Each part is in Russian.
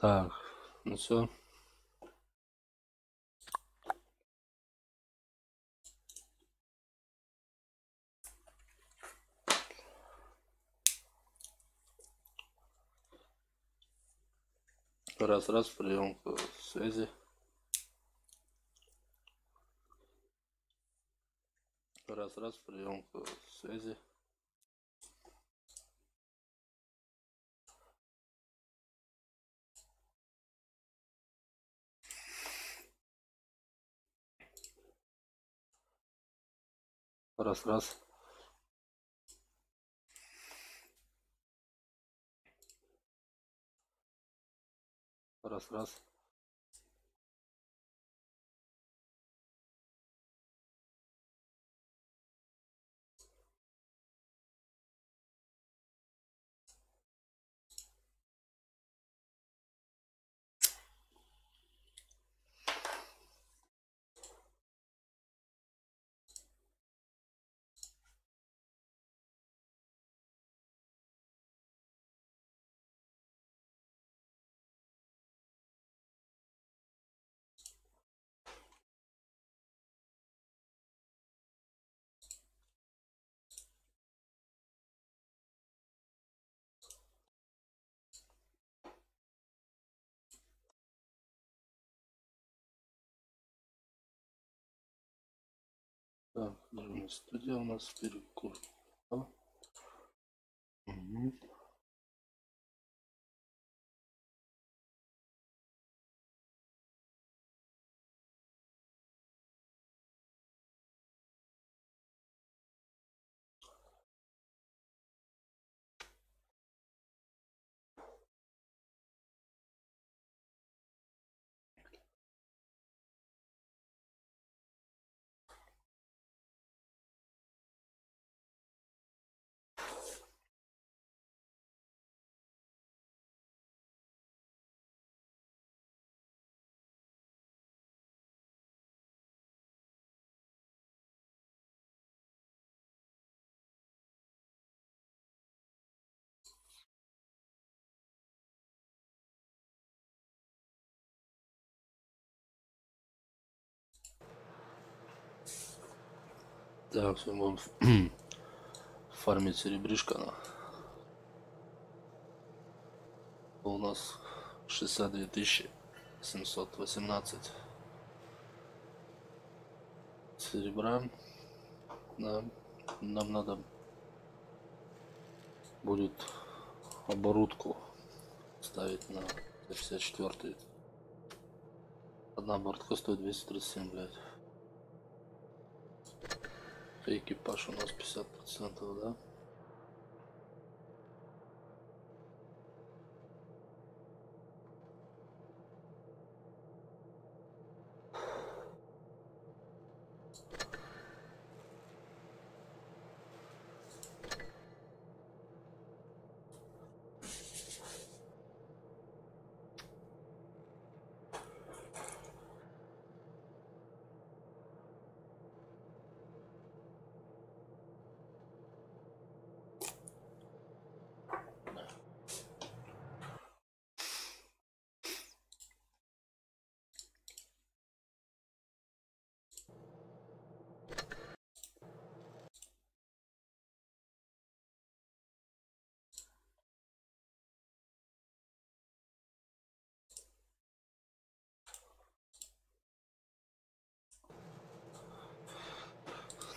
Так, ну все. Раз, приемка связи. Раз, приемка связи. Раз. Раз. Так, студия у нас перекур. Угу. Так, все, будем фармить серебришко. У нас 62 718 серебра. Да. Нам надо будет оборудку ставить на 54-й. Одна оборудка стоит 237, блядь. Экипаж у нас 50%, да?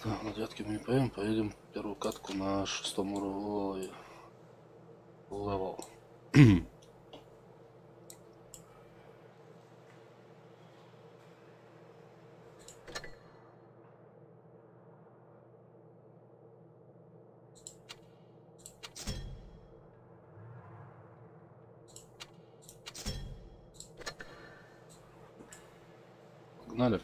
Так, на девятке мы не поедем, поедем первую катку на 6-м уровне левел. Погнали.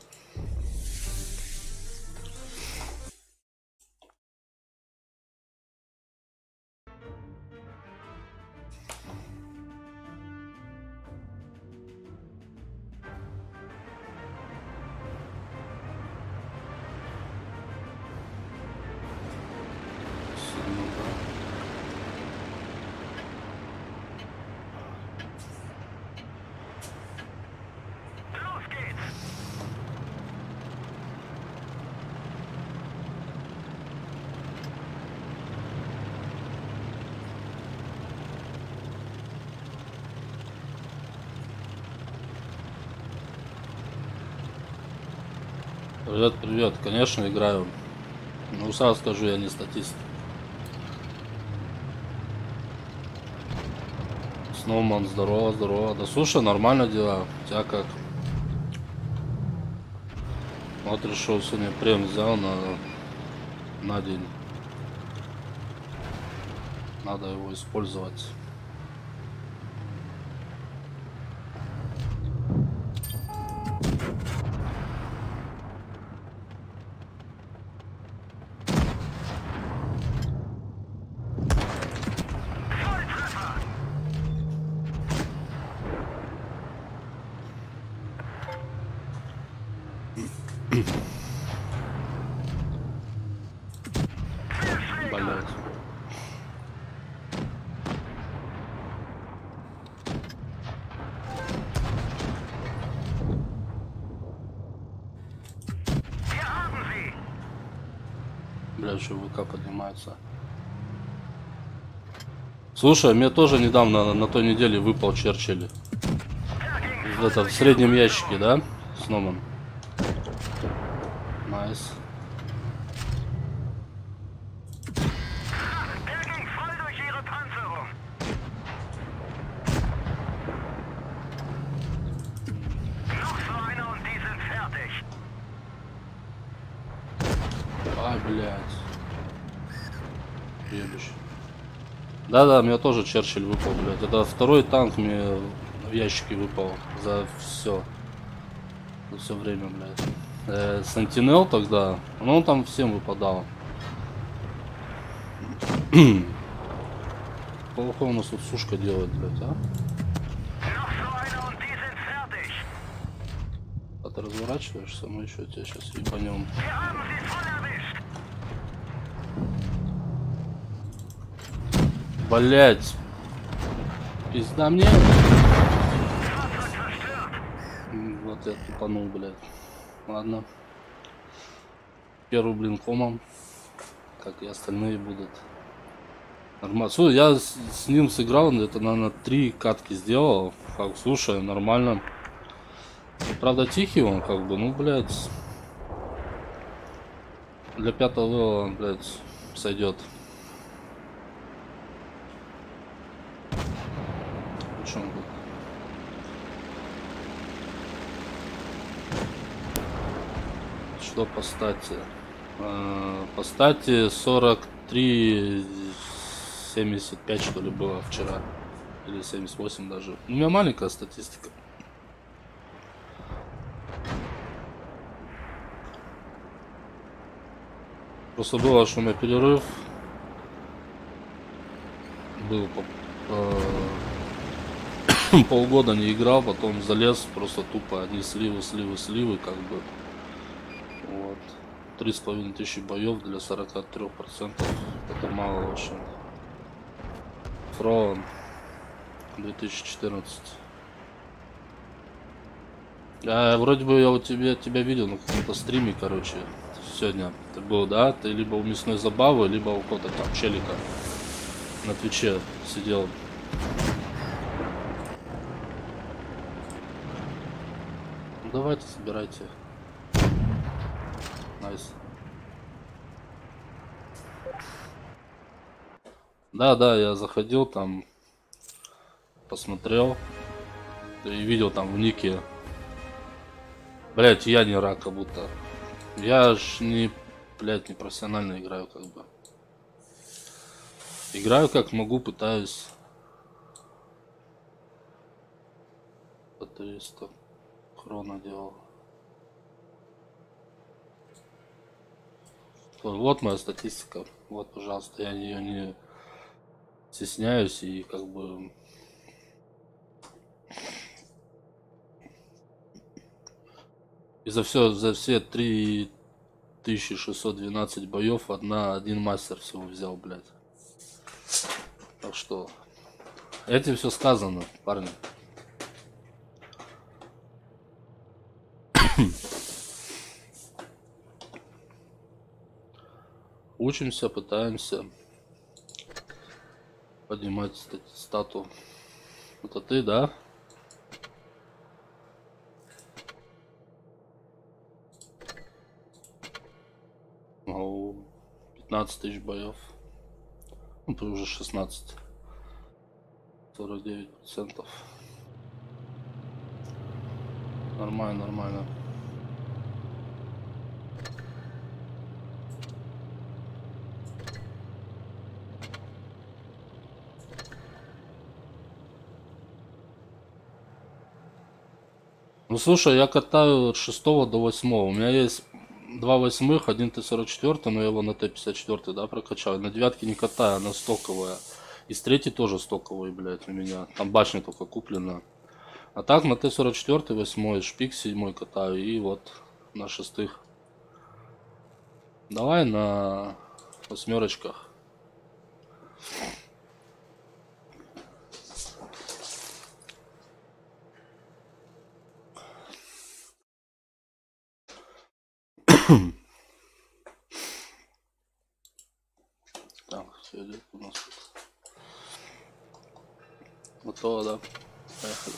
Привет, привет. Конечно, играю. Ну, сразу скажу, я не статист. Сноуман, здорово, здорово. Да слушай, нормально дела. У тебя как? Вот решил сегодня прем взял на день. Надо его использовать. Блять. Бля, еще ВК поднимается. Слушай, мне тоже недавно на той неделе выпал Черчилль. Это в среднем ящике, да? Сноуман. Найс. Ай, блядь. Ебищ. Да-да, мне тоже Черчилль выпал, блядь. Это второй танк мне в ящике выпал за все время, блядь. Сентинел тогда, ну он там всем выпадал. Плохо у нас тут сушка делает, блядь, а? А ты разворачиваешься, мы еще тебя сейчас ебанем. Блять. Пизда мне. Вот я тупанул, блядь. Ладно. Первый, блин, комом. Как и остальные будут. Нормально. Слушай, я с ним сыграл, это, наверное, 3 катки сделал. Как, слушай, нормально. Правда, тихий он, как бы, ну, блядь. Для 5-го левела, блядь, сойдет. Что он будет? Что по стати? По стати 43,75 что ли было вчера. Или 78 даже. У меня маленькая статистика. Просто было, что у меня перерыв был полгода не играл, потом залез просто тупо одни сливы, как бы. Вот. 3500 боев для 43%. Это мало очень. Фроун 2014. Вроде бы я у тебя видел на каком-то стриме, короче, сегодня. Ты был, да? Ты либо у мясной забавы, либо у кого-то там челика на Твиче сидел. Ну, давайте, собирайте. Найс. Да, я заходил там, посмотрел и видел там в нике. Блять, я не рак, как будто. Я ж не, блять, не профессионально играю, как бы. Играю как могу, пытаюсь. По 300 хрона делал. Вот моя статистика. Вот, пожалуйста, я ее не стесняюсь и как бы и за все 3612 боев один мастер всего взял, блядь. Так что этим все сказано, парни. Учимся, пытаемся поднимать стату. Это ты, да? 15 тысяч боев. Ну, ты уже 16. 49%. Нормально, нормально. Ну слушай, я катаю от 6 до 8. У меня есть 2 восьмых, один Т-44, но я его на Т-54, да, прокачал. На девятке не катаю, она стоковая. И с третьей тоже стоковый, блядь, у меня. Там башня только куплена. А так на Т-44 8, шпик 7 катаю и вот на шестых. Давай на восьмерочках. Так, все идет у нас тут. Готово, да? Поехали.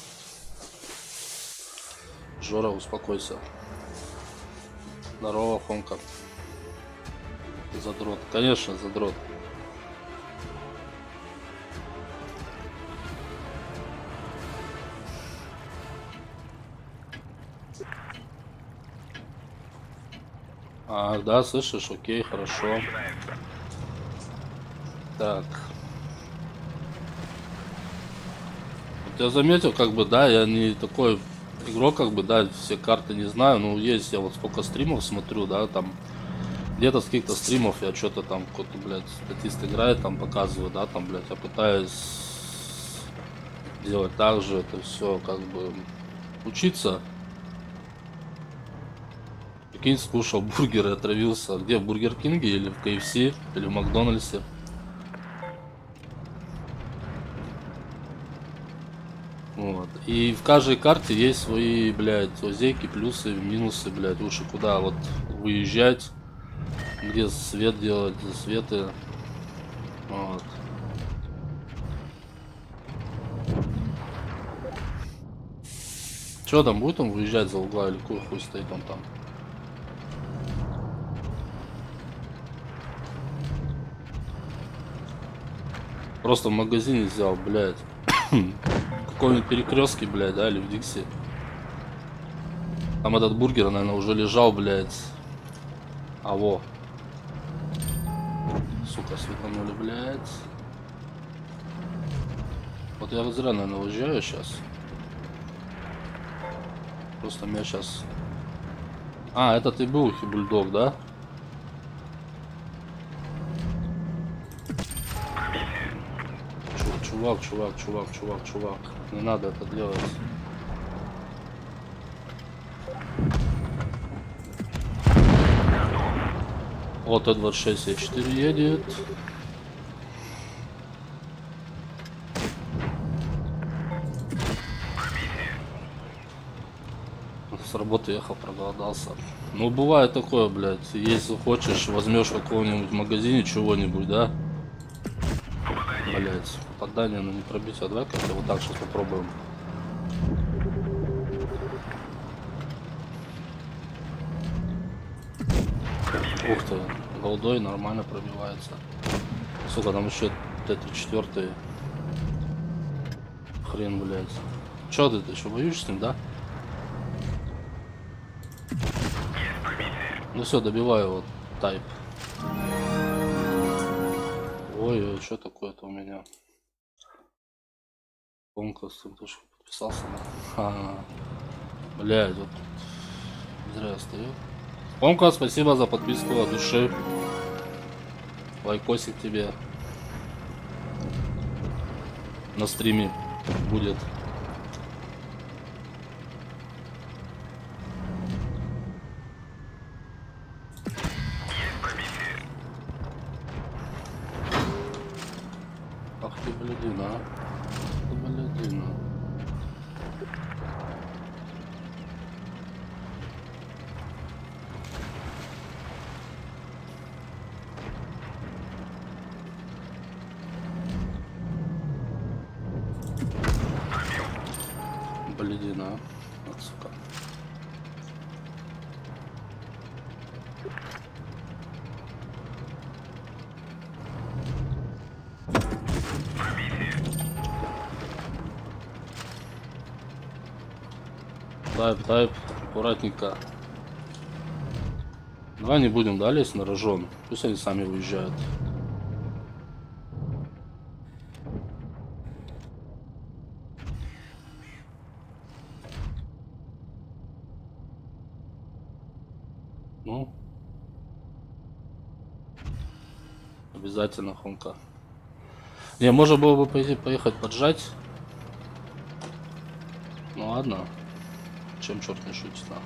Жора, успокойся. Здорово, Фомка. Задрот. Конечно, задрот. А, да, слышишь? Окей, хорошо. Так. Вот я заметил, как бы, да, я не такой игрок, как бы, да, все карты не знаю, но есть, я вот сколько стримов смотрю, да, там, где-то с каких-то стримов я что-то там, какой-то, блядь, статист играет, там, показываю, да, там, блядь, я пытаюсь делать так же, это все, как бы, учиться. Прикинь, скушал бургеры, отравился. Где, в Бургер Кинге или в КФС, или в Макдональдсе? Вот. И в каждой карте есть свои, блядь, лазейки, плюсы, минусы, блядь. Лучше куда вот выезжать, где свет делать, засветы. Вот. Че там, будет он выезжать за угла или какой хуй стоит он там? Просто в магазине взял, блядь. В каком-нибудь перекрестке, блядь, да, или в Дикси. Там этот бургер, наверное, уже лежал, блядь. А во. Сука, светанули, блядь. Вот я вот зря, наверное, уезжаю сейчас. Просто меня сейчас... А, это ты был бульдог, да? Чувак. Не надо это делать. Вот Т-26Е4 едет. С работы ехал, проголодался. Ну, бывает такое, блядь. Если хочешь, возьмешь в каком-нибудь магазине чего-нибудь, да? Блядь, попадание, но не пробить. А давай как-то вот так сейчас попробуем. Ух ты, голдой нормально пробивается. Сука, там еще Т-34. Хрен, блядь. Че ты еще воюешь с ним, да? Ну все, добиваю вот тайп. Ой, что такое-то у меня? Помка с тем тоже подписался на. Блядь, вот зря я стою. Помка, спасибо за подписку от души. Лайкосик тебе на стриме будет. Ах ты, блядина. Ты, блядина. Блядина. Вот, сука. Тайп, аккуратненько. Давай не будем, да, лезть на рожон. Пусть они сами уезжают. Ну. Обязательно хомка. Не, можно было бы поехать поджать. Ну ладно. Чем черт не шутит, нахуй.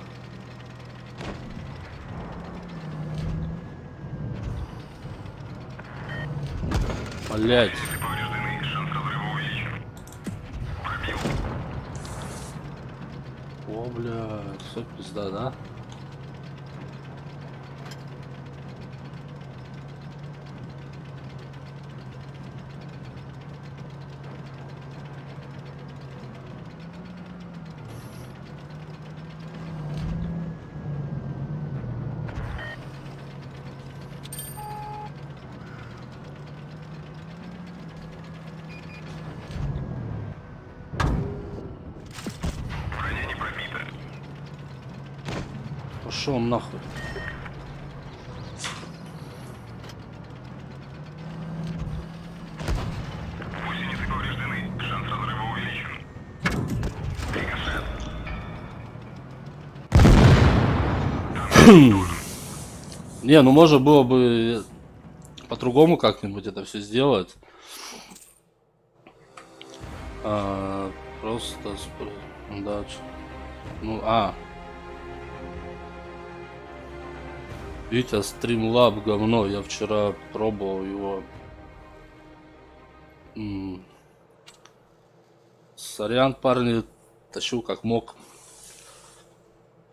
Блять. О, блядь, все пизда, да? Пошел нахуй. Гусеницы повреждены. Шанс разрыва увеличен. Рикошет. Не, ну можно было бы по-другому как-нибудь это все сделать. Просто да. Ну, Витя, Streamlab говно. Я вчера пробовал его. Сорян, парни, тащу как мог.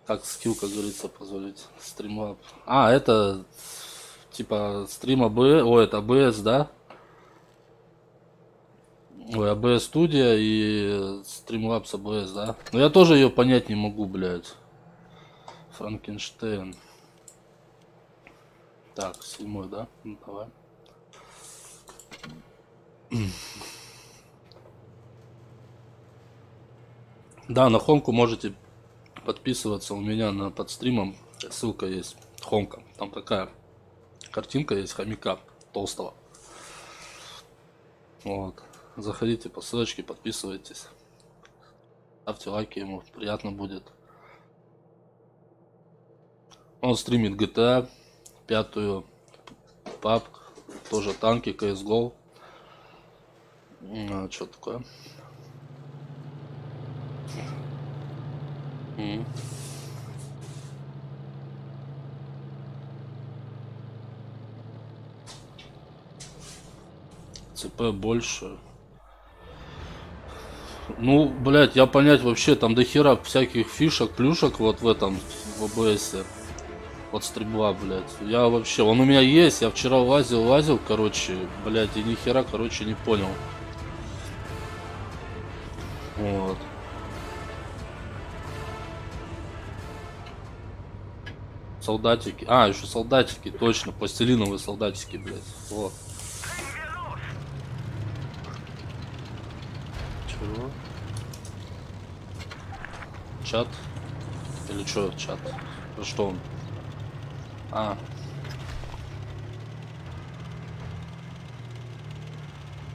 Как скилл, как говорится, позволить. Streamlab. Это типа стрим ABS. Ой, это ABS, да? Ой, ABS студия и Streamlabs ABS, да? Но я тоже ее понять не могу, блядь. Франкенштейн. Так, 7, да? Ну, давай. Да, на хомку можете подписываться у меня под стримом. Ссылка есть. Хомка. Там такая картинка есть хомяка толстого. Вот. Заходите по ссылочке, подписывайтесь. Ставьте лайки, ему приятно будет. Он стримит GTA, 5-ю, PUBG, тоже танки, CSGO. Что такое? ЦП больше. Ну, блять, я понять вообще, там до хера всяких фишек, плюшек вот в этом, в ОБС. Вот стрибла, блять. Я вообще, он у меня есть, я вчера лазил, короче, блять, и ни хера, короче, не понял. Вот. Солдатики. Еще солдатики, точно, пластилиновые солдатики, блять. Вот. Чего? Чат? Или что чат? Что он?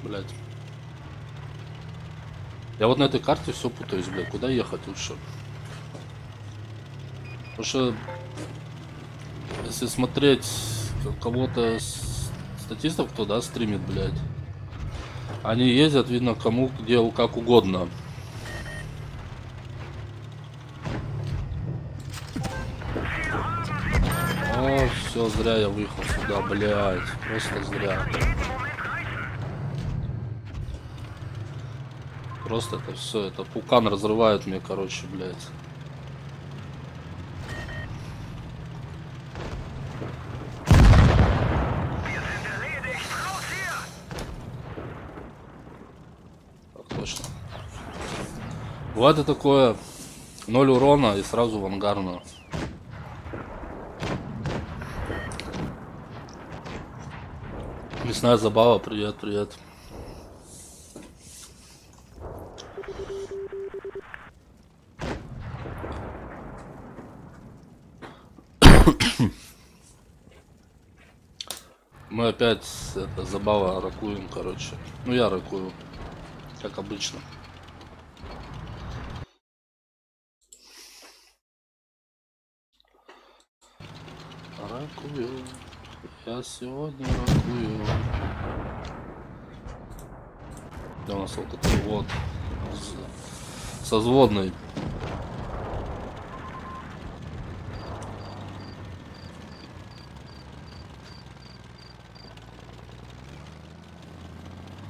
Блять. Я вот на этой карте все путаюсь, блядь. Куда ехать лучше? Потому что если смотреть кого-то статистов, кто, да, стримит, блядь, они ездят, видно, кому где как угодно. Все, зря я выехал сюда, блядь. Просто зря. Просто это все, это пукан разрывает мне, короче, блядь. Так, точно. Бывает и такое, 0 урона и сразу в ангарную. Мясная забава, привет, привет. опять это забава, ракуем, короче. Ну я ракую, как обычно. Ракую. Я сегодня ракую. Да у нас вот такой вот созводный.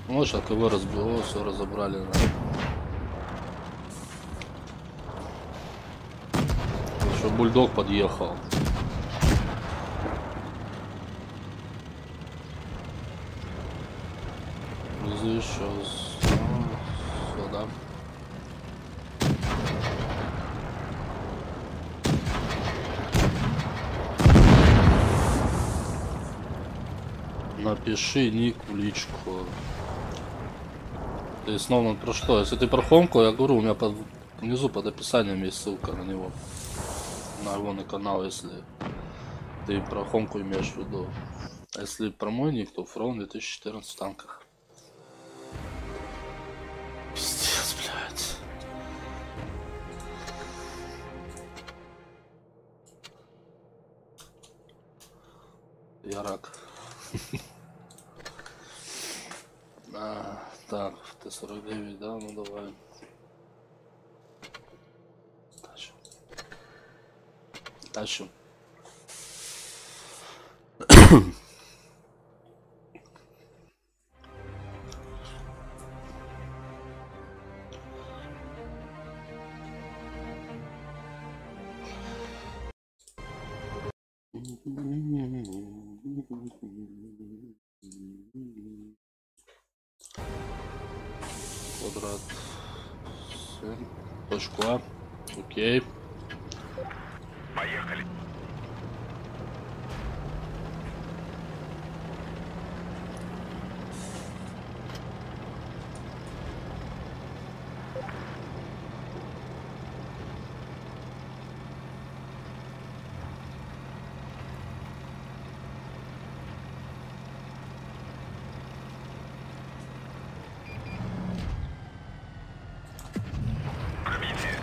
Ну, сейчас КВ разбило, все разобрали. Да. Еще бульдог подъехал. Еще сюда. Напиши ник в личку. Ты снова про что? Если ты про Хомку, я говорю, у меня внизу под описанием есть ссылка на него. На его на канал, если ты про Хомку имеешь в виду. А если про мой ник, то Фрон 2014 в танках. Пиздец, блядь. Я рак. Так, Т-49, да, ну давай. Тащим. Квадрат 7. Точку А. Окей. Поехали.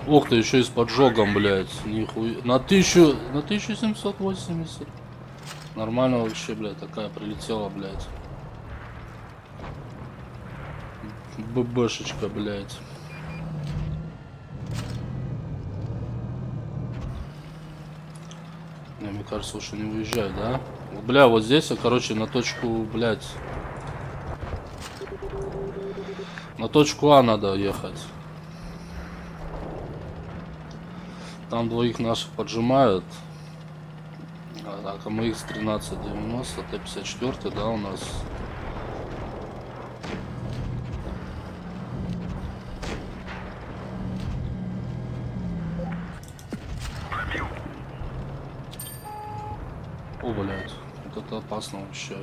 Ох ты, еще и с поджогом, блядь. Нихуя. На 1780. Нормально вообще, блядь, такая прилетела, блядь. ББшечка, блядь. Не, мне кажется, уж не выезжает, да? Бля, вот здесь, короче, на точку, блядь. На точку А надо ехать. Там двоих наших поджимают. Так, АМХ 1390, Т-54, да, у нас. О, блядь, вот это опасно вообще.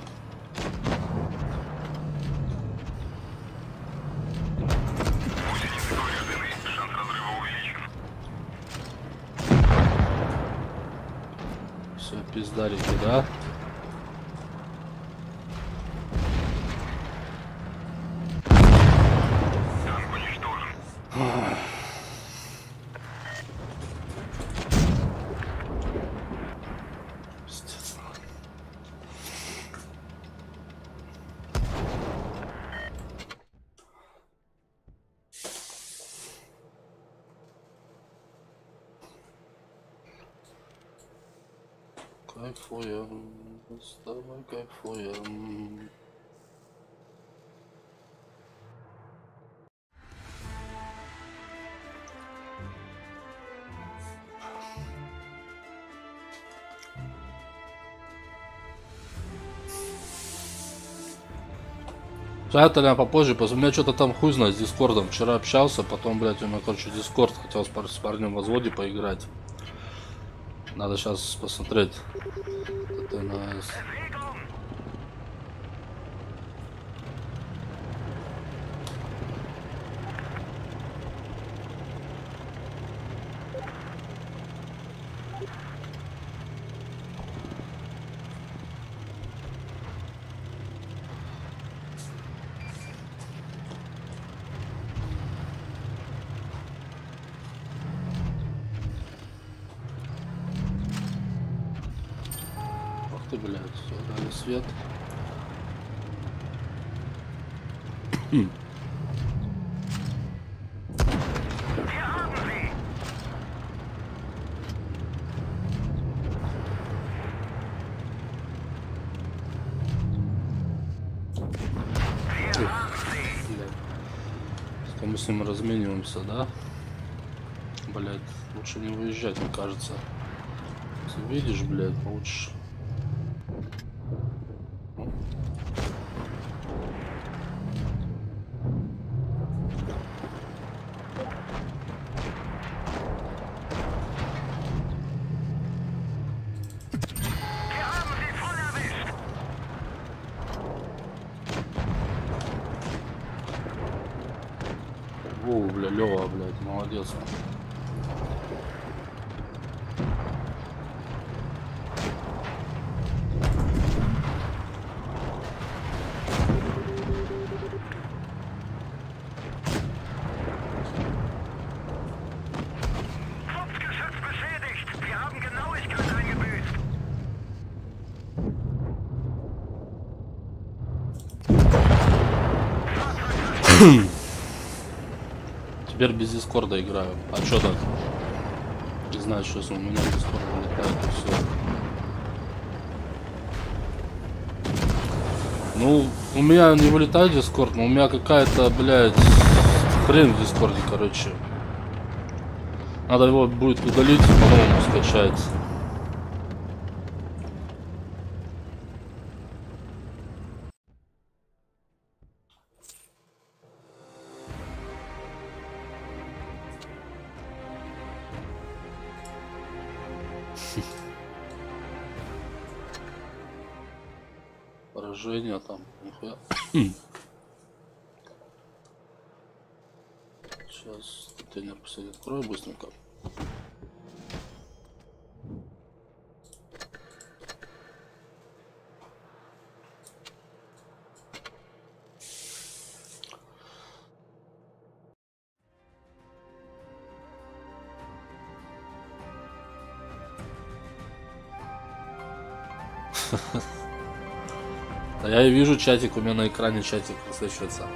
Шанс разрыва увеличен. Все, пиздарики, да? Танк уничтожен. Пиздец. Кайфуем, с тобой кайфуем. Это я попозже, у меня что-то там хуй знает с Дискордом. Вчера общался, потом, блядь, у меня, короче, Дискорд, хотел с парнем в возводе поиграть. Надо сейчас посмотреть. ТТНС. блядь, все, дали свет. Мы с ним размениваемся, да? Блять, лучше не выезжать, мне кажется. Если видишь, блядь, лучше. О, бля, Лёва, блядь, молодец. Теперь без дискорда играю. А чё так? Не знаю, что у меня дискорд вылетает и все. Ну, у меня не вылетает дискорд, но у меня какая-то, блядь, хрень в дискорде, короче. Надо его будет удалить и по-новому скачать. Поражение там, нихуя. Сейчас контейнер, кстати, открою быстренько. Да я и вижу чатик, у меня на экране чатик высвечивается.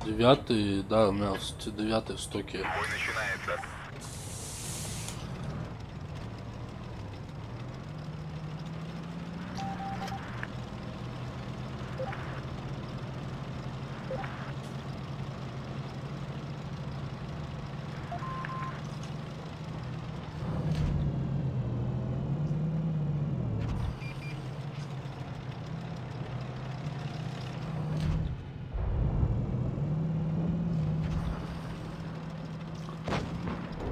Девятый, да, у меня 9 в стоке. Бой начинается.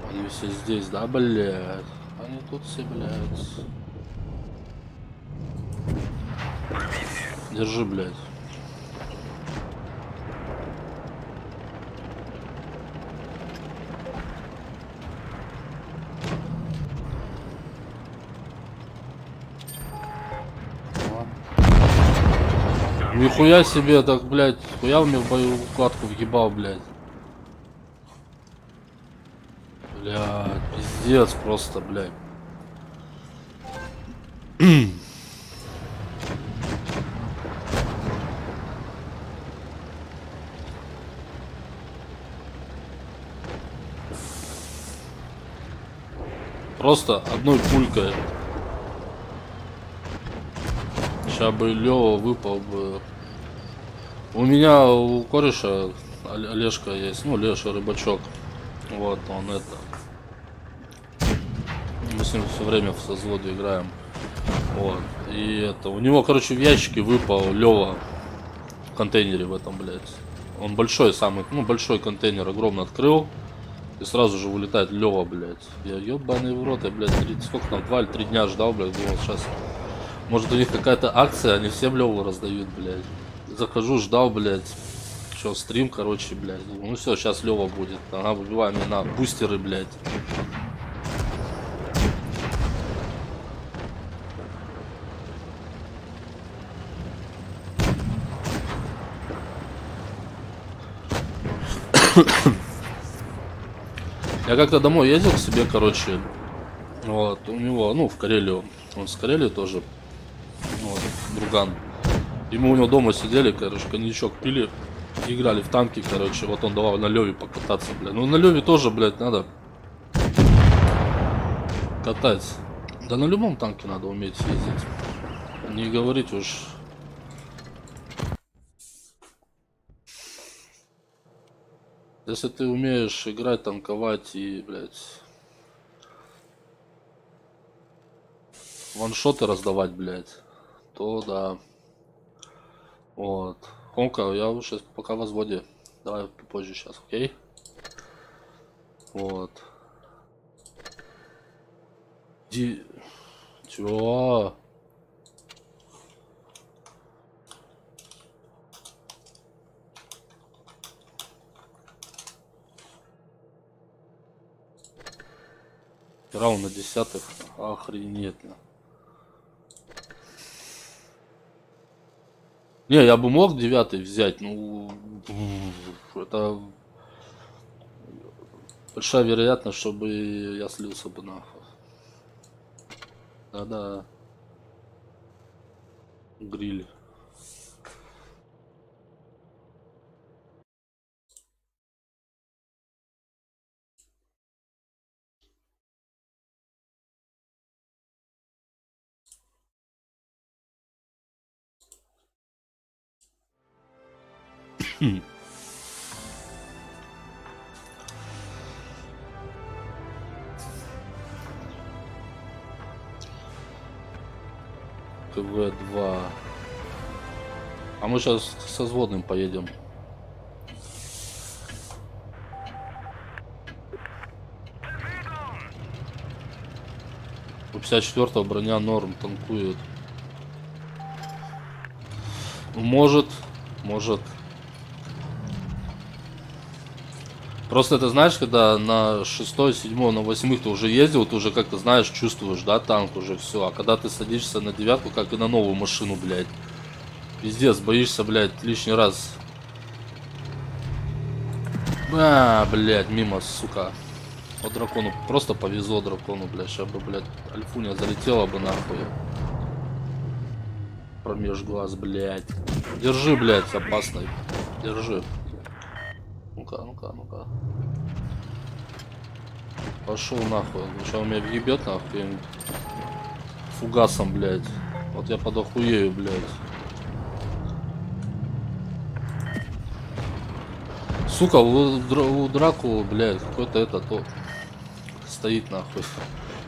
Они все здесь, да, блядь? Они тут все, блядь. Держи, блядь. Нихуя себе, так, блядь, хуя мне в бою укладку въебал, блядь. Блядь, пиздец просто, блядь. Просто одной пулькой. Сейчас бы Лёва выпал бы. У меня у кореша Олежка есть, ну Леша Рыбачок. Вот он это. Мы с ним все время в созводе играем. Вот. И это. У него, короче, в ящике выпал Лёва в контейнере в этом, блядь. Он большой самый, ну большой контейнер огромно открыл. И сразу же вылетает Лёва, блядь. Я ёбаный в рот, я, блядь, сколько там, 2 или 3 дня ждал, блядь, думал, сейчас. Может, у них какая-то акция, они всем Лёву раздают, блядь. Захожу, ждал, блядь. Что, стрим, короче, блядь. Ну все, сейчас Лёва будет. Ага, выбиваем на бустеры, блядь. Я как-то домой ездил к себе, короче. Вот, у него, ну, в Карелию. Он с Карелии тоже. Вот, друган. И мы у него дома сидели, короче, коньячок пили. Играли в танки, короче. Вот он давал на Леве покататься, блядь. Ну, на Леве тоже, блядь, надо катать. Да на любом танке надо уметь ездить. Не говорить уж. Если ты умеешь играть, танковать и, блядь, ваншоты раздавать, блядь, то да. Вот. Хомка, я сейчас пока в возводе. Давай попозже сейчас, окей? Вот. Чего? Раунд на 10-х. Охренетно. Не, я бы мог 9-й взять, ну это большая вероятность, чтобы я слился бы нахуй. Да-да. Гриль. КВ-2. А мы сейчас со взводным поедем. У 54-го броня норм танкует. Может. Просто это знаешь, когда на 6-й, 7-й, на 8-х ты уже ездил, ты уже как-то знаешь, чувствуешь, да, танк уже все. А когда ты садишься на 9-ку, как и на новую машину, блядь. Пиздец, боишься, блядь, лишний раз. Блядь, мимо, сука. Вот дракону, просто повезло дракону, блядь. Сейчас бы, блядь, Альфуня залетела бы нахуй. Промеж глаз, блядь. Держи, блядь, опасный. Держи. Ну-ка. Пошел нахуй. Сейчас он меня въебет нахуй. Фугасом, блядь. Вот я подохуею, блядь. Сука, у Драку, блядь, какой-то то стоит нахуй.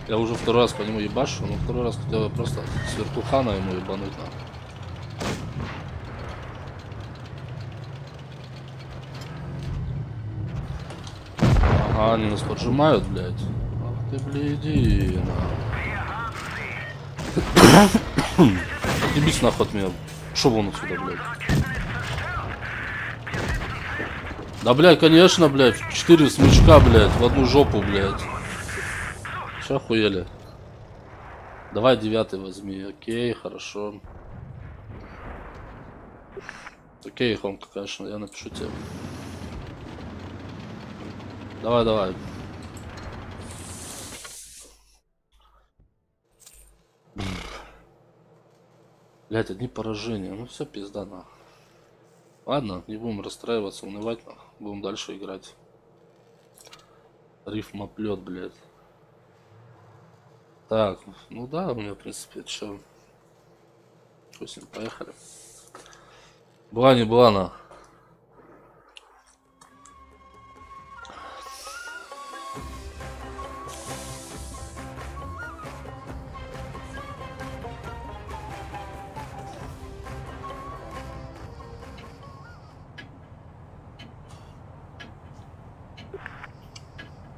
Я уже второй раз по нему ебашу, но второй раз хотел я просто с вертухана ему ебануть нахуй. Ага, они нас поджимают, блядь. Ах ты, блядина. Отъебись нахуй от меня. Шо вон отсюда, блядь. Да, блядь, конечно, блядь. 4 смычка, блядь, в одну жопу, блядь. Че охуели? Давай 9-й возьми. Окей, хорошо. Окей, Хомка, конечно, я напишу тебе. Давай. Блять, одни поражения. Ну все, пизда нахуй. Ладно, не будем расстраиваться, унывать нахуй. Будем дальше играть. Рифмоплет, блядь. Так, ну да, у меня, в принципе, что. Пусть поехали. Была не была, на.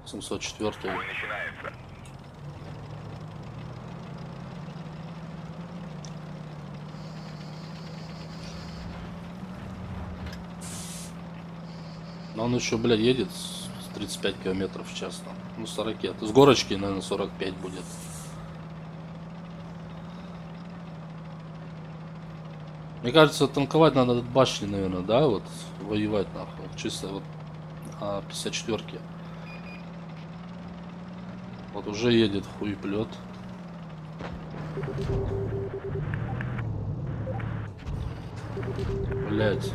Семьсот четвертый. Начинается. Но он еще, блядь, едет с 35 километров в час. Ну, 40. С горочки, наверное, 45 будет. Мне кажется, танковать надо от башни, наверное, да? Вот, воевать, нахуй. Чисто вот 54-ки. Вот уже едет хуеплет. Блять.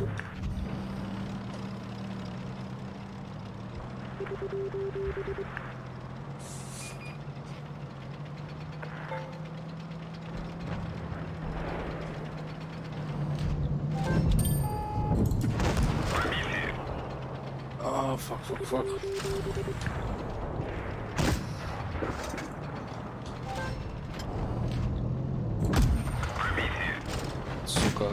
Фак. Сука.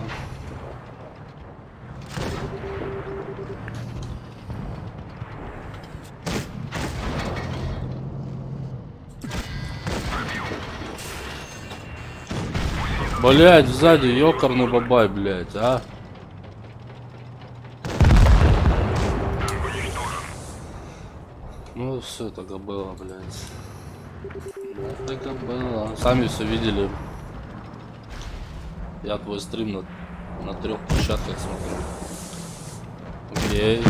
Блять, сзади ёкарный бабай, блять, а? Ну все так и было, блять. Так и было. Сами все видели. Я твой стрим на 3 площадках смотрю. Окей.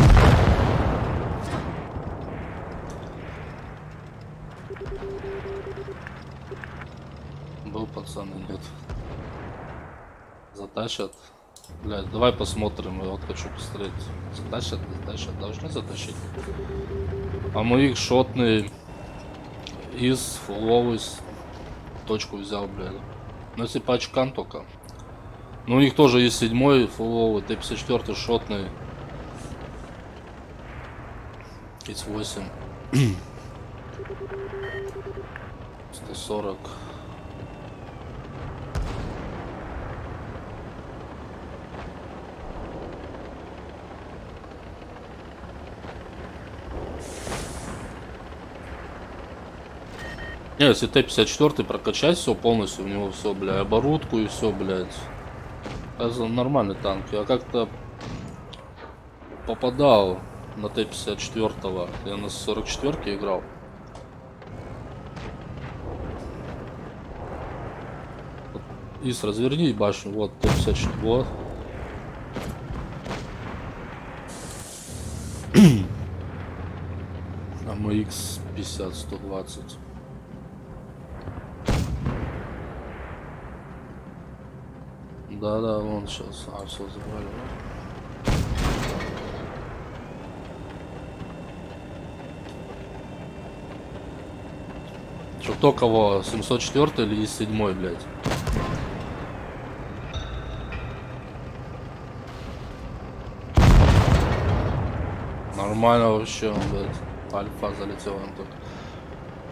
Был пацан и нет. Затащат. Блядь, давай посмотрим. Я вот хочу посмотреть. Затащат, должны затащить. А моих шотный из фуловый точку взял, блядь. Ну если по очкам только. Ну у них тоже есть 7-й фуловый, Т-54 шотный. Из 8. 140. Не, если Т-54 прокачать все полностью, у него все, бля, оборудку и все, блядь. Это нормальный танк. Я как-то попадал на Т-54. Я на 44-ке играл. Ис, разверни башню. Вот Т-54. Вот. АМХ 50-120. Да, вон сейчас. А, все, забрали. Что, кто кого? 704 или 7, блядь? Нормально вообще, блядь. Альфа залетел, он тут.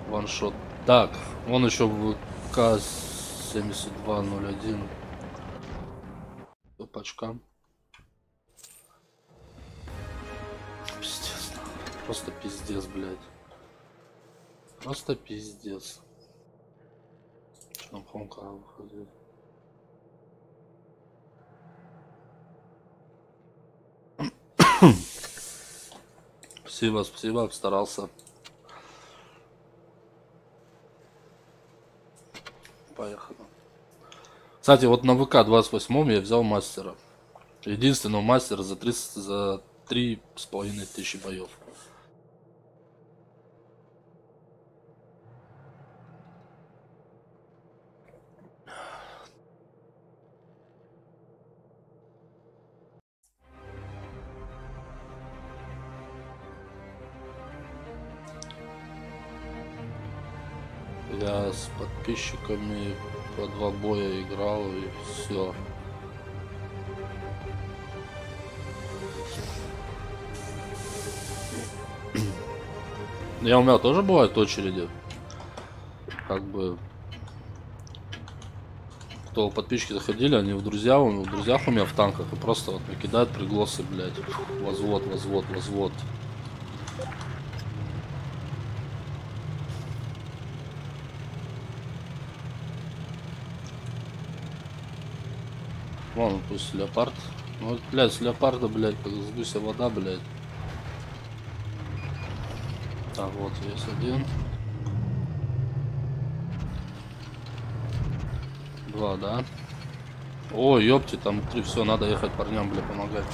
Ваншот. Так, вон еще в К-7201. По очкам. Пиздец. Просто пиздец, блядь. Просто пиздец. Что там Хомка выходит? Спасибо, старался. Поехали. Кстати, вот на ВК 28 я взял мастера. Единственного мастера за 3,5 боев. Я с подписчиками по 2 боя играл и все. Я у меня тоже бывают очереди. Как бы кто подписчики заходили, они в друзьях у меня в танках и просто вот накидают пригласы, блядь. Возвод. Вон, пусть леопард. Ну, блядь, с леопарда, блядь, как с гуся вода, блядь. Так, вот, есть один. 2, да? Ой, ёпти, там 3, все, надо ехать парням, бля, помогать.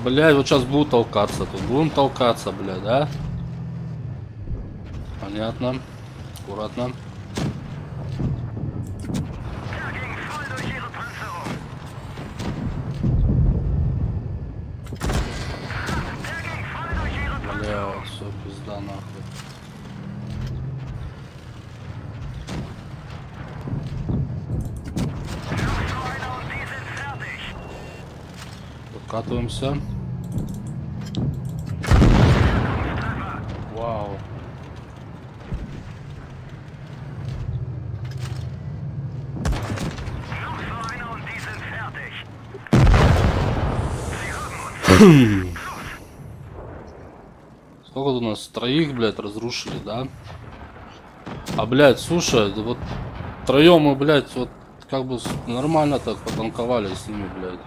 Блядь, вот сейчас будут толкаться тут. Будем толкаться, блядь, да? Понятно. Аккуратно. Бля, все, пизда нахуй. Подкатываемся. Вау. Сколько у нас? Троих, блядь, разрушили, да? А, блядь, слушай, вот втроем мы, блядь, вот как бы нормально так потанковали с ними, блядь.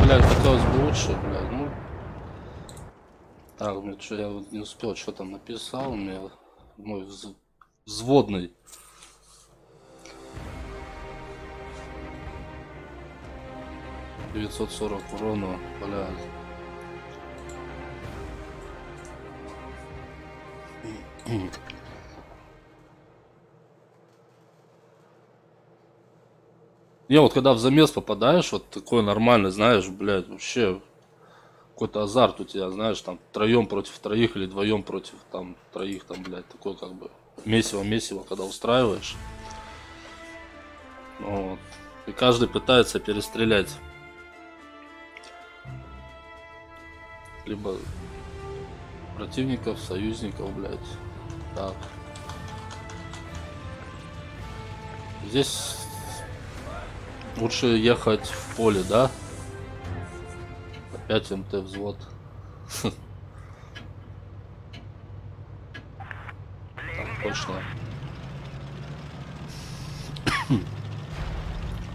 Блядь, хотелось бы лучше, блядь, ну. Так, мне что, я вот не успел, что там написал, мне мой взводный. — 940 урона, блядь. Не, вот когда в замес попадаешь, вот такой нормальный, знаешь, блядь, вообще какой-то азарт у тебя, знаешь, там троем против троих или вдвоем против там троих, там, блядь, такой как бы месиво, когда устраиваешь. Вот. И каждый пытается перестрелять. Либо противников, союзников, блядь. Так. Здесь лучше ехать в поле, да? Опять МТ взвод. Так, точно.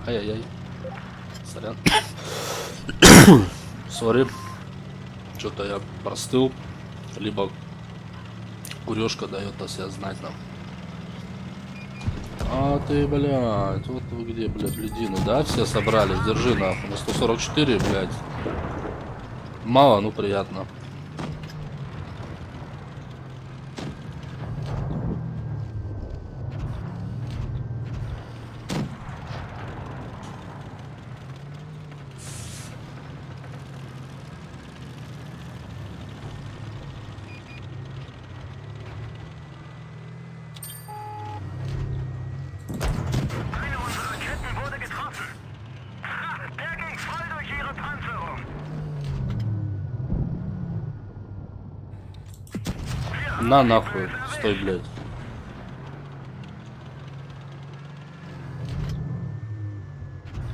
Ай-яй-яй. Сорян. Сори. Что-то я простыл. Либо курежка дает о себе знать нам. А ты, блядь, вот вы где, блядь, ледины, да? Все собрались, держи нахуй. На 144, блядь. Мало, ну приятно. На нахуй, стой, блядь.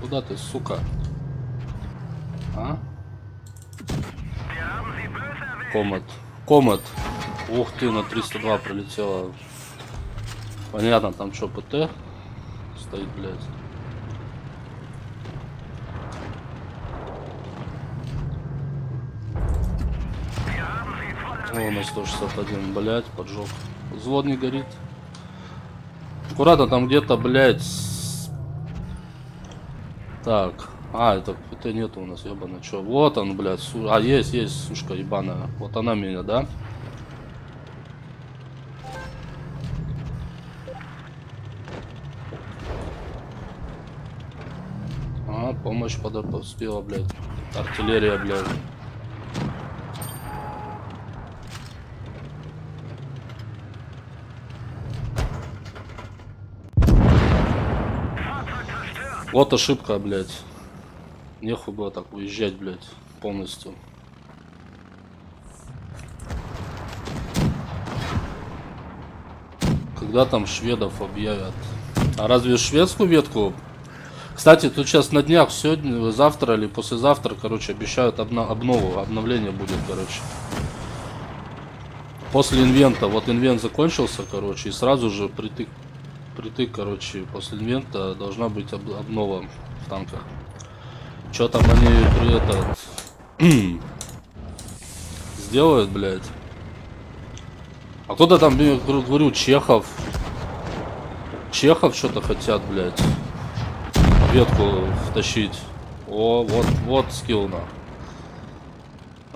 Куда ты, сука? А? Комат. Ух ты, на 302 прилетело. Понятно, там что, ПТ стоит, блядь. О, на 161, блядь, поджог. Взвод не горит. Аккуратно, там где-то, блядь. Так. А, это ПТ нету у нас, ебано, чё. Вот он, блядь. А, есть, сушка ебаная. Вот она меня, да? А, помощь подоспела, блядь. Артиллерия, блядь. Вот ошибка, блядь. Нехуй было так уезжать, блядь, полностью. Когда там шведов объявят? А разве шведскую ветку? Кстати, тут сейчас на днях, сегодня, завтра или послезавтра, короче, обещают обновление будет, короче. После инвента. Вот инвент закончился, короче, и сразу же притык, короче, после инвента должна быть обнова в танках. Что там они при этом сделают, блядь? А кто-то там, говорю, Чехов что-то хотят, блядь, ветку втащить. О, вот скилл на.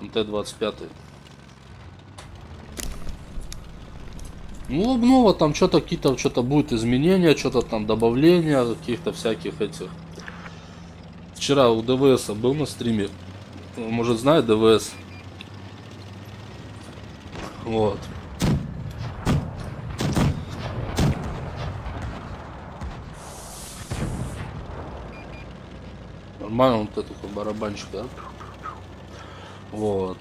МТ-25. Ну, обнова, там что-то какие-то, что-то будет изменения, что-то там добавления, каких-то всяких этих. Вчера у ДВС был на стриме. Может, знает ДВС? Вот. Нормально вот этот барабанчик, да? Вот.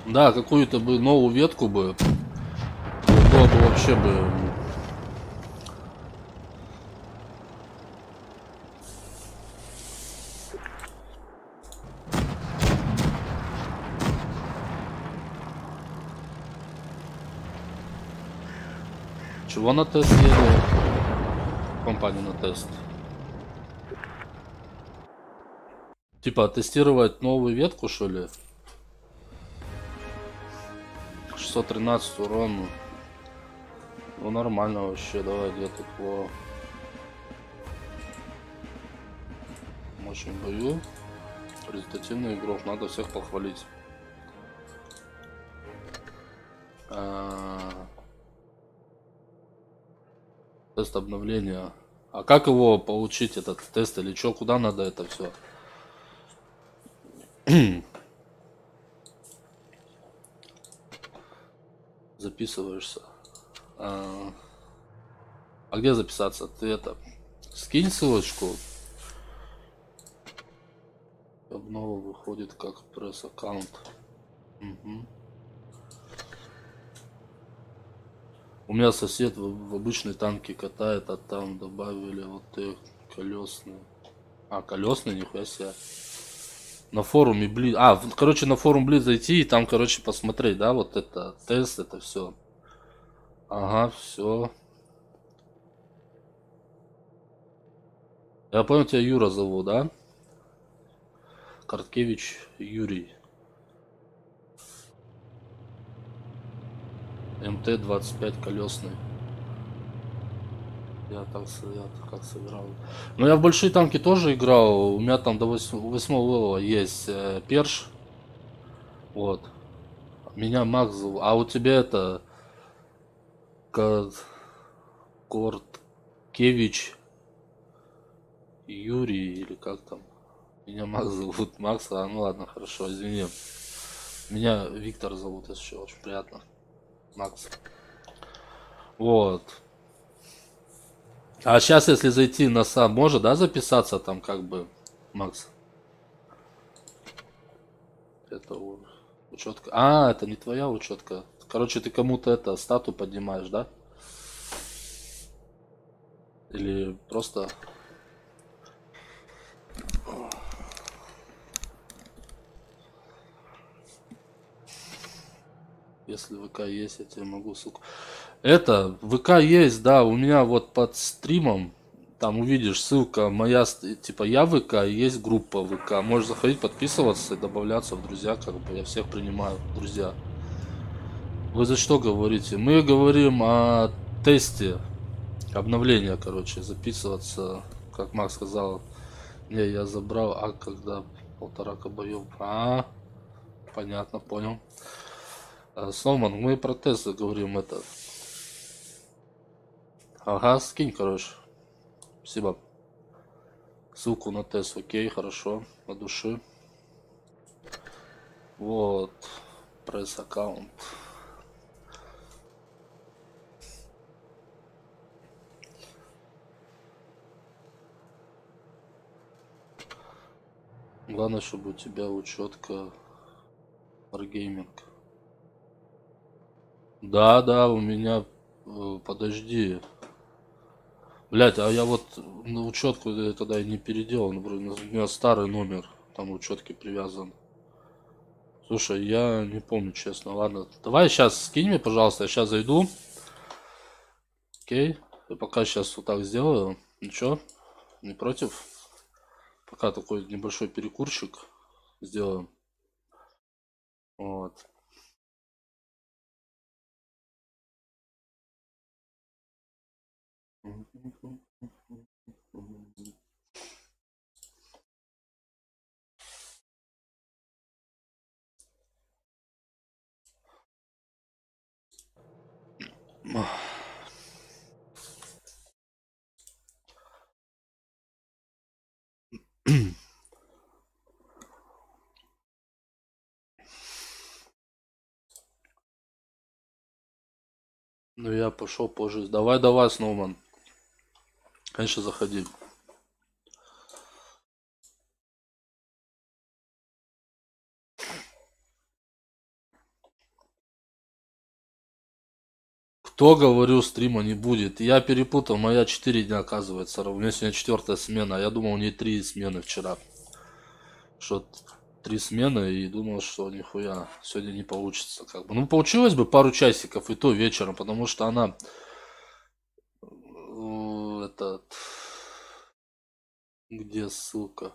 Да, какую-то бы новую ветку бы. Было бы вообще бы. Чего на тест едет? Компания на тест. Типа тестировать новую ветку, что ли? 613 урон. Ну нормально вообще, давай где тут по мощном бою. Результативный игрок, надо всех похвалить. Тест обновления. А как его получить, этот тест, или что, куда надо это все? Записываешься. А где записаться? Ты это скинь ссылочку. Обнова выходит как пресс-аккаунт. Угу. У меня сосед в обычные танки катает, а там добавили вот их колесные. А, колесные, нихуя себе. На форуме Близ. Короче, на форум Близ зайти и там, короче, посмотреть, да, вот это тест, это все. Ага, все. Я понял, тебя Юра зовут, да? Карткевич Юрий. МТ-25 колесный. Я как сыграл. Ну, я в большие танки тоже играл. У меня там до 8 левела есть перш. Вот. Меня Макс зовут. А у тебя это... Корткевич Юрий или как там? Меня Макс зовут. Макс, ну ладно, хорошо, извини. Меня Виктор зовут, если что, очень приятно. Макс. Вот. А сейчас, если зайти на сам, может, да, записаться там как бы, Макс? Это учетка. А, это не твоя учетка. Короче, ты кому-то это стату поднимаешь, да? Или просто... Если ВК есть, я тебе могу ссылку. Это, ВК есть, да, у меня вот под стримом, там увидишь ссылка моя, типа я ВК, и есть группа ВК. Можешь заходить, подписываться и добавляться в друзья, как бы я всех принимаю, друзья. Вы за что говорите? Мы говорим о тесте обновления, короче, записываться, как Макс сказал. Не, я забрал, а когда 1,5 боев. Понятно, понял. Сноуман, мы про тест говорим это. Ага, скинь, короче. Спасибо. Ссылку на тест, окей, хорошо, на души. Вот, пресс-аккаунт. Главное, чтобы у тебя учетка Wargaming. Да, у меня, подожди. Блять, а я вот на учетку тогда и не переделал, у меня старый номер, там учетки привязан. Слушай, я не помню, честно, ладно. Давай сейчас скинь мне, пожалуйста, я сейчас зайду. Окей, я пока сейчас вот так сделаю. Ничего, не против? Пока такой небольшой перекурчик сделаем. Вот. Ну я пошел позже. Давай, Сноуман. Конечно, заходи. Кто, говорю, стрима не будет? Я перепутал, моя 4 дня, оказывается. У меня сегодня 4-я смена. Я думал, у нее 3 смены вчера. Что 3 смены, и думал, что нихуя сегодня не получится. Как бы. Ну, получилось бы пару часиков, и то вечером, потому что она... Этот... Где ссылка?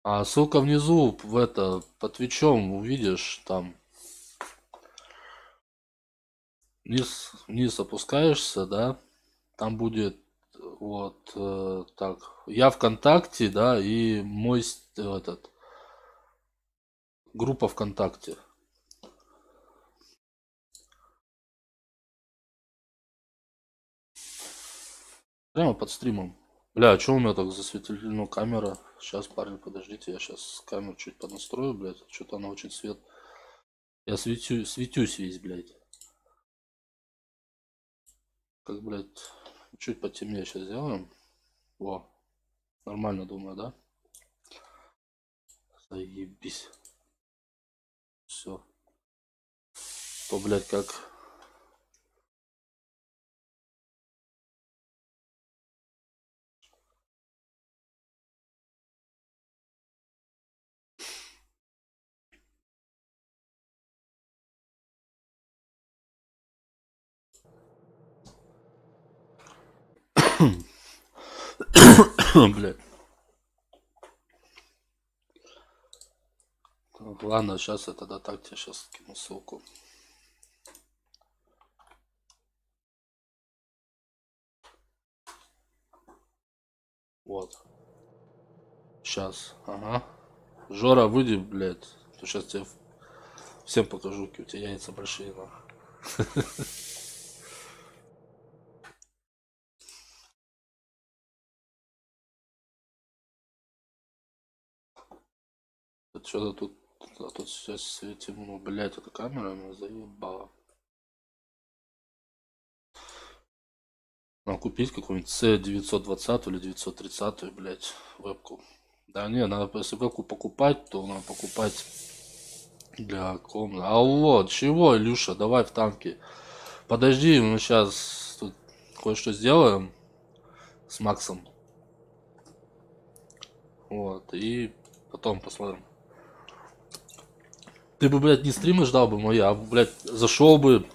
А, ссылка внизу, в это, под Твичом, увидишь, там. Вниз опускаешься, да, там будет вот так. Я ВКонтакте, да, и мой этот группа ВКонтакте. Прямо под стримом. Бля, а что у меня так засветлена камера? Сейчас, парень, подождите, я сейчас камеру чуть поднастрою, блядь. Что-то она очень свет. Я светюсь весь, блядь. Как, блядь, чуть потемнее сейчас сделаем. Во. Нормально, думаю, да? Заебись. Все. То, блядь, как... Блядь. Ладно, сейчас я тогда так тебе сейчас скину ссылку. Вот. Сейчас. Ага. Жора, выйди, блядь. То сейчас тебе всем покажу, какие у тебя яйца большие, нахуй. Что-то тут... А тут сейчас светим, ну, блядь, эта камера меня заебала. Надо купить какую-нибудь C920 или 930, блядь, вебку. Да не, надо, если вебку покупать, то надо покупать для комнаты. Алло, чего, Илюша, давай в танки. Подожди, мы сейчас тут кое-что сделаем с Максом. Вот, и потом посмотрим. Ты бы, блядь, не стримы ждал бы мои, а, блядь, зашел бы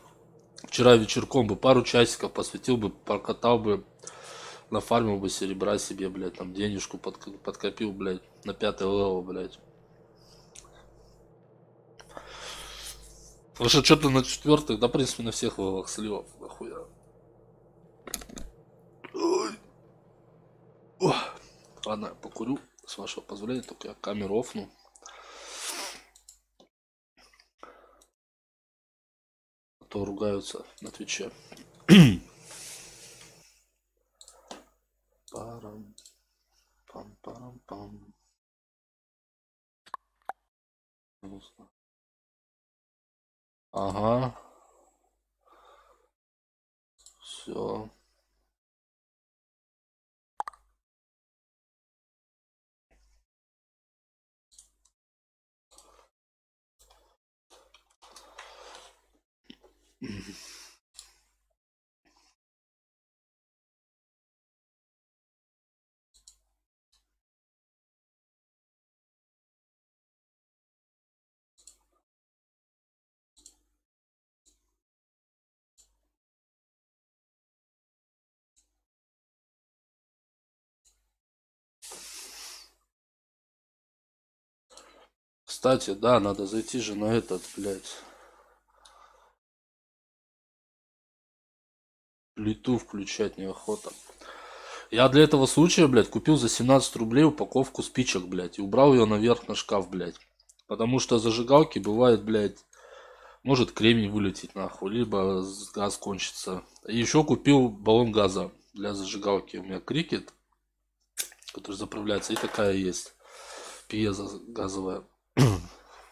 вчера вечерком бы, пару часиков посвятил бы, прокатал бы, нафармил бы серебра себе, блядь, там денежку подкопил, блядь, на 5-й левел, блядь. Потому что что-то на 4-х, да, в принципе, на всех левелах сливов, нахуя. Ладно, я покурю, с вашего позволения, только я камеру офну. А то ругаются на Твиче. Парам, пам, парам, пам. Ага. Все. Кстати, да, надо зайти же на этот, блядь. Плиту включать неохота. Я для этого случая, блядь, купил за 17 рублей упаковку спичек, блядь, и убрал ее наверх на шкаф, блядь. Потому что зажигалки бывает, блядь, Может кремний вылететь нахуй, либо газ кончится. И еще купил баллон газа для зажигалки. У меня крикет, который заправляется, и такая есть. Пьеза газовая.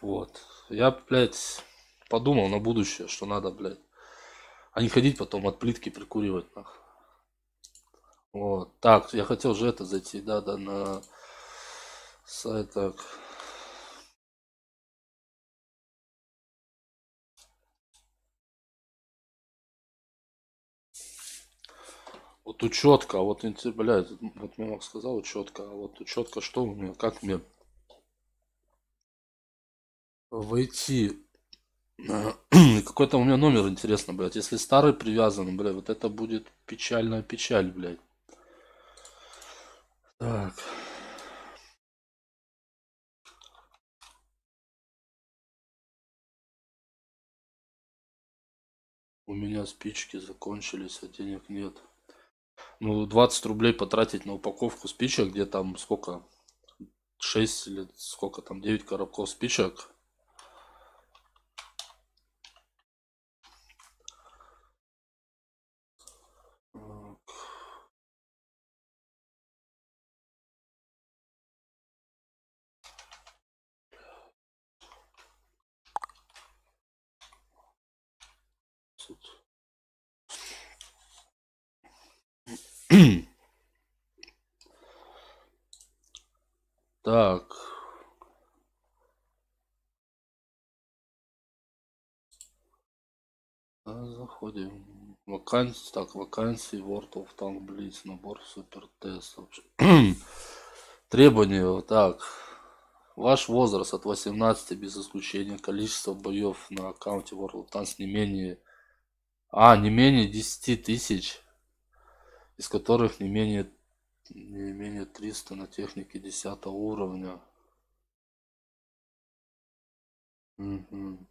Вот. Я, блядь, подумал на будущее, что надо, блядь. А не ходить потом от плитки прикуривать, нахуй. Вот. Так, я хотел же это зайти, да, на сайт, так. Вот учетка, вот, блядь, вот мне Макс сказал учетка, а вот учетка что у меня, как мне войти? Какой-то у меня номер интересно, блядь. Если старый привязан, блядь, вот это будет печальная печаль, блядь. Так. У меня спички закончились, а денег нет. Ну, 20 рублей потратить на упаковку спичек, где там сколько? 6 или сколько там, 9 коробков спичек. Так. Заходим. Вакансии, так, вакансии World of Tanks Blitz, набор супер тест. Требования, так. Ваш возраст от 18 без исключения. Количество боев на аккаунте World of Tanks не менее... не менее 10 тысяч, из которых не менее 300 на технике 10 уровня. Угу.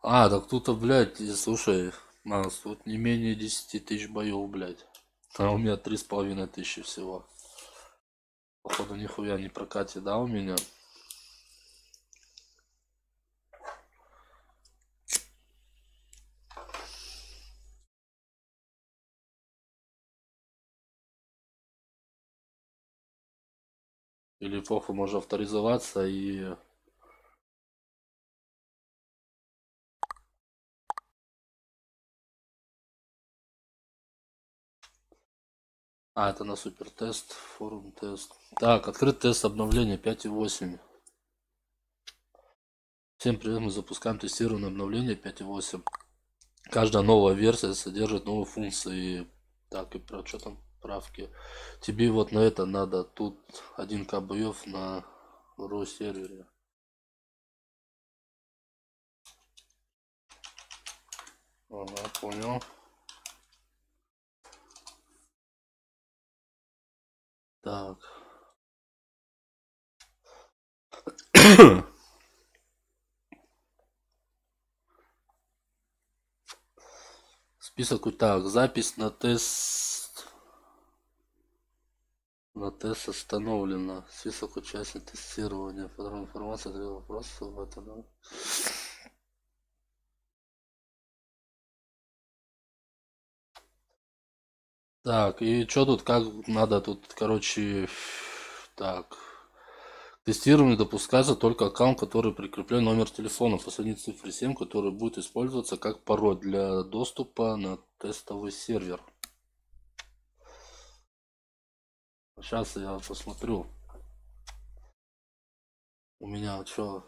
Так тут, блядь, слушай, нас тут не менее 10 тысяч боев, блядь. А у меня 3500 всего. Походу нихуя не прокатит, да, у меня? Или похуй, можно авторизоваться и... Это на супер тест, форум тест. Так, открыт тест обновления 5.8. Всем привет, мы запускаем тестированное обновление 5.8. Каждая новая версия содержит новые функции. Так, и про что там правки. Тебе вот на это надо. Тут 1К боев на RAW сервере. Ага, понял. Так. Список, так, запись на тест. На тест остановлена. Список участников тестирования. Подробная информация, 3 вопроса в этом. Да? Так, и что тут, как надо тут, короче, так. Тестирование допускается только аккаунт, который прикреплен номер телефона, последней цифры 7, который будет использоваться как пароль для доступа на тестовый сервер. Сейчас я посмотрю. У меня что?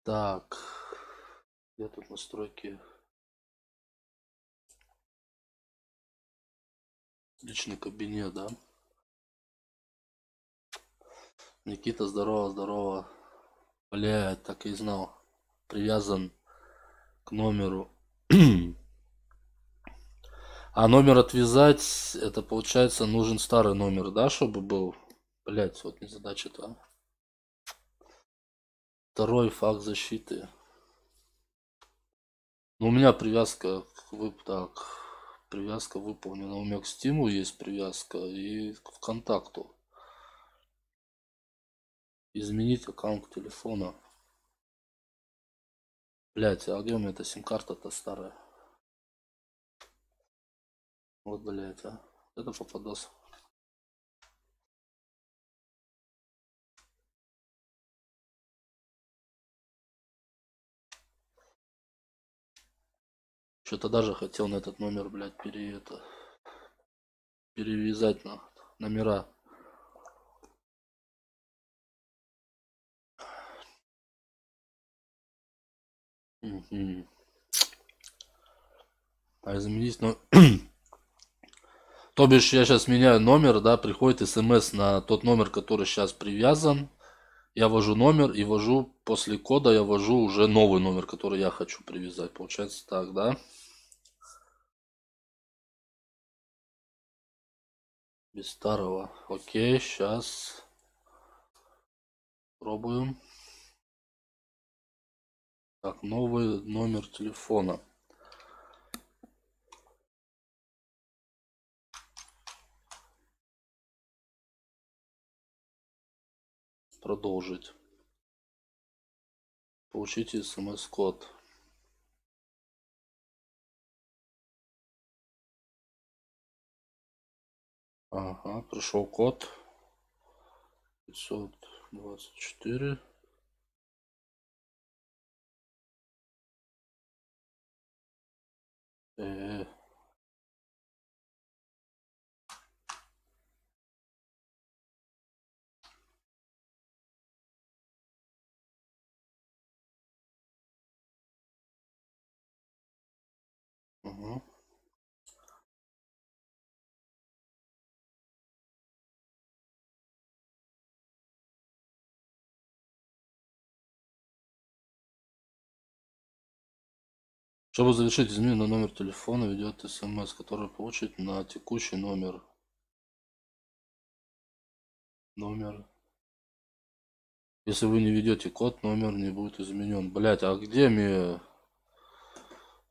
Так. Где тут настройки? Личный кабинет, да? Никита, здорово, здорово. Блядь, так и знал. Привязан к номеру. А номер отвязать, это получается нужен старый номер, да, чтобы был? Блять, вот незадача-то. Второй факт защиты. Ну, у меня привязка, так, привязка выполнена. У меня к Steam есть привязка и к ВКонтакту. Изменить аккаунт телефона. Блять, а где у меня эта сим-карта-то старая? Вот, блять, а. Это попадос. Что-то даже хотел на этот номер, блять, перевязать на номера. Мгм. А изменить, ну, то бишь я сейчас меняю номер, да, приходит смс на тот номер, который сейчас привязан. Я ввожу номер и ввожу после кода, я ввожу уже новый номер, который я хочу привязать. Получается так, да? Без старого. Окей, сейчас пробуем. Так, новый номер телефона. Продолжить. Получите смс-код. Ага, пришел код. 524. Э, угу. Чтобы завершить измену на номер телефона, ведет смс, который получит на текущий номер. Если вы не ведете код, номер не будет изменен. Блять, а где мне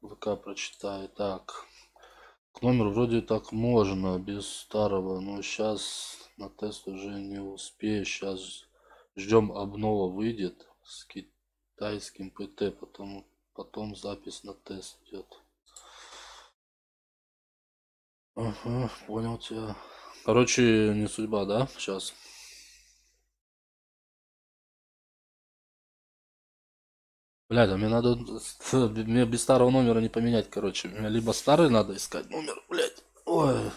ВК прочитает? Так, к номеру вроде так можно, без старого. Но сейчас на тест уже не успею. Сейчас ждем обнова выйдет с китайским ПТ. Потом запись на тест идет. Ага, понял тебя. Короче, не судьба, да? Сейчас. Блядь, а мне надо... Мне без старого номера не поменять, короче. Мне либо старый надо искать номер, блядь. Ой.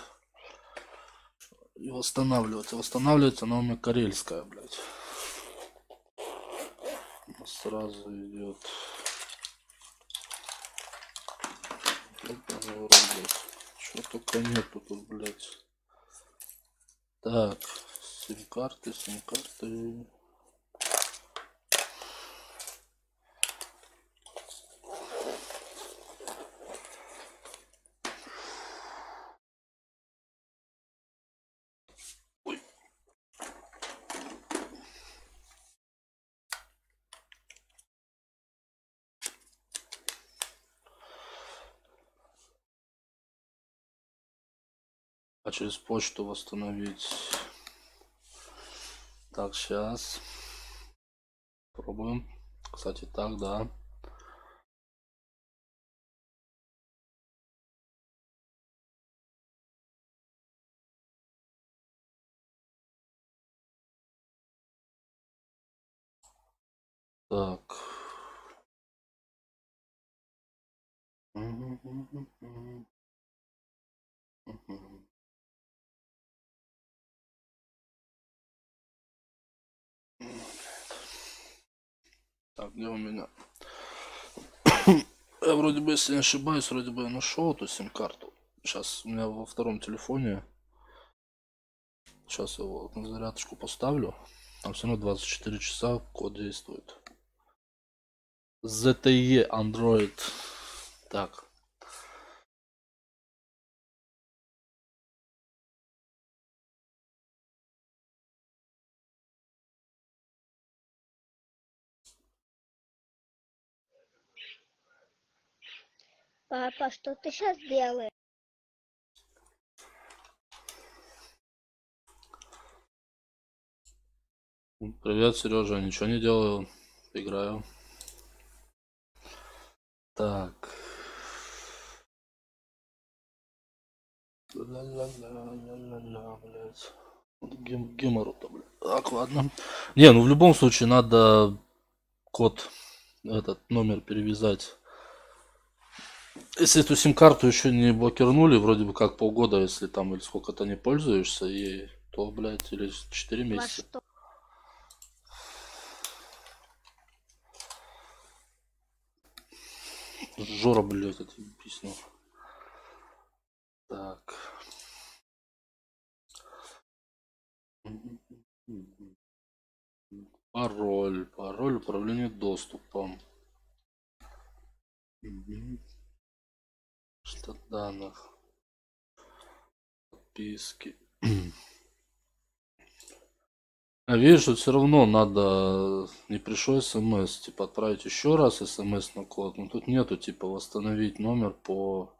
И восстанавливать. Восстанавливать она у меня карельская, блядь. Сразу идет. Что только нету тут, блядь. Так, сим-карты. А через почту восстановить. Так, сейчас. Пробуем. Кстати, так, да. Так. Так, где у меня? Я вроде бы, если не ошибаюсь, вроде бы я нашел эту сим-карту. Сейчас у меня во втором телефоне. Сейчас я его на зарядочку поставлю. Там все равно 24 часа код действует. ZTE Android. Так. Папа, что ты сейчас делаешь? Привет, Сережа. Ничего не делаю. Играю. Так. Ла-ла-ла-ла-ла-ла, блядь. Вот геморрой-то, блядь. Так, ладно. Не, ну в любом случае надо код, этот номер перевязать. Если эту сим-карту еще не блокирнули, вроде бы как полгода, если там или сколько-то не пользуешься, и то, блядь, или 4 Во месяца. что? Жора, блядь, это песню. Так. Пароль управления доступом. Штат данных. Подписки. А видишь, вот все равно надо, не пришло смс, типа отправить еще раз смс на код, но тут нету, типа восстановить номер по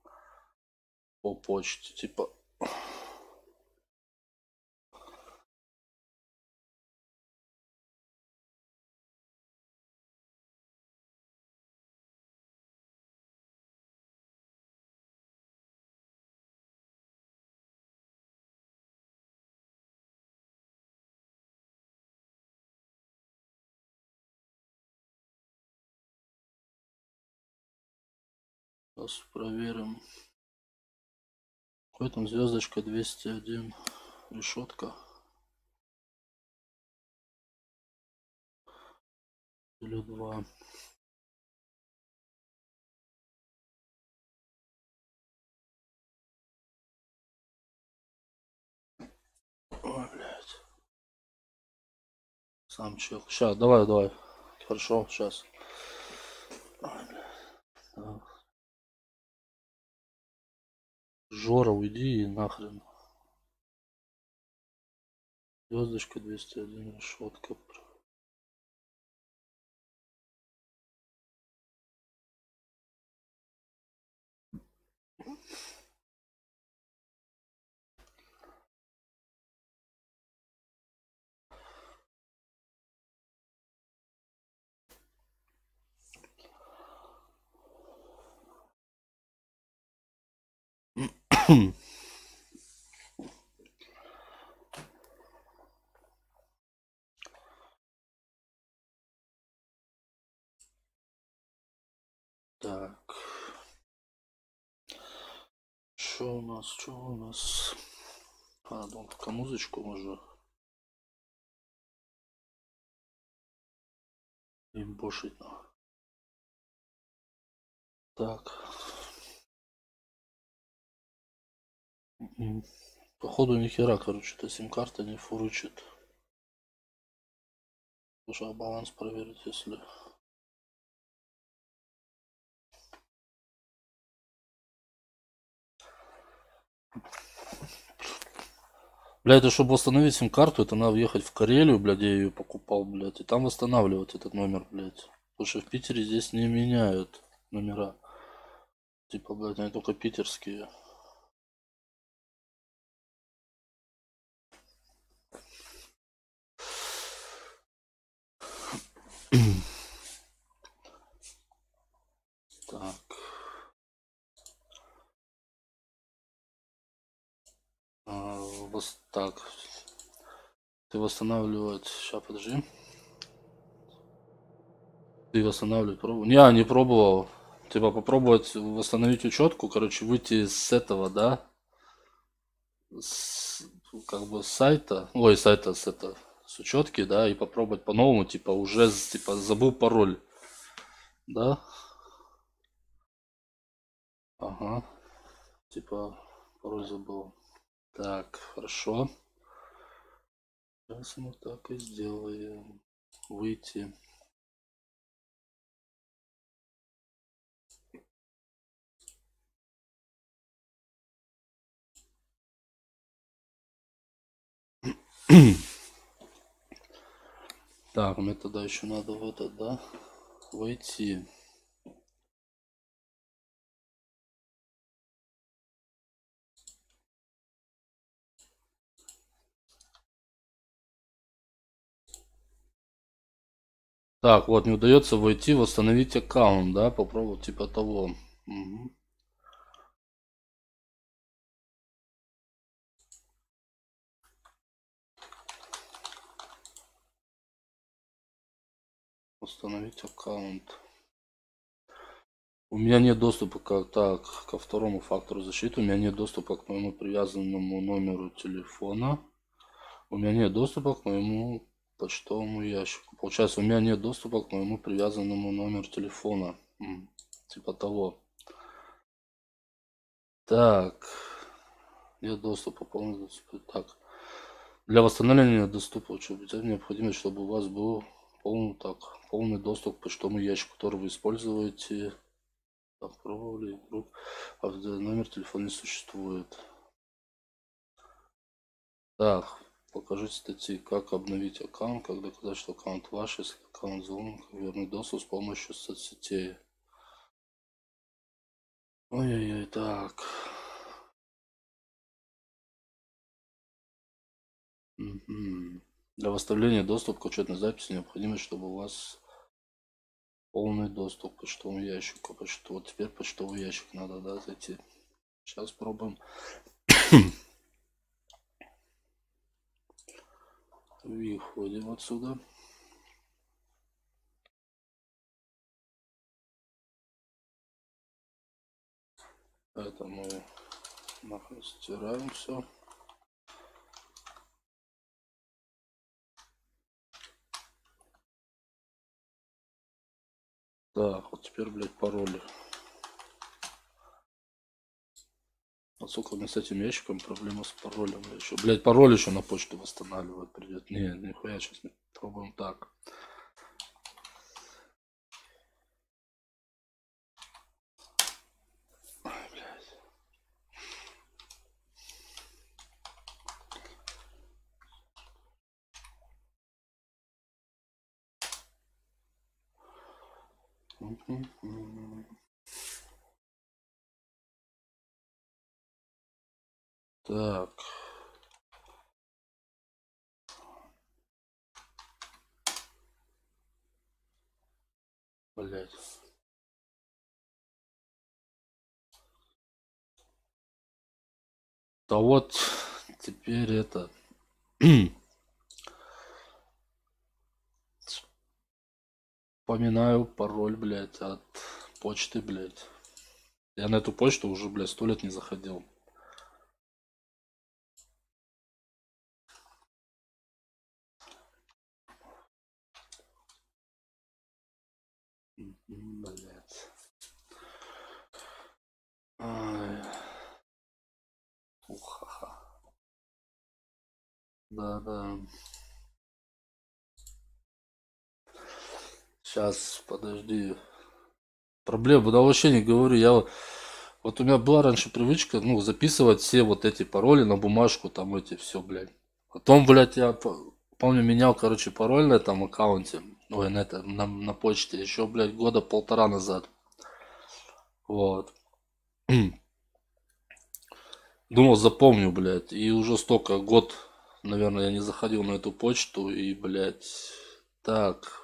почте, типа. Сейчас проверим. Какой там звездочка 201 решетка или 2. Ой, блядь. Сам чел. Сейчас, давай. Хорошо, сейчас. Ой, блядь. Так. Жора, уйди и нахрен. Звездочка 201 решетка. Так. Что у нас? А, ну, только музычку можно импошить. Так. Походу ни хера, короче, эта сим-карта не фурычит. Слушай, а баланс проверить, если... Бля, это чтобы восстановить сим-карту, это надо въехать в Карелию, блядь, я ее покупал, блядь, и там восстанавливать этот номер, блядь. Потому что в Питере здесь не меняют номера. Типа, блядь, они только питерские. Так. Так. Ты восстанавливать... Сейчас, подожди. Ты восстанавливать пробовал? Не пробовал. Типа попробовать восстановить учетку, короче, выйти с этого, да? С, как бы с сайта, ой, сайта с учетки, да, и попробовать по-новому, типа уже, типа забыл пароль, да? Ага, типа пароль забыл. Так, хорошо. Сейчас мы так и сделаем. Выйти. Так, мне тогда еще надо в этот, да, войти. Так, вот, не удается войти, восстановить аккаунт, да, попробовать типа того. Мгм. Установить аккаунт. У меня нет доступа ко второму фактору защиты. У меня нет доступа к моему привязанному номеру телефона. У меня нет доступа к моему почтовому ящику. Получается, у меня нет доступа к моему привязанному номеру телефона. Типа того. Так. Нет доступа, полный доступ. Так. Для восстановления доступа необходимо, чтобы у вас был полный доступ к почтовому ящику, который вы используете. Попробовали игру, а номер телефона не существует. Так, покажите статьи, как обновить аккаунт, как доказать, что аккаунт ваш, если аккаунт взломан, как вернуть доступ с помощью соцсетей. Ой-ой-ой, так. Мгм. Для восстановления доступа к учетной записи необходимо, чтобы у вас полный доступ к почтовому ящику. Вот теперь почтовый ящик надо, да, зайти. Сейчас пробуем. Выходим отсюда. Это мы нахрен стираем все. Так, вот теперь, блядь, пароли. А сука, у меня с этим ящиком проблема с паролем еще. Блядь, пароль еще на почту восстанавливать придет. Не, нихуя, сейчас мы пробуем так. Ай, блядь. Так. Блядь. Да вот, теперь это... Вспоминаю пароль, блядь, от почты, блядь. Я на эту почту уже, блядь, 100 лет не заходил. Блядь. Ай. Ухаха. Да-да. Сейчас, подожди. Проблема, да вообще не говорю. Вот у меня была раньше привычка, ну, записывать все вот эти пароли на бумажку, там эти все, блядь. Потом, блядь, помню, менял, короче, пароль на этом аккаунте. Ой, на почте. Еще, блядь, года полтора назад. Вот. Думал, запомню, блядь. И уже столько год, наверное, я не заходил на эту почту. И, блядь, так.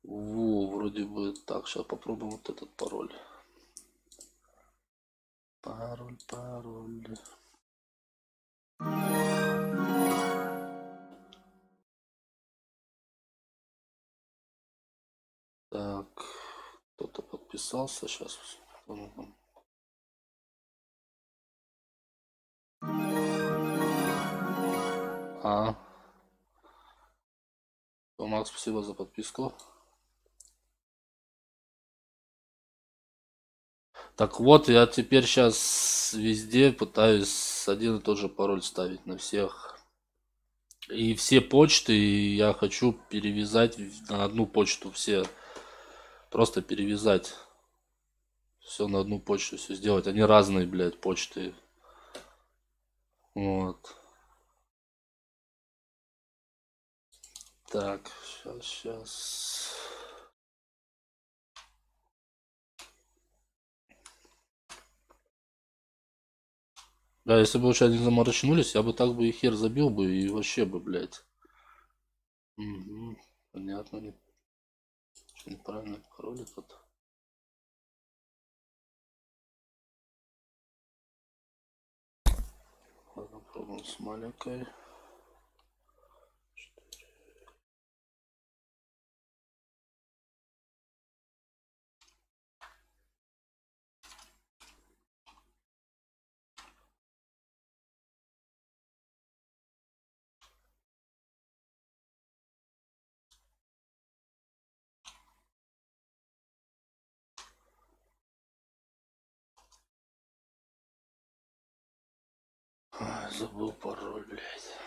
Вроде бы. Так, сейчас попробуем вот этот пароль. Пароль. Так, кто-то подписался сейчас. А, Макс, спасибо за подписку. Так вот, я теперь сейчас везде пытаюсь один и тот же пароль ставить на всех. И все почты я хочу перевязать на одну почту все. Просто перевязать. Все на одну почту все сделать. Они разные, блядь, почты. Вот. Так, сейчас. Да, если бы вообще они заморочнулись, я бы так бы и хер забил бы и вообще бы, блядь. Угу, понятно. Неправильный пароль этот. Ладно, пробуем с маленькой. Ай, забыл пароль, блядь.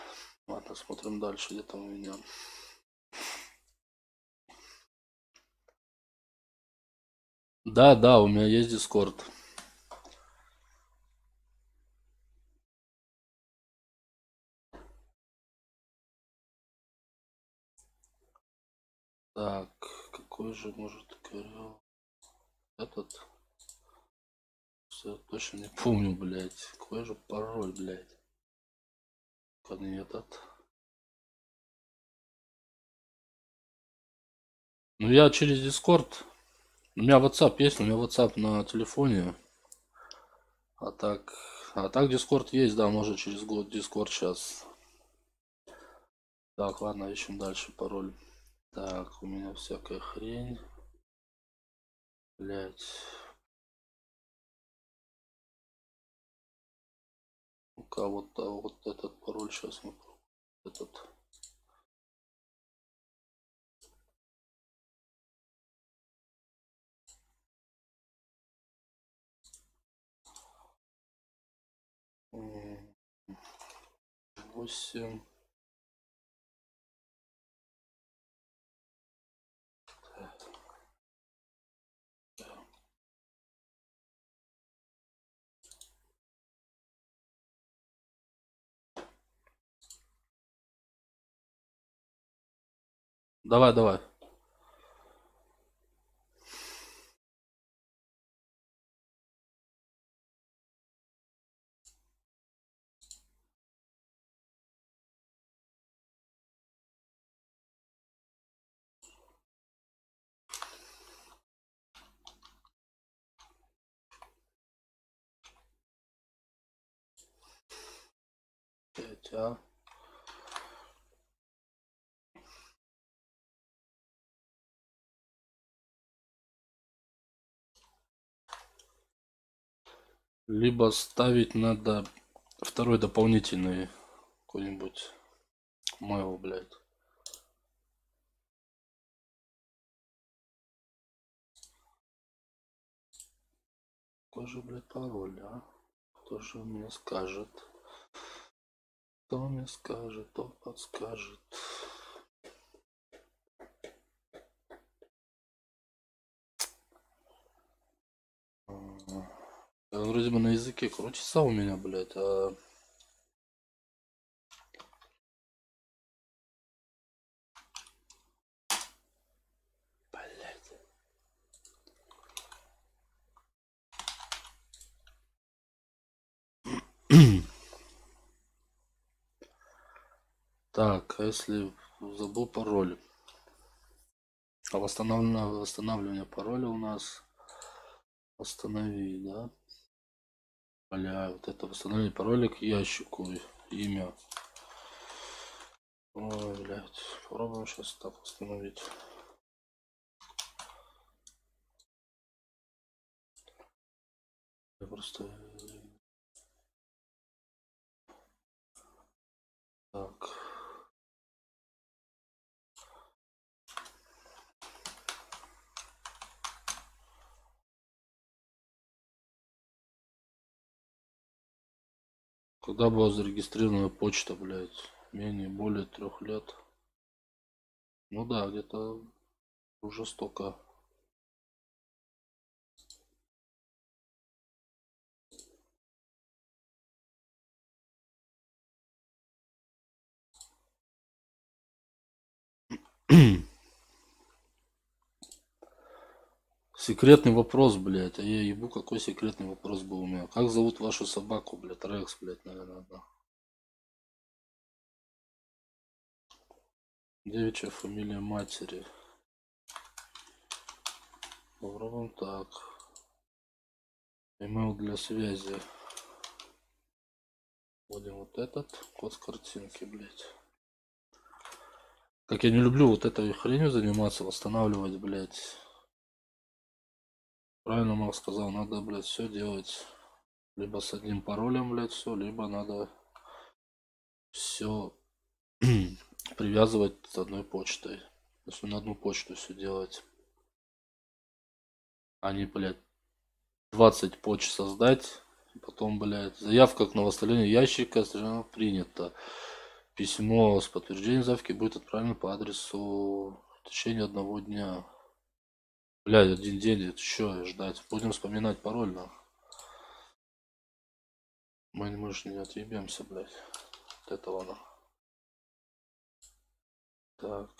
Ладно, смотрим дальше, где там у меня. Да, у меня есть Discord. Так, какой же может говорил этот? Все, точно не помню, блядь. Какой же пароль, блядь? Не этот. Ну я через Discord. У меня WhatsApp есть, у меня WhatsApp на телефоне. А так Discord есть, да, может через год Discord сейчас. Так, ладно, ищем дальше пароль. Так, у меня всякая хрень. Блять. Ну-ка, вот этот пароль сейчас мы. Этот. М, 8. Давай. Пять. Либо ставить надо второй дополнительный какой-нибудь mail, блядь. Какой же, блядь, пароль, а? Кто же мне скажет? Кто мне скажет, тот подскажет. Он вроде бы на языке крутится у меня, блядь, а... Блядь. Так, а если забыл пароль? А восстанавливание пароля у нас. Восстанови, да? Бля, вот это восстановление пароля к ящику. Имя. Ой, блядь. Попробуем сейчас так восстановить. Я просто... Так. Когда была зарегистрирована почта, блядь? Более 3 лет. Ну да, где-то уже столько. Секретный вопрос, блядь. А я ебу, какой секретный вопрос был у меня. Как зовут вашу собаку, блядь? Рекс, блядь, наверное, да. Девичья фамилия матери. Попробуем так. Email для связи. Вводим вот этот код с картинки, блять. Как я не люблю вот этой хренью заниматься, восстанавливать, блять. Правильно Макс сказал, надо, блять, все делать либо с одним паролем, блять, все, либо надо все привязывать с одной почтой. Если на одну почту все делать. А не, блядь, 20 почт создать. И потом, блядь, заявка на восстановление ящика принято. Письмо с подтверждением заявки будет отправлено по адресу в течение одного дня. Блядь, один день, это что ждать? Будем вспоминать пароль, на. Мы же не отъебемся, блядь, от этого, на. Так.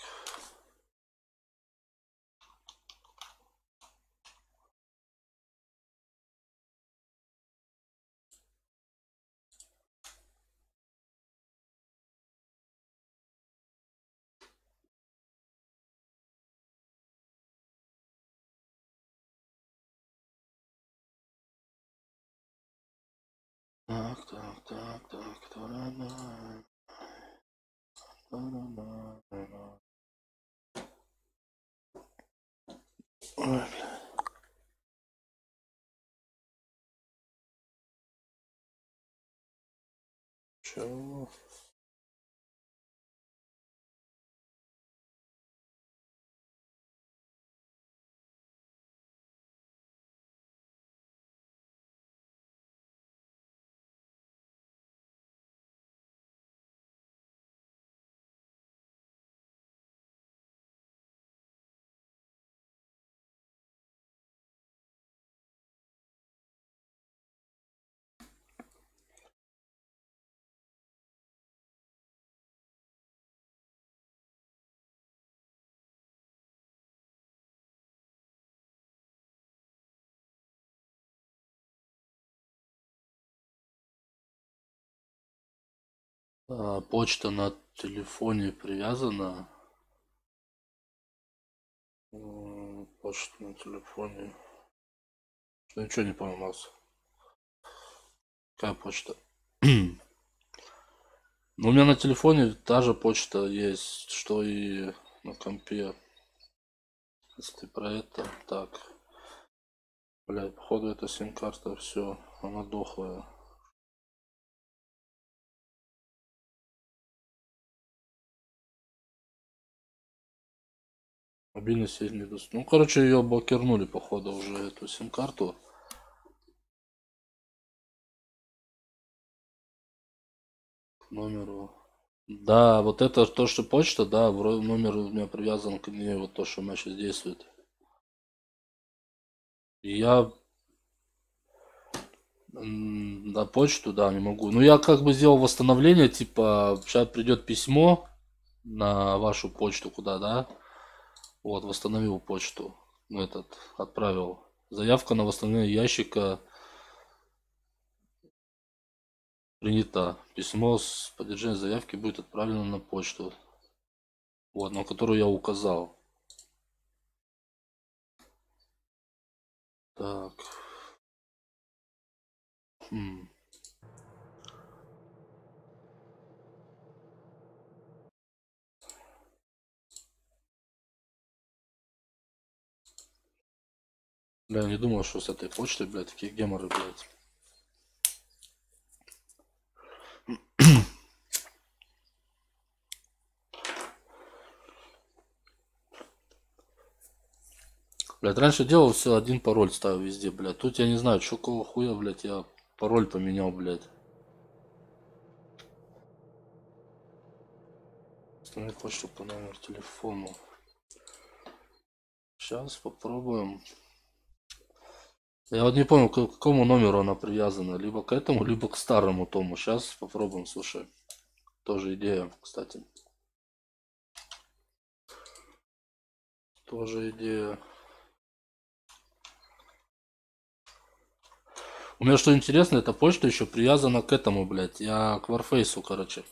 Так, так, так, так, та-ра-на. Та-ра-на. Ой, бля. Чё? Почта на телефоне привязана. Почта на телефоне. Что, ничего не понял, Макс. Какая почта? Ну, у меня на телефоне та же почта есть, что и на компе. Если ты про это, так. Блядь, походу это сим-карта, все, она дохлая. Мобильный сеть недоступна. Ну, короче, ее блокирнули, походу, уже эту сим-карту. К номеру. Да, вот это то, что почта, да, номер у меня привязан к ней, вот то, что у меня сейчас действует. И я на почту, да, не могу. Ну, я как бы сделал восстановление, типа, сейчас придет письмо на вашу почту, куда, да? Вот, восстановил почту. Ну, этот, отправил. Заявка на восстановление ящика принята. Письмо с подтверждением заявки будет отправлено на почту. Вот, на которую я указал. Так. Бля, я не думал, что с этой почтой, блядь, такие геморы, блядь. Блядь, раньше делал все, один пароль ставил везде, блядь. Тут я не знаю, что какого хуя, блядь, я пароль поменял, блядь. Установить почту по номеру телефону. Сейчас попробуем. Я вот не понял, к какому номеру она привязана. Либо к этому, либо к старому тому. Сейчас попробуем, слушай. Тоже идея, кстати. Тоже идея. У меня что интересно, эта почта еще привязана к этому, блядь. Я к Warface, короче.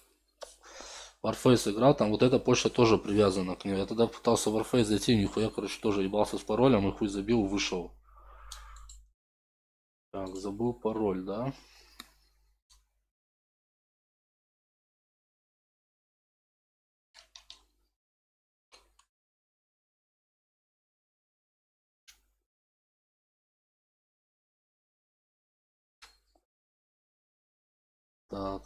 Warface играл, там вот эта почта тоже привязана к ней. Я тогда пытался в Warface зайти, нихуя, короче, тоже ебался с паролем и хуй забил, вышел. Так, забыл пароль, да? Так.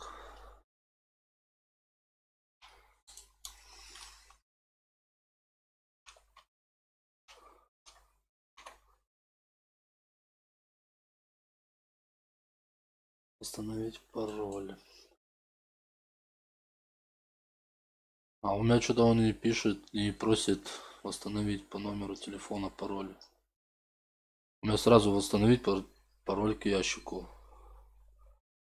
Установить пароль. А у меня что-то он не пишет, не просит восстановить по номеру телефона пароль. У меня сразу восстановить пароль к ящику.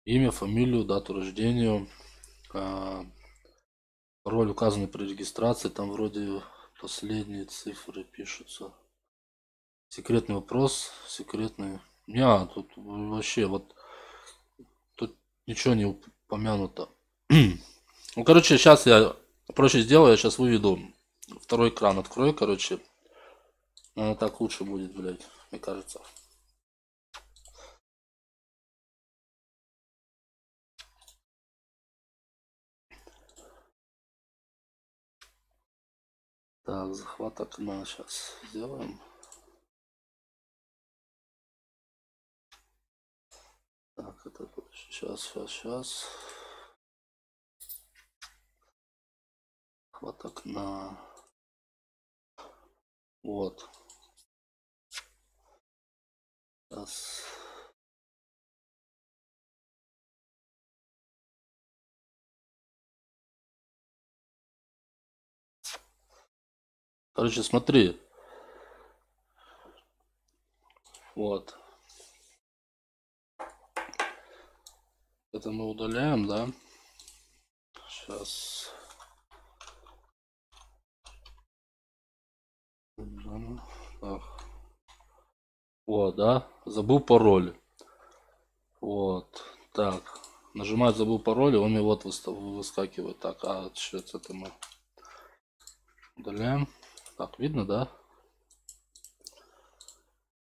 Имя, фамилию, дату рождения. Пароль указанный при регистрации. Там вроде последние цифры пишутся. Секретный вопрос. Секретный. Не, тут вообще вот. Тут ничего не упомянуто. Ну, короче, сейчас я проще сделаю. Я сейчас выведу. Второй экран открою, короче. Наверное, так лучше будет, блядь, мне кажется. Так, захват окна сейчас сделаем. Так, это сейчас. Захват окна. Вот. Сейчас. Короче, смотри. Вот. Это мы удаляем, да? Сейчас. Так. Вот, да? Забыл пароль. Вот. Так. Нажимаю забыл пароль, и он мне вот выскакивает. Так, а что это мы удаляем. Так, видно, да?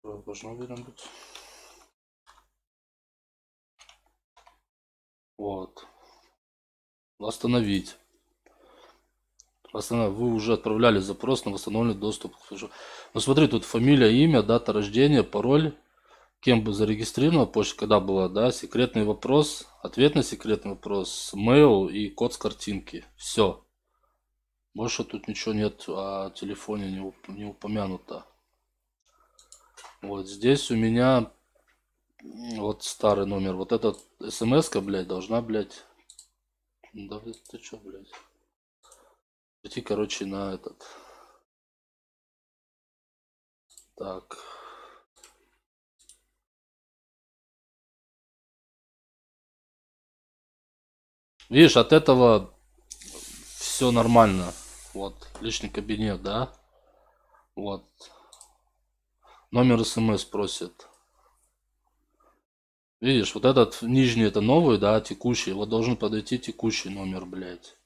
Должно видно быть. Вот. Восстановить. Вы уже отправляли запрос на восстановленный доступ. Ну смотри, тут фамилия, имя, дата рождения, пароль. Кем бы зарегистрирована почта, когда была, да? Секретный вопрос, ответ на секретный вопрос, mail и код с картинки. Все. Больше тут ничего нет о телефоне не упомянуто. Вот здесь у меня вот старый номер. Вот этот смс-ка, блядь, должна, блядь. Да ты чё, блядь? Идти, короче, на этот. Так. Видишь, от этого все нормально. Вот, личный кабинет, да? Вот. Номер смс просит. Видишь, вот этот нижний это новый, да, текущий. Вот должен подойти текущий номер, блядь.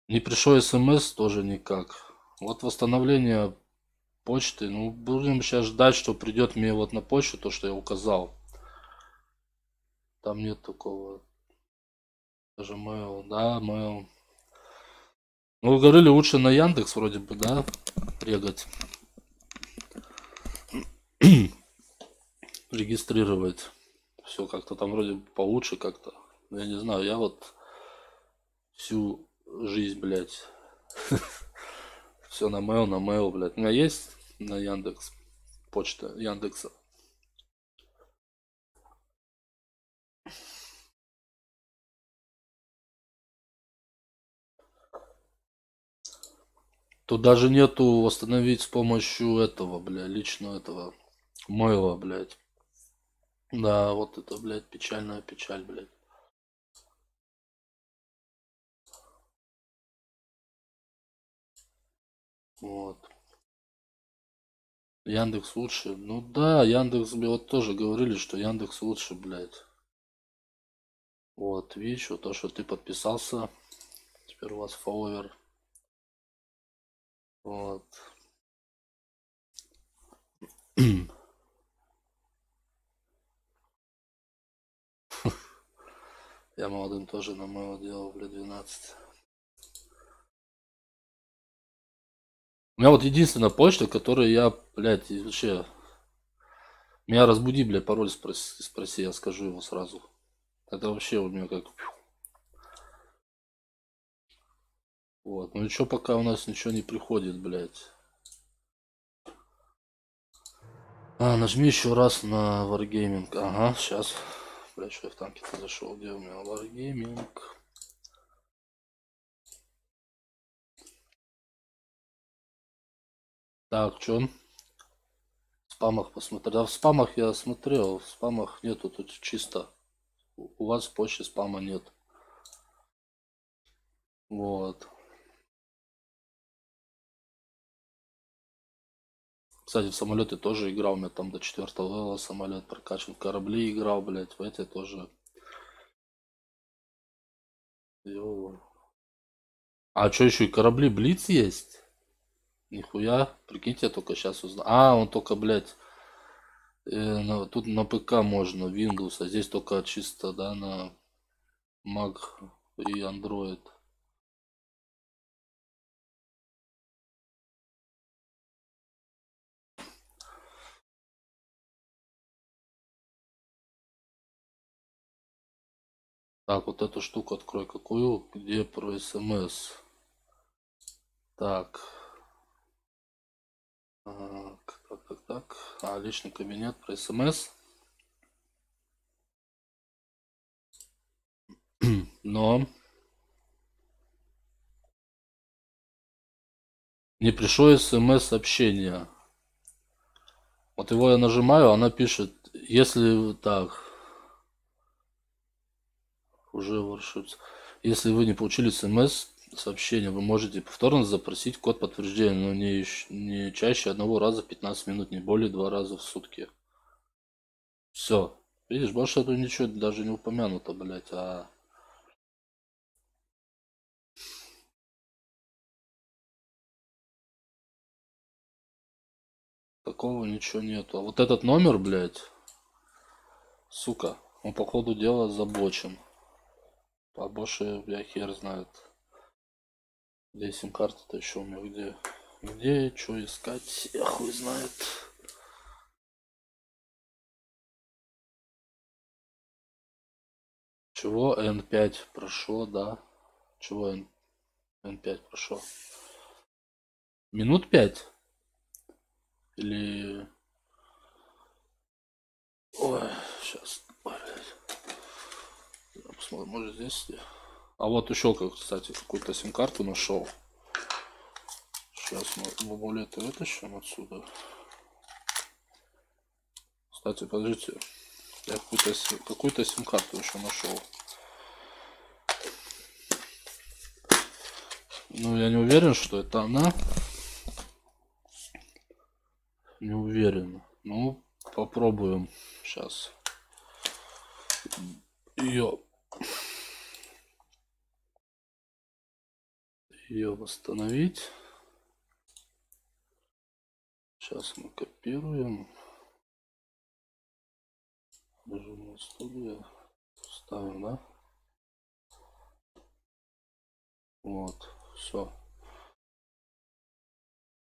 Не пришел смс тоже никак. Вот восстановление почты. Ну, будем сейчас ждать, что придет мне вот на почту то, что я указал. Там нет такого. Даже mail, да, mail. Ну, вы говорили, лучше на Яндекс вроде бы, да, прегать. Регистрировать. Все как-то там вроде получше как-то. Я не знаю, я вот всю жизнь, блядь. Все на mail, блядь. У меня есть на Яндекс почта Яндекса. Тут даже нету восстановить с помощью этого, бля, лично этого мейла, блядь. Да, вот это, блядь, печальная печаль, блядь. Вот. Яндекс лучше. Ну да, Яндекс, блядь, вот тоже говорили, что Яндекс лучше, блядь. Вот, видишь, вот то, что ты подписался. Теперь Теперь у вас фолловер. Вот. Я молодым тоже на моего делал, блядь, 12. У меня вот единственная почта, которую я, блядь, и вообще... Меня разбуди, блядь, пароль спроси, я скажу его сразу. Это вообще у меня как... Вот, ну и чё, пока у нас ничего не приходит, блядь. Нажми еще раз на Wargaming. Ага, сейчас. Блядь, что я в танке-то зашел? Где у меня Wargaming? Так, чё? В спамах посмотрел. Да, в спамах я смотрел. В спамах нету, тут чисто. У вас в почте спама нет. Вот. Кстати, в самолеты тоже играл. У меня там до 4-го левела самолет прокачан. В корабли играл, блядь. В эти тоже. Йоу. А что еще и корабли Блиц есть? Нихуя. Прикиньте, я только сейчас узнал. Он только, блядь. Тут на ПК можно, Windows, а здесь только чисто, да, на Mac и Android. Так, вот эту штуку открой. Какую? Где про СМС? Так. Так. Личный кабинет про СМС. Но не пришло СМС-сообщение. Вот его я нажимаю, она пишет, если так, уже воршится. Если вы не получили СМС-сообщение, вы можете повторно запросить код подтверждения, но не чаще одного раза в 15 минут, не более 2 раза в сутки. Все. Видишь, больше тут ничего даже не упомянуто, блять, такого ничего нету. А вот этот номер, блядь, сука, он по ходу дела заблочен. А больше, я хер знает. Где сим-карта-то еще у меня, где, что искать, я хуй знает. Чего N5 прошло, да? Чего N5 прошло? Минут 5? Или... Ой, сейчас. Посмотрим, может здесь... А вот еще, кстати, какую-то сим-карту нашел. Сейчас мы бабулеты вытащим отсюда. Кстати, подождите. Я какую-то сим-карту еще нашел. Ну, я не уверен, что это она. Не уверен. Ну, попробуем сейчас ее восстановить. Сейчас мы копируем. Нажимаем на студию. Ставим, да? Вот, все.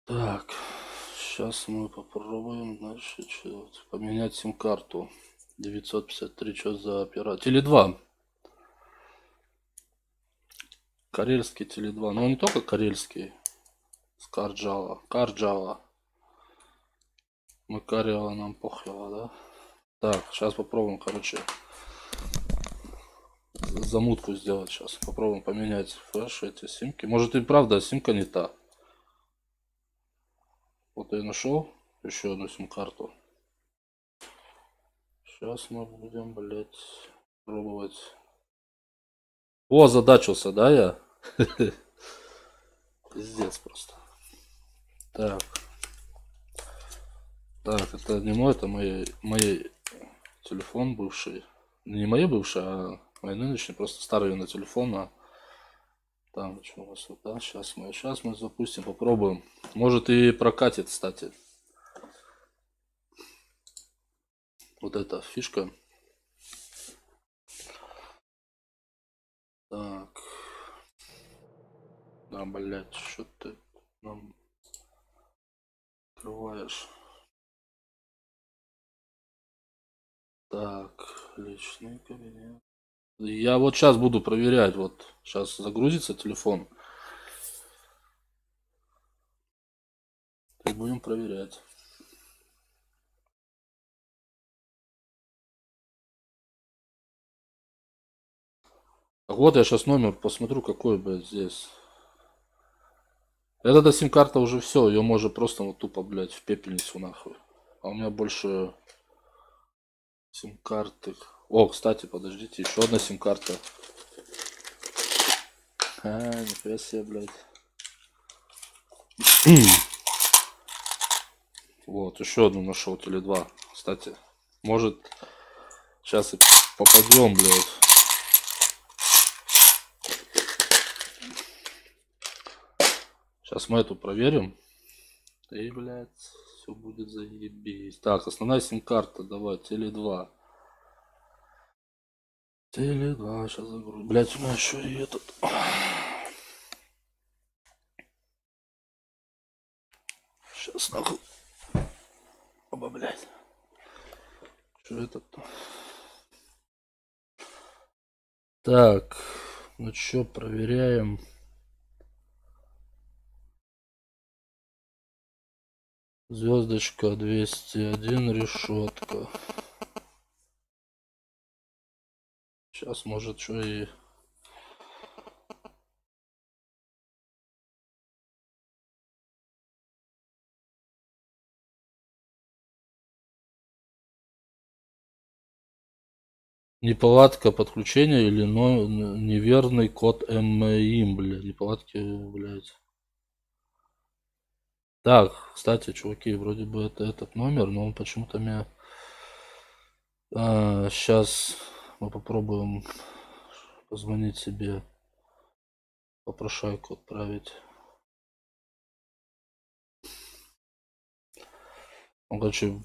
Так, сейчас мы попробуем дальше поменять сим-карту. 953, что за оператор? Теле2. Карельский Теле2. Но не только карельский. С Карджала. Макарьева нам похила, да? Так, сейчас попробуем, короче, замутку сделать сейчас. Попробуем поменять флеш, эти симки. Может и правда симка не та. Вот я нашел еще одну сим-карту. Сейчас мы будем, блять, пробовать. О, озадачился, да, я? Пиздец просто. Так. Так, это не мой, это мой телефон бывший. Не мои бывшие, а мой нынешний, просто старый на телефон. Там что у нас вот, да? Сейчас мы запустим, попробуем. Может и прокатит, кстати. Вот эта фишка. Так. Да, блять, что ты нам открываешь? Так, личный кабинет. Я вот сейчас буду проверять. Вот сейчас загрузится телефон. И будем проверять. Так вот, я сейчас номер посмотрю, какой, блядь, здесь. Эта сим-карта уже все, ее можно просто вот тупо, блядь, в пепельницу нахуй. А у меня больше сим-карты. О, кстати, подождите, еще одна сим-карта. Нифига себе, блядь. Вот, еще одну нашел, или два. Кстати, может, сейчас и попадем, блядь. Сейчас мы эту проверим. И, блядь, все будет заебись. Так, основная сим-карта, давай, Теле2. Теле2, сейчас загрузим. Блядь, у меня еще и этот. Сейчас нахуй. Оба, блядь. Что этот? Так, ну что, проверяем. Звездочка 201, решетка. Сейчас может что и... Неполадка подключения или неверный код МИМ, бля. Неполадки, блядь. Так, кстати, чуваки, вроде бы это этот номер, но он почему-то меня... сейчас мы попробуем позвонить себе, попрошайку отправить. Он, короче,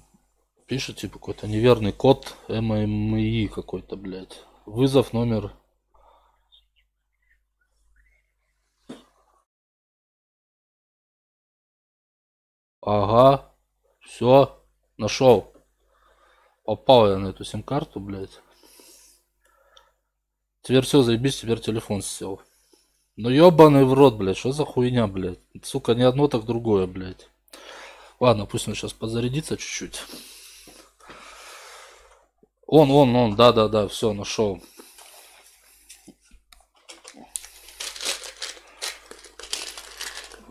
пишет, типа, какой-то неверный код МИ какой-то, блядь. Вызов номер... Ага, все, нашел. Попал я на эту сим-карту, блядь. Теперь все, заебись, теперь телефон сел. Ну ебаный в рот, блядь, что за хуйня, блядь. Сука, не одно, так другое, блядь. Ладно, пусть он сейчас подзарядится чуть-чуть. Он, да, все, нашел.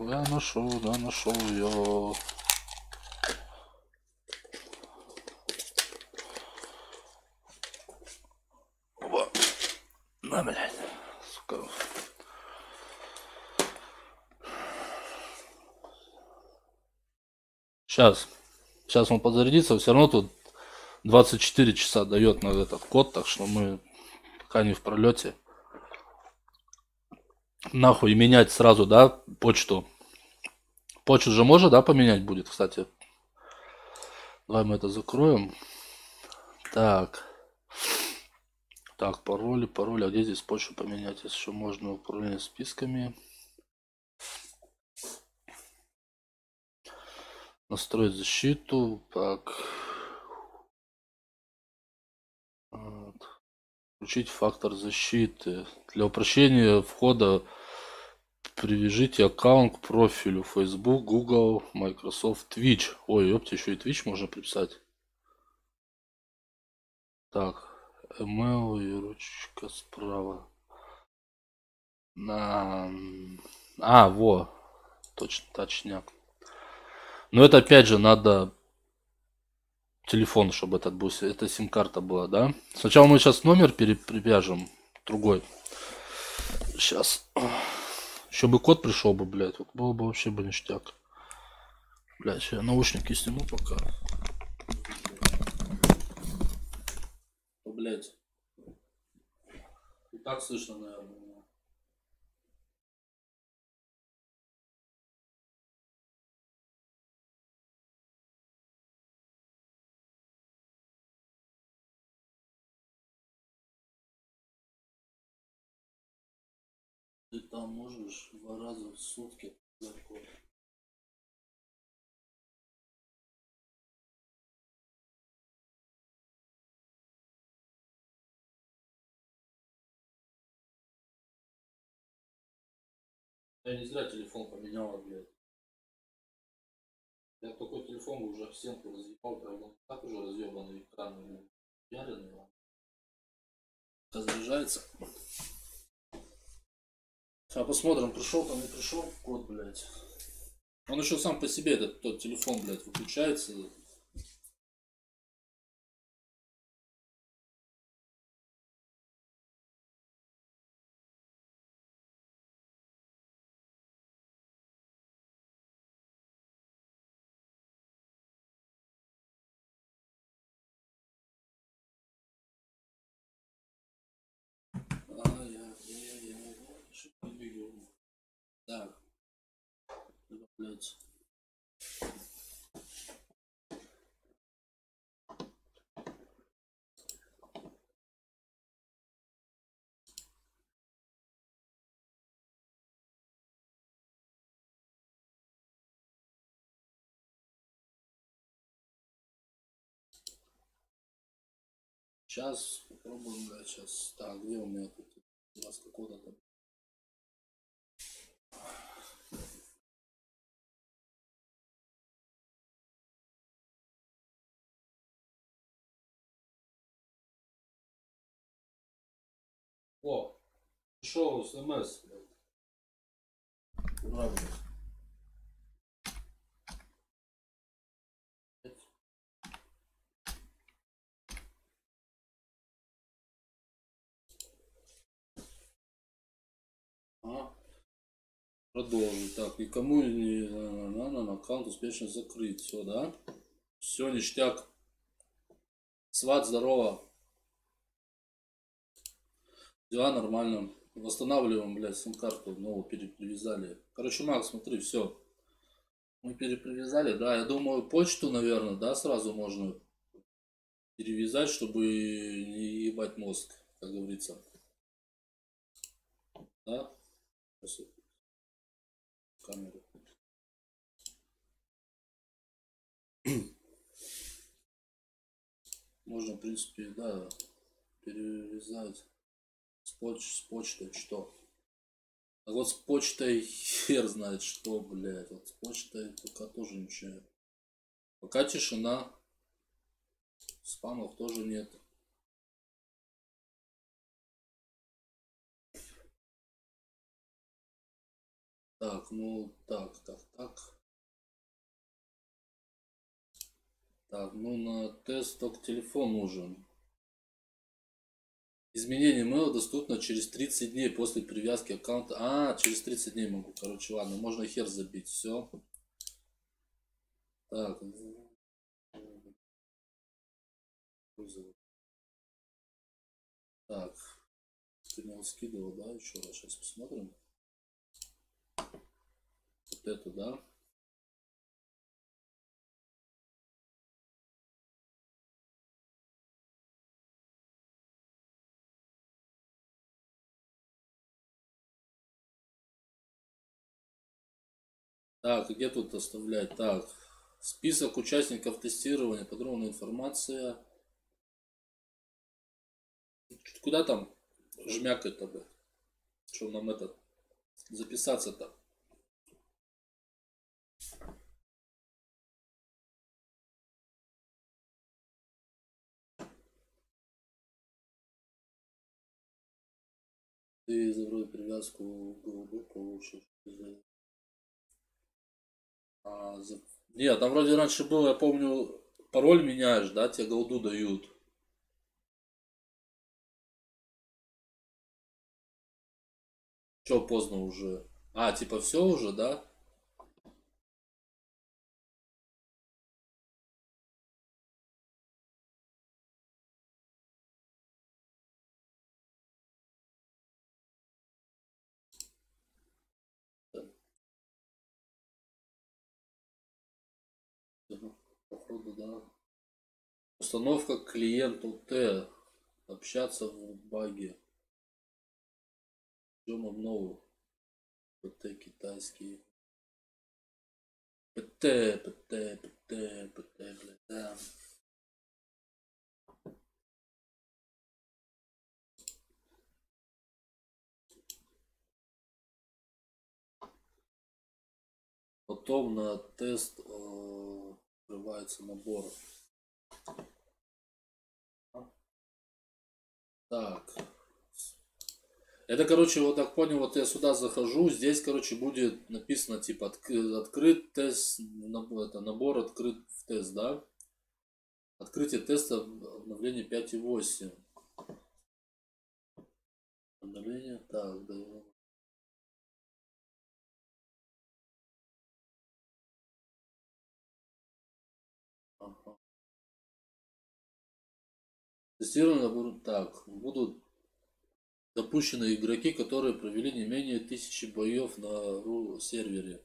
Я нашел ее. Оба. На, блядь, сука. Сейчас он подзарядится, все равно тут 24 часа дает на этот код, так что мы пока не в пролете. Нахуй менять сразу, да, почту. Почту же можно, да, поменять будет, кстати. Давай мы это закроем. Так. Так, пароли. А где здесь почту поменять? Если еще можно управление списками. Настроить защиту. Так. Вот. Включить фактор защиты. Для упрощения входа привяжите аккаунт к профилю Facebook, Google, Microsoft, Twitch. Ой, ёпте, еще и Twitch можно приписать. Так, email и ручка справа. Во, точно, точняк. Но это опять же надо телефон, чтобы этот был, это сим-карта была, да? Сначала мы сейчас номер привяжем, другой. Сейчас. Еще бы код пришел бы, блядь, вот было бы вообще бы ништяк. Блядь, я наушники сниму пока. Блядь. И так слышно, наверное. Ты там можешь 2 раза в сутки легко. Я не зря телефон поменяла, блядь. Я такой телефон уже всем разъебал, правда, так уже разъебанный экран, блядь, яренный, он разряжается. А посмотрим, пришел там, не пришел код, блядь. Он еще сам по себе, этот тот телефон, блядь, выключается. Что ты бегал? Так, блядь. Сейчас попробуем, блядь, сейчас. Так, где у меня тут? У нас какого-то там. О, пришел смс, блядь. Ура, блядь. А, продолжить. Так, никому не аккаунт успешно закрыть. Все, да? Все, ништяк. Сват, здорово. Дела нормально. Восстанавливаем, блядь, сим-карту. Новую перепривязали. Короче, Макс, смотри, все. Мы перепривязали, да. Я думаю, почту, наверное, да, сразу можно перевязать, чтобы не ебать мозг, как говорится. Да? Сейчас камеру. Можно, в принципе, да, перевязать с почтой, что. А вот с почтой хер знает что, блядь. Вот с почтой пока тоже ничего. Пока тишина. Спамов тоже нет. Так, ну, так. Так, ну на тест только телефон нужен. Изменение мейла доступно через 30 дней после привязки аккаунта. А, через 30 дней могу. Короче, ладно, можно хер забить. Все. Так. Так. Ты мне скидывал, да? Еще раз сейчас посмотрим. Вот это, да? Так, где тут оставлять? Так. Список участников тестирования. Подробная информация. Куда там жмякать-то, бы? Что нам это записаться-то? Ты забрал привязку голубой получишь. Нет, там вроде раньше было, я помню, пароль меняешь, да, тебе голду дают. Че поздно уже? А, типа все уже, да? Походу, да. Установка клиенту Т. Общаться в баге. Ждем обнову. ПТ китайский. ПТ, блядь, да. Потом на тест открывается набор. Так. Это, короче, вот так понял, вот я сюда захожу, здесь, короче, будет написано, типа, открыт тест, это набор открыт в тест, да? Открытие теста обновление 5.8. Обновление, так, да. Ага. Тестирование набор, так, будут допущены игроки, которые провели не менее 1000 боев на сервере.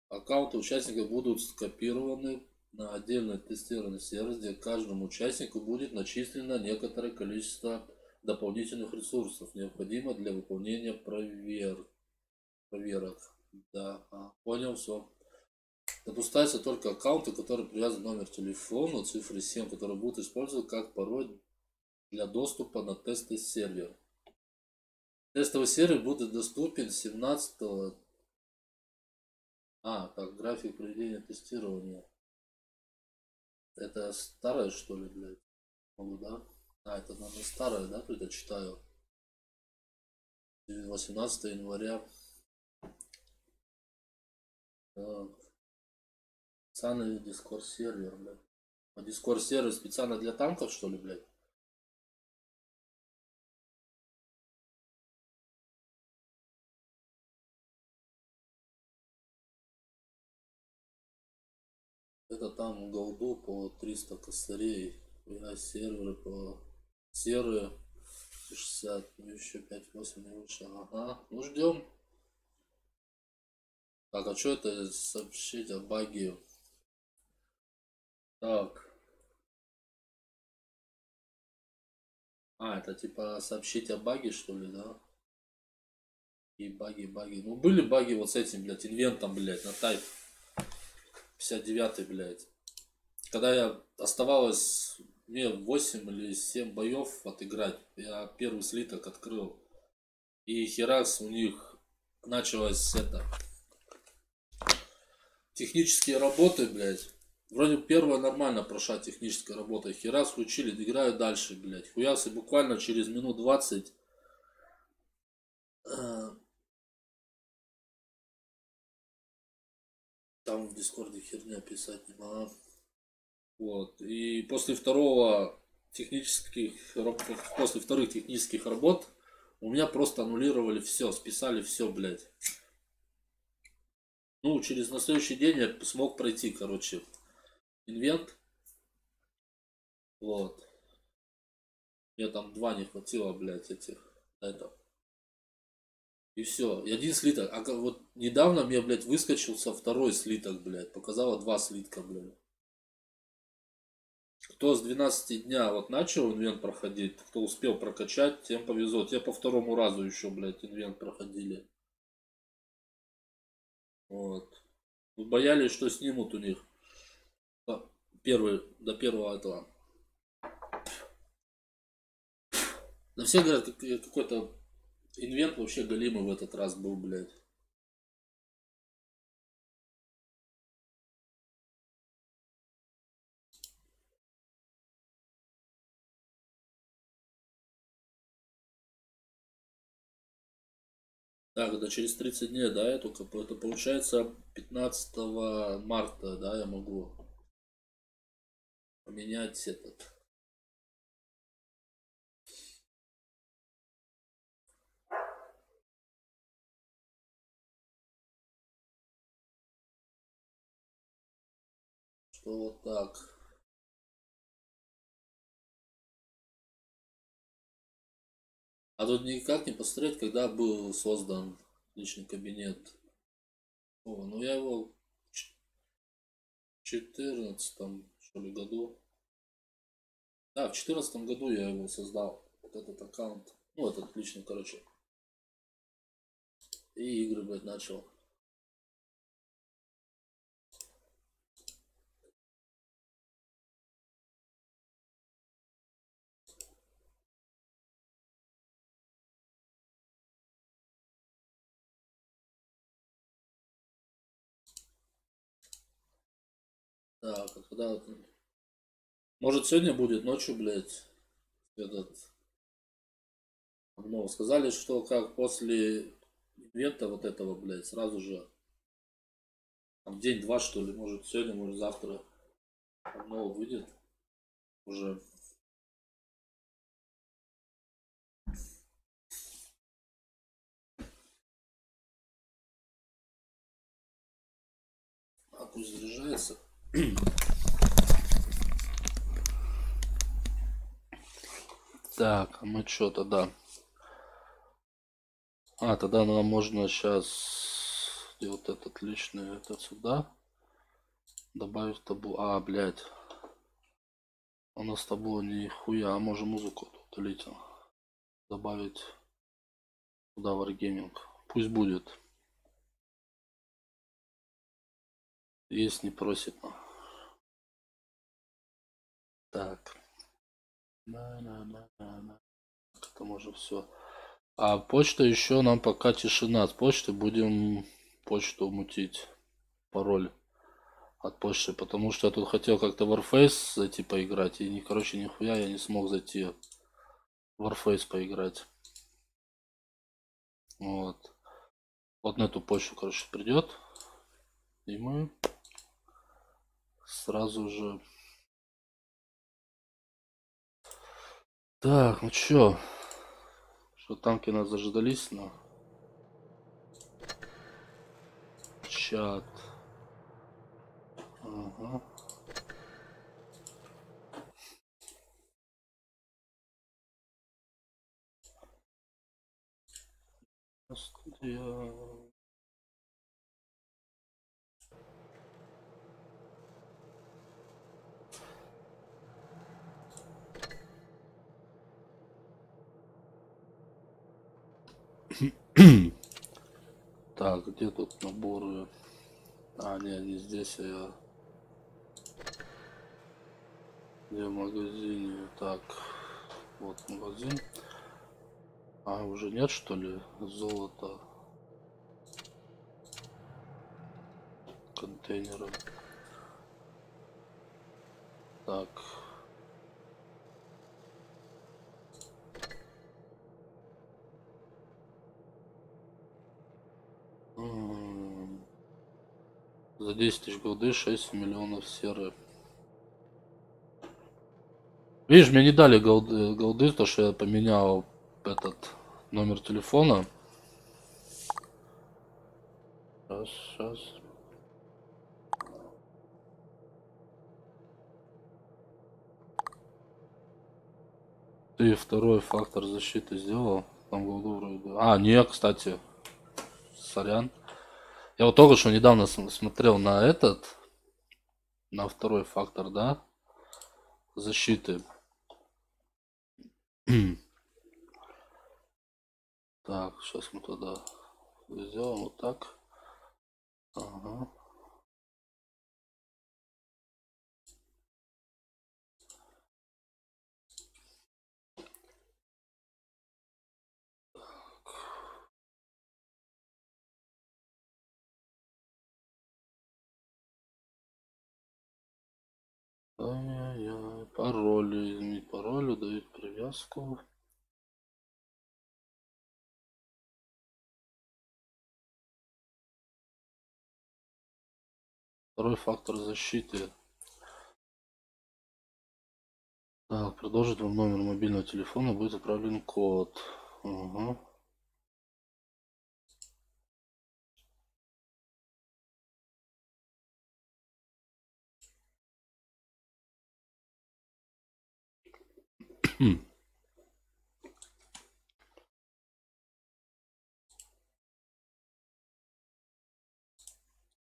Аккаунты участников будут скопированы на отдельный тестированный сервер, где каждому участнику будет начислено некоторое количество дополнительных ресурсов, необходимых для выполнения проверок. Да, понял, все. Допускаются только аккаунты, которые привязан номер телефона, цифры 7, которые будут использовать как пароль для доступа на тестовый сервер. Тестовый сервер будет доступен 17. Так, график проведения тестирования. Это старое, что ли, блядь? Да? Это, наверное, старое, да, тут я читаю. 18 января. Специальный Discord сервер, блядь. А Discord сервер специально для танков, что ли, блядь? Это там голду по 300 косарей. Я серверы по серые 60, ну еще 5-8 не выше. Ага, ну ждем. Так, а что это сообщить о баге? Так. Это типа сообщить о баге, что ли, да? И баги. Ну были баги вот с этим, блядь, инвентом, блядь, на тайп 59, блядь. Когда я оставалось мне 8 или 7 боев отыграть, я первый слиток открыл. И херакс у них началось это. Технические работы, блядь. Вроде первая нормально прошла техническая работа. Херакс включили, играю дальше, блядь. Хуясы буквально через минут 20. Там в Дискорде херня писать не могу. Вот. И после вторых технических работ у меня просто аннулировали все, списали все, блядь. Ну, на следующий день я смог пройти, короче, инвент. Вот. Мне там 2 не хватило, блядь, этих. Это. И все. И один слиток. А вот недавно мне, блядь, выскочился второй слиток, блядь. Показало 2 слитка, блядь. Кто с 12 дня вот начал инвент проходить, кто успел прокачать, тем повезло. Те по второму разу еще, блядь, инвент проходили. Вот. Боялись, что снимут у них до первого этого. Да все говорят, какой-то инвент вообще галимый в этот раз был, блядь. Так, это через 30 дней, да, я только, это получается 15 марта, да, я могу поменять этот. Что вот так. А тут никак не посмотреть, когда был создан личный кабинет. Ну я его в 14 что ли году. Да, в 14 году я его создал. Вот этот аккаунт. Ну, этот личный, короче. И игры, блядь, начал. Так, а когда вот... Может сегодня будет ночью, блядь, этот... Ну, сказали, что как после ивента вот этого, блядь, сразу же там день-два, что ли, может сегодня, может завтра обнова выйдет уже. А пусть заряжается. Так, а мы что тогда? А, тогда нам можно сейчас вот этот личный, это сюда. Добавить табу. А, блядь. У нас табу нихуя. А можем музыку удалить. Добавить туда Wargaming. Пусть будет. Есть не просит. Так. Это можно все. А почта еще нам пока тишина. С почты будем почту мутить. Пароль от почты. Потому что я тут хотел как-то в Warface зайти поиграть. И, короче, нихуя я не смог зайти в Warface поиграть. Вот. Вот на эту почту, короче, придет. И мы сразу же... Так, ну чё? Что танки нас заждались, но... Чат. Ага. Студия. Так, где тут наборы? А, не здесь, а я... Где в магазине? Так, вот магазин. А, уже нет, что ли? Золото. Контейнеры. Так. За 10 тысяч голды 6 миллионов серы. Видишь, мне не дали голды, то что я поменял этот номер телефона. Сейчас. Ты второй фактор защиты сделал? Там голду вроде. А, не, кстати. Сорян. Я вот только что недавно смотрел на этот. На второй фактор, да? Защиты. Так, сейчас мы туда сделаем вот так. Ага. Ай-яй-яй. Пароли. Изменить пароль, удалить привязку. Второй фактор защиты. Так, продолжить вам номер мобильного телефона, будет отправлен код. Ага.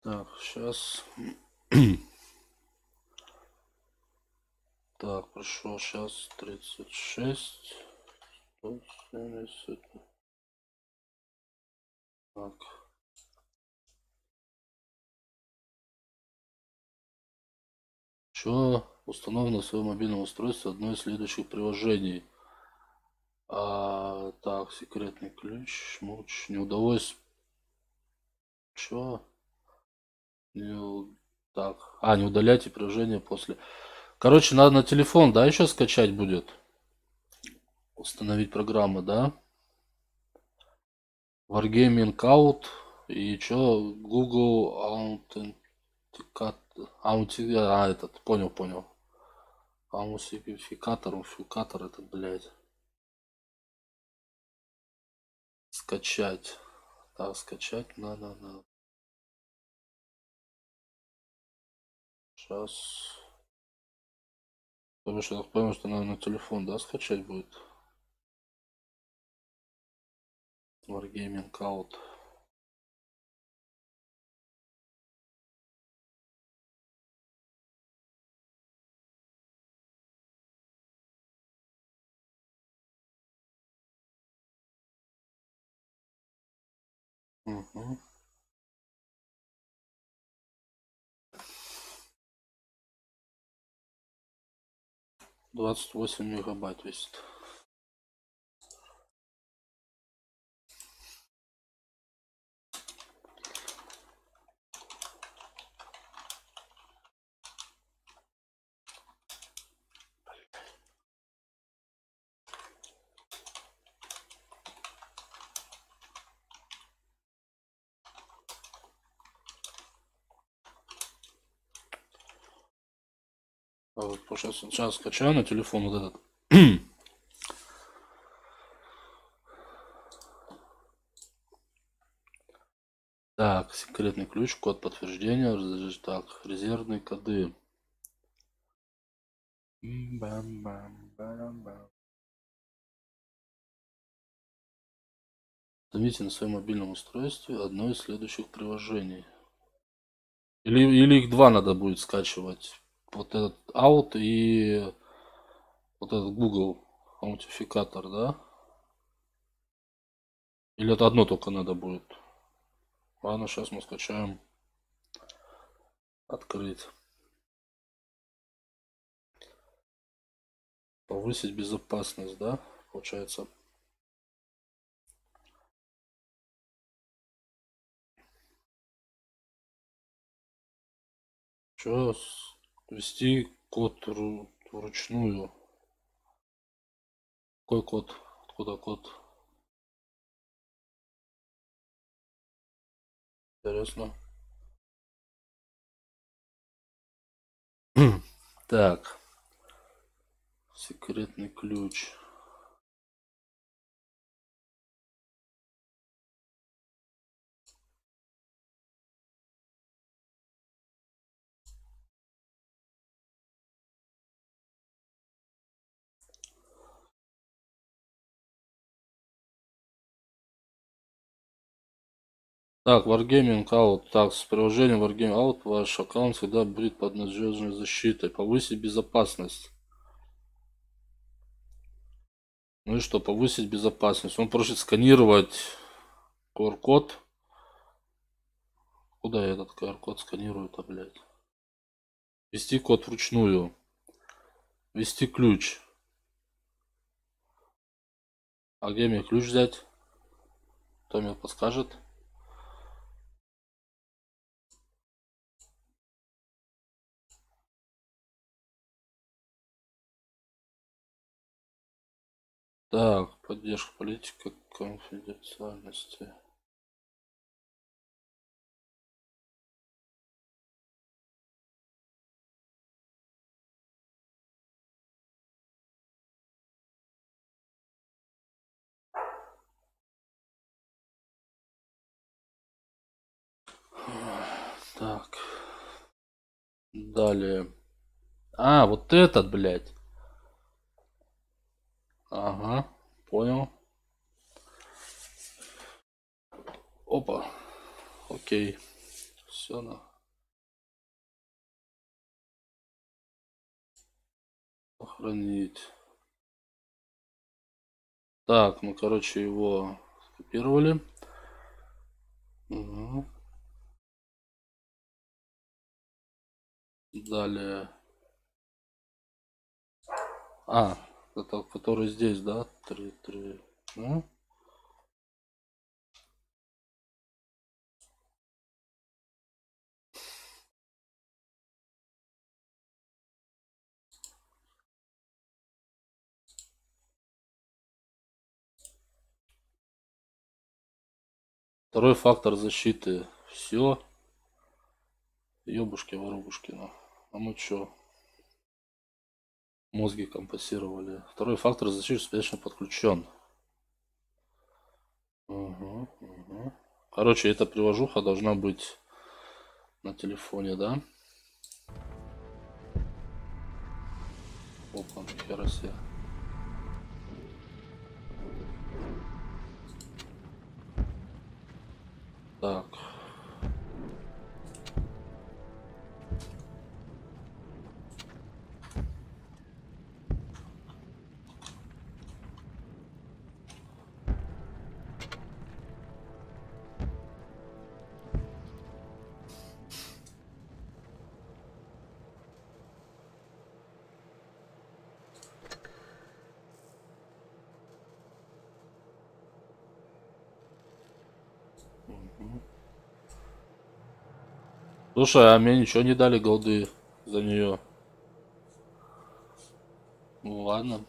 Так, сейчас. Так, прошло сейчас 36. 170. Так. Что установлено на своем мобильном устройстве одно из следующих приложений? Так, секретный ключ, шмуч. Не удалось. Чё? Так. Не удаляйте приложение после. Короче, надо на телефон, да, еще скачать будет? Установить программы, да? Wargaming Out. И чё? Google этот, понял. Аутентификатор, этот, блядь. Скачать. Так, скачать надо. Сейчас. Потому что я так понял, что надо на телефон, да, скачать будет? Wargaming Out. Угу. 28 мегабайт весит. Сейчас скачаю на телефон вот этот. Так, секретный ключ, код подтверждения, так, резервные коды. Установите на своем мобильном устройстве одно из следующих приложений. Или их два надо будет скачивать. Вот этот Out и вот этот Google аутентификатор, да? Или это одно только надо будет? Ладно, сейчас мы скачаем. Открыть. Повысить безопасность, да? Получается. Что? Ввести код вручную. Какой код? Откуда код? Интересно. Так. Секретный ключ. Так, Wargaming Out. Так, с приложением Wargaming Out ваш аккаунт всегда будет под надежной защитой. Повысить безопасность. Ну и что, повысить безопасность. Он просит сканировать QR-код. Куда я этот QR-код сканирую-то, блядь? Ввести код вручную. Ввести ключ. А где мне ключ взять? Кто мне подскажет? Так, поддержка политика конфиденциальности. Так. Далее. Вот этот, блядь. Ага, понял. Опа. Окей. Все на. Сохранить. Так, мы, короче, его скопировали. Мгм. Далее. А, это который здесь, да? 3. Ну, второй фактор защиты. Все. Ёбушки-воробушки. Ну. А мы чё? Мозги компенсировали. Второй фактор защиты успешно подключен. Угу, угу. Короче, эта приложуха должна быть на телефоне, да? Опа, нихера себе. Так. Слушай, а мне ничего не дали голды за нее. Ну ладно.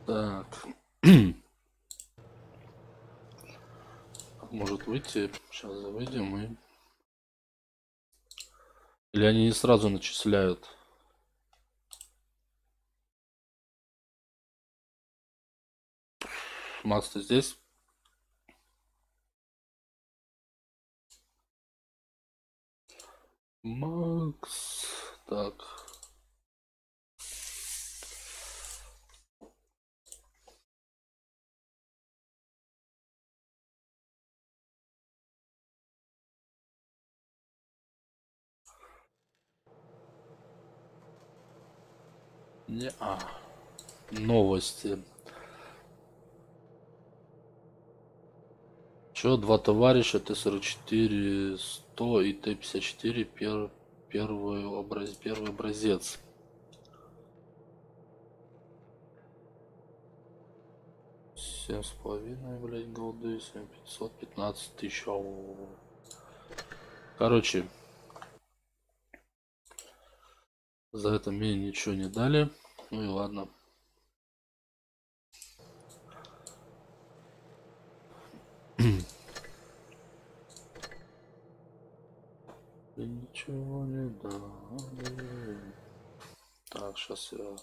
Так. Может выйти. Сейчас выйдем и... Или они не сразу начисляют? Макс, ты здесь? Макс. Так. Не, новости. Чё, два товарища, Т-44, 100 и Т-54, первый образец. 7,5, блядь, голды, 7500, 15 тысяч. Ау. Короче, за это мне ничего не дали. Ну и ладно. И ничего не дали. Так, сейчас я...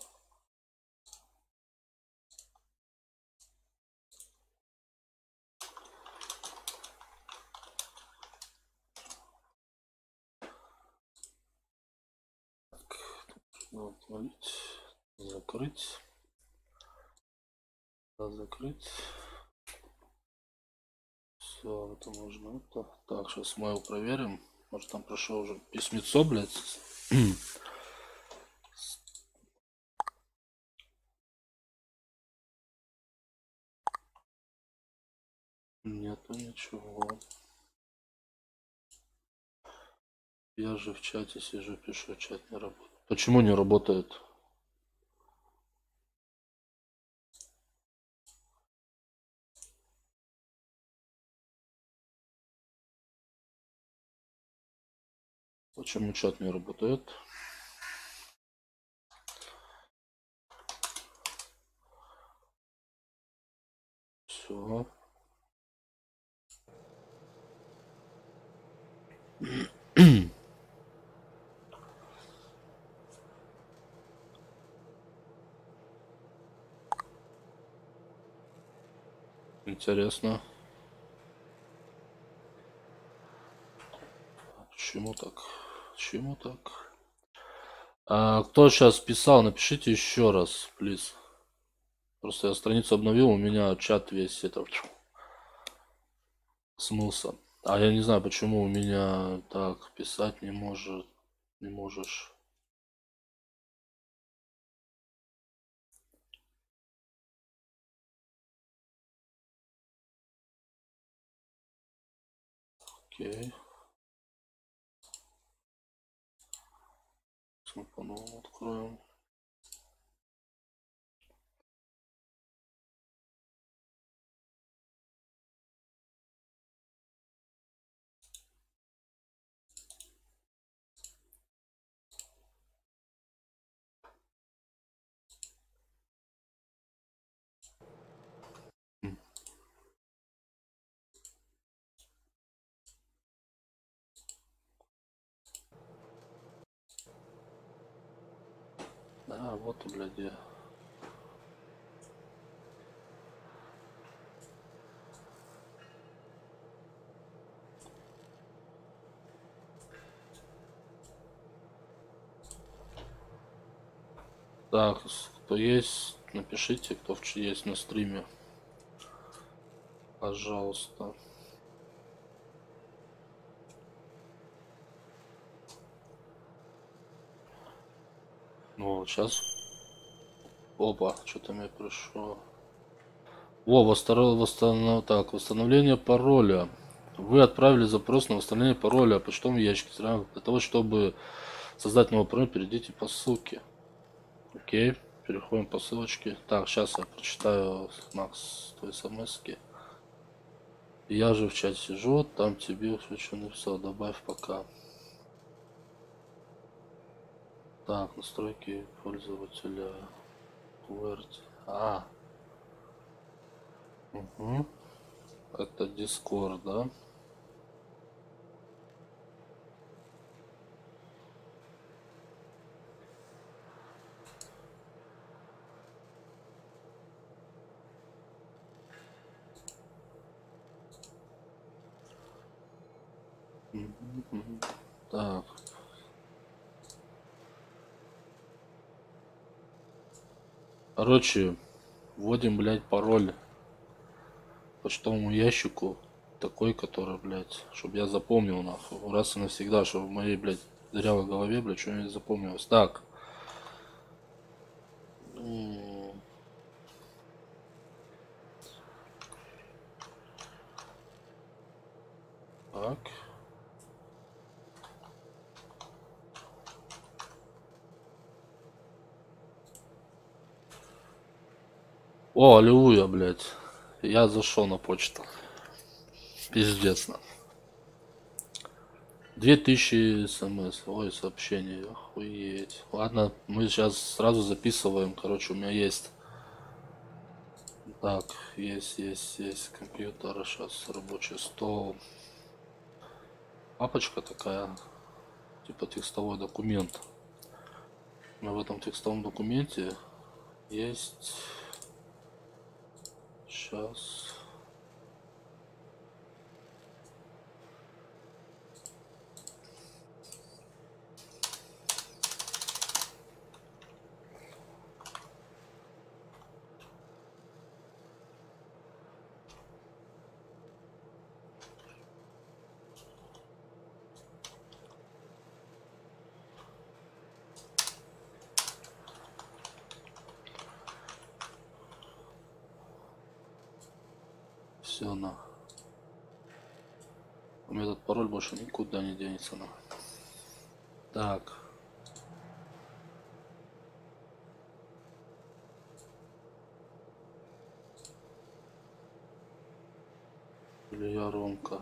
Отвалить. Закрыть. Закрыть. Все, это можно это. Так, сейчас mail проверим. Может там прошло уже письмецо, блядь. Нету ничего. Я же в чате сижу, пишу, чат не работает. Почему не работает? Почему чат не работает? Все. Интересно. Почему так? Почему так? Кто сейчас писал, напишите еще раз, плиз. Просто я страницу обновил, у меня чат весь это смылся. А я не знаю, почему у меня так писать не может, не можешь. Окей. По-новому откроем. Да, вот, блядь, я. Так, кто есть, напишите, кто есть на стриме. Пожалуйста. Ну, сейчас. Опа, что-то мне пришло. Восстановление пароля. Вы отправили запрос на восстановление пароля в почтовом ящике. Для того, чтобы создать новый пароль, перейдите по ссылке. Окей, переходим по ссылочке. Так, сейчас я прочитаю, Макс, твои смски. Я же в чате сижу, там тебе что написал, добавь пока. Так, настройки пользователя. QWERTY. Угу. Это Discord, да? Мгм. Так. Короче, вводим, блядь, пароль почтовому ящику. Такой, который, блядь, чтобы я запомнил, нахуй. Раз и навсегда, чтобы в моей, блядь, дырявой голове, блядь, что-нибудь запомнилось. Так. Так. О, аллилуйя, блядь. Я зашел на почту. Пиздец, на. 2000 смс. Ой, сообщений. Охуеть. Ладно, мы сейчас сразу записываем. Короче, у меня есть. Так, есть компьютер. Сейчас рабочий стол. Папочка такая. Типа текстовой документ. Но в этом текстовом документе есть. Сейчас. Все на. У меня этот пароль больше никуда не денется на. Так. Илья Ромка.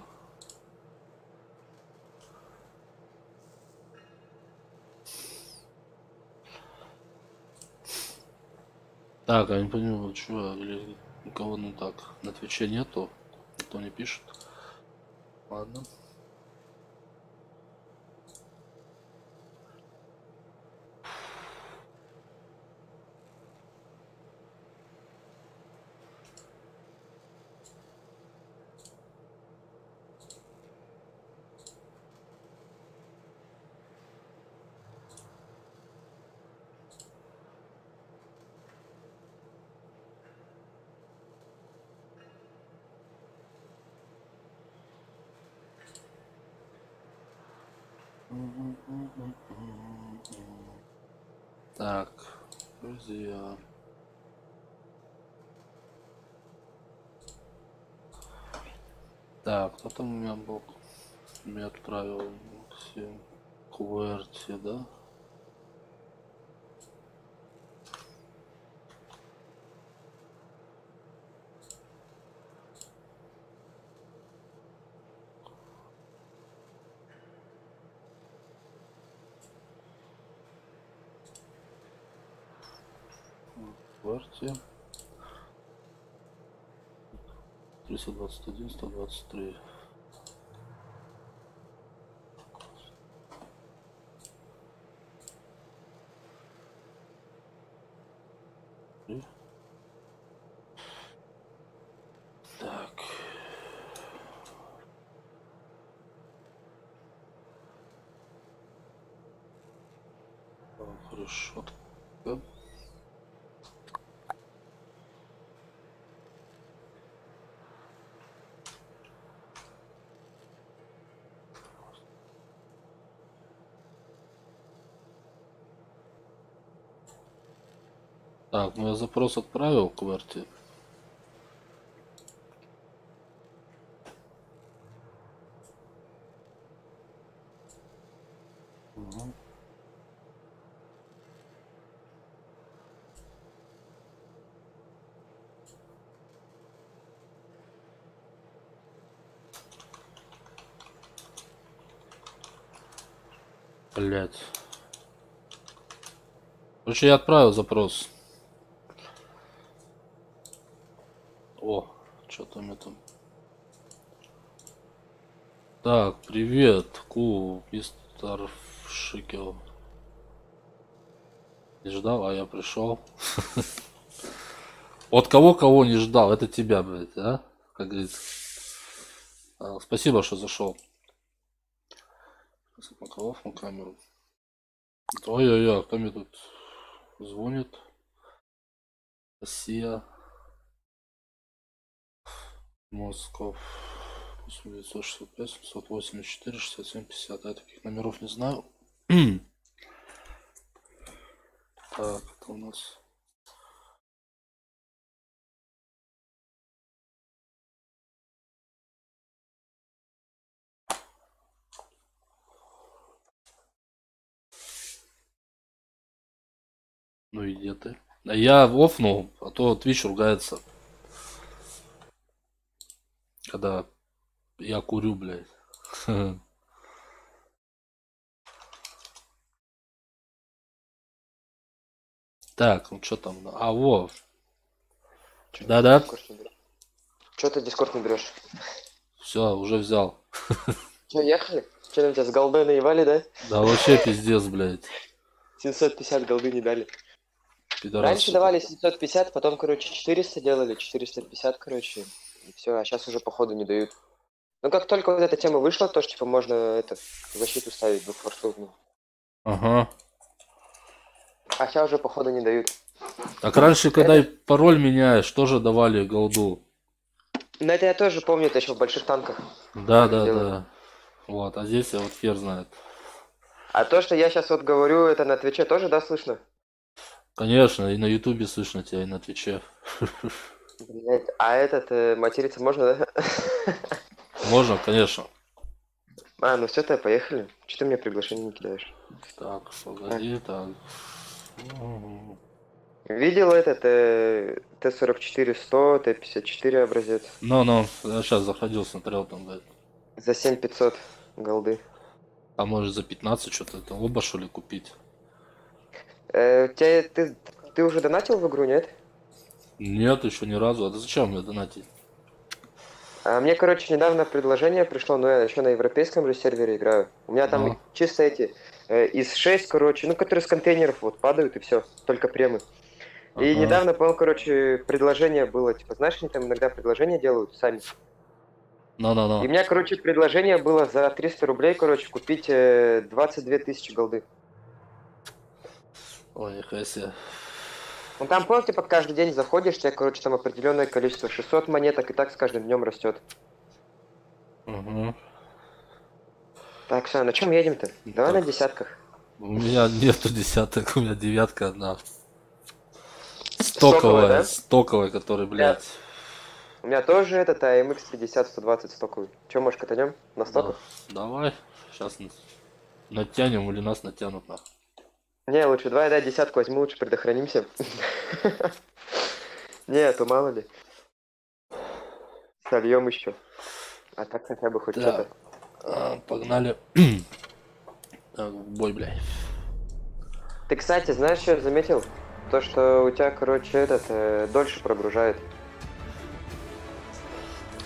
Так, я не понимаю, что, или никого не так. На Твиче нету, никто не пишет. Ладно. Так, друзья. Так, кто там у меня был? Мне отправил Максим Куэрти, да? Куэрти. 321, 123. Так. Хорошо. Да. Так, ну я запрос отправил к Верти. Угу. Блять. Короче, я отправил запрос. О, что там это? Так, привет, мистер Шикел. Не ждал, а я пришел. От кого не ждал, это тебя, блядь, а? Как говорится. Спасибо, что зашел. Макалов на камеру. Ой-ой-ой, кто мне тут звонит? Россия. Москов. 965, 784, 67, 50. Я таких номеров не знаю. Так, это у нас. Ну и где ты? А я офнул, а то Twitch ругается. Когда я курю, блядь. Так, ну что там? А, во. Да-да. Че ты Дискорд не берешь? Все, уже взял. Че, ехали? Че там тебя с голдой наебали, да? Да вообще пиздец, блядь. 750 голды не дали. Пидорас. Раньше давали 750, потом, короче, 400 делали, 450, короче. И все, а сейчас уже походу не дают. Ну как только вот эта тема вышла, то что типа можно это защиту ставить двухфорсунную. Ага. А сейчас уже походу не дают. Так раньше, когда и пароль меняешь, тоже давали голду. Ну это я тоже помню, это еще в больших танках. Да. Вот, а здесь я вот хер знает. А то, что я сейчас вот говорю, это на Твиче тоже, да, слышно? Конечно, и на Ютубе слышно тебя, и на Твиче. Блять, а этот материться можно, да? Можно, конечно. А, ну все, тогда поехали. Че ты мне приглашение не кидаешь? Так, погоди, так. Видел этот Т-44-100, Т-54 образец? Ну, я сейчас заходил, смотрел там, да. За 7500 голды. А может за 15 что-то это оба что ли купить? Ты уже донатил в игру, нет? Нет, еще ни разу. А зачем мне донатить? А мне, короче, недавно предложение пришло, но я еще на европейском же сервере играю. У меня там чисто эти из 6, короче, ну, которые с контейнеров вот падают и все, только премы. И недавно, понял, короче, предложение было, типа, знаешь, они там иногда предложения делают сами. И у меня, короче, предложение было за 300 рублей, короче, купить 22 тысячи голды. Ой, нихуя себе. Ну там, понял, типа, каждый день заходишь, у тебя, короче, там определенное количество, 600 монеток, и так с каждым днем растет. Угу. Так, все, на чем едем-то? Давай Так. на десятках. У меня нету десяток, у меня девятка одна. Стоковая, да? Стоковая, который, блядь. У меня тоже этот AMX 50 120 стоковый. Че, может, катанем на Да. стоках? Давай, сейчас натянем или нас натянут нахуй. Не, лучше давай, да, десятку возьму, лучше предохранимся. Не, а то мало ли. Сольем еще. А так хотя бы хоть Да. что-то. Погнали. Так, в бой, блядь. Ты, кстати, знаешь, что я заметил? То, что у тебя, короче, дольше прогружает.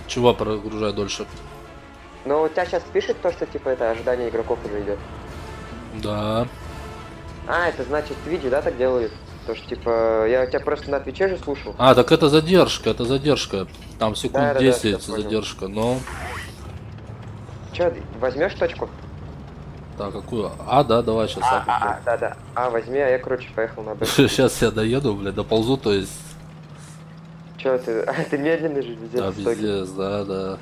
Чего прогружать дольше? Но у тебя сейчас пишет то, что типа это ожидание игроков уже идет. Да. А, это значит видео, да, так делают? То, что типа я тебя просто на Твиче же слушал. А, так это задержка, это задержка. Там секунд Да, 10 я понял. задержка, но... Че, возьмешь точку? Так, какую? А, да, давай сейчас. Да. А, возьми, а я, короче, поехал на Б. Сейчас я доеду, блядь, доползу, то есть... Че ты? А, ты медленный же, пиздец, Да, в стоке. пиздец, да.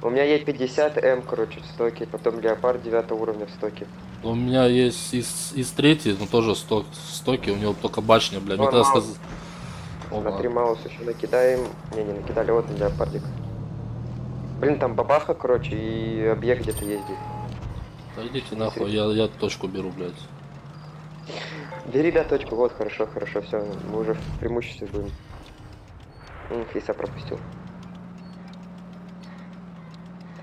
У меня есть 50М, короче, в стоке, потом Леопард 9 уровня в стоке. У меня есть из третьей, но тоже стоки, у него только башня, блядь. Мне Вон тогда маус. сказать... Смотри, маус еще накидаем. Не накидали, вот он, Леопардик. Блин, там бабаха, короче, и объект где-то ездит. Да идите нахуй, я точку беру, блядь. Бери, да, точку, вот, хорошо, все, мы уже в преимуществе будем. Фейса пропустил.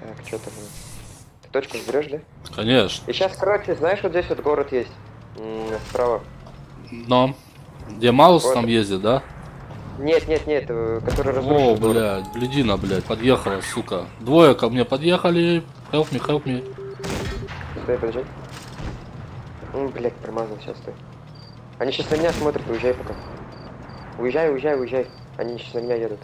Так, что там у нас? Ты точку берешь, да? Конечно. И сейчас, короче, знаешь, вот здесь вот город есть. Справа. Но... Где Маус Вот. там ездит, да? Нет, который О, разрушил город. блядь, блядина, блядь, подъехала, сука. Двое ко мне подъехали. Help me. Стой, подожди. Блядь, промазал сейчас, стой. Они сейчас на меня смотрят, уезжай пока. Уезжай. Они сейчас на меня едут.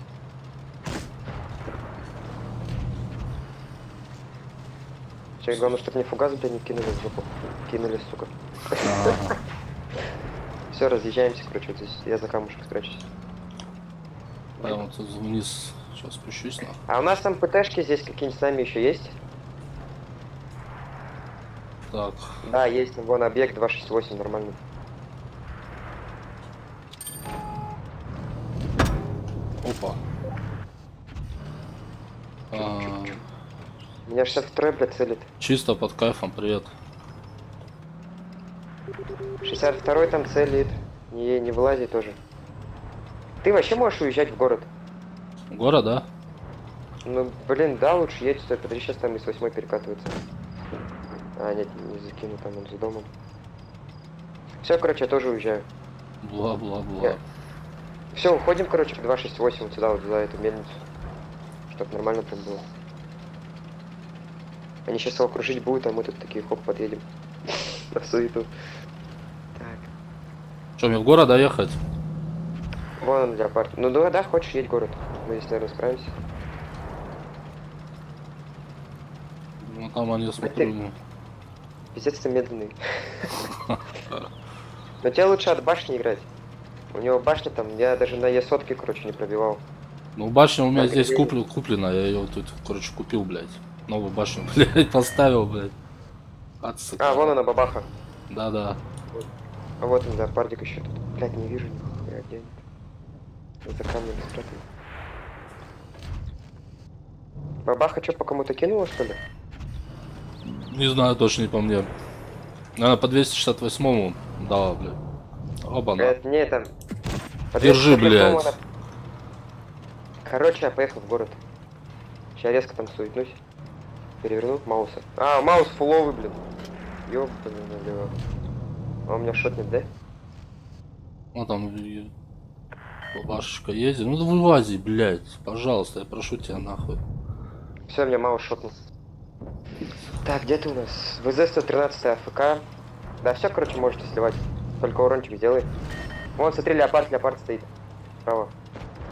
Сейчас главное, чтобы мне фугас, блядь, не кинули в жопу. Кинули, сука. Ага. Все, разъезжаемся, короче, вот здесь. Я за камушек спрячусь. Я вот тут вниз сейчас спущусь, нахуй. А у нас там ПТшки здесь какие-нибудь с нами еще есть? Так, Да, есть. Вон объект 268, нормально. опа. Меня 62-й, блядь, целит. Чисто под кайфом, привет. 62-й там целит. Не вылазит тоже. Ты вообще можешь уезжать в город? Город, да? Ну, блин, да, лучше едь, стой, подожди, сейчас там из 8 перекатывается. А, нет, не закину, там он за домом. Все, короче, я тоже уезжаю. Бла-бла-бла. Все, уходим, короче, к 268 вот сюда, вот за эту мельницу. Чтоб нормально прям было. Они сейчас его кружить будут, а мы тут такие, хоп, подъедем. На суету. Так. Что, мне в город доехать? Вон он, Леопард. Ну да, хочешь, едь в город. Мы здесь, наверное, справимся. Ну там они, смотрю... Пиздец, ты медленный. Но тебе лучше от башни играть. У него башня там, я даже на Е100, короче, не пробивал. Ну башня у меня Так, здесь и- куплена, я ее тут, короче, купил, блядь. Новую башню, блядь, поставил, блядь. А, вон она, бабаха. Да. А вот он, Леопардик еще тут. Блядь, не вижу нихуя, где они? За камнем спрятан. Бабаха что, по кому-то кинула, что ли? Не знаю, точно не по мне. Наверное, по 268-му дала, блядь. Оба, на. Это не там. Держи, блядь. Короче, я поехал в город. Сейчас резко там суетнусь. Переверну Мауса. А, Маус фуловый, блин. Ёбаный налево. А у меня шотнет, да? Ну там и бабашечка ездит. Ну да вылази, блядь. Пожалуйста, я прошу тебя, нахуй. Все, меня Маус шотнул. Так, где ты у нас? ВЗ-113 АФК. Да, все, короче, можете сливать. Только урончик сделай. Вон, смотри, леопард стоит.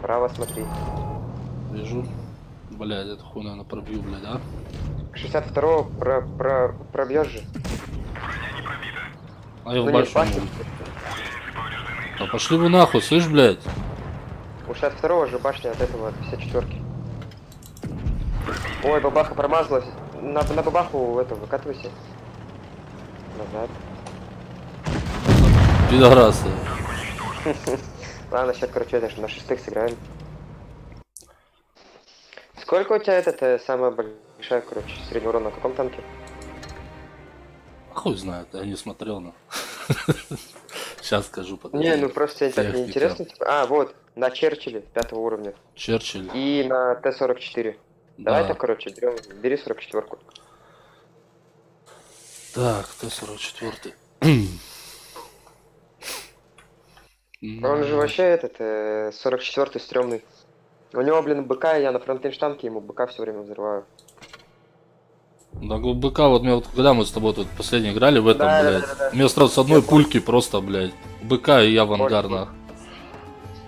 Право смотри. Вижу. Блядь, это хуй, наверное, пробью, блядь, да? 62-го пробьешь же. Броня не пробита. А я в Ну, не, башню. башню. Лестницы повреждены. Да пошли вы нахуй, слышь, блядь? У 62-го же башня от этого, от 54-ки. Ой, бабаха промазалась. на бабаху эту выкатывайся. Назад. Пидорасы. Ладно, сейчас, короче, это на шестых сыграем. Сколько у тебя этот самая большая, короче, средний урон на каком танке? Хуй знает, я не смотрел на. Сейчас скажу, подожди. Не, ну просто тебе так Техника. неинтересно. Типа... А, вот, на Черчилле 5 уровня. Черчилль. И на Т-44. Давай Да. так, короче, берем, бери 44-ку. Так, Т-44. Он же вообще этот, 44-й стрёмный. У него, блин, БК, я на фронтенштамке ему БК все время взрываю. Да, БК, вот, мне, вот когда мы с тобой тут последний играли в этом, Да, блядь, да. мне сразу с одной пульки просто, блядь, БК и я в ангар, Борщ. нах.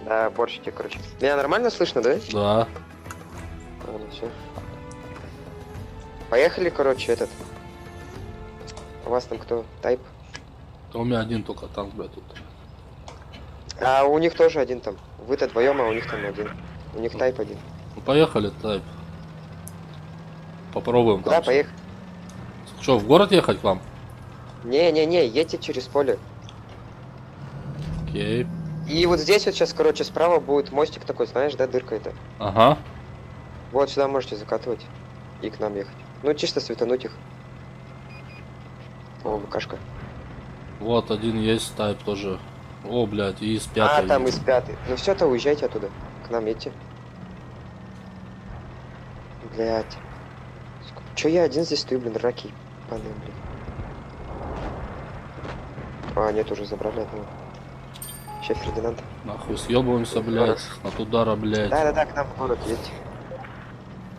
Да, борщ тебе, короче. Меня нормально слышно, да? Да. Ладно, все. Поехали, короче, этот. У вас там кто? Тайп? А у меня один только танк, блядь, тут. А у них тоже один там. Вы-то вдвоем, а у них там один. У них тайп один. Ну, поехали, тайп. Попробуем Куда там. поехали? Что, в город ехать к вам? Не-не-не, едьте через поле. Окей. И вот здесь вот сейчас, короче, справа будет мостик такой, знаешь, да, дырка это. Ага. Вот сюда можете закатывать и к нам ехать. Ну, чисто светануть их. О, ВКшка. Вот один есть, тайп тоже. О, блядь, и из А, пятой. там из пятой. Ну все-то уезжайте оттуда. К нам едьте. Блядь. Че я один здесь стою, блин, раки. Паны, блин. А, нет, уже забрали одного. Сейчас Фердинанд. Нахуй съебываемся, блядь. От удара, блядь. Да-да-да, к нам в город едьте.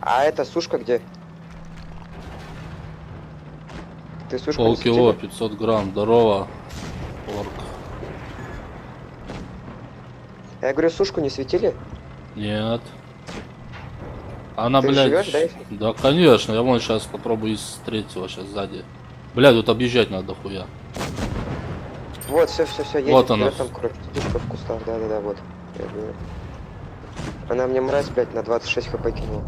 А эта сушка где? Ты сушку не Полкило, светила? 500 грамм. Здорово. Орк. Я говорю, сушку не светили? Нет. Она, Ты блядь. живёшь, да, если? Да, конечно. Я вон сейчас попробую из третьего сейчас сзади. Блядь, тут объезжать надо хуя. Вот, все, едет. Вот она. Там, короче, сушка в кустах, да-да-да, вот. Я знаю. Она мне мразь, блядь, на 26 хп кинула.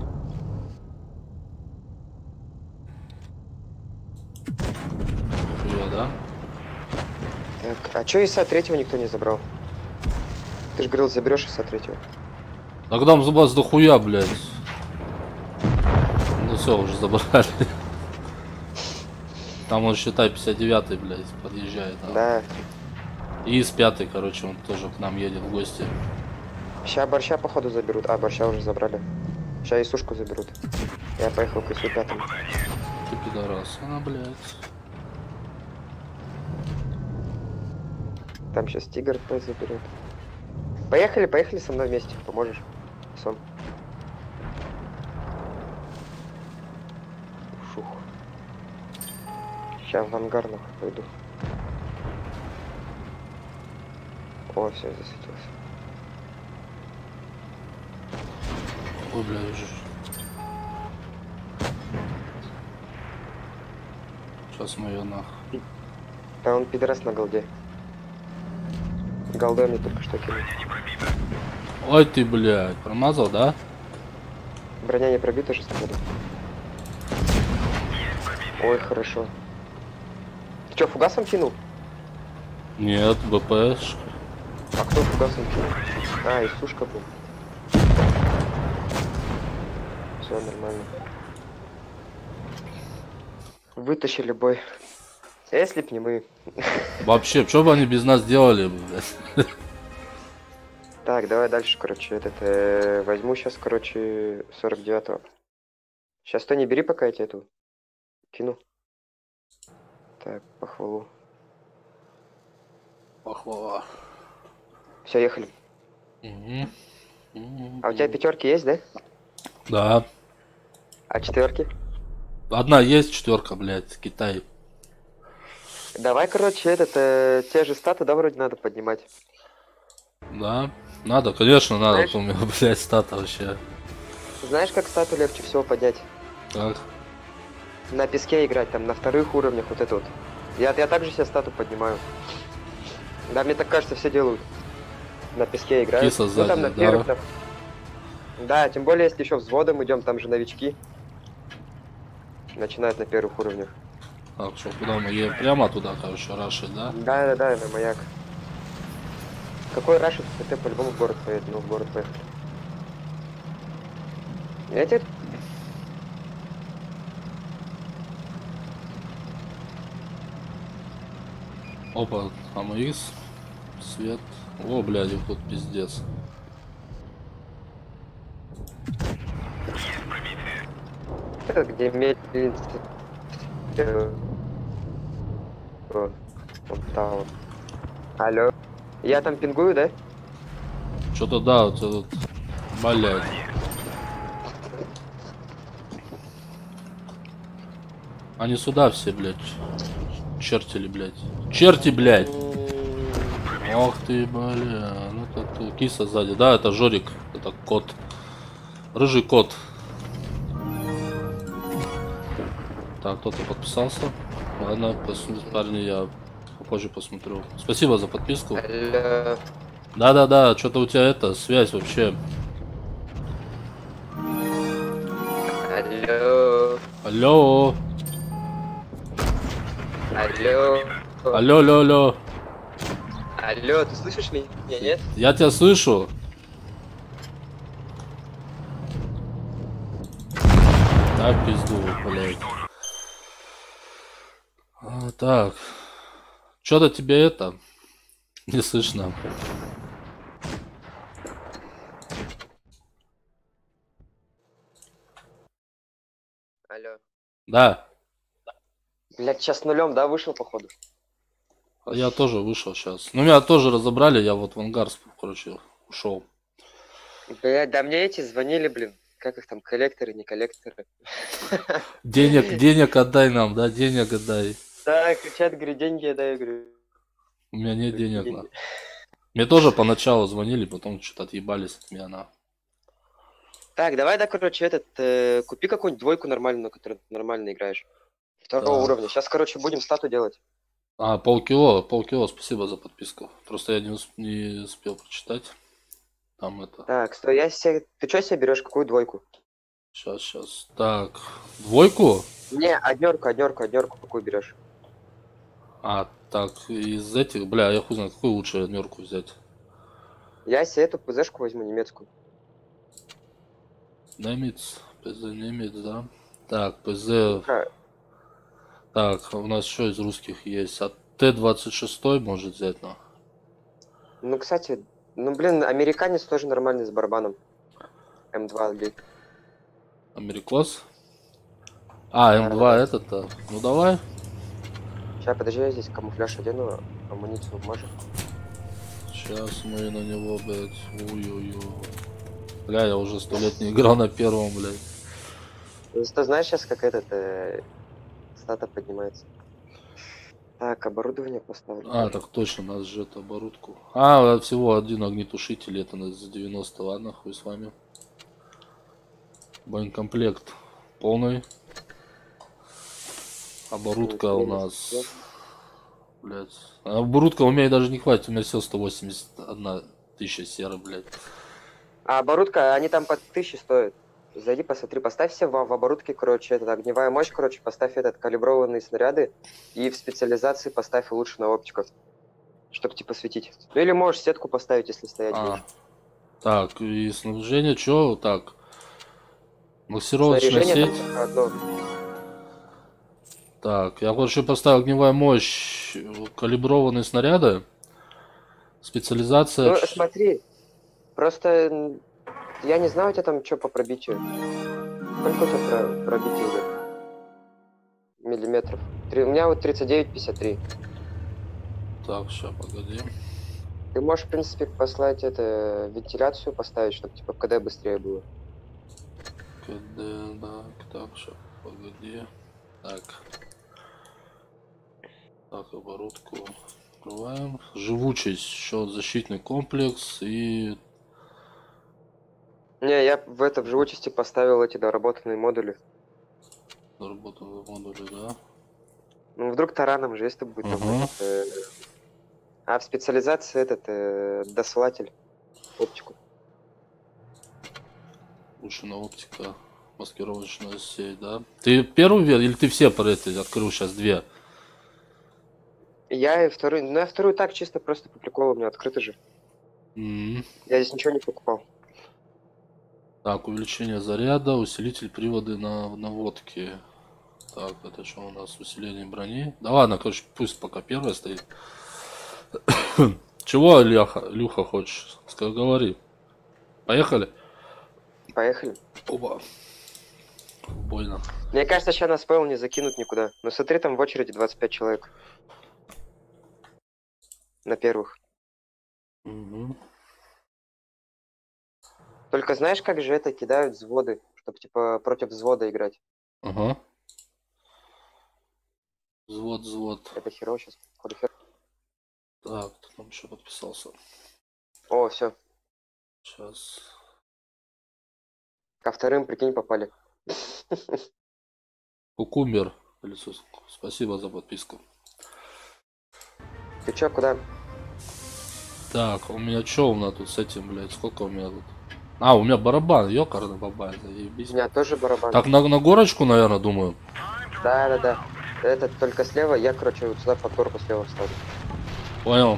Хуя, да? Так, а чё ИСа третьего никто не забрал? Ты же говорил, заберешь ИСа третьего. Тогда мы вас до хуя, блядь. Ну все, уже забрали. Там он, считай, 59-й, блядь, подъезжает. Да. И из 5-й, короче, он тоже к нам едет в гости. Ща борща, походу, заберут. А, борща уже забрали. Ща и сушку заберут. Я поехал к ИСу пятому. Ты пидорас, она, блядь. Там сейчас тигр заберет. Поехали со мной вместе. Поможешь? Сон. Шух. Сейчас в ангар нахуй пойду. О, все, засветился. Ой, бля, уже. Сейчас мы ее нахуй. Да он пидорас на голде. Голдой мне только что кинул. Ой ты, блядь, промазал, да? Броня не пробита же, сказали. Ой, хорошо. Ты чё, фугасом кинул? Нет, БПш. А кто фугасом кинул? А, и сушка был. Все нормально. Вытащили бой. Если б не мы. Вообще, что бы они без нас делали, блядь? Так, давай дальше, короче, возьму сейчас, короче, 49-го. Сейчас то не бери, пока я тебе эту кину. Так, похвалу. Похвала. Все, ехали. А у тебя пятерки есть, да? Да. А четверки? Одна есть, 4, блядь, Китай. Давай, короче, те же статы, да, вроде надо поднимать. Да. Надо, конечно, надо. Знаешь? У меня, блядь, стата вообще. Знаешь, как стату легче всего поднять? Так. На песке играть, там, на вторых уровнях, вот это вот. Я также себе стату поднимаю. Да, мне так кажется, все делают. На песке играют. Киса Ну, там сзади, на да. первых, там. Да, тем более, если еще взводом идем, там же новички. начинают на первых уровнях. Так, что, куда мы едем? Прямо туда, короче, рашить, да? Да, на маяк. Какой рашит, ты по-любому в город поедет, ну в город поехали. Я тебе... Опа, АМХ, свет. О, блядь, их тут пиздец. Где мельница? Вот там вот. Алло. Я там пингую, да? Что-то да, вот этот, блядь. Они сюда все, блядь. Чертили, блядь. Черти, блядь. Ох ты, бля. Ну тут киса сзади. Да, это Жорик. Это кот. Рыжий кот. Так, кто-то подписался. Ладно, парни, я попозже посмотрю. Спасибо за подписку. Алло. Да-да-да, что-то у тебя это, связь вообще. Алло. Алло. Алло. Алло, алло, алло. Алло, ты слышишь меня? Нет? Я тебя слышу. Да, пизду, блядь. Так. Что-то тебе это не слышно. Алло. Да. Блядь, сейчас нулем, да, вышел, походу? Я тоже вышел сейчас. Ну, меня тоже разобрали, я вот в ангар, короче, ушел. Блядь, да мне эти звонили, блин. Как их там, коллекторы, не коллекторы? Денег отдай нам, да, денег отдай. Да, кричат, говорю, деньги отдай, я говорю. У меня нет денег, деньги. на. Мне тоже поначалу звонили, потом что-то отъебались от меня, на. Так, давай, да, короче, купи какую-нибудь двойку нормальную, которую ты нормально играешь. Второго Так. уровня. Сейчас, короче, будем стату делать. Полкило, спасибо за подписку. Просто я не успел прочитать. Там это. Так, стой, ты что себе берешь, какую двойку? Сейчас. Так, двойку? Не, однерку какую берешь? Так, из этих, бля, я хуй знает, какую лучше однерку взять. Я себе эту ПЗшку возьму, немецкую. Немец, ПЗ немец, да. Так, ПЗ. А, Так, у нас что из русских есть? А Т-26 может взять, но. Ну, кстати, ну, блин, американец тоже нормальный с барабаном. М2 бей. Америкос? Да, М2 да. этот-то. Ну давай. Сейчас, подожди, я здесь камуфляж одену, амуницию вмажу. Сейчас мы на него, блядь. Ой-ой-ой. Бля, я уже 100 лет не играл на первом, блядь. Ты знаешь сейчас, как стата поднимается? Так, оборудование поставлю. Так точно, нас ждет оборудку. Всего один огнетушитель, это за 90, ладно, хуй с вами. Боекомплект полный. Оборудка у нас... Блядь. Оборудка у меня даже не хватит, у меня все 181 тысяча серы, блядь. А оборудка, они там по 1000 стоят. Зайди, посмотри, поставь все в оборудке, короче, огневая мощь, короче, поставь калиброванные снаряды и в специализации поставь улучшенную оптику, чтобы типа светить. Ну или можешь сетку поставить, если стоять будешь. Так, и снабжение, чё? Так. Маскировочная Снаряжение сеть. там только одно. Так, я хочу поставить огневая мощь, калиброванные снаряды. Специализация. Ну, смотри, просто я не знаю, у тебя там что по пробитию. Сколько у тебя пробитие идет? Миллиметров. У меня вот 39-53. Так, сейчас, погоди. Ты можешь, в принципе, послать вентиляцию поставить, чтобы типа в КД быстрее было. КД, да, так, сейчас, погоди. Так. Так, оборудку открываем. Живучесть, счет, защитный комплекс и... Не, я в живучести поставил эти доработанные модули. Доработанные модули, да. Ну, вдруг тараном же, если будет там А в специализации досылатель. Оптику. Улучшенная оптика. Маскировочная сеть, да? Ты первую или ты все про эти открыл сейчас две? Я и вторую, ну я вторую так чисто просто по приколу, у меня открыто же. М. Я здесь ничего не покупал. Так, увеличение заряда, усилитель приводы на наводки. Так, это что у нас? Усиление брони. Да ладно, короче, пусть пока первая стоит. Чего, Люха, хочешь? Говори. Поехали? Поехали. Оба. Больно. Мне кажется, сейчас нас спейл не закинут никуда. Но смотри, там в очереди 25 человек. На первых. Угу. Только знаешь, как же это кидают взводы, чтобы типа против взвода играть? Ага. Взвод. Это херово сейчас. Так, кто там еще подписался? О, все. Сейчас. Ко вторым, прикинь, попали. Кукумбер. Спасибо за подписку. Ты чё, куда? Так, у меня что у меня тут с этим, блядь? Сколько у меня тут? А, у меня барабан, ёкарный бабай, У заебись. меня тоже барабан. Так, на горочку, наверное, думаю. Да. Это только слева, я, короче, вот сюда под горку слева встану. Понял.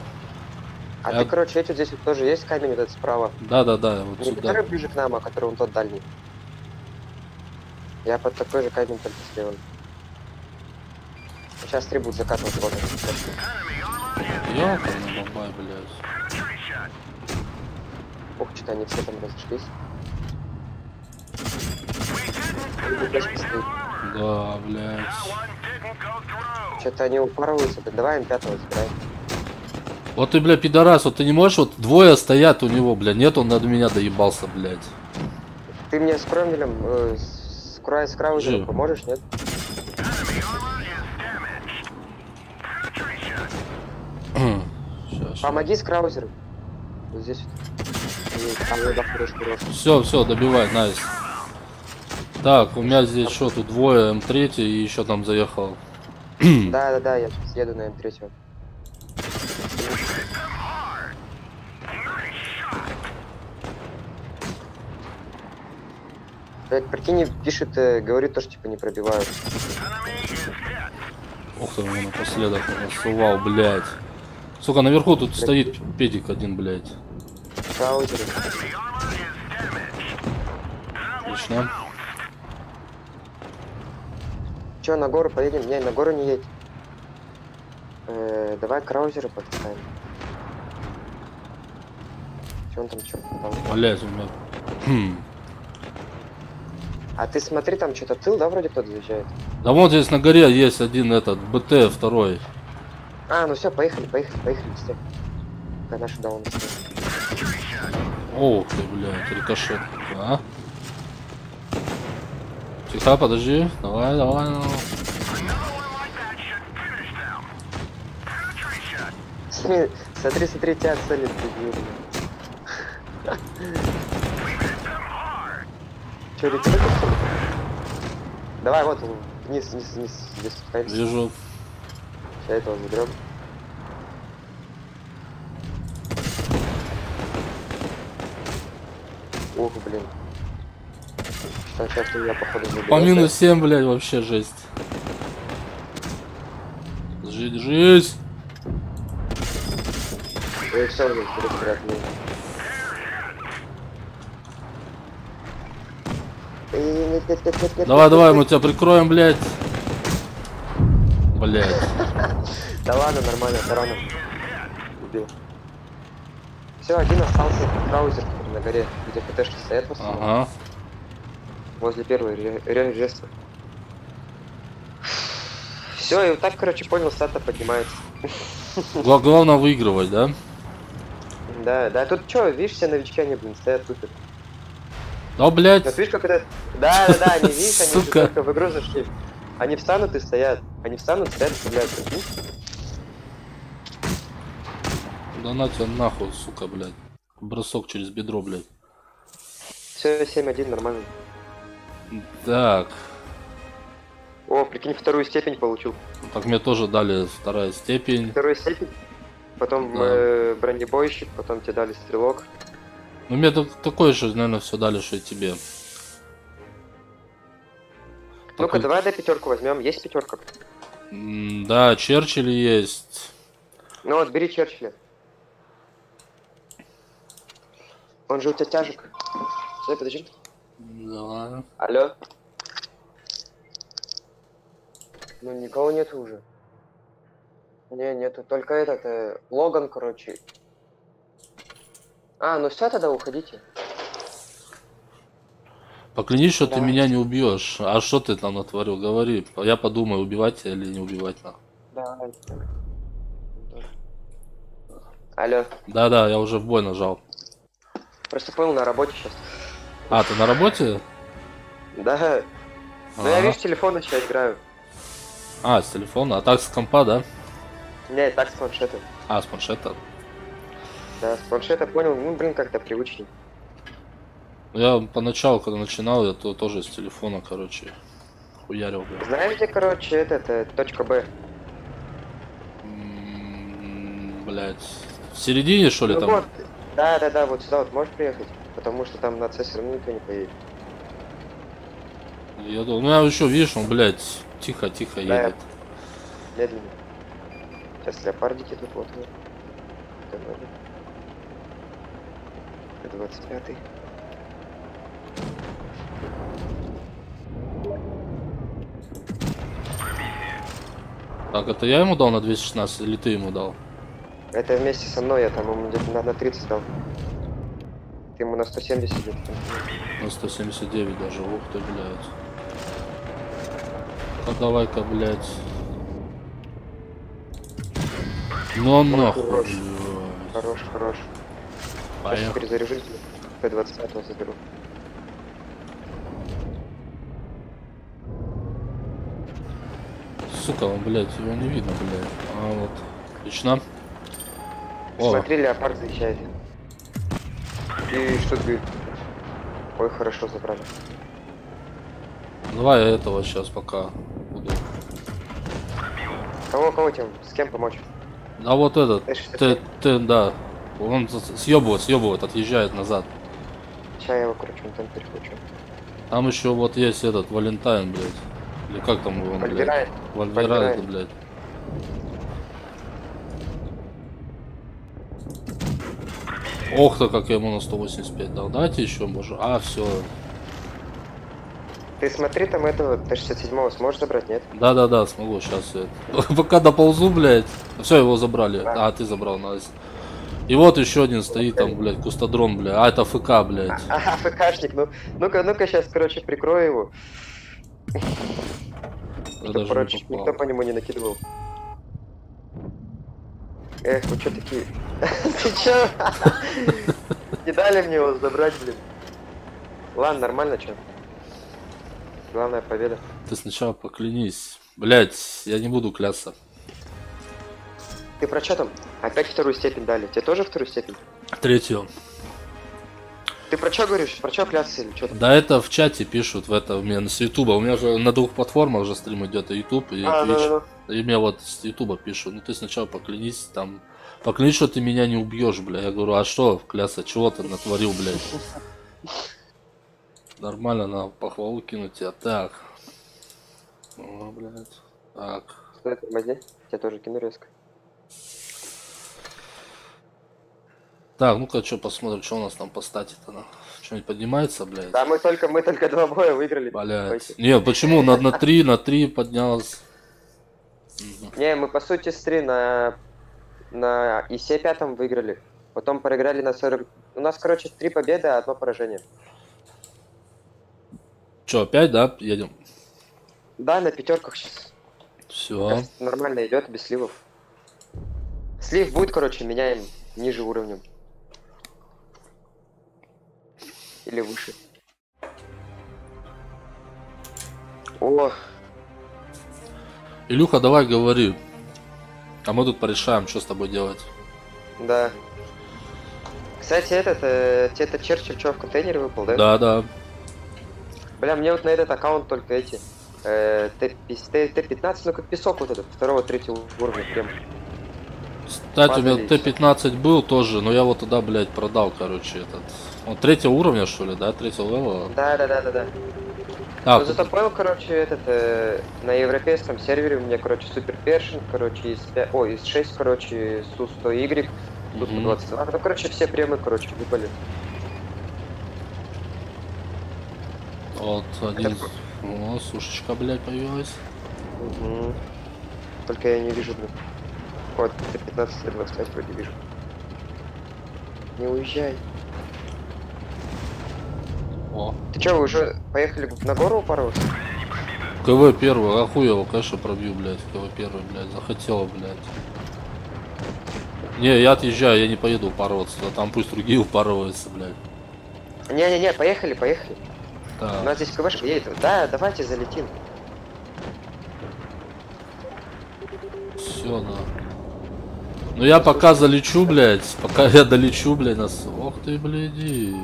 А Я- ты, короче, эти здесь вот тоже есть камень вот этот справа. Да, вот Не сюда. который ближе к нам, а который он тот дальний. Я под такой же камень только слева. Сейчас 3 будут закатывать воду. Ёкарный бабай, блядь. Ух, что-то они все там разошлись. Да, блядь. Что-то они упарываются. Да давай им пятого забираем. Вот ты, бля, пидорас, вот ты не можешь, вот двое стоят у него, бля, нет, он над меня доебался, блядь. Ты мне с Кромвелем, с Краузером Жив. поможешь, нет? Сейчас. Помоги с Краузером. Вот здесь вот. Есть, там я хорош. Все, добивай, найс. Так, у меня здесь что, тут двое, М3 и еще там заехал. Да, я сейчас еду на М3. Блять, прикинь, пишет, говорит то, что типа не пробивают. Ух ты, он напоследок насувал, блядь. Сука, наверху тут стоит педик один, блядь. Краузеры. Отлично. Че, на гору поедем? Не, на гору не едь. Давай краузеры подписаем. Че он там, что там? Блядь, у меня... А ты смотри, там что-то тыл, да, вроде кто-то заезжает? Да вот здесь на горе есть один этот, БТ второй. А, ну все, поехали, все. Пока наши даун. Ох ты, блядь, рикошет. А? Тихо, подожди. Давай, ну. Смотри, тебя целит, дебил. Че, рекорд? Давай, вот, вниз, здесь спускаемся. Вижу. Сейчас этого заберем. Ух, блин. Сейчас я, походу, заберу. По минус 7, блядь, вообще жесть. Жизнь. Ой, все, уже, вперед. Нет. Давай, мы тебя прикроем, блядь. Блядь. Да ладно, нормально, тарана. Убил. Все, один остался. Краузер на горе, где ПТшки стоят в основном. Ага. Возле первой реализации. Все, и вот так, короче, понял, стата поднимается. Главное выигрывать, да? Да, тут что, видишь, все новички, они, блин, стоят тупят. Да, блядь. Вот видишь, как это... Да, они, видишь, они Сука. только в игру зашли. Они встанут и стоят. Блядь, прикинь. Да на тебя нахуй, сука, блядь. Бросок через бедро, блядь. Все, 7-1, нормально. Так. О, прикинь, вторую степень получил. Так мне тоже дали вторая степень. Вторую степень, потом Да. бронебойщик, потом тебе дали стрелок. Ну мне такое же, наверное, все дали, что и тебе. Ну-ка, Покли- давай до пятерку возьмем. Есть пятерка? Да, Черчилль есть. Ну вот, бери Черчилля. Он же у тебя тяжек. Стой, подожди. Да. Алло. Ну никого нету уже. Не, нету. Только этот, Логан, короче. А, ну все, тогда уходите. Поклянись, что ты Давай. меня не убьешь. А что ты там натворил? Говори. Я подумаю, убивать тебя или не убивать надо. Давай. Алло. Да-да, я уже в бой нажал. Просто понял, на работе сейчас. А, ты на работе? Да. Ну я, Ага. видишь, телефон сейчас играю. А, с телефона. А так с компа, да? Не, так с планшета. А, с планшета. Да, с планшета понял. Ну, блин, как-то привычней. Я поначалу, когда начинал, я тоже с телефона, короче, хуярил. Блин. Знаешь, где, короче, точка Б? Блять. В середине, что ли, Ну там? вот. Да, вот сюда вот можешь приехать? Потому что там на С все равно никто не поедет. Я думал, ну я еще, видишь, он, блядь, тихо-тихо Да, едет. медленно. Сейчас леопардики тут вот. 25-й. Так, это я ему дал на 216 или ты ему дал? Это вместе со мной, я там ему где-то на 30 дал. Ты ему на 170 где-то там. На 179 даже, ух ты, блядь. А давай-ка, блядь. Ну нахуй, хорош. блядь. Хорош. Сейчас Поехали. перезаряжу тебе. П-25 заберу. Сука, он, блядь, его не видно, блядь. А вот. Отлично. О, Смотри, леопард заезжает. И что ты? Ой, хорошо забрали. давай я этого сейчас пока буду. Кого тебе? С кем помочь? А вот этот, Т-67. да. Он съебывает, отъезжает назад. Сейчас я его, короче, вон там перехвачу. Там еще вот есть этот Валентайн, блядь. Или как там его, блядь? Вальверайн. Вальверайн, блядь. Ох ты, как я ему на 185 дал. Давайте еще, может. А, все. Ты смотри, там этого Т-67 сможешь забрать, нет? Да, смогу сейчас. Пока доползу, блядь. Все, его забрали. Да. А, ты забрал, Настя. И вот еще один стоит там, блядь, кустадрон, блядь. А, это ФК, блядь. Ага, ФКшник, ну-ка, сейчас, короче, прикрою его. Я Чтоб, даже короче, не попал. никто по нему не накидывал. Эх, вы что такие? Ты чё? Не дали мне его забрать, блин. Ладно, нормально, чё. Главная победа. Ты сначала поклянись. Блядь, я не буду клясться. Ты про что там? Опять вторую степень дали. Тебе тоже вторую степень? Третью. Ты про что говоришь? Про что клясться или что там? Да это в чате пишут, у меня с Ютуба. У меня же на двух платформах же стрим идет, и Ютуб, и Twitch. И мне вот с Ютуба пишут, ну ты сначала поклянись там. Поклянись, что ты меня не убьешь, бля. Я говорю, а что, кляса, чего ты натворил, блядь? Нормально, надо похвалу кинуть тебя. Так. О, блядь. Так. Стой, тормози. Тебя тоже кину резко. Так, ну-ка, что посмотрим, что у нас там по стате-то. Что-нибудь поднимается, блядь? Да, мы только 2 боя выиграли. Блядь. Не, почему? На 3 поднялось. Не, мы по сути с 3 на ИСе-5 выиграли. Потом проиграли на 40. У нас, короче, 3 победы, а 1 поражение. Че, опять, да, едем? Да, на пятерках сейчас. Все. Нормально идет, без сливов. Слив будет, короче, меняем ниже уровнем. Или выше. О, Илюха, давай говори. А мы тут порешаем, что с тобой делать. да. Кстати, тебе этот Черчилль что, в контейнере выпал, да? Да. Бля, мне вот на этот аккаунт только эти Т-15, ну как песок вот этот, 2-3 уровня прям. Кстати, у меня Падали. Т-15 был тоже, но я вот тогда, блядь, продал, короче, этот. Он третьего уровня, что ли, да? Третьего левела? Да. А, Ну зато понял, короче, на европейском сервере у меня, короче, супер першинг, короче, из 6, короче, Су-100Y, Су-122. Ну, короче, все премы, короче, выпали. вот один... О, сушечка, блядь, появилась. Угу. Только я не вижу, блин. Вот, 15-25 вроде вижу. Не уезжай. О. Ты чё, вы уже поехали на гору упоролся? КВ первый, охуел, конечно, пробью, блядь. КВ первый, блядь, захотела, блядь. Не, я отъезжаю, я не поеду упарываться, а там пусть другие упарываются, блядь. Не-не-не, поехали. Так. У нас здесь КВшка едет. Да, давайте залетим. Все, да. Ну я пока залечу, блядь, пока я долечу, блядь, нас... Ох ты, блядь, иди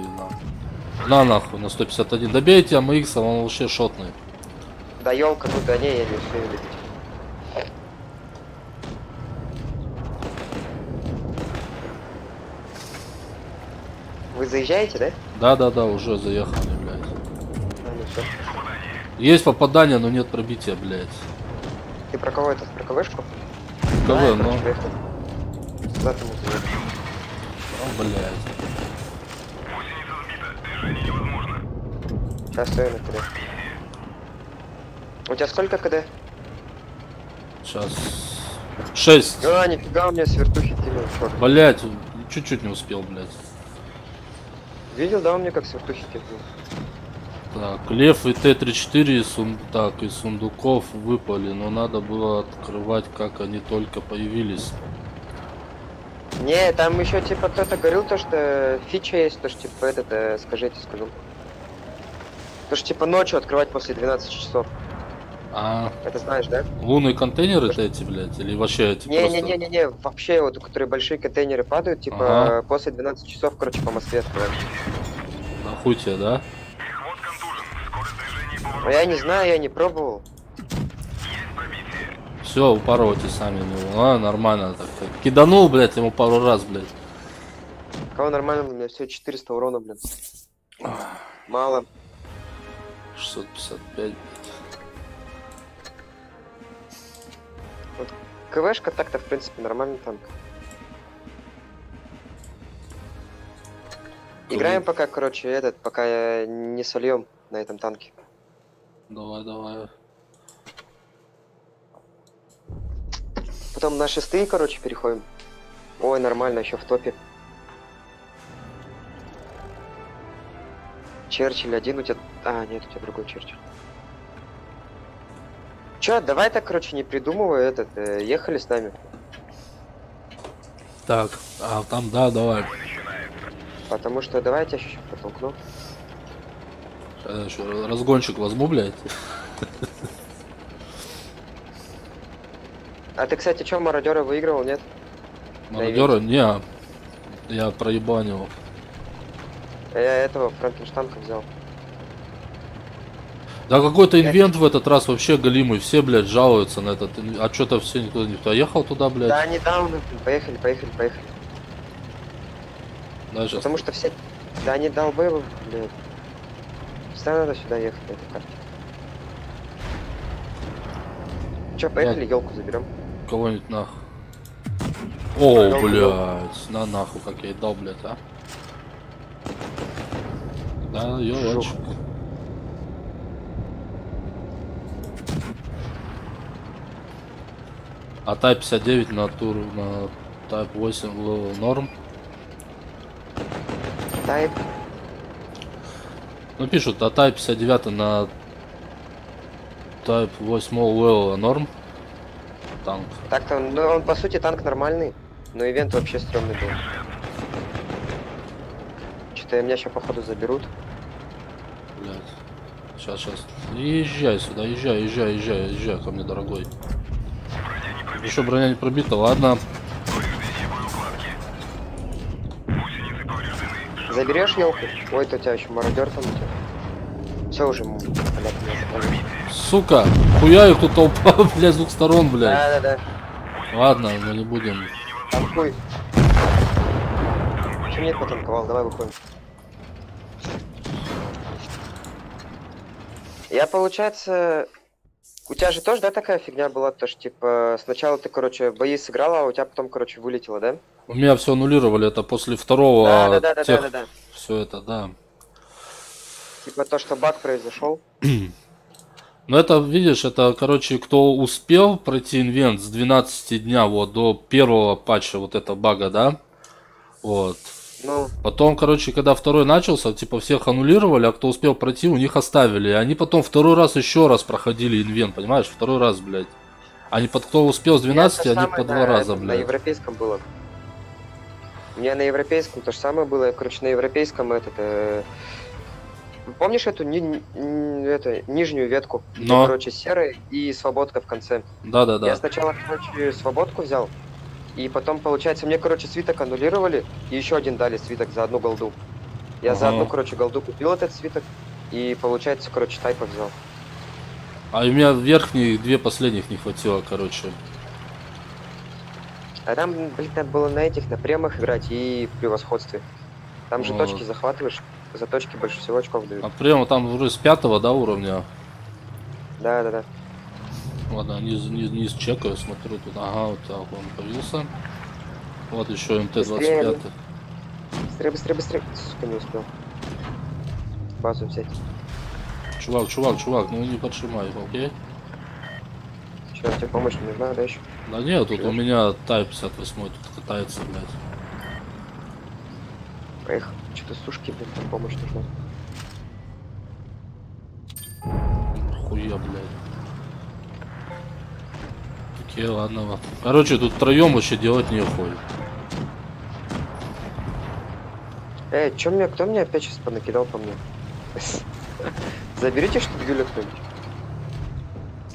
на нахуй, на 151. Добейте АМХ, он вообще шотный. Да елка, ну да не, я не успею лететь. Вы заезжаете, да? Да, уже заехали, блядь. Ну всё. Есть попадание, но нет пробития, блядь. Ты про кого это? Про КВшку? КВ, Да, я, но... короче, приехал. Куда ты мог заехать? О, блядь. Гусеница сбита. Движение невозможно. Сейчас стою на КД. У тебя сколько КД? Сейчас. 6. А, нифига, у меня с вертухи кинул, черт. Блядь, чуть-чуть не успел, блядь. Видел, да, у меня как с вертухи кинул? Так, Лев и Т-34 так, из сундуков выпали, но надо было открывать, как они только появились. Не, там еще типа кто-то говорил то, что фича есть, то, что типа скажу. То, что типа ночью открывать после 12 часов. А, Это знаешь, да? лунные контейнеры-то эти, блядь, или вообще эти просто... Не, вообще вот, у которых большие контейнеры падают, типа после 12 часов, короче, по Москве открывать. Нахуй тебе, да? Ход контужен. Скорость движения и А поворот. я не знаю, я не пробовал. Все, упарывайте сами него. А, нормально так. Киданул, блядь, ему пару раз, блядь. Кого нормально, у меня все 400 урона, блин. Мало. 655, блядь. Вот КВшка так-то, в принципе, нормальный танк. Играем пока, короче, пока не сольем на этом танке. Давай. Потом на шестые, короче, переходим. Ой, нормально, еще в топе. Черчилль один у тебя... А, нет, у тебя другой Черчилль. Чё, давай так, короче, не придумывай ехали с нами. Так, а там, да, давай. Потому что давай я тебя еще подтолкну. Сейчас я еще разгончик возьму, блядь. А ты, кстати, чё, мародера выигрывал, нет? Мародера? Не, я проебанил. Я этого Франкенштанка взял. Да какой-то инвент в этот раз вообще голимый, все, блядь, жалуются на этот. А что-то все никуда не поехал туда, блядь. Да, недавно, поехали. Да, сейчас. Потому что все... Да, они долбы, блядь. Всегда надо сюда ехать, на этой карте. Чё, поехали, елку заберем. Кого-нибудь нахуй. О, блядь, на нахуй, как я и дал, блядь, а. Да, ёлочек. А Type 59 на тур, на Type 8 level норм. Тайп. Ну пишут, а Type 59 на Type 8 level норм. Танк. Так-то, ну он по сути танк нормальный, но ивент вообще стрёмный был. Что-то меня еще походу заберут. Блядь. Сейчас. Езжай сюда, езжай ко мне, дорогой. Еще броня не пробита, ладно. Гусеницы повреждены. Заберешь елку? Ой, то у тебя еще мародер там у тебя. Все уже, блядь, меня запали. Сука, хуяю тут толпа, блядь, с двух сторон, блядь. Да. Ладно, мы не будем. Танкуй. Че нет потанковал, давай выходим. Я, получается... У тебя же тоже, да, такая фигня была, то что, типа, сначала ты, короче, бои сыграла, а у тебя потом, короче, вылетело, да? У меня все аннулировали, это после второго тех... Да. Все это, да. Типа то, что баг произошел. Но это, видишь, это, короче, кто успел пройти инвент с 12 дня вот до первого патча вот этого бага, да? Вот. Ну, Потом, короче, когда второй начался, типа всех аннулировали, а кто успел пройти, у них оставили. И они потом второй раз еще раз проходили инвент, понимаешь? Второй раз, блядь. Они под кто успел с 12, они по 2 раза, на блядь. европейском было. У меня на европейском то же самое было. Я, короче, на европейском помнишь эту, нижнюю ветку? Где, Но. короче, серый и свободка в конце. Да-да-да. Я сначала, короче, свободку взял. И потом, получается, мне, короче, свиток аннулировали. И еще один дали свиток за одну голду. Я за одну, короче, голду купил этот свиток. И, получается, короче, тайпа взял. А у меня верхние 2 последних не хватило, короче. А там, блин, надо было на этих, на премах играть и в превосходстве. Там же Вот. точки захватываешь. За точки больше всего очков дают. А прямо там уже с 5-го, да, уровня? Да. Ладно, низ чекаю, смотрю тут. Ага, вот так он появился. Вот еще МТ-25. Быстрее. Сука, не успел. Базу взять. Чувак, ну не подшимай, окей? Че, тебе помощь не нужна, да, еще? Да нет, тут у меня Type 58 тут катается, блядь. Эх, что-то сушки, блин, там помощь нужна. Хуя, блядь. Окей, ладно. Короче, тут втроем вообще делать нехуй. Кто мне опять сейчас понакидал по мне? Заберите, что ли, Юля, кто-нибудь?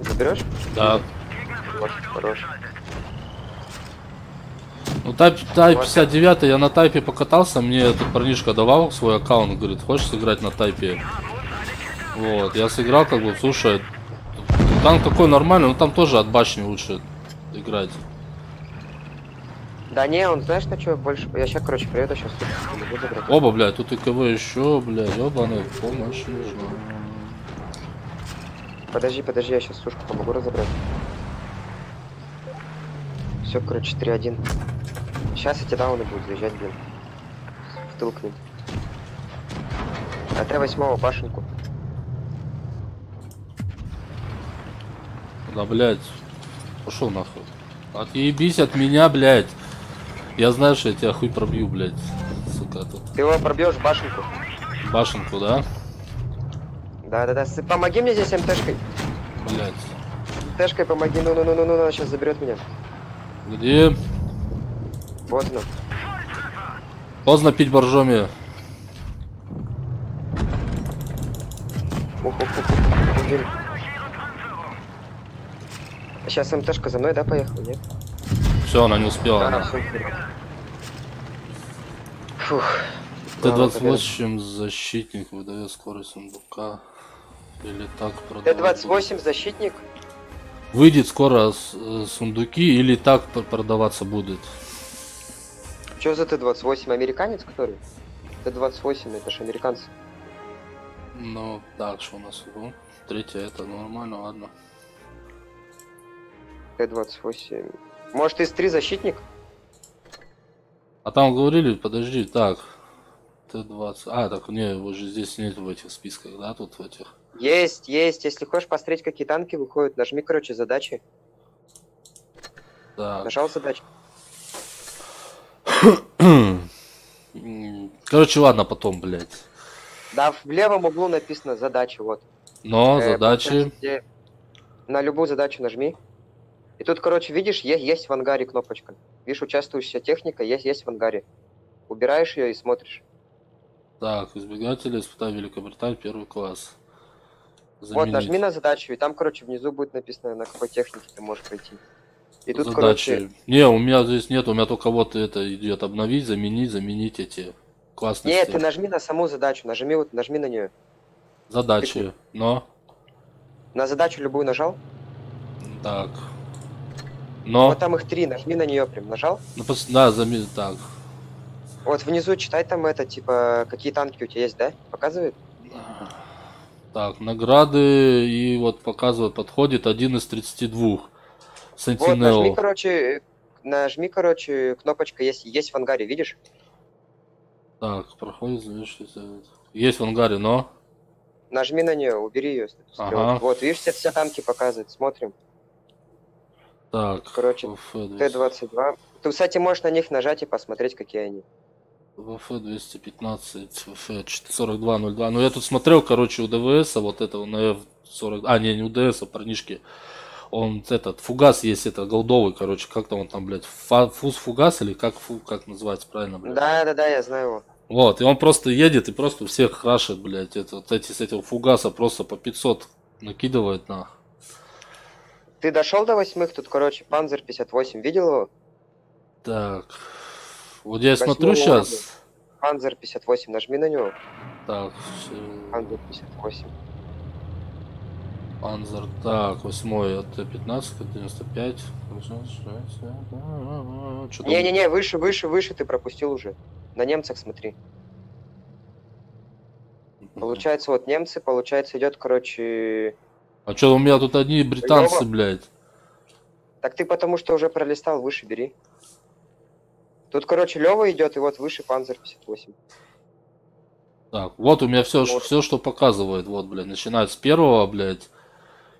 Заберешь? Да. Вот, хорош. Ну, Type 59 я на тайпе покатался, мне этот парнишка давал свой аккаунт, говорит, хочешь сыграть на тайпе? Вот, я сыграл, как бы, слушай, танк такой нормальный, но там тоже от башни лучше играть. Да не, он знаешь на что больше. Я сейчас, короче, приеду, сейчас не буду играть. Оба, блядь, тут и КВ еще, блядь, ебаный, помощь нужна. Подожди, я сейчас сушку помогу разобрать. Все, короче, 3-1. Сейчас эти дауны будут заезжать, блин. В тыл к ним. А Т8 башенку. Да, блядь, пошел нахуй. Отъебись от меня, блядь. Я знаю, что я тебя хуй пробью, блядь. Сука, тут. Ты его пробьешь башенку. Башенку, да? Да. Помоги мне здесь МТшкой. Блядь. МТшкой помоги. Ну, сейчас заберет меня. Где? Вот оно. Поздно пить боржоми. Ух. Сейчас МТшка за мной, да, поехала, нет? Все, она не успела. Да, она. все. Фух. Т-28 защитник выдает скорость сундука. Или так продавать. Т-28 защитник? Выйдет скоро сундуки или так продаваться будет. Что за Т-28? Американец который? Т-28, это ж американцы. Ну, так, что у нас? Ну, третье, это нормально, ладно. Т-28. Может, из 3 защитник? А там говорили, подожди, так. Т-20. А, так, не, вот же здесь нет в этих списках, да, тут в этих. Есть. Если хочешь посмотреть, какие танки выходят, нажми, короче, задачи. Так. Нажал задачи. Короче, ладно, потом, блядь. Да, в левом углу написано задачи, вот. Но задачи. Где... На любую задачу нажми. И тут, короче, видишь, есть в ангаре кнопочка. Видишь, участвующая техника есть в ангаре. Убираешь ее и смотришь. Так, избегатели, испытай Великобритании, 1 класс. Заменить. Вот, нажми на задачу, и там, короче, внизу будет написано, на какой технике ты можешь пройти. И тут, задачи. короче... Не, у меня здесь нет, у меня только вот это идет обновить, заменить эти классности. Нет, ты нажми на саму задачу, нажми на нее. Задачи, но... На задачу любую нажал? Так. Но... Вот там их 3, нажми на нее прям, нажал? Ну, да, так. Вот внизу читай там это, типа, какие танки у тебя есть, да? Показывает? Так, награды, и вот показывает, подходит 1 из 32. Вот, нажми, Sentinel. короче, кнопочка есть в ангаре, видишь? Так, проходит, есть в ангаре, но... Нажми на нее, убери ее. Ага. Вот, видишь, все танки показывает, смотрим. Так, Короче, Т-22. Ты, кстати, можешь на них нажать и посмотреть, какие они. ВФ-215, ВФ-4202. Ну, я тут смотрел, короче, у ДВСа, вот этого на F40... А, не у ДСа, парнишки. Он, этот, фугас есть, это, голдовый, короче, как-то он там, блядь, фугас или как называется правильно, блядь? Да, я знаю его. Вот, и он просто едет и просто всех крашит, блядь. Это, вот эти с этого фугаса просто по 500 накидывает на. Ты дошел до 8-х? Тут, короче, Панзер 58, видел его? Так, вот я 8-го смотрю уровня. сейчас. Панзер 58, нажми на него. Так, Панзер 58. Панзер, так, 8-й, это 15, это 95. Что там? Не, выше, ты пропустил уже. На немцах смотри. Получается, вот немцы, получается, идет, короче... А что, у меня тут одни британцы, Лёва. блядь. Так ты потому что уже пролистал, выше бери. Тут, короче, Лёва идет, и вот выше Панзер 58. Так, вот у меня все, Вот. все, что показывает, вот, блядь, начинает с первого, блядь,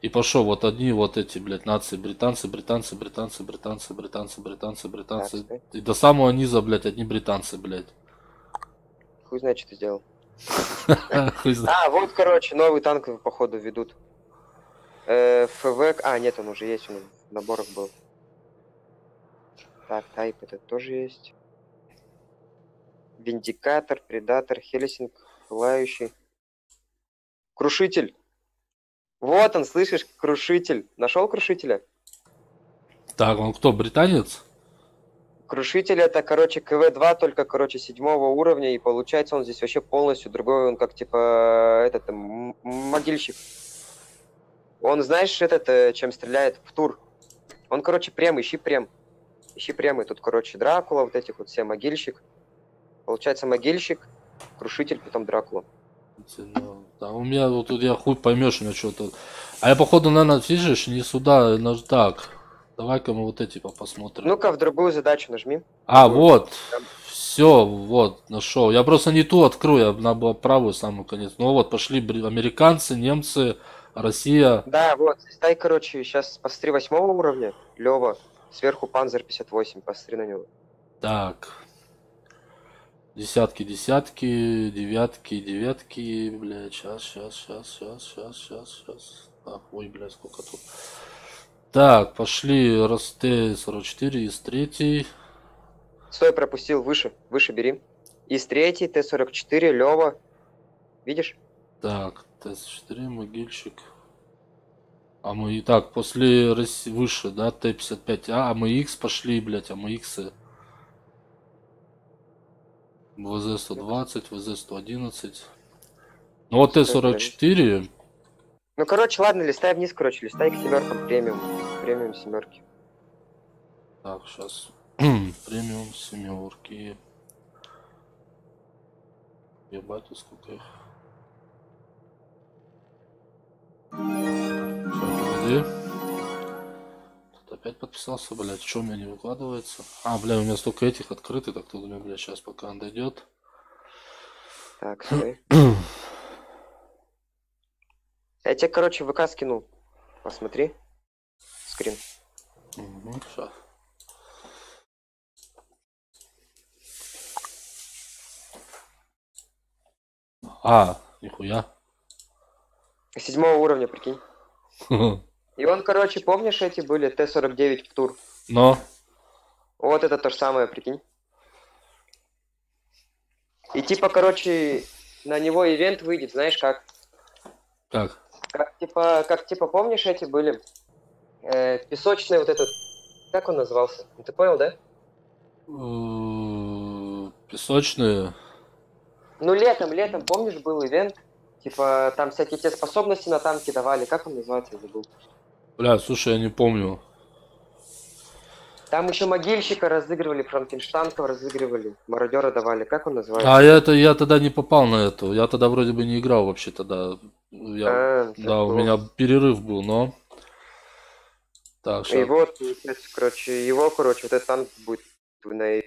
и пошел вот одни вот эти, блядь, нации, британцы, Так, и до самого низа, блядь, одни британцы, блядь. хуй знает, что ты сделал. Хуй знает. А, вот, короче, новый танк, походу, ведут. ФВ... А, нет, он уже есть, он в наборах был. Так, Тайп это тоже есть. Виндикатор, Предатор, Хелсинг, Пылающий. Крушитель. Вот он, слышишь, Крушитель. Нашел Крушителя? Так, он кто, британец? Крушитель это, короче, КВ-2, только, короче, 7-го уровня, и получается он здесь вообще полностью другой, он как, типа, этот, могильщик. Он, знаешь, этот, чем стреляет? В тур. Он, короче, прем, ищи прем. Ищи премы. Тут, короче, Дракула, вот этих вот все могильщик. Получается, могильщик, Крушитель, потом Дракула. Да, у меня вот тут я хуй поймешь, у меня что-то. А я, походу, наверное, видишь, не сюда, так. Давай-ка мы вот эти посмотрим. Ну-ка, в другую задачу нажми. А, вот. Все, вот, нашел. Я просто не ту открою, я на правую самую конец. Ну вот, пошли американцы, немцы, Россия. Да, вот, стай, короче, сейчас посмотри 8-го уровня, Лёва, сверху Панзер 58, посмотри на него. Так. Десятки, девятки, блядь, сейчас. Так, ой, блядь, сколько тут. Так, пошли, РСТ-44 из 3. Стой, пропустил, выше бери. Из 3, Т-44, Лёва, видишь? Так, Т-4, могильщик. А мы и так, после выше, да, Т-55. А мы X пошли, блядь, а мы X. ВЗ-120, ВЗ-111. Ну вот Т-44. Ну, короче, ладно, листай вниз, короче, листай к семеркам, премиум семерки. Так, сейчас. Премиум семерки. Ебать, сколько их. Сейчас, подожди. Тут опять подписался, блядь. Что у меня не выкладывается? А, бля, у меня столько этих открытых, так тут у меня, блядь, сейчас пока он дойдет. Так, стой. Я тебе, короче, ВК скинул. Посмотри. Скрин. Угу, сейчас. А, нихуя. 7-го уровня, прикинь. И он, короче, помнишь, эти были Т-49 в тур? Но. Вот это то же самое, прикинь. И типа, короче, на него ивент выйдет, знаешь как? Как? Как типа, помнишь, эти были? Песочный вот этот... Как он назывался? Ты понял, да? Песочные. Ну, летом, помнишь, был ивент? Типа, там всякие те способности на танки давали. Как он называется, я забыл. Бля, слушай, я не помню. Там еще могильщика разыгрывали, франкенштанков разыгрывали, мародера давали. Как он называется? А я тогда не попал на эту. Я тогда вроде бы не играл вообще тогда. Да, у меня перерыв был, но... Так, И сейчас. вот, короче, его, короче, вот этот танк будет на...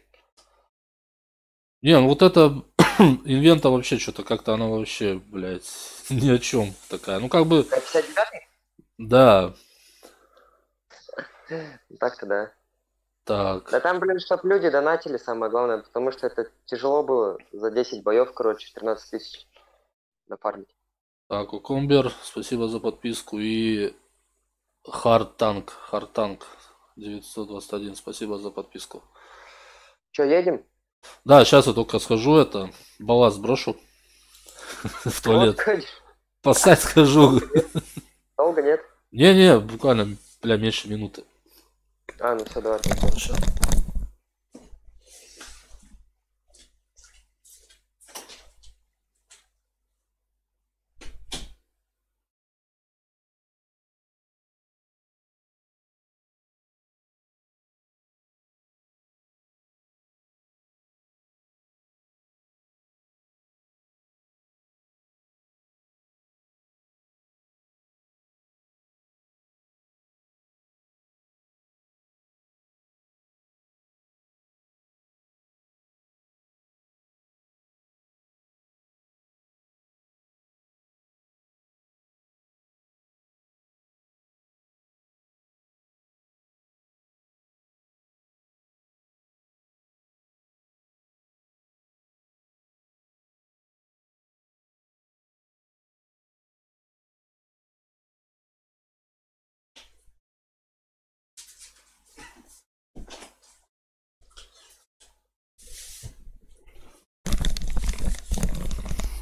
Не, ну вот это инвента вообще что-то как-то она вообще, блядь, ни о чем такая. Ну как бы, 59-й? да, Так-то да. так. Да там, блин, чтоб люди донатили, самое главное, потому что это тяжело было за 10 боев, короче, 13 тысяч нафармить. Так, Укомбер, спасибо за подписку. И Хардтанк 921, спасибо за подписку. Че, едем? Да, сейчас я только схожу, это, балласт брошу в туалет. Вот, конечно. Поссать схожу. Долго нет? Не-не, буквально, бля, меньше минуты. А, ну все, давай. Щас.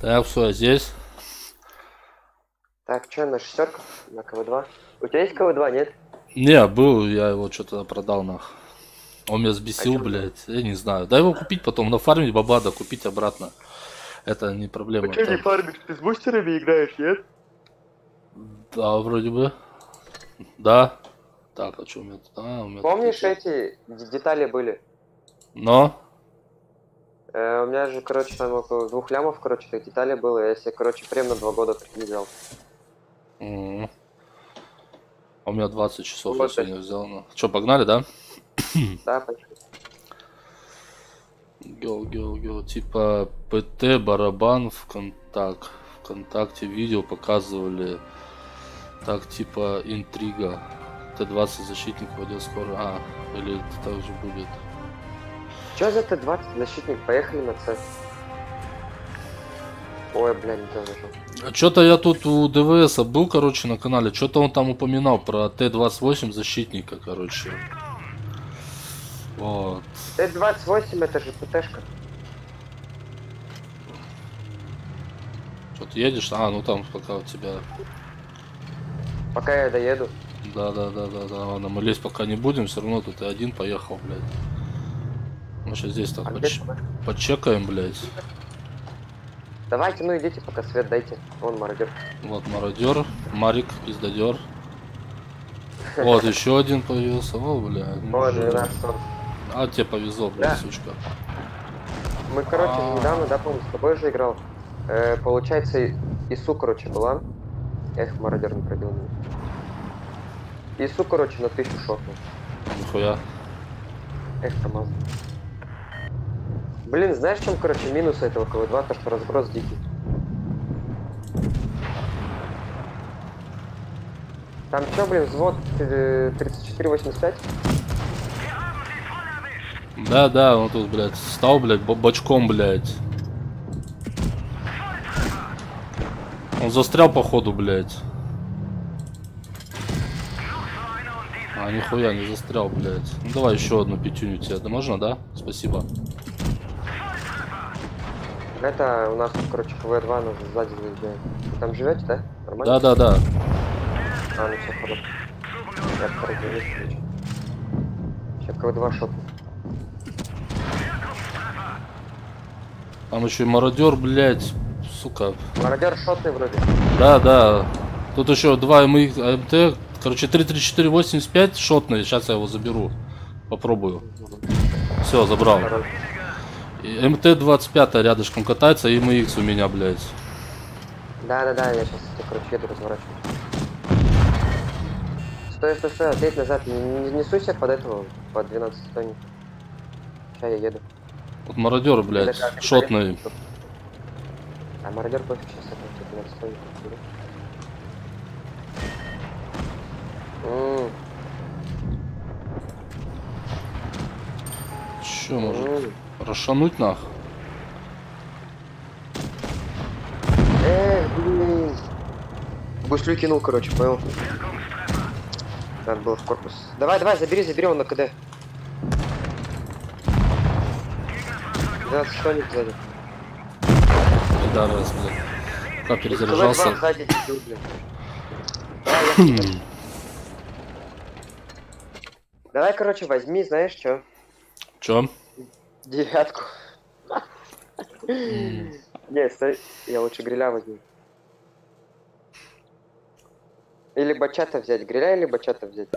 Так, все, здесь. Так, что, на шестерку? На КВ-2? У тебя есть КВ-2, нет? Не, был, я его что-то продал нах. Он меня сбесил, чё блядь, я не знаю. Дай его купить потом, нафармить бабада, купить обратно. Это не проблема. Ты что, не фармишь? Ты с бустерами играешь, нет? Да, вроде бы. Да. Так, а что у меня тут? А, у меня Помнишь, тут... эти детали были? Но? У меня же, короче, там около 2 лямов, короче, так детали было. Я себе, короче, прям на 2 года так не взял. А у меня 20 часов Вот я сегодня взял. Ну. Что, погнали, да? Да, почти. Гео. Типа ПТ, барабан, ВКонтакте видео показывали. Так, типа интрига. Т-20 защитник вводил скоро. А, или это также будет. Чё за Т-20 защитник? Поехали на С. Ой, бля, не то зашел. Что-то я тут у ДВС был, короче, на канале. Что-то он там упоминал про Т-28 защитника, короче. Вот. Т-28 это же ПТшка. Что ты едешь? А, ну там пока у тебя... Пока я доеду. Да. Ладно, мы лезть пока не будем, все равно тут и один поехал, блядь. Мы сейчас здесь так подчекаем, блядь. Давайте, ну идите, пока свет дайте. Вон мародер. Вот мародер, Марик, пиздодер. Вот еще один появился. О, бля. О, 12 сон. А тебе повезло, блядь, Да. сучка. Мы, короче, недавно, да, помню, с тобой же играл. Получается, ИСУ, короче, была. Я их мародер не пробил. ИСУ, короче, на 1000 шотнул. Нихуя. Эх, промазал. Блин, знаешь, в чем, короче, минус этого КВ-2? То, что разброс дикий. Там что, блин, взвод 3485? Да, он тут, блядь, стал, блядь, бочком, блядь. Он застрял, походу, блядь. А, нихуя не застрял, блядь. Ну давай еще одну пятюню тебе. Да можно, да? Спасибо. Это у нас, короче, КВ-2 нас сзади заезжает. Вы там живете, да? Нормально? Да. А, ну все, хорошо. Я второй. Сейчас КВ-2 шотну. Там еще и мародер, блядь. Сука. Мародер шотный вроде. Да. Тут еще 2 МТ. Короче, 33485 шотный. Сейчас я его заберу. Попробую. Все, забрал. Хорош. И МТ-25 рядышком катается, и МХ у меня, блядь. Да, я сейчас, короче, еду разворачиваю. Стой, отъедь назад. Не суйся под этого, под 12 тоник. Сейчас я еду. Вот мародер, блядь, Это шотный. А мародер пофиг, сейчас это 12 тоник. Че, может, расшануть нах? Блин. Буслю кинул, короче, понял. Надо было в корпус. Давай, забери он на КД. 12 тоник сзади. Да, раз, блядь. Как перезаряжался. Сзади сидел, блин. Давай, короче, возьми, знаешь что? Чё? 9. Не, стой, я лучше гриля возьму. Или бачата взять, гриля или бачата взять?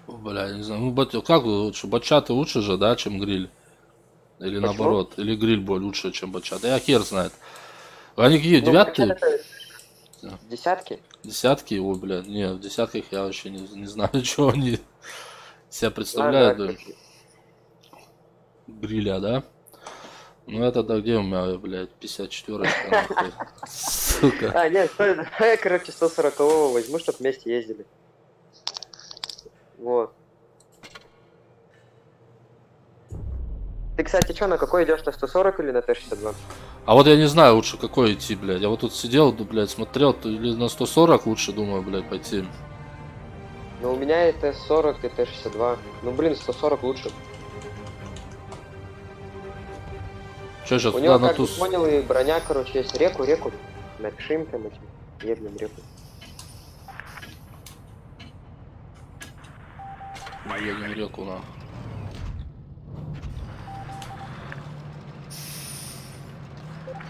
Бля, не знаю. Ну, как лучше? Бачата лучше же, да, чем гриль? Или Почему? наоборот? Или гриль более лучше, чем бачата? Я хер знает. Они какие, Ну, девятки? бачата десятки? Десятки? Ой, бля, не, в десятках я вообще не знаю, что они себя представляют. Да, Да. Гриля, да? Ну это да, где у меня, блядь, 54-очка, нахуй. Сука. Нет, стой, давай я, короче, 140-го возьму, чтоб вместе ездили. Вот. Ты, кстати, что, на какой идешь, на 140 или на Т-62? А вот я не знаю лучше какой идти, блядь. Я вот тут сидел, блядь, смотрел, или на 140 лучше, думаю, блядь, пойти. Ну, у меня и Т-40, и Т-62. Ну, блин, 140 лучше. Че сейчас У него, на как ту... ты понял, и броня, короче, есть реку. Напиши им там этим, едем реку. Едем реку, на.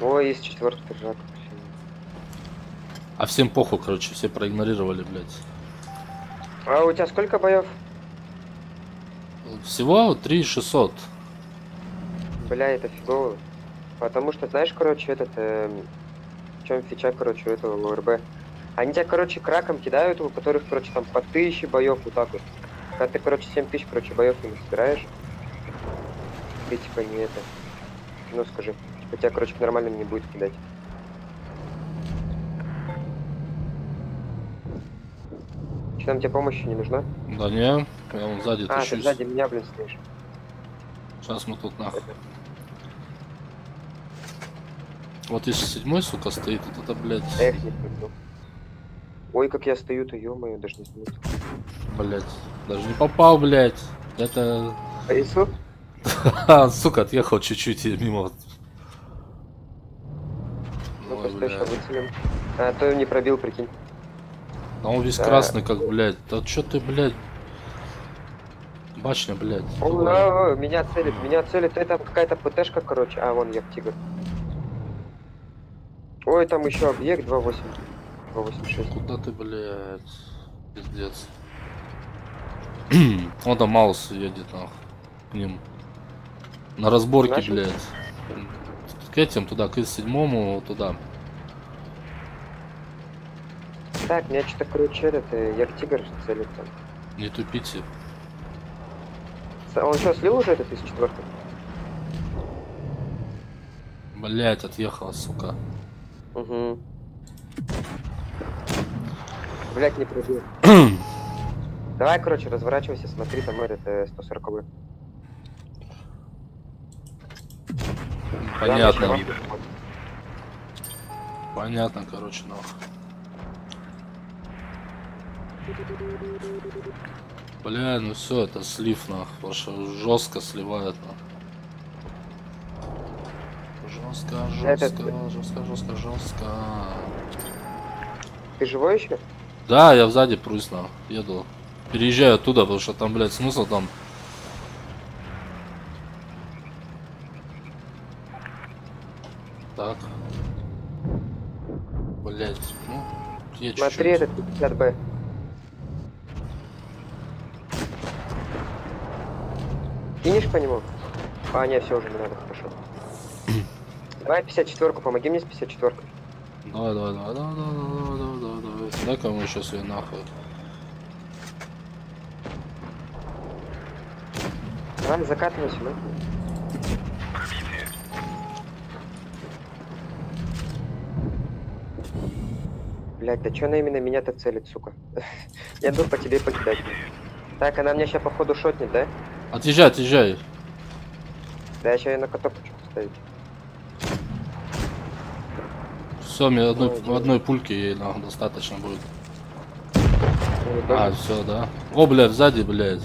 Ой, из 4-й держак. А всем похуй, короче, все проигнорировали, блядь. А у тебя сколько боев? Всего 3600. Бля, это фигово. Потому что, знаешь, короче, в чем фича, короче, у этого ОРБ? Они тебя, короче, краком кидают, у которых, короче, там по 1000 боев, вот так вот. Когда ты, короче, 7000, короче, боев не собираешь, ты, типа, не это. Ну, скажи. Типа, тебя, короче, нормально не будет кидать. Что, там тебе помощь не нужна? Да не, я вон сзади А, ты тащусь. сзади меня, блин, стоишь. Сейчас мы тут нахуй. Вот если 7-й, сука, стоит, вот это, блядь, Эх, не прыгнул. Ой, как я стою-то, ё-моё, даже не заметил. блядь, даже не попал, блядь. Это... Рису? Сука, отъехал чуть-чуть и мимо. Ну, Ой, постой, сейчас блядь. выцелим. А то не пробил, прикинь. А он весь Да. красный, как, блядь. Да чё ты, блядь? Башня, блядь. Меня целит. Это какая-то ПТшка, короче. А, вон я тигр. Ой, там еще объект 2.8. 2.86. Куда ты, блядь? Пиздец. Вон там Маус едет, нахуй. К ним. На разборке, Нашим? блядь. К этим туда, к 7-му, туда. Так, меня что-то, короче, як тигр целит там. Не тупите. Он что, слил уже этот из 4-й? Блядь, отъехала, сука. Угу. Блять, не пробил. Давай, короче, разворачивайся, смотри, там этот 140-й. Понятно. Понятно, короче, нахуй. Бля, ну все, это слив, нахуй. Потому что жестко сливает, нахуй. Жестко. Ты живой еще? Да, я сзади прусь, нахуй. Еду. Переезжаю оттуда, потому что там, блядь, смысл там. Так. Блядь, ну, я чуть-чуть. Смотри, этот 50Б. Кинешь по нему? А, нет, все уже не надо, хорошо. Давай 54-ку, помоги мне с 54-кой. Давай, давай, давай, давай, давай, давай, давай, давай, давай. Дай-ка мы сейчас ее нахуй. Давай закатывайся, ну. Блять, да чё она именно меня-то целит, сука? Я иду по тебе покидать. Так, она меня сейчас походу шотнет, да? Отъезжай, отъезжай. Да, я сейчас ее на каток хочу поставить. Все, мне Ой, одной пульки ей нахуй достаточно будет. Ну, А, тоже все, да. О, блядь, сзади, блядь.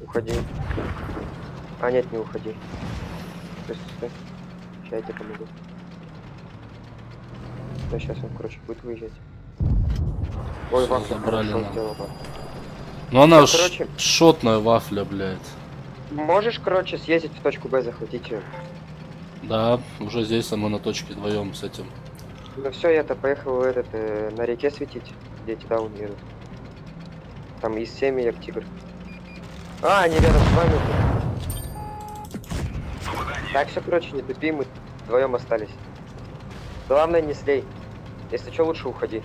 уходи. А, нет, не уходи. Стой, стой, стой. Сейчас я тебе помогу. Да, сейчас он, короче, будет выезжать. Ой, Всё, вафля забрали хорошо нам. сделала. Ну она Всё, короче. шотная вафля, блядь. Можешь, короче, съездить в точку Б, захватить ее? Да, уже здесь мы на точке вдвоем с этим. Ну все, я-то поехал на реке светить, где эти дауны едут. Там из 7 як тигр. А, они рядом с вами. Так, все, короче, не тупи, мы вдвоем остались. Главное, не слей. Если что, лучше уходи.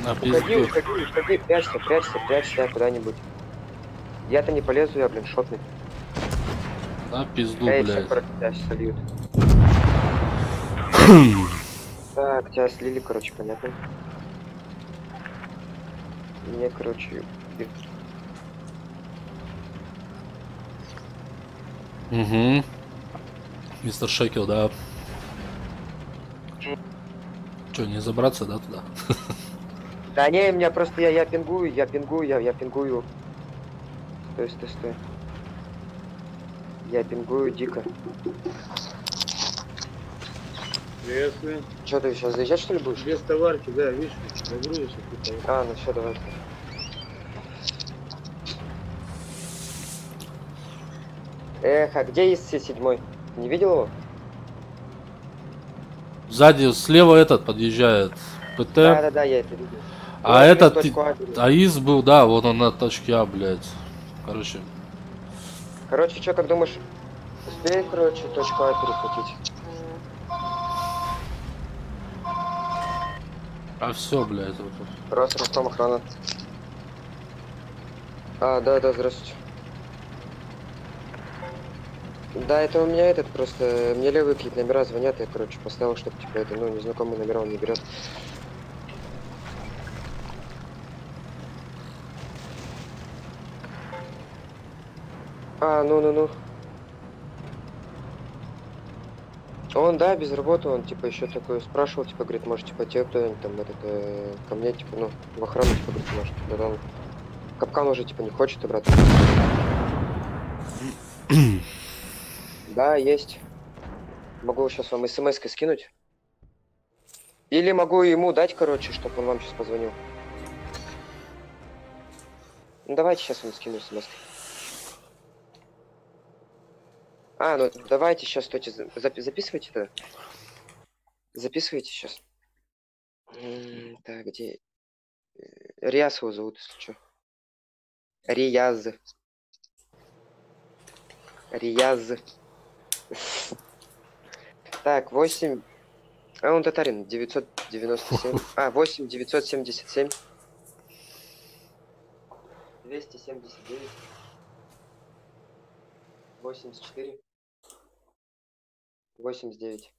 На Уходи, пизду. уходи, прячься куда-нибудь. Я-то не полезу, я, блин, шотный. На пизду, Эй, все, блядь. короче, тебя сольют. Так, тебя слили, короче, понятно. Мне, короче, Угу. Мистер Шекел, да. Че, не забраться, да, туда? да не, меня просто я пингую. Стой. Я пингую дико. Приветствую. Че, ты сейчас заезжать, что ли, будешь? Без товарки, да, видишь, загрузишься. А, ну все, давай. Эх, а где есть С7? Не видел его? Сзади, слева этот подъезжает. ПТ. Да, я это видел. А Вот, этот, точку А беру. АИС был, да, вот он на точке А, блядь. Короче, Короче, что, как думаешь, успеет, короче, точку А перехватить? а все, блядь. Вот. Ростом охрана. А, да, здравствуйте. Да, это у меня этот просто, мне левые какие-то номера звонят, я, короче, поставил, чтобы, типа, это, ну, незнакомые номера он не берет. А, ну. Он, да, без работы, он, типа, еще такой спрашивал, типа, говорит, может, типа, те кто-нибудь там, ко мне, типа, ну, в охрану, типа, говорит, может, да, он капкан уже, типа, не хочет обратно. Да, есть. Могу сейчас вам смс-кой скинуть. Или могу ему дать, короче, чтобы он вам сейчас позвонил. Ну, давайте сейчас вам скину смс-кой. А, ну, давайте сейчас, стойте, записывайте-то. Записывайте сейчас. Так, где? Риас его зовут, если что. Рияз. Так, 8. А он татарин, 997. А, 8 977. 279. 84. 89.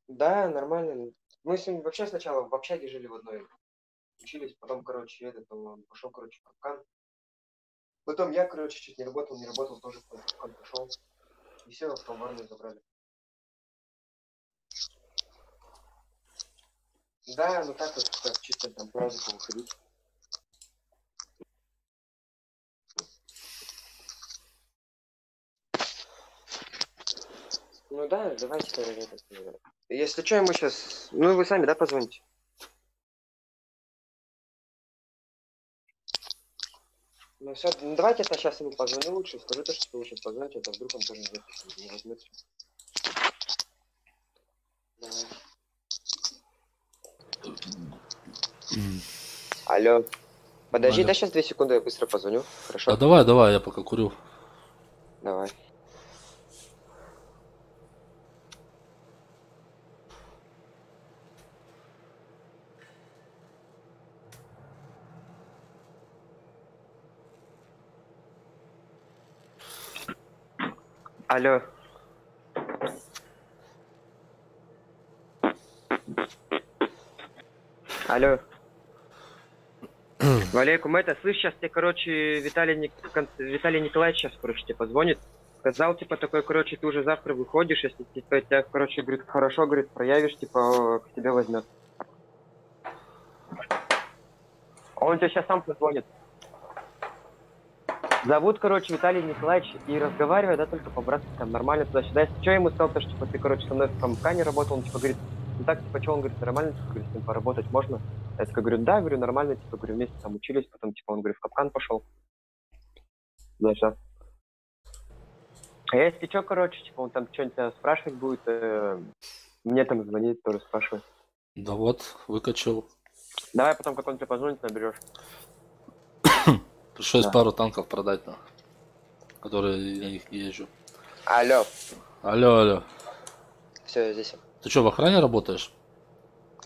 Да, нормально. Мы с ним вообще сначала в общаге жили в одной. Учились, потом, короче, он пошел, короче, в капкан. Потом я, короче, чуть не работал, тоже в капкан пошел. И все, потом в армию забрали. Да, ну так вот, как чисто там праздником выходить. Ну да, давайте тогда это. Если что, ему сейчас. Ну, вы сами, да, позвоните? Ну все, ну, давайте я сейчас ему позвоню лучше, скажу то, что вы сейчас позвоните, а вдруг он тоже не возьмет. Давай. Алло. Подожди, Алло. дай сейчас 2 секунды, я быстро позвоню. Хорошо? Да давай, давай, я пока курю. Давай. Алло. Алло. Валейкум, это, слышь, сейчас тебе, короче, Виталий Николаевич сейчас, короче, тебе позвонит. Сказал, типа, такой, короче, ты уже завтра выходишь, если, типа, тебя, короче, говорит, хорошо, говорит, проявишь, типа, к тебе возьмет. Он тебе сейчас сам позвонит. Зовут, короче, Виталий Николаевич, и разговаривает, да, только по-братски, там, нормально туда-сюда. Если что, ему сказал, то, что, типа, ты, короче, со мной в компании работал, он, типа, говорит, ну так, типа, что, он говорит, нормально, типа, говорит, с ним поработать можно? Я такой говорю, да, говорю, нормально, типа, говорю, вместе там учились, потом, типа, он, говорит, в капкан пошел. Да, все. А если что, короче, типа, он там что-нибудь тебя спрашивать будет, мне там звонит, тоже спрашивает. Да вот, выкачал. Давай потом, как он тебе позвонит, наберешь. Пришлось Да. пару танков продать, которые я на них езжу. Алло. Алло, алло. Все, я здесь. Ты что, в охране работаешь?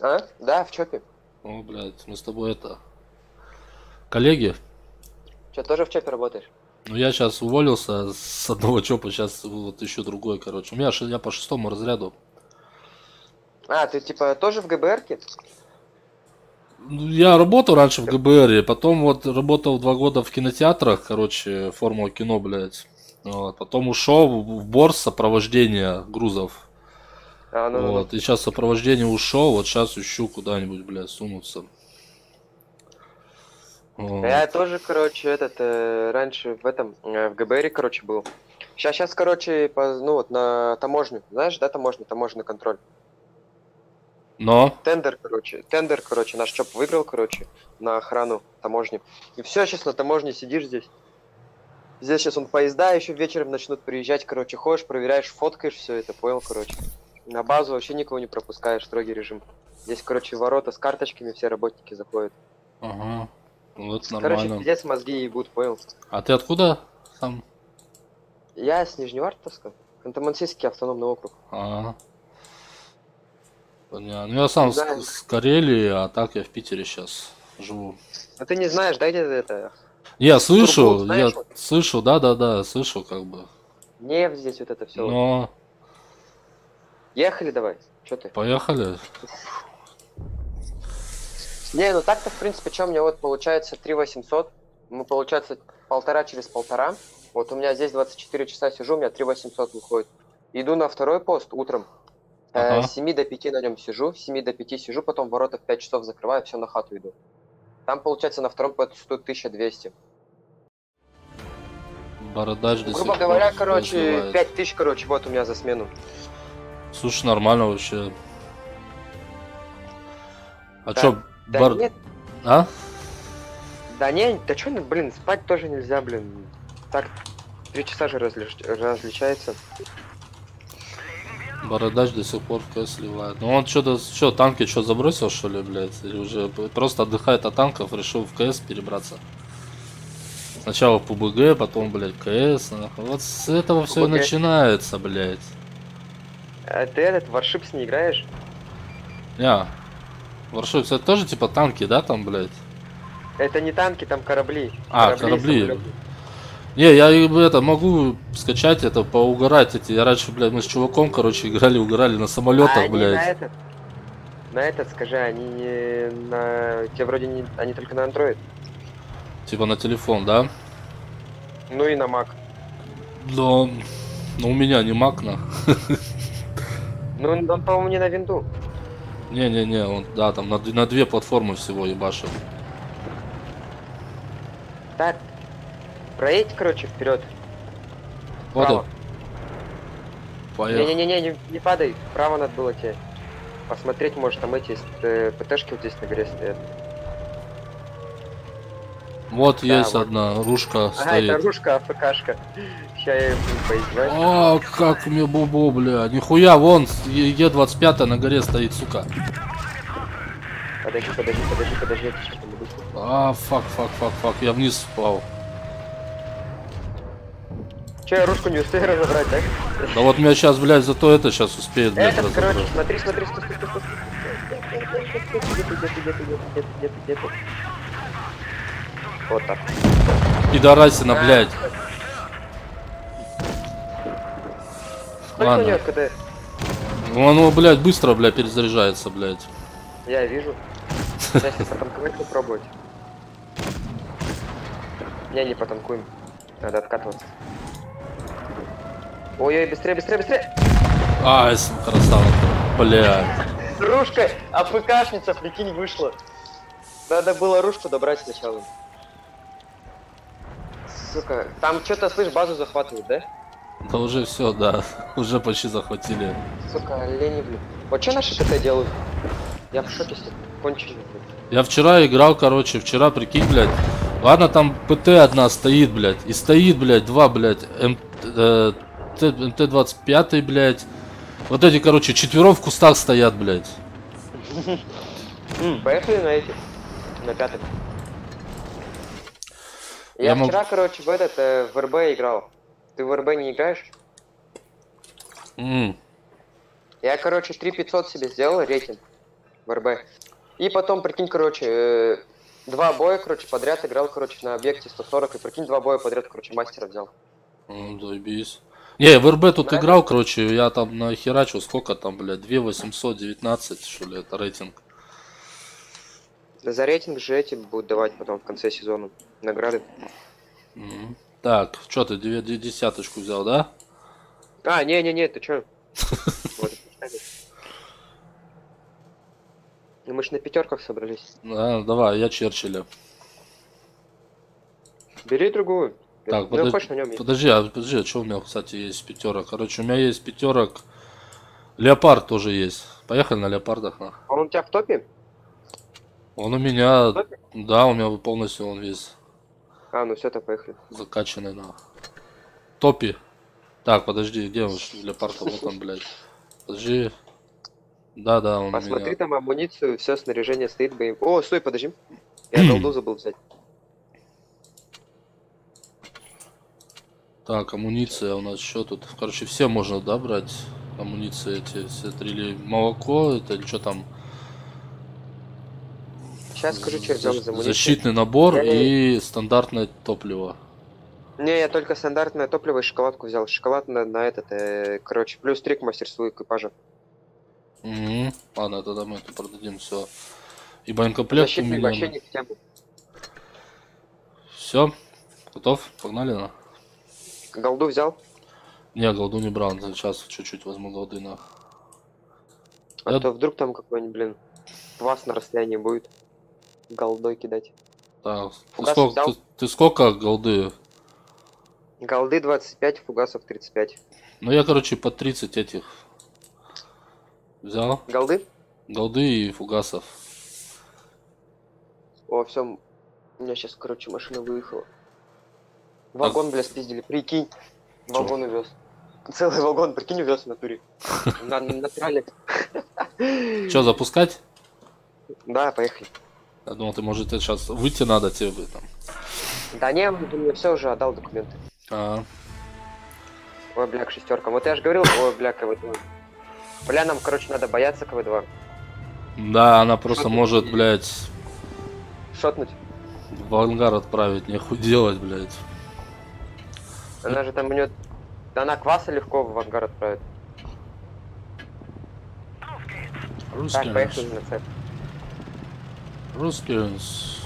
А? Да, в ЧОПе. О, блядь, мы с тобой коллеги. Что, тоже в ЧОПе работаешь? Ну, я сейчас уволился с одного ЧОПа, сейчас вот ищу другой, короче. Я по 6-му разряду. А, ты, типа, тоже в ГБРке? Я работал раньше в ГБР, потом вот работал 2 года в кинотеатрах, короче, Формула кино, блядь. Вот. Потом ушел в Борс сопровождение грузов. Вот. И сейчас сопровождение ушел, вот сейчас ищу куда-нибудь, блядь, сунуться. Вот. Я тоже, короче, раньше в в ГБРе, короче, был. Сейчас, короче, ну вот на таможню. Знаешь, да, таможенный контроль. Но? Тендер, короче, наш ЧОП выиграл, короче, на охрану таможни. И все, сейчас на таможне сидишь здесь. Здесь сейчас поезда еще вечером начнут приезжать, короче, ходишь, проверяешь, фоткаешь все это, понял, короче. На базу вообще никого не пропускаешь, строгий режим. Здесь, короче, ворота с карточками, все работники заходят. Ага. Ну, это нормально. Короче, пиздец, мозги ебут, понял. А ты откуда сам? Я с Нижневартовска, Ханты-Мансийский автономный округ. Ага. Понятно. Ну, я сам Да. с Карелии, а так я в Питере сейчас живу. А ты не знаешь, да, где это? Я слышу, Турбут, знаешь, вот? слышу, да, слышу, как бы. Нефть здесь, вот это все. Но Ехали давай, что ты? поехали. Не, ну так-то, в принципе, что у меня вот получается 3800. Мы, получается, 1,5 через 1,5. Вот у меня здесь 24 часа сижу, у меня 3800 выходит. Иду на второй пост утром. Ага. С 7 до 5 на нем сижу, с 7 до 5 сижу, потом ворота в 5 часов закрываю, все на хату иду. Там, получается, на втором посту стоит 1200. Бородач до сих Грубо пор говоря, короче, развивает. 5000, короче, вот у меня за смену. Слушай, нормально вообще. А Да. чё, Да нет, А? да не, да что, блин, спать тоже нельзя, блин. Так, 3 часа же различается. Бородач до сих пор в КС сливает. Ну он что, танки что, забросил, что ли, блядь? Или уже просто отдыхает от танков, решил в КС перебраться? Сначала в ПБГ, потом, блядь, КС. Нахуй. Вот с этого все и PUBG. начинается, блядь. А ты Warships не играешь? Не. Warship, это тоже типа танки, да, там, блядь? Это не танки, там корабли. А, и корабли. самолеты. Не, я могу скачать это, поугарать эти. Я раньше, блядь, мы с чуваком, короче, угорали на самолетах, А они блядь. на этот, скажи, они не на... Те вроде не... Они только на Android. Типа на телефон, да? Ну и на Mac. Но у меня не Mac, на. Ну, он, по-моему, не на винду. Не, он, да, там на 2 платформы всего ебашил. Так, проедь, короче, вперед. Вот Вправо. и поехал. Не-не-не, не падай. Вправо надо было тебе. Посмотреть, может, там эти ПТшки вот здесь на горе стоят. Вот Да, есть вот. одна ружка Ага, стоит. это ружка, АФКшка. Сейчас я ее поиздеваюсь. А, как мне бубо, бля. Нихуя, вон Е25 на горе стоит, сука. Подожди, я сейчас быстро. А, фак, я вниз упал. Че, я ружку не успею разобрать, да? Да вот меня сейчас, блядь, зато это сейчас успеет, блядь, Этот, короче, разобрать. смотри. Где ты? Вот так. Пидорасина, блядь. Сколько у Ладно. него КД? Ну, оно, блядь, быстро, блядь, перезаряжается, блядь. Я вижу. Сейчас потанковать попробовать. Не потанкуем. Надо откатываться. Ой, быстрее! Ай, красава, блядь. Ружка, АФКшница, прикинь, вышла. Надо было ружку добрать сначала. Сука, там что-то, слышь, базу захватывают, да? Да уже все, да. Уже почти захватили. Сука, олени, блин. Вот что наши КТ делают? Я в шоке, если кончили, блин. Я вчера играл, короче, прикинь, блядь. Ладно, там ПТ одна стоит, блядь. И стоит, блядь, два, блядь, МТ-25, блядь. Вот эти, короче, четвером в кустах стоят, блядь. Поехали на эти. На пятых. Я Я мог- вчера, короче, в РБ играл. Ты в РБ не играешь? Я, короче, 3500 себе сделал рейтинг в РБ. И потом, прикинь, короче, два боя, короче, подряд играл, короче, на объекте 140. И прикинь, два боя подряд, короче, мастера взял. Заебись. Не, в РБ тут Да? играл, короче, я там нахерачил, сколько там, блядь, 2819, что ли, это рейтинг. За рейтинг же эти будут давать потом в конце сезона награды. Так, что ты, десяточку взял, да? А, не, ты чё? Вот. Ну мы ж на пятерках собрались. Да, давай, я Черчилля. Бери другую. Так, Ну, хочешь на нем подожди, а что у меня, кстати, есть пятерок? Короче, у меня есть пятерок. Леопард тоже есть. Поехали на леопардах, на. Он у тебя в топе? Он у меня, В топе? да, у меня полностью он весь А, ну все, то поехали. закачанный, на. Топи. Так, подожди, где он? Леопард, вот он, блядь. Подожди. Да, он у Посмотри меня. там амуницию, все снаряжение стоит боим. О, стой, подожди. Я голду забыл взять. Так, амуниция у нас что тут? Короче, все можно, да, брать? Амуниции эти, все три. Или молоко, это или что там? Сейчас скажу, что взял за амуницию. Защитный набор Я- и стандартное топливо. Не, я только стандартное топливо и шоколадку взял. Шоколад на этот, короче, плюс 3 к мастерству экипажа. Ладно, тогда мы это продадим все. И боекомплект у Защитный вообще меня. не в тему. Все, готов? Погнали на. Голду взял, Не, голду не брал, сейчас чуть-чуть возьму голды на. а Я- то вдруг там какой-нибудь, блин, вас на расстоянии будет голдой кидать. Так, Фугас ты взял? ты сколько голды? Голды 25, фугасов 35. Ну я, короче, по 30 этих взял. Голды? Голды и фугасов. О, все. У меня сейчас, короче, машина выехала. Вагон, бля, спиздили, прикинь. Вагон увез. Целый вагон, прикинь, увез в натуре. На трале. Что, запускать? Да, поехали. Я думал, ты, может, сейчас выйти надо тебе бы там. Да не, он мне все уже отдал документы. А, Ой, бля, к шестеркам. Вот я же говорил, ой, бля, КВ2. Бля, нам, короче, надо бояться КВ2. да, она просто Что ты может, не- блядь, Шотнуть. в ангар отправить, нехуй делать, блядь. Она же там у нее... Она кваса легко в ангар отправит. Так, поехали на цепь. Русскинс.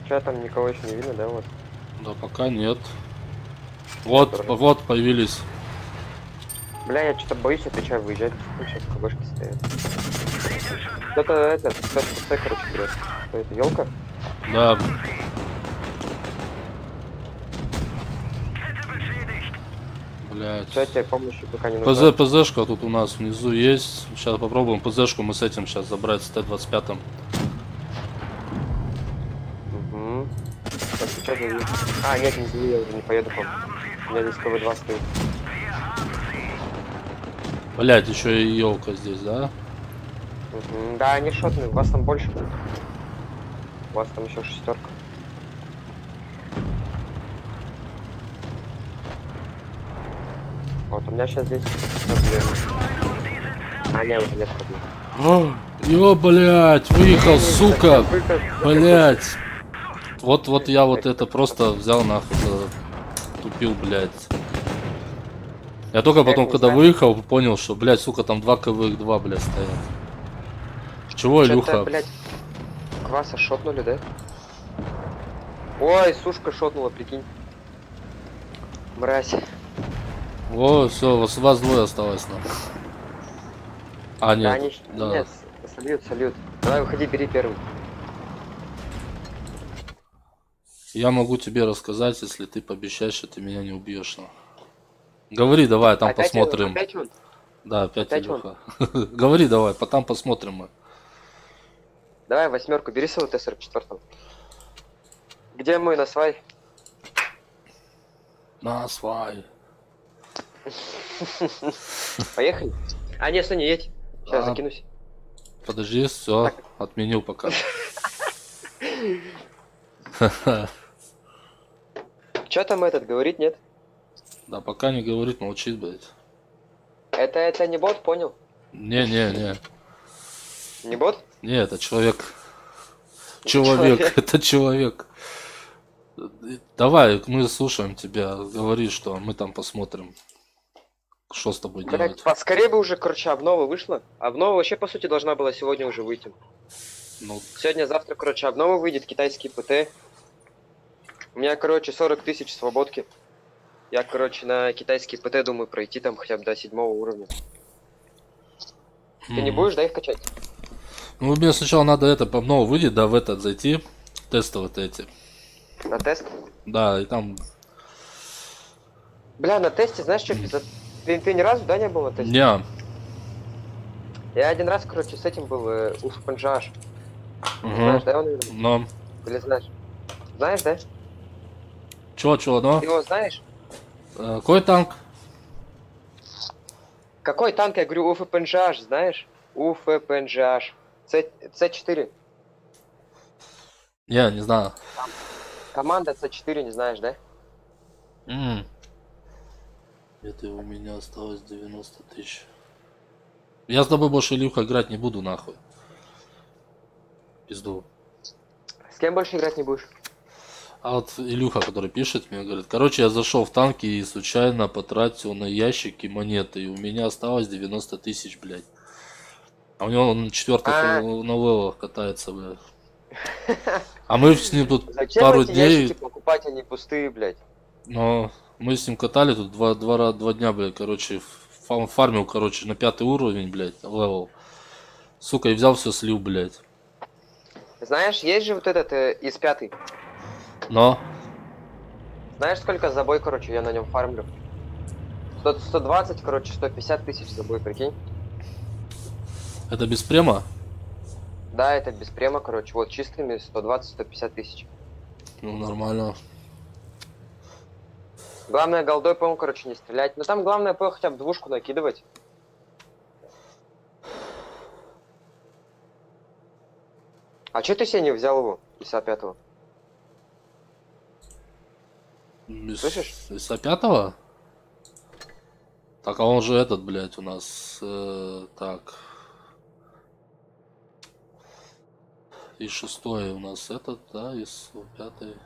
Че там, никого еще не видно, да, вот? Да пока нет. Вот, тоже. вот появились. Бля, я что-то боюсь отвечаю выезжать. Ну, сейчас кабашки стоят. Кто-то кто-то, короче, берет. Что это, елка? Да. Блядь. Что тебе помощи пока не нужна? ПЗшка тут у нас внизу есть. Сейчас попробуем ПЗшку мы с этим сейчас забрать с Т-25. Угу. А, нет, не я уже не поеду, по-моему. меня здесь КВ-2 стоит. Блять, еще и елка здесь, да? Мгм. Да, они шотные, у вас там больше будет. У вас там еще шестерка. Вот, у меня сейчас здесь проблемы. А, нет, уже нет проблем. Ё, блять, выехал, сука! Выход. Блять! Вот я вот это просто взял нахуй, тупил, блять. Я только потом, не когда знаю. выехал, понял, что, блять, сука, там 2 КВ-2, блять, стоят. Чего, Чё-то, Илюха? блядь, кваса шотнули, да? Ой, сушка шотнула, прикинь. Мразь. О, все, вас двое осталось, ну. А, Да, нет, они... да. Нет, сольют. Давай, выходи, бери первый. Я могу тебе рассказать, если ты пообещаешь, что ты меня не убьешь, ну. Говори, давай, там Опять посмотрим. Опять он? Да, опять Опять Илюха. Говори, давай, потом посмотрим мы. Давай, 8, бери свою Т-44. Где мой насвай? На, свай. Поехали? А, нет, стой, не едь. Сейчас А. закинусь. Подожди, все, отменил пока. Чё там этот говорит, нет? Да, пока не говорит, молчит, блядь. Это не бот, понял? Не. Не бот? Не, это человек. Человек, это человек. Давай, мы слушаем тебя. Говори, что мы там посмотрим. Что с тобой делать? Блять, поскорее бы уже, короче, обнова вышла. Обнова вообще, по сути, должна была сегодня уже выйти. Ну, Сегодня-завтра, короче, обнова выйдет, китайский ПТ. У меня, короче, 40 тысяч свободки. Я, короче, на китайский ПТ думаю пройти там хотя бы до 7 уровня. Ты не будешь, да, их качать? ну, мне сначала надо это по новому выйдет, да, в этот зайти. Тесты вот эти. На тест? Да, и там. Бля, на тесте, знаешь, что пиздец? Ты ни разу, да, не был на тесте? Не. Я один раз, короче, с этим был, Уфпанджаш. Угу. Знаешь, да, его, наверное? Но. Или знаешь? Знаешь, да? Чё, но? Ты его знаешь? Какой танк? Какой танк? Я говорю, Уфпанджаш, знаешь? Уфпанджаш. С4. Не знаю. Команда С4, не знаешь, да? Это у меня осталось 90 тысяч. Я с тобой больше, Илюха, играть не буду, нахуй. Пизду. С кем больше играть не будешь? А вот Илюха, который пишет, мне говорит, короче, я зашел в танки и случайно потратил на ящики монеты, и у меня осталось 90 тысяч, блядь. А у него он на 4-х новеллах катается, блядь. А мы с ним тут Зачем пару эти дней, ящики покупать, они пустые, блядь? но мы с ним катали тут два дня, блядь, короче, фармил, короче, на 5 уровень, блядь, левел. Сука, и взял все слил, блядь. Знаешь, есть же вот этот из 5. Но, Знаешь, сколько за бой, короче, я на нем фармлю? 120, короче, 150 тысяч за бой, прикинь? это без према? Да, это без према, короче, вот чистыми 120-150 тысяч. Ну, нормально. Главное, голдой, по-моему, короче, не стрелять. Но там главное, по хотя бы двушку накидывать. А чё ты себе не взял его, ИСа 5-го? Слышишь? Из 5-го? Так, а он же этот, блядь, у нас, так. И 6-й у нас этот, да, из 5-й,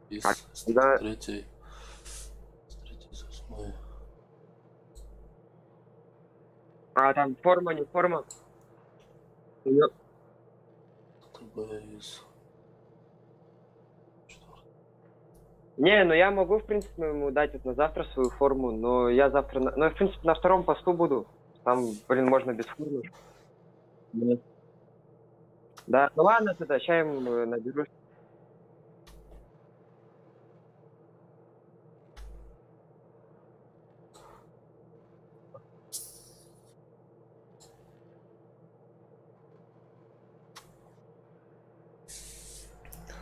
из да. 3-й, с 3-й, с 8-й. А там форма, не форма? из... Не, ну я могу, в принципе, ему дать вот на завтра свою форму, но я завтра... Ну, я, в принципе, на втором посту буду. Там, блин, можно без формы. Да, ну ладно тогда, сейчас ему наберу.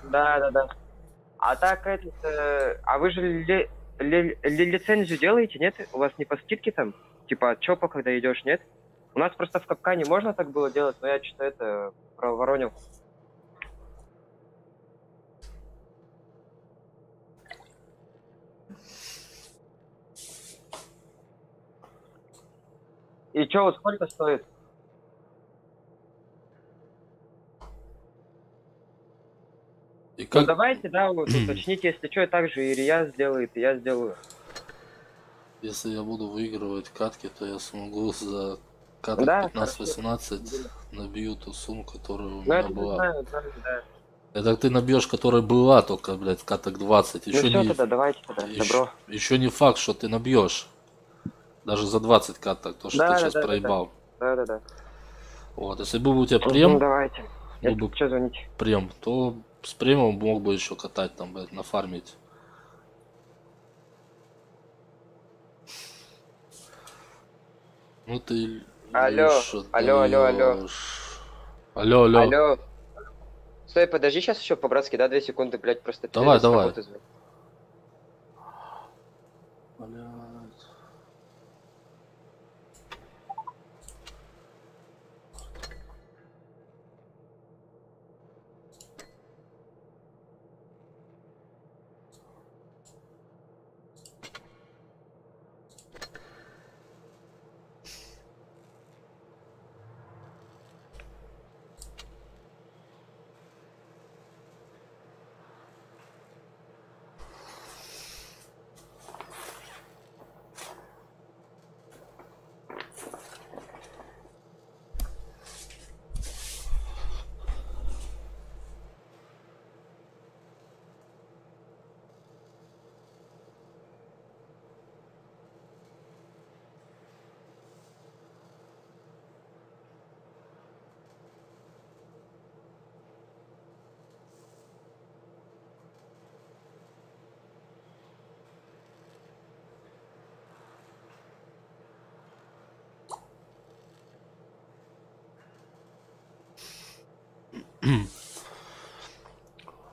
Да. А так этот... а вы же лицензию делаете, нет? У вас не по скидке там? Типа от ЧОПа, когда идешь, нет? У нас просто в капкане можно так было делать, но я что-то это проворонил. И чё, вот сколько стоит? И Ну как... давайте, да, вот уточните, если что, так же и Илья сделает, и я сделаю. Если я буду выигрывать катки, то я смогу за каток Да, 15-18 набью ту сумму, которая у Ну меня это не была. знаю, да. Это ты набьешь, которая была, только, блядь, каток 20. Ну Еще все не, тогда, давайте тогда, добро. еще не факт, что ты набьешь. Даже за 20 каток, то, что ты сейчас проебал. Да. Вот, если был бы у тебя прем, Давайте. был бы Что звоните? прем, то с премом мог бы еще катать там, блядь, нафармить. Ну ты... Алло, Леша, алло. даешь. Алло. Стой, подожди сейчас еще по-братски, да, 2 секунды, блядь, просто Давай, с давай. работы звоню. Блядь.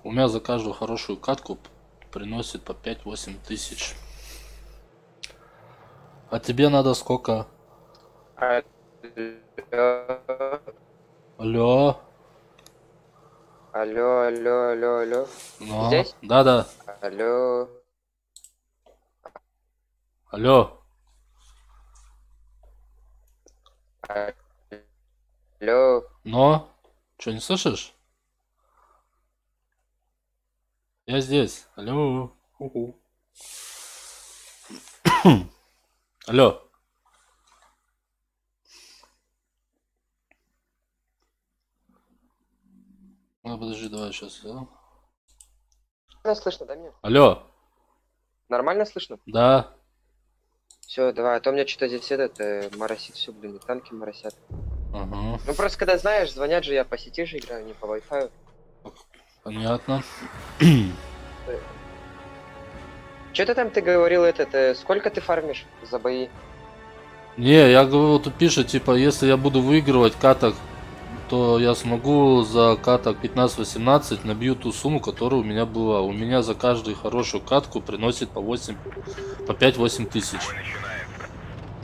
У меня за каждую хорошую катку приносит по 5-8 тысяч. А тебе надо сколько? Алло. Алло. Ну, Здесь? да. Алло. Алло. Алло. Но? Что, не слышишь? Я здесь. Алло. Алло. Ну, подожди, давай сейчас. Нормально слышно, да, меня? Алло. Нормально слышно? Да. Все, давай, а то у меня что-то здесь моросит все, блин, и танки моросят. Ага. Ну просто когда знаешь, звонят же, я по сети же играю, не по Wi-Fi. Понятно. Что-то там ты говорил, сколько ты фармишь за бои? Не, я говорю, тут пишет, типа, если я буду выигрывать каток, то я смогу за каток 15-18 набью ту сумму, которая у меня была. У меня за каждую хорошую катку приносит по 5-8 тысяч.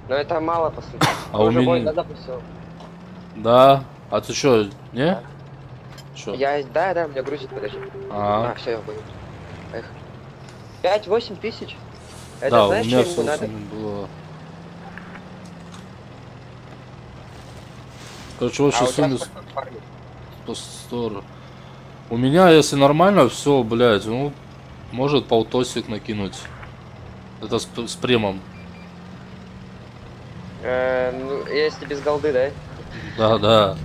Но это мало, по сути. А у меня... запустил. Да. А ты что, не? Да. Чё? Да, меня грузит, подожди. Все, я понял. 5-8 тысяч? Это Да, знаешь, у меня что все ему надо? было. Короче, в общей у тебя сумме сколько фармит? по 100. У меня, если нормально, все, блядь, ну, может полтосик накинуть. Это с премом. Ну, если без голды, да? Да.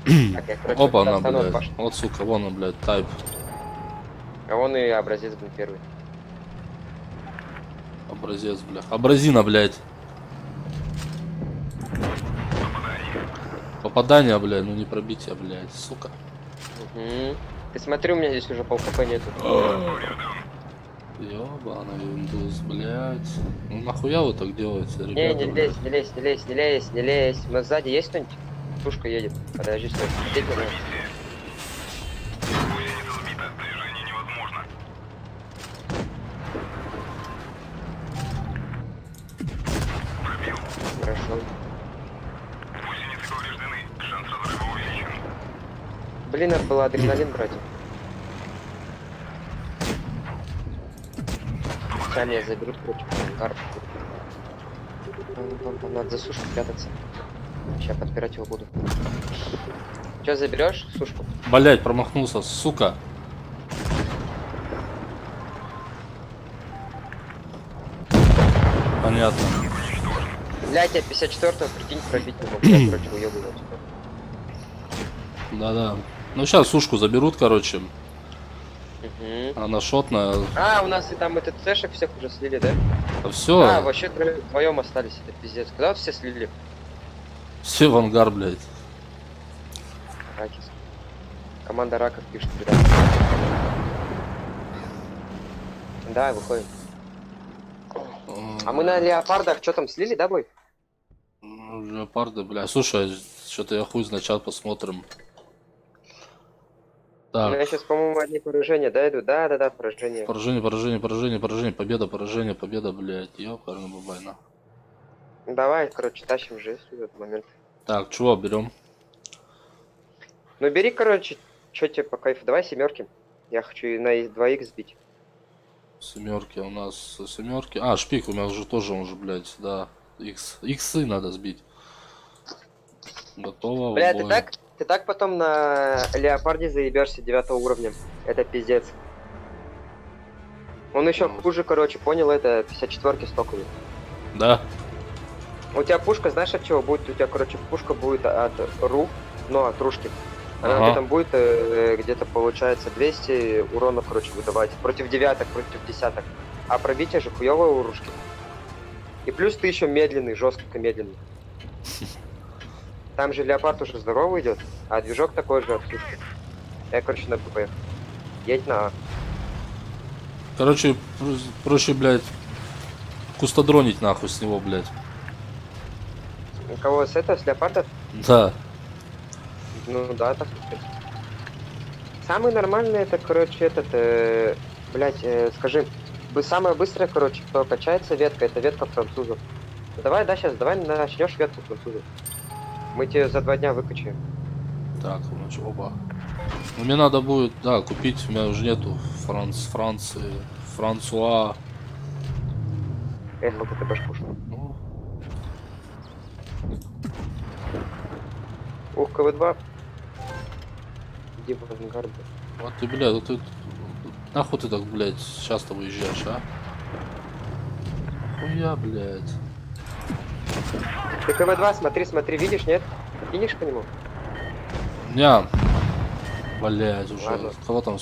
Так, я, короче, Опа, она, достану блядь. башню. Вот, сука, вон она, блядь, тайп. А он и образец, блин, первый. Образец, блядь. Абразина, блядь. Попадание, блядь, ну не пробитие, блядь, сука. Ты смотри, у меня здесь уже пол хп нету. Ёбаный индус, блядь. Ну нахуя вы так делаете, ребята? Не лезь. У нас сзади есть кто-нибудь? Пушка едет. Подожди, стой. Едь, давай. Гусеница сбита, движение невозможно. Блин, надо было адреналин брать. Сейчас меня заберут, короче, в ангар. Там надо за сушку прятаться. Сейчас подпирать его буду. Че, заберешь сушку? Блять, промахнулся, сука. Понятно. Блять, я 54-го, прикинь, пробить не могу. Я, короче, уебываю. Да-да. Ну сейчас сушку заберут, короче. Угу. Она шотная. А, у нас и там этот цешек всех уже слили, да? Все. А, вообще вдвоем остались, это пиздец. Куда вот все слили? Все в ангар, блядь. Ракис. Команда раков пишет, ребят. Да, выходим. А мы на леопардах что там слили, да, бой? Леопарды, бля. Слушай, что-то я хуй знать, посмотрим. У меня Так. сейчас, по-моему, одни поражения, да, идут? Да, поражение. Поражение, поражение, поражение, поражение, победа, поражение, победа, блядь. Ёпарный бабайна. Давай, короче, тащим же, если в этот момент. Так, чего берем? Ну бери, короче, что тебе по кайфу? Давай семерки. Я хочу и на 2х сбить. Семерки у нас семерки. А, шпик у меня уже тоже, он же, блядь, да. Иксы надо сбить. Готово. Бля, в бой. ты так потом на леопарде заебешься 9 уровня. Это пиздец. Он еще хуже, короче, понял, это 54-ки стоковые. Да. У тебя пушка, знаешь, от чего будет? У тебя, короче, пушка будет от ру, но от ружки. Она Ага. там будет где-то, получается, 200 урона, короче, выдавать. Против девяток, против десяток. А пробитие же хуёвое у ружки. И плюс ты еще медленный, жестко медленный. Там же леопард уже здоровый идет, а движок такой же от сушки. Я, короче, на ПП. Едь на А. Короче, проще, блядь, кустодронить нахуй с него, блядь. У кого с этого, с леопарда? Да. Ну да, так сказать. Самый нормальный это, короче, этот, скажи, самая быстрая, короче, кто качается ветка, это ветка французов. Давай, да, сейчас, давай начнешь ветку французов. Мы тебе за 2 дня выкачаем. Так, значит, оба. Ну, мне надо будет, да, купить, у меня уже нету Франции, Франсуа. Эх, вот это башку. Ну, Ух, КВ-2. Иди в авангард. вот ты, блядь, вот ты, нахуй ты так, блядь, часто выезжаешь, а? Хуя, блядь. Ты КВ-2, смотри, видишь, нет? Кинешь по нему? Не, блядь, уже, Ладно. кого там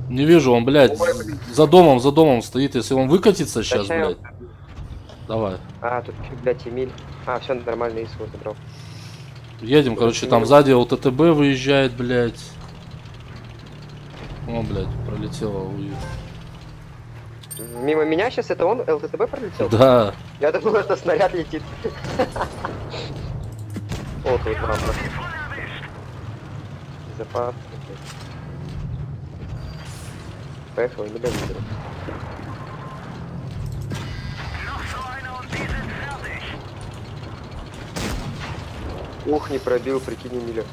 Не вижу, он, блядь, Ой, блин. за домом стоит, если он выкатится сейчас, Качаем. блядь. Давай. А, тут, блядь, Эмиль. А, все нормально, ИСУ забрал. Едем, короче, там сзади ЛТТБ выезжает, блядь. О, блядь, пролетело. Мимо меня сейчас это он, ЛТТБ пролетел? Да. Я думал, это снаряд летит. О, тут правда. Запас. Поехал, не дай выберу. Ух, не пробил, прикинь, Эмиля.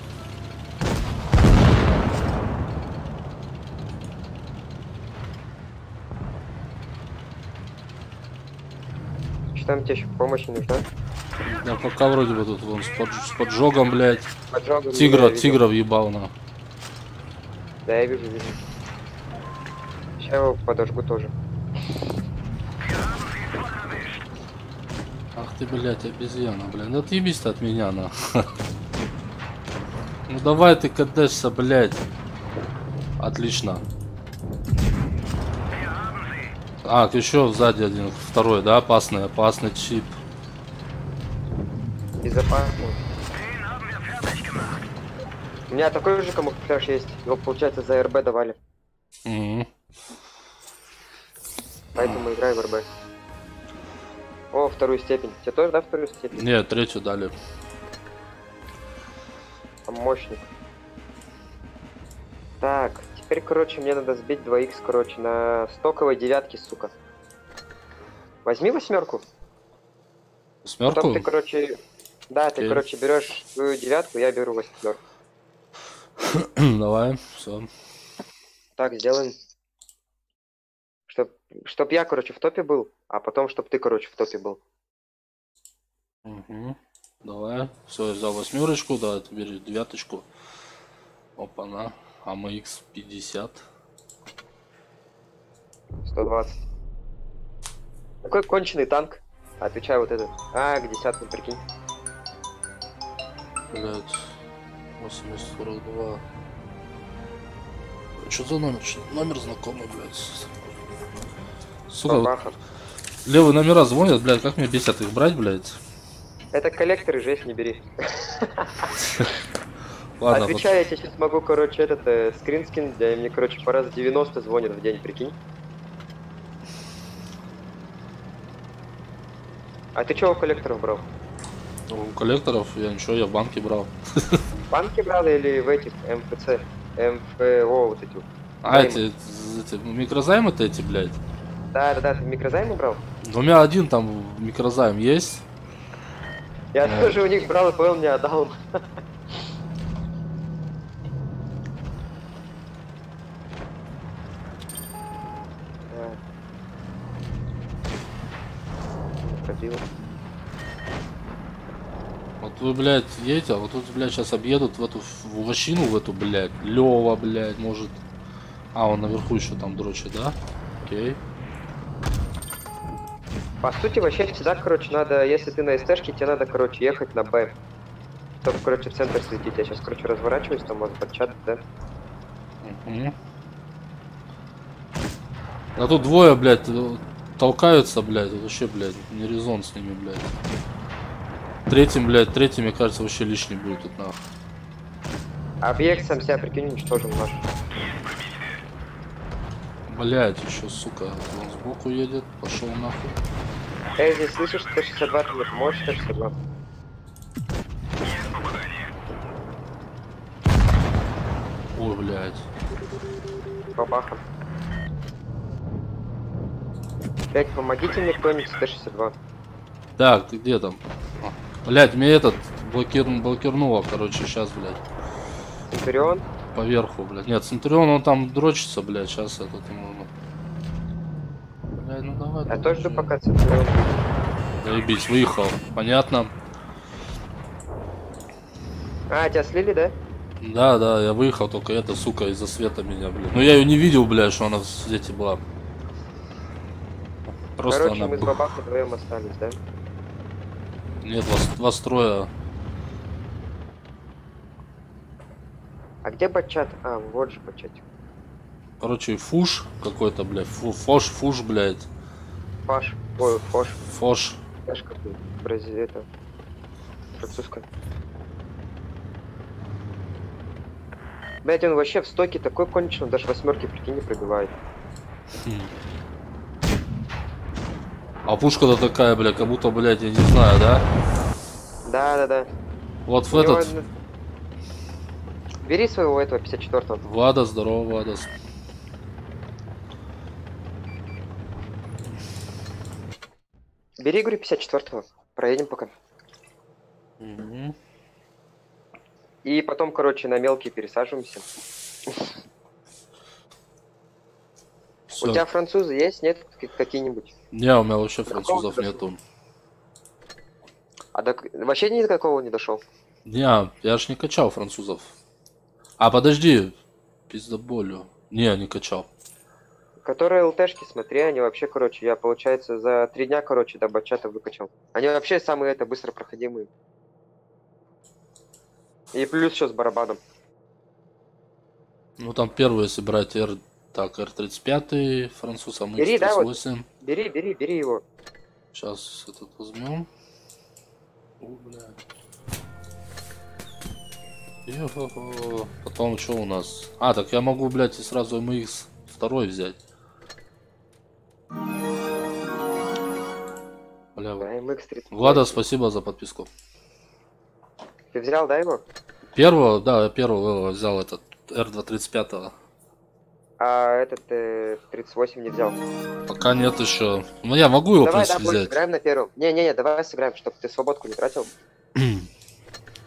Что там тебе еще помощь не нужна? Да пока вроде бы тут вон с поджогом, блядь. Поджогом, да, я Тигра, видел. тигра въебал на. Да, я вижу. Сейчас его подожгу тоже. Ах ты, блядь, обезьяна, блядь. Да отъебись ты от меня, на. Ну давай ты кадешься, блядь. Отлично. А, еще сзади один, второй, да, опасный чип. Безопасно. У меня такой же камуфляж есть. Его, получается, за РБ давали. Мгм. Поэтому играю в РБ. О, 2-ю степень. Тебе тоже, да, 2-ю степень? Нет, третью дали. Там мощник. Так, теперь, короче, мне надо сбить 2х, короче, на стоковой 9, сука. Возьми 8. Смерку? Потом ты, короче... Да, ты, Окей. короче, берешь свою 9, я беру 8. Давай, все. Так, сделаем. Чтоб я, короче, в топе был, а потом, чтоб ты, короче, в топе был. Угу. Давай. Все, я взял 8, да, ты бери 9. Опа-на. АМХ 50. 120. Какой конченый танк? Отвечаю вот этот. А, к 10, прикинь. Блять. 8042. Что за номер? Номер знакомый, блядь. Сука, вот Бабаха. левые номера звонят, блядь, как мне бесят их брать, блядь. Это коллекторы, жесть не бери. Ладно, Отвечаю, я тебе сейчас могу, короче, этот скрин скинуть, где мне, короче, по раз 90 звонят в день, прикинь. А ты чего у коллекторов брал? у коллекторов я ничего, я в банке брал. В банке брал или в этих МФЦ? МФО вот эти вот? А, Займы. эти микрозаймы-то эти, блядь. Да, ты микрозаймы брал? У меня один там микрозайм есть. Я Ну. тоже у них брал, и понял, мне отдал. Пробил. Вот вы, блядь, едете, а вот тут, блядь, сейчас объедут в эту в лощину, в эту, блядь. Лева, блядь, может. А, он наверху еще там дрочит, да? Окей. По сути, вообще всегда, короче, надо, если ты на СТшке, тебе надо, короче, ехать на Б. Чтобы, короче, в центр светить. Я сейчас, короче, разворачиваюсь, там может под чат, да? Угу. А тут двое, блядь, толкаются, блядь, это вообще, блядь, не резон с ними, блядь. Третий, мне кажется, вообще лишний будет тут нахуй. Объект сам себя, прикинь, уничтожим наш. Блядь, еще, сука, он сбоку едет, пошел нахуй. Здесь слышишь, 162, ты мне поможешь, 162? Ой, блядь. Бабаха. Блять, помогите мне кто-нибудь, 162. Так, ты где там? А, блядь, мне этот блокирнуло, короче, сейчас, блядь. Центурион. Поверху, блядь. Нет, Центурион, он там дрочится, блядь, сейчас этот ему... Блядь, ну давай. Я давай, тоже жду, блядь. пока Центурион. Заебись, выехал. Понятно. А, тебя слили, да? Да, я выехал, только эта сука из-за света меня, блядь. Ну я ее не видел, блядь, что она в свете была. Просто Короче, она... мы с бабахой вдвоем остались, да? Нет, вас трое. А где бачат? А, вот же бачатик. Короче, фуш какой-то, блядь. Фуш, блядь. Фаш. Ой, фош. Фош. Фаш какой. Это... Французская. Блять, он вообще в стоке такой конченый, даже 8, прикинь, не пробивает. А пушка-то такая, блядь, как будто, блядь, я не знаю, да? Да. Вот в У него этот... Бери своего этого 54-го. Влада, здорово, Владос. Бери, говорю, 54-го. Проедем пока. Угу. И потом, короче, на мелкие пересаживаемся. У тебя французы есть, нет? Какие-нибудь? Не, у меня вообще французов нету. А вообще ни до какого не дошел? Не, я ж не качал французов. А, подожди. Пиздоболю. Не качал. Которые ЛТшки, смотри, они вообще, короче, я, получается, за 3 дня, короче, до бачата выкачал. Они вообще самые быстро проходимые. И плюс еще с барабаном. Ну там первый, если брать R35, француз, а мы Бери, да, вот. X38. Бери его. Сейчас этот возьмем. О, бля. Йо-хо-хо. Потом что у нас? А, так я могу, блядь, и сразу MX второй взять. Бля, Да, MX-30. Влада, спасибо за подписку. Ты взял, да, его? Первого, да, я первого взял этот R235. А этот 38 не взял. Пока нет еще. Ну я могу его, в Давай, принципе, да, взять. сыграем на первом. Не, давай сыграем, чтобы ты свободку не тратил.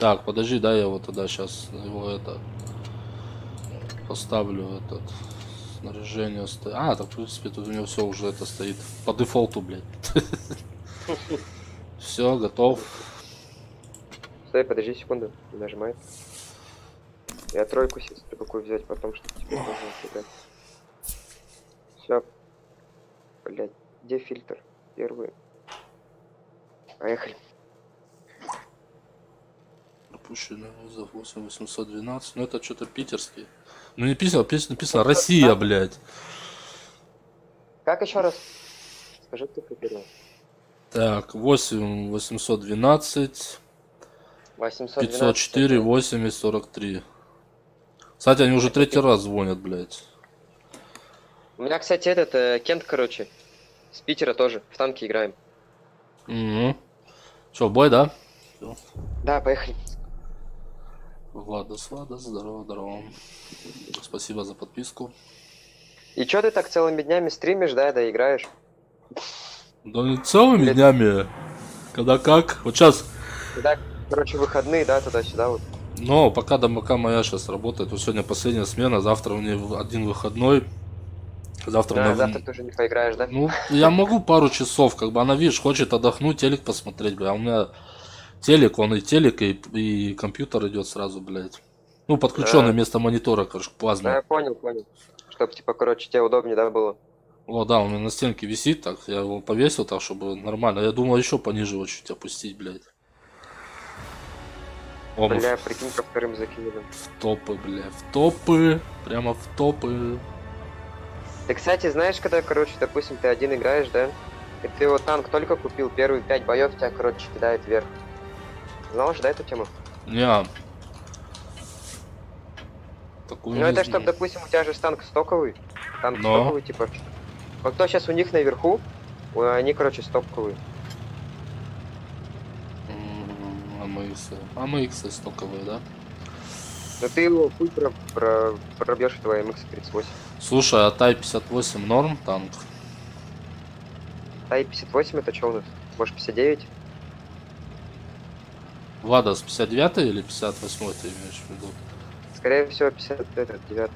Так, подожди, да, я вот тогда сейчас его это поставлю этот снаряжение. А, так в принципе тут у него все уже это стоит по дефолту, блядь. Все, готов. Стой, подожди секунду. Нажимай. Я тройку себе какую взять потом, что тебе нужно. Все. Блять, где фильтр? Первый. Поехали. Пропущенный вызов 8812. Ну это что-то питерский. Ну не писано, написано Россия, блядь. Как еще раз? Скажи ты первый. Так, 8812 504 80 43. Кстати, они уже третий раз звонят, блядь. У меня, кстати, этот Кент, короче, с Питера тоже. В танке играем. Угу. Че, бой, да? Всё. Да, поехали. Владос, здорово, здорово. Спасибо за подписку. И чё ты так целыми днями стримишь, да играешь? Да не целыми днями. Когда как? Вот сейчас. Да, короче, выходные, да, туда-сюда вот. Но пока моя сейчас работает. Вот сегодня последняя смена, завтра у нее один выходной. Завтра Да, завтра ты уже не поиграешь, да? Ну, я могу пару часов, как бы она, видишь, хочет отдохнуть, телек посмотреть, бля. А у меня телек, он и телек, и компьютер идет сразу, блядь. Ну, подключенный Да. вместо монитора, короче, к Да, плазме. я понял. Чтоб, типа, короче, тебе удобнее, да, было? О, да, у меня на стенке висит, так, я его повесил так, чтобы нормально. Я думал еще пониже его чуть опустить, блядь. О, мы Бля, прикинь, ко вторым закинули. в топы, бля, в топы, прямо в топы. Ты, кстати, знаешь, когда, короче, допустим, ты один играешь, да? И ты вот танк только купил, первые 5 боев тебя, короче, кидает вверх. Знал же, да, эту тему? Не. Такую Ну, не это знаю. чтоб, допустим, у тебя же танк стоковый. Танк Но. стоковый, типа. Вот кто сейчас у них наверху, они, короче, стоковые. АМХ стоковые, да? Но ты его хуй пробьешь, твой МХ-38. Слушай, а Тай 58 норм танк? Тай 58 это что у нас? Может 59? Владос 59 или 58 ты имеешь в виду? Скорее всего 59.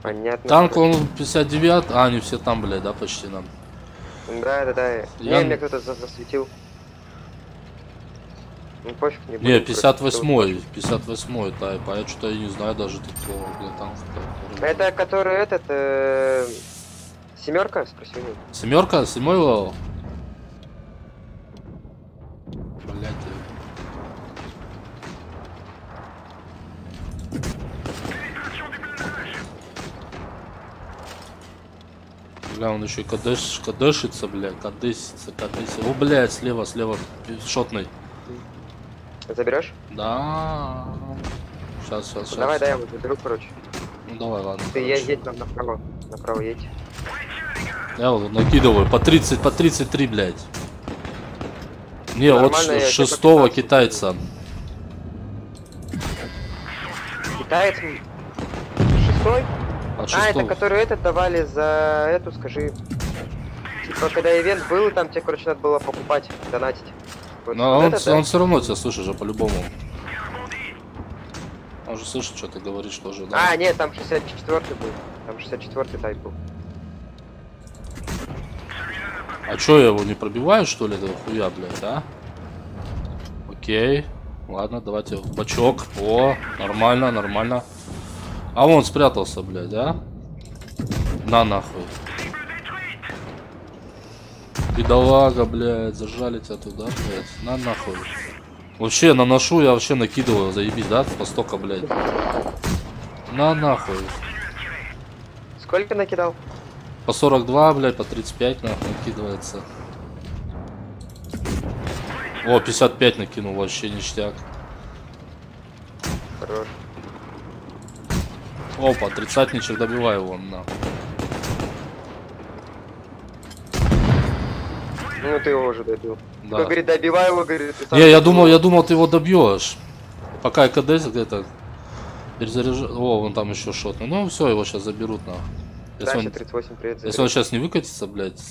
Понятно. Танк он 59, а они все там, блядь, да, почти нам. Да. Я- Меня кто-то засветил. Ну пофиг, не буду. Не, короче, 58-й, 58-й Тайп, а я что-то и не знаю даже такого, блядь, танка. Это который этот... Семерка, спроси у него. Семерка, седьмой левел? Блядь. Бля, он еще и кадешится, бля, кадесится. О, блядь, слева, шотный. Заберешь? Да. Сейчас. Давай, я его заберу, короче. Ну давай, ладно. Ты короче. едь там направо. Направо едь. Я вот накидываю по 30, по 33, блядь. Не, вот Нормально, я тебе шестого по 15 китайца. Китаец. Шестой? От А, это шестого. который этот давали за эту, скажи. Типа, когда ивент был, там тебе, короче, надо было покупать, донатить. Вот Но этот, да? он все равно тебя слышит же по-любому. Он же слышит, что ты говоришь тоже, да? А, нет, там 64-й был. Там 64-й тайп был. А чё, я его не пробиваю, что ли, этого хуя, блядь, а? Окей. Ладно, давайте в бачок. О, нормально. А вон спрятался, блядь, да? На нахуй. Бедолага, блядь, зажали тебя туда, блядь. На нахуй. Вообще наношу, я вообще накидываю, заебись, да? По стока, блядь. На нахуй. Сколько накидал? По 42, блядь, по 35 нахуй накидывается. О, 55 накинул, вообще ништяк. Хорош. Опа, 30-ничек добиваю вон, нахуй. Ну ты его уже добил. Да. Кто говорит, добивай его, говорит, ты сам Не, я добил. думал, ты его добьешь. Пока КД где-то перезаряжаю. О, вон там еще шотный. Ну все, его сейчас заберут нахуй. Если Дальше он, 38, привет, если забери. он сейчас не выкатится, блядь.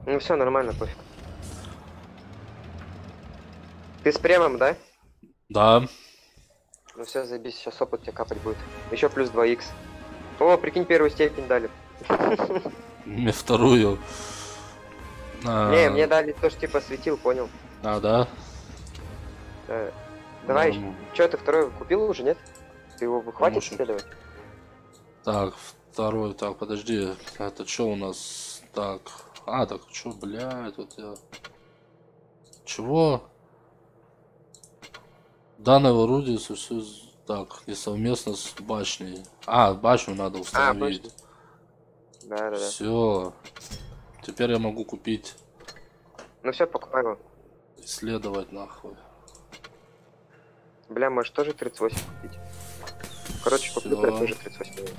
Ну все, нормально, пофиг. Ты с премом, да? Да. Ну все, заебись, сейчас опыт тебе капать будет. Еще плюс 2х. О, прикинь, первую степень дали. Мне вторую. Не, мне дали то, что типа светил, понял. Да. Давай, Норм. что ты второй купил уже, нет? Ты его хватит Может. исследовать? Так, второй. Так, подожди. Это что у нас? Так. Так, что, блядь, вот я... Чего? Данное орудие все так, не совместно с башней. Башню надо установить. Да. Все. Теперь я могу купить, Ну все, покупай его. исследовать нахуй. Бля, можешь тоже 38 купить. Короче, куплю Всё. тоже 38 минут.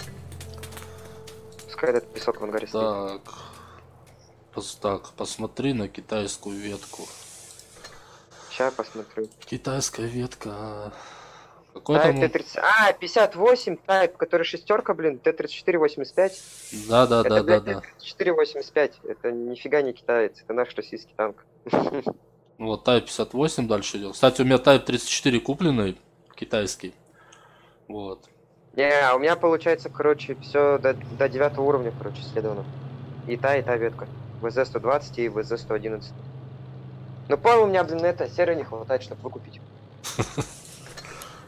Пускай этот песок в ангаре стоит. Так, посмотри на китайскую ветку. Сейчас посмотрю. Китайская ветка. Какой Type там? T30... 58, Type, который шестерка, блин, Т-34-85. Да. Это, блядь, Т-34-85. Это нифига не китаец, это наш российский танк. Вот Type 58 дальше идет. Кстати, у меня Type 34 купленный, китайский. Вот. Не, у меня получается, короче, все до 9 уровня, короче, исследовано. И та ветка. ВЗ-120 и ВЗ-111. Ну, по-моему, у меня, блин, это серы не хватает, чтобы выкупить.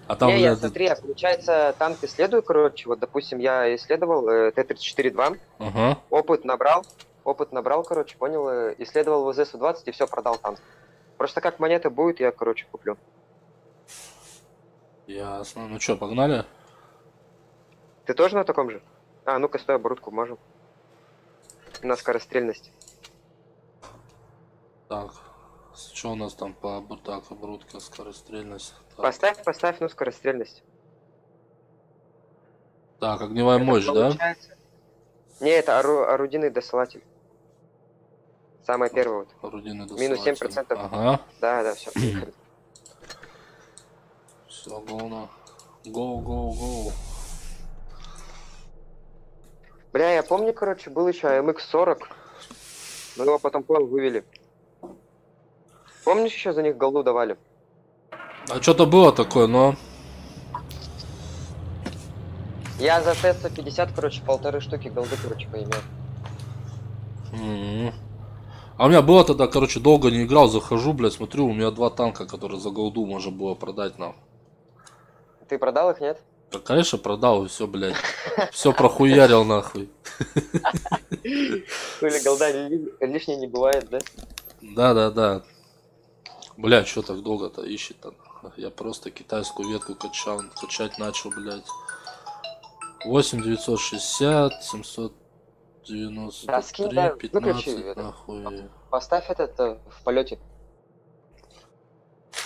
А там, Я блядь, смотри, я, получается, танк исследую, короче, вот, допустим, я исследовал Т-34-2, ага. опыт набрал, короче, понял, исследовал ВЗ-120 и все, продал танк. Просто как монета будет, я, короче, куплю. Ясно. Ну что, погнали? Ты тоже на таком же? Ну-ка, стой, оборудку можем. На скорострельность. Так. Что у нас там по оборудка, скорострельность? Так, Поставь, ну, скорострельность. так, огневая Это мощь, да? получается- Не, это орудийный досылатель. Самое первое вот. Орудийный Минус досылатель. 7%. Ага. Да, все, поехали. Все, go. Go. Бля, я помню, короче, был еще АМХ-40. Мы его потом, понял, вывели. Помнишь, еще за них голду давали? Что-то было такое, но... Я за Т-150, короче, 1,5 штуки голды, короче, поимел. А у меня было тогда, короче, долго не играл, захожу, блядь, смотрю, у меня 2 танка, которые за голду можно было продать нам. Ты продал их, нет? Да, конечно, продал и все, блядь. Все прохуярил нахуй. Или голда лишней не бывает, да? Да. Блядь, что так долго-то ищет-то? Я просто китайскую ветку качать начал, блядь. 8960, 793, Да, скинь, да, 15, выключи это. нахуй. Поставь этот в полете.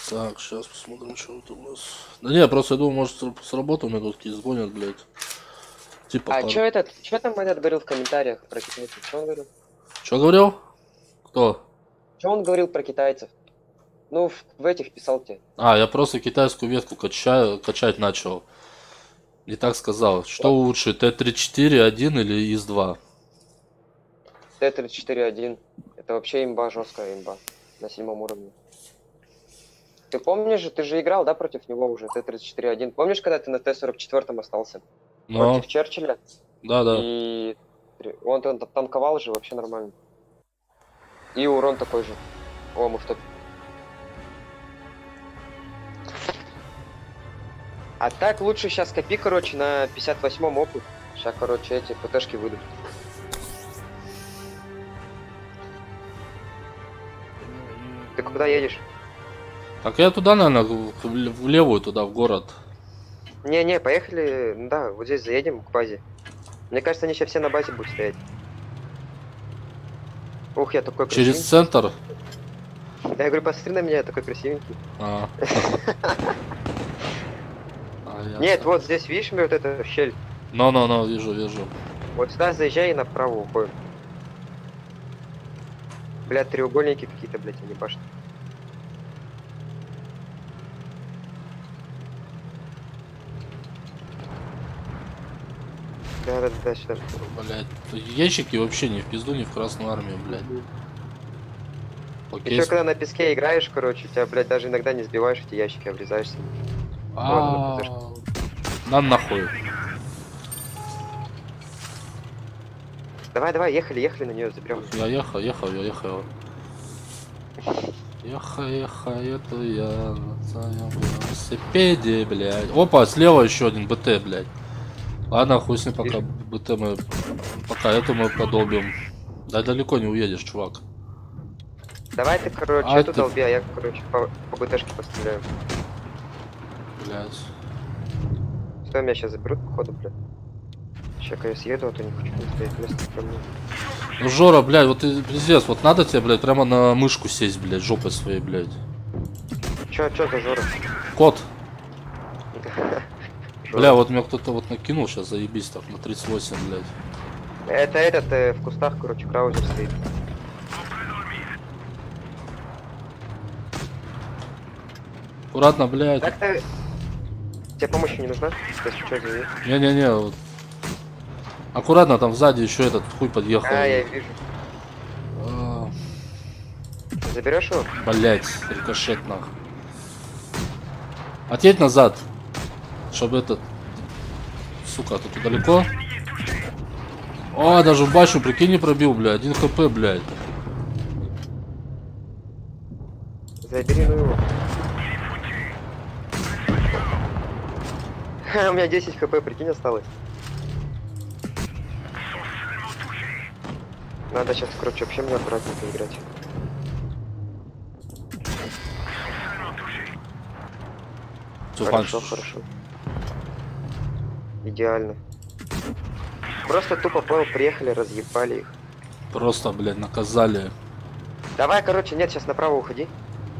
Так, сейчас посмотрим, что тут у нас. Да не, просто я думал, может с работы у меня тут какие звонят, блядь. Типа Чё там этот говорил в комментариях про китайцев? Что он говорил? Что говорил? Кто? Что он говорил про китайцев? Ну, в этих писал тебе. Я просто китайскую ветку качать начал. И так сказал, что лучше, Т-34-1 или ИС-2? Т-34-1. Это вообще имба, жесткая имба. На 7 уровне. Ты помнишь же, ты же играл, да, против него уже, Т-34-1. Помнишь, когда ты на Т-44 остался? Но, Против Черчилля? да. И он танковал же вообще нормально. И урон такой же. О, мы в топе. А так лучше сейчас копи, короче, на 58-м опыт. Сейчас, короче, эти ПТшки выйдут. Ты куда едешь? Так я туда, наверное, в левую туда, в город. Не, поехали, да, вот здесь заедем к базе. Мне кажется, они сейчас все на базе будут стоять. Ух, я такой красивенький. Через центр. Да, я говорю, посмотри на меня, я такой красивенький. Нет, вот здесь, видишь, вот эта щель. Но, вижу. Вот сюда заезжай и направо уходим. Блядь, треугольники какие-то, блядь, они башни. Да, сюда. Блять, ящики вообще не в пизду, не в Красную Армию, блядь. Окей. Еще когда на песке играешь, короче, тебя, блядь, даже иногда не сбиваешь эти ящики, обрезаешься. На нахуй. Давай, ехали на нее, заберем. Я ехал. Ехал, это я на своем велосипеде, блядь. Опа, слева еще один БТ, блядь. Ладно, хуй с ним, пока БТ мы... Пока эту мы подолбим. Да далеко не уедешь, чувак. Давай ты, короче, эту долби, а я, короче, по БТшке постреляю. Блядь. Что, меня сейчас заберут, походу, блядь. Сейчас я съеду, а то не хочу не стоять место ко мне. Ну, Жора, блядь, вот ты, пиздец, вот надо тебе, блядь, прямо на мышку сесть, блядь, жопой своей, блядь. Чё за Жора? Кот. Жора. Бля, вот меня кто-то вот накинул сейчас, заебись так, на 38, блядь. Это этот в кустах, короче, краузер стоит. Аккуратно, блядь. Так ты... Тебе помощь не нужна? Если что, зови. Не-не-не, вот. Аккуратно, там сзади еще этот хуй подъехал. Я вижу. Заберешь его? Блять, рикошет нахуй. Отъедь назад. Чтобы этот... Сука, тут далеко. О, даже в башню, прикинь, не пробил, блядь. 1 хп, блядь. Забери ну его. У меня 10 хп, прикинь, осталось. Надо сейчас, короче, вообще мне аккуратненько играть. Хорошо. Идеально. Просто тупо понял, приехали, разъебали их. Просто, блядь, наказали. Давай, короче, нет, сейчас направо уходи.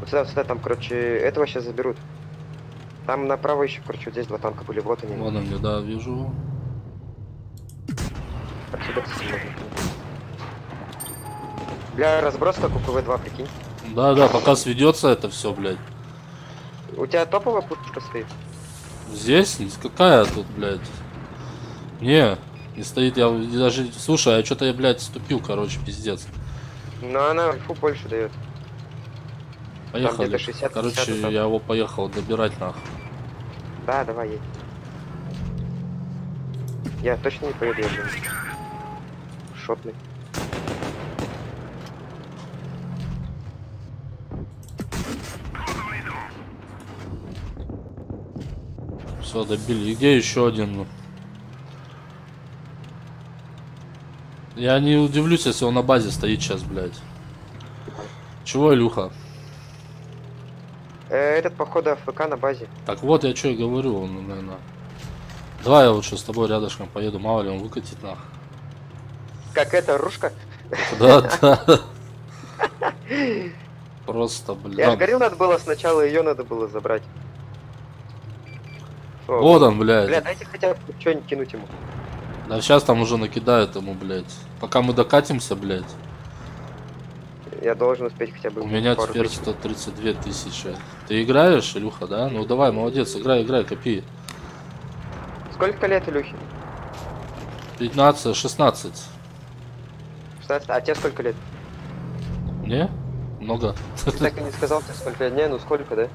Вот сюда, там, короче, этого сейчас заберут. Там направо еще, короче, вот здесь 2 танка были, вот они. Вон они, да, вижу. Отсюда можно. Бля, разброс как у КВ-2, прикинь. Да, пока сведется это все, блядь. У тебя топовая пушка стоит? Здесь? Какая тут, блядь? Не стоит, я даже... Слушай, я что-то, блядь, ступил, короче, пиздец. Но она альфу больше дает. Поехали. 60, короче, 50, я его поехал добирать, нахуй. Да, давай, едь. Я точно не поеду, я думаю. Шотный. Все, добили. И где еще один? Я не удивлюсь, если он на базе стоит сейчас, блядь. Чего, Илюха? Этот, походу, АФК на базе. Так вот, я что и говорю, он, наверное. Давай я лучше с тобой рядышком поеду, мало ли он выкатит, нахуй. Как это, ружка? Да. Просто, блядь. Я же говорил, надо было сначала ее надо было забрать. Вот он, блядь. Бля, дайте хотя бы что-нибудь кинуть ему. Да сейчас там уже накидают ему, блядь. Пока мы докатимся, блядь. Я должен успеть хотя бы... У меня пару теперь тысяч. 132 тысячи. Ты играешь, Илюха, да? Ну давай, молодец, играй, копи. Сколько лет, Илюхи? 15, 16. 16? А тебе сколько лет? Мне? Много. Ты так и не сказал, ты сколько лет? Не, ну сколько, да?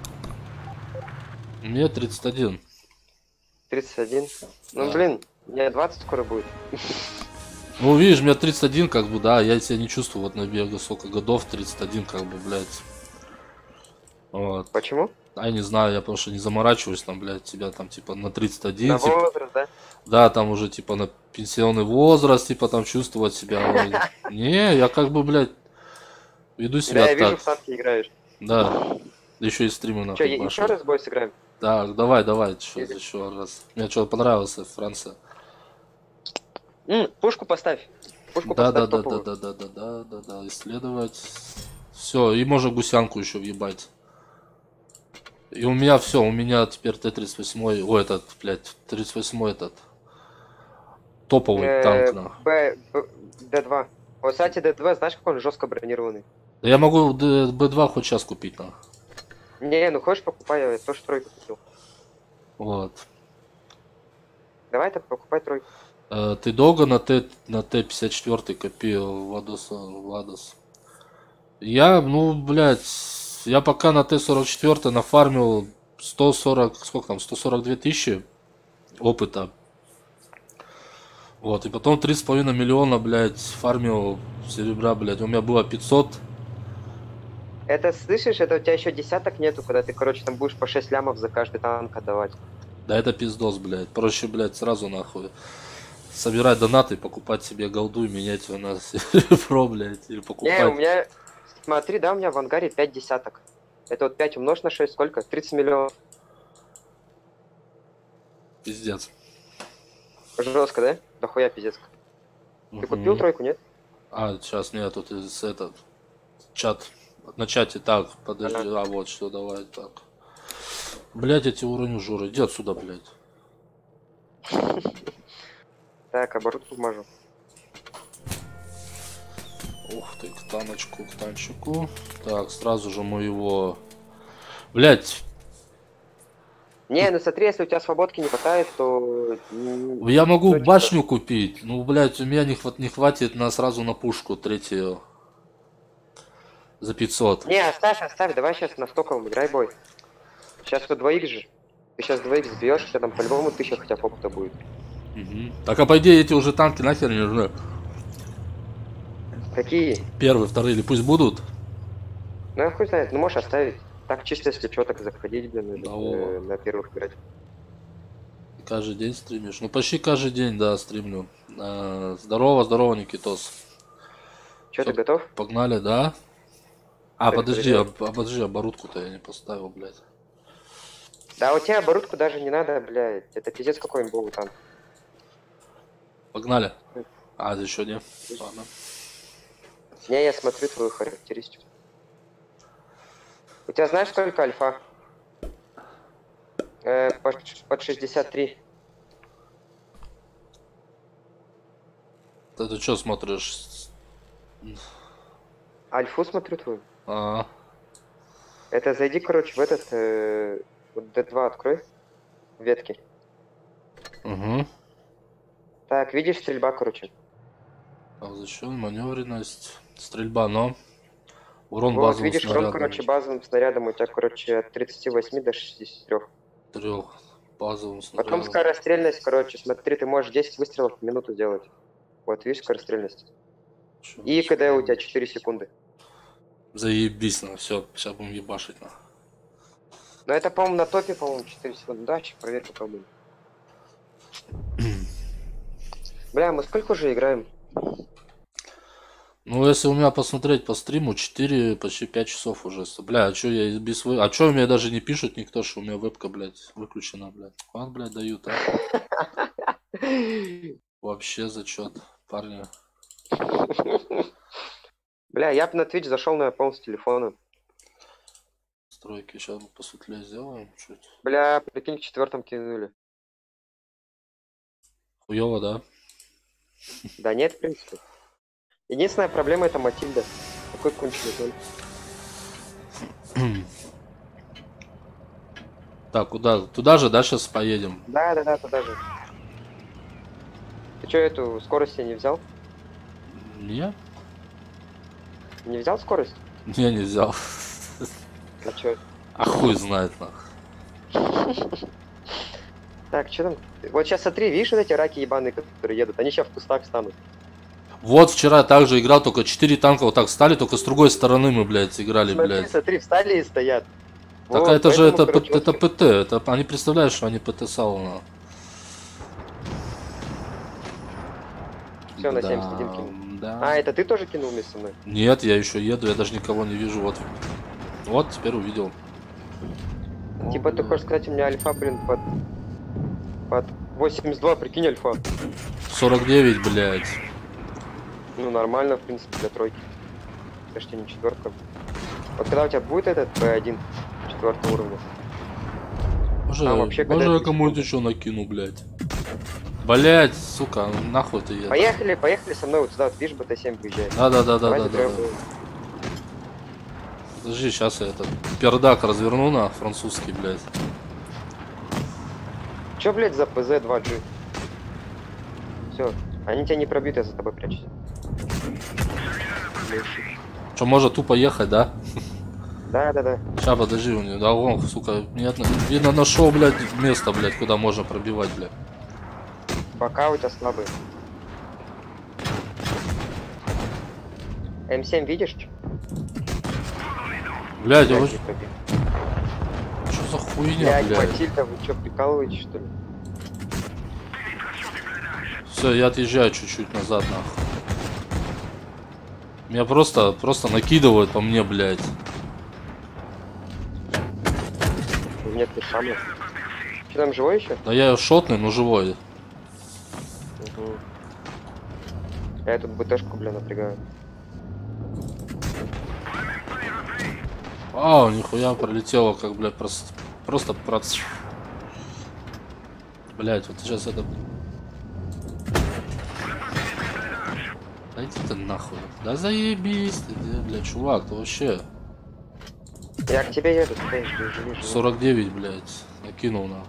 Мне 31. 31? Ну, Да. блин, мне 20 скоро будет. Ну, видишь, мне 31, как бы, да, я себя не чувствую, вот на бегу сколько годов, 31, как бы, блядь. Вот. Почему? А я не знаю, я просто не заморачиваюсь, там, блядь, тебя там, типа, на 31, На типа, возраст, да? да, там уже, типа, на пенсионный возраст, типа, там, чувствовать себя. Не, я как бы, блядь, веду Да, себя я вижу, так. в танке играешь. Да, еще и стримы Че, нахуй еще башил. раз бой сыграем? Да, давай, еще раз. Мне что понравился Франция. Пушку поставь. Пушку Да, поставь топовую. да, исследовать. Все, и можно гусянку еще въебать. И у меня все, у меня теперь Т-38, ой, этот, блядь, 38 этот. Топовый танк, нахуй. Д2. Вот, кстати, Д2, знаешь, как он жестко бронированный? Да я могу Б2 хоть сейчас купить, нахуй. Не, ну хочешь покупай, я тоже тройку купил. Вот. Давай так покупай тройку. Ты долго на Т-54 копил, Владос? Я, ну, блядь, я пока на Т-44 нафармил 140, сколько там, 142 тысячи опыта. Вот, и потом 3,5 миллиона, блядь, фармил серебра, блядь. У меня было 500. Это, слышишь, это у тебя еще десяток нету, когда ты, короче, там будешь по 6 лямов за каждый танк отдавать. Да это пиздос, блядь. Проще, блядь, сразу нахуй собирать донаты, покупать себе голду и менять его на серебро, блядь. Или покупать. Не, у меня, смотри, да, у меня в ангаре 5 десяток. Это вот 5 умножь на 6, сколько? 30 миллионов. Пиздец. Жестко, да? Да хуя пиздец. Ты купил тройку, нет? А, сейчас нет, тут из этот чат. На чате так, подожди, Ага. вот что, давай так. Блять, я тебе уроню, Жора, иди отсюда, блядь. Так, оборотку вмажу. Ух ты, к таночку, к танчику. Так, сразу же мы его... Блять, Не, ну смотри, если у тебя свободки не хватает, то... я могу ну, типа, башню купить. Ну, блять, у меня не хватит на сразу на пушку третью. За 500. Не, оставь, давай сейчас на стоковом играй, бой. Сейчас тут 2х же. Ты сейчас 2х сбьешь, у тебя там по-любому 1000 хотя бы опыта будет. Так, а по идее эти уже танки нахер не нужны. Какие? Первые, вторые, или пусть будут. Ну, я хуй знает, ну можешь оставить. Так чисто, если что, так заходить, блин, Да, на первых играть. Каждый день стримишь? Ну, почти каждый день, да, стримлю. Здорово, здорово, Никитос. Че, ты Всё, готов? Погнали, да? А, Так, подожди, проверяю. подожди, оборудку-то я не поставил, блядь. Да, у тебя оборудку даже не надо, блядь. Это пиздец какой имбовый танк. Погнали. А, еще не. Ладно. Не, я смотрю твою характеристику. У тебя знаешь, сколько альфа? Под 63. Ты что смотришь? Альфу смотрю твою. А, Это зайди, короче, в этот... вот D2 открой. Ветки. угу. Так, видишь, стрельба, короче. Защит, маневренность, стрельба, но урон Вот, базовым видишь, урон, снарядом. короче, базовым снарядом у тебя, короче, от 38 до 63. 3 базовым Потом снарядом. скорострельность, короче, смотри, ты можешь 10 выстрелов в минуту делать. Вот, видишь, скорострельность. Чё, И КД у тебя 4 секунды. Заебись, на все, сейчас будем ебашить на. Но это, по-моему, на топе, по-моему, 4 секунды. Да, проверь, попробуем. Бля, мы сколько уже играем? Ну, если у меня посмотреть по стриму, 4, почти 5 часов уже. Бля, а чё я без... А чё у меня даже не пишут никто, что у меня вебка, блядь, выключена, блядь. Ладно, блядь, дают, а? Вообще зачет, парни. Бля, я бы на Twitch зашел, но я полностью с телефона. Стройки сейчас мы посветлее сделаем чуть. Бля, прикинь, в 4-м кинули. Хуёво, да? Да нет, в принципе. Единственная проблема это Матильда. Такой конченый он. Так, куда? Туда же, да, сейчас поедем? Да, туда же. Ты что, эту скорость я не взял? Не? Не взял скорость? Не взял. А чё? А хуй знает, нахуй. Так, что там? Вот сейчас смотри, видишь вот эти раки ебаные, которые едут? Они сейчас в кустах станут. Вот вчера также играл, только 4 танка вот так стали, только с другой стороны мы, блядь, играли, блядь. Смотри, встали и стоят. Так Вот, это же поэтому, короче, это ПТ, это они представляют, что они ПТ сауна. Всё, на 71 кинул. Да. А, это ты тоже кинул вместе со мной? Нет, я еще еду, я даже никого не вижу, вот. Вот, теперь увидел. Типа ты хочешь сказать, у меня альфа, блин, под 82, прикинь, альфа. 49, блядь. Ну, нормально, в принципе, для тройки. Почти не четверка. Вот когда у тебя будет этот P1 4 уровня? Боже, А, вообще, боже, когда я ты кому-нибудь еще накину, блядь. Блядь, сука, нахуй ты едешь. Поехали со мной вот сюда, вот видишь, БТ-7 выезжает. Да. Давайте втроём будем. Подожди, сейчас я этот пердак разверну на французский, блядь. Чё, блядь, за ПЗ 2G? Все. Они тебя не пробьют, я за тобой прячусь. Что, может тупо ехать, да? Да. Сейчас, подожди, у него, да, он, сука, видно, нашел, блядь, место, блядь, куда можно пробивать, блядь. Бока у тебя слабые. М7 видишь? Блядь, Так, вы... не пробил. Что за хуйня, Блядь, блядь? Матильда, вы что, прикалываетесь, что ли? Все, я отъезжаю чуть-чуть назад, нахуй. Меня просто накидывают по мне, блядь. Нет, ты сам. Что там, живой еще? Да я шотный, но живой. Угу. Я тут БТшку, бля, напрягаю. А, нихуя пролетело, как, блядь, просто Блядь, вот сейчас это... Да иди ты нахуй. Да заебись ты, блядь, чувак, ты вообще... Я к тебе еду, стой, живи. 49, блядь, накинул на.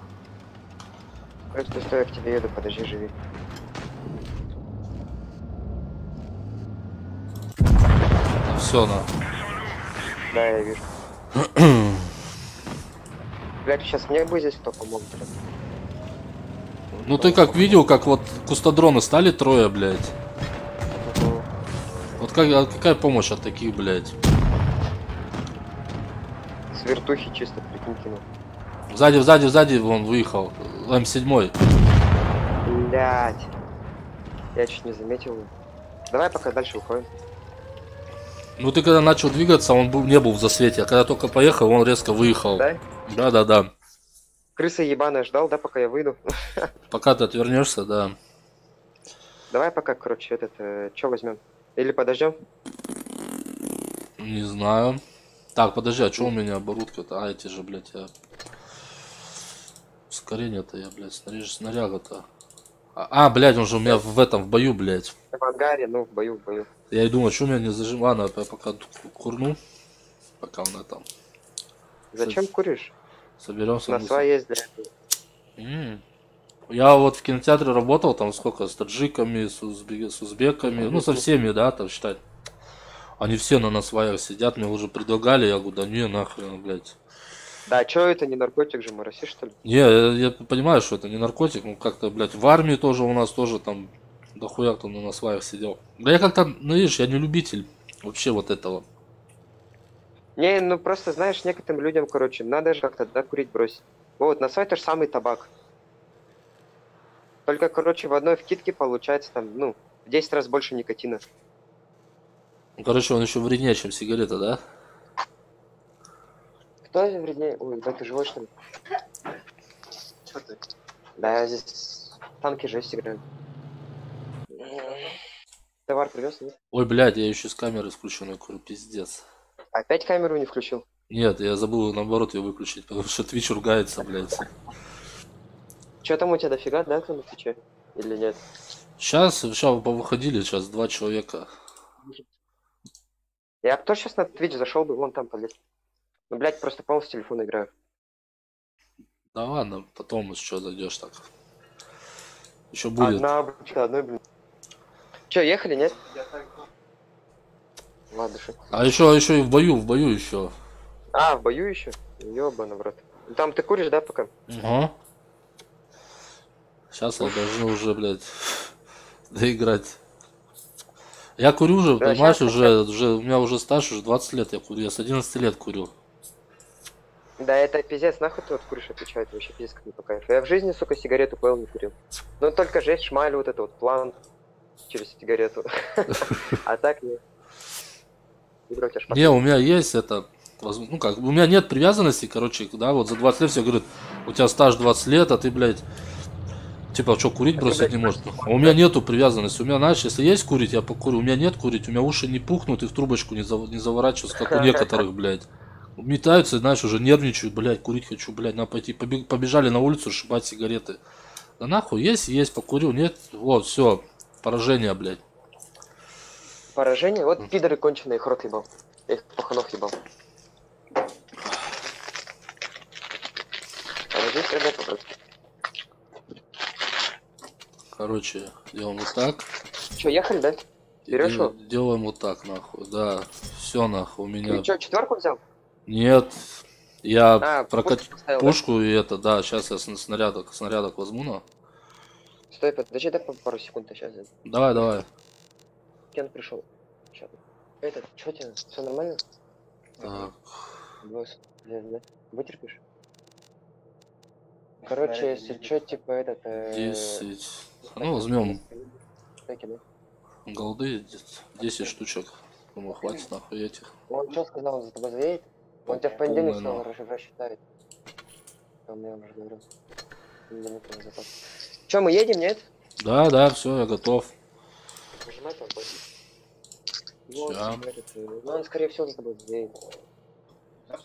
Стой, я к тебе еду, подожди, живи. Все, на. Да, я вижу. Блядь, сейчас мне бы здесь кто помог, блядь. Ну ты как видел, как вот кустодроны стали трое, блядь. Угу. Вот какая помощь от таких, блядь? С вертухи чисто прикинь кинул. Сзади, вон выехал. М7. Блядь. Я чуть не заметил. Давай пока дальше уходим. Ну ты когда начал двигаться, он не был в засвете, а когда только поехал, он резко выехал. Да? Да. Крыса ебаная ждал, да, пока я выйду? Пока ты отвернешься, да. Давай пока, короче, что возьмем? Или подождем? Не знаю. Так, подожди, а что у меня оборудка-то? А, эти же, блядь, я... Ускорение-то я, блядь, снаряга-то. Блядь, он же у меня в этом, в бою, блядь. В ангаре, ну, в бою. Я и думаю, что у меня не зажим... Ладно, я пока курну. Пока он там. Зачем куришь? Соберемся. На свои есть для этого. Я вот в кинотеатре работал, там сколько, с таджиками, с узбеками, ну со всеми, да, там считать. Они все на сваях сидят, мне уже предлагали, я говорю, да не, нахрен, блядь. Да, чё это, не наркотик же, мороси, что ли? Не, я понимаю, что это не наркотик, ну как-то, блядь, в армии тоже у нас тоже там дохуя кто на сваях сидел. Да я как-то, ну видишь, я не любитель вообще вот этого. Не, ну просто, знаешь, некоторым людям, короче, надо же как-то, да, курить бросить. Вот, на свай то же самый табак. Только, короче, в одной вкидке получается там, ну, в 10 раз больше никотина. Ну, короче, он еще вреднее, чем сигарета, да? Кто вреднее? Ой, да ты живой, что ли? Чё ты? Да, здесь танки жесть играют. Товар привез, нет? Ой, блядь, я еще с камеры включенной курю, пиздец. Опять камеру не включил? Нет, я забыл наоборот ее выключить, потому что Twitch ругается, блядь. Чё там у тебя дофига, да, кто на Твиче? Или нет? Сейчас повыходили, сейчас 2 человека. Я тоже сейчас на Твич зашел бы, вон там полез. Ну, блядь, просто полностью с телефона играю. Да ладно, потом еще зайдешь так. Еще будет. Одной, блин. Че, ехали, нет? Ладно, шо. А еще и в бою еще. А, в бою еще? Ёбаный в рот. Там ты куришь, да, пока? Ага. Сейчас я должен уже, блядь, доиграть. Я курю уже, Да, понимаешь, щас, уже у меня уже стаж, уже 20 лет я курю. Я с 11 лет курю. Да это пиздец, нахуй ты вот куришь, отвечает, вообще пиздец как не по кайфу. Я в жизни, сука, сигарету поел не курил. Ну только жесть, шмаль, вот это вот, план через сигарету. А так нет. Не, у меня есть это, ну как, у меня нет привязанности, короче, да, вот за 20 лет все говорят, у тебя стаж 20 лет, а ты, блядь, типа, что, курить бросить не может. А у меня нету привязанности, у меня, знаешь, если есть курить, я покурю, у меня нет курить, у меня уши не пухнут и в трубочку не заворачиваются, как у некоторых, блядь. Метаются, знаешь, уже нервничают, блядь, курить хочу, блядь, надо пойти, побежали на улицу сшибать сигареты. Да нахуй, есть, покурю, нет, вот, все, поражение, блядь. Поражение? Вот пидоры конченые, их рот ебал. Я их паханов ебал. Поражение, ребята, просто. Короче, делаем вот так. Че, ехали, да? Берешь его? Делаем вот так, нахуй. Да, все нахуй у меня. Ты что, четверку взял? Нет, я Пушку поставил, пушку и это, да, сейчас я снарядок возьму, на. Стой, подожди, дай пару секунд, сейчас. Давай. Кен пришел. Сейчас. Этот, что тебе? Все нормально? Так, Босс, да? Вытерпишь? Короче, если что, типа этот... 10. Ну, возьмем Таки, да? голды, 10 штучек. Думаю, хватит нахуй этих. Он что сказал, он за тобой заедет? Он тебя в понедельник Полная снова рассчитает. Там я уже говорю. Че, мы едем, нет? Да, все, я готов. Нажимай там, Ща. ну, он, скорее всего, за тобой заедет. Да.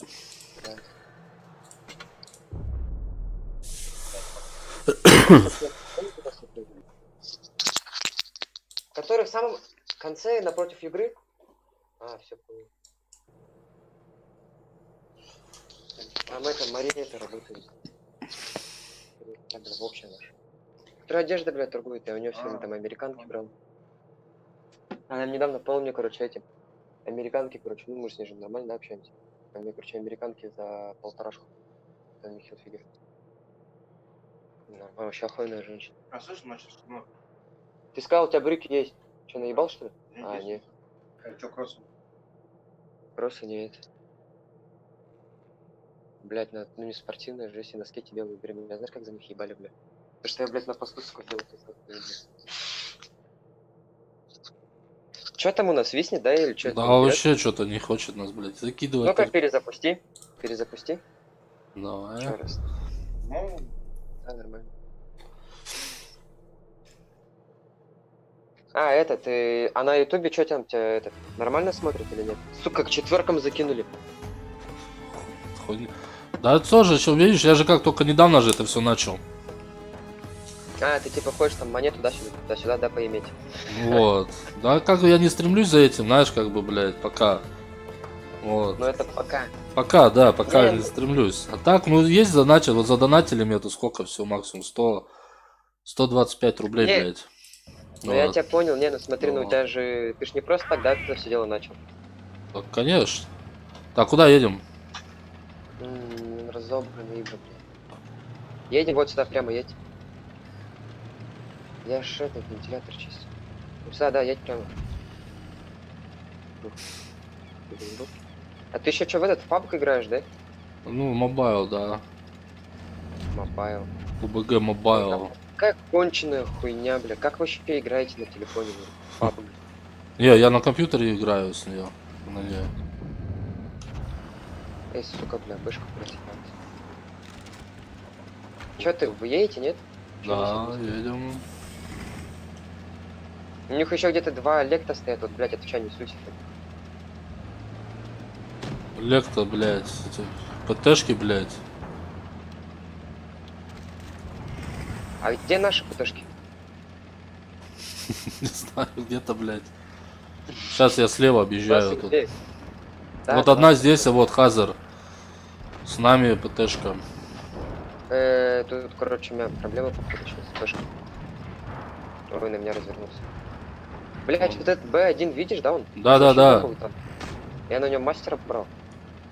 Который в самом конце напротив игры? А, все понял. Там это Мария это работает. В общем наш. Которая одежда, блядь, торгует, я у нее все время там американки брал. Она недавно помню, короче, этим. Американки, короче, ну мы с ней же нормально общаемся. А мне, короче, американки за 1,5. Там них фигер. Нормально, вообще охуенная женщина. А слышь, значит, ну, Ты сказал, у тебя брюки есть. Че, наебал, что ли? А, нет. что, кросс? Кроссы нет. Блять, ну не спортивная же, если на скейте белые берем. Я знаешь, как за них ебали, блядь? Потому что я, блядь, на посту скупил. Че там у нас, виснет, да, или что? Да, вообще что-то не хочет нас, блядь, закидывать. Ну-ка, перезапусти. Перезапусти. Давай. Еще раз. Ну, Да, нормально. А, это ты... А на ютубе что там тебя это нормально смотрит или нет? Сука, к четверкам закинули. Хуйня. Да тоже, что видишь, я же как только недавно же это все начал. А, ты типа ходишь там монету туда-сюда, да, поиметь. Вот. Да, как бы я не стремлюсь за этим, знаешь, как бы, блядь, пока. Вот. Но это пока. Пока, да, пока я Не, не стремлюсь. А так, ну, есть задача, вот задонатили мне тут сколько все, максимум 125 рублей, Не. блядь. Ну я Вот. тебя понял, не, ну смотри, ну у Вот. тебя же... Ты ж не просто так, да, это все дело начал. Так, конечно. Так, куда едем? Разобранные игры, блядь. Едем вот сюда, прямо едь. Я ж этот вентилятор чистил. Ну сюда, да, едь прямо. А ты еще что, в этот, в PUBG играешь, да? Ну, мобайл, да. Мобайл. PUBG мобайл. Как конченая хуйня, бля. Как вы вообще играете на телефоне, бля? PUBG. Не, я на компьютере играю с нее. На нее. Эй, сука, бля, бэшка протекает. Чё ты, вы едете, нет? Да, едем. У них еще где-то 2 лекта стоят, вот, блядь, отвечай, несусь. Лекта, блядь. Эти ПТшки, блядь. А где наши ПТшки? Не знаю, где-то, блядь. Сейчас я слева объезжаю тут. Да, Вот да. одна здесь, а вот Хазар. С нами ПТшка. Тут, короче, у меня проблема подключилась с ПТшкой. Ой, на меня развернулся. Блять, вот этот Б1, видишь, да, он? Да. Там. Я на нем мастера брал.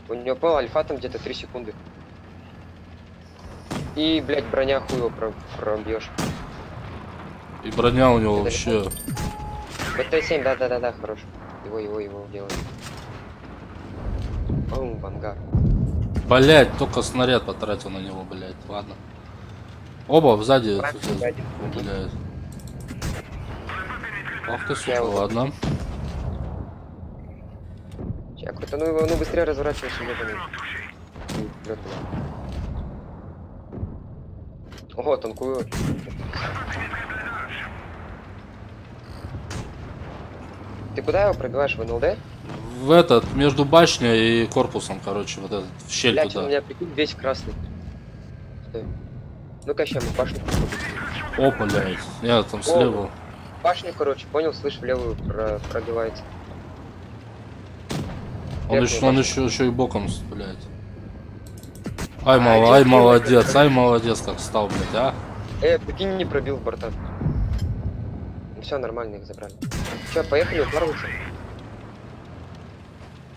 У него был альфа там где-то 3 секунды. И, блять, броня хуй его пробьешь. И броня у него Это вообще. БТ-7, да, хорош. Его делаем. В ангар. Блять, только снаряд потратил на него, блять. Ладно. Оба сзади. Блять. Ах ты, сука, ладно. Какой-то, ну его, ну быстрее разворачивайся, не понял. Ого, танкую. Ты куда его пробиваешь, в НЛД? В этот, между башней и корпусом, короче, вот этот, в щель Блять, туда. у меня прикинь весь красный. Стой. Ну-ка, сейчас мы башню О, блять. Я там слева. Башню, короче, понял, слышь, в левую пробивается. Он Верхнюю еще и боком, блять. Ай, молодец, как стал, блять, а? Прикинь, не пробил, братан. все нормально, их забрали. Че, поехали упарываться?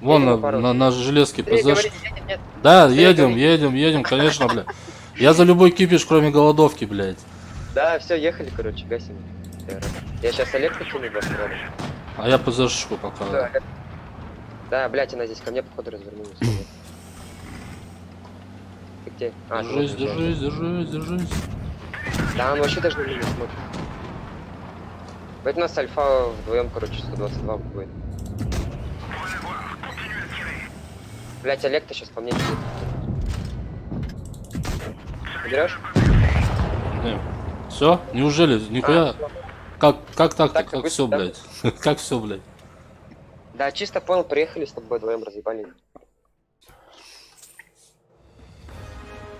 Вон Едем упарываться. на железке Ты ПЗ. говори, едем, нет. Да, Ты едем, говори. едем, конечно, блядь. Я за любой кипиш, кроме голодовки, блядь. Да, все, ехали, короче, гасим. Я сейчас Олег покину вас, рядом. А я ПЗшку пока. Да, Олег. Да, блядь, она здесь ко мне, походу, развернулась. Ты где? А, ты вот Держись, уезжаешь. держись. Да, он вообще даже на меня смотрит. Поэтому у нас альфа вдвоем, короче, 122 будет. Блять, Олег-то сейчас по мне сидит. Берешь? Все? Неужели? Нихуя? Как так-то? Так, Как вы- все, да. блядь? Как все, блядь? Да, чисто понял, приехали с тобой вдвоем, разъебали.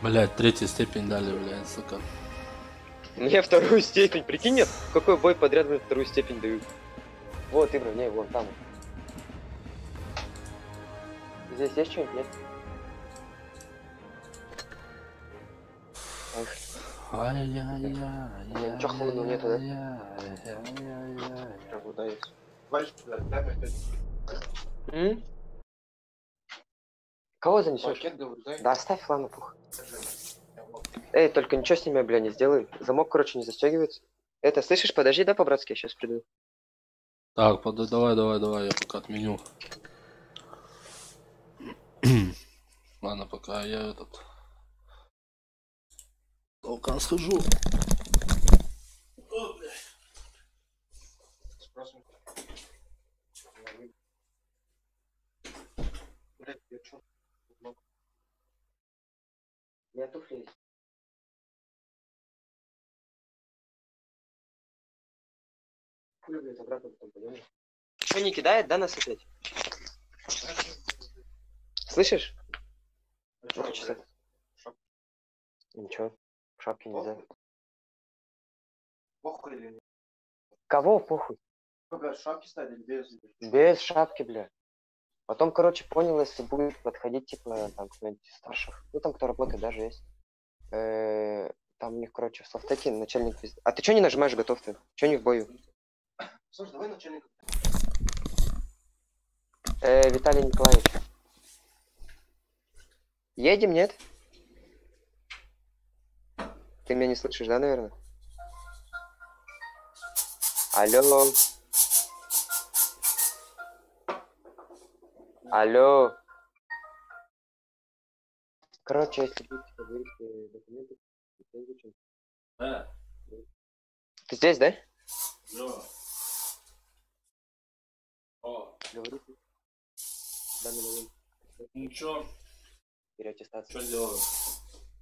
Блядь, третью степень дали, блядь, сука. Мне вторую степень, прикинь, нет? Какой бой подряд мне вторую степень дают? Вот, Ибра, не, вон там. Здесь есть что-нибудь, нет? Эх, Ай-яй-яй. Ничего холодного нету, да? Как бы, да, есть. Вальчик, дай мне 5. м? Кого занесешь? Пакет, говорю, дай. Да, оставь, ладно, пух. Эй, только ничего с ними, бля, не сделай. Замок, короче, не застегивается. Это, слышишь, подожди, да, по-братски, я сейчас приду. Так, давай, я пока отменю. Ладно, пока я этот... Толкан схожу. Спросим. Блядь, я чё? У меня туфли есть. Хули, блядь, обратно потом пойдем. Что, не кидает, да, нас опять? Слышишь? А чё, Ну, часа. блядь? Шап- Ничего, в шапке нельзя. Похуй или нет? Кого похуй? Бля, шапки ставить или без? Без шапки, бля. Потом, короче, понял, если будет подходить, типа, там, кто-нибудь из старших. Ну, там, кто работает, даже есть. Там у них, короче, в софтеке начальник... А ты чё не нажимаешь готов ты? Чё не в бою? Слушай, давай начальник. Виталий Николаевич. Едем, нет? Ты меня не слышишь, да, наверное? Алло. Алло. Короче, если будете говорить документы, ты здесь, да? Говорите. В данный момент Ничего, переаттестация. что делаю?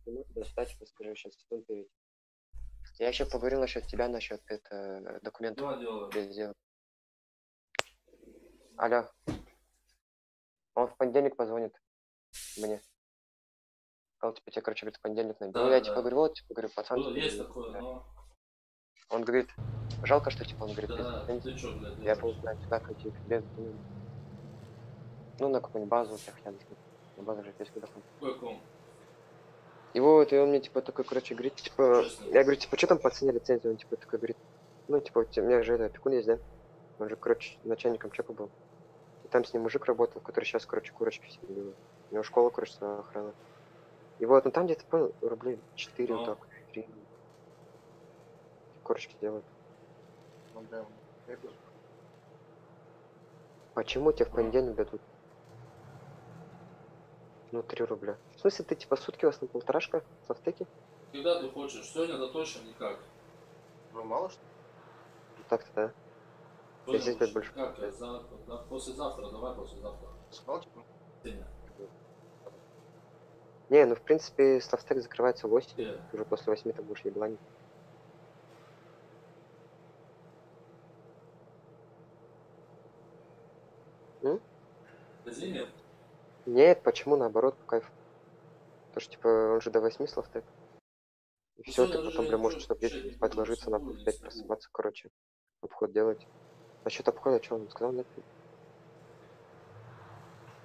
Ну, достать, скажи, сейчас стоит перейти. Я еще поговорил насчет тебя, насчет документов. Что делаю? Без дела. Алло. Он в понедельник позвонит мне. Сказал, типа, тебе, короче, говорит, в понедельник наберу. Да, Я, да. типа, говорю, вот, типа, говорю, пацан. Ну, типа, есть говорю, такое, да. но... Он говорит, жалко, что, типа, он говорит, Да, без ты чё, блядь, я делаешь? получаю сюда какие-то без документов. Ну, на какую-нибудь базу у всех рядом. На базу же есть куда-то. Какой ком? И вот, и он мне, типа, такой, короче, говорит, типа, Честно. я говорю, типа, что там по цене лицензии? Он, типа, такой говорит, ну, типа, у меня же это, опекун есть, да? Он же, короче, начальником ЧЕПа был. И там с ним мужик работал, который сейчас, короче, курочки все делает. У него школа, короче, своя охрана. И вот, ну там где-то, понял, рублей 4 вот Ну. так, 3. Корочки делают. Ну, бля, я говорю, Почему тебе в понедельник дадут? Ну, 3 рубля. В смысле, ты, типа, сутки у вас на полторашка в софтеке? Когда ты хочешь? Сегодня-то точно никак. вы мало что? Ну, так-то, да. Сегодня здесь, лучше блядь, больше. никак, я завтра, да, послезавтра, давай послезавтра. Сказал, типа, Сегодня. Не, ну, в принципе, софтек закрывается в 8. Где? Уже после 8 ты будешь ебланить. Подожди, нет? Нет, почему наоборот, по кайфу? Потому что, типа, он же до 8 софтек. И Ну, все, ты сегодня потом, же бля, можешь тоже часов 10 чекать спать буду, ложиться, нахуй, не опять смогу. просыпаться, короче. Обход делать. Насчет обхода, что он сказал, нет?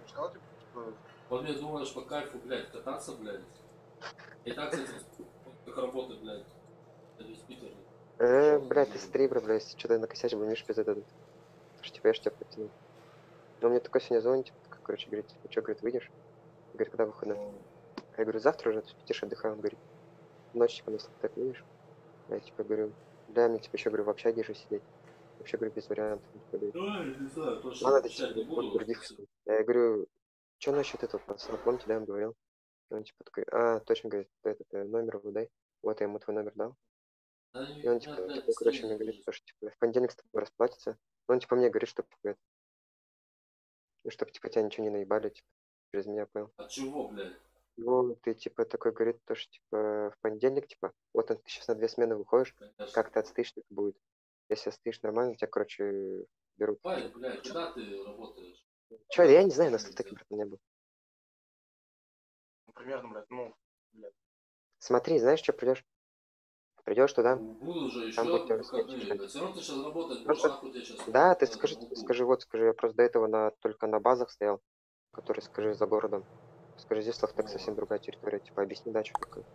сказал, типа, Вот мне думаешь по кайфу, блядь, кататься, блядь. И так с этим, как работать, блядь, это из Питера. Блядь, ты стрибра, блядь, если что-то накосячил, мне пизды дадут. Потому что, типа, я ж тебя подтянул. Но мне такой сегодня звонит, типа, короче, говорит, ну что, говорит, выйдешь? Говорит, когда выходной? Я говорю, завтра уже, тише отдыхаю. Он говорит, ночь, типа, на так выйдешь? Я, типа, говорю, да, мне, типа, еще, говорю, в общаге же сидеть. Вообще, говорю, без вариантов. Он, типа, говорит, Давай, не знаю, точно надо, отвечать типа, не вот буду. других. Я говорю, что насчет этого пацана, помните, да, он говорил? Он, типа, такой, точно, говорит, этот номер его дай. Вот я ему твой номер дал. Да, И он, у меня, типа, блядь, такой, короче, мне настроение говорит, тоже. что, типа, в понедельник с тобой расплатится. Он, типа, мне говорит, что, типа, ну, чтобы, типа, тебя ничего не наебали, типа, через меня, понял? От чего, блядь? Ну, ты, типа, такой говорит, то, что, типа, в понедельник, типа, вот ты сейчас на 2 смены выходишь, Конечно. как ты отстоишь, так и будет. Если отстоишь нормально, тебя, короче, берут. Валя, блядь, когда ты работаешь? Че, я не знаю, на стыке, братан, не был. Ну, примерно, блядь, ну, блядь. Смотри, знаешь, что придешь? Придешь туда, Ну, буду же там еще будет тебя выходные. рассмотреть. Блядь, все равно ты сейчас работать будешь, Просто, нахуй тебе сейчас да, ты надо скажи, могу. скажи, я просто до этого только на базах стоял, который, скажи, за городом. Скажи, здесь так совсем другая территория, типа, объясни, да, что такое.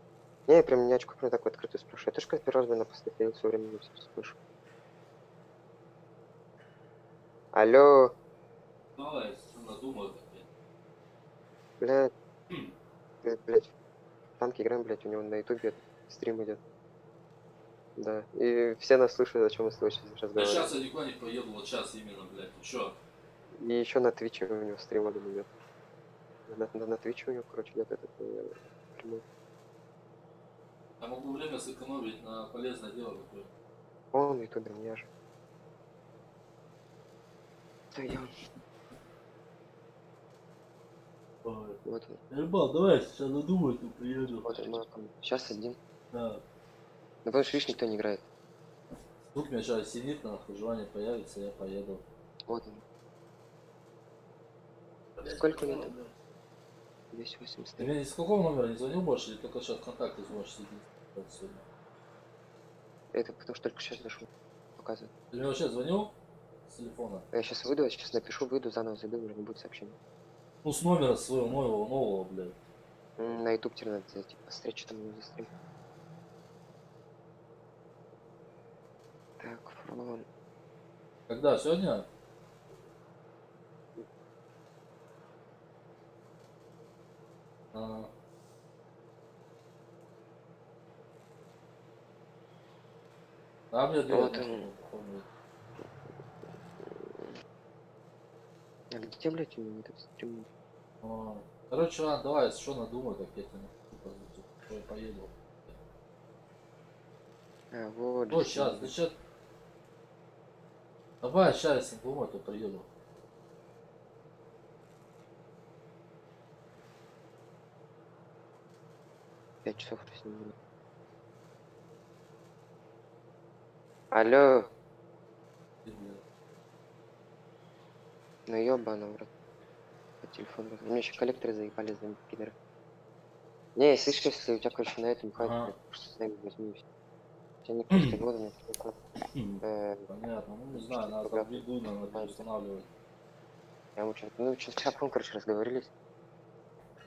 Не, я прям нячку прям так в открытую спрашиваю. Ты же как первый раз, блин, на посты ходил, все время не все слышу. Алло, Давай, что надумаю, блядь. блядь, ты, блядь, в танки играем, блядь, у него на ютубе стрим идет. Да, и все нас слышат, о чем мы с тобой сейчас Да разговариваем. сейчас я никуда не поеду, вот сейчас именно, блядь. Ты чё? И еще на Твиче у него стрим один идет. На Твиче у него, короче, идет этот прямой. Я могу время сэкономить на полезное дело какое-то. Он ютубер, не я же. Стоял. Вот он. Ебал, давай, сейчас надумаю, тут приеду. Вот он, сейчас один. Да. Ну, потому что, видишь, никто не играет. Тут меня сейчас сидит, нахуй, желание появится, я поеду. Вот он. Сколько у него там? 280. Ты мне с какого номера не звонил больше, или только сейчас контакты сможешь сидеть сегодня? Это потому что только сейчас зашел. Показывает. Ты мне вообще звонил с телефона? Я сейчас выйду, я сейчас напишу, выйду, заново зайду, уже не будет сообщения. Ну, с номера своего нового, блядь. На YouTube теперь надо зайти, посмотреть, что там у него за стрим. Так, фрон. Когда? Сегодня? А. А мне делать Вот нахуй, он. помню. А где, блядь, у него этот стрим? Короче, ладно, давай, если что надумай, как я тебе позвоню, что я поеду. Вот. Ну, сейчас, да сейчас. Давай, сейчас, если думаю, то приеду. Пять часов с ним будет. Алло, ну ёбаный в рот. По телефону. Мне еще коллекторы заебали за пидоры. Не, слышишь, если у тебя, короче, на этом хватит, Ага. просто с нами возьми. У тебя не просто года, мне Понятно, ну не знаю, надо там виду, надо переустанавливать. я ему что-то, ну, что вчера, потом, короче, разговорились.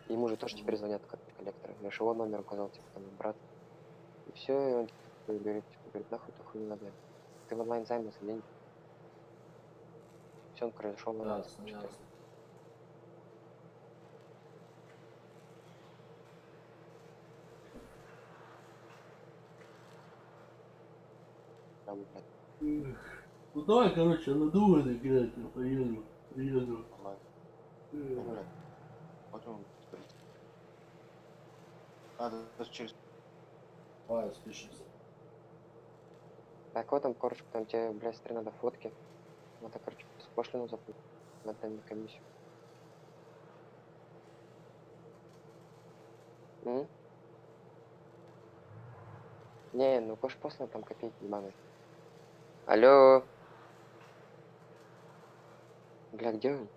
Ему же тоже теперь звонят как коллекторы. Я же его номер указал, типа, там, брат. И все, и он типа, говорит, нахуй ты хуйню надо. Ты в онлайн займе за деньги. Все, он, короче, зашел на нас. Ясно, ясно. Там, блядь, Ну давай, короче, надумай играть, я приеду. Ну, блядь. Вот он, блядь. Даже через... Давай, спишемся. так вот там, короче, там тебе, блядь, смотри, надо фотки. Надо, короче, пошлину заплатить. Надо на комиссию. Не, ну после там копейки ебаные. Алло. Бля, где он?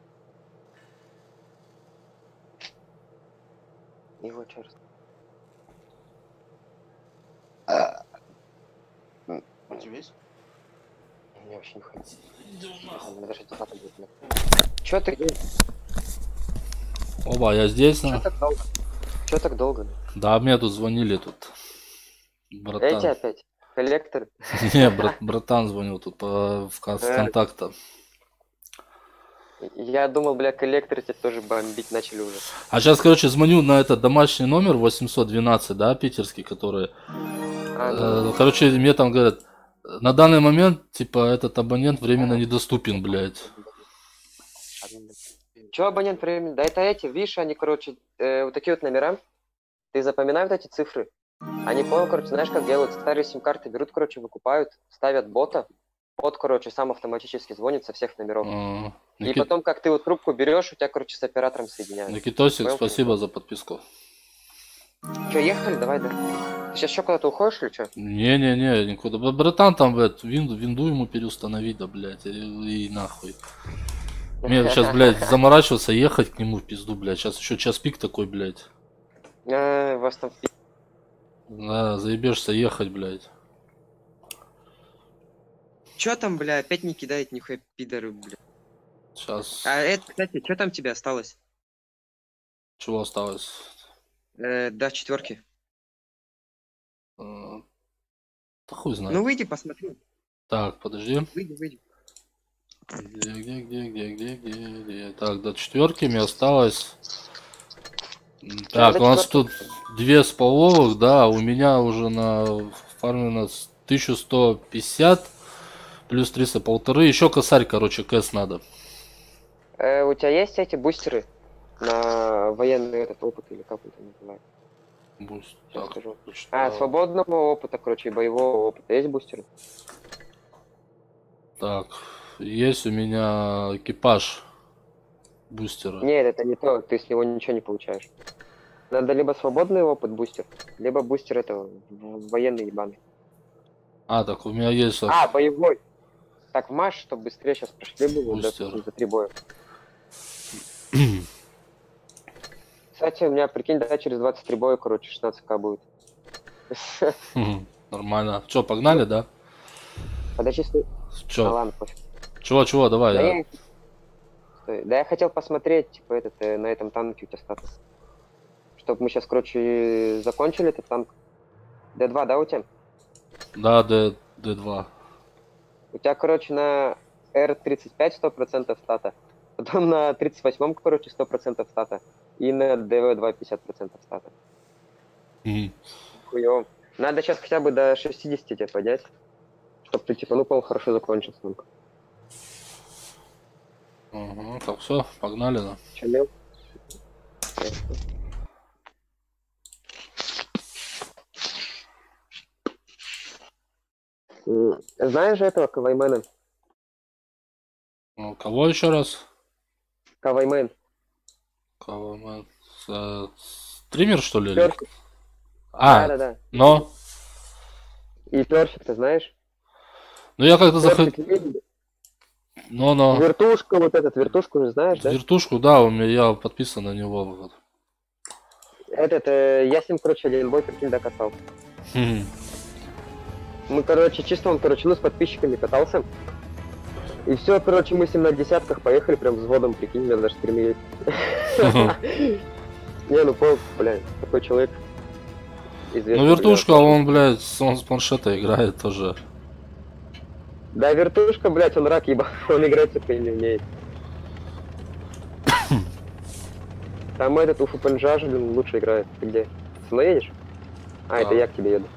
Его черт. Он тебе есть? Мне вообще не хватит. Идем нахуй. Мне даже дебаты будет. Блядь. Чё ты где? Оба, я здесь, Чё на. так долго? Чё так долго? Да, мне тут звонили тут. Эти Братан. опять. Коллектор. Не, братан звонил тут с контакта. Я думал, бля, коллекторы тебя тоже бомбить начали уже. А сейчас, короче, звоню на этот домашний номер 812, да, питерский, который... Короче, мне там говорят, на данный момент, типа, этот абонент временно недоступен, блядь. Че абонент времени? Да это эти, видишь, они, короче, вот такие вот номера. Ты запоминай вот эти цифры. Они, понял, короче, знаешь, как делают? Старые сим-карты берут, короче, выкупают, ставят бота. Бот, короче, сам автоматически звонит со всех номеров. И потом, как ты вот трубку берешь, у тебя, короче, с оператором соединяют. Никитосик, спасибо за подписку. Че, ехали? Давай, да. Ты сейчас еще куда-то уходишь или что? Не-не-не, никуда. Братан там, блядь, винду ему переустановить, да, блядь, и нахуй. Мне сейчас, блядь, заморачиваться, ехать к нему в пизду, блядь. Сейчас еще час пик такой, блядь. Вас там... Да, заебешься ехать, блядь. Чё там, бля, опять не кидает нихуя пидоры, бля. Сейчас. А это, кстати, что там тебе осталось? Чего осталось? До 4. Да хуй знает. Ну выйди, посмотри. Так, подожди. Выйди. Где? Так, до 4 мне осталось. Так, у нас тут 2 с половых, да, у меня уже на фарме у нас 1150 плюс 300 полторы. Еще косарь, короче, кэс надо. У тебя есть эти бустеры на военный этот опыт или как это называется? Буст. Сейчас Так, скажу. что... Свободного опыта, короче, и боевого опыта. Есть бустеры? Так, есть у меня экипаж бустера. Нет, это не то, ты с него ничего не получаешь. Надо либо свободный опыт бустер, либо бустер этого военный ебаный. А, так у меня есть... Боевой. Так, в маш, чтобы быстрее сейчас прошли бы, допустим, за 3 боя. Кстати, у меня, прикинь, да, через 23 боя, короче, 16к будет. Нормально. Че, погнали, да? Подожди, стой. Че? Ладно, пофиг. Чего, давай. Да я хотел посмотреть, типа, на этом танке у тебя статус. Чтобы мы сейчас, короче, закончили этот танк. Д2, да, у тебя? Да, Д2. У тебя, короче, на Р-35 100% стата. Потом на 38-м, короче, 100% стата. И на ДВ-2 50% стата. Хуёво. Надо сейчас хотя бы до 60 тебе поднять. Чтоб ты, типа, пол хорошо закончил танк. Угу, так, все, погнали, да. Че, мел? Знаешь же этого Каваймена? Кого еще раз? Каваймен. Каваймен. Стример, что ли? Персик. Да. Но? И персик, ты знаешь? Ну я как-то заходил. Но. Вертушка, вот этот, вертушку же знаешь, да? Вертушку, да, я подписан на него. Вот. Я с ним, короче, один бой, прикинь, докатал. Мы, короче, чисто он, короче, с подписчиками катался. И все, короче, мы с ним на десятках поехали, прям взводом, прикинь, меня даже стримили. Не, пол, блядь, такой человек. Ну, вертушка, он, блядь, он с планшета играет тоже. Да, вертушка, блядь, он рак, ебать, он играть только не умеет. Там этот Уфу-Пенджаж, блин, лучше играет. Ты где? Со мной едешь? Да. Это я к тебе еду.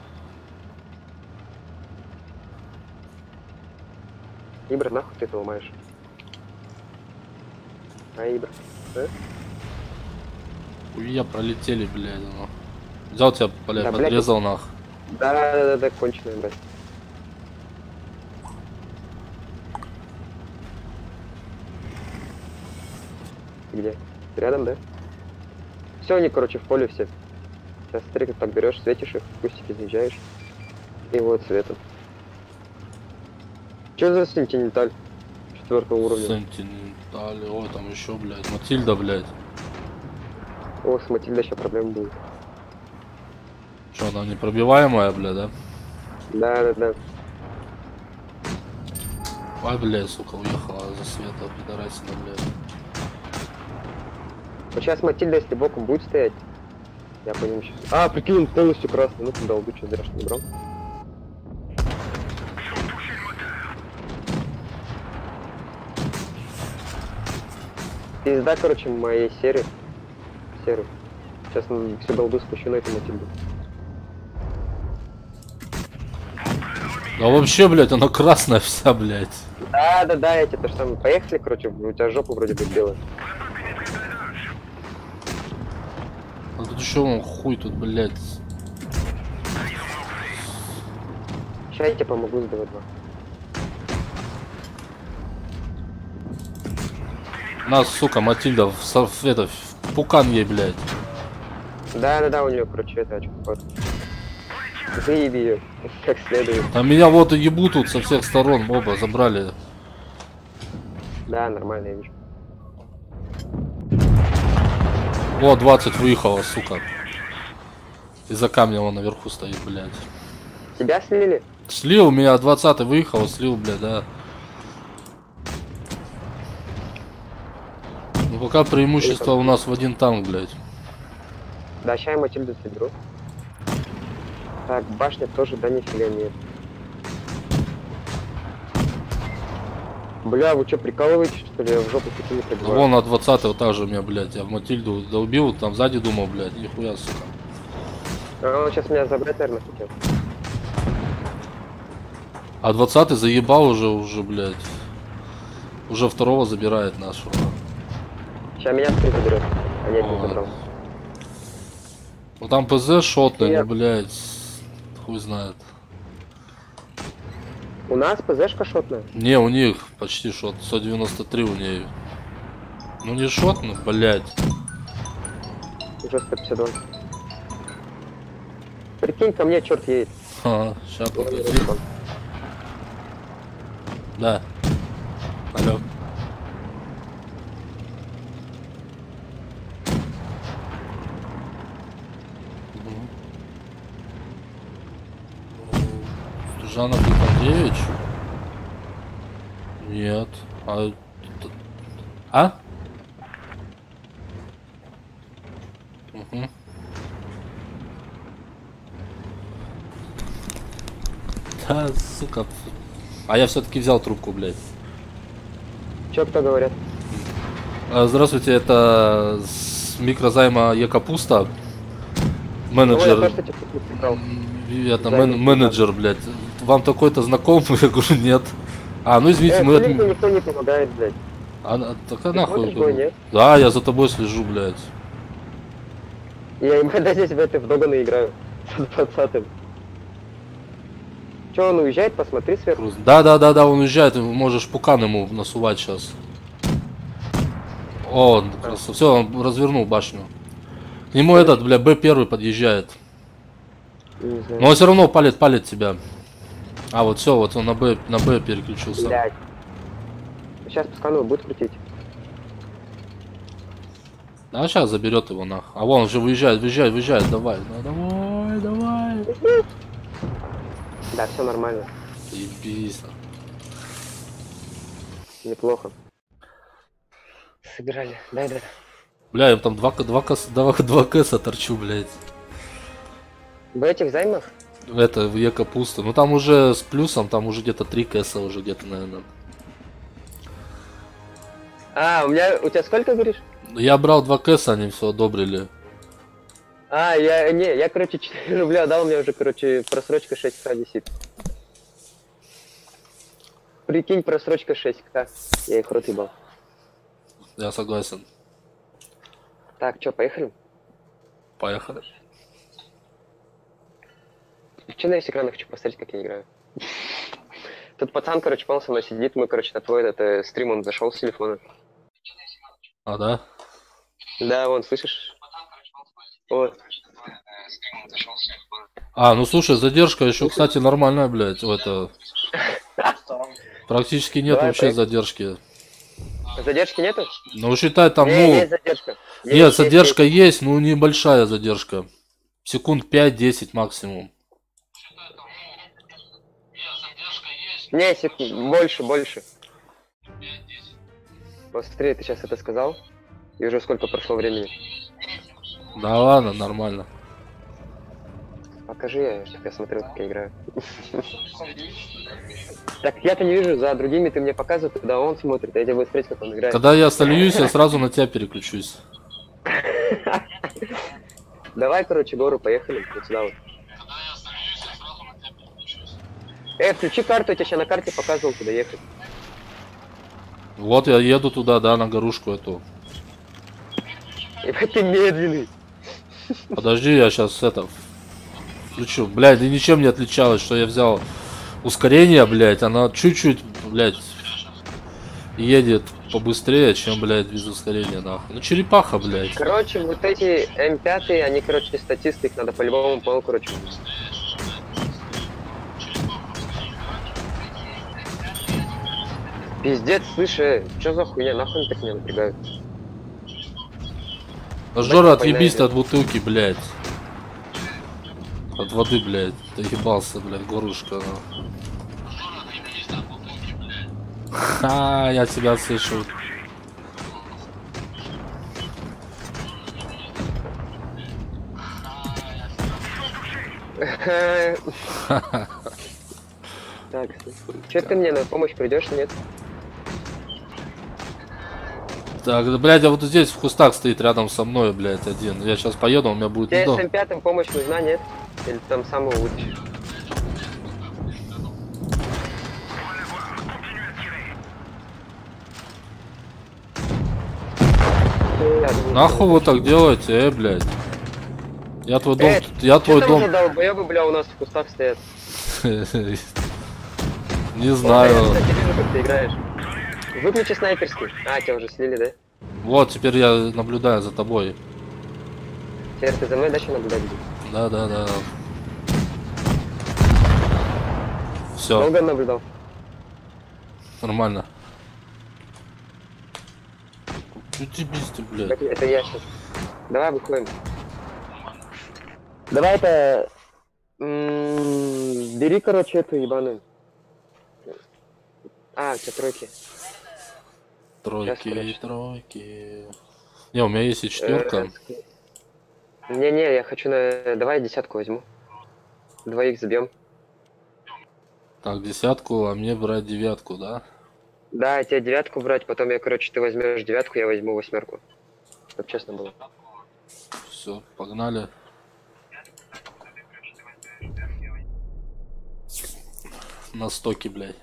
Ибра, нахуй ты это ломаешь? Ибра. Хуя пролетели, блядь, ну. Взял тебя, блядь, Да, подрезал нах. Да, конченая, блядь. Где? Ты рядом, да? Все, они, короче, в поле все. Сейчас смотри, как так берешь, светишь их, кустики заезжаешь. И вот светом. Че за сентиненталь? 4 уровня. Сентиненталь, ой, там еще, блядь, Матильда, блядь. О, с Матильдой еще проблем будет. Че, она непробиваемая, блядь, да? Да. Ай, блядь, сука, уехала за света, пидорасина, блядь. Вот сейчас Матильда, если боком будет стоять, я по нему сейчас... прикинь, он полностью красный, ну-ка долбу, что зря что не брал. Пизда, короче, моей серии. Серый. Сейчас всю голду спущу на эту Матильду. Да вообще, блядь, она красная вся, блядь. Да, я тебе то же самое. Поехали, короче, у тебя жопа вроде бы белая. А тут еще вон хуй тут, блядь. Сейчас я тебе помогу сдавать два. Нас, сука, Матильда в пукан ей, блядь. Да, у нее, короче, это очко. Вот. Заеби ее, как следует. А меня вот и ебут тут со всех сторон, оба забрали. Да, нормально, я вижу. О, 20 выехала, сука. Из-за камня он наверху стоит, блядь. Тебя слили? Слил, у меня 20 выехал, слил, блядь, да. Ну пока преимущество у нас в один танк, блядь. Да, сейчас я Матильду соберу. Так, башня тоже, да, нифига нет. Бля, вы что, прикалываетесь, что ли? Я в жопу таки не Ну, пробиваю. вон на 20-го также меня, блядь. Я в Матильду долбил, там сзади думал, блядь, нихуя, сука. А он сейчас меня забрать, наверное, хотел. А 20-й заебал уже, блядь. Уже второго забирает нашего. Сейчас меня скрин заберет. А я не Вот. забрал. Ну там ПЗ шотный, Я- ну, блядь. Хуй знает. У нас ПЗшка шотная. Не, у них почти шот. 193 у нее. Ну не шот, ну, блядь. Уже 152. Прикинь, ко мне черт едет. Сейчас погоди. Да. Алло. Стужанов Ипатевич? Нет. А? Угу. Да, сука. А я все-таки взял трубку, блядь. Че кто говорят? Здравствуйте, это с микрозайма Екапуста. Ну, я Менеджер. тоже, кстати, прикал. Это Займ, менеджер, блядь. Вам такой-то знаком? Я говорю, нет. А, ну извините, мы Филиппу это... никто не помогает, блядь. Так а Ты нахуй. смотришь бой, нет? Да, я за тобой слежу, блядь. Я иногда здесь в этой в Догана играю. С 20-м. Че, он уезжает? Посмотри сверху. Да, он уезжает, ты можешь пукан ему насувать сейчас. О, все, он развернул башню. К нему этот, бля, Б1 подъезжает. Не знаю. Но он все равно палит тебя. А, вот все, вот он на Б переключился. Блядь. Сейчас пускану будет крутить. А сейчас заберет его нах. А вон уже выезжает, давай. Ну, давай. Да, все нормально. Ебись. Неплохо. Сыграли. Дай. Бля, я там 2 кэса торчу, блядь. В этих займах? Это в Екапуста. Ну там уже с плюсом, там уже где-то 3 кэса уже где-то, наверное. А, у тебя сколько, говоришь? Я брал 2 кэса, они все одобрили. А, я, короче, 4 рубля дал, у меня уже, короче, просрочка 6к висит. Прикинь, просрочка 6к. Я их рот ебал. Я согласен. Так, чё, поехали? Поехали. Че на весь экран хочу посмотреть, как я играю. Тут пацан, короче, понял, со мной сидит, мы, короче, на твой этот стрим, он зашел с телефона. А, да? Да, вон, слышишь? Вот. А, ну слушай, задержка еще, кстати, нормальная, блядь. Это... Практически нет Давай, вообще поехали. задержки. Задержки нету? Ну считай там, Не, ну... есть задержка. Нет, задержка есть, но небольшая задержка. Секунд 5-10 максимум. Не, больше. Вот смотри, ты сейчас это сказал, и уже сколько прошло времени. Да ладно, нормально. Покажи, я смотрю, как я играю. Так я-то не вижу, за другими ты мне показывай, когда он смотрит, а я тебе буду смотреть, как он играет. Когда я сольюсь, я сразу на тебя переключусь. Давай, короче, гору, поехали, вот сюда вот. Включи карту, я тебе сейчас на карте показывал, куда ехать. Вот я еду туда, да, на горушку эту. Ебать, ты медленный. Подожди, я сейчас это включу. Блядь, да ничем не отличалось, что я взял ускорение, блядь. Она чуть-чуть, блядь, едет побыстрее, чем, блядь, без ускорения, нахуй. Ну, черепаха, блядь. Короче, вот эти М5, они, короче, статисты, их надо по-любому пол, короче. Пиздец, слышь, что за хуйня, нахуй они так меня напрягают? Жора, отъебись ты от бутылки, блядь. От воды, блядь. Ты ебался, блядь, горушка. Ну. Ха, я тебя слышу. Так, что ты мне на помощь придешь, нет? Так, да, блядь, а вот здесь в кустах стоит рядом со мной, блядь, один. Я сейчас поеду, у меня будет... Тебе Ну, с М5 помощь нужна, нет? Или там самого вытащишь? нахуй вы так делаете, блядь? Я твой дом... Я твой Что там дом... за долбоёбы, бля, у нас в кустах стоят? Не знаю. Вот, я, кстати, вижу, как ты играешь. Выключи снайперский. А, тебя уже слили, да? Вот, теперь я наблюдаю за тобой. Теперь ты за мной дальше наблюдать будешь? Да, да, да. Все, Долго наблюдал? нормально. Утебись ты, блядь. Это я сейчас. Давай выходим. Давай это... Бери, короче, эту ебаную. А, у тебя тройки. Тройки, тройки. Не, у меня есть и четверка. Не-не, я хочу на... Давай десятку возьму. Двоих забьем. Так, десятку, а мне брать девятку, да? Да, тебе девятку брать, потом я, короче, ты возьмешь девятку, я возьму восьмерку. Чтоб честно было. Все, погнали. На стоке, блядь.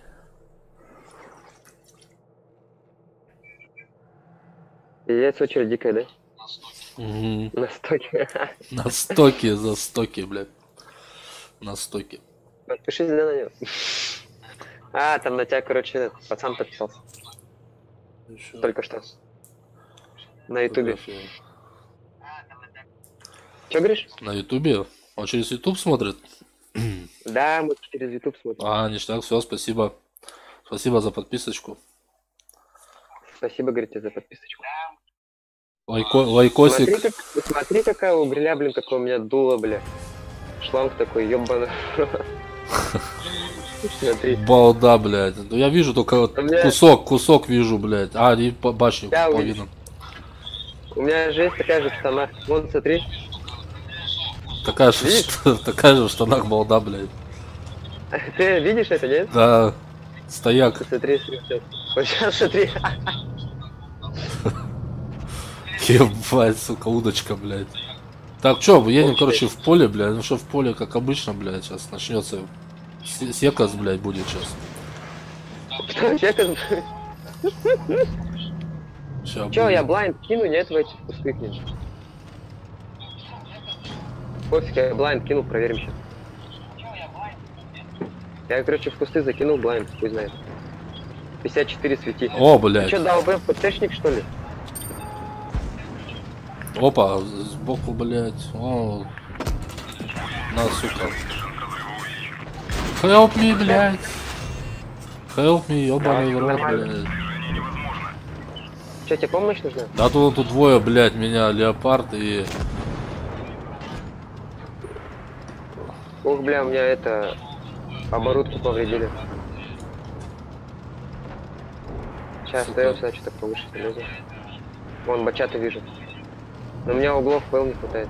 Пиздец, очередь дикая, да? Угу. На стоке. На стоке, за стоки, блядь. На стоке. Подпишись, да, на него. А, там на тебя, короче, этот пацан подписался. Еще Только что. На ютубе. фотография. Че говоришь? На ютубе? Он через ютуб смотрит? Да, мы через ютуб смотрим. А, ништяк, все, спасибо. Спасибо за подписочку. Спасибо, говорите, за подписочку. Лайкосик. Смотри, какая у гриля, блин, какое у меня дуло, бля. Шланг такой, ёбаный. Смотри. Балда, блядь. Ну, я вижу только вот меня- кусок вижу, блядь. А, и башню Да, половину. У меня же есть такая же в штанах. Вон, смотри. Такая же, Видишь? такая же в штанах балда, блядь. Ты видишь это, нет? Да, стояк. Смотри, сейчас. Вот сейчас смотри. Ебать, сука, удочка, блядь. Так, чё, мы едем, Окей. короче, в поле, блядь. Ну что, в поле, как обычно, блядь, сейчас начнется. Секас, блядь, будет сейчас. Что, чекай? Сейчас Че, я блайнд кину, нет, в эти кусты нет. Пофиг, я блайнд кинул, проверим сейчас. Я, короче, в кусты закинул блайнд, хуй знает. 54 свети. О, Ты блядь. что, дал БФ ПТшник, что ли? Опа, сбоку, блядь. О, на, сука. Help me, блядь. Help me, ёбаный в рот, нормально. блядь. Че, тебе помощь нужна? Да тут двое, блядь, меня, леопард и... Ох, бля, у меня это... Оборудку повредили. Сейчас Сука. остаемся, что-то повыше полезем. Вон, бачата вижу. Но у меня углов ПЛ не хватает.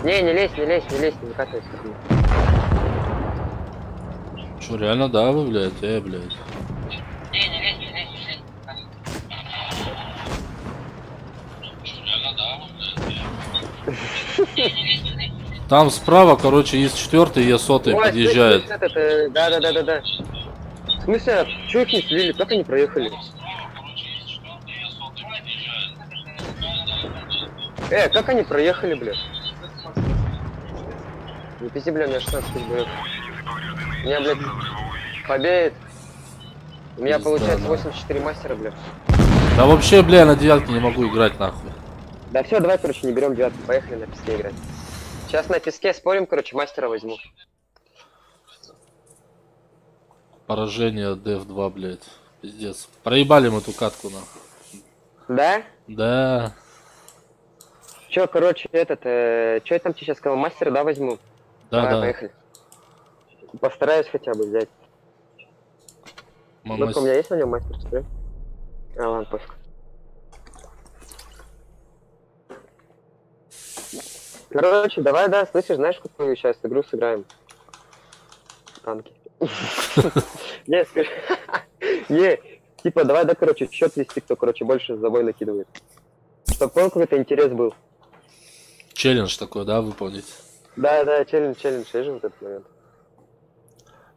Не лезь, не катайся. Что, реально, да, вы, блядь? Блядь. Там справа, короче, есть 4-й, и 100-й подъезжает. Да. В смысле, чё их не слили? Как они проехали? Как они проехали, блядь? Не пизди, бля, у меня 16 тысяч боёв. У меня, блядь, побеет. У меня Пизда, получается да. 84 мастера, блядь. Да вообще, бля, на 9 не могу играть, нахуй. Да все, давай, короче, не берем 9, поехали на песке играть. Сейчас на песке спорим, короче, мастера возьму. Поражение DF2, блядь. Пиздец. Проебали мы эту катку, нахуй. Да? Да. Чё, короче, чё я там тебе сейчас сказал, мастера, да, возьму? Да, Давай, да. поехали. Постараюсь хотя бы взять. Мама Ну-ка, у меня есть на нем мастер, что? А, ладно, пофиг. Короче, давай, да, слышишь, знаешь, какую сейчас игру сыграем? Танки. Не, скажи. Не, типа, давай, да, короче, счет вести, кто, короче, больше за бой накидывает. Чтоб какой-то интерес был. Челлендж такой, да, выполнить? Да, челлендж, я же вот этот момент.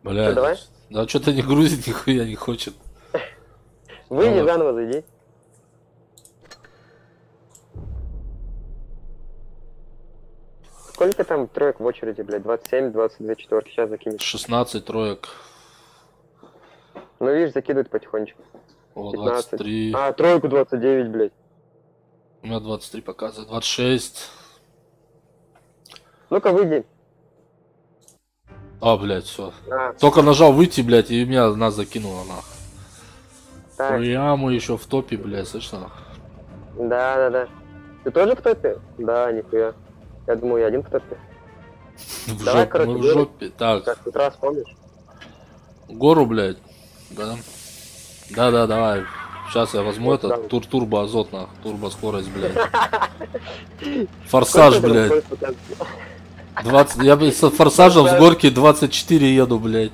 Бля, давай? да что-то не грузит, нихуя не хочет. Выйди, Давай. заново зайди. Сколько там троек в очереди, блядь? 27, 22 четверки, сейчас закинешь. 16 троек. Ну, видишь, закидывают потихонечку. О, 15. 23. А, тройку 29, блядь. У меня 23 показывает. 26. Ну-ка, выйди. А, блядь, все. А, Только нажал выйти, блядь, и меня нас закинуло, нахуй. так, Яму еще в топе, блядь, слышно? да. Ты тоже в топе? Да, нихуя. Я думал, я один в топе. В Давай, жопе, короче, мы в гору. жопе. Так, Как в тот раз, помнишь? гору, блядь. Да. Да, давай. Сейчас я возьму Вот, этот да. турбо азот, нахуй. Турбо скорость, блядь. Форсаж, Сколько блядь. там скорость показывает? 20, я бы с форсажем с горки 24 еду, блядь.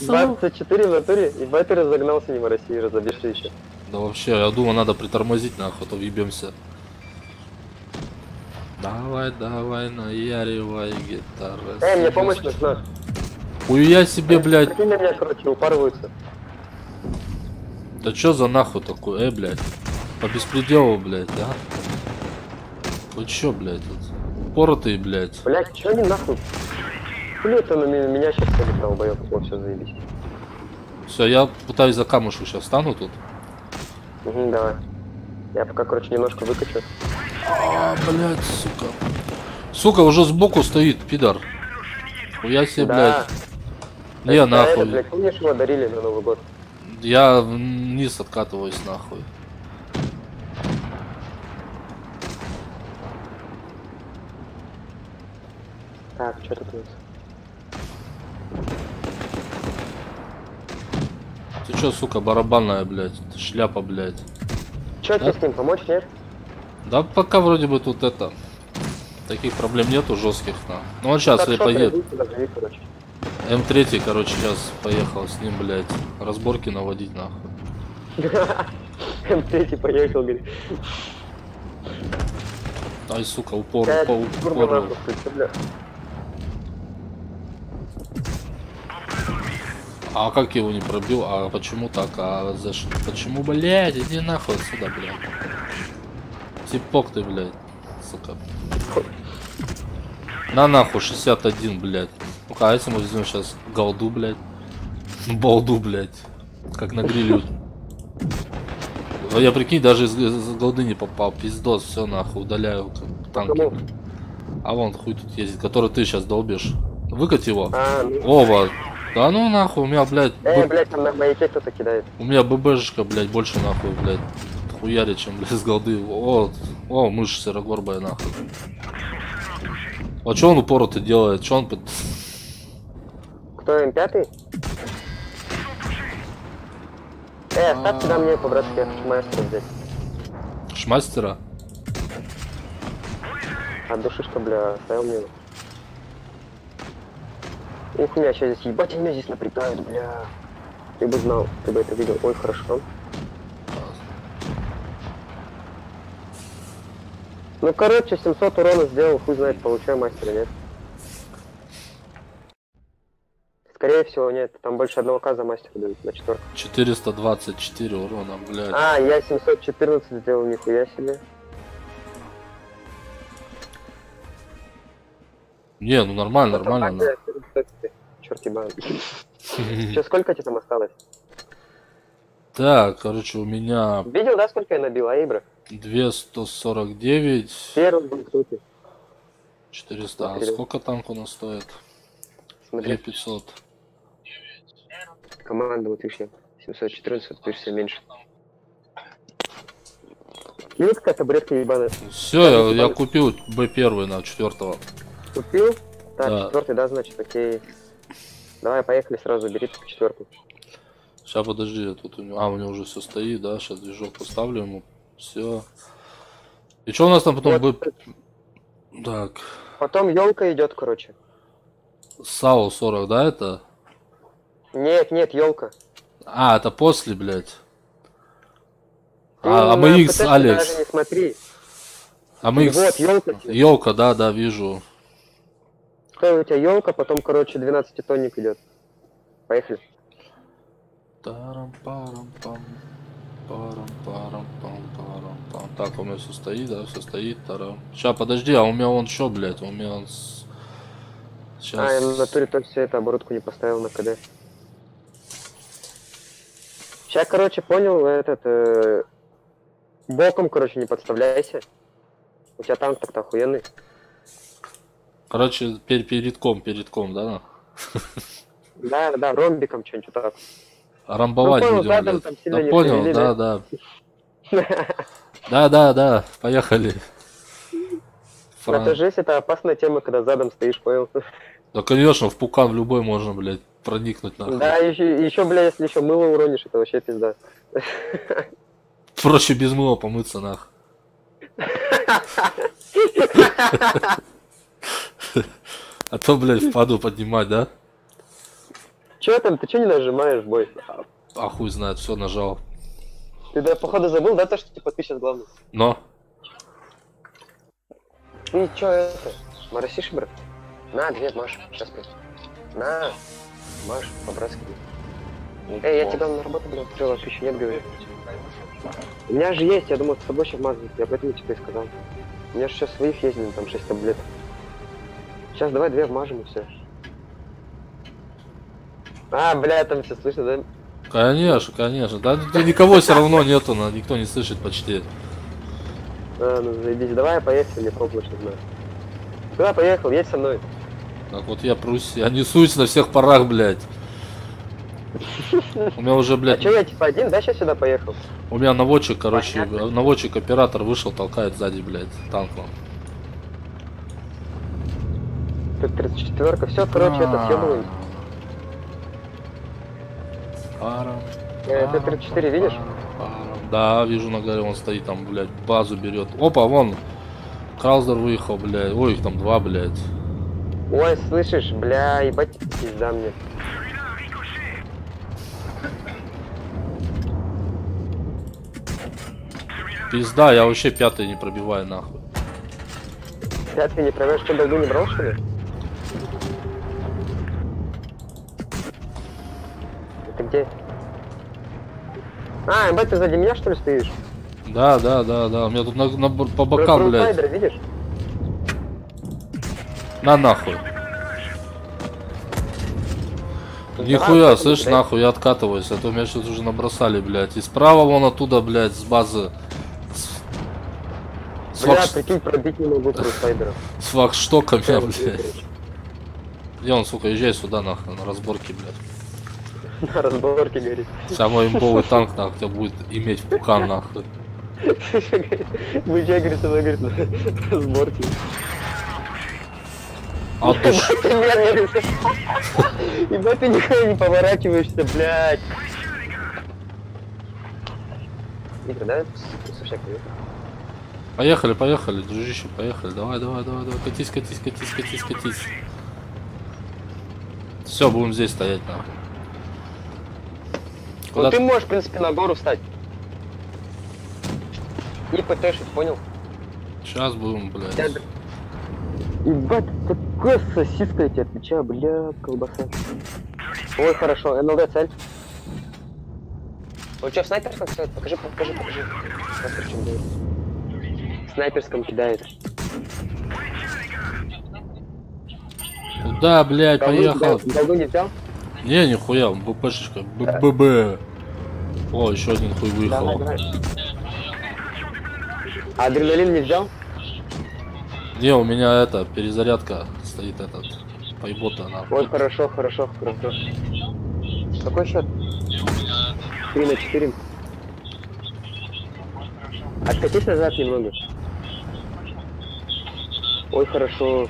24 в натуре, и ты разогнался мимо России, разобьешься еще. Да вообще, я думаю, надо притормозить, нахуй, а то въебемся. Давай, наяривай гитара. Мне помощь нужна. Хуя себе, блядь. Прикинь, на меня, короче, упарываются. Да чё за нахуй такой, блядь? По беспределу, блядь, а? Вы чё, блядь, тут? Поротый, блядь. Блядь, чё они нахуй? Хули это на меня сейчас полетал, боёк, вот все заебись. Все, я пытаюсь за камушек сейчас встану тут. Угу, давай. Я пока, короче, немножко выкачу. А, блядь, сука. Сука, уже сбоку стоит, пидор. Хуя себе, Да. блядь. Не, нахуй. Блядь, помнишь, его дарили на Новый год? Я вниз откатываюсь, нахуй. Так, что тут у нас? Ты чё, сука, барабанная, блядь? Шляпа, блядь. Чё Да? тебе с ним помочь, нет? Да пока вроде бы тут это... Таких проблем нету жестких, на. Ну вот сейчас Так, я что поеду. ты, туда живи, короче. М3, короче, сейчас поехал с ним, блядь. Разборки наводить, нахуй. М3 поехал, говорит. Ай, сука, упор. Турбо включу, бля. А как его не пробил? А почему так? А за что? Почему, блядь? Иди нахуй отсюда, блядь. Типок ты, блядь. Сука. На нахуй, 61, блядь. Ну-ка, а если мы возьмем сейчас голду, блядь. Балду, блядь. Как на гриле. Я прикинь, даже из голды не попал. Пиздос, все нахуй, удаляю танки. Кому? А вон хуй тут ездит, который ты сейчас долбишь. Выкати его. А, ну. Ова. Да ну нахуй, у меня, блядь. Блядь, там на маяке кто-то кидает. У меня ББшка, блядь, больше нахуй, блядь. Хуярит, чем, блядь, с голды. О, мышь серогорбая, нахуй. А чё он упорото делает? Чё он... Кто, М5? Оставь сюда мне по-братски, маэстро взять. Шмастера? А душишка, бля, оставил мне. Ух, меня сейчас здесь, ебать, они меня здесь напрягают, бля. Ты бы знал, ты бы это видел. Ой, хорошо. Ну, короче, 700 урона сделал, хуй знает, получаю мастера, нет? Скорее всего, нет, там больше 1К за мастера дают, на четверку. 424 урона, блядь. А, я 714 сделал, нихуя себе. Не, ну нормально, нормально. Черт ебан. Сейчас сколько тебе там осталось? Так, короче, у меня Видел, да, сколько я набил, Аибра? 249, Первый был крутый. 400. А Смотри. сколько танк у нас стоит? Смотри, 2500. команда, вот видишь, 714, ты все меньше. Видел, какая табуретка ебаная? Все, я купил Б1 на 4-го. Купил? Так, Да. четвертый, да, значит, окей. Давай, поехали, сразу бери четвертый. Сейчас подожди, тут у него. А, у него уже все стоит, да? Сейчас движок поставлю ему. Все. И что у нас там потом Вот. будет? Так. Потом елка идет, короче. САУ 40, да, это? Нет, нет, елка. А, это после, блядь. Ты А на АМХ, ПТшке Алекс. даже не смотри. АМХ. Вот, елка. Елка, да, да, вижу. Какая у тебя елка, потом, короче, 12-тонник идет. Поехали. Тарам-парам-пам. Парам-парам-пам-парам-пам. Так, у меня все стоит, да, все стоит. Тарам. Сейчас, подожди, а у меня он что, блядь? У меня он сейчас. А, я на натуре только все это оборудку не поставил на КД. Сейчас, короче, понял, этот... боком, короче, не подставляйся. У тебя танк так-то охуенный. Короче, передком, да? Да, да, ромбиком что-нибудь так. Рамбовать Ну, понял, будем, задом блядь. там сильно Да не понял, привели, да, да? да. Да, поехали. Это жесть, это опасная тема, когда задом стоишь, понял? Да, конечно, в пукан в любой можно, блядь, проникнуть нахуй. Да, еще, бля, если еще мыло уронишь, это вообще пизда. Проще без мыла помыться, нахуй. А то, блядь, впаду поднимать, да? Че там, ты че не нажимаешь, бой? А хуй знает, все нажал. Ты, да, походу забыл, да, то, что типа ты сейчас главный? Но. Ты че это? Моросишь, брат? На, две, Маш, сейчас пой. На, Маш, по-братски. Эй, я тебя на работу, блядь, открыл, а ты еще нет, говорю. У меня же есть, я думал, с тобой сейчас мазать, я поэтому тебе и сказал. У меня же сейчас своих есть, блин, там 6 таблеток. Сейчас давай две вмажем и все. А, бля, там все слышно, да? Конечно, конечно. Да никого все равно нету, никто не слышит почти. А, ну заебись, давай поехали, мне пробовать, не знаю. Куда поехал, едь со мной. Так вот я прусь, я несусь на всех парах, блядь. У меня уже, А блядь, че, я типа один, да, сейчас сюда поехал? у меня наводчик, короче, Понятно. наводчик оператор вышел, толкает сзади, блядь, танком. Тут 34-ка, все, короче, это съебываем. Ты 34 видишь? Да, вижу на горе, он стоит там, блядь, базу берет. Опа, вон, Краузер выехал, блядь. Ой, их там два, блядь. Ой, слышишь, бля, ебать, пизда мне. Пизда, я вообще пятый не пробиваю, нахуй. Пятый не проверишь, что долгу не брал, что ли? Это где? А, ебать, ты сзади меня, что ли, стоишь? Да. У меня тут по бокам, блядь. Рулсайдер, видишь? На нахуй. Нихуя, слышь, нахуй, я откатываюсь, а то меня сейчас уже набросали, блядь. И справа вон оттуда, блядь, с базы. С Бля, факш- прикинь, пробить не могу рулсайдера. с флагштоками, блядь. Где он, сука, езжай сюда, нахуй, на разборке, блядь. На разборке горит. Сейчас мой имбовый танк, нахуй, тебя будет иметь в пукан, нахуй. Выезжай, говорит, она говорит, на разборке. А душ. Ебать, ты нихуя не поворачиваешься, блядь. Игорь, да? Слушай, Поехали, поехали, дружище, поехали. Давай, давай, давай, давай. Катись, катись, катись, катись, катись. Все, будем здесь стоять, нахуй. Ну Куда ты можешь, в принципе, на гору встать. И ПТшить, понял? Сейчас будем, блядь. Ебать, такая сосиска, я тебе отвечаю, бля, колбаса. Ой, хорошо, НЛД цель. Он что, в снайперском стоит? Покажи, покажи, покажи. Снайпер в чем делает? В снайперском кидает. Куда, блядь, поехал? Голду не взял? Не, нихуя, БПшечка. ББ. О, еще один хуй выехал. Давай, давай. А адреналин не взял? Не, у меня это, перезарядка стоит этот. Поебота она. Вот, хорошо, хорошо, хорошо. Какой счет? 3-4. Откатись назад немного. Ой, хорошо.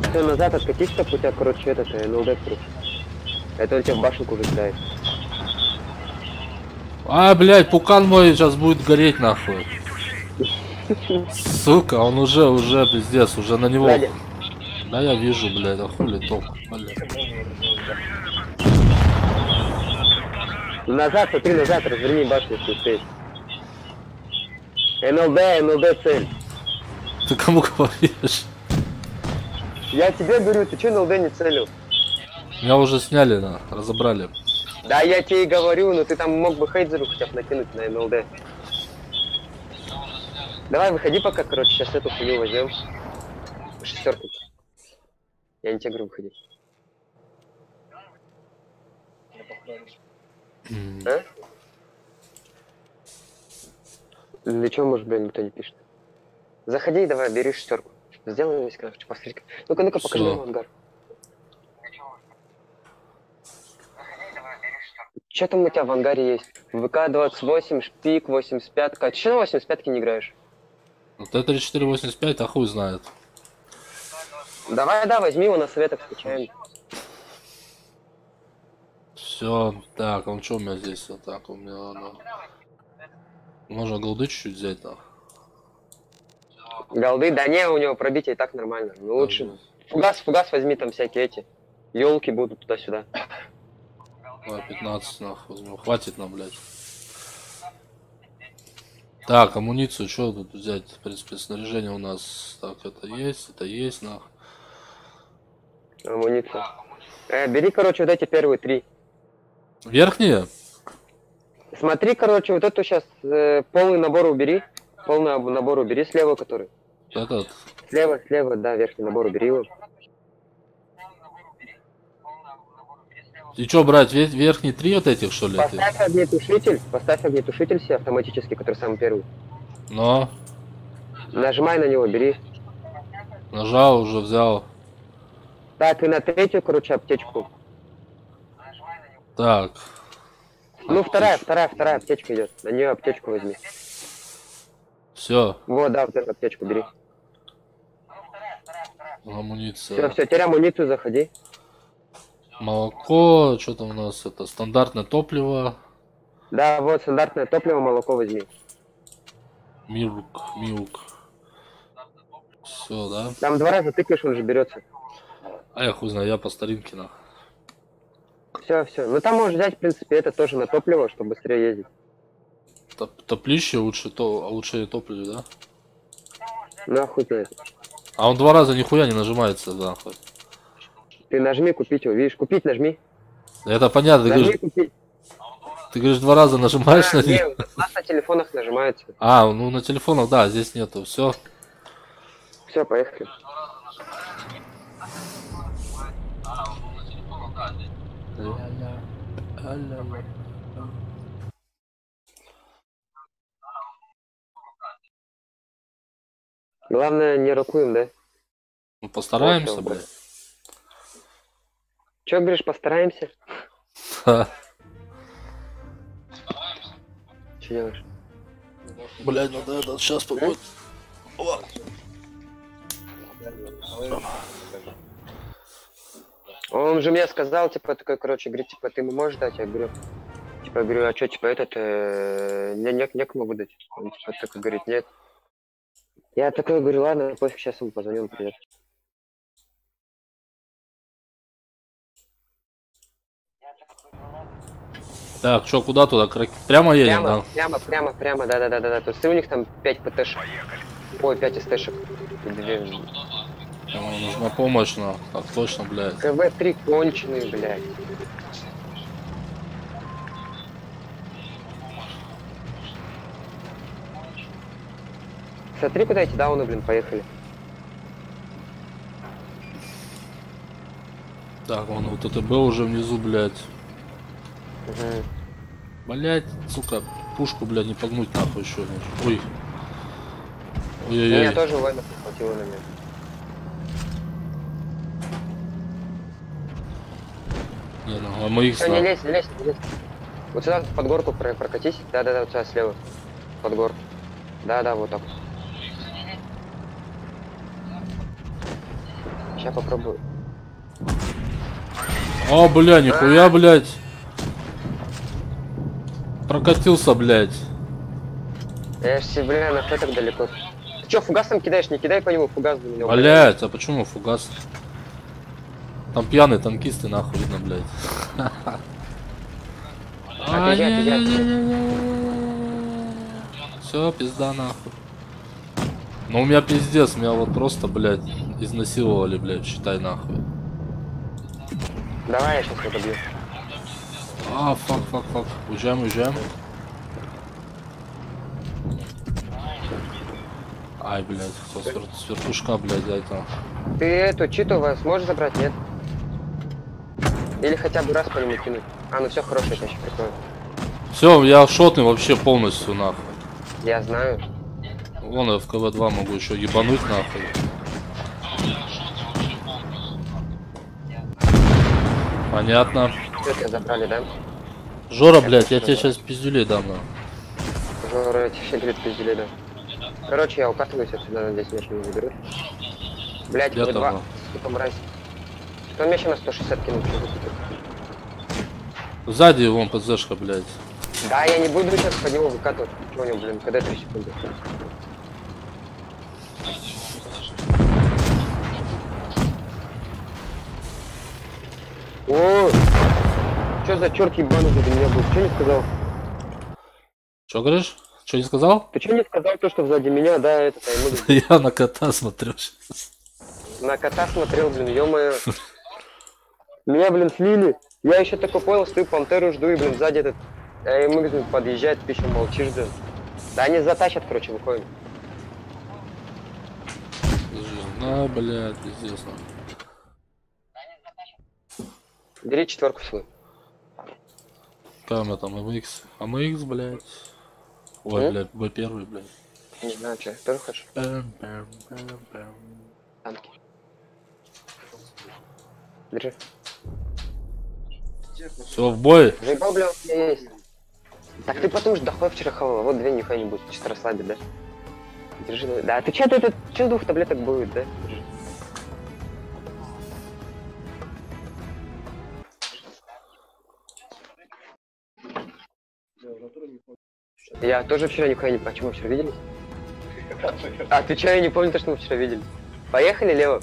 Все, назад откатись, чтоб у тебя, короче, этот, НЛД вдруг. Это он тебя в башенку кидает. А, блядь, пукан мой сейчас будет гореть, нахуй. Сука, он уже, пиздец, уже на него. Сзади. Да я вижу, блядь, а хули толку, блядь. Назад, смотри, назад, разверни башню, если успеешь. НЛД цель. Ты кому говоришь? Я тебе говорю, ты че НЛД не целил? Меня уже сняли, разобрали. Да я тебе и говорю, но ты там мог бы хейдеру хотя бы накинуть на НЛД. Давай, выходи пока, короче, сейчас эту хуйню возьмем. Шестерку. Я не тебе говорю, выходи. А? Для чего, может, блин, никто не пишет? Заходи, давай, бери шестерку. Сделай весь крафт, посмотри. Ну-ка, ну-ка, покажи Всё. нам ангар. Что там у тебя в ангаре есть? ВК-28, шпик, 85-ка. А ты что на 85-ке не играешь? Вот это 485, а хуй знает. Давай, да, возьми его на советах, скачаем. Все, так, а что у меня здесь? Вот так, у меня можно голды чуть-чуть взять, нахуй. Голды, да не, у него пробитие и так нормально. Ну лучше. Фугас возьми, там всякие эти. Елки будут туда-сюда. Давай 15 нахуй возьму. Хватит нам, блядь. Так, амуницию, что тут взять? В принципе, снаряжение у нас. Так, это есть, нахуй. Амуниция. Бери, короче, вот эти первые 3. Верхние? Смотри, короче, вот эту сейчас полный набор убери. Полный набор убери слева, который. Этот. Слева, да, верхний набор убери его. И что брать, верхние 3 вот этих, что ли? Поставь огнетушитель себе автоматически, который самый первый. Но. Нажимай на него, бери. Нажал, уже взял. Так, и на третью, короче, аптечку. Так. Ну, вторая аптечка идет. На нее аптечку возьми. Все. Вот, да, вот эту аптечку бери. Амуниция. Все, теперь амуницию заходи. Молоко, что там у нас? Это стандартное топливо. Да, вот стандартное топливо, молоко возьми. Милк. Все, да? Там 2 раза тыкаешь, он же берется. А я хуй знаю, я по старинке, нахуй. Все. Ну там можешь взять, в принципе, это тоже на топливо, чтобы быстрее ездить. Топлище лучше топливо, да? Нахуй знает. А он 2 раза нихуя не нажимается, нахуй. Ты нажми, купить его. Видишь, купить нажми. Это понятно, Нажми, купить. ты говоришь 2 раза нажимаешь на Не, них. у нас на телефонах нажимается. А, ну на телефонах, да, здесь нету. Все. Все, поехали. Главное, не ракуем, да? Ну, постараемся, Вот, блядь. Че, говоришь, постараемся? Ха. Че делаешь? Блядь, надо это сейчас побыть. Он же мне сказал, типа, такой, короче, говорит, типа, ты ему можешь дать? Я говорю, а что, типа, этот, некому выдать. Он, типа, такой говорит, нет. Я такой говорю, ладно, пофиг, сейчас ему позвоню, он придет. Так, что, куда туда? Прямо едем, да? Прямо, да. То есть у них там 5 ПТшек. Ой, 5 СТшек. Нужна помощь, на. Так точно, блядь. КВ-3 конченые, блядь. Смотри, куда эти дауны, блин, поехали. Так, вон вот это Б уже внизу, блядь. Угу. Блядь, сука, пушку, блядь, не погнуть нахуй еще. Ой. Меня Ой-ой-ой. тоже воинов хватило на меня. Не, ну, а мы их Всё, не лезь. Вот сюда под горку прокатись. Да, вот сюда слева. Под горку. Да, вот так. Сейчас попробую. О, бля, нихуя, блядь. Прокатился, блядь. Я ж, бля, нахуй так далеко. Ты чё, фугасом кидаешь? Не кидай по нему фугас, блин. Блядь, а почему фугас? Там пьяные танкисты, нахуй, видно, блядь. Все, пизда, нахуй. Ну у меня пиздец, меня вот просто, блядь, изнасиловали, блядь, считай, нахуй. Давай, я сейчас его добью. А, фак. Уезжаем. Ай, блядь, с вертушка, блядь, это. Ты эту читу сможешь забрать, нет? Или хотя бы раз по нему кинуть. А, ну все, хорошо, это очень прикольно. Все, я шотный вообще полностью, нахуй. Я знаю. Вон я в КВ-2 могу еще ебануть, нахуй. Понятно. Все, тебя забрали, да? Жора, блядь, я тебе сейчас пиздюлей дам, нахуй. Жора, тебе говорит, пиздели, да. Короче, я укатываюсь отсюда, надеюсь, меня еще не заберут. Блять, Я вы там, два. да. Сука, мразь. Кто меня еще на 160 кинул? Сзади вон ПЗшка, блядь. Да, я не буду сейчас под него выкатывать. Что у него, блин, когда 3 секунды? О! Что за черт ебаный за меня был? Что не сказал? Че говоришь? Че не сказал? Ты что не сказал то, что сзади меня, да, это таймы. Я на кота смотрю сейчас. На кота смотрел, блин, ё-моё. Меня, блин, слили. Я еще такой понял, стою пантеру жду, и, блин, сзади этот МХ подъезжает, ты еще молчишь, блин. Да они затащат, короче, выходим. На, блядь, пиздец. Бери 4 свою. Какая у меня там АМХ? АМХ, блядь. Ой, блядь, Б1, блядь. Не знаю, что, тоже хочешь? Танки. Держи. Все, в бой. Заебал, бля, у меня есть. Так ты потом же дохуя вчера хавал, вот 2 нихуя не будет, чисто расслабить, да? Держи, давай. Да, ты че ты, че 2 таблеток будет, да? Держи. Я тоже вчера нихуя не понял, что мы вчера виделись? А, ты че, я не помню то, что мы вчера видели. Поехали, Лево?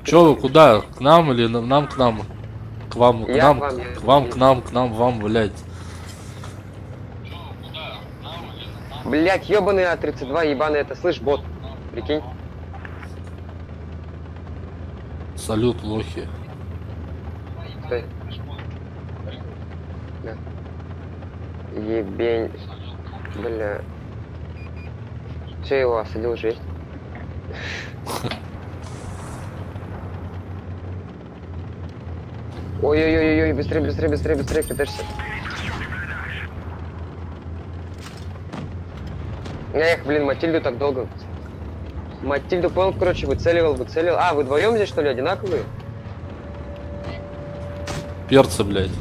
Че вы, куда? К нам или нам к нам? К вам, к Я нам, к вам, к вам, к нам, вам, блядь. Блять, ебаный А32, ебаный, это слышь, бот. Прикинь. Салют, лохи. Стой. Да. Ебень. Бля. Все, его осадил, жесть. Ой-ой-ой-ой, быстрее, катаешься. Эх, блин, Матильду так долго. Матильду, понял, короче, выцеливал. А, вы вдвоем здесь, что ли, одинаковые? Перцы, блядь.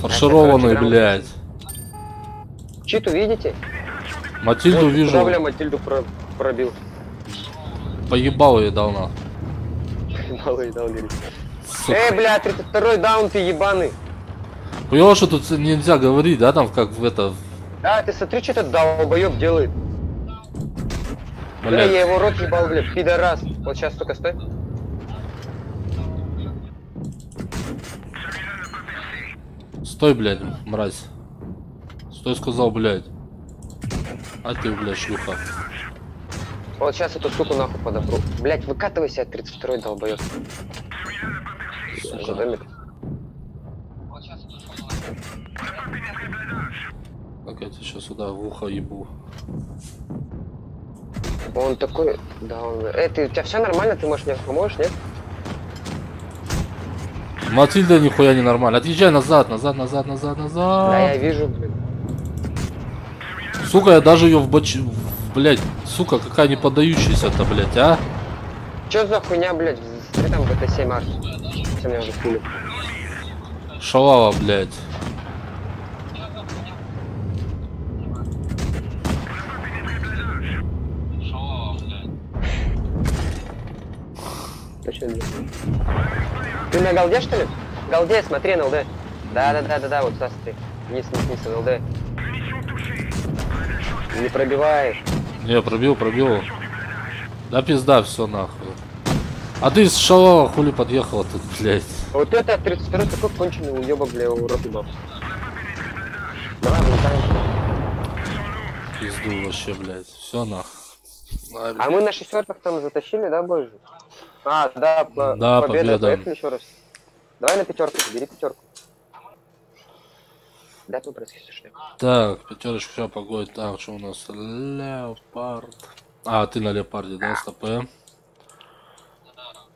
Фаршированные, короче, блядь. Читу видите? Матильду Вот, вижу. куда, бля, Матильду пробил? Поебал ее дал на. Малый дал, говорит. Бля, 32-й даун, ты ебаный. Понял, что тут нельзя говорить, да, там как в это, Да, ты смотри, что этот долбоёб делает. Бля, Блядь. я его рот ебал, блядь, пидорас. Вот сейчас только стой. Стой, блядь, мразь. Стой, сказал, блядь. А ты, блядь, шлюха. Вот сейчас эту суку нахуй подопру. Блядь, выкатывайся от 32-й долбоёб. За Сука. домик. Как я тебе сейчас сюда в ухо ебу. Он такой... Да, он... ты, у тебя все нормально? Ты, может, мне поможешь, нет? Матильда нихуя не нормально. Отъезжай назад, назад, назад, назад, назад. Да, я вижу, блин. Сука, я даже ее блядь, сука, какая не поддающаяся-то, блядь, а? Чё за хуйня, блядь? Смотри там БТ-7 аж. Все меня уже пули. Шалава, блядь. Точно нет. Ты на голде, что ли? Голде, смотри, на ЛД. Да, вот сюда смотри. Вниз, на ЛД. Не пробиваешь. Не, пробил. Да пизда, все нахуй. А ты с шалава хули подъехала тут, блядь. Вот это 32-й такой конченый уебок, бля, его рот ебал. Давай, вылетаем. Пизду вообще, блядь. Все нахуй. А мы на шестерках там затащили, да, боже? А, да, Да, победа. Поехали еще раз. Давай на пятерку, бери пятерку. Да, ты просишь. Так, пятерочка, сейчас погодит. Так, что у нас? Леопард. А, ты на леопарде, да, СТП?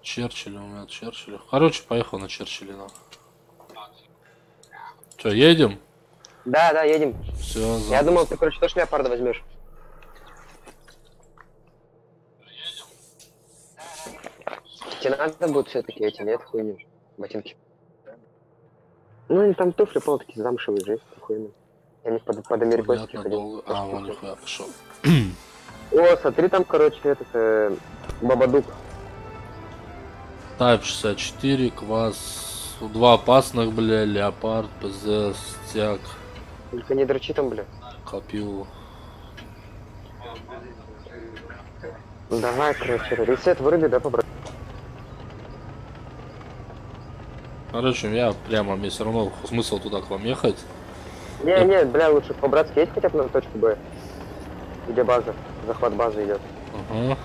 Черчилль у меня, Черчилль. Короче, поехал на Черчилле. Че, едем? Да, едем. Все, Я думал, ты, короче, тоже леопарда возьмешь. Тебе надо будет все-таки эти, нет, хуйни, ботинки. Ну, они там туфли, пол такие замшевые, жесть, охуенно. Я не под американских Понятно, ходил. долго. А, вон нихуя пошел. О, смотри, там, короче, этот, Бабадук. Type 64, квас. Два опасных, бля, леопард, ПЗ, стяг, Только не дрочи там, бля. копил. Ну, давай, короче, ресет выруби, да, побрать. Короче, я прямо, мне все равно смысл туда к вам ехать. Не, бля, лучше по-братски есть хотя бы на точку Б. Где база? Захват базы идет. Ага.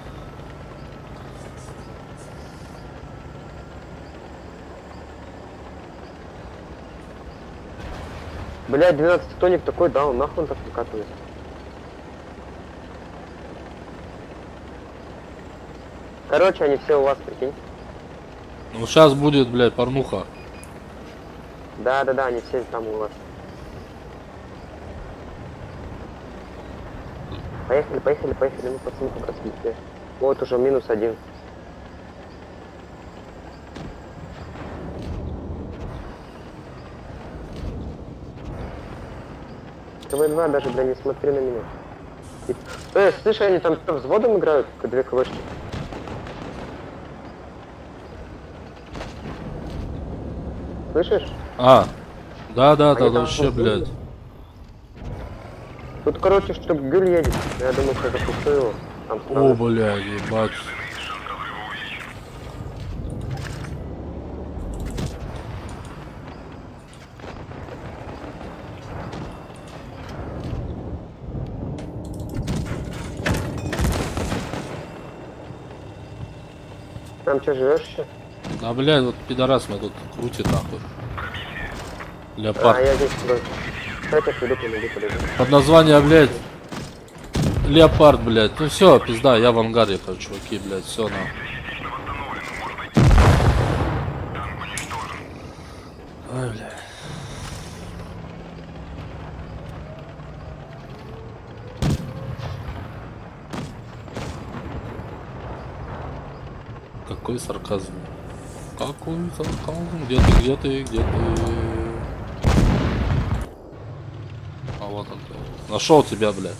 Блядь, 12-тоник такой, да, он нахуй он так выкатывает. Короче, они все у вас, прикинь. Ну сейчас будет, блядь, порнуха. Да, они все там у вас. Поехали, ну пацаны по-братски. Вот уже -1. КВ-2 даже, бля, не смотри на меня. Слышь, они там что, взводом играют? Две КВшки. Слышишь? А, да, Они там вообще, взводом. блядь. Тут, короче, чтоб гюль едет. Я думаю, что я запущу его. Там О, блядь, ебать. Там что, живешь еще? Да, блядь, вот пидорас меня тут крутит, нахуй. А, Леопард. я здесь сюда. Кстати, подойду. Под название, блядь, Леопард, блядь. Ну все, пизда, я в ангаре, чуваки, блядь, все на. Ой, блядь. Какой сарказм? Какой сарказм? Где ты? А вот он. Нашел тебя, блядь.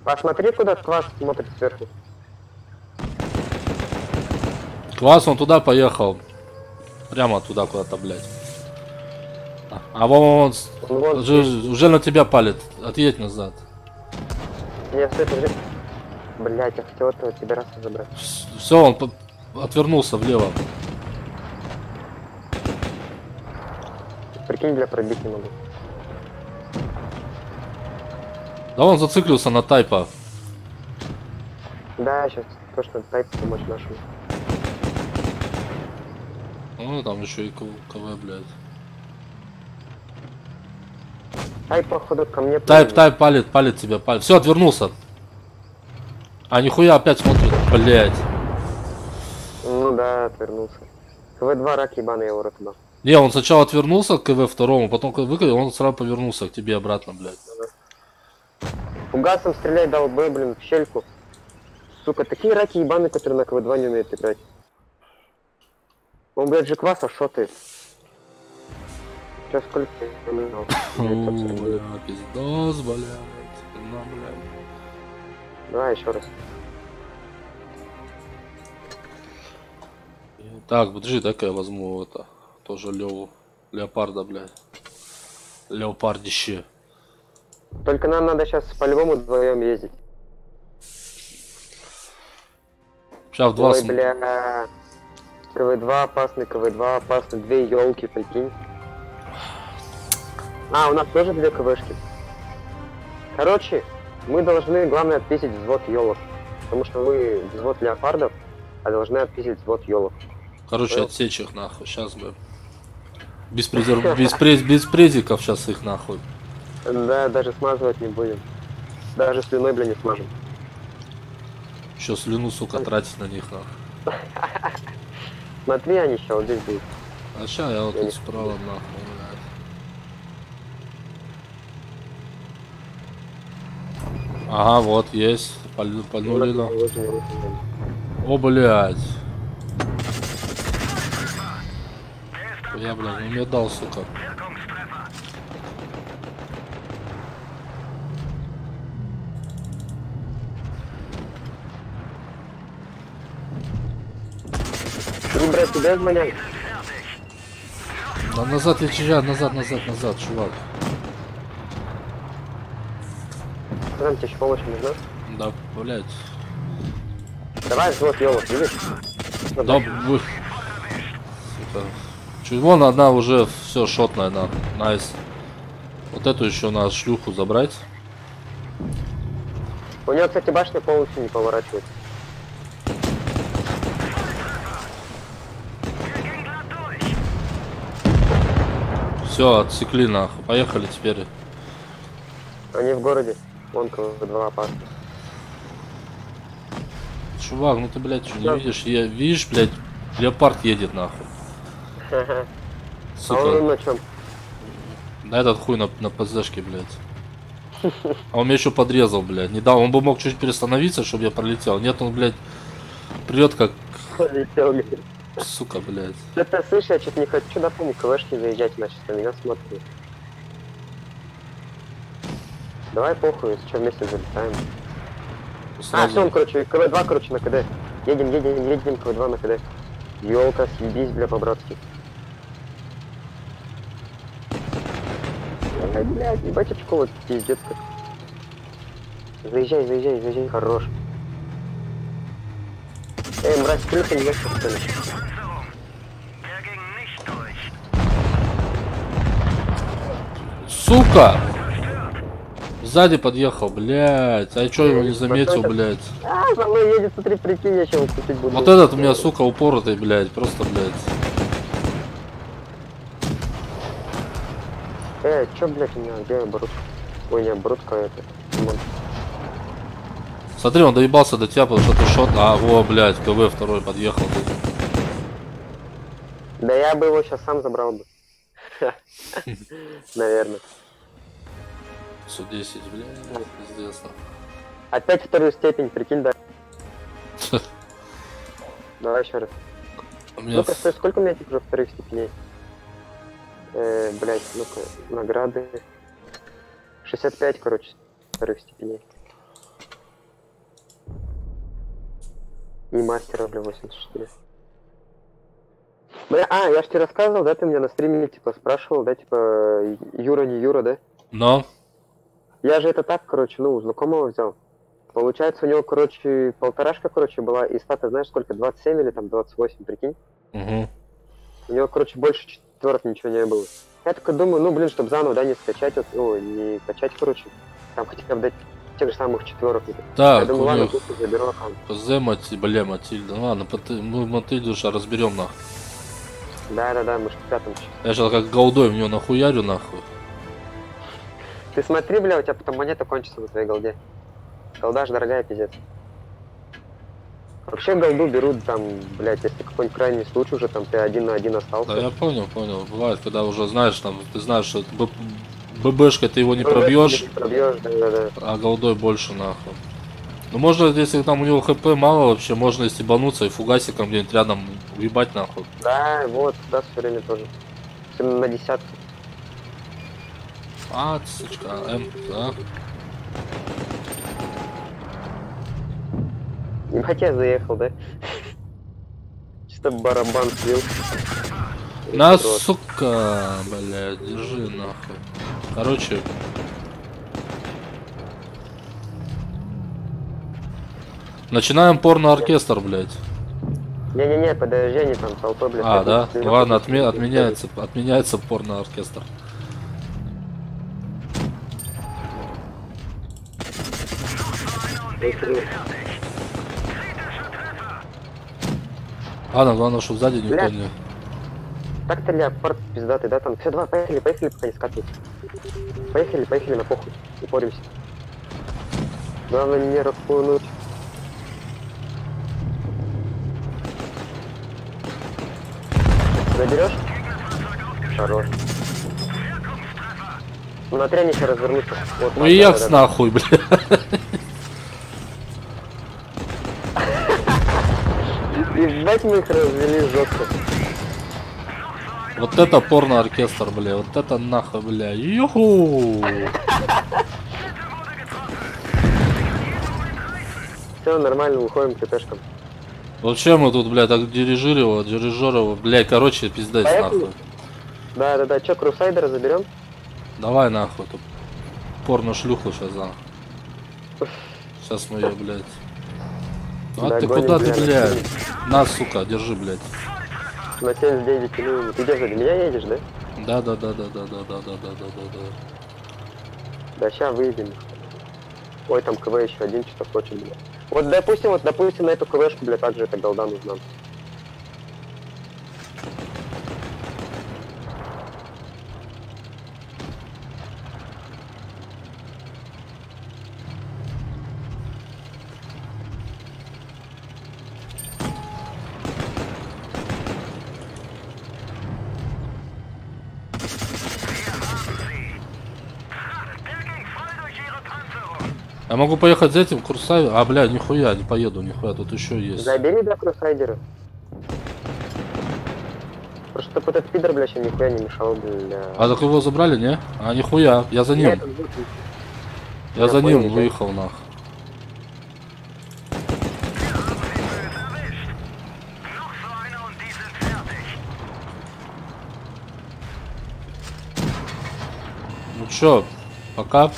Посмотри, куда Квас смотрит сверху. Квас, он туда поехал. Прямо туда куда-то, блядь. А вон, Вон, уже на тебя палит. Отъедь назад. Нет, стой, подожди. Блять, я хотел этого тебя раз забрать. Все, он отвернулся влево. Прикинь, бля, пробить не могу. Да он зациклился на тайпа. Да, сейчас точно тайп помочь нашему. Ну, там еще и КВ, блядь. Тайп, походу, ко мне... Тайп палит тебя, палит. Все, отвернулся. А нихуя опять смотрит, блядь. Ну да, отвернулся. КВ-2 рак ебаный, я его ротуда. Не, он сначала отвернулся к КВ второму, потом выкатил, он сразу повернулся к тебе обратно, блядь. Угасом стрелять дал Б, блин, в щельку. Сука, такие раки ебаные, которые на КВ-2 не умеют играть. Он, блядь, же кваса шотает. Сейчас сколько я умел. Бля, пиздос, блядь. На, блядь. Давай еще раз. Так, подожди, дай-ка я возьму это. Тоже Леву. Леопарда, блядь. Леопардище. Только нам надо сейчас по-любому вдвоем ездить. Сейчас в 2 Ой, бля. КВ-2 опасный, КВ-2 опасный. Две елки, прикинь. А, у нас тоже две КВшки. Короче, мы должны, главное, отписать взвод елок. Потому что мы взвод леопардов, а должны отписать взвод елок. Короче, отсечь их нахуй. Сейчас, блядь. Без презиков сейчас их нахуй. Да, даже смазывать не будем. Даже слюной, бля, не смажем. Еще слюну, сука, тратить на них нахуй. Смотри, они сейчас вот здесь будут. А сейчас я вот тут справа нахуй, блядь. Ага, вот, есть. Пальнули, да. О, блядь. Я, блядь, не мне дал, сука. Брат, тебя звонят? Да назад лечи, назад, чувак. Нам тебе еще помощь нужна? Да, блядь. Давай взвод елок, видишь? Да, вы... Сука. Чуть вон одна уже все шотная, на. Найс. Вот эту еще надо шлюху забрать. У него, кстати, башня полностью не поворачивается. Все, отсекли нахуй. Поехали теперь. Они в городе. Вон КВ-2 опасно. Чувак, ну ты, блядь, что, не Да. видишь? Видишь, блядь, леопард едет нахуй. А Сука. он на чем? На этот хуй на ПЗшке, блядь. А он меня еще подрезал, блядь. Не дал. Он бы мог чуть перестановиться, чтобы я пролетел. Нет, он, блядь, прет как... Полетел, говорит. Сука, блядь. Что-то слышь, я что-то не хочу на помню КВшки заезжать, значит, на меня смотрит. Давай похуй, что вместе залетаем. А, Сразу... все, он, короче, КВ-2, короче, на КД. Едем, КВ-2 на КД. Ёлка, съебись, бля, по-братски. Ай, блядь, ебать очко, вот пиздец как. Заезжай, хорош. Мразь, крыса не легко, что ли? Сука! Сзади подъехал, блядь. А я чё его не заметил, блядь? А, за мной едет, смотри, прикинь, я чем купить буду. Вот этот у меня, сука, упоротый, блядь. Просто, блядь. Чё, блядь, у меня, где оборудка? Ой, не оборудка, это. Лимон. Смотри, он доебался до тебя, потому что ты шот. А, о, блядь, КВ второй подъехал. Да я бы его сейчас сам забрал бы. Наверное. Су-10, блядь, пиздец. Опять вторую степень, прикинь, да. Давай еще раз. У меня... Ну-ка, стой, сколько у меня этих уже вторых степеней? Блять, ну-ка, награды. 65, короче, вторых степеней. И мастера, бля, 84. Бля, я ж тебе рассказывал, да, ты меня на стриме, типа, спрашивал, да, типа, Юра, не Юра, да? Но? Я же это так, короче, ну, у знакомого взял. Получается, у него, короче, полторашка, короче, была, и стата, знаешь, сколько, 27 или там 28, прикинь? Угу. У него, короче, больше четверок ничего не было. Я только думаю, ну, блин, чтобы заново, да, не скачать, вот, ну, не качать, короче, там хотя бы дать тех же самых четверок. Так, Я думаю, у ладно, них тут заберу аккаунт. бля, Матильда. Ну ладно, мы Матильду сейчас разберем нахуй. Да, мы же в пятом сейчас. Я сейчас как голдой в него нахуярю нахуй. Ты смотри, бля, у тебя потом монета кончится на твоей голде. Голда же дорогая, пиздец. Вообще голду берут там, блядь, если какой-нибудь крайний случай уже, там ты 1 на 1 остался. Да, я понял. Бывает, когда уже знаешь, там, ты знаешь, что ББшкой ты его не пробьешь, Не пробьешь, да. а голдой больше нахуй. Ну можно, если там у него хп мало вообще, можно стебануться и фугасиком где-нибудь рядом уебать нахуй. Да, вот, да, все время тоже. Особенно на десятку. Сучка, да. Не хотя заехал, да? Чисто барабан слил. На, сука, блядь, держи нахуй. Короче. Начинаем порно-оркестр, блядь. Не-не-не, подожди, они там толпой, блядь. Да? идут. Ладно, отменяется порно-оркестр. Главное, чтобы сзади никто Бля. не... Так-то леопард пиздатый, да, там. Все, давай, поехали, пока не скатываются. Поехали, на похуй. Упоримся. Главное не распунуть. Заберешь? Хорош. Смотри, они сейчас развернутся. Вот, Ну и якс нахуй, бля. Ебать мы их развели жестко. Вот это порно-оркестр, бля. Вот это нахуй, бля. Юху! Все, нормально, уходим к ТТшкам. Вообще мы тут, бля, так дирижировал, бля, короче, пиздец Поехали? нахуй. Да. Че, Крусайдера заберем? Давай нахуй, тут порно-шлюху сейчас, да. Сейчас мы ее, блядь. Да, Ты гоним, куда ты, бля, блядь? На, сука, держи, блядь. На 79 минут. Ты где сзади меня едешь, да? Да. Да, сейчас выйдем. Ой, там КВ еще один что-то хочет, бля. Вот, допустим, на эту КВшку, бля, также эта голда нужна. Я могу поехать за этим курсавер. Бля, нихуя, не поеду, нихуя, тут еще есть. Забери, да, Крусайдера. Просто чтоб этот пидор, бля, еще нихуя не мешал, бля. Так его забрали, не? Нихуя, я за ним. Нет, он будет. Я за ним понял, выехал, нах. Ну чё, пока?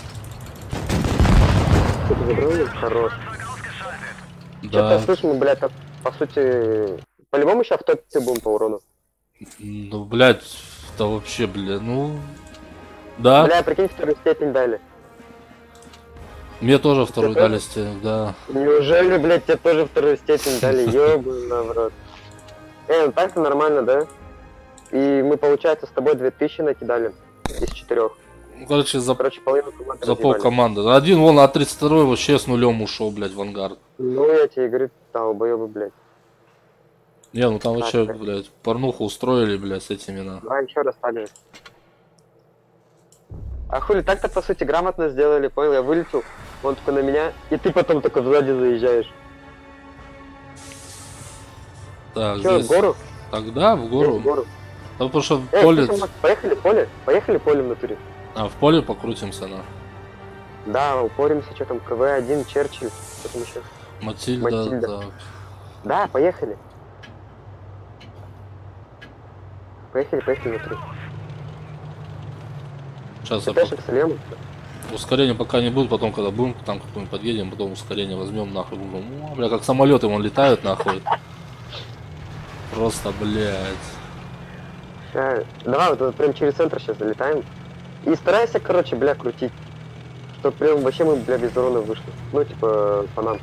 Что-то забрали? Хорош. Да. Что-то слышь, мы, бля, так, по сути, по-любому сейчас в топе будем по урону. Ну, блядь, да вообще, бля, ну... Да, Бля, прикинь, вторую степень дали. мне тоже вторую тоже? дали стену, да. Неужели, блядь, тебе тоже вторую степень дали? Ёбаный в рот. Ну так-то нормально, да? И мы, получается, с тобой 2000 накидали из 4. Ну, короче, Короче, половину команды за пол разъебали. команды. Один вон от 32 вообще с нулем ушел, блядь, в ангар. Ну, я тебе говорю, долбоёбы, блядь. Не, ну там вообще, Так, блядь, порнуху устроили, блядь, с этими, на. Давай еще раз так же. А хули, так-то, по сути, грамотно сделали, понял? Я вылетел, он только на меня, и ты потом только сзади заезжаешь. Так, Че, здесь... в гору? Тогда в гору. В гору. Да, потому что в поле... слушай, Макс, поехали поле? Поехали полем в натуре. в поле покрутимся, на. Да, упоримся, что там, КВ-1, Черчилль, что там еще? Матильда, Матильда. да. Да, поехали. Поехали внутри. Сейчас ТТшек с Лемом. ускорение пока не будет, потом когда будем там какой-нибудь подъедем, потом ускорение возьмем нахуй. Будем, бля, как самолеты вон летают нахуй. Просто, блядь. Давай вот прям через центр сейчас залетаем. И старайся, короче, бля, крутить. Чтоб прям вообще мы, бля, без урона вышли. Ну, типа, по нам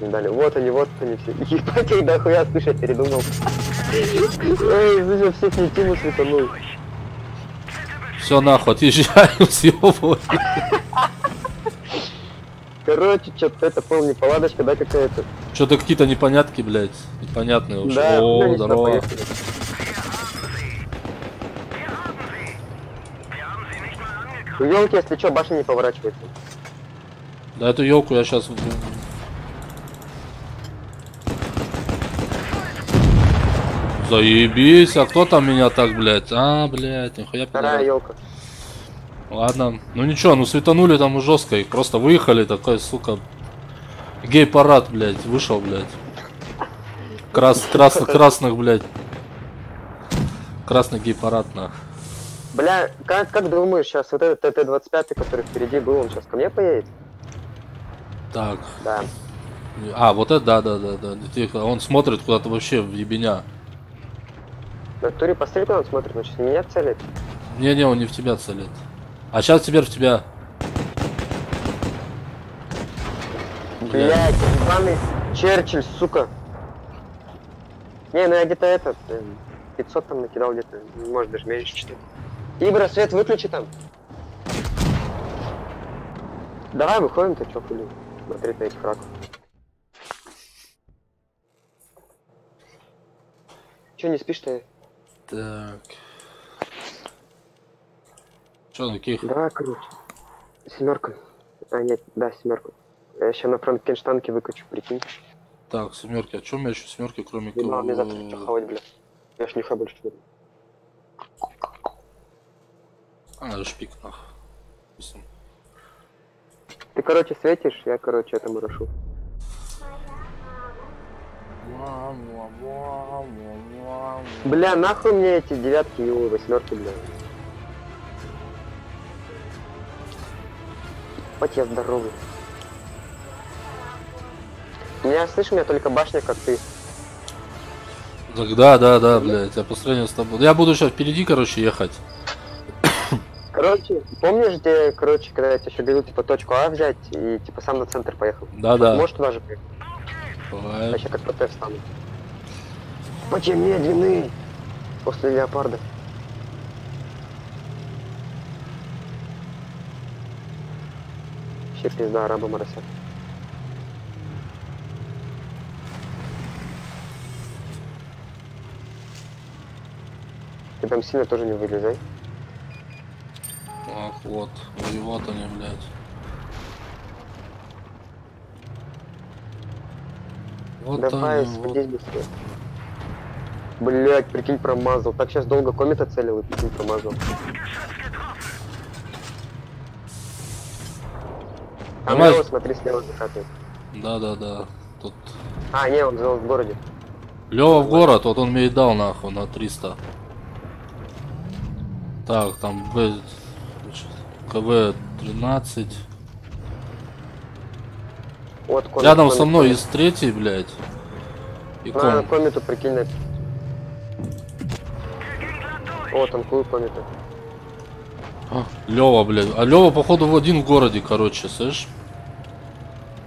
не дали. Вот они все. Ебать, их дохуя, слушай, я передумал. Эй, слушай, всех не тиму светанул. Все нахуй, отъезжаем, съебывай. Короче, что-то это полная неполадочка, да, какая-то. Что-то какие-то непонятки, блядь. Непонятные вообще. Да, О, ну, здорово. поехали. У елки, если что, башня не поворачивается. Да эту елку я сейчас... Заебись, а кто там меня так, блядь? А, блядь, нихуя. Вторая елка. Ладно, ну ничего, ну светанули там жестко, их просто выехали, такой, сука, гей-парад, блядь, вышел, блядь. Красных, блядь. Красный гей-парад, нах. Бля, как думаешь, сейчас вот этот ТТ-25, который впереди был, он сейчас ко мне поедет? Так. Да. А, вот это, да. Тихо, он смотрит куда-то вообще в ебеня. На туре посмотри, куда он смотрит, он сейчас меня целит. Не, он не в тебя целит. А сейчас теперь в тебя. Блядь, ебаный Черчилль, сука. Не, ну я где-то 500 там накидал где-то, может даже меньше что-то. Ибра, свет выключи там. Давай выходим, ты чё, хули? Смотреть на этих раков. Чё, не спишь-то? Так. Что, на каких? Давай, короче. Семерка. А, нет, да, семерку. Я еще на франкенштанке выкачу, прикинь. Так, семерки. А что у меня еще семерки, кроме Ебал, мне завтра что хавать, бля. Я ж не ха больше не буду. А, шпик, нах. Ты, короче, светишь, я, короче, этому рушу. Бля, нахуй мне эти девятки и восьмерки, бля. Хоть я здоровый. Меня, слышишь, у меня только башня, как ты. Так, да, блядь, я по сравнению с тобой. Я буду сейчас впереди, короче, ехать. Короче, помнишь, где, короче, когда я тебе еще говорил, типа, точку А взять и, типа, сам на центр поехал? Да. Можешь туда же поехать? Давай. Я сейчас как ПТ встану. Почему медленный? После леопарда. Вообще пизда, араба моросят. Ты там сильно тоже не вылезай. Ах, вот. И вот они, блядь. Вот Давай, они, вот. сходись быстрее. Блять, прикинь, промазал. Так сейчас долго комета целил и прикинь, промазал. Там Давай. Лева, смотри, слева закатывает. Да. Тут. А, не, он в городе. Лева в город, вот он мне и дал нахуй на 300. Так, там КВ 13. Вот комет, Рядом комет, со мной комет. из третьей, блядь. И На комету, прикинь, на... О, танкую комету. Лева, блядь. А Лева, походу, один в городе, короче, слышь?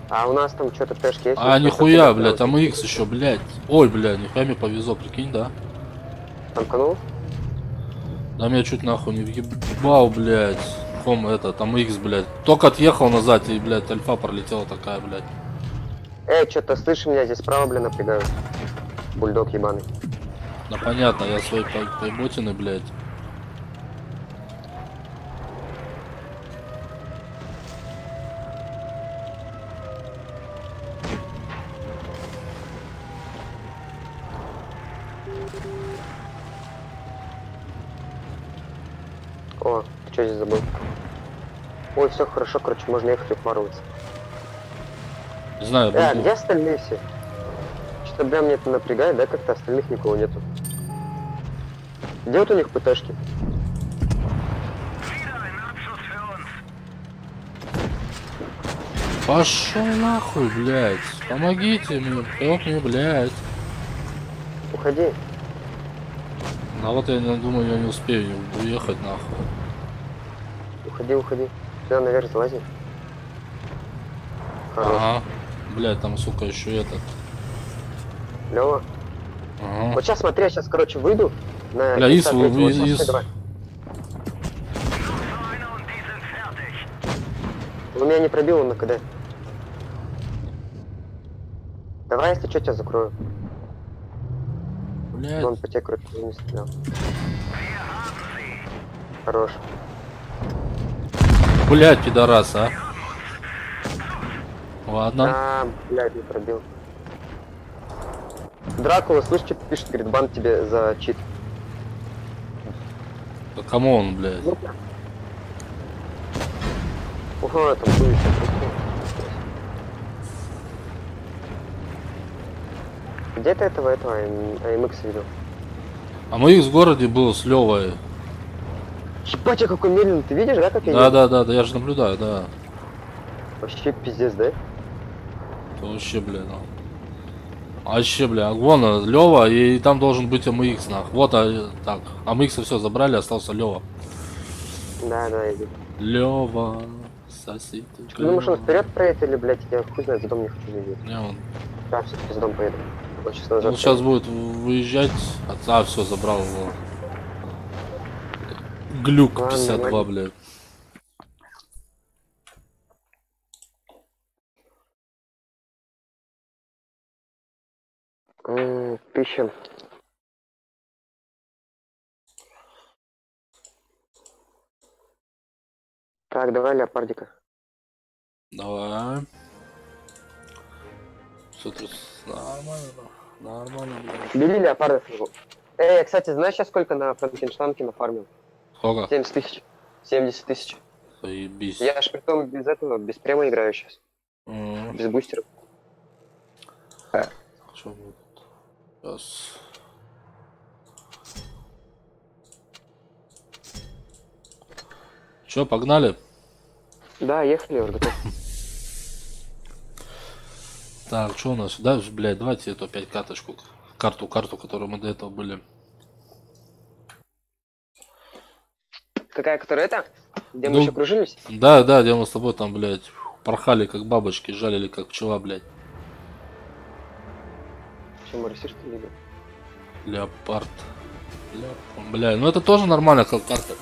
А у нас там что-то тэшки есть? А, нихуя, блядь, там Икс еще, блядь. Ой, блядь, нихуя мне повезло, прикинь, да? Танканул? Да меня чуть нахуй не въебал, блядь. Там Икс, блядь. Только отъехал назад, и, блядь, альфа пролетела такая, блядь. Что-то слышишь, меня здесь справа, блин, напрягают. Бульдог ебаный. Да понятно, я свои поеботины, блядь. О, ты что здесь забыл? Ой, все хорошо, короче, можно ехать упарываться. Не знаю, А буду... где остальные все? Что-то Что-то прям меня это напрягает, да, как-то остальных никого нету. Где вот у них ПТшки? Пошел нахуй, блядь. Помогите мне, help мне, блядь. Уходи. А вот я думаю, я не успею уехать нахуй. Уходи, уходи. Сюда наверх залази. Хорош. Ага. Блядь, там, сука, еще этот. Лёва. Ага. Вот сейчас смотри, я сейчас, короче, выйду. На Бля, ИСа Ис, третьего. Вот Ис. сейчас давай. Он меня не пробил, он на КД. Давай, если что, тебя закрою. Блядь. Он по тебе, короче, не стрелял. Хорош. Блядь, пидорас, а. Ладно. А, блядь, не пробил. Дракула, слышь, что пишет, говорит, бан тебе за чит. Да кому он, блядь? Ого, там будет. Где ты этого АМХ видел? А мы их в городе был с Левой. Ебать, я какой медленный, ты видишь, да, как я Да, еду? да, я же наблюдаю, да. Вообще пиздец, да? Это вообще, бля, ну. Вообще, бля, вон Лева, и там должен быть АМХ, нах. Вот, так. АМХ все забрали, остался Лева. Да, я иду. Лева, соси ты. Ты думаешь, он вперед проедет или, блядь, я хуй знает, за дом не хочу видеть. Не, он. Да, все-таки за дом поеду. Вот сейчас назад. Он сейчас будет выезжать. А, все, забрал его. Глюк Ладно, 52, ладно. блядь. Пища. Так, давай леопардика. Давай. Все тут нормально, нормально, блядь. Бери леопарда своего. Кстати, знаешь, сейчас сколько на Франкенштанке нафармил? Сколько? 70 тысяч. 70 тысяч. Заебись. Я аж притом без этого, без према играю сейчас. Без бустеров. Что будет? Сейчас. Че, погнали? Да, ехали, я уже готов. Так, что у нас? Да, блядь, давайте эту опять карточку. Карту, которую мы до этого были. Какая, которая это? Где мы Ну, еще кружились? Да, где мы с тобой там, блядь, порхали как бабочки, жалили как пчела, блядь. Чем рисишь ты, либо? Леопард. Бля, ну это тоже нормально, как карта.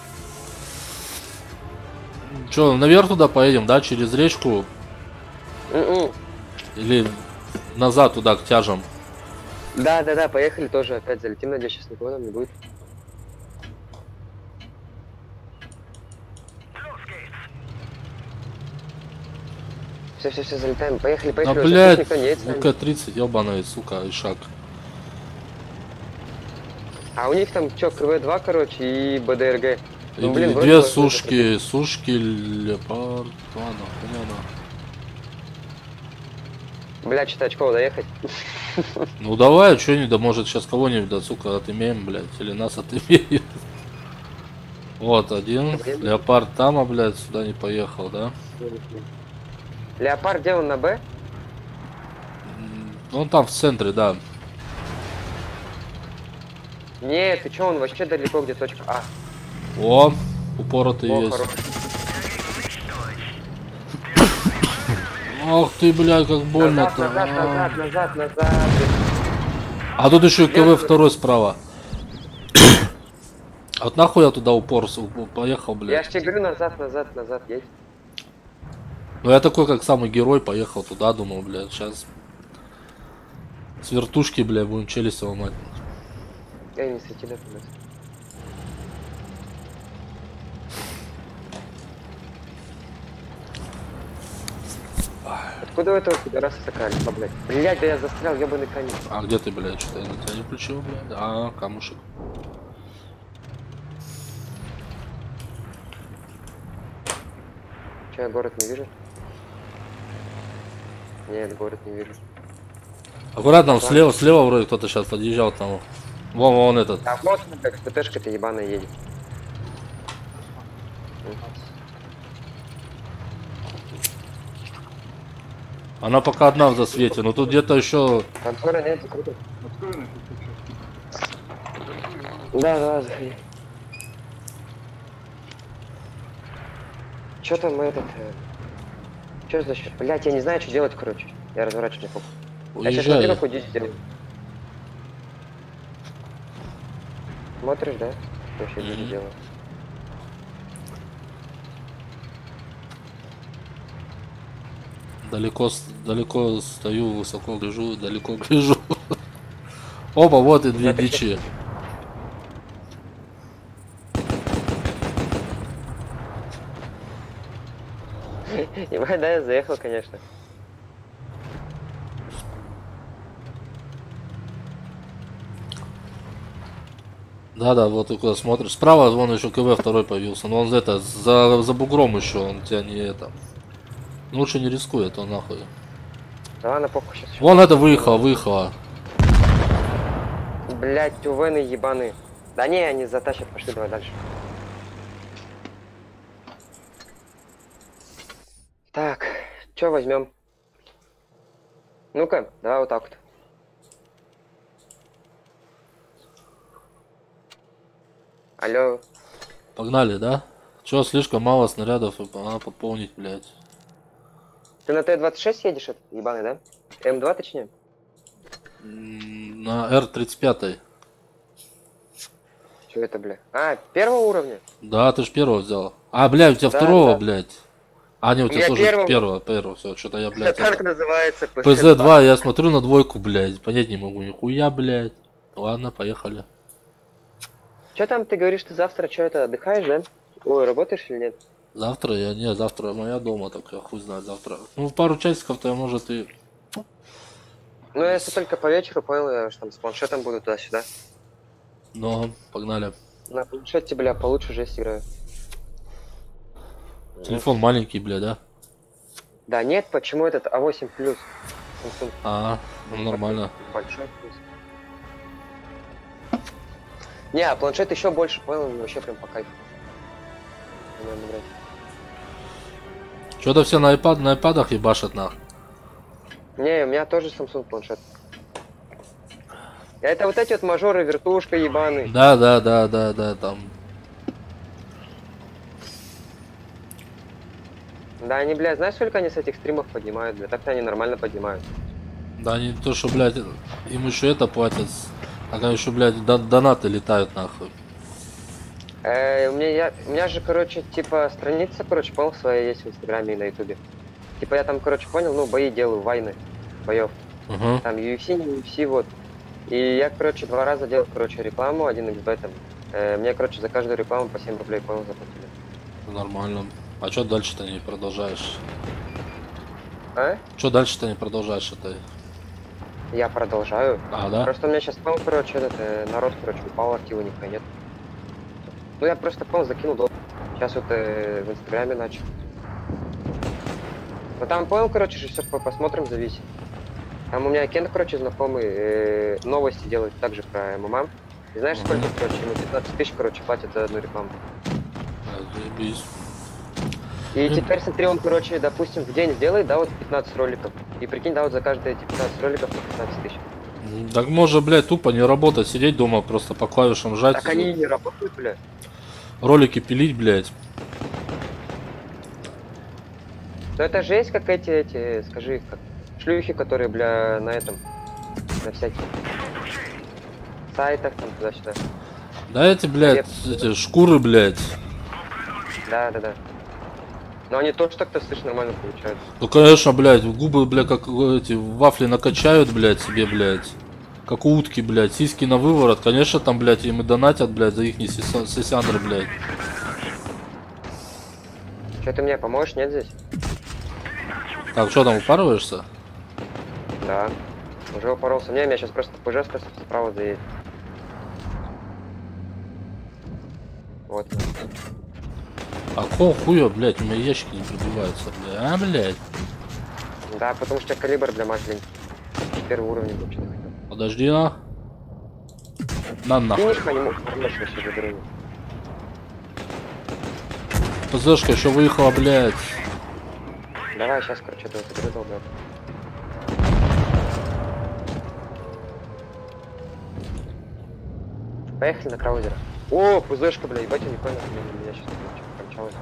Че, наверх туда поедем, да, через речку? Или назад туда, к тяжам? Да, поехали тоже опять залетим, надеюсь, сейчас никого там не будет. Все, залетаем, поехали, Да, уже блядь, никто не едет с нами. УК-30, ебаная, сука, и шаг. А у них там что, КВ-2, короче, и БДРГ. Ну, блин, вроде Две бы- сушки, леопард, ладно, понятно. Блядь, что-то очково доехать. Ну давай, что не да, может сейчас кого-нибудь, да, сука, отымеем, блядь, или нас отымеют. Вот один, леопард там, а, блядь, сюда не поехал, да? Леопард, где он, на Б? Он там в центре, да. Нет, ты чё, он вообще далеко, где точка А. О, упоротый О, есть. хорош. Ах ты, блядь, как больно-то. Назад. А тут еще и КВ второй справа. А вот нахуй я туда поехал, Я блядь. ж тебе говорю, назад, едь. Ну я такой, как самый герой, поехал туда, думал, блядь, сейчас с вертушки, блядь, будем челюсти ломать. Эй, не свети, да, блядь. Откуда у этого пидораса такая альфа, блядь? Блядь, да я застрял, ебаный конец. А где ты, блядь, что-то я на тебя не включил, блядь? А, камушек. Че, я город не вижу? Нет, город не вижу. Аккуратно, слева вроде кто-то сейчас подъезжал к тому. Вон этот. А вот она как ТТшка-то ебаная едет. Она пока одна в засвете, но тут где-то еще. Контора нет, закрыто. Открой нафиг ты Да, заходи. Чё там этот... Чё за счет? Блять, я не знаю, что делать, короче. Я разворачиваюсь. Я сейчас Уезжай. смотрю, какую дичь сделаю. Смотришь, да? Вообще дичь делаю. Далеко стою, высоко гляжу, далеко гляжу. Опа, вот и две дичи. Ебать, да, я заехал, конечно. Да, вот ты куда смотришь. Справа вон еще КВ второй появился. Но он это, за бугром еще, он тебя не это. Лучше не рискуй, это нахуй. Да ладно, похуй сейчас. Вон это выехала. Блять, УВны ебаные. Да не, они затащат, пошли, давай дальше. Так, что возьмем? Ну-ка, давай вот так вот. Алло. Погнали, да? Че, слишком мало снарядов, и надо пополнить, блядь. Ты на Т-26 едешь, этот ебаный, да? М2 точнее? На Р-35. Что это, бля? А, первого уровня? Да, ты ж первого взял. А, блядь, у тебя Да, второго, да. блядь. А, не, у тебя меня тоже первого, все, что-то я, блядь. Это так называется. ПЗ-2, я смотрю на двойку, блядь. Понять не могу, нихуя, блядь. Ладно, поехали. Что там, ты говоришь, ты завтра что это, отдыхаешь, да? Ой, работаешь или нет? Завтра завтра моя дома, так я хуй знает завтра. Ну, пару часиков-то я, может, и... Ну, если только по вечеру, понял, я что там с планшетом буду туда-сюда. Ну, погнали. На планшете, бля, получше жесть играю. Телефон маленький, бля, да? Да нет, почему этот А8 плюс? Samsung А, ну нормально. большой плюс. Не, а планшет еще больше, понял, вообще прям по кайфу. Мне он нравится. Что-то все на айпадах ебашат нах. Не, у меня тоже Samsung планшет. Это вот эти вот мажоры, вертушка ебаный. Да, там. Да, они, блядь, знаешь, сколько они с этих стримов поднимают, бля? Так-то они нормально поднимают. Да, не то, что, блядь, им еще это платят. А там еще, блядь, донаты летают нахуй. У меня же, короче, типа, страница, короче, понял, своя есть в Инстаграме и на Ютубе. Типа, я там, короче, понял, ну, бои делаю, вайны, боев. Угу. Там UFC, не UFC, вот. И я, короче, 2 раза делал, короче, рекламу, 1xbet там. Мне, короче, за каждую рекламу по 7 рублей, понял, заплатили. Нормально. А что дальше-то не продолжаешь? А? Что дальше-то не продолжаешь это? Я продолжаю. А, да? Просто у меня сейчас, понял, короче, этот народ, короче, упал, актива никакой нет. Ну, я просто, понял, закинул долг. Сейчас вот в Инстаграме начал. Ну, там, понял, короче, же все посмотрим, зависит. Там у меня Кен, короче, знакомый, новости делает также про ММА. И знаешь, сколько, короче, ему 15 тысяч, короче, платят за одну рекламу. Заебись. И теперь, смотри, он, короче, допустим, в день сделает, да, вот 15 роликов. И прикинь, да, вот за каждые эти 15 роликов по 15 тысяч. Так можно, блядь, тупо не работать, сидеть дома, просто по клавишам жать. Так они и не работают, бля. Ролики пилить, блядь. Ну это же есть как эти, скажи, как шлюхи, которые, бля, на этом, на всяких сайтах, там, туда-сюда. Да эти, блядь, эти шкуры, блядь. Да. Но они тоже так-то, слышь, нормально получают. Ну, конечно, блядь, губы, блядь, как эти вафли накачают, блядь, себе, блядь. Как у утки, блядь, сиськи на выворот. Конечно, там, блядь, им и донатят, блядь, за их сисяндры, блядь. Че, ты мне поможешь, нет, здесь? Так, что там, упарываешься? Да. Уже упоролся. Не, меня сейчас просто ПЖ справа заедет. Вот. А какого хуя, блядь, у меня ящики не пробиваются, блядь. А, блядь. Да, потому что калибр для маленький. 21 уровень вообще хотел. Подожди, на. На нахуй. Финиш по нему вообще заберу. ПЗшка еще выехала, блядь. Давай, сейчас, короче, этого заберу, долго. Поехали на краузера. О, ПЗшка, бля, ебать, я не понял, меня сейчас кончалось.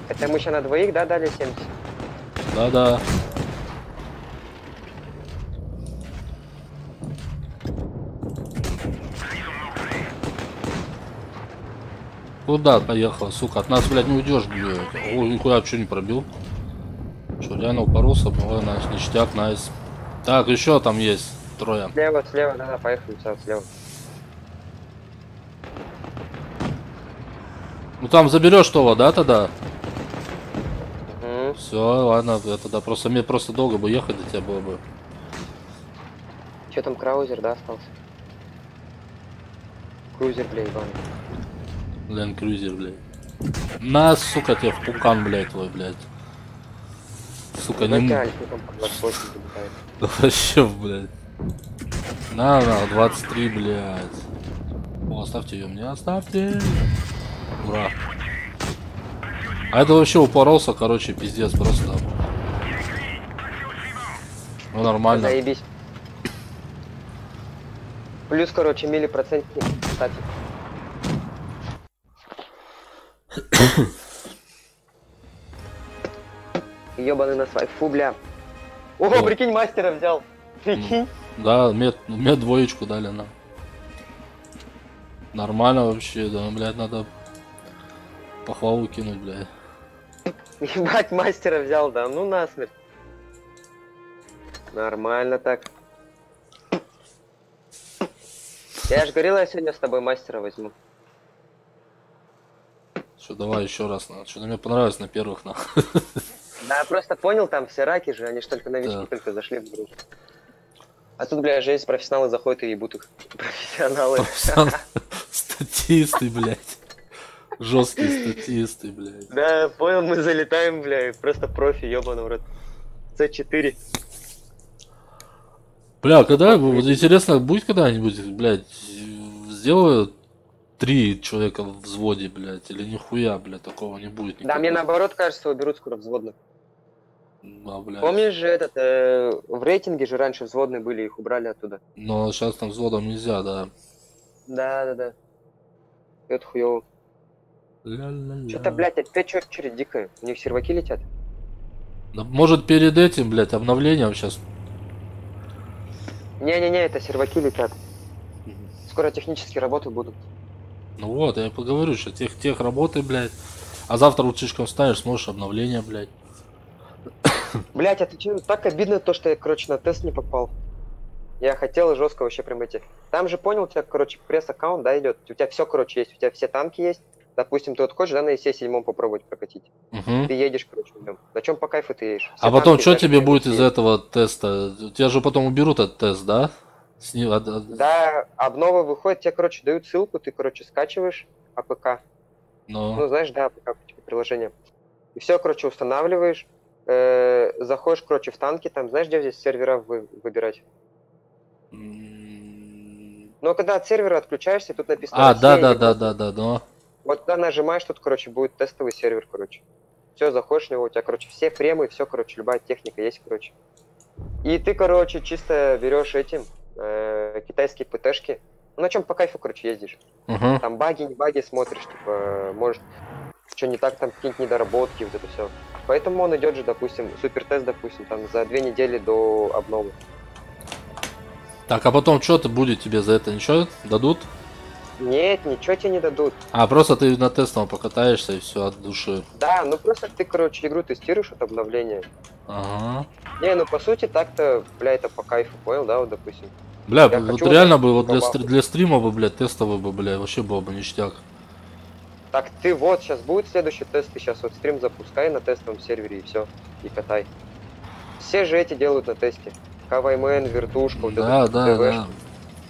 Это мы сейчас на двоих, да, дали 70? Да-да. Куда поехал, сука? От нас, блядь, не уйдешь, блядь. Ой, нихуя вообще не пробил. Что, реально упоролся? Ой, найс, ништяк, найс. Так, еще там есть трое. Слева, да, поехали, слева. Ну там заберешь того, да, тогда? Угу. Все, ладно, я тогда просто мне просто долго бы ехать до тебя было бы. Че там краузер, да, остался? Крузер, бля, ебаный. Лен Крузер, блядь. На, сука, тебе в пукан, блядь, твой, блядь. Сука, не... Вообще, блядь. На, 23, блядь. О, оставьте ее мне, оставьте. Ура. А это вообще упоролся, короче, пиздец, просто. Ну, нормально. Заебись. Плюс, короче, миллипроцентник, кстати. Ёбаный на свай. Фу, бля. Ого, О. прикинь, мастера взял. Прикинь. Да, мне двоечку дали нам. Нормально вообще, да, блядь, надо похвалу кинуть, блядь. Ебать, мастера взял, да, ну насмерть. Нормально так. Я же говорил, я сегодня с тобой мастера возьму. Что, давай еще раз, на. Что-то мне понравилось на первых, на. Да, я просто понял, там все раки же, они же только новички, Да. только зашли в игру. А тут, бля, жизнь профессионалы заходят и ебут их. Профессионалы. Статисты, блядь. Жесткие статисты, блядь. Да, понял, мы залетаем, бля, просто профи, ёбаный в рот. С4. Бля, когда, вот интересно, будет когда-нибудь, блядь, сделаю 3 человека в взводе, блядь, или нихуя, блядь, такого не будет никогда. Да, мне наоборот кажется, уберут скоро взводных. Да, блядь. Помнишь же этот, в рейтинге же раньше взводные были, их убрали оттуда. Но сейчас там взводом нельзя, да. Да. Это хуёво. Ля-ля-ля. Что-то, блядь, опять очередь дикая. У них серваки летят. Да, может перед этим, блядь, обновлением сейчас. Не-не-не, это серваки летят. Скоро технические работы будут. Ну вот, я поговорю, что тех работы, блядь. А завтра вот слишком встанешь, сможешь обновление, блядь. Блядь, это чё, так обидно то, что я, короче, на тест не попал. Я хотел жестко вообще прям идти. Там же, понял, у тебя, короче, пресс-аккаунт, да, идет. У тебя все, короче, есть. У тебя все танки есть. Допустим, ты вот хочешь, да, на ИСе-7 попробовать прокатить. Угу. Ты едешь, короче, в нем. На чем по кайфу ты едешь? А Все потом, танки что даже тебе на будет ИСе из этого теста? Тебя же потом уберут этот тест, да? Да, обнова выходит, тебе, короче, дают ссылку, ты, короче, скачиваешь АПК. Ну, Ну, знаешь, да, АПК, типа, приложение. И все, короче, устанавливаешь. Заходишь, короче, в танки, там, знаешь, где здесь сервера выбирать? Но когда от сервера отключаешься, тут написано... Россия, да, но... Вот когда нажимаешь, тут, короче, будет тестовый сервер, короче. Все, заходишь в него, у тебя, короче, все премы, все, короче, любая техника есть, короче. И ты, короче, чисто берешь этим китайские ПТшки. Ну, на чем по кайфу, короче, ездишь. Угу. Там баги, не баги смотришь, типа, может, что не так, там какие-нибудь недоработки, вот это все. Поэтому он идет же, допустим, супертест, допустим, там за 2 недели до обновы. Так, а потом что-то будет тебе за это? Ничего дадут? Нет, ничего тебе не дадут. А, просто ты на тестом покатаешься и все от души. Да, ну просто ты, короче, игру тестируешь от обновления. Ага. Не, ну по сути так-то, бля, это по кайфу, понял, да, вот, допустим. Бля, Я вот хочу реально вот бы вот побаловать. для стрима бы, блядь, тестовый бы, бля, вообще было бы ништяк. Так ты вот, сейчас будет следующий тест, ты сейчас вот стрим запускай на тестовом сервере и все, и катай. Все же эти делают на тесте. КВМН, вертушка, вот Да, это, да, ДВшка. да.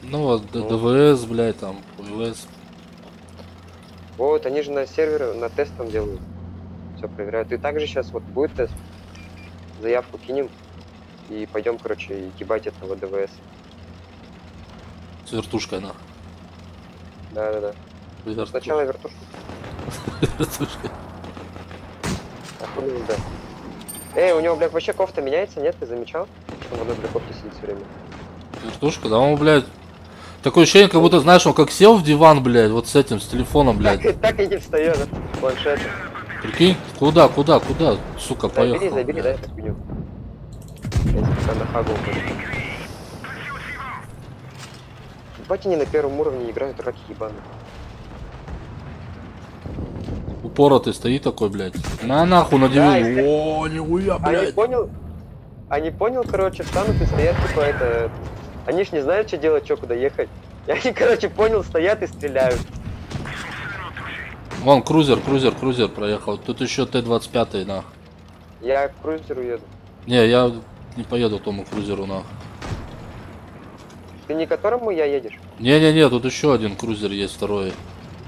Ну вот, Ну. ДВС, блядь, там, УВС. Вот, они же на сервере, на тестом делают. Все проверяю. Ты также сейчас вот будет тест. Заявку кинем. И пойдем, короче, ебать этого ДВС. С вертушкой, на. Да. Сначала вертушку. Вертушкой. Охуенно, да. Эй, у него, блядь, вообще кофта меняется, нет? Ты замечал? Что он в одной, блядь, кофте сидит все время. Вертушка, да он, блядь. Такое ощущение, как будто, знаешь, он как сел в диван, блядь, вот с этим, с телефоном, блядь. Так и не встает, да? Планшет. Прикинь, куда, сука, поехал. Забери, дай эту хуйню. Я пока на хагу буду. Ебать, они на первом уровне играют, раки ебаные. Упоротый стоит такой, блядь. На нахуй надевил. О, нихуя, блядь. Они понял, короче, встанут и стоят, типа, это... Они ж не знают, что делать, что куда ехать. И они, короче, понял, стоят и стреляют. Вон, крузер проехал. Тут еще Т-25, на. Я к крузеру еду. Не, я не поеду к тому крузеру, на. Ты не к которому я едешь? Не, тут еще один крузер есть, второй.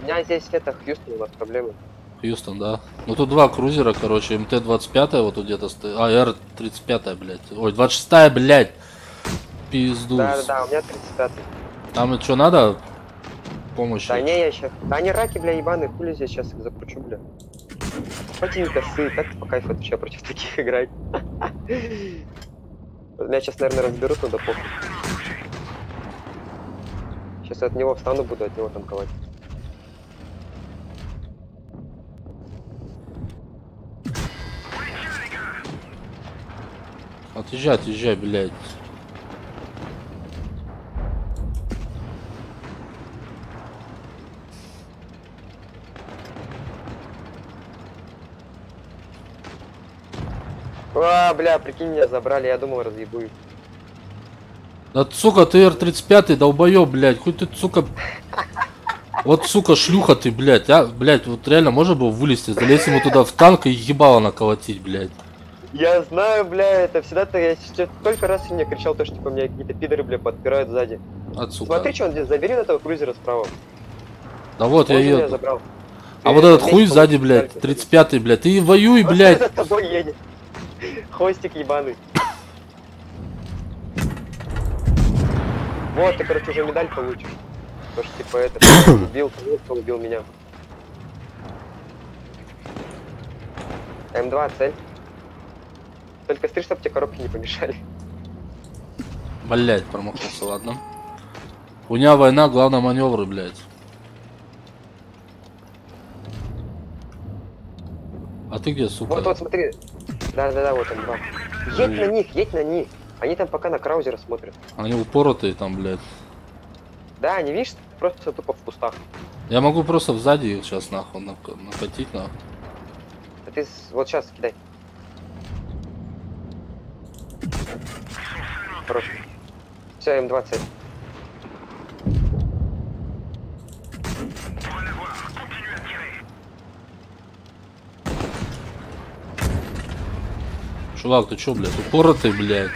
У меня здесь это Хьюстон, у нас проблемы. Хьюстон, да. Ну тут два крузера, короче, МТ-25 вот тут где-то стоит. А, Р-35, блядь. Ой, 26, блядь. Пизду. Да, у меня 35-й. Там что надо? Помощь. Да не, я сейчас... Да они раки, бля, ебаные, хули здесь сейчас их закручу, бля. Хоть и не косы, так по кайфу вообще против таких играть. Меня сейчас, наверное, разберут, но да похуй. Сейчас от него встану, буду от него танковать. Отъезжай, блядь. А, бля, прикинь, меня забрали, я думал, разъебу их. Да, сука, ты Р-35, долбоёб, блядь. Хоть ты, сука... Вот, сука, шлюха ты, блядь. А, блядь, вот реально можно было вылезти, залезть ему туда в танк и ебало наколотить, блядь. Я знаю, бля, это всегда-то я только раз сегодня кричал, то, что типа меня какие-то пидоры, бля, подпирают сзади. От, сука. Смотри, что он здесь, забери на этого крузера справа. Да вот, Он я же меня еду. забрал. А вот этот хуй сзади, блядь, 35-й, блядь. Ты воюй, Он блядь. за тобой едет. Хвостик ебаный. Вот, ты, короче, уже медаль получишь. Потому что, типа, это, убил того, кто убил меня. М2, цель. Только смотри, чтоб тебе коробки не помешали. Блядь, промахнулся, ладно. Хуйня, война, главное маневры, блядь. А ты где, сука? Вот, смотри. Да, вот М2. Едь на них. Они там пока на краузера смотрят. Они упоротые там, блядь. Да, не видишь, просто тупо в кустах. Я могу просто сзади их сейчас нахуй накатить, нахуй. А ты вот сейчас кидай. Хорош. Все, М2 цель. Чувак, ты чё, блядь, упоротый, блядь?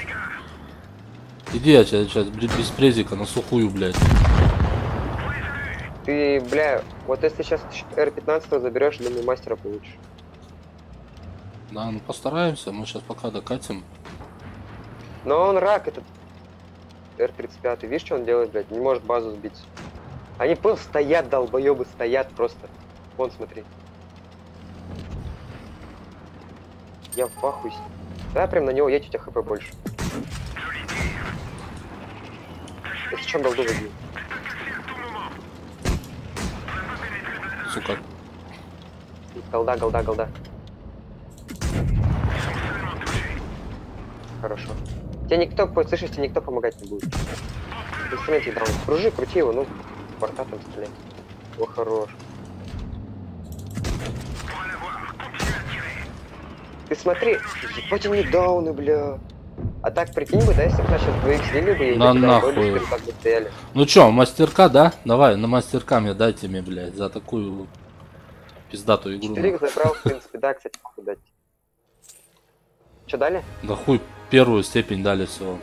Иди, я сейчас без презика на сухую, блядь. Ты, бля, вот если сейчас Р-15 заберешь, думаю, мастера получишь. Да, ну постараемся, мы сейчас пока докатим. Но он рак, этот Р-35. Видишь, что он делает, блядь? Не может базу сбить. Они просто стоят, долбоебы, стоят просто. Вон, смотри. Я в ахуе. Да, прям на него едь, у тебя хп больше. Если чем голду возьми. Сука. Голда. Хорошо. Тебе никто, слышишь, тебе никто помогать не будет. Инструменте даун. Кружи, крути его, ну, порта там стреляй. О, хорош. Ты смотри, ебать они дауны, бля. А так, прикинь бы, да, если бы сейчас двоих слили бы, и На эти нахуй. даунболы как бы стояли. Ну чё, мастерка, да? Давай, на мастерка мне дайте мне, блядь, за такую пиздатую игру. 4 забрал, в принципе, да, кстати, могу дать. Че дали? Да хуй, первую степень дали всего.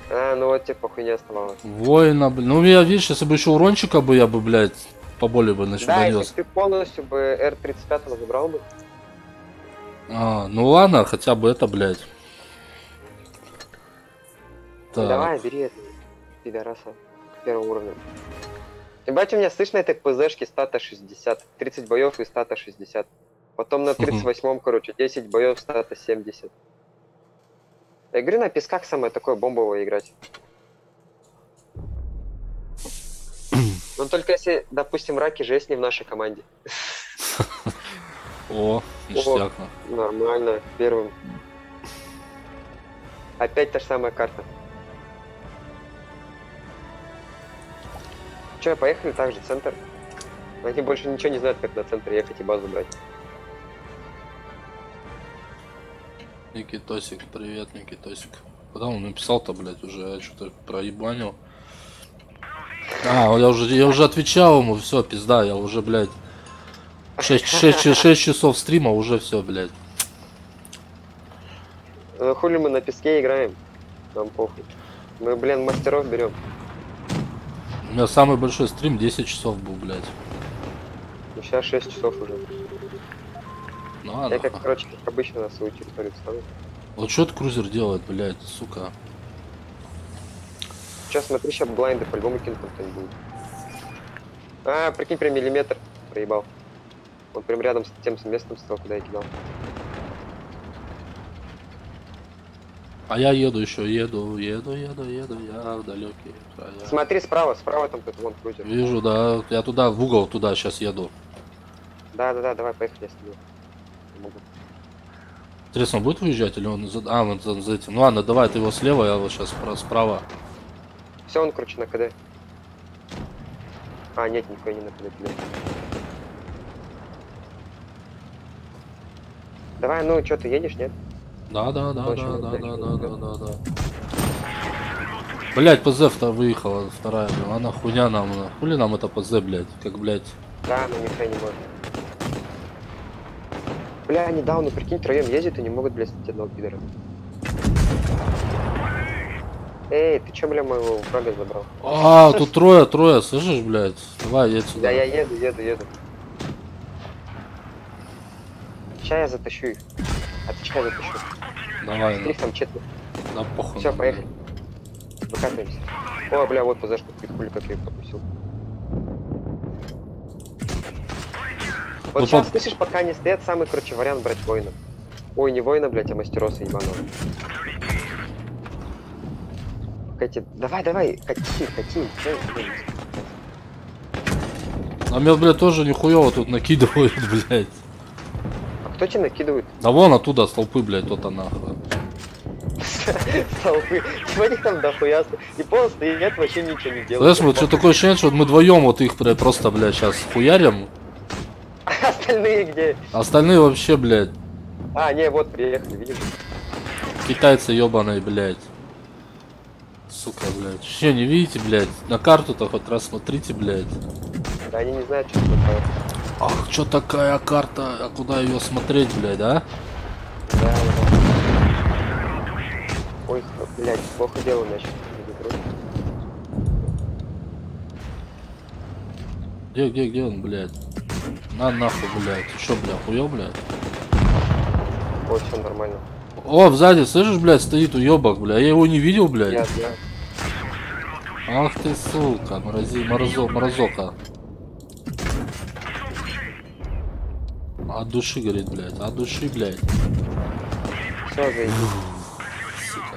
А, ну вот тебе похуй не оставалось. Воина, блин. Ну я, видишь, если бы еще урончика бы я бы, блядь, поболее бы Да, донес. если ты полностью бы Р-35 забрал бы. А, ну ладно, хотя бы это, блядь. Так. Давай, бери это. Пидораса. Первого уровня. Ебать, у меня слышно этой ПЗшки стата 60. 30 боев и стата 60. Потом на 38-м, короче, 10 боев стата 70. Я говорю, на песках самое такое бомбовое играть. Но только если, допустим, раки жесть не в нашей команде. О, ништяк. Нормально, первым. Опять та же самая карта. Че, поехали также в центр? Они больше ничего не знают, как на центр ехать и базу брать. Никитосик, привет, Никитосик. Куда он написал-то, блядь, уже я что-то проебанил. А, я уже отвечал ему, все, пизда, я уже, блядь, 6 часов стрима, уже все, блядь. Ну хули мы на песке играем? Нам похуй. Мы, блин, мастеров берем. У меня самый большой стрим 10 часов был, блядь. Ну сейчас 6 часов уже. Ну ладно. Я как, короче, как обычно на свою территорию встану. Вот что этот крузер делает, блядь, сука. Сейчас смотри, сейчас блайнды по-любому кинут кто-нибудь будет. А, прикинь, прям миллиметр проебал. Он прям рядом с тем местом стал, куда я кидал. А я еду еще, еду, я в далекие края. Смотри, справа там кто-то, вон крузер. Вижу, да, я туда, в угол, туда сейчас еду. Да, давай, поехали, я с тобой. Могу. Интересно, он будет выезжать или он за... А, он за этим. Ну ладно, давай, ты его слева, я вот сейчас справа. Все, он, короче, на КД. А, нет, никакой не на КД, блядь. Давай, ну, что, ты едешь, нет? Да. Блять, ПЗ-то выехала, вторая, блин, она хуйня нам, хули нам это ПЗ, блять, как, блять. Да, но нихуя не может. Бля, они дауны, прикинь, троем ездят и не могут, блядь, снять одного пидора. Эй, ты чё, бля, моего врага забрал? А, тут трое, слышишь, блять? Давай, едь сюда. Да, я еду. Сейчас я затащу их. Отвечай, затащу. Давай, Их там четверо. да похуй. Все, поехали. Выкатываемся. О, бля, вот ПЗшку, ты хули как я их пропустил. Вот Ну, сейчас, слышишь, пока они стоят, самый, короче, вариант брать воина. Ой, не воина, блядь, а мастероса ебаного. Давай, кати. А меня, блядь, тоже нихуево тут накидывают, блядь. А кто тебя накидывает? Да вон оттуда с толпы, блядь, то-то нахуй. Толпы. Смотри, там дохуя. И полностью стоят, вообще ничего не делают. Знаешь, вот что такое ощущение, что вот мы вдвоем вот их, блядь, просто, блядь, сейчас хуярим. А остальные где? Остальные вообще, блядь, А, не, вот приехали, видишь? китайцы ебаные, блядь. Сука, блядь. Че, не видите, блядь? На карту-то хоть раз смотрите, блядь. Да они не знают, что такое. Ах, что такая карта? А куда ее смотреть, блядь, а? Да. Ой, блядь, плохо дело начал. Где он, блядь? На нахуй, блядь. Ты шо, бля, хуел, блядь? Ой, все нормально. О, сзади, слышишь, блядь, стоит уебок, бля. Я его не видел, блядь. Я. Ах ты, сука, морозока. От души, говорит, блядь. От души, блядь. Все, заебись.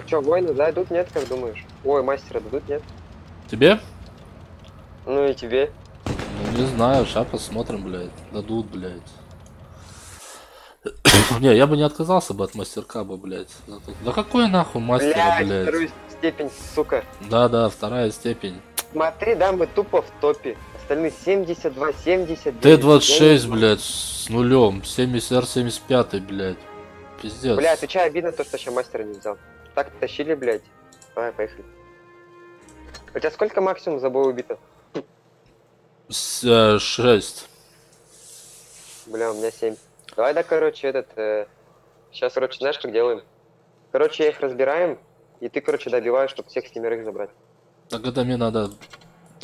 Че, воины дадут, нет, как думаешь? Ой, мастера дадут, нет? Тебе? Ну и тебе. Ну, не знаю, сейчас посмотрим, блядь. Дадут, блядь. Не, я бы не отказался бы от мастеркаба, блядь. Да какой нахуй мастера, блядь? Вторую степень, сука. Да, вторая степень. Смотри, да, мы тупо в топе. Остальные 72, 79. Т-26, блядь, с нулем. 70 75, блядь. Пиздец. Бля, отвечай, обидно то, что еще мастера не взял. Так тащили, блядь. Давай, поехали. У тебя сколько максимум за бой убито? 6. Бля, у меня 7. Давай, да, короче, сейчас, короче, знаешь, как делаем? Короче, их разбираем, и ты, короче, добиваешь, чтобы всех 7 забрать. Так это мне надо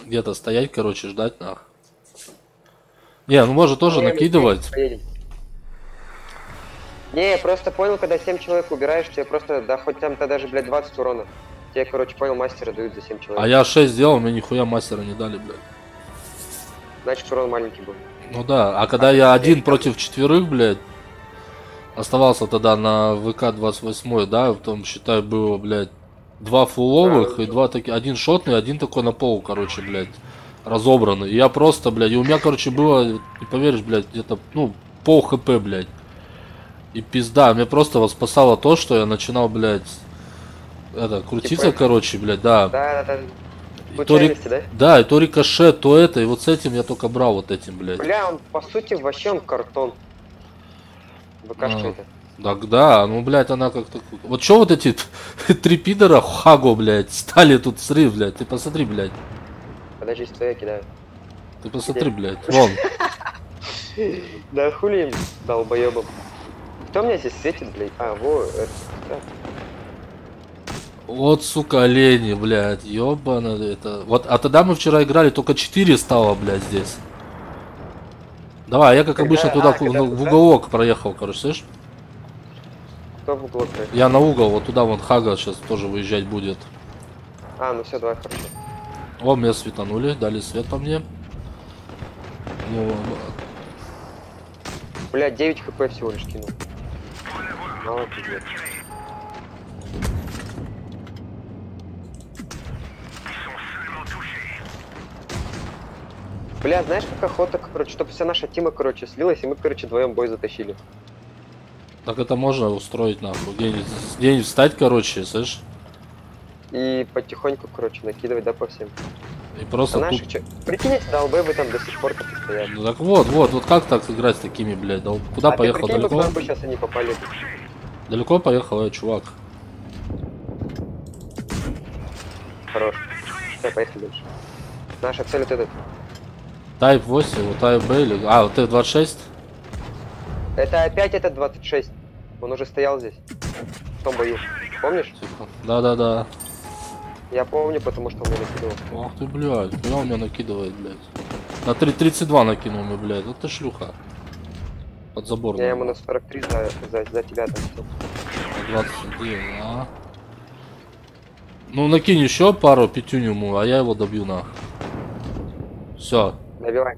где-то стоять, короче, ждать, нах. Не, ну может тоже накидывать. Не, я просто понял, когда 7 человек убираешь, тебе просто, да хоть там-то даже, блядь, 20 урона. Тебе, короче, понял, мастера дают за 7 человек. А я 6 сделал, мне нихуя мастера не дали, блядь. Значит, урон маленький был. Ну да, а когда я один против 4, блядь, оставался тогда на ВК 28, да, там, считай, было, блядь, 2 фуловых и 2 таких, один шотный, один такой на пол, короче, блядь, разобранный. И я просто, блядь, и у меня, короче, было, не поверишь, блядь, где-то, ну, пол хп, блядь. И пизда, мне просто вот спасало то, что я начинал, блядь, это, крутиться, Типа... короче, блядь, да. Да. И то да? Да, и то рикошет, то это, и вот с этим я только брал, вот этим, блядь. Бля, он, по сути, вообще он картон. ВКшка это. Так да, ну, блядь, она как-то... Вот чё вот эти 3 пидора Хаго, блядь, стали тут срыв, блядь, ты посмотри, блядь. Подожди, что я кидаю. Ты посмотри, блядь, вон. Да хули им, долбоебом. Кто меня здесь светит, блядь? А, во, это... Вот, сука, олени, блядь, ёбано это. Вот, а тогда мы вчера играли, только 4 стало, блядь, здесь. Давай, я как Когда- обычно туда, когда в туда? уголок проехал, короче, слышишь? Кто в углу, блядь? Я на угол, вот туда вон Хага сейчас тоже выезжать будет. А, ну все, давай, хорошо. О, меня светанули, дали свет по мне. Ну, Блядь, 9 хп всего лишь кинул. Мало пиздец. Бля, знаешь, как охота, короче, чтобы вся наша тима, короче, слилась, и мы, короче, вдвоем бой затащили. так это можно устроить, нахуй. Где-нибудь встать, короче, слышь? И потихоньку, короче, накидывать, да, по всем. И просто А тут... наши, чё? Прикинь, эти долбэбы там до сих пор так и стоят. Ну, так вот как так играть с такими, блядь? Да, куда А ты поехал? прикинь, бы к Далеко? нам бы сейчас они попали. Далеко поехал, чувак. Хорош. Все, поехали дальше. Наша цель вот этот. Type 8, вот Type B или... А, вот T26? Это опять этот 26. Он уже стоял здесь. В том бою. Помнишь? Типа. Да-да-да. Я помню, потому что он меня накидывал. Ах ты, блядь, куда он меня накидывает, блядь? На 32 накинул мне, блядь. Вот ты шлюха. Под забор. Я ему на 43 за тебя там. 29, а? Ну, накинь еще пару пятюню ему, а я его добью на. Все. Добивай.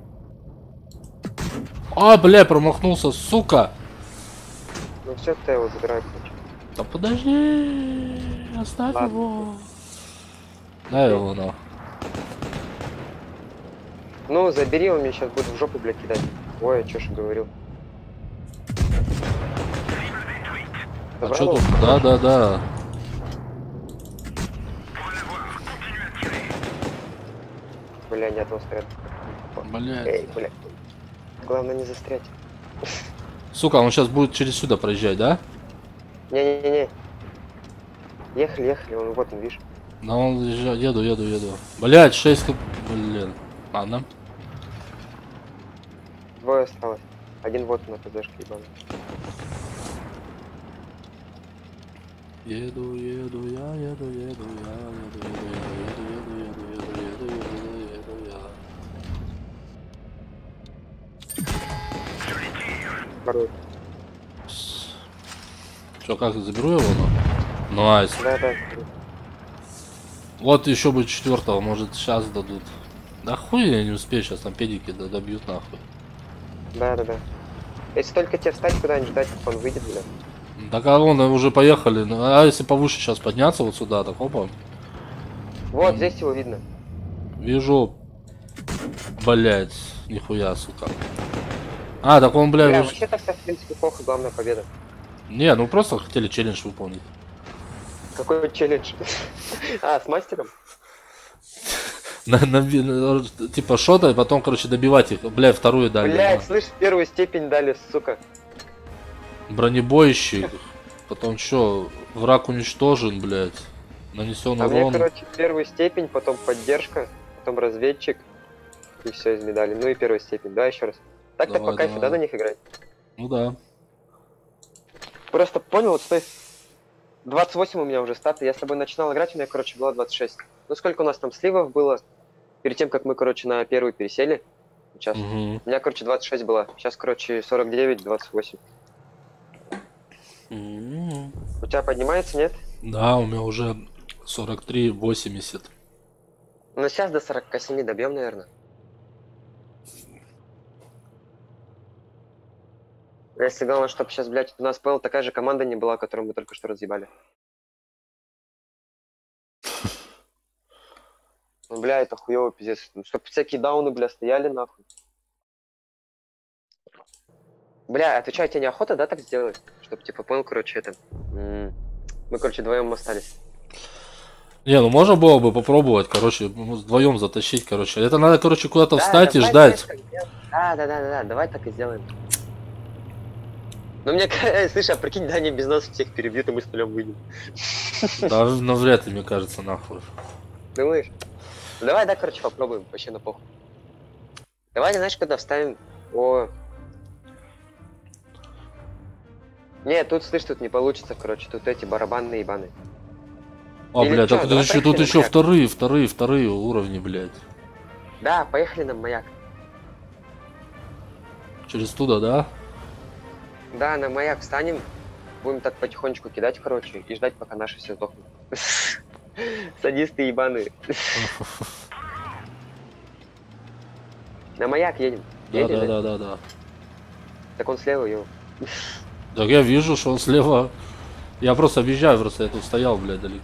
А, бля, промахнулся, сука! Ну все, ты его забирай, короче. Да подожди, оставь Ладно. его. Дай его на. Ну, забери, он мне сейчас будет в жопу, блядь, кидать. Ой, я чё ж говорил. А Забрал что его? тут? Да. Бля, нет, он стоит. Блядь. Эй, бля. Главное не застрять. Сука, он сейчас будет через сюда проезжать, да? Не-не-не. Ехали, он вот он, видишь. Да он еду. Блядь, 6 блин. Ладно. Двое осталось. Один вот на ПЗшке, ебаный. Еду я. Второй. Что, как заберу его? Ну, найс. Да. Вот еще бы 4-го, может сейчас дадут. Да хуй я не успею, сейчас там педики добьют нахуй. Да. Если только тебе встать куда-нибудь ждать, как он выйдет, бля. Так а вон уже поехали. Ну, а если повыше сейчас подняться вот сюда, так опа. Вот, здесь его видно. Вижу. Блять, нихуя, сука. А, так он, Бля, бля, вообще-то все, в принципе, плохо, главная победа. Не, ну просто хотели челлендж выполнить. Какой челлендж? А, с мастером? Типа шота, и потом, короче, добивать их. Бля, вторую дали. Блять, слышь, первую степень дали, сука. Бронебойщик. Потом что, враг уничтожен, блядь. Нанесен А мне, урон. короче, первую степень, потом поддержка, потом разведчик. И все из медалей. Ну и первая степень. Да, еще раз. Так-то Давай, по кайфу, да, давай. на них играть? Ну да. Просто понял, вот стой. 28 у меня уже статы. Я с тобой начинал играть, у меня, короче, было 26. Ну сколько у нас там сливов было? Перед тем, как мы, короче, на первую пересели. Сейчас. Угу. У меня, короче, 26 было. Сейчас, короче, 49, 28. У тебя поднимается, нет? Да, у меня уже 43,80. Ну сейчас до 47 добьем, наверное. Если главное, чтобы сейчас, блядь, у нас была такая же команда не была, которую мы только что разъебали. Ну, бля, это хуёво, пиздец. Ну, чтоб всякие дауны, бля, стояли, нахуй. Бля, отвечаю, тебе неохота, да, так сделать? Чтоб, типа, понял, короче, это... Мы, короче, вдвоем остались. Не, ну можно было бы попробовать, короче, вдвоем затащить, короче. Это надо, короче, куда-то Да, встать и давай, ждать. знаешь, как сделать? Да, давай так и сделаем. Ну, мне кажется, слышь, а прикинь, Даня без нас всех перебьют, и мы с нулем выйдем. Да, ну вряд ли, мне кажется, нахуй. Думаешь? Ну, давай, да, короче, попробуем, вообще на похуй. Давай, знаешь, когда вставим... О... Не, тут, слышь, тут не получится, короче, тут эти барабанные ебаны. А, Или блядь, чё, так давай тут поехали еще на маяк. вторые уровни, блядь. Да, поехали на маяк. Через туда, да? Да, на маяк встанем, будем так потихонечку кидать, короче, и ждать, пока наши все сдохнут. Садисты ебаные. На маяк едем. Едешь, Да. Так он слева, его. Так я вижу, что он слева. Я просто объезжаю, просто я тут стоял, блядь, далеко.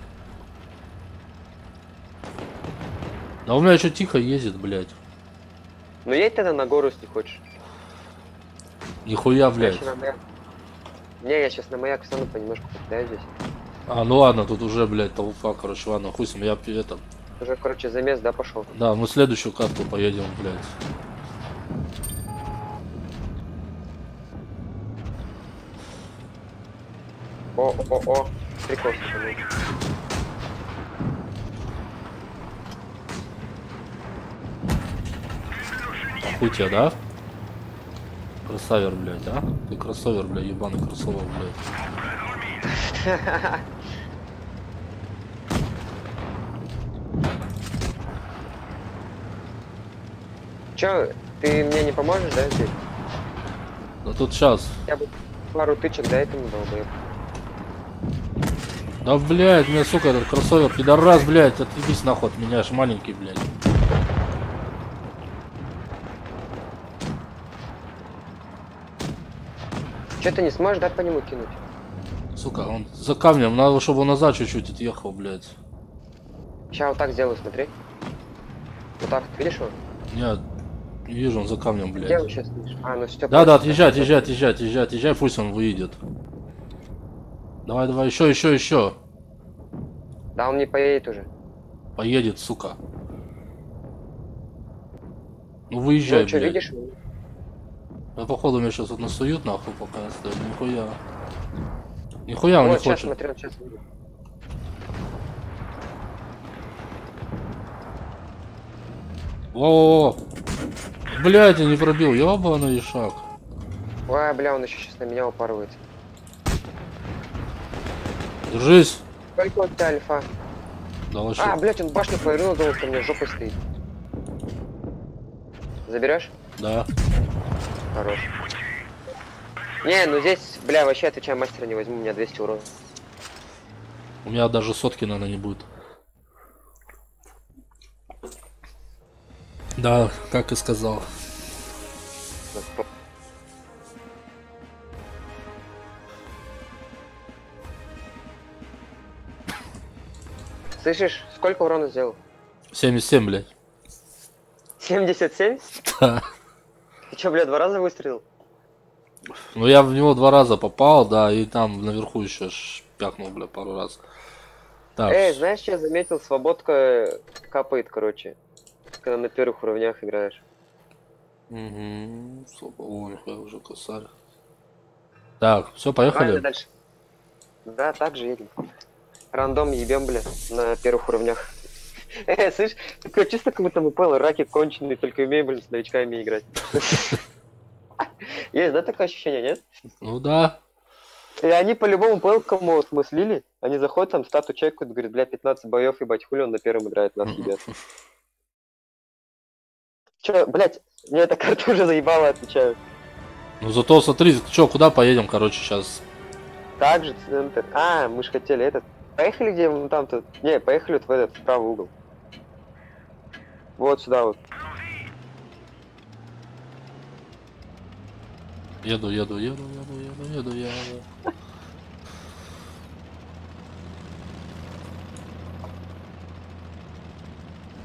Да у меня еще тихо ездит, блядь. Ну едь тогда на гору, если хочешь. Нихуя, Я блядь. щас на маяк. Не, я сейчас на маяк встану, понемножку покидаю здесь. А, ну ладно, тут уже, блядь, толпа, короче, ладно, хуй с ним, я это... Уже, короче, замес, да, пошел. Да, мы в следующую катку поедем, блядь. О. Прикол. Хуй тебя, да? Красавер, блядь, а? Ты кроссовер, блядь, ебаный кроссовер, блядь. Чё, ты мне не поможешь, да, здесь? Да тут сейчас. Я бы пару тычек, да, этому дал бы. Да, блядь, мне, сука, этот кроссовер, пидорас, блядь, отъебись нахуй от меня, аж маленький, блядь. Чё, ты не сможешь, да, по нему кинуть? Сука, он за камнем, надо, чтобы он назад чуть-чуть отъехал, блядь. Сейчас вот так сделаю, смотри. Вот так, видишь его? Нет, не вижу, он за камнем, Где блядь. он сейчас? А, ну все. Да, отъезжай, пусть он выйдет. Давай, еще. Да, он не поедет уже. Поедет, сука. Ну выезжай, Ну, что, блядь. видишь? Да, походу меня сейчас вот насуют, нахуй, пока я стою. Нихуя он не Вот, сейчас, хочет. смотри, он сейчас выйдет. Во-во-во. Блядь, я не пробил, ёбаный шаг. Ой, бля, он еще сейчас на меня упарывается. Держись. Сколько у тебя альфа? Да вообще. А, блядь, он башню повернул, думал, что у меня жопой стоит. Заберешь? Да. Хорош. Не, ну здесь, бля, вообще отвечаю, мастера не возьму, у меня 200 урона. У меня даже сотки, наверное, не будет. Да, как и сказал. Слышишь, сколько урона сделал? 77, блядь. 77? Да. Ты чё, бля, 2 раза выстрелил? Ну я в него 2 раза попал, да, и там наверху еще пякнул, бля, пару раз. Так. Знаешь, что я заметил? Свободка капает, короче. Когда на первых уровнях играешь. Угу. Ой, нихуя уже косарь. Так, все, Правильно, поехали. дальше. Да, так же едем. Рандом ебем, бля, на первых уровнях. Слышь, такое чувство, как будто мы понял, раки конченые, только умеем, блин, с новичками играть. Есть, да, такое ощущение, нет? Ну да. И они по-любому понял, кому вот мы слили. Они заходят, там стату чекают, говорят, бля, 15 боев, ебать, хули он на первом играет, нас ебет. Чё, блядь, мне эта карта уже заебала, отвечаю. Ну зато смотри, чё, куда поедем, короче, сейчас. Также центр. А, мы же хотели этот. Поехали где вон там тут. Не, поехали вот в этот в правый угол. Вот сюда вот. Еду.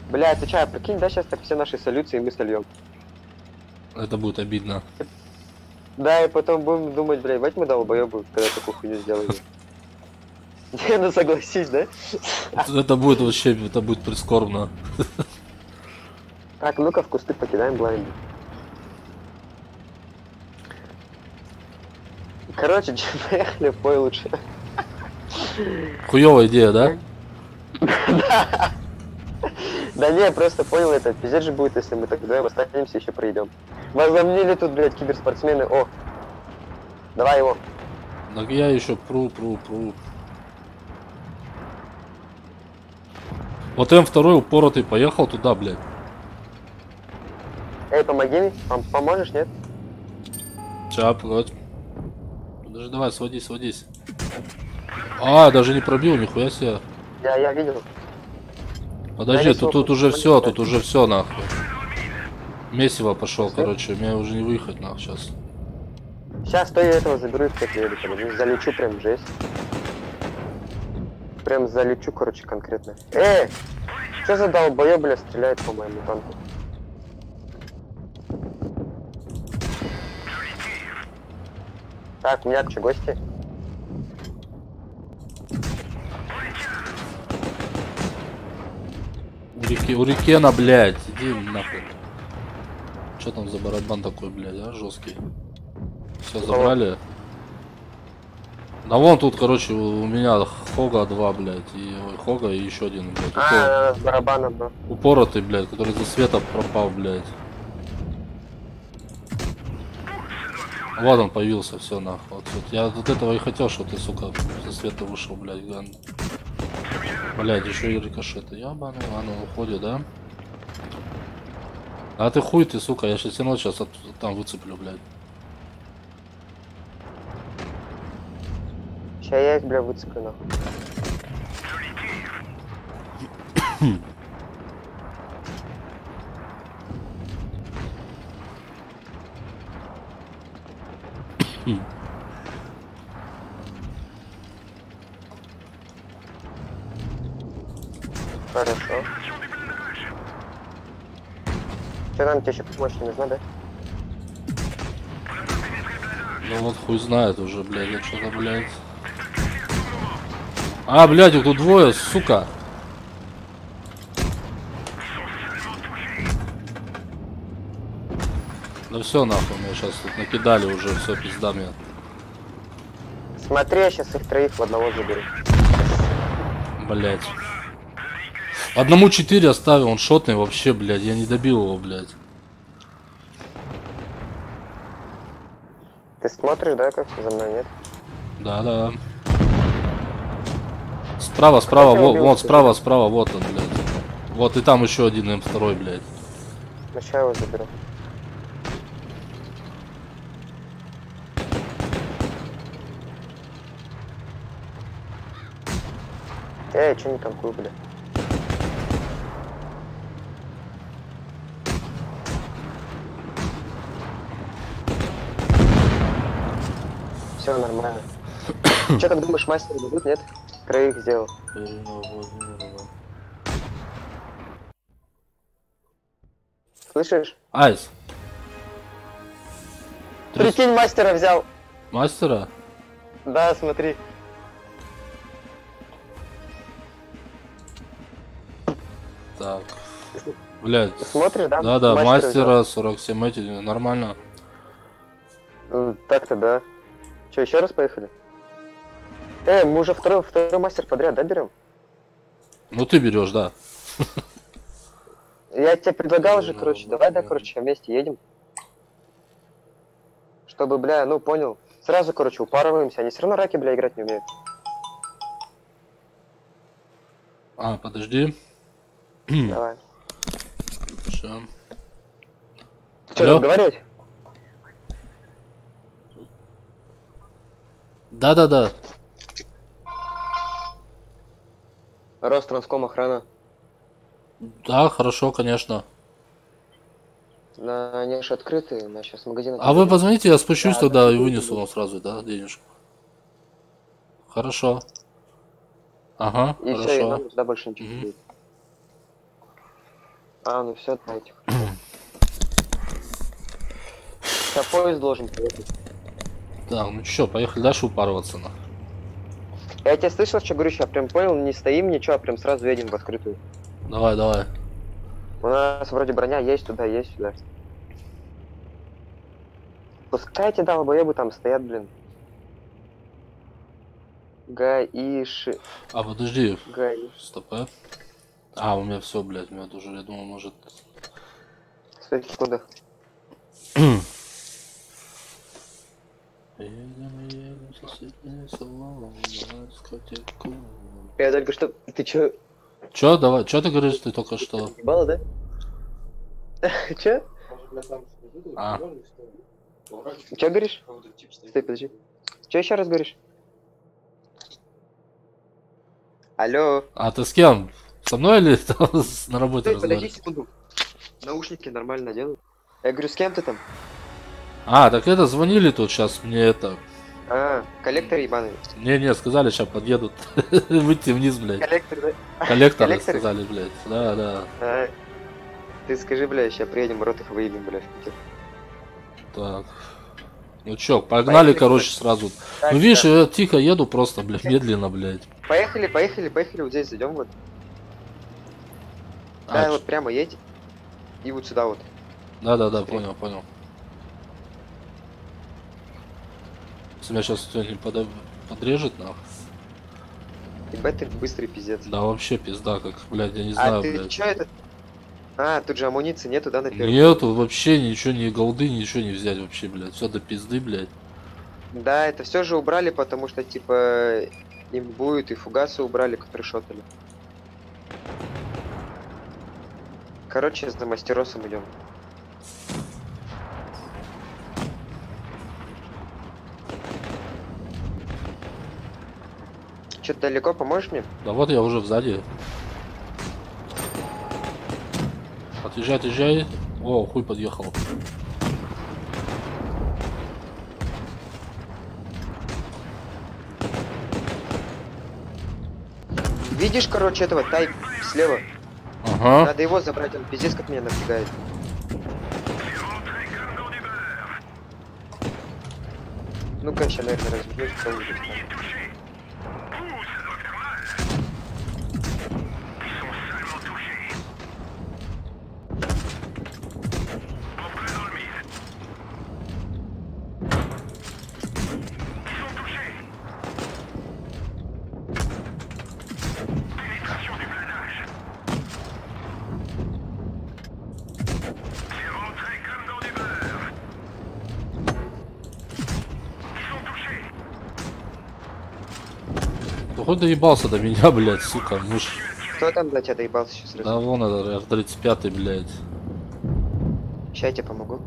Бля, отвечаю, прикинь, да, сейчас так все наши солюции мы сольем. Это будет обидно. Да, и потом будем думать, блядь, вот мы долбоёбы, когда такую хуйню сделали. Не, ну согласись, да? Это будет вообще, это будет прискорбно. Так, ну-ка в кусты покидаем блайнд. Короче, поехали в бой лучше. Хуёвая идея, да? Да не, просто понял, это пиздец же будет, если мы так вдвоем останемся, еще проедем. Возомнили тут, блядь, киберспортсмены. О! Давай его. Так я еще пру. Вот М2 упоротый поехал туда, блядь. Эй, помоги мне. Поможешь, нет? Сейчас, погодь. Даже давай, сводись. А, даже не пробил, нихуя себе. Я видел. Подожди, Я тут уже все, нахуй. Месиво пошел, короче, мне уже не выехать, нахуй, сейчас. Сейчас стой, я этого заберу и в приеду, подожди. Залечу прям жесть. Прям залечу, короче, конкретно. Что за долбоёб, бля, стреляет по моему танку? Так, у меня что, гости? У Рикена, блядь, иди нахуй. Что там за барабан такой, блядь, а, жесткий? Все забрали? Да вон тут, короче, у меня Хога 2, блядь, и Хога и еще один, блядь. С барабаном, да. Упоротый, блядь, который за света пропал, блядь. Вот он появился, все нахуй. Вот, я вот этого и хотел, что ты, сука, за света вышел, блядь, ган. Блядь, еще и рикошеты. Ебаный, ладно, уходит, да? А ты хуй ты, сука, я сейчас все равно сейчас там выцеплю, блядь. Сейчас я их, бля, выцеплю, нахуй. Хорошо. Что нам тебе еще помощь не нужна, да? Ну вот хуй знает уже, блядь, я что-то, блядь. А, блядь, их тут двое, сука. Да все нахуй, меня сейчас тут накидали уже, все, пизда мне. Смотри, я сейчас их троих в одного заберу. Блядь. Одному 4 оставил, он шотный вообще, блядь, я не добил его, блядь. Ты смотришь, да, как за мной, нет? Да. Справа, вот, справа, вот он, блядь. Вот, и там еще один М2, блядь. Ну, сейчас его заберу. Что не танкую, бля? Все нормально. Че как думаешь, мастер дадут, нет? Троих сделал. Слышишь? Айс. Прикинь, мастера взял. Мастера? Да, смотри. Так. Блядь. Смотришь, да? Да, мастера 47 эти, нормально. Так-то да. Че, еще раз поехали? Мы уже второй мастер подряд, да, берем? Ну ты берешь, да. Я тебе предлагал же, короче, давай, короче, вместе едем. Чтобы, бля, ну понял. Сразу, короче, упарываемся. Они все равно раки, бля, играть не умеют. А, подожди. Давай. Все. Что, разговаривать? Да. Ространском охрана. Да, хорошо, конечно. Они же открытые, у нас сейчас магазин. А вы позвоните, я спущусь Да, тогда да, и да, вынесу да. вам сразу, да, денежку. Хорошо. Ага, И все, и хорошо. нам сюда больше ничего не Мгм. будет. А, ну все, давайте. Сейчас поезд должен приехать. Так, ну чё, поехали дальше упарываться на. Я тебя слышал, что говорю, сейчас прям понял, не стоим, ничего, а прям сразу едем в открытую. Давай, давай. У нас вроде броня есть туда, есть сюда. Пускай эти долбоебы там стоят, блин. Гаиши. А, подожди. Гаи. Стоп, а? А, у меня все, блядь, у меня тоже, я думал, может... Стой, секунду. Едем, соседнее село, на дискотеку. Я только что... Ты чё, Чё, давай, чё ты говоришь, ты только что? ебало, да? Чё? А. Чё говоришь? Стой, подожди. Чё еще раз говоришь? Алло. А ты с кем? Со мной или там на работе Стой, подожди разговариваешь? секунду. Наушники нормально делают. Я говорю, с кем ты там? А, так это, звонили тут сейчас мне это... А, коллектор ебаный. Не, сказали, сейчас подъедут. Выйти вниз, блядь. Коллектор, да? Коллекторы Коллекторы? сказали, блядь. Да, да. А, ты скажи, бля, сейчас приедем, рот их выебем, бля, в Питер. Так. Ну чё, погнали, Поехали, короче, кстати. сразу. Так, Ну видишь, да. я тихо еду просто, блядь, медленно, блядь. Поехали, вот здесь зайдем вот. Да, А, вот прямо едь. И вот сюда вот. да, быстрее. понял. Если меня сейчас кто-нибудь подрежет, нахуй. Ебать ты быстрый пиздец. Да вообще пизда, как, блядь, я не А знаю, ты блядь. чё это? А, тут же амуниции нету, да, на первом? Нету вообще ничего, ни голды, ничего не взять вообще, блядь. Все до пизды, блядь. Да, это все же убрали, потому что, типа, им будет и фугасы убрали, которые шотали. Короче, за мастеросом идем. Че-то далеко, поможешь мне? Да вот я уже сзади. Отъезжай. О, хуй подъехал. Видишь, короче, этого тайп слева? Ага. Надо его забрать, он пиздец как меня напрягает. Ну-ка, сейчас, наверное, развернусь, кто-нибудь. Да хоть доебался до меня, блядь, сука, мышь. Кто там, блядь, я доебался сейчас? Да вон это R35, блядь. Сейчас я тебе помогу.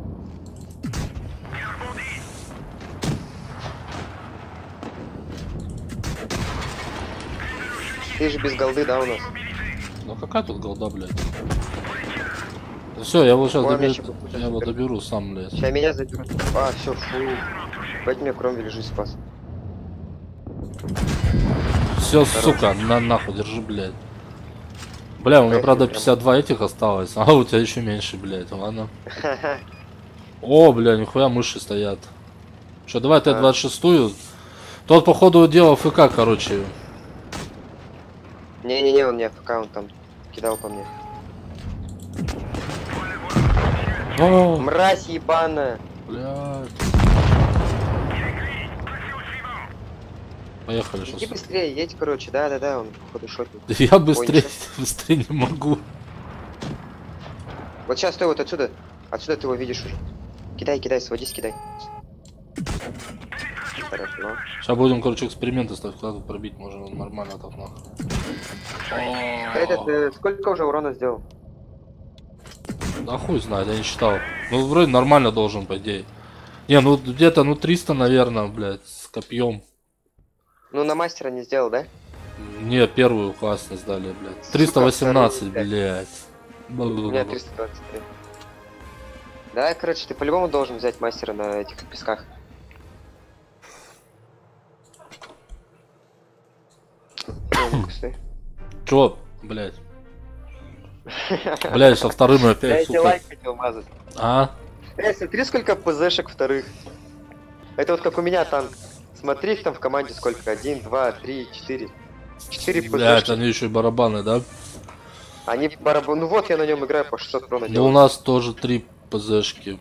Ты же без голды, да, у нас? Ну какая тут голда, блядь? Все, я его сейчас Ой, доберу, меня щас я его доберу сам, блядь. Сейчас меня заберут. А, все, фу. Пойди мне Кромвель жизнь спас. Все, сука, нахуй, держи, блядь. Бля, у меня, Поехали правда, прямо. 52 этих осталось, а у тебя еще меньше, блядь, ладно. О, бля, нихуя мыши стоят. Че, давай ты 26-ю. Тот, походу, делал ФК, короче. Не-не-не, он не АФК, он там кидал по мне. О, Мразь ебаная. блядь. Поехали Иди сейчас. быстрее, едь, короче, да-да-да, он походу шотит. Да я быстрее, быстрее не могу. Вот сейчас стой вот отсюда. Отсюда ты его видишь уже. Кидай, сводись, кидай. Хорошо. Сейчас будем, короче, эксперименты ставить, куда тут пробить, можно он нормально так нахуй. Этот, сколько уже урона сделал? Да хуй знает, я не считал. Ну, вроде нормально должен, по идее. Не, ну где-то, ну 300, наверное, блядь, с копьем. Ну, на мастера не сделал, да? Не, первую классно сдали, блядь. 318, блядь. У меня 323. Да, короче, ты по-любому должен взять мастера на этих песках. Чё, блядь? Блядь, со вторым Я опять, эти сука. лайк хотел мазать. А? Смотри, сколько ПЗшек вторых. Это вот как у меня танк. Смотри, их там в команде сколько. 1, 2, 3, 4. 4 Блядь, ПЗшки. они еще и барабаны, да? Они барабан. Ну вот я на нем играю по 600 крон. Ну у нас тоже 3 ПЗшки.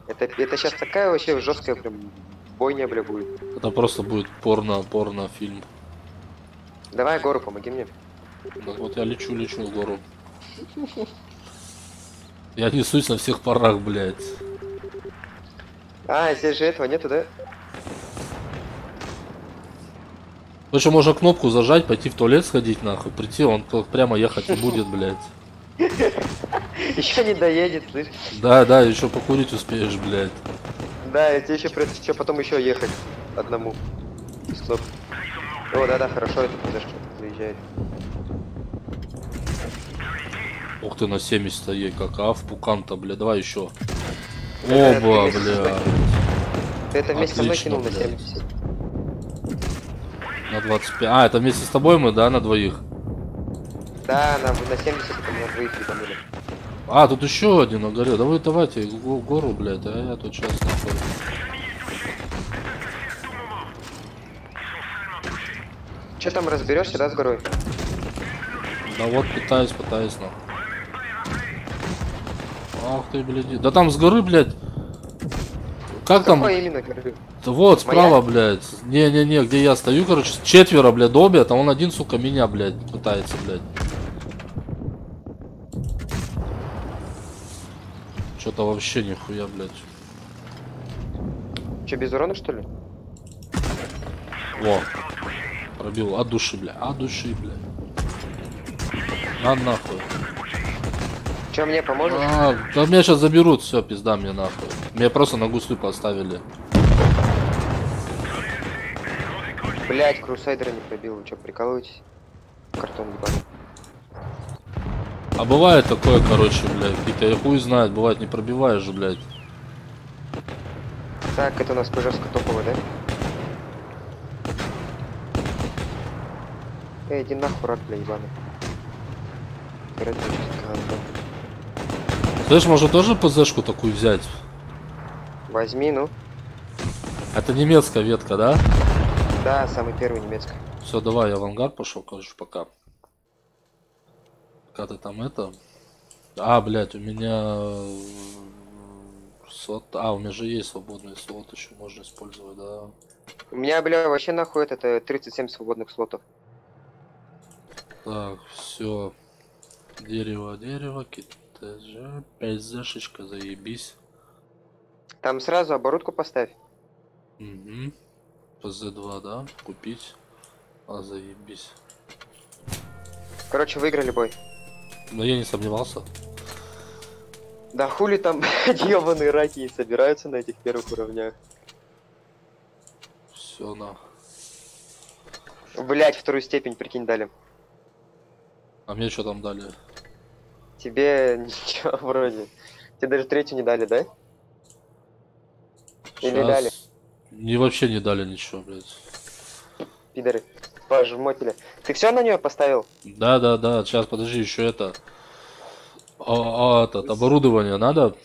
Это сейчас такая вообще жесткая прям бойня, бля, будет. Это просто будет порно фильм. Давай, Гору, помоги мне. Так вот я лечу в гору. Я несусь на всех парах, блядь. А, здесь же этого нету, да? Лучше можно кнопку зажать, пойти в туалет сходить, нахуй, прийти, он прямо ехать не будет, блядь. Еще не доедет, слышь. Да, еще покурить успеешь, блядь. Да, и тебе еще потом еще ехать одному. Без кнопки. О, да, хорошо, это ПЗшка заезжает. Ух ты, на 70 ей как, а в пукан-то, бля, давай еще. Это Оба, ты бля. Ты это вместе со мной Отлично, кинул на блядь. 70. На 25. А, это вместе с тобой мы, да, на двоих? Да, на 70 это на двоих ебанули. А, тут еще один на горе. Давайте гору, блядь, а я тут сейчас нахуй. Че там разберешься, да, с горой? Да вот пытаюсь нахуй. Ах ты, блядь. Да там с горы, блядь. Как там? Какой именно горы? Да вот, справа, Моя? блядь. Не, где я стою, короче, четверо, блядь, добят, а он один, сука, меня, блядь, пытается, блядь. Что-то вообще нихуя, блядь. Че, без урона, что ли? О, пробил от души, блядь, от души, блядь. На нахуй. Че, мне поможешь? А, да меня сейчас заберут, все, пизда мне нахуй. Меня просто на гуслю поставили. Блять, крусайдера не пробил, вы че, прикалываетесь? Картон ебаный. А бывает такое, короче, блядь, какие-то я хуй знает, бывает не пробиваешь же, блядь. Так, это у нас пожарска топовая, да? Иди нахуй, рак, бля, ебаный. Слышь, может тоже ПЗшку такую взять? Возьми, ну. Это немецкая ветка, да? Да, самый первый немецкий. Все, давай, я в ангар пошел, короче, пока. Пока ты там это... А, блядь, у меня... Слот... А, у меня же есть свободный слот, еще можно использовать, да. У меня, бля, вообще нахуй это 37 свободных слотов. Так, все. Дерево, китаж, 5З-шечка, заебись. Там сразу оборудку поставь. Угу. ПЗ-2, да? Купить. А, заебись. Короче, выиграли бой. Но я не сомневался. Да хули там ебаные раки и собираются на этих первых уровнях. Все, на. Блять, вторую степень, прикинь, дали. А мне что там дали? Тебе ничего вроде. Тебе даже третью не дали, да? Или Щас. дали? Не, вообще не дали ничего, блядь. Пидоры. Пожмотили. Ты все на нее поставил? Да, сейчас, подожди, еще это. Этот, оборудование надо?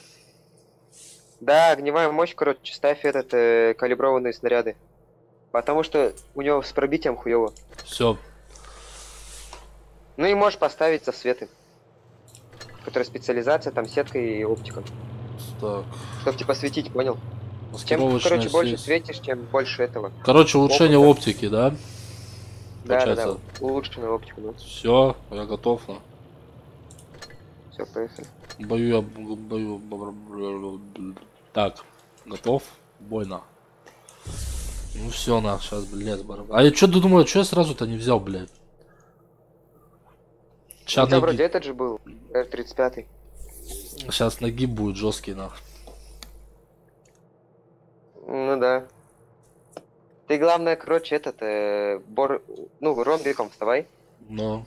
Да, огневая мощь, короче, ставь этот калиброванные снаряды. Потому что у него с пробитием хуево. Все. Ну и можешь поставить засветы. Которая специализация, там сетка и оптика. Так. Чтоб типа светить, понял? Чем, Маскировочная короче, больше сеть. светишь, тем больше этого. Короче, улучшение Опыта. оптики, да? Да. Улучшенную оптику, ну. Все, я готов. На. Все, поехали. Бою. Так, готов. Бойно. Ну все, на, сейчас, блядь, барабан. А я что думаю, что я сразу-то не взял, блядь? У тебя вроде этот же был, R35. Сейчас нагиб будет жесткий, на. Ну да. Ты, главное, короче, ну, ромбиком вставай. Но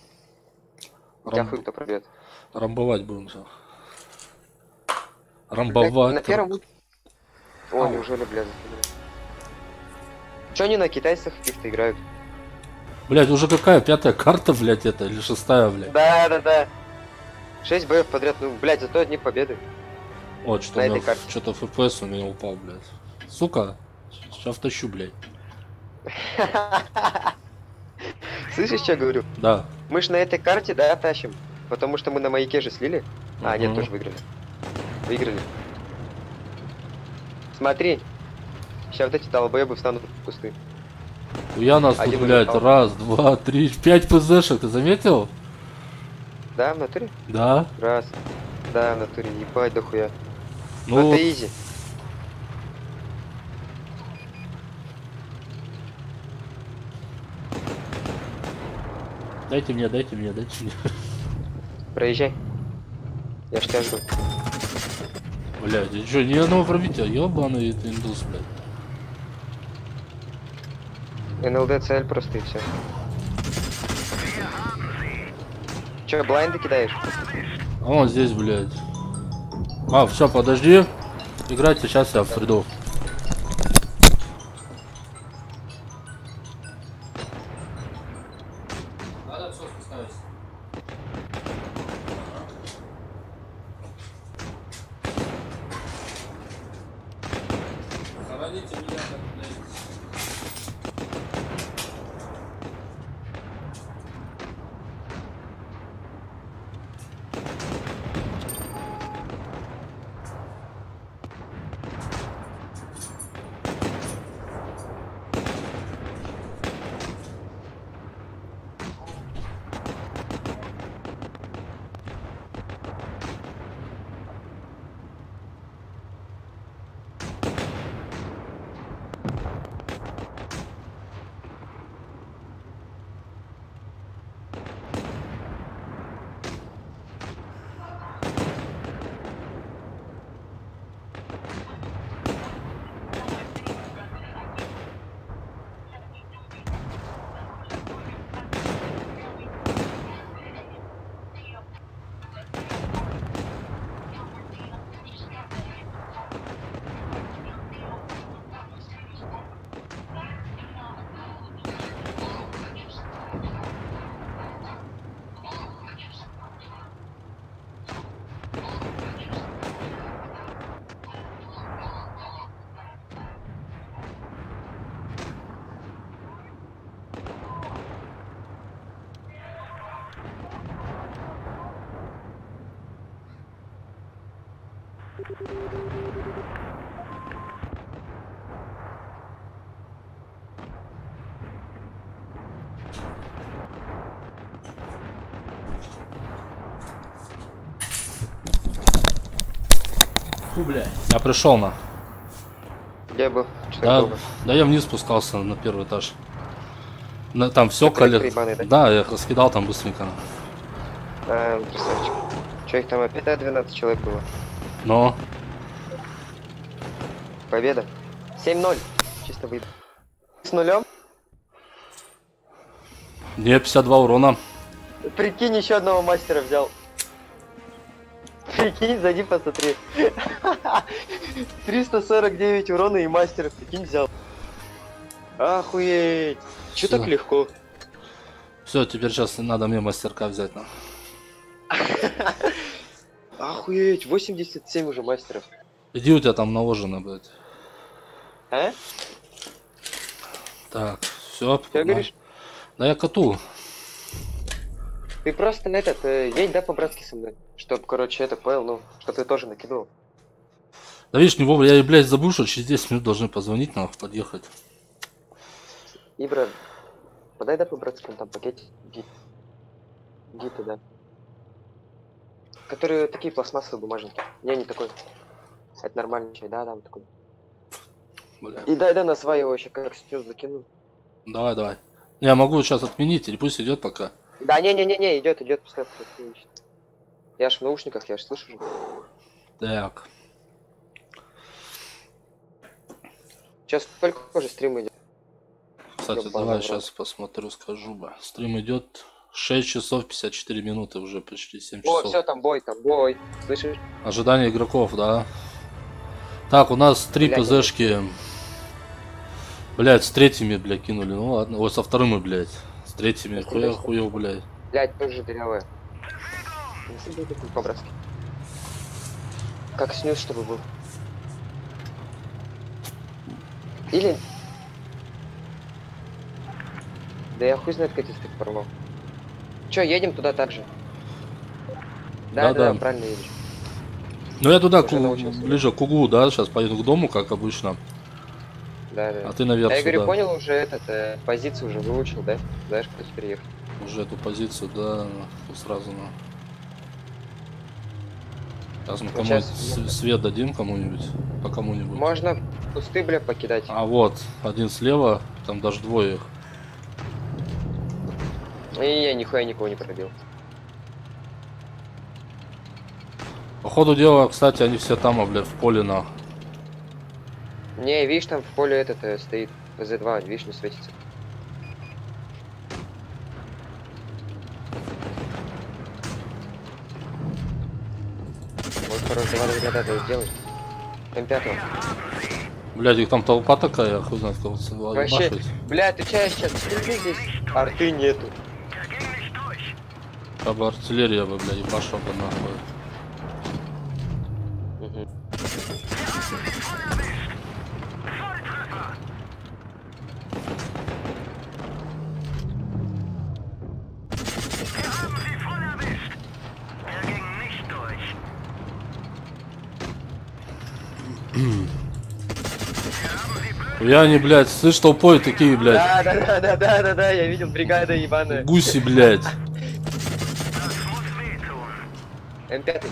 Тебя хуй кто пробьет. рамбовать будем все. На Рамбовать. первом... О, неужели, блядь. Че они на китайцах каких-то играют? Блять, уже какая? 5-я карта, блять, это? Или 6-я, блять? Да. 6 боев подряд, ну, блядь, зато одни победы. О, На что-то этой карте. что-то FPS у меня упал, блять. Сука, сейчас втащу, блять. Слышишь, что я говорю? Да. Мы ж на этой карте, да, тащим. Потому что мы на маяке же слили. А, нет, Мгм. тоже выиграли. Выиграли. Смотри. Сейчас вот эти долбоебы встанут в кусты. Я нас тут, Один блядь, улетал. раз, два, три, 5 ПЗшек, ты заметил? Да, в натуре? Да. Раз. Да, в натуре, ебать, дохуя. Ну, Ну, это изи. дайте мне, дайте мне. Проезжай. Я ж тебя жду. Блядь, и чё, ни одного пробития, ёбаный ты индус, блядь. НЛД цель просто и все. Че, блайнды кидаешь? А он здесь, блядь. А, все, подожди. Играйте, сейчас я приду. Фу, блядь. Я пришел на. Где был? Чё так Да, долго? да я вниз спускался на первый этаж. Там все Это коллег. ебаный, да? Да, я их раскидал там быстренько. Красавчик. Че их там опять 12 человек было? Но. Победа. 7-0. Чисто выйду. С нулем? Мне 52 урона. Прикинь, еще одного мастера взял. Прикинь, зайди посмотри. 349 урона и мастера, прикинь, взял. Охуеть. Че Всё. так легко? Все, теперь сейчас надо мне мастерка взять. На. Охуеть, 87 уже мастеров. Иди, у тебя там наложено, блядь. А? Так, все. Что говоришь? Да я коту. Ты просто на этот, едь, да, по-братски со мной. Чтоб, короче, это понял, ну, чтоб ты тоже накидывал. Да видишь, не вовремя, я, блядь, забыл, что через 10 минут должны позвонить, надо подъехать. И, брат, подай, да, по-братски, там пакетик. Гиты, да. Которые такие пластмассовые бумажники. Не, не такой. Это нормальный чай, да, вот такой. Бля. И дай, да, на свай его еще как снес закину. Давай, давай. Я могу сейчас отменить, или пусть идет пока. Да, не, идет, пускай. Я ж в наушниках, я ж слышу же. Так. Сейчас только уже стрим идет. кстати, Ёбаный давай в рот. сейчас посмотрю, скажу бы. Стрим идет 6 часов 54 минуты, уже почти 7 О, часов. все, там бой, там бой. Слышишь? Ожидание игроков, да. Так, у нас 3 Блядь, ПЗшки. Блять, с третьими, блядь, кинули. Ну ладно. Ой, со вторыми, блядь. С третьими. Хуев, блядь. Блядь, тоже дырявая. Не себе такой по-братски. Как снюс, чтобы был. Или... Да я хуй знает, как ты порвал. Чё, едем туда так же? Да, Да. правильно едешь. Ну я туда, Уже научился. ближе к углу, да, сейчас поеду к дому, как обычно. Да. А ты наверх А я говорю, сюда. понял уже позицию уже выучил, да? Знаешь, куда теперь ехать? Уже эту позицию, да, сразу на. Сейчас мы Вот кому-нибудь щас- свет дадим кому-нибудь, по кому-нибудь. Можно кусты, бля, покидать. А вот, один слева, там даже двое их. И я нихуя никого не пробил. По ходу дела, кстати, они все там, бля, в поле на. Не, видишь, там в поле этот стоит ПЗ-2, видишь, не светится. Вот, хорош, давай это сделай. М5. Блядь, их там толпа такая, хуй знает, кого Вообще, ебашить. бля, ты чай сейчас, стрельби здесь, арты нету. Как бы артиллерия бы, бля, ебашила бы нахуй. Мгм. Я не, блядь, слышь, толпой такие, блядь, Да, я видел, бригада ебаная. гуси, блядь. М5.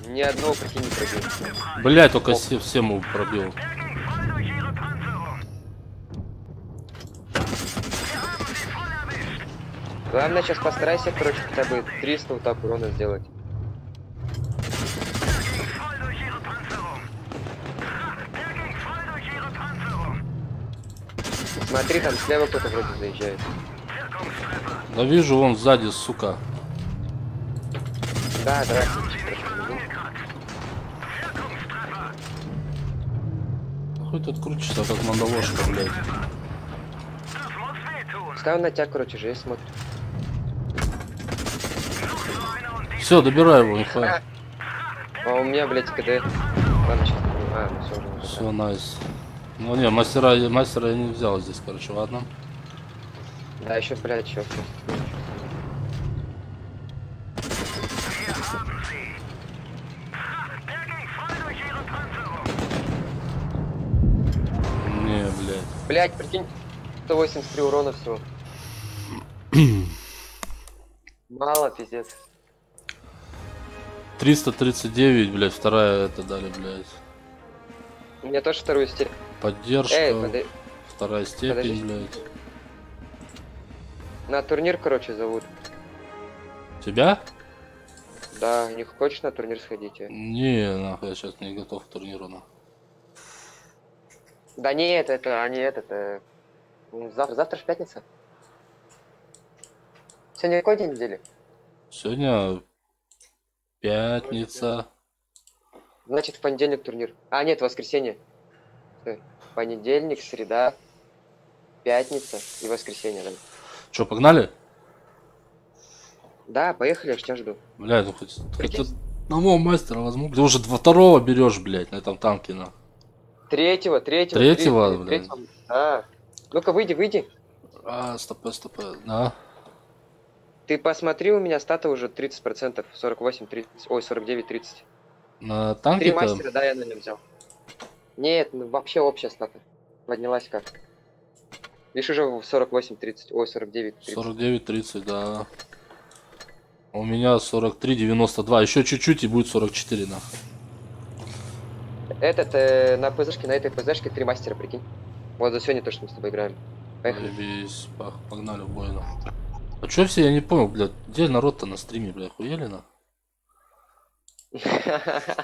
Ни одного почти не пробил. Блядь, только всем его пробил. Главное, сейчас постарайся, короче, хотя бы 300 вот так урона сделать. Смотри, там слева кто-то вроде заезжает. Да вижу, вон сзади, сука. Да, Хуй тут крутишься, как мандавошка, блядь. Ставь на тебя, короче, же есть, смотри. Все, добирай его, нихуя. А у меня, блядь, КД. Ладно, сейчас. Все уже. Все, найс. Ну не, мастера я не взял здесь, короче, ладно. Да, еще, блядь, еще. Не, блядь. Блядь, прикинь, 183 урона всего. Мало, пиздец. 339, блядь, вторая это дали, блядь. У меня тоже вторую степень. Поддержка, вторая степень, подожди. блядь. На турнир, короче, зовут. Тебя? Да, не хочешь на турнир сходить? Не, нахуй, я сейчас не готов к турниру, нахуй. Да нет, завтра ж пятница. Сегодня какой день недели? Сегодня пятница. Значит, в понедельник турнир. А, нет, воскресенье. Понедельник, среда, пятница и воскресенье, да. Че, погнали? Да, поехали, я ж тебя жду. Блядь, ну хоть одного мастера возьму. Ты уже второго берешь, блядь, на этом танке, на. Третьего, Третьего, блядь. Да. Ну-ка, выйди. А, стопэ, да. Ты посмотри, у меня стата уже 30%, 48-30, ой, 49-30. На 3 танке-то мастера, да, я на нем взял. Нет, ну вообще общая стата. Поднялась как. Видишь, уже 48-30, ой, 49-30. 49-30, да. У меня 43-92. Еще чуть-чуть и будет 44, нахуй. На ПЗшке, на этой ПЗшке 3 мастера, прикинь. Вот за сегодня то, что мы с тобой играем. Поехали. Заебись, погнали в бой, нахуй. А чё все, я не понял, блядь, где народ-то на стриме, блядь, хуели, на?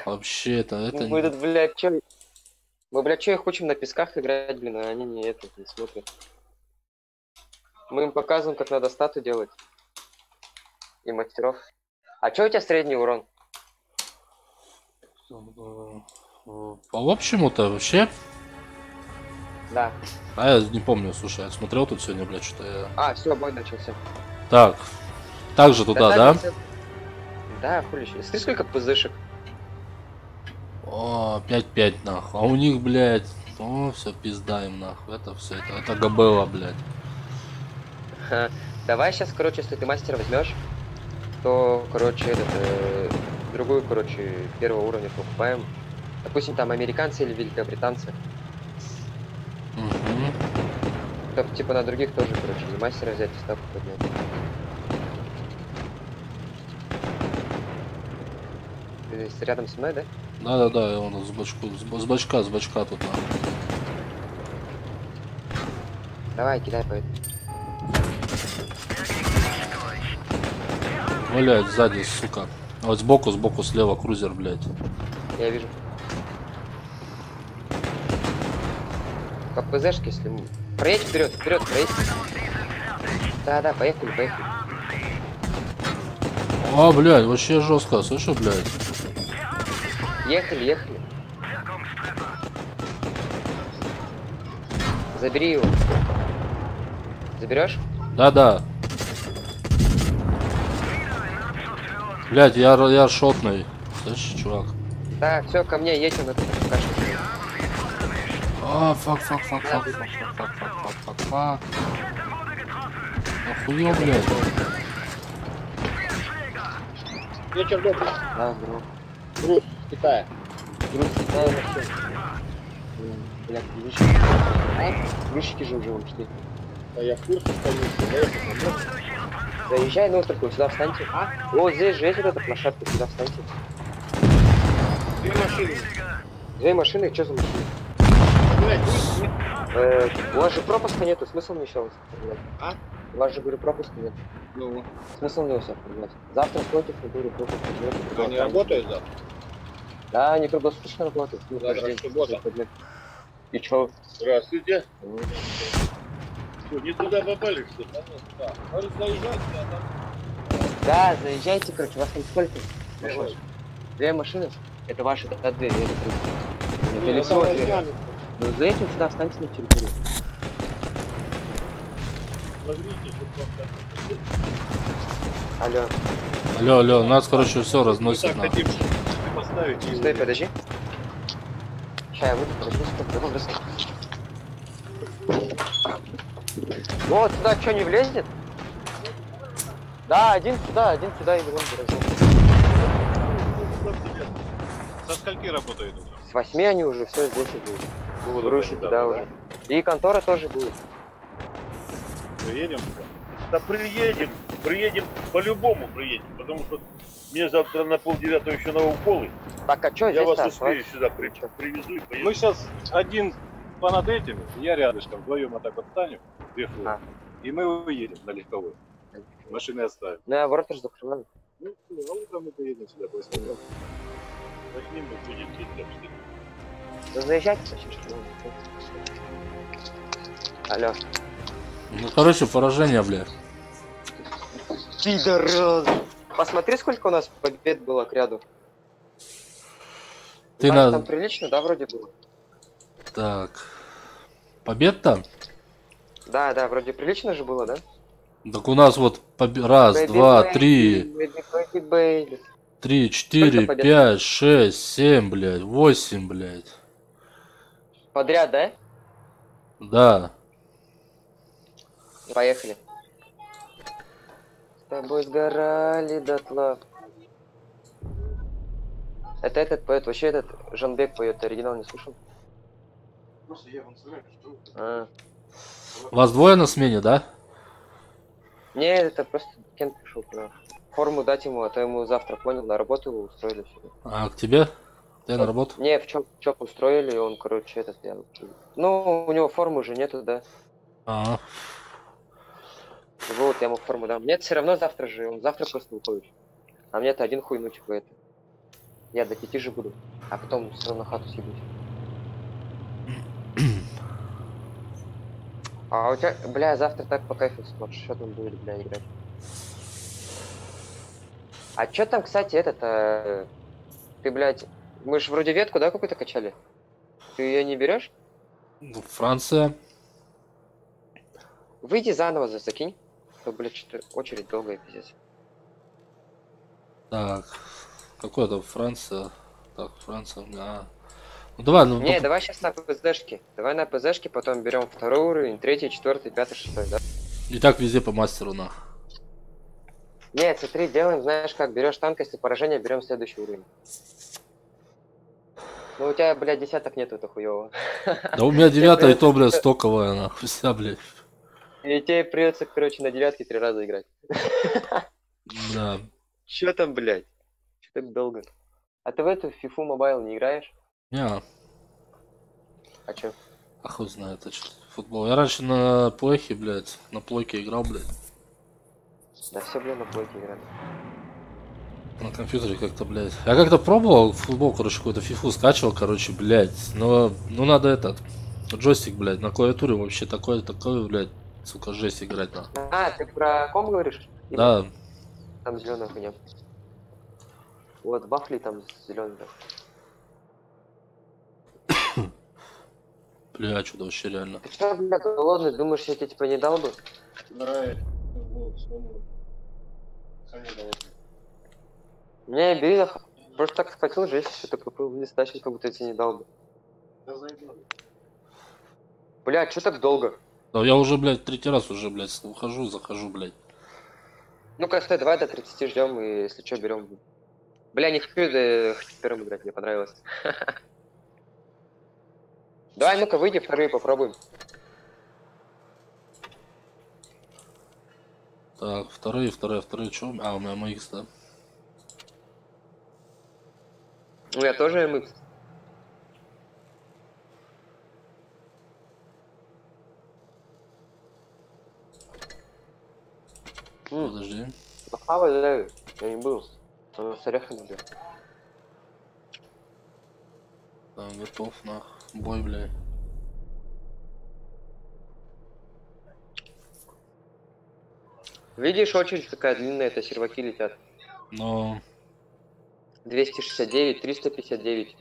Вообще это Мы тут, блядь, чё? Мы, блядь, что их учим на песках играть, блин, а они не смотрят. Мы им показываем, как надо стату делать. И мастеров. А что у тебя средний урон? По общему-то вообще... Да. А я не помню, слушай, я смотрел тут сегодня, блядь, что-то я... А, все, бой начался. Так. Также туда, да? так, да, хули еще. Смотри, сколько пызышек. О, 5-5, нахуй. А у них, блядь, о, все, пизда им, нахуй. Это все, это габела, блядь. Ха. Давай сейчас, короче, если ты мастера возьмешь, то, короче, другую, короче, первого уровня покупаем. Допустим, там американцы или великобританцы. Угу. Чтоб, типа, на других тоже, короче, не мастера взять и ставку поднять. Ты рядом со мной, да? Да-да-да, я вон с бачка тут, нахуй. Давай, кидай по этому. Блядь, сзади, сука. Вот сбоку, слева крузер, блядь. Я вижу. По ПЗшке, если... Проедь вперед, проедь. Да, поехали. А, блядь, вообще жестко, слышишь, блядь? Ехали. Забери его. Заберешь? Да. Блядь, я шотный. Слышишь, чувак? Да, все, ко мне едь, он это покажет. А, фак. Охуел, блядь. Вечер добрый. Да, здорово. Груз с Китая. Груз Китая вообще. Блядь, грузчики. Грузчики же уже ушли. А я в курсе, что они заехать на мост. Заезжай на остров, сюда встаньте. Вот здесь же есть вот эта площадка, сюда встаньте. Две машины. Две машины, что за машины? Блядь, нет. У вас же пропуска нету, смысл мне еще вас оформлять? А? У вас же, говорю, пропуска нет. Ну, Смысл мне вас оформлять? Завтра против, я говорю, пропуск нет. они работают завтра? Да, они круглосуточно работают. Ну, Завтра каждый день. суббота. И чё? Здравствуйте. Что, не туда попали, что ли? Да. Может, заезжать, Да, заезжайте, короче, у вас там сколько? Двое. Две машины? Это ваши, да, две, это Ну, или это всего две? возьмем. Ну, за этим сюда встаньте на территорию. Смотрите, чтоб Алло. Алло, нас, короче, все вам разносит, так нахуй. хотим поставить и Стой, подожди. Сейчас я выйду, подожди, секунду. Вот, сюда что, не влезет? Да, один сюда и вон гаражом. Со скольки работает уже? С 8 они уже, все здесь и будут. Будут Грузчики, они, да, уже. И контора тоже будет. Приедем? Да приедем, по-любому приедем, потому что мне завтра на 8:30 еще на уколы. Так, а что Я здесь вас успею сюда привезу и поеду. Мы сейчас один понад этим, я рядышком, вдвоем вот так вот встанем, А. и мы уедем на легковой. Машины оставим. Ну, я ворота же закрываю. Ну, а утром мы поедем сюда после этого. Возьми, мы будем здесь так что. Да заезжайте, почти что. Алло. Ну, короче, поражение, блядь. Пидорас. Посмотри, сколько у нас побед было к ряду. Ты Там на... прилично, да, вроде было? Так. Побед-то? Да, вроде прилично же было, да? Так у нас вот раз, Бэйби, два, бэйби, три, бэйби. 3, 4, побед? 5, 6, 7, блядь, 8, блядь. Подряд, да? Да. Поехали. С тобой сгорали дотла. Это этот поет, вообще этот Жанбек поет, оригинал не слушал? Просто я в Инстаграме жду. А. Вас двое на смене, да? Не, это просто Кен пришел туда. Форму дать ему, а то ему завтра, понял, на работу его устроили сюда. А к тебе? Ты на работу? Не, в ЧОП устроили, и он, короче, этот я... Ну, у него формы уже нету, да. А, Вот, я ему форму дам. Нет, все равно завтра же, он завтра просто уходит. А мне-то один хуй, ну, типа, это. Я до 5 же буду, а потом все равно хату съебусь. А у тебя, бля, завтра так по кайфу смотришь, что там будет, бля, играть. А чё там, кстати, ты, блядь, мы ж вроде ветку, да, какую-то качали? Ты ее не берешь? Ну, Франция. Выйди заново, закинь. То, блядь, что-то очередь долгая, пиздец. Так. Какой это Франция? Так, Франция. Ну давай, ну Не, давай сейчас на ПЗшке. Давай на ПЗшке, потом берем второй уровень, третий, четвертый, пятый, шестой, да? и так везде по мастеру на. Нет, смотри, делаем, знаешь как, берешь танк, если поражение, берем следующий уровень. Ну у тебя, блядь, десяток нету, это хуёво. Да у меня 9 и то, блядь, стоковая, нахуй, вся, блядь. И тебе придется, короче, на девятке 3 раза играть. Да. Чё там, блядь? Чё так долго? А ты в эту FIFA Mobile не играешь? Не, А чё? а хуй знает, это что, футбол. Я раньше на плойке, блядь, на плойке играл, блядь. Да все, блядь, на плойке играли. На компьютере как-то, блядь. Я как-то пробовал футбол, короче, какую-то фифу скачивал, короче, блядь. Но, ну надо этот, джойстик, блядь, на клавиатуре вообще такой, блядь, сука, жесть играть на. А, ты про ком говоришь? Да, Там зеленая хуйня. Вот, вафли там зеленый. бля, что-то вообще реально. Ты что, блядь, голодный? Думаешь, я тебе типа не дал бы? Нравится. Вот, снова. Сами довольны. Не, бери, просто так схватил, жесть, что-то купил, не стащил, как будто я тебе не дал бы. Да зайду. Блядь, что так долго? Да я уже, блядь, третий раз уже, блядь, ухожу, захожу, блядь. Ну-ка, стой, давай до 30 ждем, и если что, берем. Бля, не хочу первым играть, мне понравилось. Давай, ну-ка, выйди, вторые попробуем. Так, вторые, что? А, у меня MX, да? Ну, я тоже MX. Подожди. Похавай, да, я не был. Он с орехами был. Так, готов на бой, блядь. Видишь, очередь какая длинная, это серваки летят. Но 269, 359.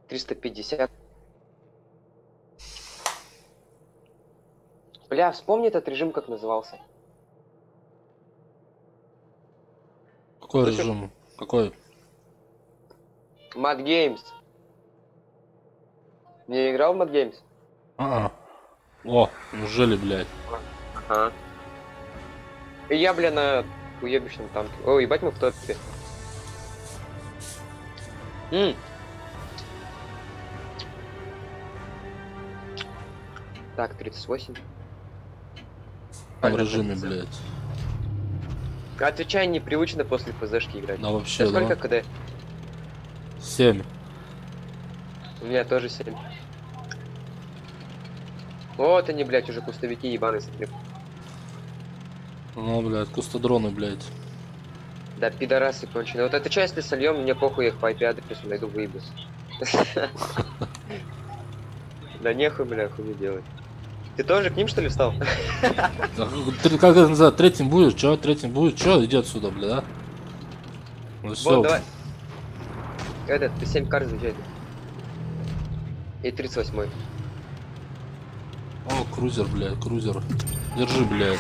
$350. Бля, вспомни этот режим, как назывался. какой Слушай. режим? Какой? Mad Games. Не играл в Mad Games? А, о, неужели, блядь? Ага. И я, бля, на уебищном танке. О, ебать, мы в топе. Так, 38. В режиме, блядь. Отвечай, непривычно после ПЗшки играть. Да вообще, Тебе сколько да. КД? 7. У меня тоже 7. Вот они, блядь, уже кустовики ебаные, смотри. Ну, блядь, кустодроны, блядь. Да, пидорасы конченые. Вот это что, если сольем, мне похуй, я их по IP-адресу найду, выебусь. Да нехуй, бля, хуйню делать. Ты тоже к ним, что ли, встал? Ты как это называется? Третьим будешь? Чё? Третьим будет? Чё? Иди отсюда, бля, да? Ну все. Вот, давай. Этот, ты 7 карт заезжай. И 38-й. О, крузер, блядь, крузер. Держи, блядь.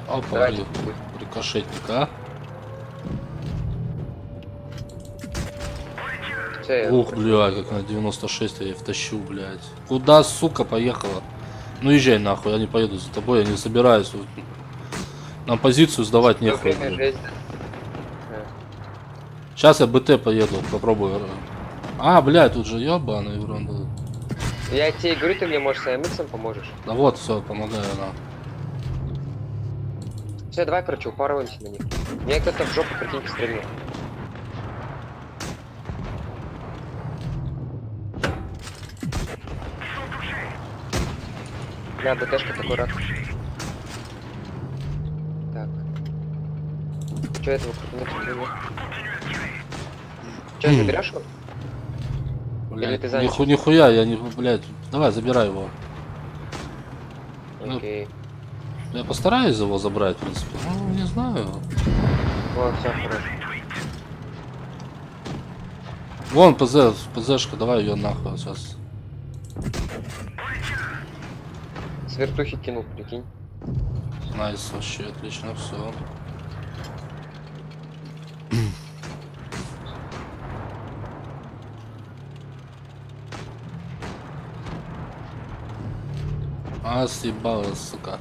Опа, Давайте. рикошетник, а? Все, Ух, блядь, как на 96 я ее втащу, блядь. Куда, сука, поехала? Ну езжай нахуй, я не поеду за тобой, я не собираюсь. Нам позицию сдавать нехуй, блядь. Сейчас я БТ поеду, попробую. А, блядь, тут же ебаный урон. Я тебе говорю, ты мне можешь с АМХ поможешь. Да вот, все, помогаю, на. Все, давай, короче, упарываемся на них. Мне кто-то в жопу, прикиньте, стрельнул. Бля, БТшка такой рад. Так. Что этого крупного? Че, заберешь его? Или ты занят? Нихуя, я не, блядь. Давай, забирай его. Окей. Я постараюсь его забрать, в принципе. Ну, не знаю. Вот, все, хорошо. Вон ПЗшка, давай ее нахуй сейчас. С вертухи кинул, прикинь. Найс, вообще отлично, все. А, съебалась, сука.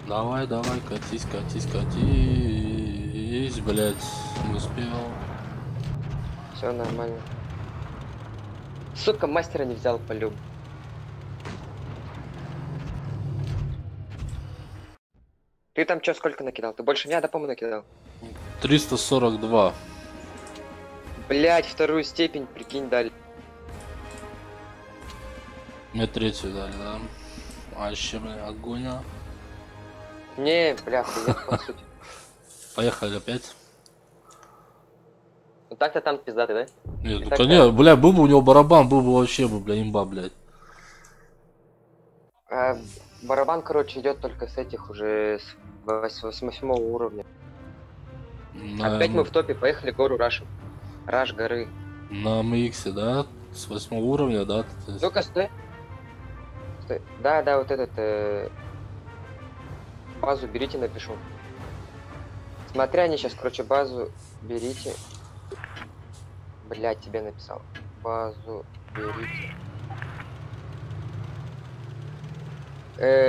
Давай, давай, катись, катись, катись, блять, не успел. Все нормально. Сука, мастера не взял по люб. Ты там что, сколько накидал? Ты больше меня, да, по-моему, накидал? 342. Блять, вторую степень, прикинь, дали. Мне третью дали, да? Вообще, бля, огонь. А. Не, бля, хуя, по сути. Поехали опять. Ну так-то там пиздатый, да? Нет, ну так конечно, бля, был бы у него барабан, был бы вообще, бля, имба, блядь. А, барабан, короче, идет только с этих уже с 8 уровня. Опять мы в топе, поехали гору рашим. Раш горы. На МХ, да? С 8 уровня, да? Ну-ка, стой. Стой. Да, да, вот этот... базу берите, напишу. Смотри, они сейчас, короче, базу берите. Блять, тебе написал. Базу берите.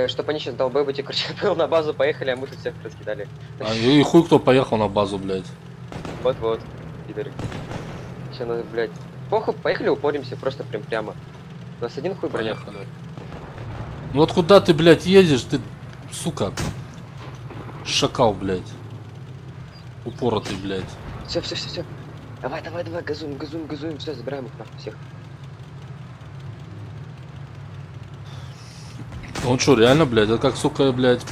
Чтоб они сейчас долбоебы, короче, на базу поехали, а мы тут всех раскидали. А и хуй кто поехал на базу, блядь. Вот-вот, пидоры. Сейчас надо, блядь. Похуй, поехали, упоримся, просто прямо. У нас один хуй броня. Поехали. Ну вот куда ты, блядь, едешь, ты, сука. Шакал, блядь. Упоротый, блядь. Все. Давай, газуем, все, забираем их нахуй всех. Он что, реально, блядь, это как, сука, блядь.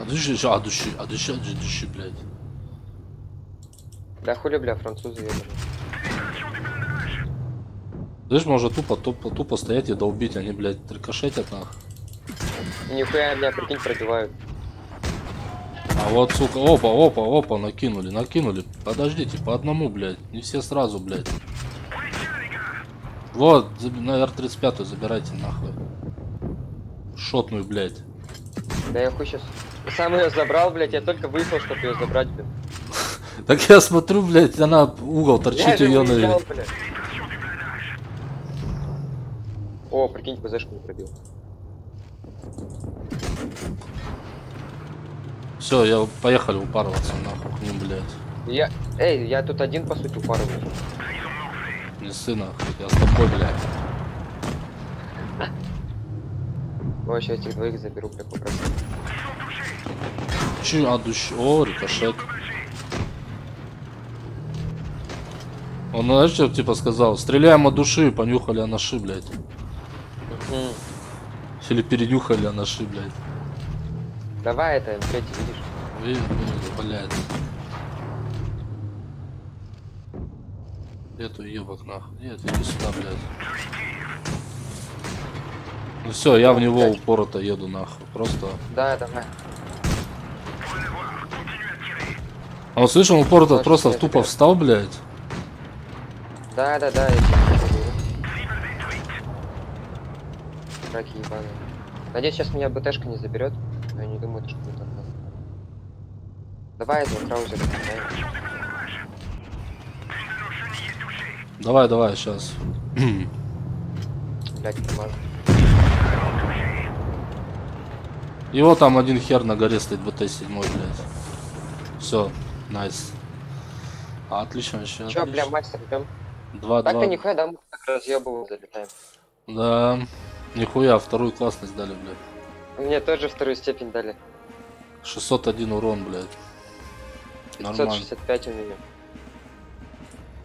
Дыши, блядь. Да хули, бля, французы ебаные. Знаешь, можно тупо стоять и долбить, они, блядь, рикошетят нахуй. Нихуя меня, прикинь, пробивают. А вот, сука, опа, накинули. Подождите, по одному, блядь, не все сразу, блядь. Вот, на Р-35 забирайте нахуй. Шотную, блядь. Да я хуй сейчас. Сам ее забрал, блядь, я только выехал, чтобы ее забрать, блядь. Так я смотрю, блядь, она угол торчит, Я же ее выезжал, на... блядь. О, прикинь, ПЗшку не пробил. Все, поехали упарываться нахуй к ним, блядь. Я тут один, по сути, упарываюсь. Не сына, я с тобой, блядь. Ой, сейчас этих двоих заберу, блядь, как раз. О, рикошет. Он, знаешь, что типа сказал? Стреляем от души, понюхали анаши, блядь. Или перенюхали анаши, блядь. Давай это, М3, видишь? Блядь. Эту ебок нахуй. Нет, иди сюда, блядь. Ну все, я в него упорото еду нахуй. Просто. Да, давай. А вот слышал, упорото просто тупо встал, блядь. Да, я тебя заберу. Раки ебаные. Надеюсь, сейчас меня БТшка не заберет. Я не думаю, что будет одна. Давай этого краузера. Давай, сейчас. Блять, помазал. Его там один хер на горе стоит, БТ-7, блядь. Все, найс. Отлично вообще. Че, бля, мастер, идем? 2-2. Так-то нихуя, да, мы так разъебываем, залетаем. Да, нихуя, вторую классность дали, блядь. Мне тоже вторую степень дали. 601 урон, блядь. Нормально. 565 у меня.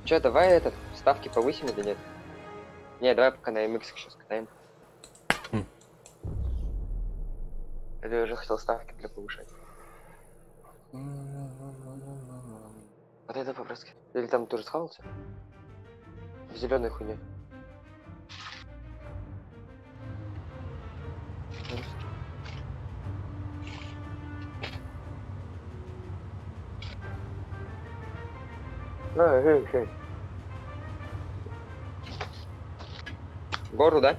Че, давай этот, ставки повысим или нет? Не, давай пока на MX сейчас катаем. Хм. Или я уже хотел ставки для повышать. Вот это по-братски. Или там тоже схавался? В зеленой хуйне. Гору, да?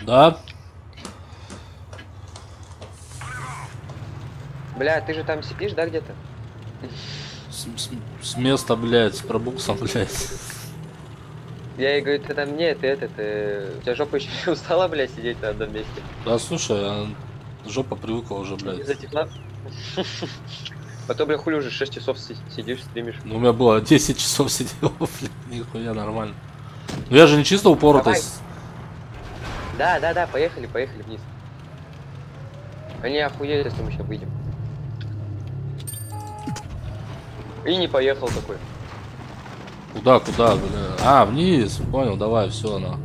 Да? Бля, ты же там сидишь, да, где-то? С места, блядь, с пробуксом, блядь. Я ей говорю, ты там нет, ты у тебя жопа еще не устала, блядь, сидеть на одном месте? Да, слушай, жопа привыкла уже, Не блядь. затекла? Потом, бля, хули уже 6 часов сидишь, стримишь. Ну, у меня было 10 часов сидел, блядь, нихуя нормально. Ну я же не чисто упоротый. Да, поехали вниз. Они охуели, если мы сейчас выйдем. И не поехал такой. Куда, бля? А, вниз, понял, давай, все, на.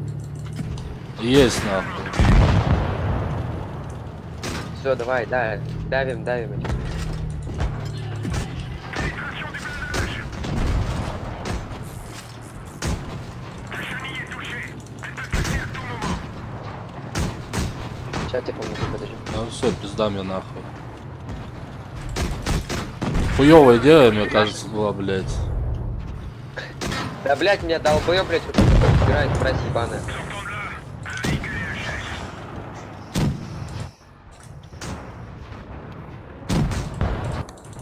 Есть, нахуй. Все, давай, да, давим этих. Сейчас я помогу, подожди. Ну все, пизда мне нахуй. Хуёвая идея, мне кажется, была, блядь. Да, блядь, меня долбоёб, блядь, вот это собирает, мразь ебаная.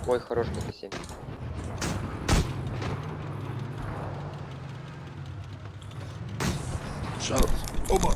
Ой, хорош, КТ-7. Сейчас. Оба.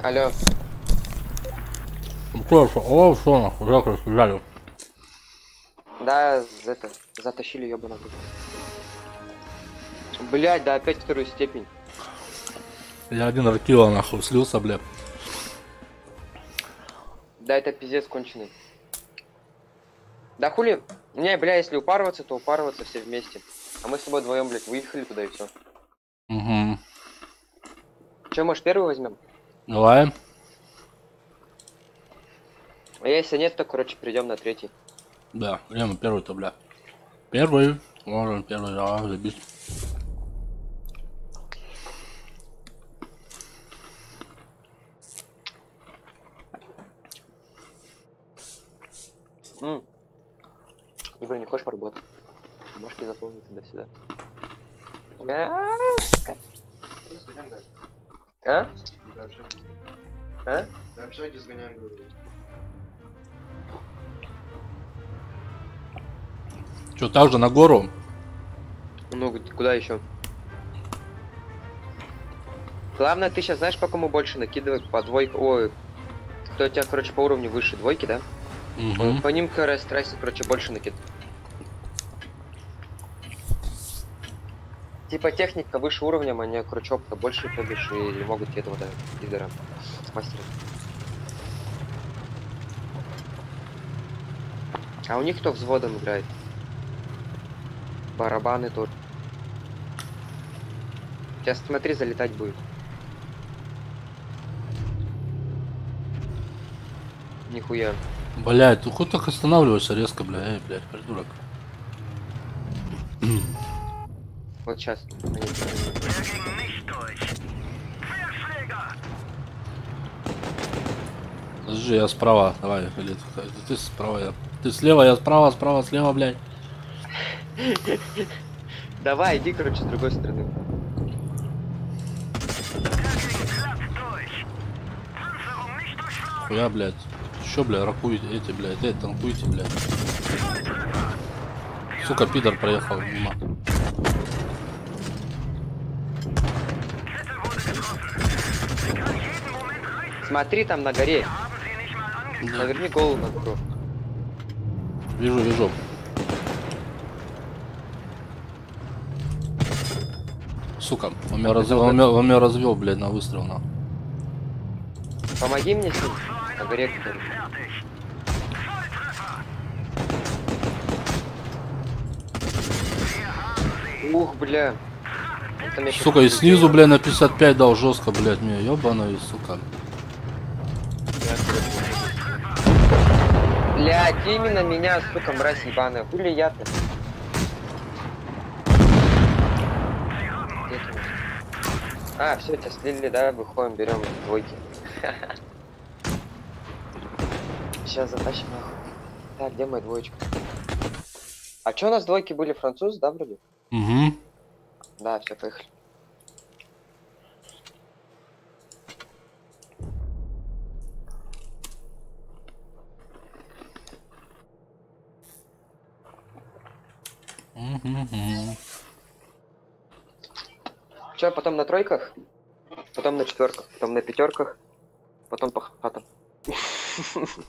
Алло. О, что нахуй, как рассказали. Да, затащили ёбаного. Блять, да опять вторую степень. Я один ракила нахуй слился, бля. Да это пиздец конченый. Да хули? Не, бля, если упарываться, то упарываться все вместе. А мы с тобой вдвоем, блядь, выехали туда и все. Угу. Че, может, первый возьмем? Давай. А если нет, то, короче, придем на третий. Да, ну первый-то, бля. Первый. Можно первый, давай, забить. Игорь, не хочешь поработать? Можете заполнить туда-сюда. А? А? На общаге сгоняем, говорю. Че, так же на гору? Ну, куда еще? Главное, ты сейчас знаешь, по кому больше накидывать? По двойке. Ой, кто у тебя, короче, по уровню выше двойки, да? Угу. По ним трассе, короче, больше накид. Типа техника выше уровнем, они, короче, опыта больше, то бишь, и могут тебе этого, да, лидера с мастером. А у них кто взводом играет? Барабаны тоже. Сейчас смотри, залетать будет. Нихуя. Блядь, ты хоть так останавливаешься резко, бля, блядь, придурок. Вот сейчас. Подожди, я справа, давай, или ты справа, ты слева, я справа, справа, слева, блядь. Давай, иди, короче, с другой стороны. Хуя, блядь. Еще, блядь, ракуете, эти, блядь, танкуйте, блядь. Сука, пидор проехал мимо. Смотри там на горе. Да. Наверни голову на гору. Вижу, вижу. Сука, он меня развел, блядь, на выстрел, на. Помоги мне с ним. На горе, который. Ух, бля. Это мне Сука, и снизу, блядь, на 55 дал жестко, блядь, мне, ёбаный, сука. Блядь, именно меня, сука, мразь ебаная. Хули я-то? Где ты? А, все, тебя слили, да? Выходим, берем двойки. Сейчас затащим нахуй. Так, где моя двоечка? А чё у нас двойки были, французы, да, вроде? Угу. Да, все, поехали. Че, потом на тройках, потом на четверках, потом на пятерках, потом по хатам.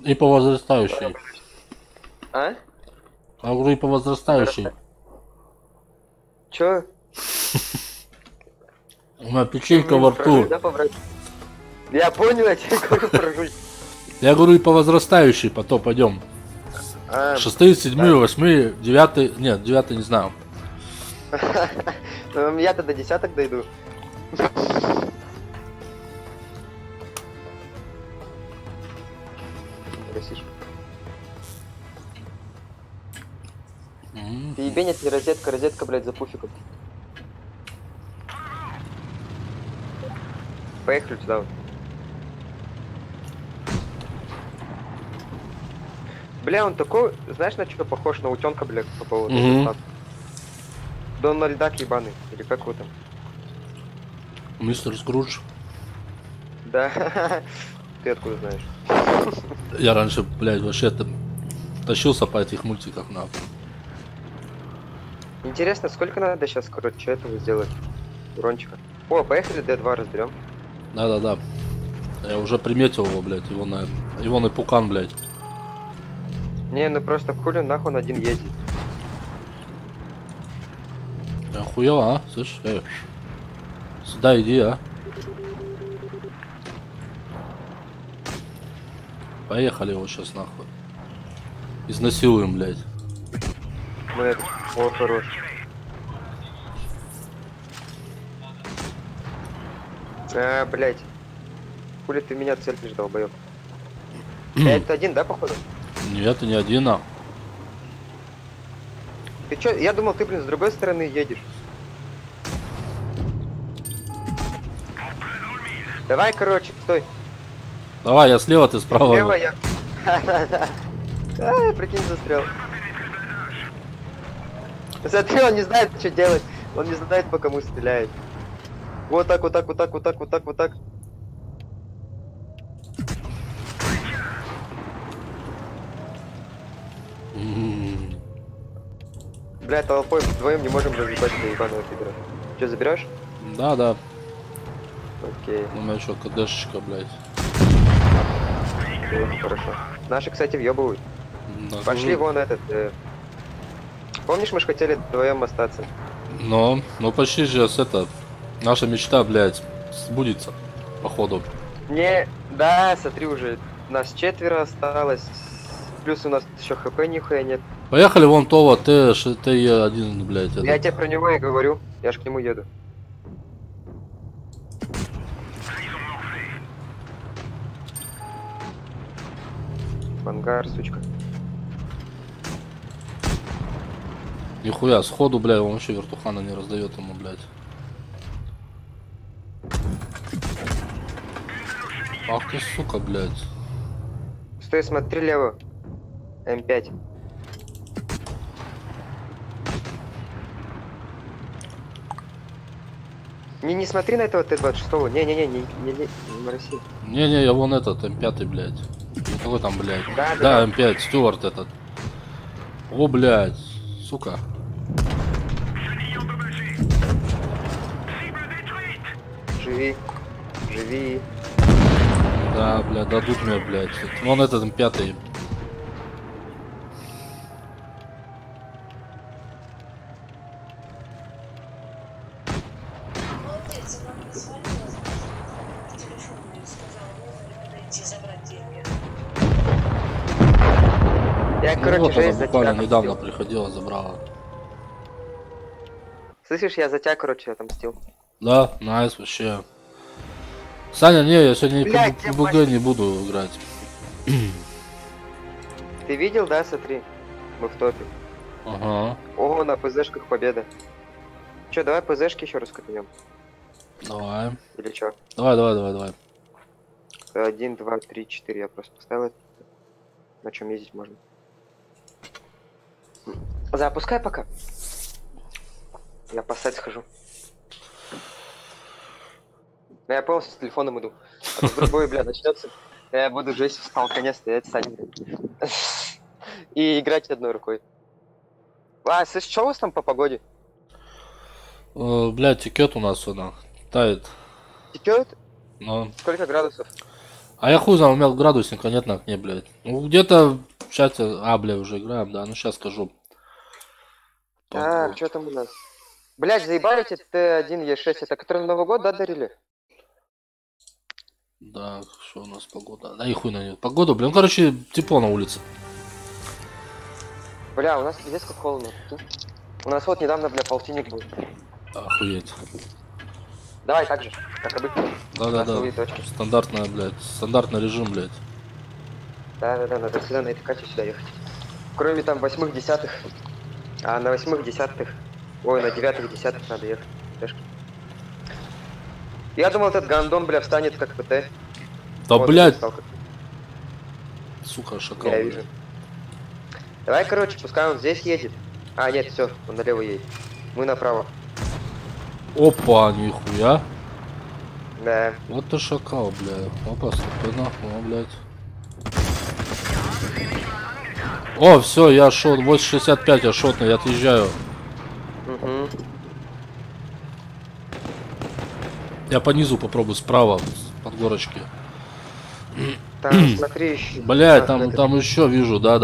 И по возрастающей. А? А говорю, и по возрастающей. Че? У меня печенька во рту. Я понял, я тебе говорю про жуть. Я говорю, и по возрастающей, потом пойдем. А, 6, 7, 8, 9, нет, 9 не знаю. я-то до десяток дойду. Ты ебенец не розетка, розетка, блядь, за пуфиком. Поехали сюда вот. Бля, он такой, знаешь, на что похож? На утенка, бля, по поводу. Дональд Дак ебаный, или как его там? Мистер Скрудж. Да, ты откуда знаешь? Я раньше, блядь, вообще тащился по этих мультиках, нахуй. Интересно, сколько надо сейчас, короче, этого сделать? Урончика. О, поехали D2 разберем. Да-да-да. Я уже приметил его, блядь, его на пукан, блядь. Не, ну просто хули нахуй он один едет. Охуела, а? Слышь, сюда иди, а? Поехали его сейчас нахуй. Изнасилуем, блядь. Мы это... О, хорош. А, блядь. Хули ты меня цельпишь, долбоёб. Я это один, да, походу? Нет, ты не один, а. Ты чё? Я думал, ты, блин, с другой стороны едешь. Давай, короче, стой. Давай, я слева, ты справа. Слева я. Ай, прикинь, застрял. Смотри, он не знает, что делать. Он не знает, по кому стреляет. Вот так, вот так, вот так, вот так, вот так, вот так. Бля, толпой вдвоем не можем разъебать этого ебаного пидора. Че, заберешь? Да, да. Окей. У меня еще КДшечка, блядь. Окей, хорошо. Наши, кстати, въебывают. Да, Пошли тоже. вон этот. Помнишь, мы же хотели вдвоем остаться? Ну почти же это. Наша мечта, блядь, сбудется, походу. Не, да, смотри уже. Нас 4 осталось. Плюс у нас еще хп нихуя нет. Поехали вон того Т1, блядь. Я тебе про него и говорю. Я ж к нему еду. Ангар, сучка. Нихуя, сходу, блядь, он вообще вертухана не раздает ему, блядь. Ах ты, сука, блядь. Ты смотри лево. М5. Не смотри на этого Т-26. Не мороси. Не-не, я вон этот, М5, блядь. Ну, какой там, блядь? Да, Да, М5, Стюарт этот. О, блядь, сука. Живи. Живи. Да, блядь, дадут мне, блядь. Вон этот М5. Молодец, она мне звонила, в телефон и сказала, можно ли подойти забрать деньги. Я, Ну, короче, вот она жесть за буквально тебя недавно отомстил. приходила, забрала. Слышишь, я за тебя, короче, отомстил. Да, найс, вообще. Саня, не, я сегодня Блядь, по БГ не буду играть. Ты видел, да, смотри? Мы в топе. Ага, Ого, на ПЗшках победа. Че, давай ПЗшки еще раз катанем. давай. Или че? Давай. 1, 2, 3, 4. Я просто поставил это. На чем ездить можно. Запускай пока. Я поссать схожу. Ну, я полностью с телефоном иду. А то вдруг бой, бля, начнется. Я буду жесть в столкане стоять, Саня. И играть одной рукой. А, слышь, что у вас там по погоде? Блядь, текет у нас сюда. Тает. Текет? Но... Сколько градусов? А я хуй знаю, у меня градусника нет на окне, блядь. Ну, где-то в чате... А, бля, уже играем, да. Ну, сейчас скажу. Так, что там у нас? Блять, заебали эти Т1, Е6. Это который на Новый год, да, дарили? Да, что у нас погода? Да и хуй на нее. Погода, блин, ну, короче, тепло на улице. Бля, у нас здесь как холодно. У нас вот недавно, бля, полтинник был. Охуеть. Давай так же, как обычно. Да-да-да. Основные точки. Стандартная, блядь. Стандартный режим, блядь. Да-да-да, надо всегда на этой кате сюда ехать. Кроме там 8-х, 10-х. А на 8-х, 10-х... Ой, на 9-х, 10-х надо ехать. Тэшки. Я думал, этот гандон, бля, встанет как ПТ. Да, Вот, блядь. стал как- Сука, шакал. Я блядь. вижу. Давай, короче, пускай он здесь едет. А, нет, все, он налево едет. Мы направо. Опа, нихуя. Да. Вот ты шакал, бля. Опа, спокойно. О, блядь. О, все, я шот. 865, я шотный, я отъезжаю. Угу. Я по низу попробую справа, под горочки. Там, смотри, еще. Блядь, там еще вижу, да.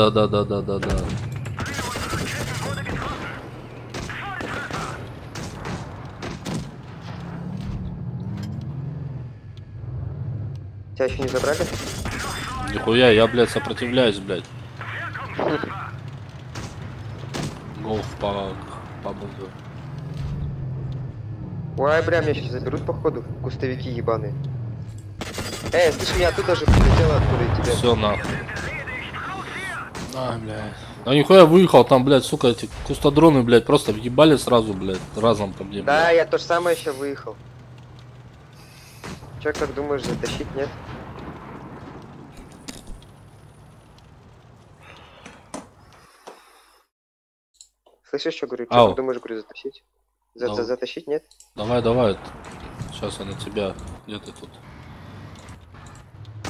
Тебя еще не забрали? Нихуя, я, блядь, сопротивляюсь, блядь. Голф по БГ. Ой, бля, меня сейчас заберут, походу, кустовики ебаные. Слышь, меня оттуда же прилетело, откуда и тебя. Все нахуй. А, блядь. А нихуя выехал, там, блядь, сука, эти кустодроны, блядь, просто въебали сразу, блядь, разом по мне, Да, блядь. я то же самое еще выехал. Че, как думаешь, затащить, нет? Слышишь, что говорю? Че, Ау. как думаешь, говорю, затащить? Да. Затащить, нет? Давай. Сейчас я на тебя. Где ты тут?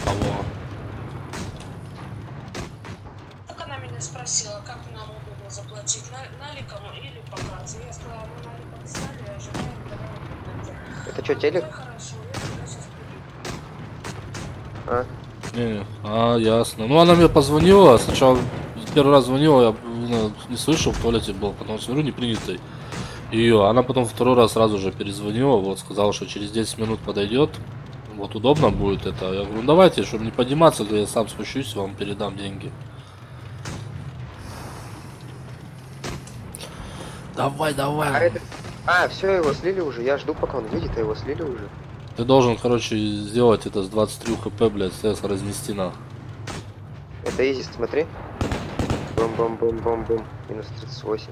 Алло. Так она меня спросила, как нам удобно заплатить, наликом или по карте. Я сказала, мы наликом сняли, а жена им давала по карте. Это что, телек? Ну, хорошо, я тебя сейчас приду. А? Не, ясно. Ну, она мне позвонила, сначала первый раз звонила, я не слышал, в туалете был, потом смотрю, не принятый ее. Она потом второй раз сразу же перезвонила, вот, сказала, что через 10 минут подойдет. Вот, удобно будет это. Я говорю, ну, давайте, чтобы не подниматься, я сам спущусь, вам передам деньги. Давай. Все, его слили уже. Я жду, пока он выйдет, а его слили уже. Ты должен, короче, сделать это с 23 хп, блядь, СС разнести на. Это изи, смотри. Бум-бум-бум-бум-бум. Минус 38.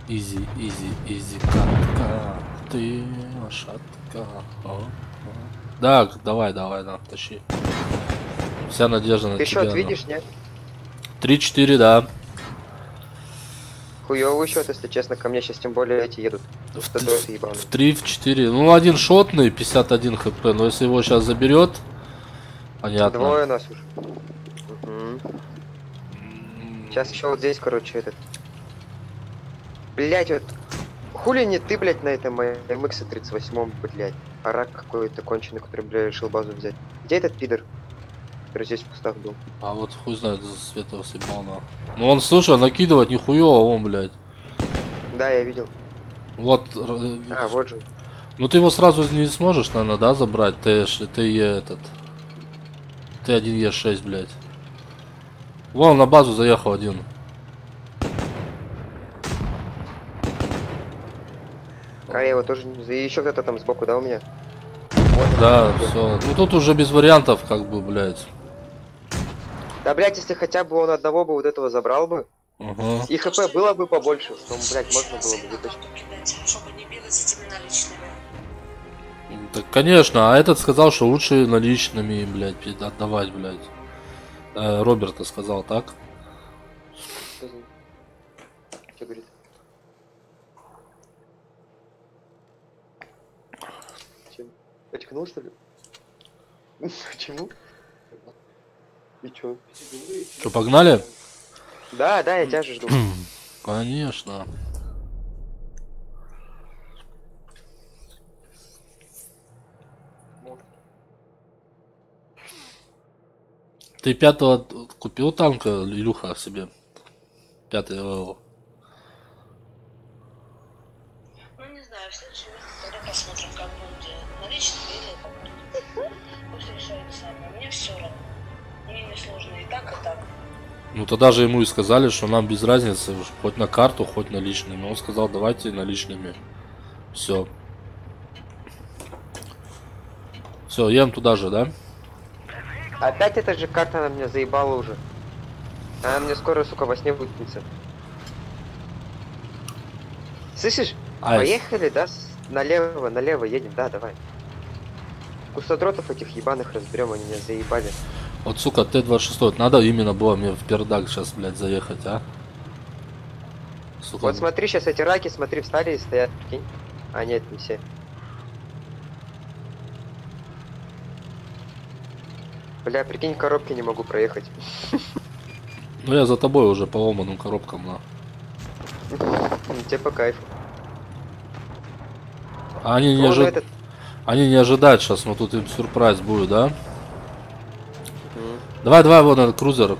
Изи, изи, изи, катка. Ты лошадка. О. Да, давай, на, тащи. Вся надежда на Ты тебя. счет видишь, нет? 3-4, да. Хуёвый счет, если честно, ко мне сейчас тем более эти едут. В 3-4. Ну, один шотный, 51 хп. Но если его сейчас заберет, понятно. Двое нас уже. Сейчас еще вот здесь, короче, этот. Блять, вот. Хули не ты, блять, на этом MX 38, блять. А рак какой-то конченый, который, блядь, решил базу взять. Где этот пидор? Который здесь в кустах был. А вот хуй знает, за Светова съебал на. Ну он, слушай, накидывать нихуёво, он, блядь. Да, я видел. Вот. А, вот же. Ну ты его сразу не сможешь, наверное, да, забрать? Ты этот. Т1Е6, блядь. Вон на базу заехал один. А я его тоже не... И еще кто-то там сбоку, да, у меня? Вот Да, он. все. Ну тут уже без вариантов, как бы, блядь. Да, блять, если хотя бы он одного бы вот этого забрал бы, Ага. и хп было бы побольше, то, блять, можно было бы вытащить. Чтобы не бегать с этими наличными. Так, конечно, а этот сказал, что лучше наличными, блядь, отдавать, блядь. Роберта сказал, так? Что говорит? Чем? Очкнул, что ли? Почему? И чё? Что, погнали? Да, я тебя же жду. Конечно. Ты 5-го купил танка, Илюха, себе? 5-й левел. Ну не знаю, в следующем месяце тогда посмотрим, как будет наличными или как будет. Пусть решают сами. Мне все равно. Мне не сложно и так, и так. Ну тогда же ему и сказали, что нам без разницы, хоть на карту, хоть наличными. Он сказал, давайте наличными. Все. Все, едем туда же, да? Опять эта же карта она меня заебала уже. Она мне скоро, сука, во сне выкнется. Слышишь? Айс. Поехали, да? Налево едем, да, давай. Кустодротов этих ебаных разберем, они меня заебали. Вот, сука, Т-26, надо именно было мне в пердак сейчас, блядь, заехать, а? Сука. Вот смотри, сейчас эти раки, смотри, встали и стоят, прикинь. А нет, не все. Бля, прикинь, коробки не могу проехать. Ну я за тобой уже по ломаным коробкам, на. Тебе по кайфу. А они не, Ну, этот... они не ожидают сейчас, но тут им сюрприз будет, да? Давай, вон этот крузера.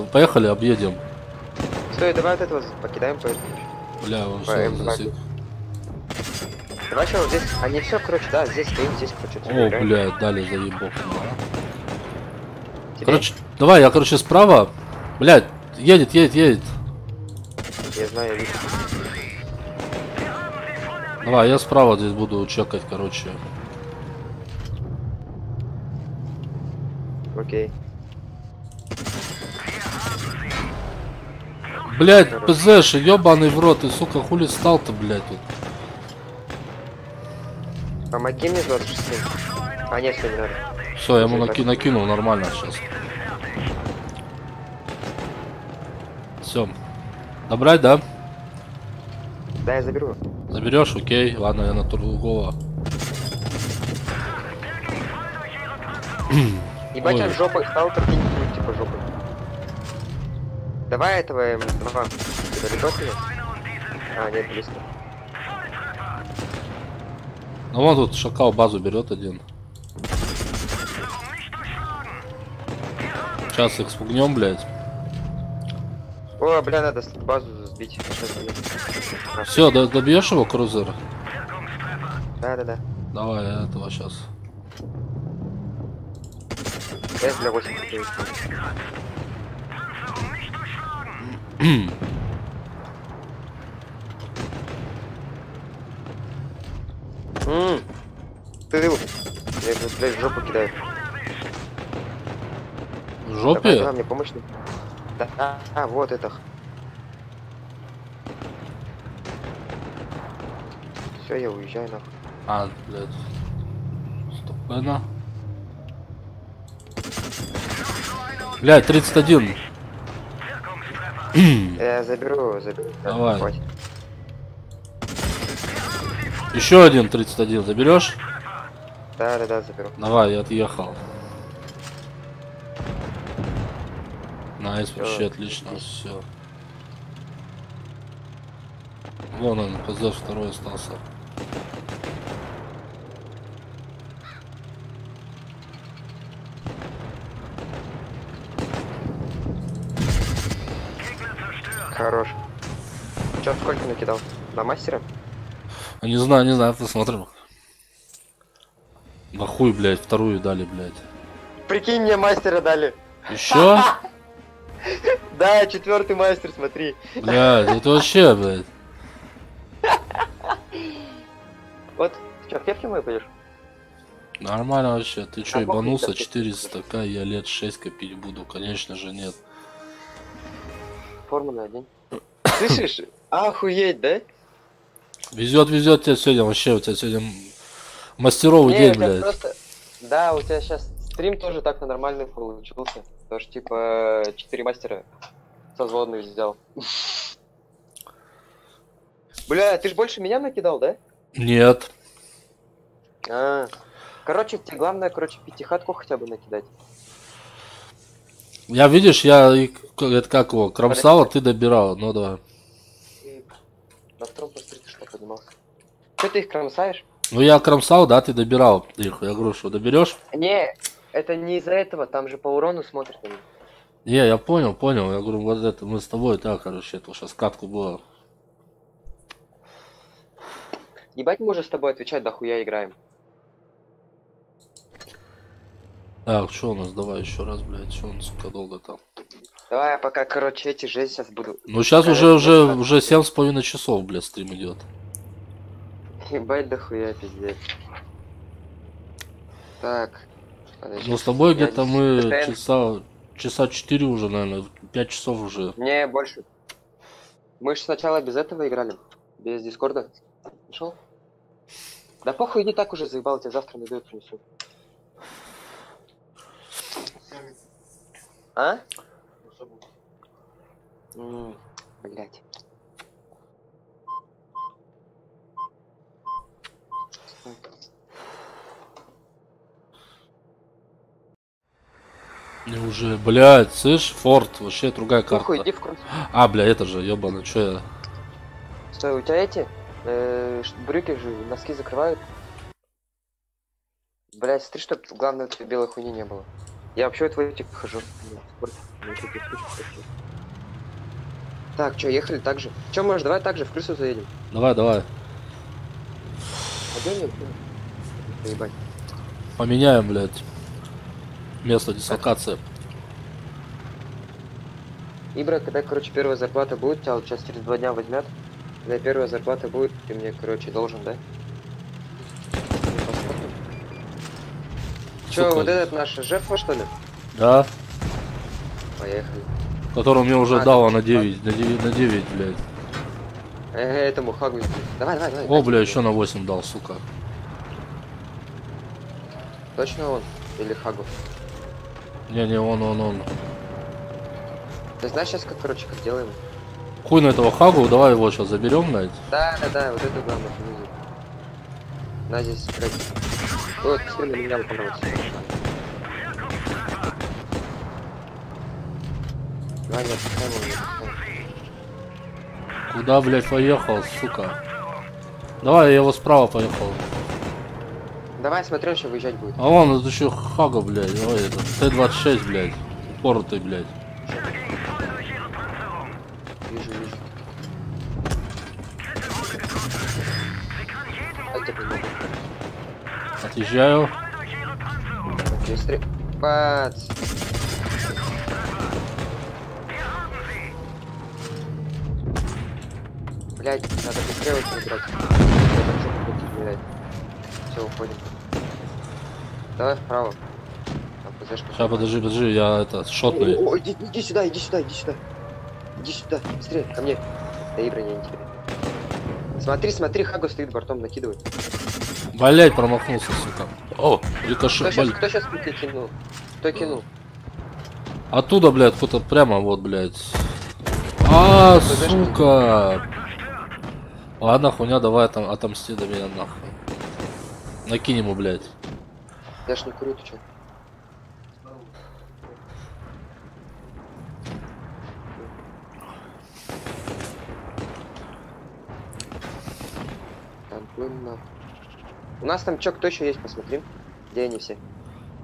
Поехали, объедем. Стой, давай вот этого покидаем, поэтому. Бля, он По что, М2. засек. Давай что, вот здесь, они все, короче, да, здесь стоим, здесь, короче, О, играем. блядь, дали заебок. Тебе? Короче, давай, я, короче, справа. Блядь, едет. Я знаю, я вижу. Давай, я справа здесь буду чекать, короче. Окей. Блядь, ПЗш, ебаный в рот, ты, сука, хули стал-то, блядь, тут. Помоги мне 26. А, нет, все, не надо. Все, я ему накинул нормально сейчас. Все. Добрать, да? Да, я заберу. Заберешь, окей. Ладно, я на другого. Ебать, Ой. он жопой стал, прикинь, ну, типа жопой. Давай этого М2. Ты далеко от меня? А, нет, близко. Ну вон тут шакал базу берет один. Сейчас их спугнем, блядь. О, бля, надо базу сбить. Все, добьешь его, крузер? Да. Давай, я этого сейчас. Я для 8 Тыл. Я же, блядь, в жопу кидаю. В жопе? Давай, мне помощь. Да, вот это. Все, я уезжаю нахуй. А, блядь. Стопена. Блядь, 31. Я заберу. Давай. Хватит. Еще один 31 заберешь? Да, заберу. Давай, я отъехал. Найс, вообще отлично, все. Вон он, ПЗ второй остался. Хорош. Че, сколько накидал? На мастера? Не знаю, посмотрим. Нахуй, блядь, вторую дали, блядь. Прикинь, мне мастера дали. Еще? Да, 4-й мастер, смотри. Блядь, это вообще, блядь. Вот, что, в кепке мой пойдешь? Нормально вообще. Ты чё, А похуй, ебанулся? да, 400к, я лет 6 копить буду. Конечно же нет. Форму надень. Слышишь? Охуеть, да? Везет тебе сегодня, вообще у тебя сегодня мастеровый Не, день, у тебя блядь. просто... Да, у тебя сейчас стрим тоже так на нормальный получился. Потому что, типа, 4 мастера созвонных взял. Бля, ты ж больше меня накидал, да? Нет. Короче, тебе главное, пятихатку хотя бы накидать. Я, видишь, это как его, кромсал, а ты добирал. Ну да. На втором посмотри, ты что поднимался. Че ты их кромсаешь? Ну я кромсал, да, ты добирал их. Я говорю, что доберешь? Не, это не из-за этого, там же по урону смотрят они. Не, я понял. Я говорю, вот это мы с тобой, так, короче, это сейчас катку было. Ебать, мы уже с тобой отвечать, да хуя играем. Так, что у нас? Давай еще раз, блядь, что у нас, сука, долго там? Давай я пока, короче, эти жесть сейчас буду. Ну сейчас уже 7,5 часов, блядь, стрим идет. Ебать, да хуя, пиздец. Так. Подожди. Ну с тобой Я где-то здесь мы часа 4 уже, наверное, 5 часов уже. Не, больше. Мы же сначала без этого играли. Без дискорда. Нашел? Да похуй, не так уже заебал, тебе завтра найду и принесу. А? Блять. Мне уже, блядь, слышь, Форд, вообще другая карта. Похуй, иди в конце. А, бля, это же, ёбаный, чё я? Стой, у тебя эти брюки же, носки закрывают. Блять, смотри, чтоб главное, у тебя белой хуйни не было. Я вообще в этих хожу. Так, чё, ехали так же? Чё, может, давай так же в крысу заедем? Давай. Пойдём, заебать. Поменяем, блядь, место дислокации. Ибра, когда, короче, первая зарплата будет, тебя вот сейчас через 2 дня возьмет. Когда первая зарплата будет, ты мне, короче, должен, да? Чё, Сука. вот этот наш жертва, что ли? Да, Поехали. который мне уже А, дала ты- на 9, блядь. Этому хагу. Давай. О, бля, еще на 8 дал, сука. Точно он? Или хагу? Не, он. Ты знаешь сейчас, как, короче, как делаем? Хуй на этого хагу, давай его сейчас заберем, блядь. Да, вот это главное, внизу. На здесь сыграть. Вот, сильно меня понравился. Давай, не отпускаем его. Куда, блядь, поехал, сука? Давай, я его справа поехал. Давай, смотрю, что выезжать будет. А вон, это еще хага, блядь. Давай, это Т-26, блядь. Упоротый, блядь. Вижу. А где ты? Отъезжаю. Быстрее. Бац. Блять, надо быстрее очень играть. Все, уходим. Давай вправо. Там ПЗшка. Сейчас, подожди, я это, шотный. О, иди сюда. Иди сюда, быстрее, ко мне. Да, Ибра, не тебе. Смотри, смотри, Хагу стоит бортом, накидывай. Блять, промахнулся, сука. О, рикошет, блядь. Кто сейчас пути кинул? Кто кинул? Оттуда, блядь, кто-то прямо вот, блядь. А, сука. Ладно, хуйня, давай там отомсти до меня нахуй. Накинь ему, блядь. Я ж не курю, ты чё? Танкуем нахуй. У нас там чё, кто еще есть, посмотрим. Где они все?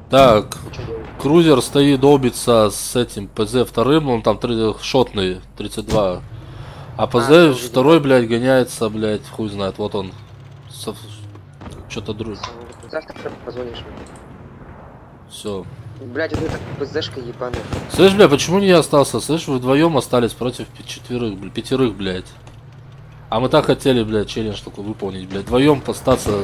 Так, Вы чё делаете? крузер стоит, долбится с этим ПЗ-2, он там шотный, 32. А ПЗ второй, блядь, гоняется, блядь, хуй знает, вот он. Что-то друг. Завтра позвонишь мне. Все. Блядь, это ПЗшка ебаная. Слышь, бля, почему не я остался? Слышь, вы вдвоем остались против пятерых, блядь. А мы так хотели, блядь, челлендж такой выполнить, блядь. Вдвоем остаться.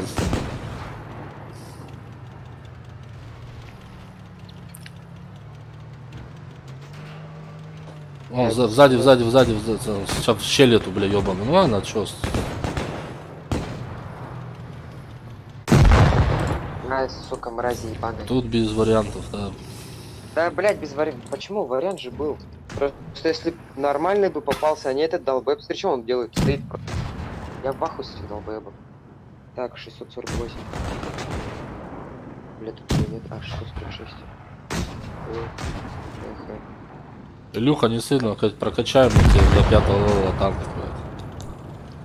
О, сзади, сейчас в щель эту, бля, ёбану. Ну ладно, чё. Ай, сука, мрази ебаные. Тут без вариантов, да. Да, блядь, без вариантов. Почему? Вариант же был. Просто если нормальный бы попался, а не этот долбоеб. Смотри, что он делает? Стоит. Я в ахуе с этих долбоебов. Так, 648. Блядь, тут нет. А, 646. Илюха, не сильно, прокачаем тебе до 5-го левела танк, блядь.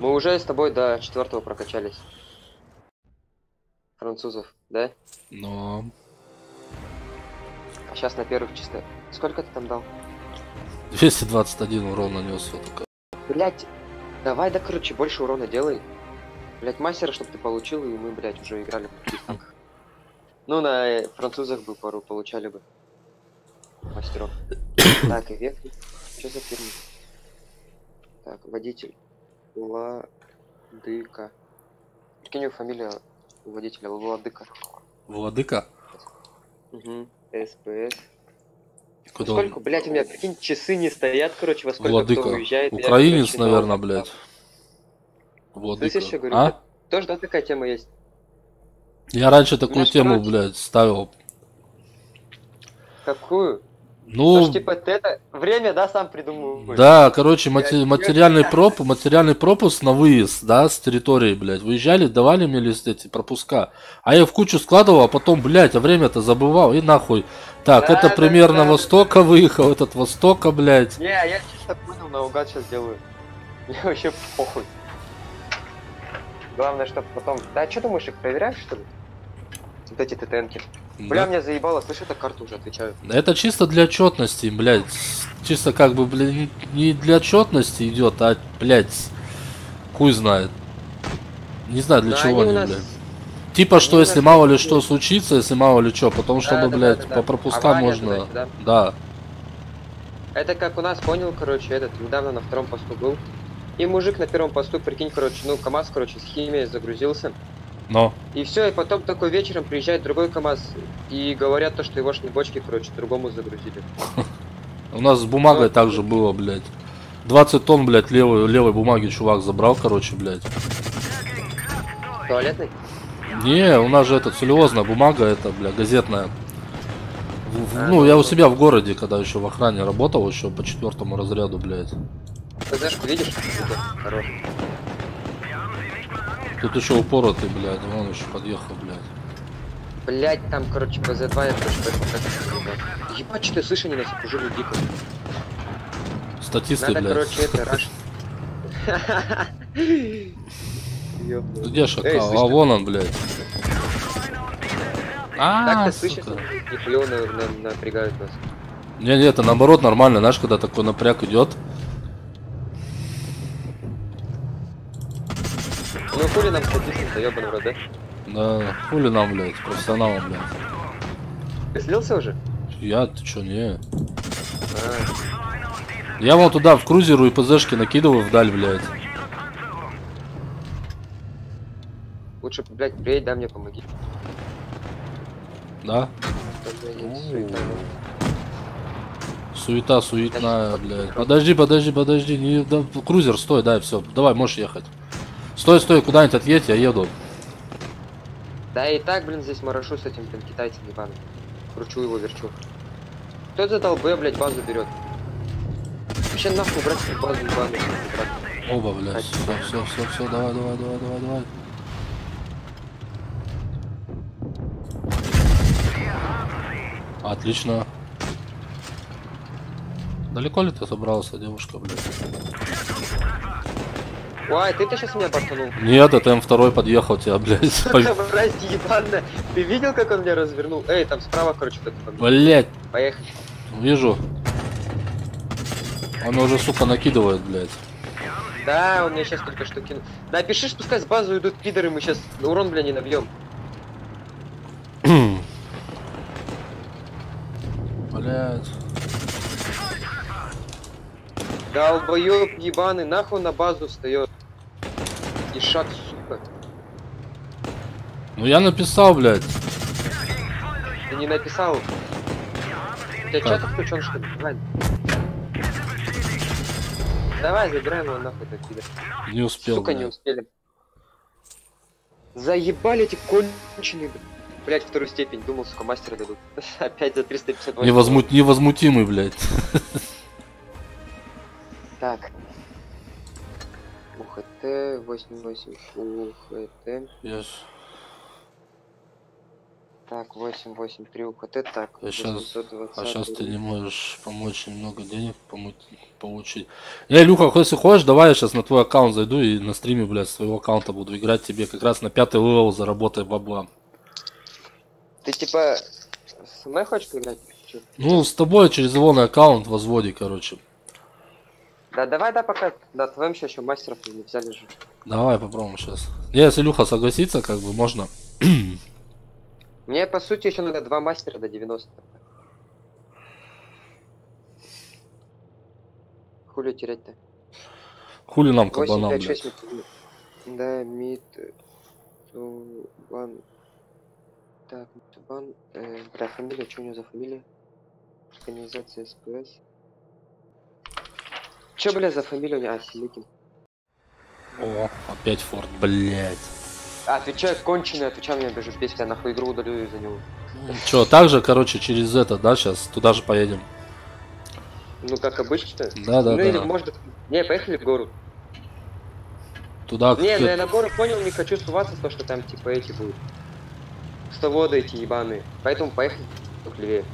Мы уже с тобой до 4-го прокачались. Французов, да? Но... А сейчас на первых чисто. Сколько ты там дал? 221 урон нанес, вот такая. Блять, давай, да, короче, больше урона делай. Блять, мастера, чтобы ты получил, и мы, блять, уже играли в таких танках. Ну, на французах бы пару получали бы. Мастеров. Так, и век. Что за фирма? Так, водитель. Владыка. Прикинь, его фамилия у водителя Владыка. Владыка? Угу. СПС. Куда Сколько, блять, у меня, прикинь, часы не стоят, короче, во сколько Владыка. кто уезжает. Украинец, короче, наверное, дома. блядь. Владыка. Слышишь, что говорю? А? Тоже, да, такая тема есть. Я раньше такую Наш тему, короче. блядь, ставил. Какую? Ну, Потому что, типа, ты это время, да, сам придумываешь. да, короче, материальный пропуск на выезд, да, с территории, блядь. Выезжали, давали мне лист эти пропуска. А я в кучу складывал, а потом, блядь, а время-то забывал, и нахуй. Так, Да, это да, примерно да. Востока выехал, этот Востока, блядь. Не, я чисто понял, наугад сейчас делаю. Мне вообще похуй. Главное, чтобы потом... Да, что думаешь, их проверяешь, что ли? Вот эти ТТНки. Бля, Да. меня заебало, слышь, это карту уже отвечаю. Это чисто для отчетности, блядь. Чисто как бы, блядь, не для отчетности идет, а, блядь, хуй знает. Не знаю для Да, чего они у они, нас- блядь. Типа, что у если нас мало ли такие- что случится, если мало ли что, потом, чтобы, да, блядь, да, да. по пропускам Авария можно... туда-сюда. Да. Это как у нас, понял, короче, этот, недавно на втором посту был. И мужик на первом посту, прикинь, короче, ну, КамАЗ, короче, с химией загрузился. Но. И все, и потом такой вечером приезжает другой КамАЗ и говорят то, что его бочки, короче, другому загрузили. У нас с бумагой Ну, также было, блядь. 20 тонн, блядь, левой бумаги чувак забрал, короче, блядь. Туалетный? Не, у нас же это целлюлозная бумага, это, бля, газетная. А, Ну, ну, я ну. у себя в городе, когда еще в охране работал, еще по 4-му разряду, блядь. Ты знаешь, видишь? Хорош. Тут еще упоротый, блядь, вон еще подъехал, блядь. Блять, там, короче, ПЗ-2 я точно. Ебать, что ты слышишь, они нас окружили дико. Статисты, Надо, блядь. короче, это, раш. Ты где шакал? Эй, А слышь, вон он, блядь. Так А, ты слышишь, сука. нихуя напрягают нас. Не, это наоборот нормально, знаешь, когда такой напряг идет. Ну хули нам статистика, ёбаный в рот, да? Да, хули нам, блядь, профессионалам, блядь. Ты слился уже? Я, ты чё, не. А, Я вон туда в крузеру и ПЗшки накидываю вдаль, блядь. лучше, блядь, приедь, да, мне помоги. Да? Тогда есть суета. Суета суетная, блядь. Подожди, не, да, крузер, стой, дай, все, давай, можешь ехать. Стой, стой, куда-нибудь отъедь, я еду. Да и так, блин, здесь марашу с этим, блин, китайцем ебаным. Кручу его, верчу. Кто это долбоеб, блядь, базу берет? Вообще нахуй брать эту базу ебаную, брат. Оба, блядь. Все, давай. Отлично. Далеко ли ты собрался, девушка, блядь? Ой, ты-то сейчас меня портанул. Нет, это М2 подъехал тебя, блядь. Мразь ебаная. Ты видел, как он меня развернул? Эй, там справа, короче, кто-то побежал. Блядь, Поехали. вижу. Он уже, сука, накидывает, блядь. Да, он меня сейчас только что кинул. Да, пиши, пускай с базу идут пидоры, мы сейчас урон, бля, не набьем. Блядь. Долбоёб ебаный, нахуй на базу встает. И шаг, сука. Ну я написал, блядь. Ты не написал. У тебя чат включен, что ли? Давай. Давай, забираем его нахуй, так пидор. Не успел, Сука, блядь. не успели. Заебали эти конченые, блять, вторую степень. Думал, сука, мастера дадут. Опять за 358. Невозмутимый, блядь. Так. УХТ 88. УХТ. Yes. Так, 883 УХТ. Так, А сейчас ты не можешь помочь немного денег получить. Илюха, если хочешь, давай я сейчас на твой аккаунт зайду и на стриме, блядь, с твоего аккаунта буду играть тебе как раз на 5-й левел, заработай бабла. Ты типа с мной хочешь поиграть? Чё? Ну, с тобой через его на аккаунт возводи, короче. Да давай, да, пока. Да, твоем еще мастеров не взяли же. Давай попробуем сейчас. Если Илюха согласится, как бы можно. Мне, по сути, еще надо 2 мастера до 90. Хули терять-то? Хули нам 8, кабанам, 5, блядь. 6 Да, мид, Тубан. Так, Тубан. Бля, фамилия, что у него за фамилия? Организация СПС. Че, бля, за фамилия у него? А, Селикин. О, опять форт, блядь. Отвечай, конченый, отвечай, меня даже бесит, я нахуй игру удалю из-за него. Че, так же, короче, через это, да, сейчас туда же поедем. Ну, как обычно. Да. Ну, или может... Не, поехали в гору. Туда Не, ну я на гору понял, не хочу суваться, то, что там, типа, эти будут. Кустоводы эти ебаные. Поэтому поехали только левее.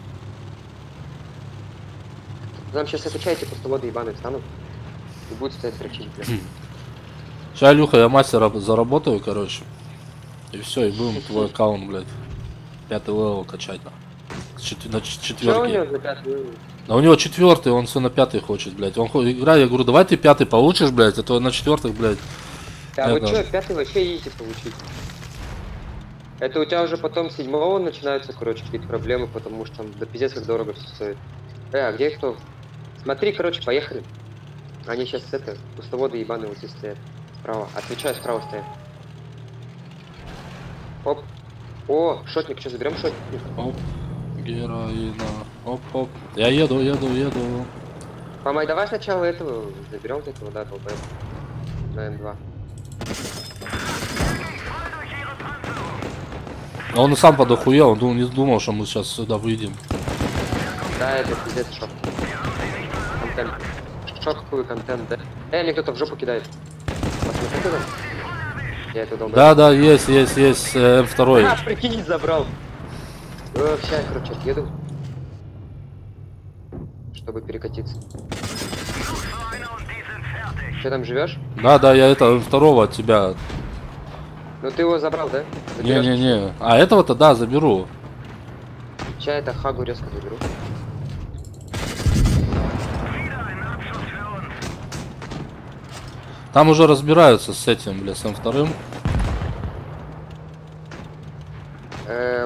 Нам сейчас отвечаете, кустоводы ебаные встанут. И будут стоять дрочить, бля. Сейчас, Илюха, я мастера заработаю, короче. И все, и будем твой аккаунт, блядь. 5-й левел качать на Что у него четверке. за 5-й? Да у него 4-й, он все на 5-й хочет, блядь. Он играет, я говорю, давай ты 5-й получишь, блядь, а то на 4-х, блядь. А вы Это- чё, 5-й вообще идите получить? Это у тебя уже потом 7-го начинаются, короче, какие-то проблемы, потому что там до пиздец как дорого все стоит. А где кто? Смотри, короче, поехали. Они сейчас это, кустоводы ебаные вот здесь стоят. Справа. Отвечаю, справа стоят. Оп. О, шотник, что, заберем шотник? Оп, героина. Оп. Я еду. Помай, давай сначала этого заберем вот этого, да, долбоёба. На М2. А он и сам подохуел, он не думал, что мы сейчас сюда выйдем. Да, это пиздец шок. Контент. Шоковый контент, да. Мне кто-то в жопу кидает. Посмотри, кто там? Я это долбоёб. Да, есть, М2. А, прикинь, забрал. Сейчас я, короче, отъеду. Чтобы перекатиться. Что там живешь? Да, я это М2 от тебя. Ну ты его забрал, да? Заберёшь? Не. А этого-то, да, заберу. Сейчас это Хагу резко заберу. Там уже разбираются с этим, бля, с М2.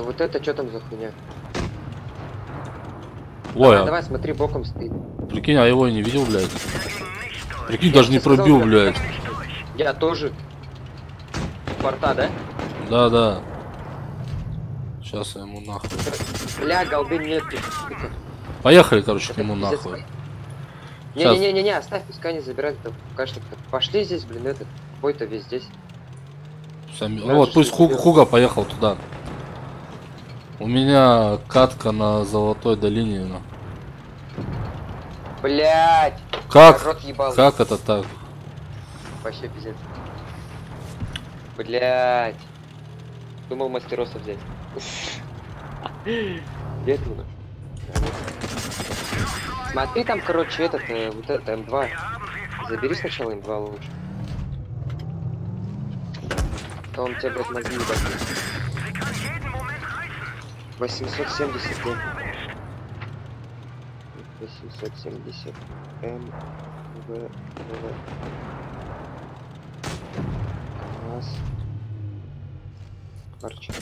Вот это что там за хуйня? Ой, Давай, смотри, боком стоит. прикинь, а его и не видел, блядь. Прикинь, Я даже не тебе сказал, пробил, бля. блядь. Я тоже. Порта, да? Да. Сейчас я ему нахуй. Бля, голды нет. сука. Поехали, короче, к Это нему пиздец. нахуй. Сейчас. Не-не-не, оставь, пускай не забирают. Пока что. Пошли здесь, блин, этот. Какой-то весь здесь. Вот пусть Хуга поехал туда. У меня катка на Золотой долине. Ну. Блять! Как? Рот ебал. Как это так? Вообще пиздец. Блять. Думал мастероса взять. Где ты? Смотри, там, короче, этот, вот это М2. Забери сначала М2 лучше. То он тебе, блядь, мозги ебать. 870 М. 870 М. В. Класс. Короче.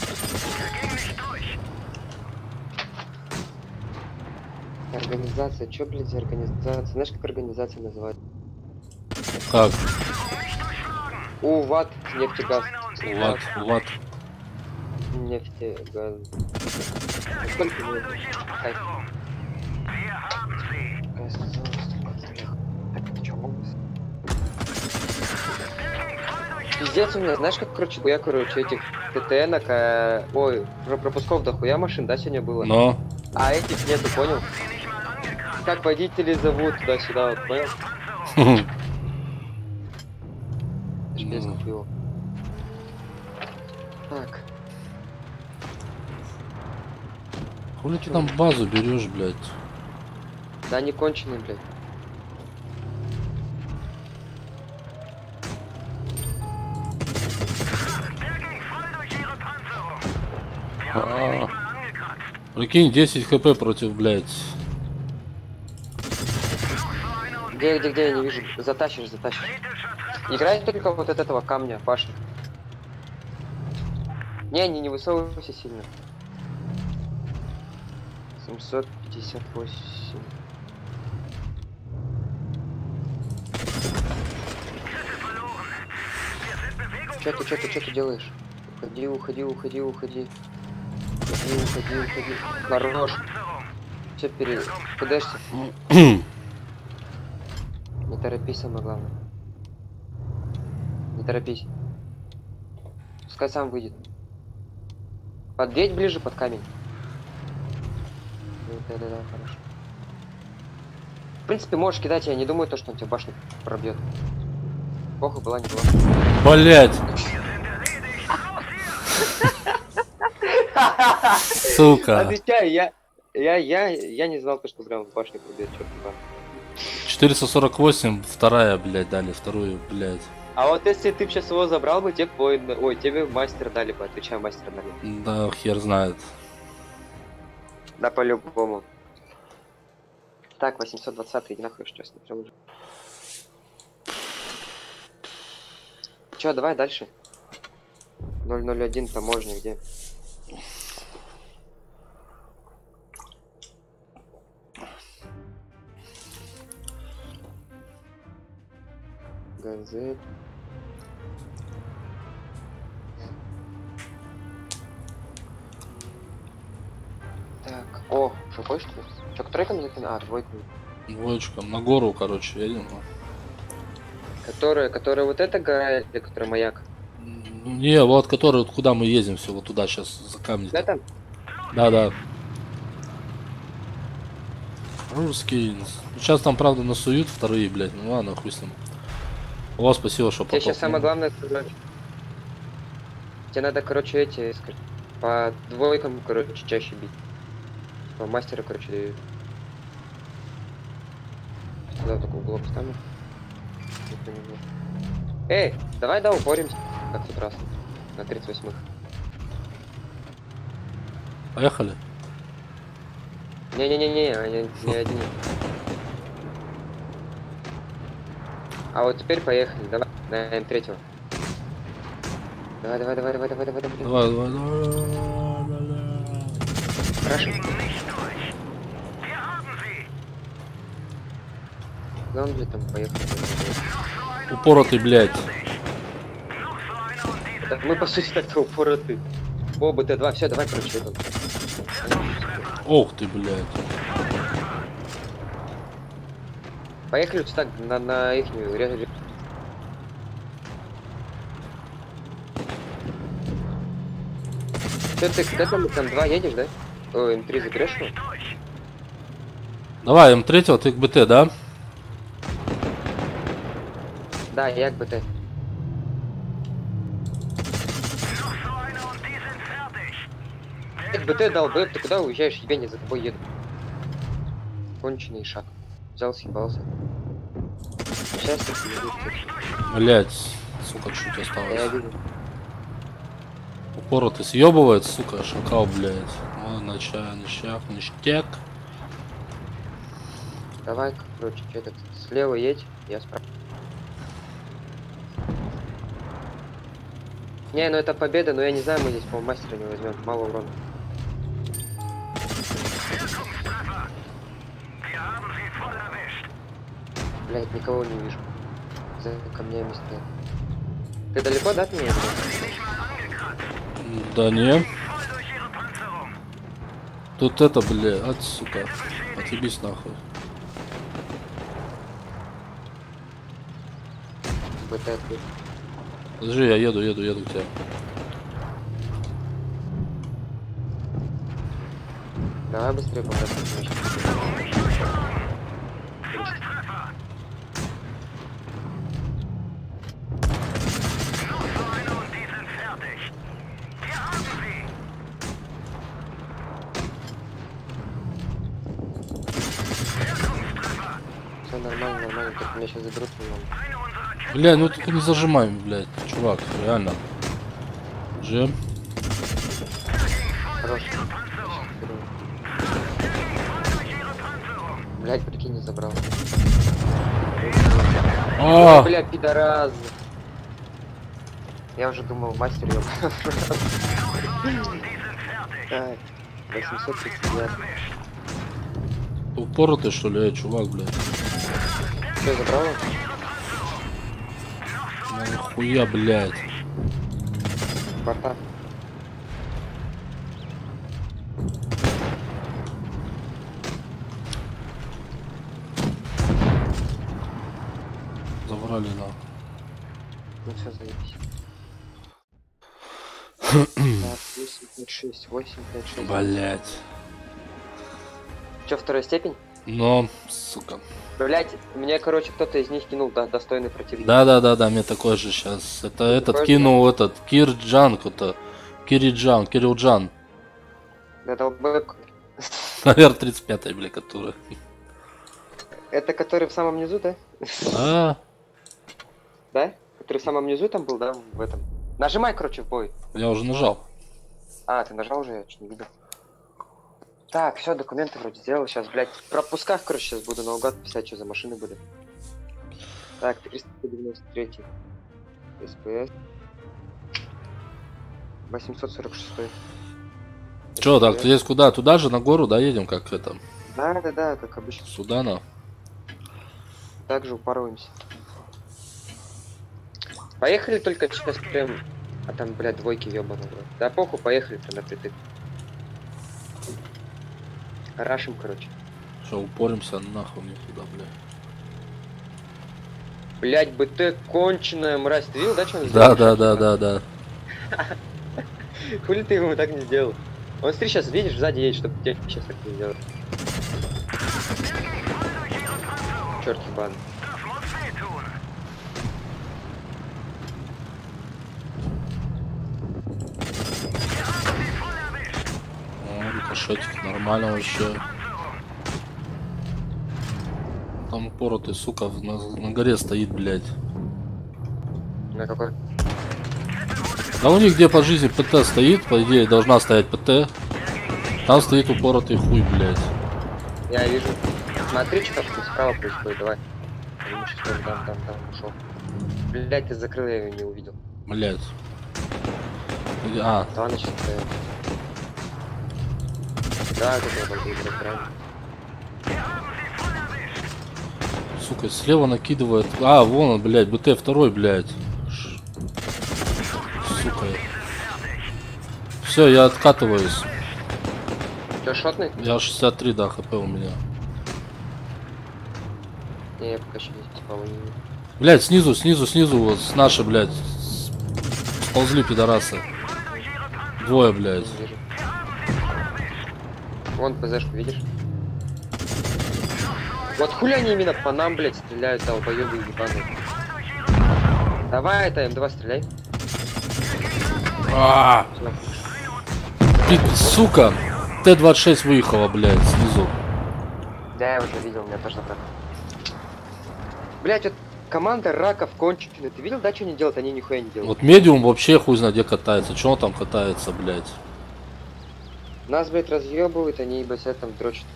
Организация, чё, блядь, за организация? Знаешь, как организация называется? Как? УВАТ, нефтегаз. Вот. Нефтегаз. Сколько минут? Кайф. Пиздец у меня, знаешь, как, короче, я, этих ТТНок, ой, пропусков дохуя машин, да, сегодня было? Но. А этих нету, понял? Как водителей зовут туда-сюда, вот, понял? Без купил. Так. Хули ты там базу берешь, блядь? Да не конченый, блядь. Прикинь, 10 хп против, блядь. Где, я не вижу. Затащишь. Играй только вот от этого камня, башни. Не высовывайся сильно. 758. Что ты делаешь? Уходи. Хорош. Все кудешься. Не торопись, самое главное. Не торопись. Пускай сам выйдет. Подъедь ближе под камень. Да, хорошо. В принципе, можешь кидать, я не думаю, что он тебе башню пробьет. Похуй, была не была. Блять! Сука. Отвечаю, я не знал, что прям в башню пробьет, черт ебаный. 448, вторая, блядь, дали, вторую, блядь. А вот если ты сейчас его забрал бы, тебе воин... Ой, тебе мастер дали бы, отвечаю, мастер дали. Да, хер знает. Да, по-любому. Так, 820, иди нахуй, что смотрел уже. Чё, давай дальше. 001 таможня где? Газет. Так, о, шукой что ли? Чё, который ко мне закинул? А, двойку. Двоечком, на гору, короче, едем. Которая вот эта гора, или которая маяк? Не, вот который, вот куда мы едем, все, вот туда сейчас, за камни. Это? Да. Русский. Сейчас там, правда, насуют вторые, блядь. Ну ладно, хуй с ним. О, спасибо, что тебе сейчас самое главное, короче. Тебе надо, короче, эти, по двойкам, короче, чаще бить. По мастеру, короче, дают. Сюда такой углок ставлю. Эй, давай, да, упоримся. Как в тот раз. На 38-х. Поехали. Не-не-не-не, они не один. А вот теперь поехали, давай, на М3. Давай. Давай. Хорошо. Да он, блядь, там поехал. Упоротый, блядь. Это мы, по сути, так-то упороты. О, БТ-2, все, давай, короче, это. Ох ты, блядь. Поехали вот так на ихнюю. Что ты, куда там М2 едешь, да? О, М3 заберешь его? Давай, М3, ты к БТ, да? Да, я к БТ. БТ дал БФ, ты куда уезжаешь? Я не за тобой еду. Конченый шаг. Взял, съебался. Сейчас ты съебешь. Блять, сука, чуть Я осталось. вижу. Упоротый съебывает, сука, шакал, блять. О, ништяк. Давай, короче, этот слева едь, я справа. Не, ну это победа, но я не знаю, мы здесь, по-моему, мастера не возьмем. Мало урона. Блять, никого не вижу. За камнями стоят. Ты далеко, да, от меня? Да не. Тут это, бля, сука. Отъебись нахуй. БТ открыт. Подожди, я еду к тебе. Давай быстрее попробуем. Все нормально, только меня сейчас заберут немного. Бля, ну только не зажимаем, блядь, чувак, реально. Джем. Хорош. Блять, прикинь, не забрал. А, Бля, пидораз. Я уже думал, мастер его. Так, 839. упоротый что ли, чувак, блядь. Все, забрал? Нахуя, блядь. Борта. Забрали, на. Ну все, заебись. Так, 856, 856. Блядь. Че, вторая степень? Но, сука. Блять, мне, короче, кто-то из них кинул, да, достойный противник. Да, мне такой же сейчас. Это этот такой кинул, этот, Кирджан, кто-то. Кирилджан. Да, долбоёб. Наверное, 35-й, бля, который. Это который в самом низу, да? А, Да? Который в самом низу там был, да, в этом? Нажимай, короче, в бой. я уже нажал. А, ты нажал уже, я что не видел. Так, все, документы вроде сделал. Сейчас, блядь, в пропусках, короче, сейчас буду наугад писать, что за машины были. Так, 393. СПС. 846. Чё, так, здесь куда? Туда же, на гору, да, едем, как это? Да, как обычно. Судана. Также упарываемся. Поехали только сейчас прям... А там, блядь, двойки ёбаные. Да похуй, поехали прям напритык. Рашим, короче. Что, упоримся нахуй мне туда, бля. Блядь, БТ конченая мразь. Ты видел, да, что он сделал? Да. Хули ты ему так не сделал? Он, смотри, сейчас видишь, сзади едет, чтобы тебе сейчас так не сделать. Черт ебаный. Рикошетик, нормально вообще. Там упоротый, сука, на горе стоит, блядь. На какой? Да у них где по жизни ПТ стоит, по идее должна стоять ПТ. Там стоит упоротый хуй, блядь. Я вижу. Смотри, что там справа происходит, давай. Ему сейчас там ушел. Блядь, ты закрыл, я ее не увидел. Блядь. А, Да, значит, да, это я могу играть правильно. сука, слева накидывает. А, вон он, блядь, БТ второй, блядь. Сука. Все, я откатываюсь. Че, шотный? Я 63, да, хп у меня. Не, я пока еще не спал. Блядь, снизу, вот, с нашей, блядь, сползли пидорасы. Двое, блядь. Не вижу. Вон ПЗшку, видишь? Вот хули они именно по нам, блядь, стреляют, долбоёбы ебаные. Давай, это М2 стреляй. А, сука. Т-26 выехала, блядь, снизу. Да, я уже видел, у меня тоже так. Блядь, вот команда раков конченая. Ты видел, да, что они делают? Они нихуя не делают. Вот медиум вообще хуй знает где катается. Че он там катается, блядь? Нас, блядь, разъебывают, они, блядь, там дрочат.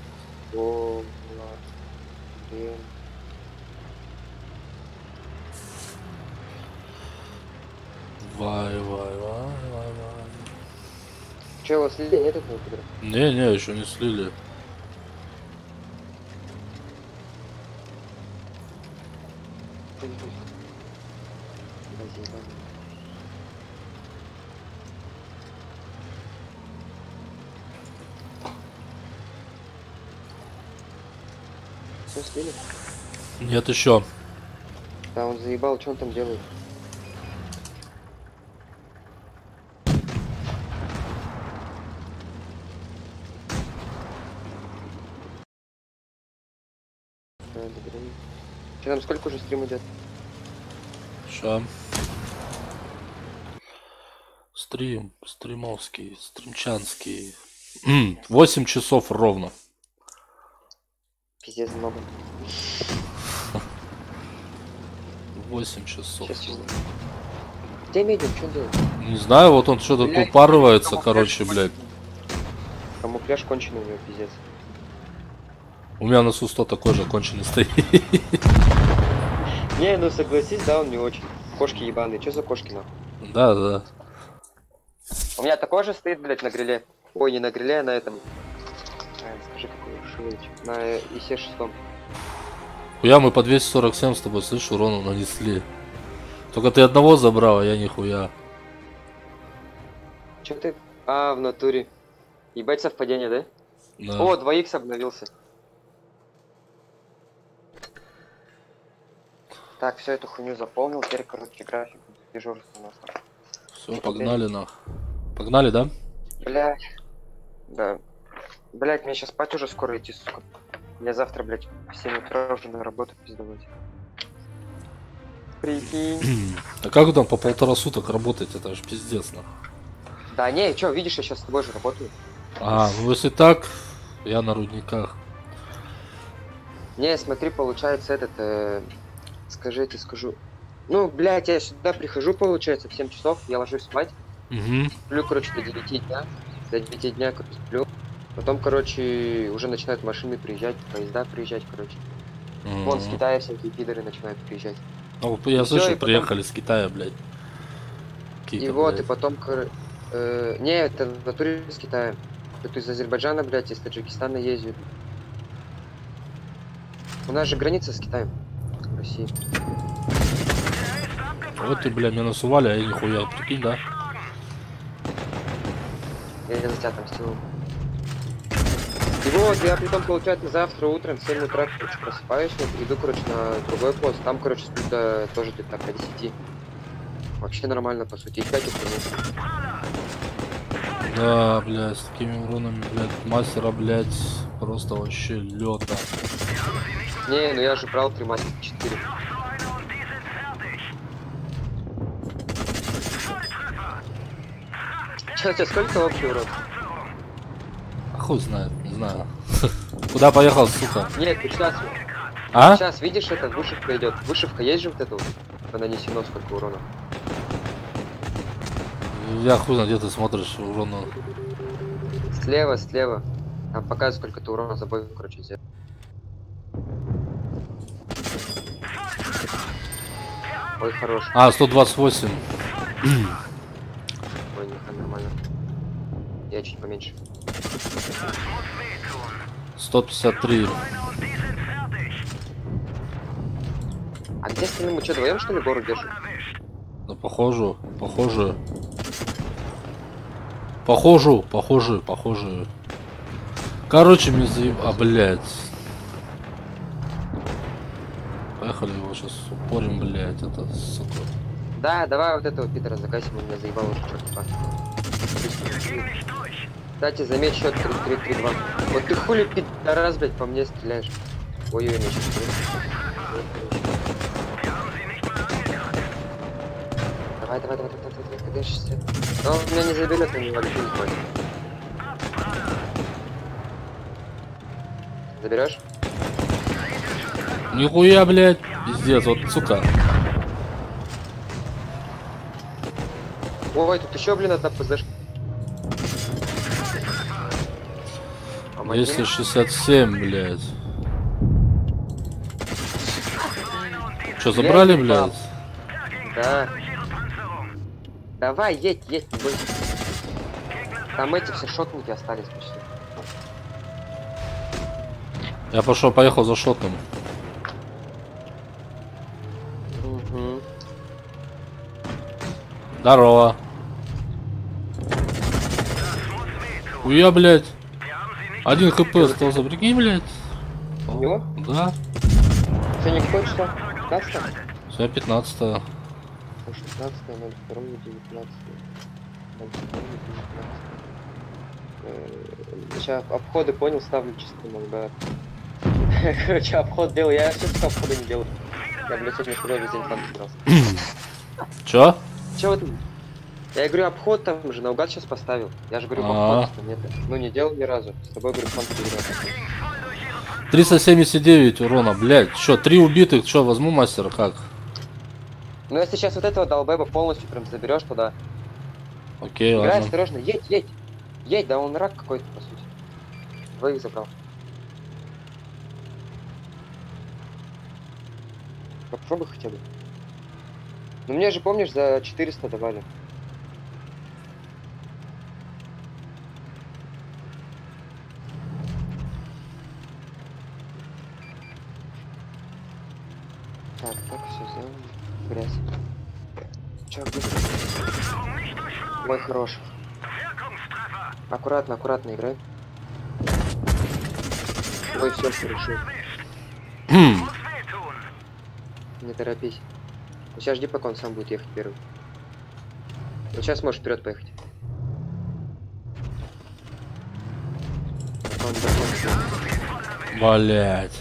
О, блядь. Вай. Че, его слили? Нет этого пидора? Не, еще не слили. Все слили? Нет еще. Да, он заебал, что он там делает? Че, там сколько уже стрим идет? Ща. Стримовский, стримчанский. 8 часов ровно. Пиздец много. 8 часов. Сейчас. Где медиум, что он делает? Не знаю, вот он что-то Блядь, упарывается, камуфляж короче, блядь. Камуфляж конченый у него, пиздец. У меня на Су-100 такой же конченый стоит. Не, ну согласись, да, он не очень. Кошки ебаные, что за кошки нахуй? Да. У меня такой же стоит, блядь, на гриле. Ой, не на гриле, а на этом. Скажи, какой шивыч. На ИС-6. Хуя мы по 247 с тобой, слышь, урону нанесли. Только ты одного забрал, а я нихуя. Че ты? А, в натуре. Ебать совпадение, да? Да. О, 2х обновился. Так, все эту хуйню заполнил, теперь короткий график. Дежурство у нас. Все, погнали нах. Погнали, да? Блять. Да. Блять, мне сейчас спать уже скоро идти, сука. Мне завтра, блять, в 7 утра уже на работу пиздовать. Прикинь. А как вы там по 1,5 суток работаете? Это же пиздец, нах. Да не, чё, видишь, я сейчас с тобой же работаю. А, ну если так, я на рудниках. Не, смотри, получается этот, скажу. Ну, блядь, я сюда прихожу, получается, в 7 часов, я ложусь спать. Угу. Сплю, короче, до 9 дня. До 9 дня, короче, сплю. Потом, короче, уже начинают машины приезжать, поезда приезжать, короче. Вон с Китая всякие пидоры начинают приезжать. Ну, я всё, слышу, и потом- приехали с Китая, блядь. И вот, и потом, не, это в натуре с Китая. Тут из Азербайджана, блядь, из Таджикистана ездят. У нас же граница с Китаем. В России. Вот ты, блядь, меня насували, а я нихуя, прикинь, да? Я за тебя отомстил. И вот, я притом, получается, завтра утром в 7 утра, короче, просыпаюсь, вот, иду, короче, на другой пост. Там, короче, сплю тоже где-то так, до 10. Вообще нормально, по сути. И 5 утра. Да, блядь, с такими уронами, блядь, мастера, блядь, просто вообще лёта. Не, ну я же брал 3 мастера 4. Чё, у тебя сколько общий урон? А хуй знает, не знаю. Куда поехал, сука? Нет, ты сейчас. А? Сейчас, видишь, это вышивка идет. Вышивка есть же вот эта вот? Нанесено сколько урона. Я хуй знаю, где ты смотришь урон. Слева. Там показывает, сколько ты урона за бой, короче, сделал. Ой, хорош. А, 128. Ой, нихуя, нормально. Я чуть поменьше. 153. А где остальные? Мы что, вдвоем, что ли, гору держим? Да, похоже. Короче, мне заеб... А, блядь. Поехали его сейчас упорим, блядь, это, сука. Да, давай вот этого Питера загасим, он меня заебал уже чертова. Кстати, заметь счет 3-3-3-2. Вот ты хули пидорас, блядь, по мне стреляешь. Ой-ой, мне сейчас давай, когда сейчас. Но он меня не заберет, он вообще не хватит. Заберешь? Нихуя, блядь. Пиздец, вот, сука. Ой, тут еще, блин, одна ПЗшка. 267, блядь. Что, забрали, блядь? Да. Давай, едь, не бойся. Там эти все шотники остались почти. Я поехал за шотом. Угу. Здорово. Хуя, блядь. 1 хп остался, прикинь, блядь. У него? Да. Что, не хочешь, что? 15? Все, 15. 16, 02, 19. Сейчас обходы понял, ставлю чисто много. Короче, обход делал. Я все таки обхода не делал. Я, блядь, сегодня куда весь день там собирался. Чё? Чё вот? Я говорю, обход там же наугад сейчас поставил. Я же говорю, обход там нет. Ну не делал ни разу. С тобой, говорю, сам собирался. 379 урона, блядь. Чё, 3 убитых, чё, возьму мастера, как? Ну если сейчас вот этого долбеба полностью прям заберешь туда. Окей, Играй ладно. осторожно, едь. Едь, да он рак какой-то, по сути. Двоих забрал. Попробуй хотя бы. Ну мне же, помнишь, за 400 давали. Так, все сделано. Грязь. Чё, где? Ой, хорош. Аккуратно играй. Ой, все хорошо. Не торопись. Ну, сейчас жди, пока он сам будет ехать первым. Вот сейчас можешь вперед поехать. Блять.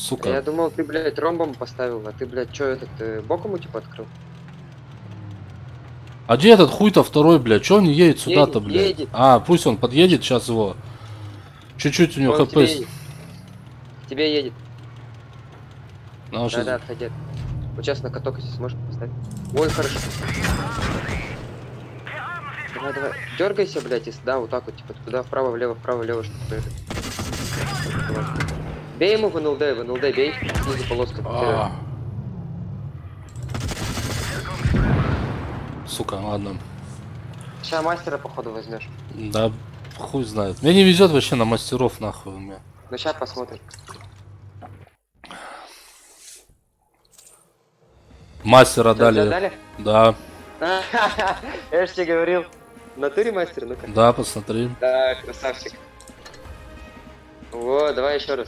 Сука. Я думал, ты, блядь, ромбом поставил, а ты, блядь, чё этот, боком типа открыл? А где этот хуй-то второй, блядь? Чё он не едет сюда-то, блядь? едет. А, пусть он подъедет, сейчас его. Чуть-чуть у него Он хп. к тебе едет. Ну, сейчас- Да, отходи. Вот сейчас на каток здесь сможешь поставить. Ой, хорошо. Давай. Дергайся, блядь, да, вот так вот, типа, туда, вправо-влево, чтобы это. Бей ему в НЛД, бей. Снизу полоска. А. Сука, ладно. Сейчас мастера, походу, возьмешь. Да, хуй знает. Мне не везет вообще на мастеров, нахуй у меня. Ну, сейчас посмотрим. Мастера Что, дали. тебя дали? Да, Я же тебе говорил. В натуре мастер, ну-ка. да, посмотри. Да, красавчик. Вот, давай еще раз.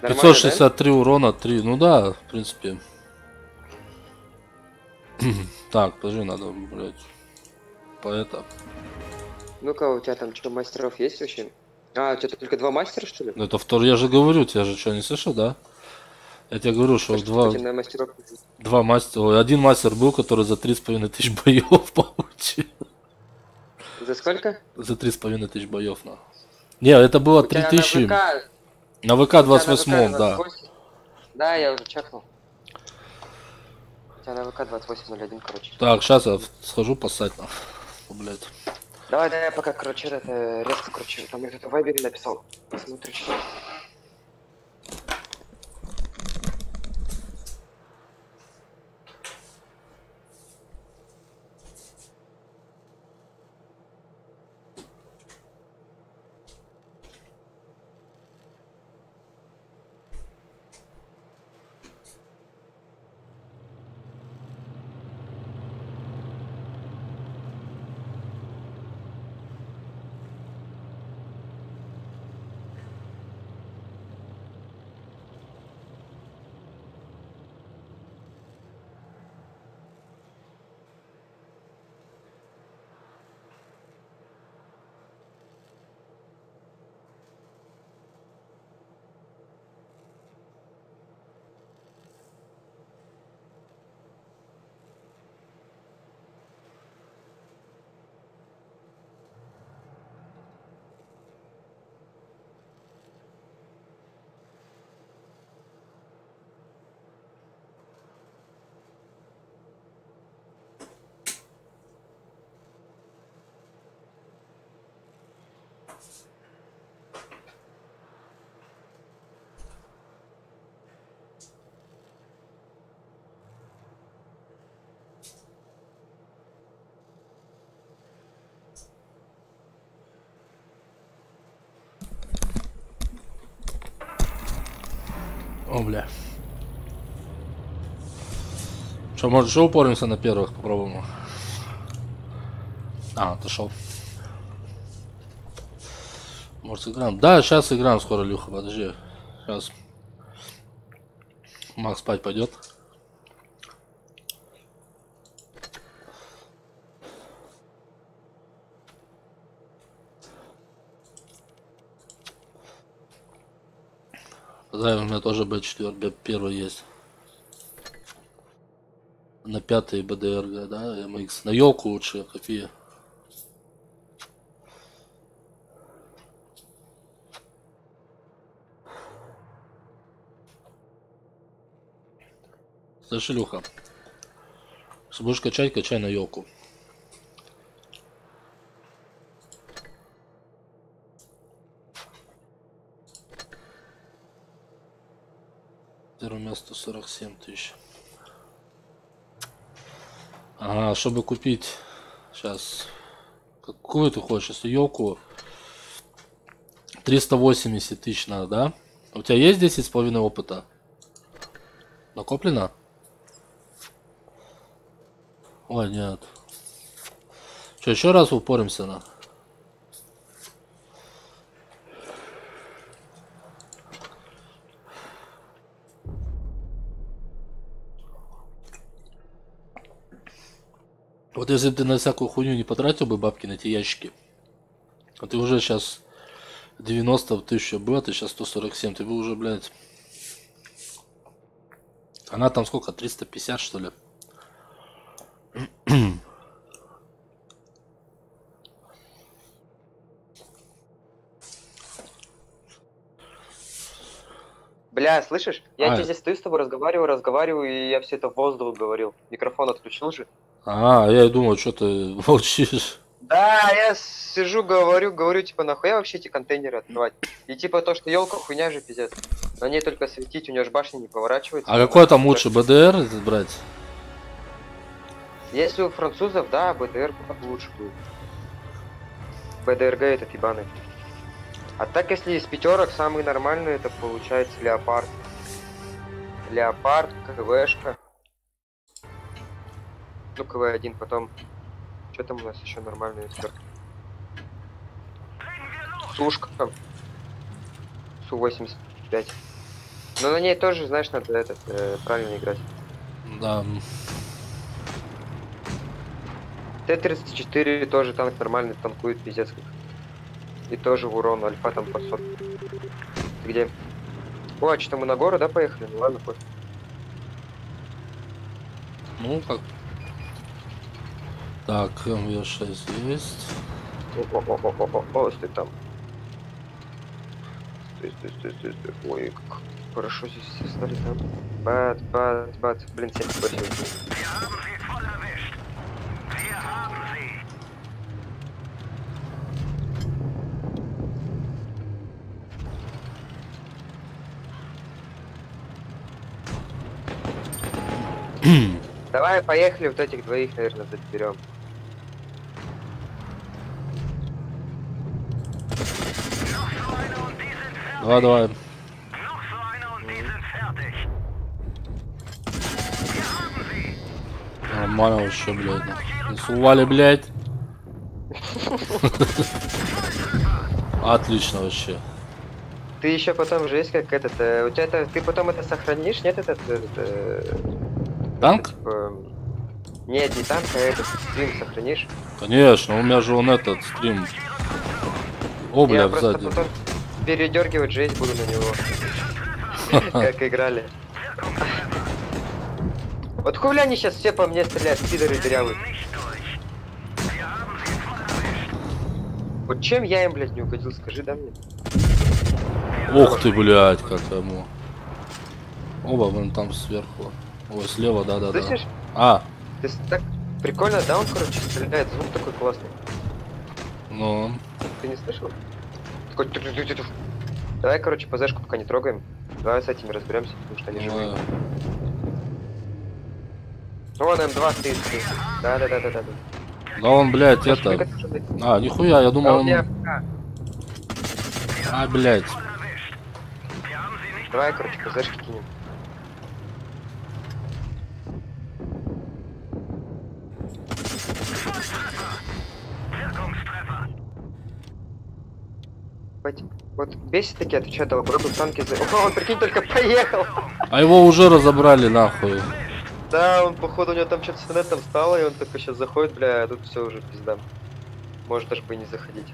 Нормально, 563 урона, 3. Ну да, в принципе. Так, подожди, надо, блядь. По это. да? Ну-ка, у тебя там что, мастеров есть вообще? А, у тебя только 2 мастера, что ли? Ну это второй, я же говорю, тебя же что, не слышал, да? Я тебе говорю, что Кстати, на мастеров... два мастера. Ой, один мастер был, который за 3500 боев получил. За сколько? За 3500 боев, на. Не, это было У тебя 3000. На ВК, На ВК 28, да. 28. Да, я уже чекнул. У тебя на ВК 2801, короче. Так, сейчас я схожу поссать, на. Блядь. Давай, я пока, короче, это резко, короче, там я кто-то в Вайбере написал. Посмотрю, что. О, бля. Что, может, что упоримся на первых, попробуем? А, отошел. Может, сыграем? Да, сейчас играем скоро, Люха, подожди. Сейчас. Макс спать пойдет. Да, у меня тоже Б4, Б1 есть. На 5 БДРГ, да, МХ. На елку лучше, какие? Слышь, Илюха, если будешь качать, качай на елку. Первое место 47 тысяч. Ага, чтобы купить сейчас, какую ты хочешь, если елку 380 тысяч надо, да? У тебя есть 10,5 опыта? Накоплено? Ой, нет. Что, еще раз упоримся на? Вот если бы ты на всякую хуйню не потратил бы бабки на эти ящики, а ты уже сейчас 90 тысяч был, а ты сейчас 147, ты бы уже, блядь. Она там сколько, 350 что ли? Бля, слышишь? Я тебе здесь стою с тобой, разговариваю, и я все это в воздух говорил. Микрофон отключил же. А, я и думал, что ты молчишь. Да, я сижу, говорю, типа, нахуя вообще эти контейнеры открывать? И типа то, что елка хуйня же пиздец. На ней только светить, у нее же башня не поворачивается. А какой там лучше, БДР брать? Если у французов, да, БДР лучше будет. БДРГ это ебаный. А так, если из пятерок, самый нормальный, это получается Леопард. Леопард, КВшка. Ну, КВ-1 потом. Что там у нас еще нормальный эксперт? Сушка. Су-85. Но на ней тоже, знаешь, надо правильно играть. Да. Т-34 тоже танк нормальный, танкует пиздец как. И тоже в урон, альфа там по 100. Ты где? О, а что мы на гору, да, поехали? Ну ладно, хоть. Ну, как. Так, МВ6 есть. О, стой там. Стой. Ой, как хорошо здесь все стали там. Бац. Блин, 7 спасибо. Давай, поехали, вот этих двоих, наверное, заберем. Давай. Нормально вообще, блядь. Не сували, блядь. Отлично вообще. Ты еще потом же есть как этот, у тебя это, ты потом это сохранишь, нет, этот танк? Нет, не танк, а этот стрим сохранишь. Конечно, у меня же он этот стрим. О, бля, я просто сзади. потом передергивать жесть буду на него. Как играли. Вот хули они сейчас все по мне стреляют, пидоры дырявые. Вот чем я им, блядь, не угодил, скажи, да мне? Ох ты, блядь, как ему. Оба, вон там сверху. Ой, слева, да. Слышишь? А. Ты так прикольно, да, он, короче, стреляет, звук такой классный. Ну. Ты не слышал? Такой... Давай, короче, ПЗшку пока не трогаем. Давай с этими разберемся, потому что они живые. Вон М2 стоит. Да. Да он, блядь, это... А, нихуя, я думал, он... А, блядь. Давай, короче, ПЗшки кинем. Вот бесит такие, отвечают, того пробуют танки за... О, он, прикинь, только поехал! А его уже разобрали, нахуй. Да, он, походу, у него там что-то с интернетом стало, и он только сейчас заходит, бля, а тут все уже пизда. Может даже бы и не заходить.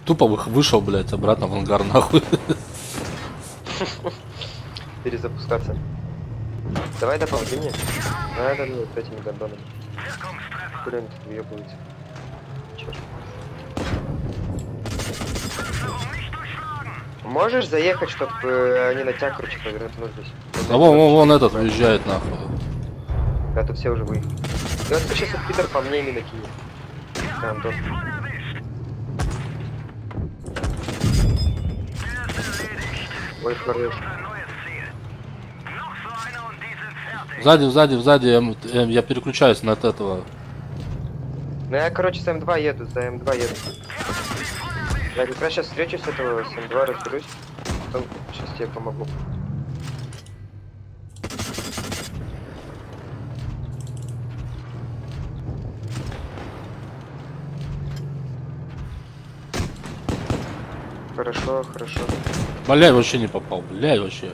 Тупо вышел, блядь, обратно в ангар, нахуй. Перезапускаться. Давай дополнение. Надо, ну, вот этими гондонами. Куда они тут въебываются? Чё ж. Можешь заехать, чтобы они на тебя, короче, повернулись? А вон этот выезжает, нахуй. Да, тут все уже выехали. И вот сейчас вот Питер по мне именно кинет. Антон. Ой, хорош. Сзади, я переключаюсь на этого. Ну я, короче, с М2 еду, за М2 еду. Я как раз сейчас встречусь с этого, с М2 разберусь. Потом сейчас тебе помогу. Хорошо, хорошо. Бля, вообще не попал, бля, вообще.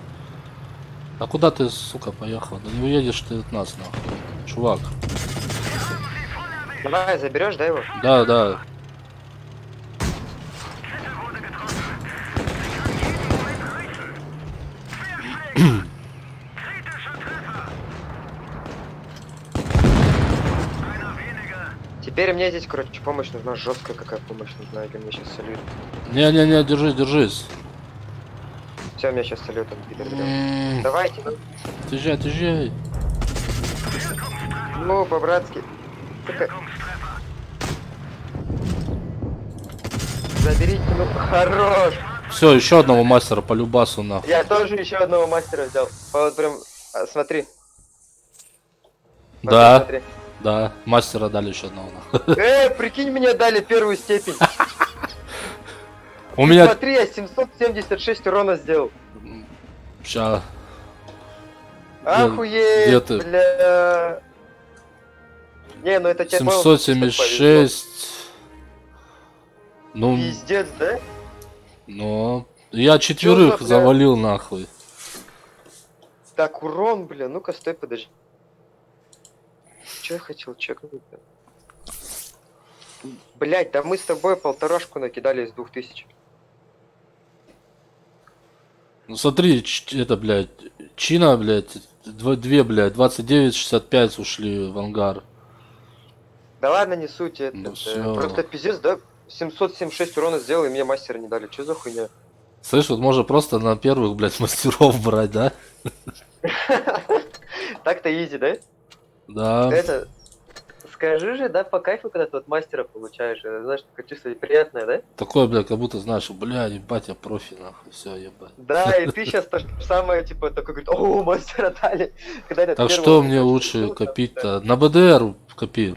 А куда ты, сука, поехал? Да не уедешь ты от нас, нахуй. Чувак. Давай, заберешь, да, его? Да, да. Теперь мне здесь, короче, помощь нужна, жесткая какая помощь нужна, или мне сейчас салют. Не, держись. Все, меня сейчас салют, он Питер берет. Давайте, ну. Отъезжай. Ну, по-братски. Сука. Заберите, ну, хорош. Все, еще одного мастера по любасу, нахуй. Я тоже еще одного мастера взял. Вот прям, смотри. Да. Смотри. Да, мастера дали еще одного, нахуй. Прикинь, мне дали первую степень. У меня... Смотри, я 776 урона сделал. Ща. Охуеть, где ты? бля. Не, ну это тебе 776. Ну, пиздец, да? ну, я четверых бля? завалил, нахуй. Так, урон, бля, ну-ка, стой, подожди. Че я хотел чекнуть-то? Блять, да мы с тобой полторашку накидали из 2000. Ну смотри, это, блядь, Чина, блядь, две, блядь, 29-65 ушли в ангар. Да ладно, не суть, это, Ну всё. просто пиздец, да? 776 урона сделал, и мне мастера не дали. Че за хуйня? Слышь, вот можно просто на первых, блядь, мастеров брать, да? Так-то изи, да? Да. Это, скажи же, да, по кайфу, когда ты от мастера получаешь, знаешь, такое чувство приятное, да? Такое, блядь, как будто, знаешь, бля, ебать, я профи, нахуй, все, ебать. Да, и ты сейчас то же самое, типа, такой говорит, о, мастера дали. Когда этот Так первый что опыт, мне лучше копить-то? На БДР копи.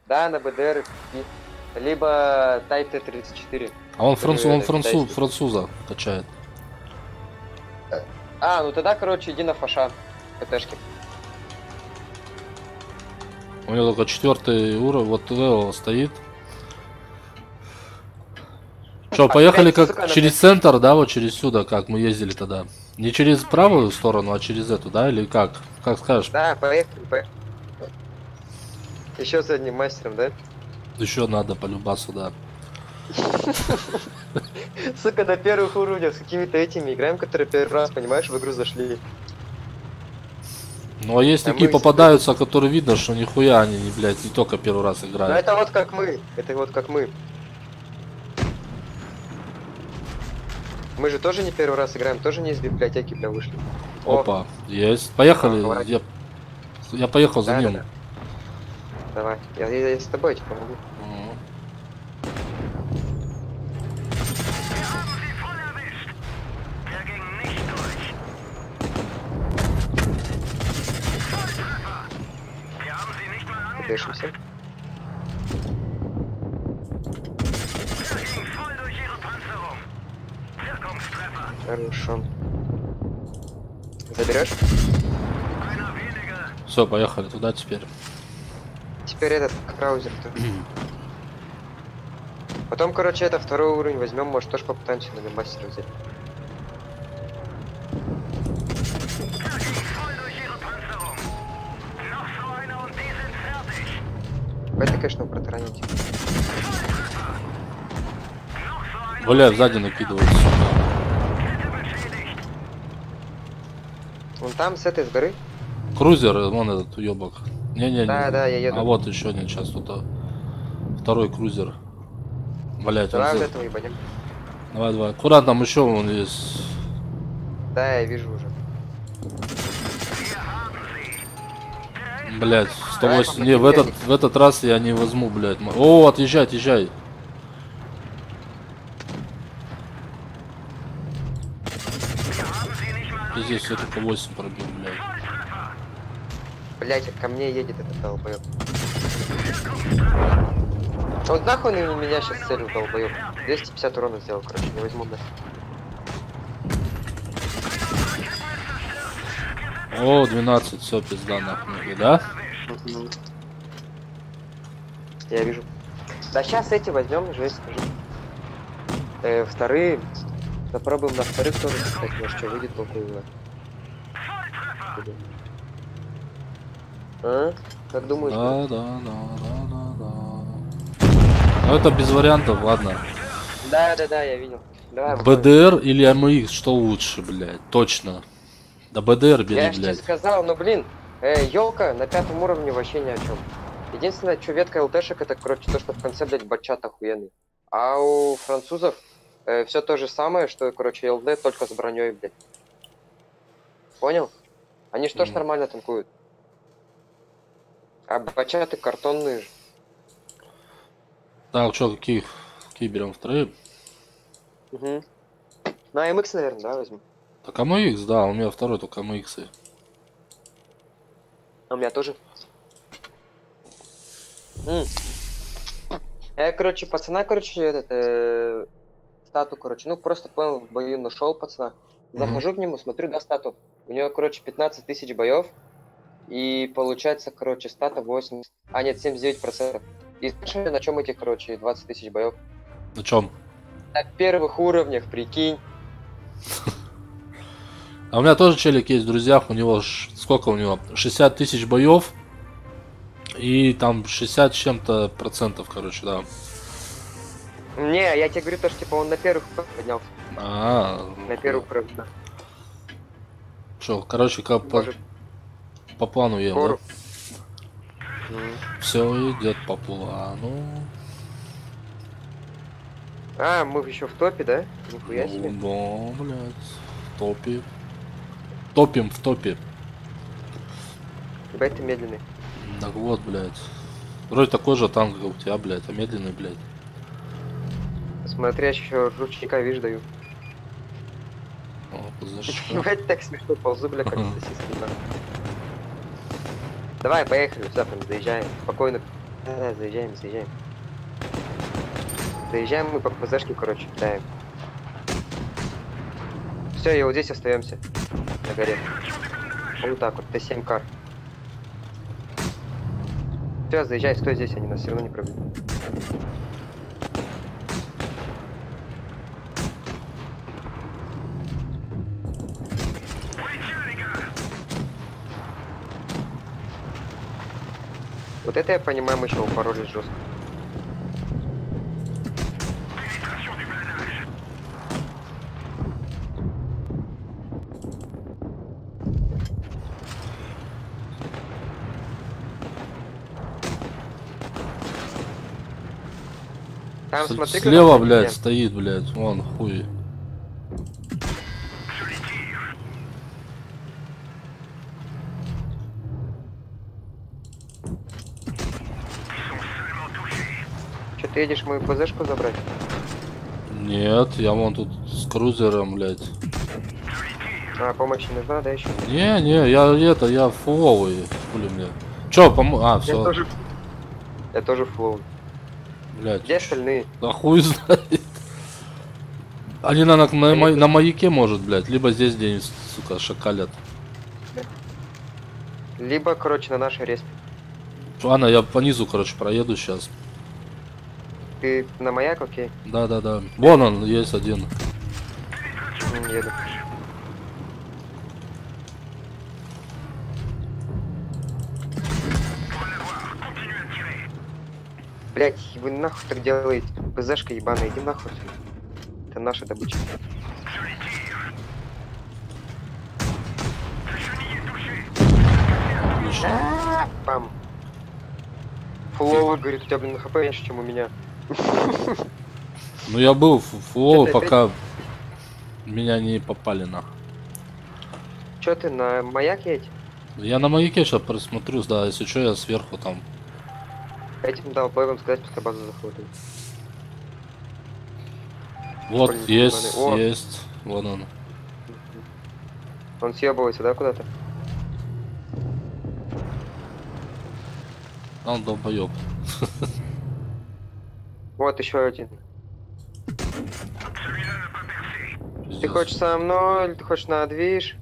Да, на БДР копи. Либо Type T34. А он Китайский. француза качает. А, ну тогда, короче, иди на фаша. ПТшки. У него только 4 уровень, вот Лео стоит. Что, поехали блядь, сука, как через центр, да, вот через сюда, как мы ездили тогда? Не через правую сторону, а через эту, да, или как? Как скажешь? Да, поехали. Еще с одним мастером, да? Еще надо по любасу, да. Сука, на первых уровнях с какими-то этими играем, которые первый раз, понимаешь, в игру зашли. Ну а есть А такие мы попадаются, которые видно, что нихуя они, не, блядь, не только первый раз Ну играют. это вот как мы. Это вот как мы. Мы же тоже не первый раз играем, тоже не из библиотеки, бля, вышли. О, Опа, есть. Поехали. Давай. Я поехал за да, ним. да, да. Давай, я с тобой тебе помогу. Мгм. Der ging nicht durch. Volltreffer. Wir haben sie nicht mal angegriffen. Дышимся. Der ging voll durch ihre Panzerung. Wirkungstreffer. Хорошо. Заберешь? Все, поехали туда теперь. Теперь этот краузер. Потом, короче, это второй уровень возьмем, может тоже попытаемся на мастера взять. Это, конечно, протаранить. Бля, сзади накидывается. Вон там, с этой, с горы. Крузер, вон этот уебок. Не-не-не. Да, я еду. А вот еще один, сейчас тут второй крузер. Блять, Давай он вот этого ебанем. Давай. Аккуратно, там еще вон есть. Да, я вижу уже. Блять, Давай, 108. Не, в этот раз я не возьму, блять. О, отъезжай. Здесь все только 8 пробил, блядь. Блять, ко мне едет этот долбоёб. Вот нахуй на меня сейчас целью долбоёб. 250 урона сделал, короче, не возьму на. О, 12, все, пизда нахуй, да? Я вижу. Да сейчас эти возьмем, жесть, скажу. Вторые. Попробуем на вторых тоже, кстати, может что выйдет толкового. А? Как думаешь? Да. Ну это без вариантов, ладно. Да, я видел. Давай, БДР или АМХ, что лучше, блядь, точно. Да БДР бери, я же тебе блядь. сказал, но блин, елка на 5 уровне вообще ни о чем. Единственное, что ветка ЛТшек, это, короче, то, что в конце, блядь, бачат охуенный. А у французов все то же самое, что, короче, ЛД, только с броней, блядь. Понял? Они ж тоже нормально танкуют. А бачаты картонные же. Так, что, какие берем вторые? Угу. Ну, АМХ, наверное, да, возьму. Так АМХ, да, у меня второй только АМХ. А у меня тоже. Я, короче, пацана, короче, стату, короче, ну, просто понял, в бою нашел пацана. Захожу к нему, смотрю, да, стату. У него, короче, 15 тысяч боев. И получается, короче, стата 80. А, нет, 79%. И знаешь, на чем эти, короче, 20 тысяч боев? На чем? На первых уровнях, прикинь. А у меня тоже челик есть в друзьях, у него сколько у него? 60 тысяч боев. И там 60 с чем-то процентов, короче, да. Не, я тебе говорю, то, что типа он на первых поднялся. На первых уровнях. Да. Что, короче, как по плану едем, да? Все идет по плану. А, мы еще в топе, да? Нихуя себе. Ну, да, блядь. В топе. Топим в топе. Ебать, ты медленный. Так вот, блядь. Вроде такой же танк, как у тебя, блядь, а медленный, блядь. Смотри, я еще ручника, видишь, даю. О, подожди. Ебать, так смешно ползу, бля, как сосиски. Давай, поехали, сюда прям заезжаем. Спокойно. Да, заезжаем. Заезжаем мы по ПЗшке, короче, кидаем. Все, и вот здесь остаемся. На горе. Вот так вот, Т7 кар. Все, заезжай, стой здесь, они нас все равно не пробьют. Вот это я понимаю, мы еще упоролись жестко. Там, смотри, слева, блядь, стоит, блядь, вон, хуй. Че, ты едешь мою ПЗшку забрать? Нет, я вон тут с крузером, блядь. А, помощь не нужна, да, еще? Не, я фуловый, хули мне. Че, все. Я тоже флоу. Блядь. Где остальные? Да хуй знает. Они на маяке, может, блядь, либо здесь где-нибудь, сука, шакалят. Либо, короче, на нашей респе. Ладно, я по низу, короче, проеду сейчас. Ты на маяк, окей? Да. Вон он, есть один. Еду. Блять, вы нахуй так делаете? ПЗшка ебаная, иди нахуй. Это наша добыча. Отлично. Пам. Фуловый, говорит, у тебя, блин, хп меньше, чем у меня. Ну я был фуловый, Это пока меня не попали на. Чё ты, на маяк едь? Я на маяке сейчас просмотрюсь, да, если что, я сверху там. Этим долбоевым сказать, пускай базу заходит. Вот, Блин, есть, О. есть. Вон он. Он съебывается, да, куда-то? Он долбоёб. Вот еще один. Ты Пиздец. хочешь со мной, или ты хочешь на движ?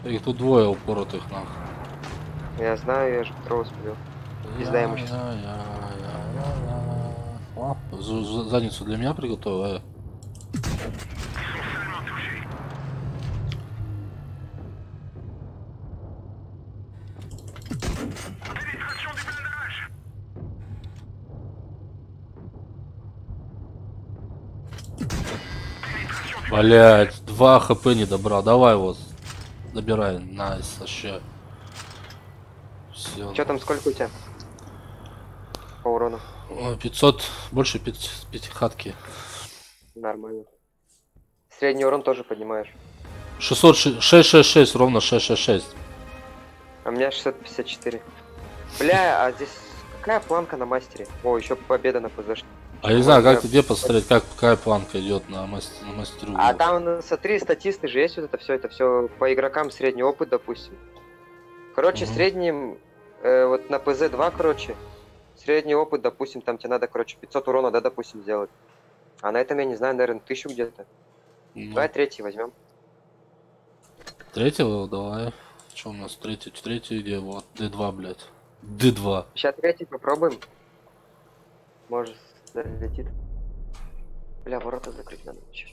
Их тут двое упоротых нахуй. Я знаю, я же второго успел. Пизда ему щас. О, задницу для меня приготовил. Блять, 2 хп не добрал. Давай вот. Добирай. Найс, вообще. Все. Чё там, сколько у тебя? По урону. 500, больше 5 хатки. Нормально. Средний урон тоже поднимаешь. 666, ровно 666. А у меня 654. Бля, а здесь какая планка на мастере? О, еще победа на ПЗ. А я не знаю, как тебе посмотреть, какая планка идет на мастеру. А там, ну, смотри, статисты же есть, вот это все по игрокам средний опыт, допустим. Короче, Мгм. средним, вот на ПЗ-2, короче, средний опыт, допустим, там тебе надо, короче, 500 урона, да, допустим, сделать. А на этом, я не знаю, наверное, 1000 где-то. Ну, Давай третий возьмем. третьего давай. Что у нас третий где? Вот, D2, блядь. D2. Сейчас третий попробуем. Может, залетит. Бля, ворота закрыть надо вообще.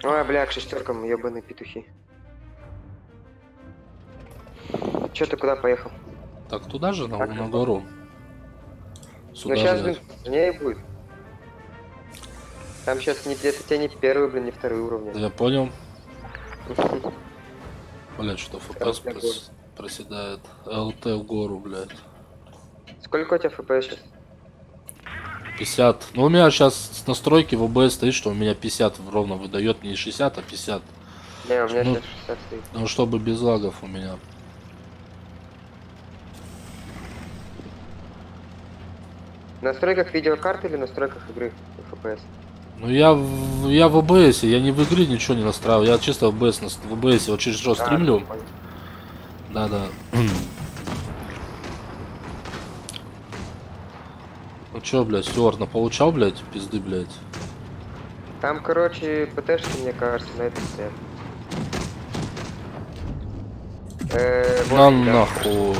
Ой, бля, к шестеркам ебаные петухи. Чё ты куда поехал? Так, туда же, на Так, гору. Ну Сюда, сейчас, блядь. блин, сложнее будет. Там сейчас не где-то те не первые, блин, не вторые уровни. Я понял. Блядь, что FPS Короче, гору. проседает. ЛТ в гору, блядь. Сколько у тебя FPS сейчас? 50. Ну, у меня сейчас настройки в OBS стоит, что у меня 50 ровно выдает. Не 60, а 50. Не, у меня Ну, сейчас 60 стоит. Ну, чтобы без лагов у меня. В настройках видеокарты или в настройках игры FPS? Ну, я в OBS, я не в игре ничего не настраивал. Я чисто в OBS, в OBS вот через что стримлю. понял. Да. Ну чё, блядь, Стюарт получал, блядь, пизды, блядь. Там, короче, ПТшки, мне кажется, на этом стоят. На вот, да. нахуй.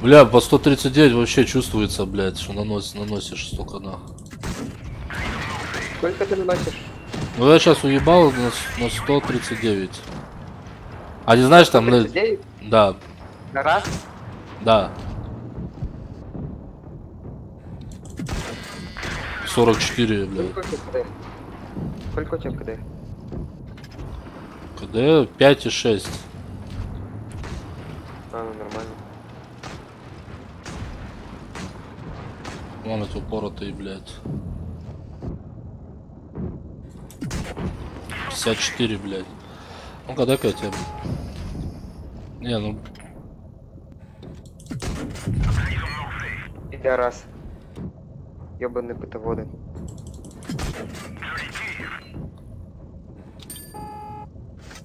Бля, по 139 вообще чувствуется, блядь, что наносишь столько нахуй. Сколько ты наносишь? Ну я сейчас уебал на 139. А не знаешь там... 139? Да, На раз? да. 44, блядь. Сколько у тебя КД? Сколько у тебя КД? КД 5,6. А, ну нормально. Вон эти упоротые, блядь. 54, блядь. Ну-ка, дай-ка я тебя... Не, ну... Я раз. Ёбаные пытоводы.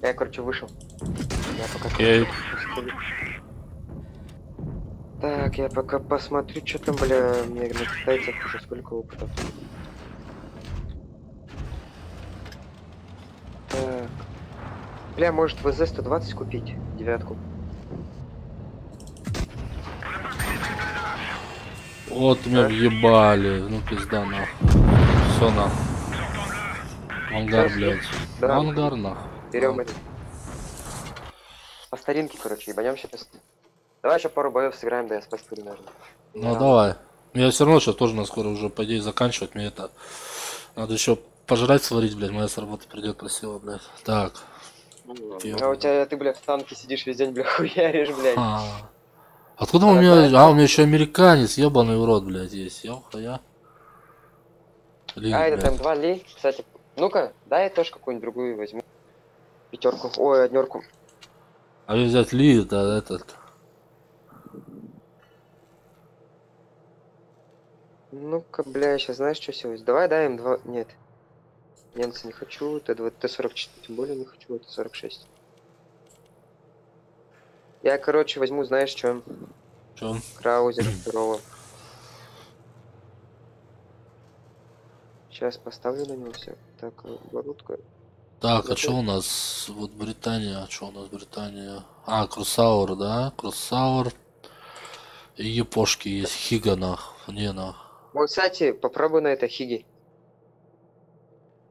Я, короче, вышел. Я пока... Окей. Так, я пока посмотрю, что там, бля, мне на китайцев уже сколько опыта. Так. Бля, может ВЗ-120 купить? 9-ку. Вот меня въебали. Ну пизда нахуй. Все нахуй. Ангар, блядь. Да. Ангар нахуй. Берем Да. это. По старинке, короче, ебанем сейчас. Давай еще пару боев сыграем, да я спасаю, наверное. Ну давай. Я все равно сейчас тоже на скоро уже по идее заканчивать. Мне это надо еще пожрать сварить, блядь. Моя с работы придет красиво, блядь. Так. А у тебя, ты, бля, в танке сидишь весь день, бля, хуяришь, блядь. Откуда у меня... А, у меня еще американец, ебаный в рот, блядь, есть. Я. Ли, А, это блядь. М2 Ли, кстати. Ну-ка, дай я тоже какую-нибудь другую возьму. Пятерку. Ой, однерку. А если взять Ли, это этот... Ну-ка, бля, сейчас знаешь, что сегодня? Давай дай М2. Нет. Немца не хочу, Т-44 тем более не хочу, это 46. Я, короче, возьму, знаешь, что? Чё? Краузер второго. Сейчас поставлю на него все. Так, оборудка. Так, а что у нас? Вот Британия, что у нас Британия? А, Крусауэр, да? Крусауэр. И япошки есть, Хига нах. Не нах. Вот, кстати, попробуй на это Хиги.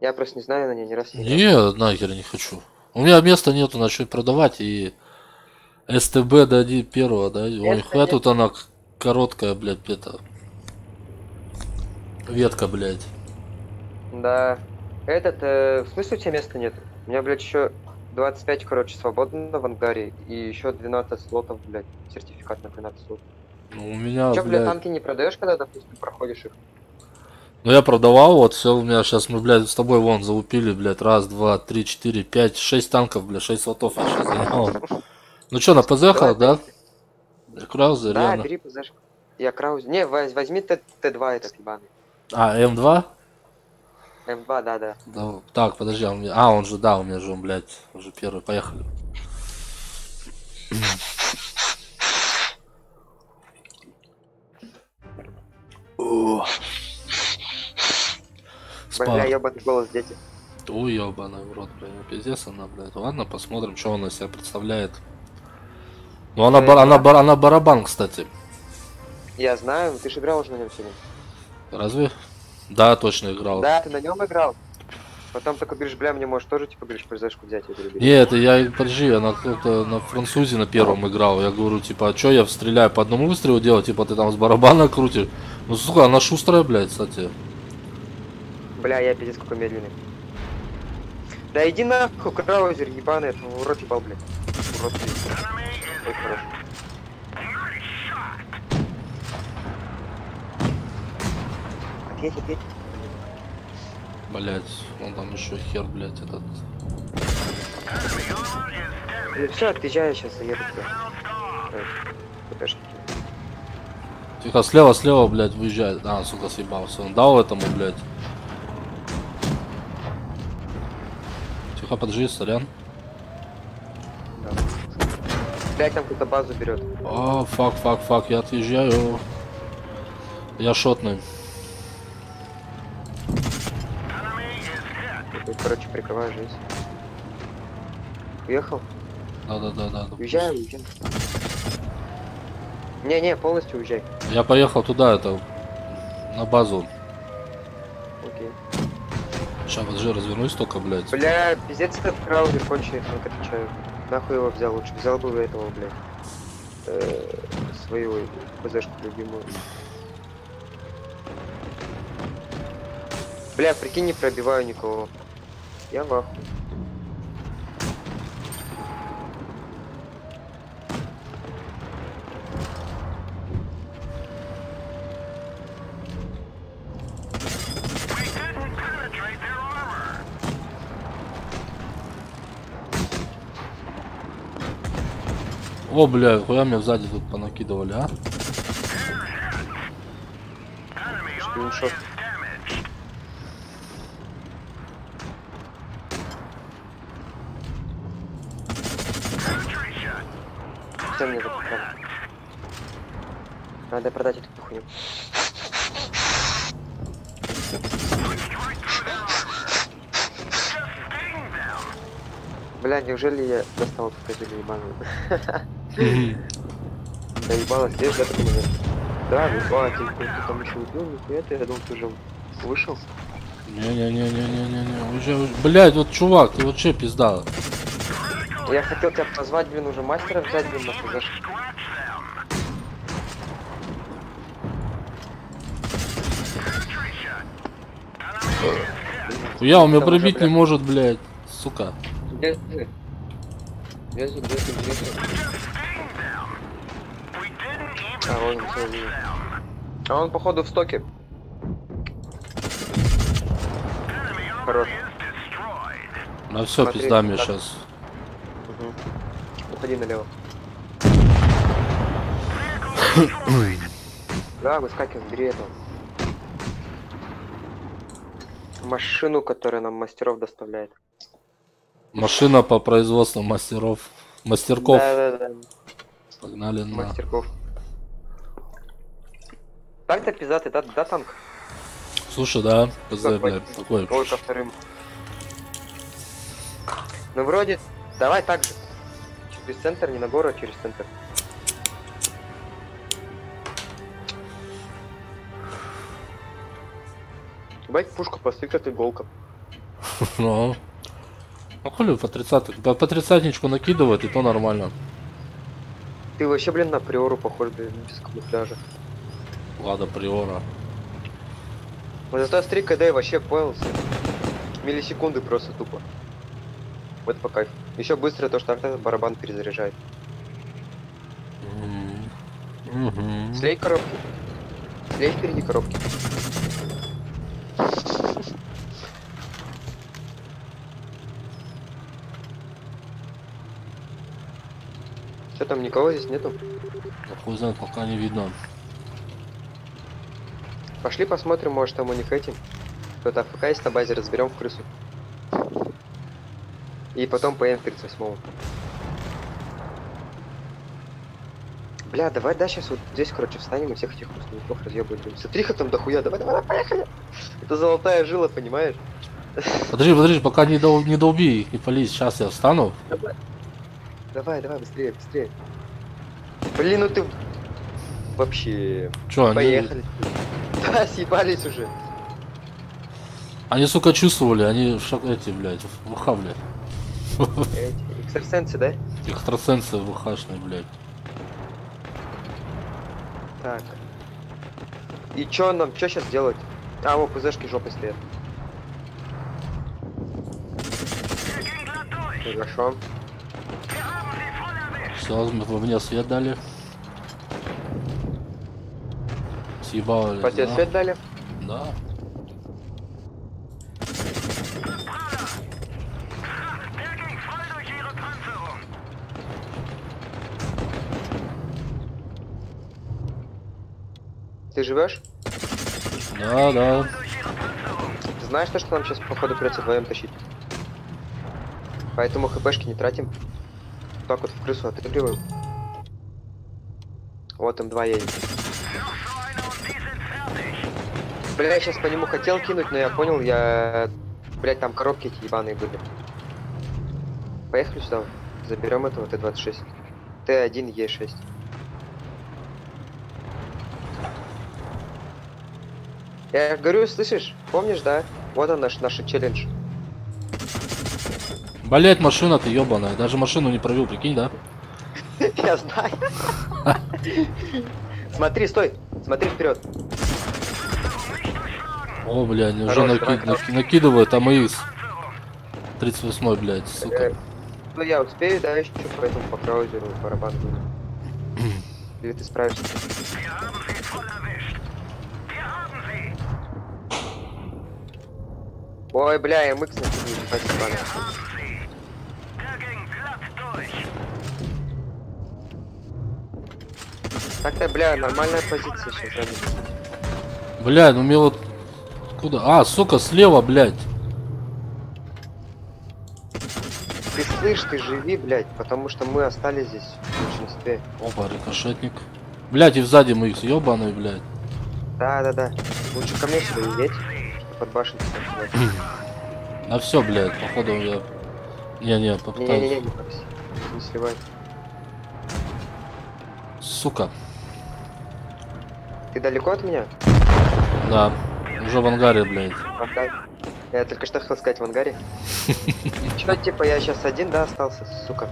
Я просто не знаю на ней ни раз не играл. Не, нахер не хочу. У меня места нету, начать продавать и СТБ дади первого, да? Ой, хуя тут она короткая, блядь, это. Ветка, блядь. Да. Этот, в смысле у тебя места нет? У меня, блядь, еще 25, короче, свободно в ангаре. И еще 12 слотов, блядь. Сертификат на 12 слотов. Ну, у меня, Че, бля, блядь... танки не продаешь, когда, допустим, проходишь их? Ну я продавал, вот все у меня сейчас мы, блядь, с тобой вон залупили, блядь, раз, два, три, четыре, пять, 6 танков, блядь, 6 слотов я сейчас занял. Ну что, на ПЗ-хах, да? Краузер, Да, реально. бери ПЗшку. Я Краузер. Не, возьми Т2 этот ебаный. А, М2? М2, да. Да, так, подожди, а у меня... А, он же, да, у меня же, он, блядь, уже первый, поехали. Бля, ебаный голос, дети. Ой, ебаный в рот, блядь, ну пиздец она, блядь. Ладно, посмотрим, что она из себя представляет. Ну, она барабан, кстати. Я знаю, ты же играл уже на нем сегодня. Разве? Да, точно играл. Да, ты на нем играл. Потом такой говоришь, бля, мне можешь тоже, типа, говоришь, ПЗшку взять, я говорю, бери. Нет, я, подожди, я на французе на первом играл. Я говорю, типа, а чё я стреляю по одному выстрелу делать? Типа, ты там с барабана крутишь. Ну, сука, она шустрая, блядь, кстати. Бля, я пиздец какой медленный. Да иди нахуй, Краузер, ебаный, это в рот ебал, блядь. В рот ебал. Ой, хорошо. Ответь. Блядь, он там еще хер, блядь, этот. Ну все, отъезжаю, сейчас заеду туда. Тихо, слева, блядь, выезжает. А, сука, съебался. Он дал этому, блядь. Тихо, поджи, сорян. Да. Блядь, там кто-то базу берет. А, фак, я отъезжаю. Я шотный. Короче, прикрываю жизнь. Уехал? Да. Уезжай. Не, полностью уезжай. Я поехал туда, это, на базу. Окей. Сейчас, подожди, развернусь только, блядь. Бля, пиздец этот Краузер конченый, танк отвечаю. Нахуй его взял лучше? Взял бы этого, блядь. Свою ПЗшку любимую. Бля, прикинь, не пробиваю никого. Я в ахуе. О, бля, хуя меня сзади тут понакидывали, а? Скриншот. Что мне за программа? Надо продать эту хуйню. Бля, неужели я достал эту козель ебаную? Да ебалась, здесь в этот момент. Да, ты там еще убил, нихуя ты, я думал, ты уже вышел. Не-не-не-не-не-не-не. Уже, блядь, вот чувак, ты вот че пизда? Я хотел тебя позвать, блин, уже мастера взять, блин, нахуй зашел. Я у меня Там уже, пробить не блядь. может, блядь. Сука. Лезет. А, вон он, всё, увидел. А он, походу, в стоке. Хорош. На все Смотри, пизда мне так. сейчас. Угу. Уходи налево. Да, выскакивай, бери этого. Машину, которая нам мастеров доставляет. Машина по производству мастеров. Мастерков. Да. Погнали на. Мастерков. Так-то пиздатый, да, танк? Слушай, да, пизда, Какой? блядь, такой. Ой, ко вторым. Ну, вроде, давай так же. Через центр, не на гору, а через центр. Бать пушку посык, как иголка. Ну. Ну хули по 30 по 30-ничку накидывает, и то нормально. Ты вообще, блин, на приору похож, блин, без камуфляжа. Лада Приора. Вот зато с 3 КД вообще поелся. Миллисекунды просто тупо. Вот по кайфу. Еще быстро то, что так барабан перезаряжает. Слей коробки. Слей впереди коробки. Что там, никого здесь нету? Ну, хуй знает, пока не видно. Пошли посмотрим, может там у них эти. Кто-то АФК есть на базе, разберем в крысу. И потом поедем к 38-му. Бля, давай, да, сейчас вот здесь, короче, встанем и всех этих пустяков разъебываем. Смотри-ка там дохуя, давай, поехали. Это золотая жила, понимаешь? Подожди, пока не долби и пались. Сейчас я встану. Давай, быстрее. Блин, ну ты... Вообще... Чё, Поехали. Да, съебались уже. Они, сука, чувствовали, они эти, блядь, ВХ, блядь. Эти экстрасенсы, да? Экстрасенсы ВХшные, блядь. Так. И чё нам, чё сейчас делать? А, вот ПЗшки жопой стоят. Хорошо. Все, вы мне свет дали. Съебали. По тебе да? свет дали? Да. Ты живешь? Да. Ты знаешь то, что нам сейчас походу придется вдвоем тащить? Поэтому хпшки не тратим. Так вот в крысу отыгрываем. Вот М2 едет. Бля, я сейчас по нему хотел кинуть, но я понял, блять, там коробки эти ебаные были. Поехали сюда. Заберем этого Т-26. Т1, Е6. Я говорю, слышишь? Помнишь, да? Вот он наш челлендж. Блять, машина ты ебаная. Даже машину не провел, прикинь, да? Я знаю. Смотри, стой. Смотри вперед. О, блядь, они уже Хорош, давай, накидывают АМХ. 38-й, блядь, сука. Ну я успею, да, еще поэтому по краузеру барабан будет. Или ты справишься? Ой, бля, МХ на тебе, спасибо. Так-то, бля, нормальная позиция сейчас занята. Блядь, ну мне вот... Куда? А, сука, слева, блядь. Ты слышь, ты живи, блядь, потому что мы остались здесь в большинстве. Опа, рикошетник. Блять, и сзади мы их ёбаный, блядь. Да. Лучше ко мне сюда едь. Под башенку. А все, блядь, походу я... Не, попытаюсь. Не сливай. Сука. Ты далеко от меня? Да. Уже в ангаре, блядь. Ага. Я только что хотел сказать в ангаре. Чё, типа, я сейчас один, да, остался, сука?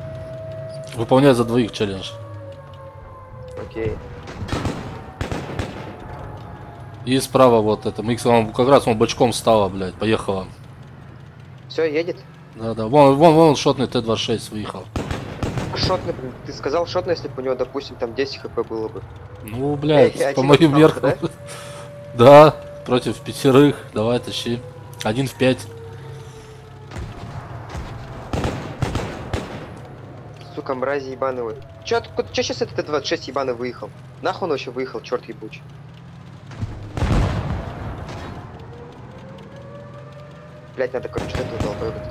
Выполняй за двоих челлендж. Окей. И справа вот это. Микс, он как раз он бочком стала, блядь. Поехала. Все, едет? Да. Вон шотный Т-26 выехал. Шотный, блин, ты сказал шотный, если бы у него, допустим, там 10 хп было бы. Ну, блядь, Эй, по один моим остался, меркам. Да, против 5. Давай, тащи. 1 в 5. Сука, мрази ебаные. Чё сейчас этот Т-26 ебаный выехал? Нахуй он вообще выехал, черт ебучий. Блять, надо, короче, этого долбоёбать.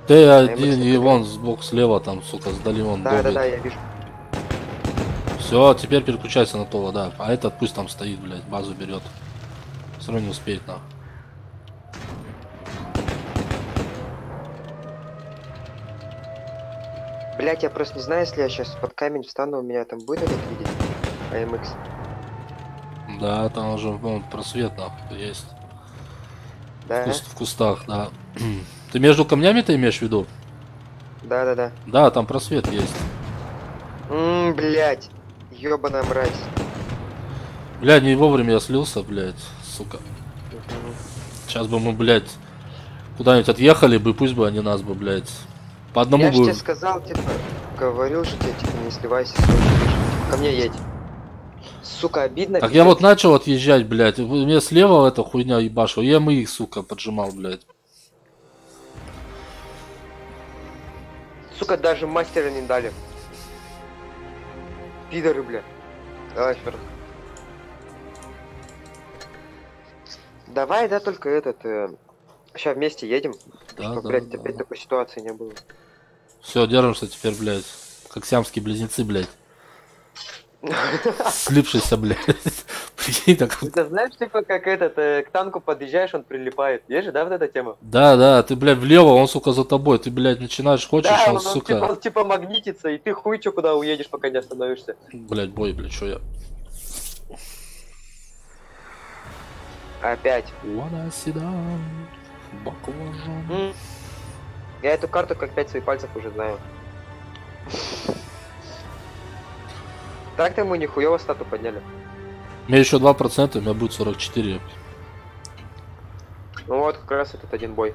Т1 мысли и такие. вон сбоку слева там, сука, сдали вон. Да, я вижу. Все, теперь переключайся на това, да. А этот пусть там стоит, блядь, базу берет. Все равно не успеет, нахуй. Блять, я просто не знаю, если я сейчас под камень встану, у меня там будет этот видеть АМХ. Да, там уже вон, просвет, нахуй, есть. Да? В кустах, да. Ты между камнями-то имеешь в виду? Да. Да, там просвет есть. Блять. Ёбаная мразь. Бля, не вовремя я слился, блядь, сука. Сейчас бы мы, блядь, куда-нибудь отъехали бы, пусть бы они нас бы, блядь. По одному Я же бы... тебе сказал, типа, говорил же тебе, типа, не сливайся. Ко мне едь. Сука, обидно. Так я вот начал отъезжать, блядь. Мне слева эта хуйня ебашила. Я их, сука, поджимал, блядь. Сука, даже мастера не дали. Пидоры, бля. Давай вперед. Давай, да, только этот... Сейчас вместе едем. Да, чтобы, да, блядь, да. опять такой ситуации не было. Все, держимся теперь, блядь. Как сиамские близнецы, блядь. Слипшийся, блядь. Прикинь, так... Ты знаешь, типа, как этот, к танку подъезжаешь, он прилипает. Есть же, да, вот эта тема? Да, ты, блядь, влево, он, сука, за тобой. Ты, блядь, начинаешь, хочешь, Да, он, он, сука... типа магнитится, и ты хуй чё куда уедешь, пока не остановишься. Блядь, бой, блядь, что я... Опять. Wanna sit down, баклажан. Я эту карту как 5 своих пальцев уже знаю. Так-то мы нихуево стату подняли. У меня еще 2%, у меня будет 44. Ну вот, как раз этот один бой.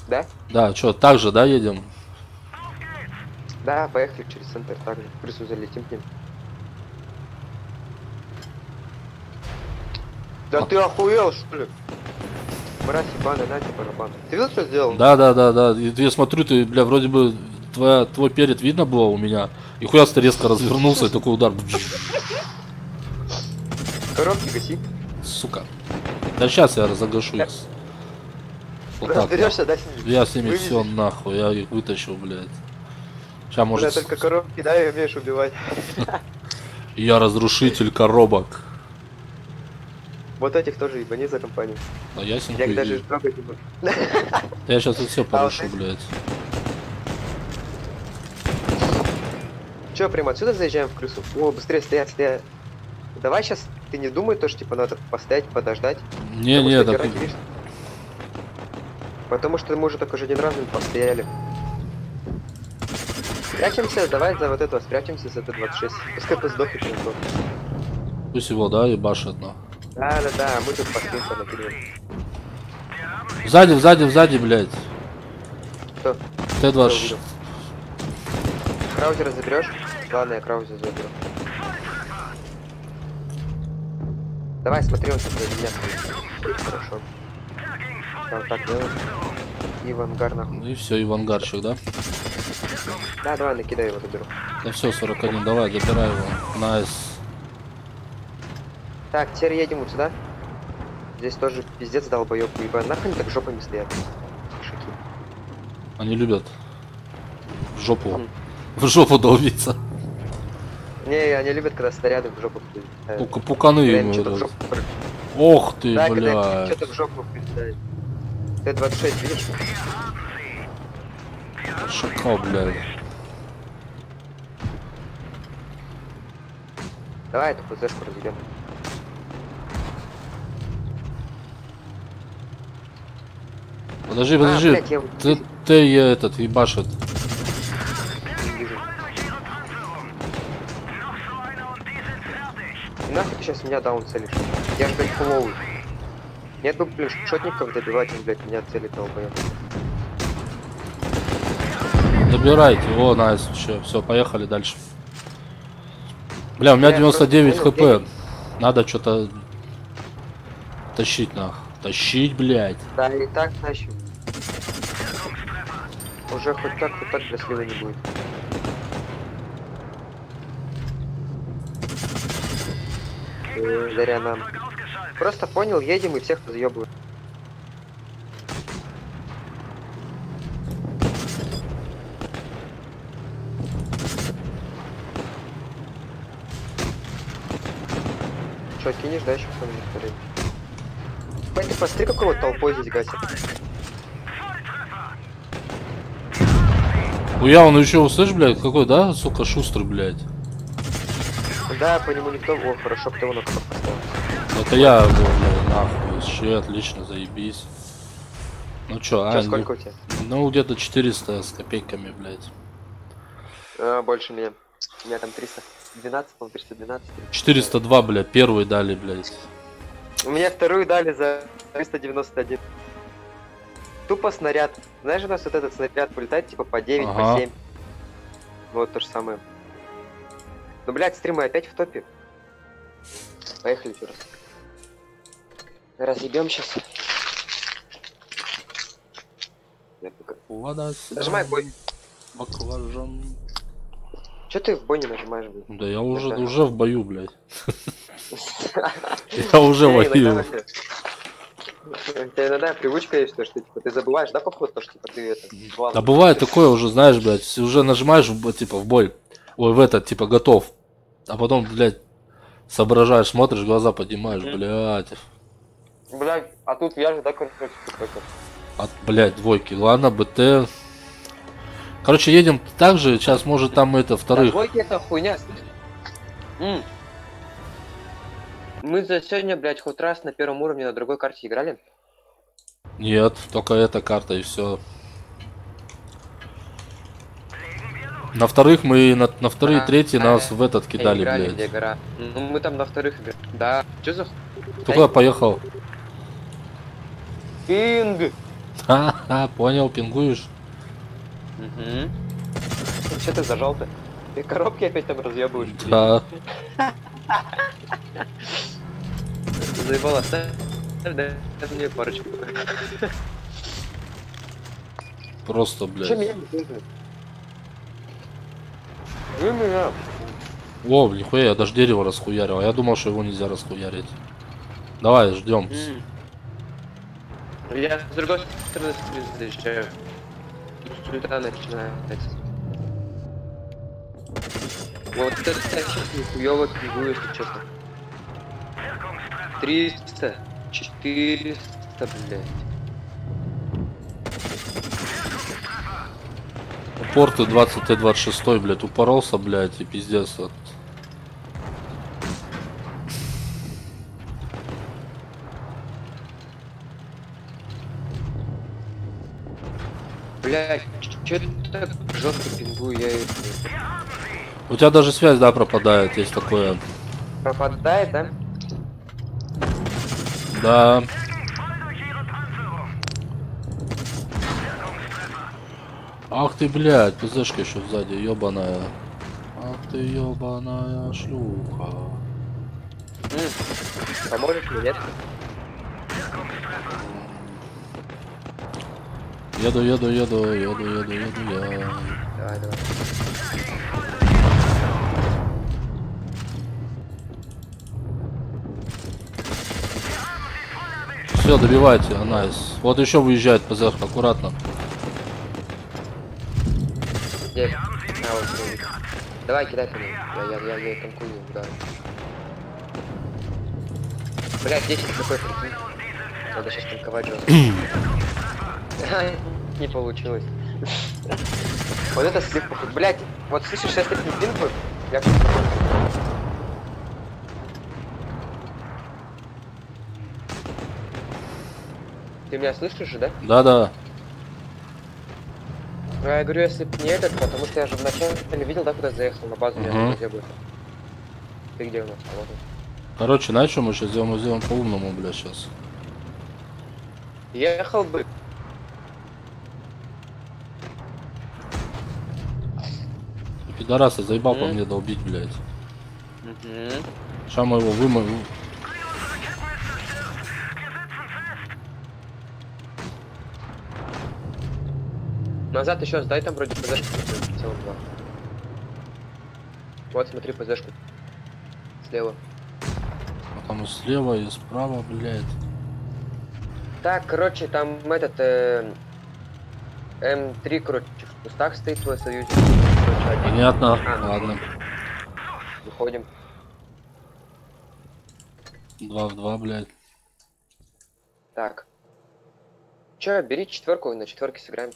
Да? Да, что, так же, да, едем? Да, поехали через центр, так же. В крысу залетим к ним. Да ты охуел, что ли? Мразь ебаная, на тебе барабан. Ты видел, что сделал? Да. И я смотрю, ты, бля, вроде бы твой перед видно было у меня. И хуяс ты резко развернулся, и такой удар. Коробки гаси. Сука. Да сейчас я разогашу их. Вот так. Разберешься, да, с ними? Я с ними Вывезешь? все нахуй, я их вытащу, блядь. Сейчас Бля, может... только коробки, да, и умеешь убивать. Я разрушитель коробок. Вот этих тоже ебани за компанию. А я с ним Я их даже хуй- трогать не буду. Я сейчас тут все порушу, вот эти- блядь. Че, прямо отсюда заезжаем в крысу? О, быстрее стоять. Давай сейчас, ты не думай то, что типа надо постоять, подождать. Не, Потому что так... играть, видишь? Потому что мы уже так уже один раз постояли. Спрячемся, давай за вот этого, спрячемся за Т-26. Пускай сдохнет не сдохнет. Пусть его, да, ебашит, но. Да, мы тут по накидываем. Сзади, блядь. Кто? Т-26. Краузера заберешь? Ладно, я Краузера заберу. Давай, смотри, он тут меня. Хорошо. Я вот так делаю. И в ангар нахуй. Ну и все, и в ангарчик, да? Да, давай, накидай его, заберу. Да все, 41, давай, забирай его. Найс. Так, теперь едем вот сюда. Здесь тоже пиздец долбоёб, ебать. Нахуй они так жопами стоят? Шаки. Они любят в жопу долбиться. Не, Не, они любят, когда снаряды в жопу прилетают. Пуканы Когда ему. им что-то в вот жопу это. Ох ты, Да, когда им блядь. что-то в жопу прилетает. Т-26, видишь? Шакал, блядь. Давай эту ПЗшку разберем. Подожди, А, подожди. блядь, я Ты этот ебашит. не вижу. Нахуй ты сейчас меня даун целишь? Я же, блядь, фуловый. Нет бы, блин, шотников добивать, он, блядь, меня целит долбоёб. Добирайте. О, найс. Все, поехали дальше. Бля, у меня Я 99 просто понял, хп. Надо что-то тащить, нах. Тащить, блядь. Да, и так тащим. Уже хоть так для сливы не будет. Благодаря нам. Просто понял, едем и всех разъебываем. Что, кинешь, да, еще кто-нибудь вторым? Блядь, ты посмотри, какого толпой здесь гасит. Хуя, он еще, услышь, блядь, какой, да, сука, шустрый, блядь. Да, по нему никто... О, хорошо, кто его на кнопку поставил. Это я его, блядь, нахуй. Вообще, отлично, заебись. Ну чё, Сейчас сколько у тебя? ну где-то 400 с копейками, блядь. Больше меня. У меня там 312, по-моему, 312. 402, блядь, первый дали, блядь. У меня вторую дали за 391. Тупо снаряд. Знаешь, у нас вот этот снаряд полетает типа по 9, Ага. по 7. Вот то же самое. Ну, блядь, стримы опять в топе. Поехали еще раз. Разъебем сейчас. Нажимай бой. Баклажан. Че ты в бой не нажимаешь, блядь? Да я уже, Да. уже в бою, блядь. Я уже воюю. У тебя иногда привычка есть, что типа ты забываешь, да, походу, то, что типа ты это... Да бывает такое уже, знаешь, блядь, уже нажимаешь, типа, в бой. Ой, в этот, типа, готов. А потом, блядь, соображаешь, смотришь, глаза поднимаешь, блядь. Блядь, а тут я же, да, короче, такой. Блядь, двойки. Ладно, БТ. Короче, едем так же, сейчас, может, там это, вторых. Двойки это хуйня. Мы за сегодня, блядь, хоть раз на первом уровне на другой карте играли? Нет, только эта карта и все. На вторых мы, на вторые, третьи нас в этот кидали, играли, блядь. где гора. Ну, мы там на вторых играли. Да. Чё за... Ты куда поехал? Пинг! Ха-ха, понял, пингуешь. Угу. Че ты зажал-то? Ты коробки опять там разъебываешь? Да. Заебал, оставь, да, мне парочку. Просто, Че блядь. меня не слышно? Вы меня. О, нихуя, я даже дерево расхуярил. А я думал, что его нельзя расхуярить. Давай, ждем. Я с другой стороны защищаю. Суета начинается. Вот это сейчас нихуёво пингую, если честно. 300, 400, блядь. Порты 20 Т-26, блядь, упоролся, блядь, и пиздец. Вот. Блядь, чё ты так жестко пингую, я её... У тебя даже связь, да, пропадает, есть такое. Пропадает, да? Да. Ах ты, блядь, ПЗшка еще сзади, ебаная. Ах ты, ебаная шлюха. Поможешь мне, нет? Еду я. Давай, давай. Все, добивайте, найс. Вот еще выезжает ПЗ, аккуратно. Где? А, вот, Давай, кидай по ней. Я танкую, да. Блядь, 10 хп, прикинь. Надо сейчас танковать жестко. Не получилось. Вот это слив, блядь, вот слышишь, сейчас так не пинкают, я... Ты меня слышишь же, да? Да-да. Ну, я говорю, если б не этот, потому что я же вначале видел, да, куда заехал, на базу, меня где будет. Ты где у нас? Вот. Короче, знаешь, что мы сейчас сделаем? Мы сделаем по-умному, бля, сейчас. Ехал бы. Пидораса заебал по мне долбить, блядь. Сейчас мы его вымоем. Назад еще сдай, там вроде ПЗшку в целом два. Вот, смотри, ПЗшку. Слева. А там и слева, и справа, блядь. Так, короче, там этот М3, короче, в кустах стоит твой союзник. Короче, Понятно, ну, ладно. Выходим. 2 в 2, блядь. Так. Че, бери четверку, на четверке сыграем.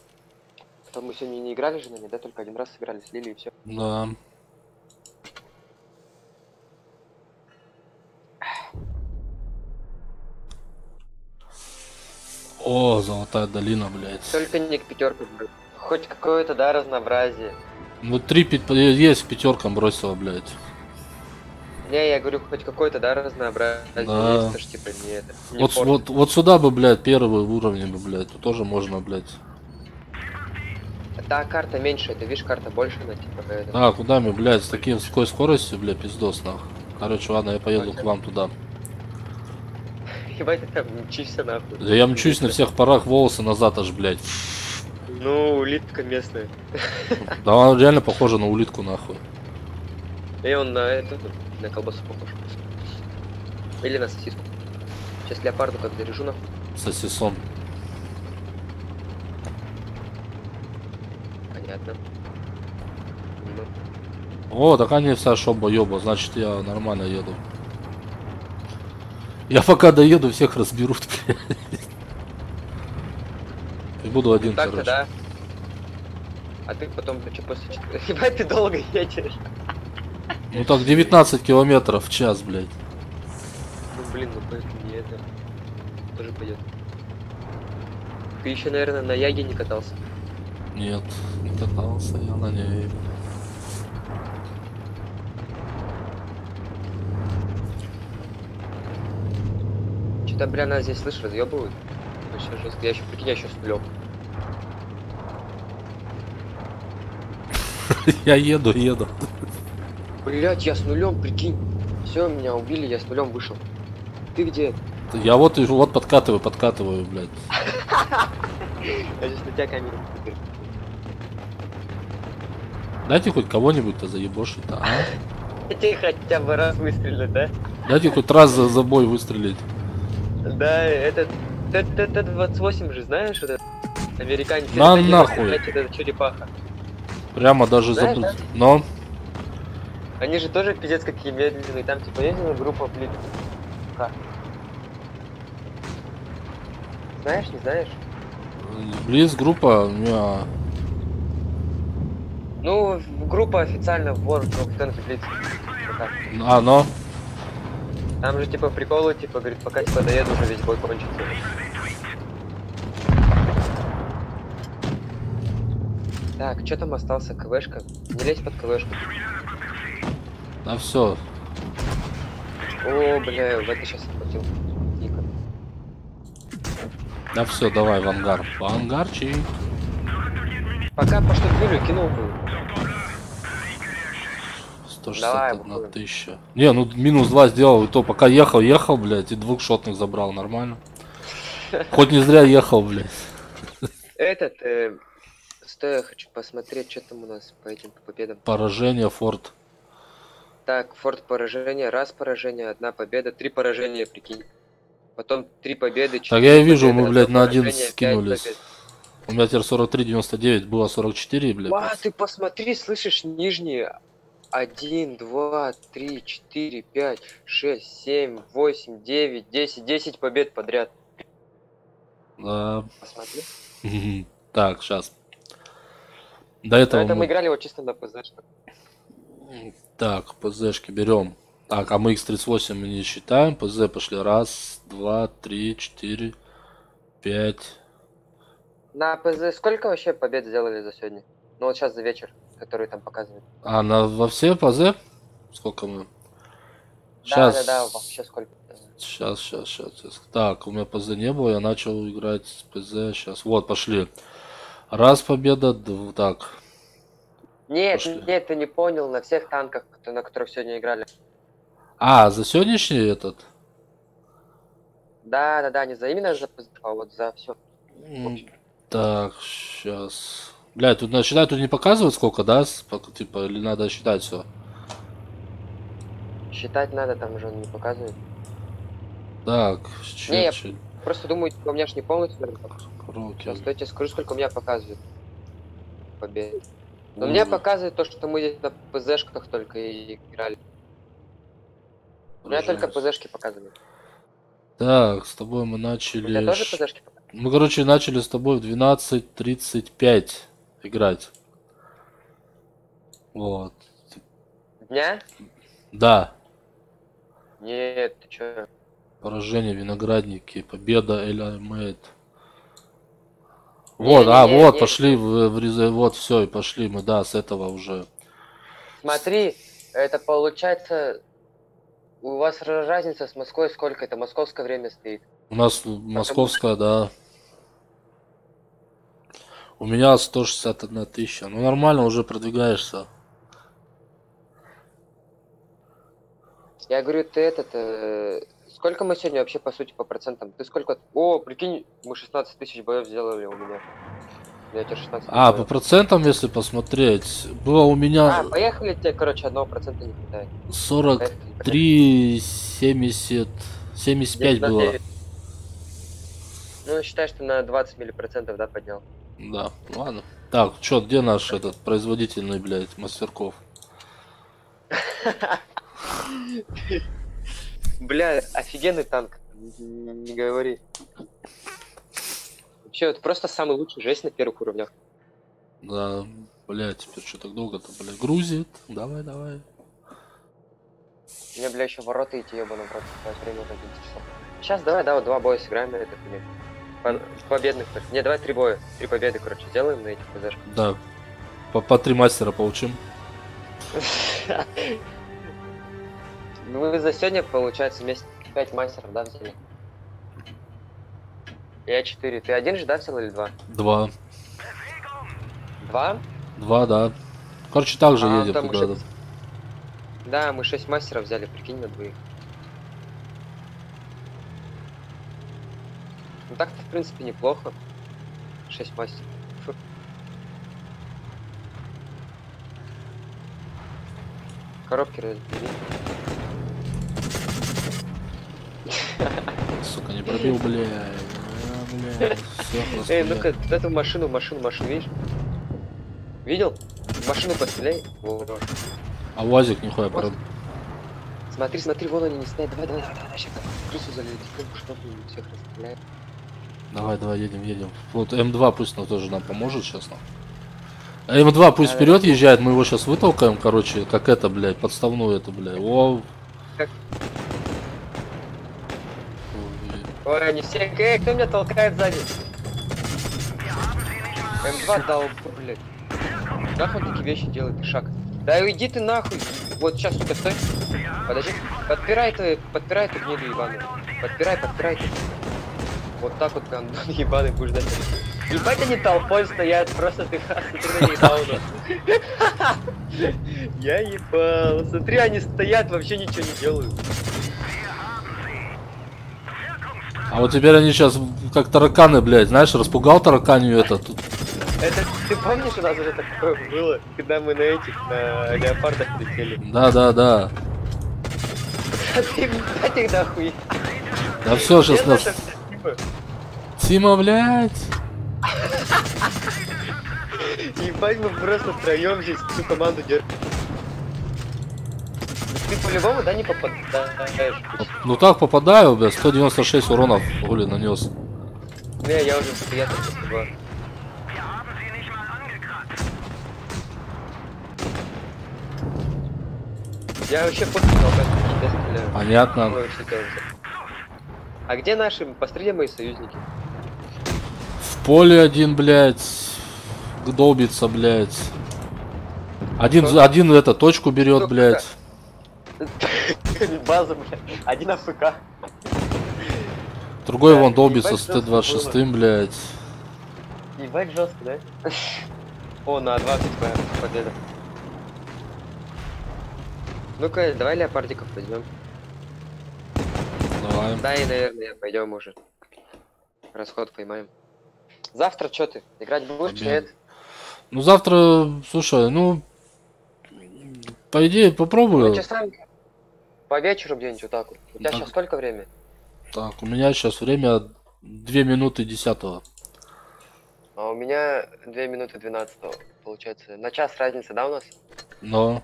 Потом мы сегодня не играли же на ней, да, только один раз сыграли, слили и все. Да. О, золотая долина, блядь. Только не к пятерке, блядь. Хоть какое-то, да, разнообразие. Ну 3 есть в пятеркам бросила, блядь. Не, я говорю, хоть какое-то, да, разнообразие. Да. Есть, то, что, типа, не это. Не Вот сюда бы, блядь, первый уровень бы, блядь. Тут тоже можно, блядь. Да, карта меньше, это видишь, карта больше, она типа это. А, куда мы, блядь, с такой скоростью, блядь, пиздос, нахуй. Короче, ладно, я поеду к вам туда. Ебать, ты там мчишься нахуй. Да я мчусь на всех парах, волосы назад аж, блядь. Ну, улитка местная. Да он реально похожа на улитку, нахуй. И он на эту, на колбасу похож. Или на сосиску. Сейчас леопарду как заряжу нахуй. Сосисон. Понятно. Ну. О, так они вся шоба-ёба, значит я нормально еду. Я пока доеду, всех разберут, блядь. И буду один, Так-то короче. да. А ты потом, что после... Ебать, ты долго едешь. Ну так 19 километров в час, блядь. Ну блин, ну поэтому не это. Тоже пойдет. Ты еще, наверное, на Яге не катался. Нет, не катался я на ней. Что-то, бля, нас здесь, слышь, разъебывают. Вообще жестко. Я еще, прикинь, я еще с нулем. Я еду. Блять, я с нулем, прикинь. Все, меня убили, я с нулем вышел. Ты где? Я вот подкатываю, блядь. Я сейчас на тебя камеру. Дайте хоть кого-нибудь-то заебошить-то, а? Ты хотя бы раз выстрелить, да? Дайте хоть раз за бой выстрелить. Да, этот Т-28 же, знаешь, этот американец. На это, нахуй. Это черепаха. Прямо даже Знаешь, забыл. да? Но Они же тоже пиздец какие медленные. Там типа ездила группа плит. Знаешь, не знаешь? Близ группа у меня. Ну, группа официально в World of Tanks Blitz. Вот так. А, но. Там же типа приколы, типа, говорит, пока типа доеду, уже весь бой кончится. Так, что там остался? КВшка? Не лезь под КВшку. Да все. О, бля, в это сейчас отхватил. Дико. Да все, давай в ангар. В ангарчик. Пока по штурмилю кинул бы. 161 Давай, 1000. Не, ну минус 2 сделал, и то пока ехал, блядь, и 2 шотных забрал, нормально. Хоть не зря ехал, блядь. Этот, стой, я хочу посмотреть, что там у нас по этим победам. Поражение, форт. Так, форт поражение, раз поражение, 1 победа, 3 поражения, прикинь. Потом 3 победы, 4 Так я и вижу, победы, мы, блядь, одно на один поражение, 5 скинулись. побед. У меня теперь 43,99, было 44, блядь. Ва, ты посмотри, слышишь, нижние. 1, 2, 3, 4, 5, 6, 7, 8, 9, 10. 10 побед подряд. Да. Посмотри. Так, сейчас. До этого Это мы играли вот чисто на ПЗ. Так, ПЗшки берем. Так, а мы X38 мы не считаем. ПЗ пошли. 1, 2, 3, 4, 5. На ПЗ сколько вообще побед сделали за сегодня? Ну вот сейчас за вечер, который там показывают. А, во все ПЗ? Сколько мы? Да, вообще сколько. Сейчас. Так, у меня ПЗ не было, я начал играть с ПЗ. Сейчас, вот, пошли. 1 победа, так. Нет, Пошли. нет, ты не понял, на всех танках, на которых сегодня играли. А, за сегодняшний этот? Да, не за именно за ПЗ, а вот за все. Так, сейчас. Блядь, тут считать тут не показывают сколько, да? Типа, или надо считать все? Считать надо, там уже он не показывает. Так, Не, я просто думаю, у меня ж не полностью. Кроки. Сейчас я тебе скажу, сколько у меня показывает побед. Но у меня показывает то, что мы здесь на ПЗшках только и играли. У меня только ПЗшки показывают. Так, с тобой мы У тебя начали... тоже ПЗшки показывают? Мы, короче, начали с тобой в 12:35 играть. Вот. Дня? Да. Нет, ты чё? Поражение, виноградники, победа, Эля Мэйд. Вот, Не-не-не, вот, не. пошли вот, все, и пошли мы, да, с этого уже. Смотри, это получается... У вас разница с Москвой сколько? Это московское время стоит. У нас московская, да. У меня 161 тысяча. Ну нормально, уже продвигаешься. Я говорю, ты этот... Сколько мы сегодня вообще по сути по процентам? Ты сколько... О, прикинь, мы 16 тысяч боев сделали у меня. У меня теперь 16 тысяч А, по боев. процентам, если посмотреть, было у меня... А, поехали, тебе, короче, 1% не хватает. 43, 70, 75 На было. 9. Ну, считай, что на 20 миллипроцентов, да, поднял. Да, ладно. Так, чё, где наш этот производительный, блядь, мастерков? Бля, офигенный танк. Не говори. Вообще, это просто самый лучший жесть на первых уровнях. Да, блядь, теперь что так долго-то, блядь, грузит. Давай. У меня, бля, еще ворота идти, ебаный в рот. Время уже 11 часов. Сейчас давай, 2 боя сыграем на этой хуйне. Победных. Не, давай 3 боя. 3 победы, короче, сделаем на этих ПЗшках. Да, по 3 мастера получим. Ну, вы за сегодня, получается, вместе 5 мастеров, да, взяли? Я 4. Ты один же, да, взял или 2? 2. 2? 2, да. Короче, так же А, едем там куда-то. уже- Да, мы 6 мастеров взяли, прикинь, на двоих. Ну так-то, в принципе, неплохо. 6 мастеров. Фу. Коробки разбери. Сука, не пробил, блядь. Всё, Эй, ну-ка, эту машину, видишь? Видел? В машину постреляй. Вот. А УАЗик нихуя Вот. прям. Смотри, вон они не стоят. Давай, сейчас крысу залетит, что всех расстреляет. Давай, едем. Вот М2 пусть тоже нам поможет сейчас. М2 пусть Да, вперед езжает, мы его сейчас вытолкаем, короче, как это, блядь, подставную это, блядь. О. Как? Ой, они все... Эй, кто меня толкает сзади? М2 дал, блядь. Нахуй такие вещи делает, шаг. Да иди ты нахуй. Вот сейчас, сука, стой. Подожди. Подпирай эту гнилью ебаную. Подпирай ты. Вот так вот, гандон ебаный будешь дать. Ебать, они толпой стоят, просто ты смотри на ебауну. Я ебал. Смотри, они стоят, вообще ничего не делают. А вот теперь они сейчас как тараканы, блядь, знаешь, распугал тараканью это тут. Это ты помнишь, у нас уже такое было, когда мы на леопардах летели? Да. А ты, блядь, их нахуй. Да все, сейчас Нет, нас... это типа, Тима, блядь. ебать, мы просто втроем здесь всю команду держим. Ты по-любому, да, не попадаешь? Ну так попадаю, бля, 196 уронов Оли нанес. Не, я уже приятно сказал. Я вообще пофиг на тебя стреляю. Понятно. Ой, что делать? А где наши? Пострели мои союзники. В поле один, блядь, долбится, блядь. Один это точку берет, Кто, блядь. База, блядь. Один АФК. Другой Да, вон долбится ебать, с Т-26, блядь. Ебать жестко, да? О, на 20 победа. Ну-ка, давай леопардиков возьмем. Давай. Да, и, наверное, пойдем уже. Расход поймаем. Завтра что ты? Играть будешь, Победа. нет? Ну завтра, слушай, ну по идее Ну, попробую. часам по вечеру где-нибудь вот так вот. У тебя Да. сейчас сколько время? Так, у меня сейчас время 2 минуты 10. А у меня 2 минуты 12, получается. На час разница, да, у нас? Но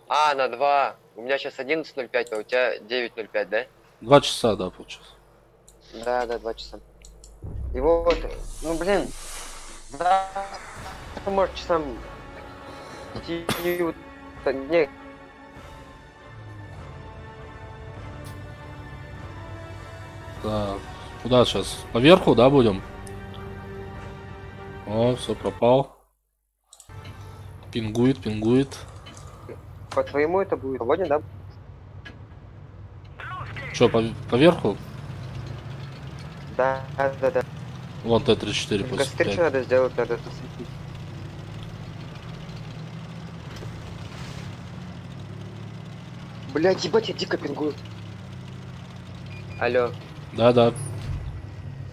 А, на 2. У меня сейчас 11:05, а у тебя 9:05, да? 2 часа, да, получается. Да, 2 часа. И вот, ну блин, да, может часам не, Так, куда сейчас? Поверху, да, будем? О, все пропал. Пингует. по-твоему это будет сегодня, да? Че, поверху? Да. Вон Т-34 Только после смотри, 5. что надо сделать, надо это светить. Блять, ебать, я дико пингую. Алло, Да.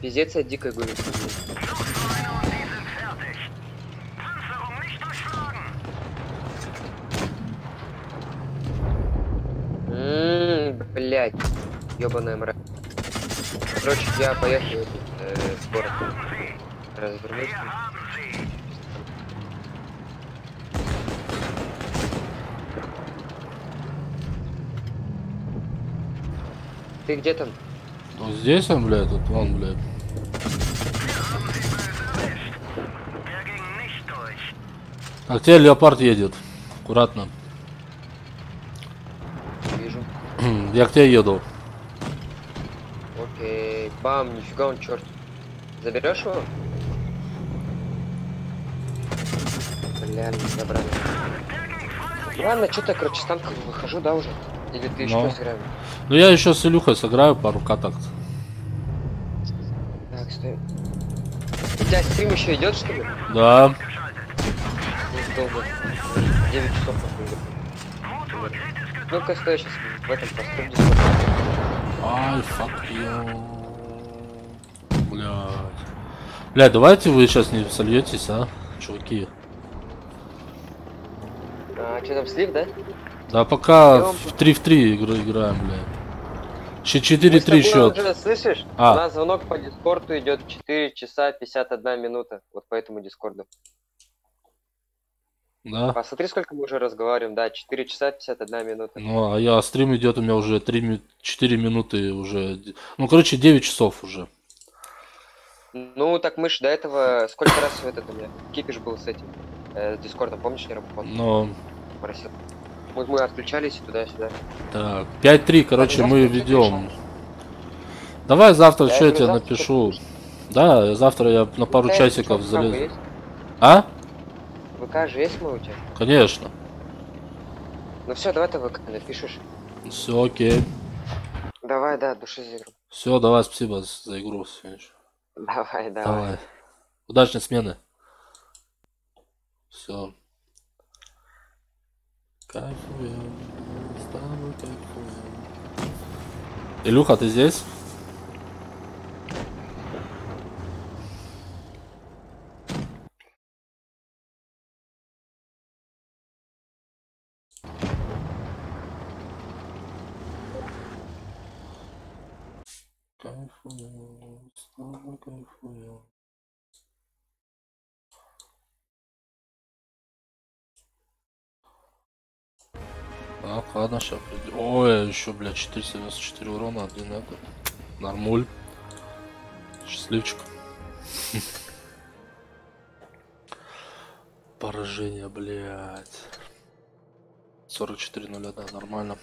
пиздец, я дико гулю. Блять, ёбаная мразь. Короче, я поехал в город. Развернусь. Ты где там? Вот здесь он, блядь, тут вон, блядь. А к тебе леопард едет. Аккуратно. Вижу. Я к тебе еду. Окей. Бам, нифига он, черт. Заберешь его? Бля, не забрали. Ладно, что-то, короче, с танком выхожу, да, уже? Или ты еще Ну. сыграешь? Ну я еще с Илюхой сыграю пару каток. Так, стой. У тебя стрим еще идет, что ли? Да. Не долго. 9 часов нахуй. Ну-ка, стой, сейчас в этом пострим. Ай, фак блядь. Блядь, давайте вы сейчас не сольетесь, а, чуваки. А, что там, слив, да? Да пока Идём. в 3 в 3 играем, блядь. Еще Мы с 4-3 тобой счет. уже, слышишь? А. У нас звонок по дискорду идет 4 часа 51 минута. Вот по этому дискорду. Да. Посмотри, сколько мы уже разговариваем. Да, 4 часа 51 минута. Ну, а стрим идет у меня уже 4 минуты уже. Ну, короче, 9 часов уже. Ну, так мы ж до этого сколько раз в этот у меня кипиш был с этим. С дискордом, помнишь, не работал? Но, Просил. Вот мы отключались туда-сюда. так, 5-3, короче, Так, мы завтра ведем. Давай завтра, Я что я говорю, тебе завтра напишу. Да, завтра я на пару ВК часиков что, ВК залезу. есть? А? ВК же есть мой у тебя? Конечно. Ну все, давай ты ВК напишешь. Все, окей. Давай, да, души за игру. Все, давай, спасибо за игру. Давай. Давай. Удачной смены. Все. Кайфуем. С тобой кайфуем. Илюха, ты здесь? Кайфуем. С тобой кайфуем. Так, ладно, сейчас придет. Ой, еще, блядь, 494 урона, один этот. Нормуль. Счастливчик. Поражение, блядь. 44-0, да, нормально.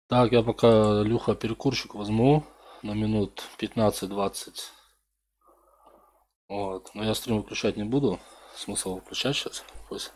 Так, я пока, Люха, перекурщик возьму на минут 15-20. Вот. Но я стрим выключать не буду. Смысл выключать сейчас? Пусть.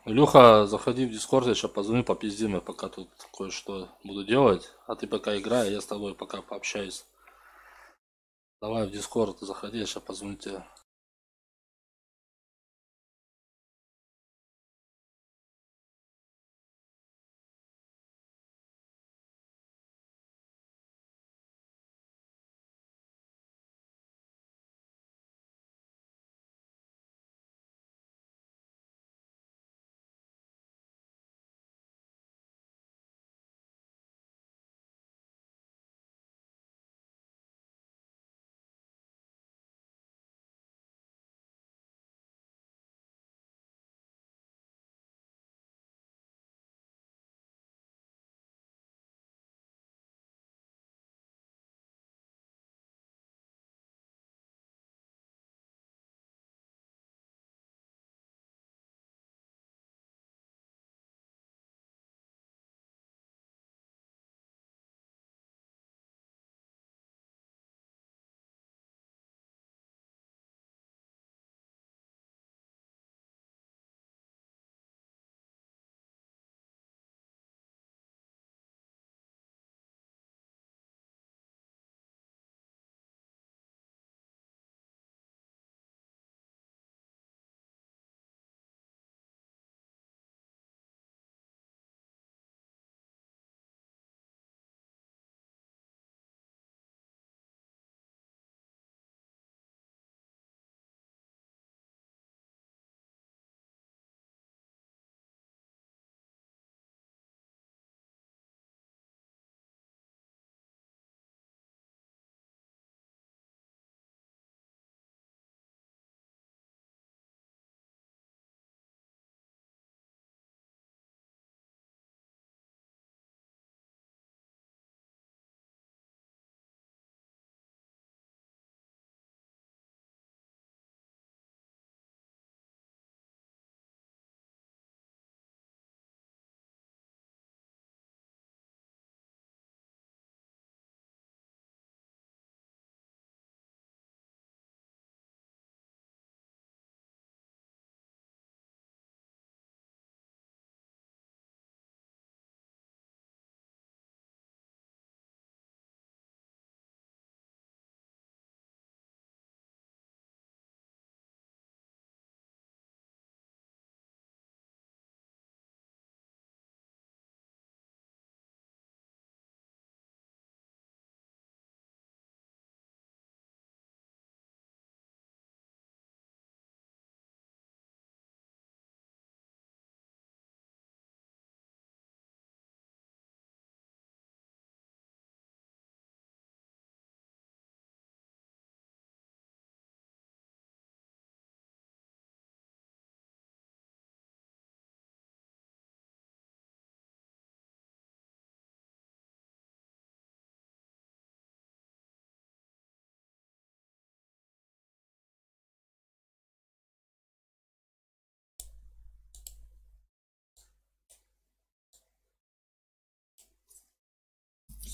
Илюха, заходи в Дискорд, я сейчас позвоню, попиздим, я пока тут кое-что буду делать. А ты пока играй, а я с тобой пока пообщаюсь. Давай в Дискорд заходи, я сейчас позвоню тебе.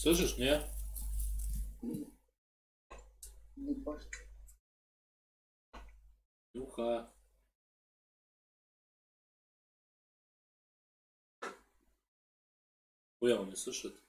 Слышишь, не? Юха. Хуя он не слышит.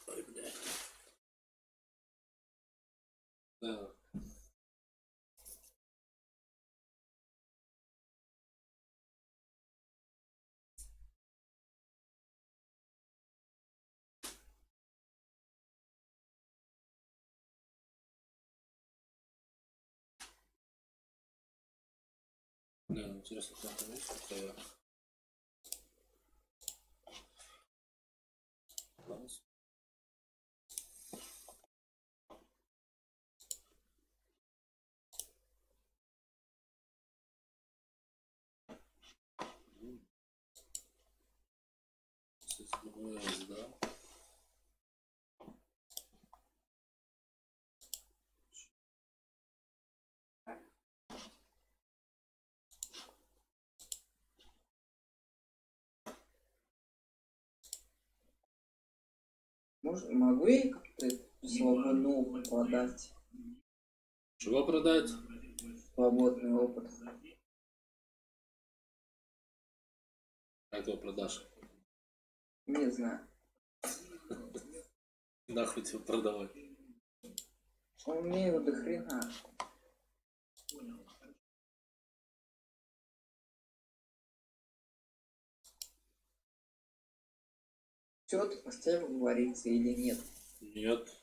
Ой, блядь. Да. Да, интересно, как там есть какая. Да. Могу я как-то свободный опыт продать? Чего продать? Свободный опыт. Как его продашь? Не знаю. Нахуй тебе продавать? У меня его до хрена. Все, ты поставил говорится или нет? Нет.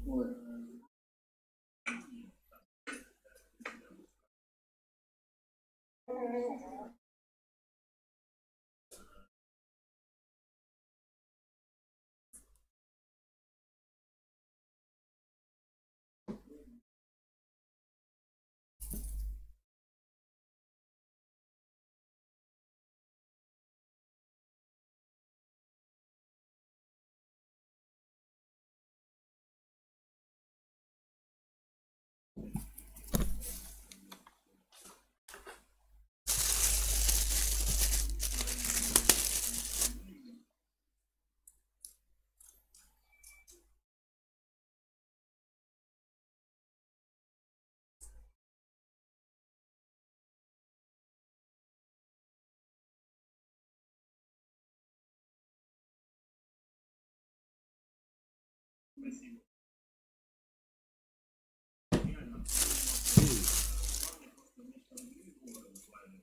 Ой.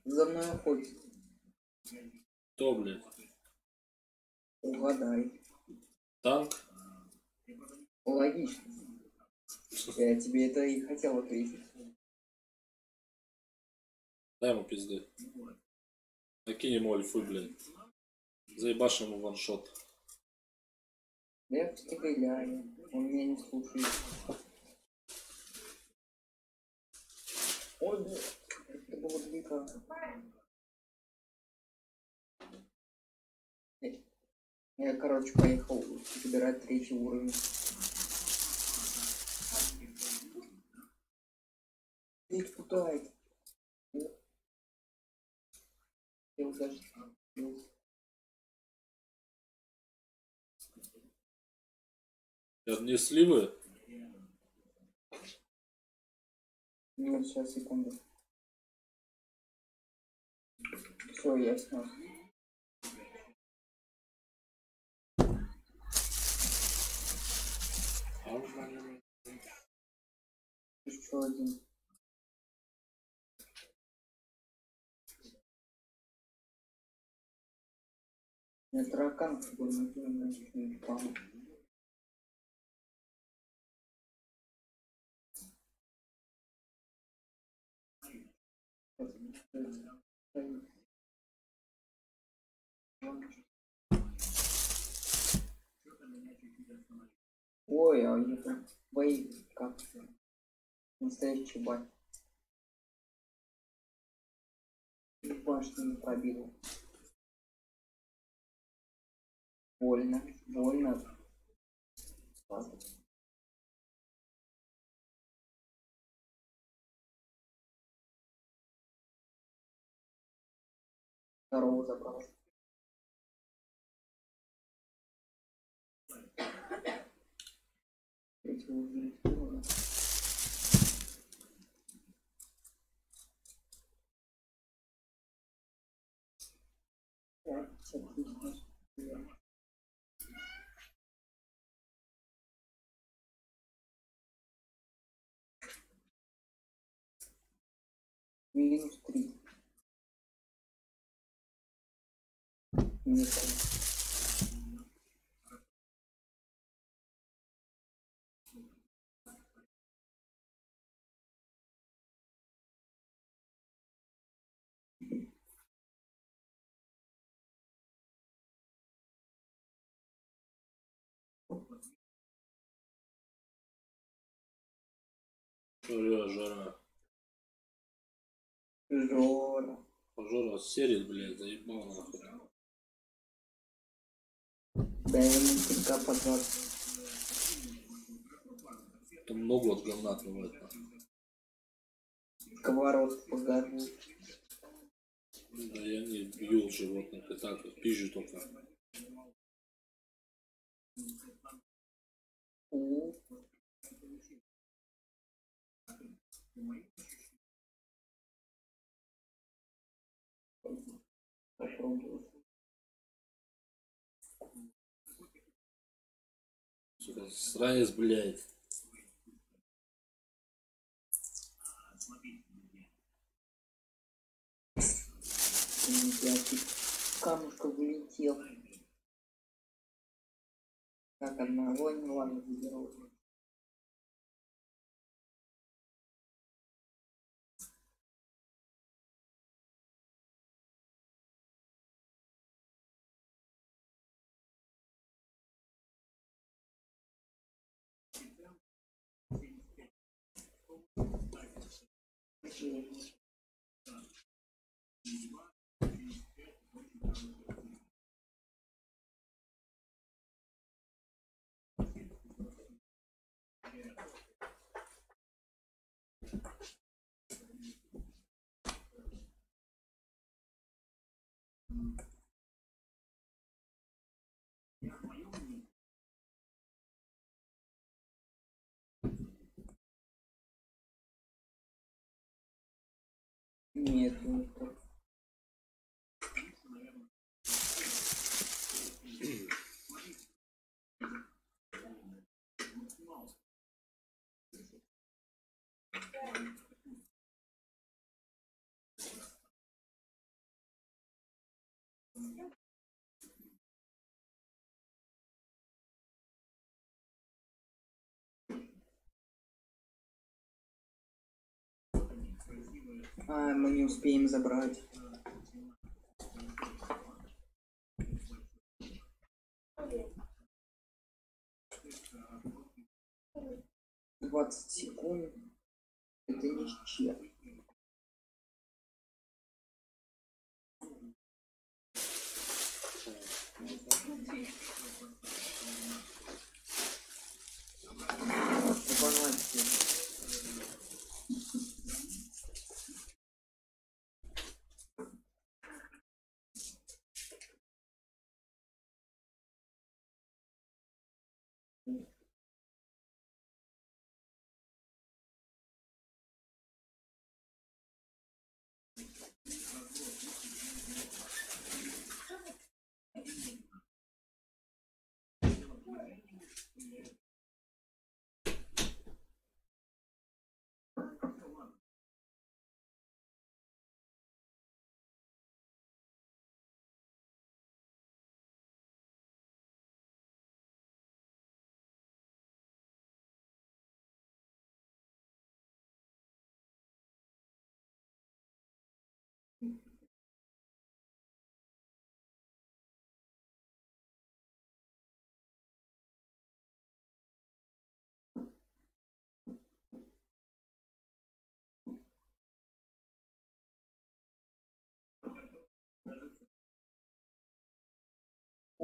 За мной охотится. Кто, блядь? Угадай. Танк? Логично. Я тебе это и хотел ответить. Дай ему пизды. Накинь ему альфу, блядь. Заебашь ему ваншот. Я стреляю. Он меня не слушает. Ой, блядь. Это было дико. Я, короче, поехал собирать 3-й уровень. Ведь куда это? Я даже... Отнесли вы? Нет, сейчас, секунду. Все, я снес. Еще один. Я таракан был, не помню. Ой, а это бои как настоящий бай. И башню не пробил. Больно, больно. Ладно. Второго забрал. Третьего убили. Так, минус 3. Нет. Жора. Жора. Жора серит, блядь, заебал нахуй. Дай ему только позвать. Там много от говна отмывает. Сковород погорел. Да я не бью животных, и так пизжу только. Попробую. Сука, сранец, блядь. Камушка вылетел. Так, одного не ладно заберу. Нет, не то. А, мы не успеем забрать. «20 секунд. Это ни с чем.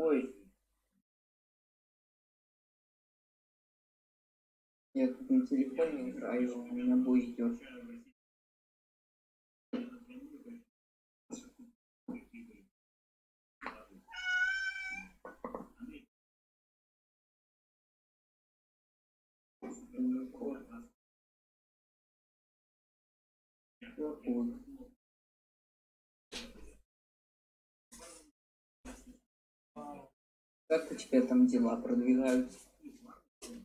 Ой. Я тут на телефоне играю, у меня бой идет. Как у тебя там дела продвигаются?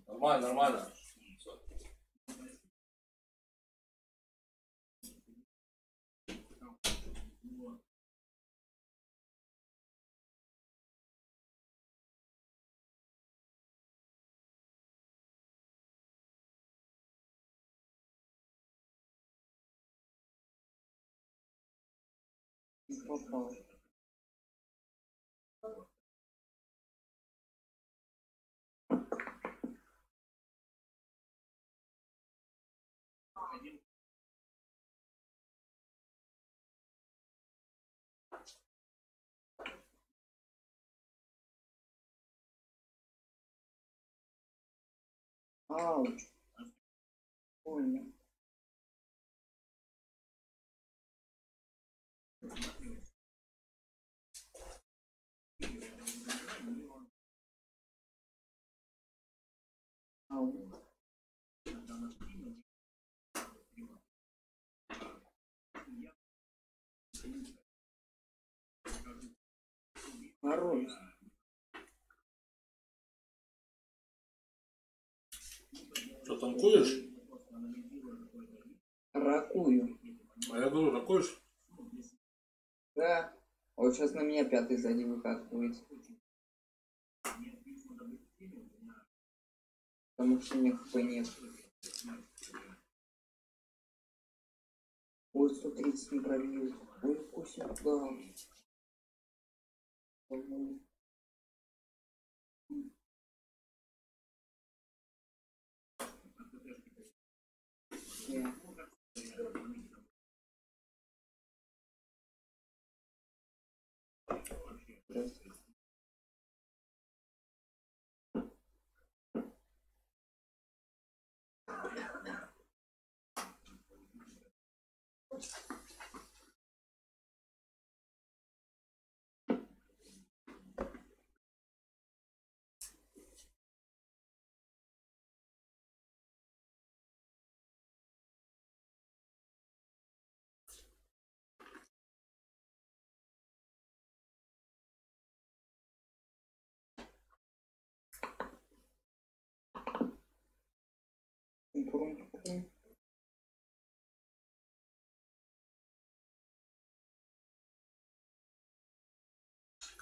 Нормально, нормально. Попал. Ауч. Больно. Ауч. Хорош. Что, танкуешь? Ракую. А я говорю, ракуешь? Да. Вот сейчас на меня пятый сзади выкатывается. Потому что у меня хп нет. Ой, 130 не пробил. Ой, вкусик, да.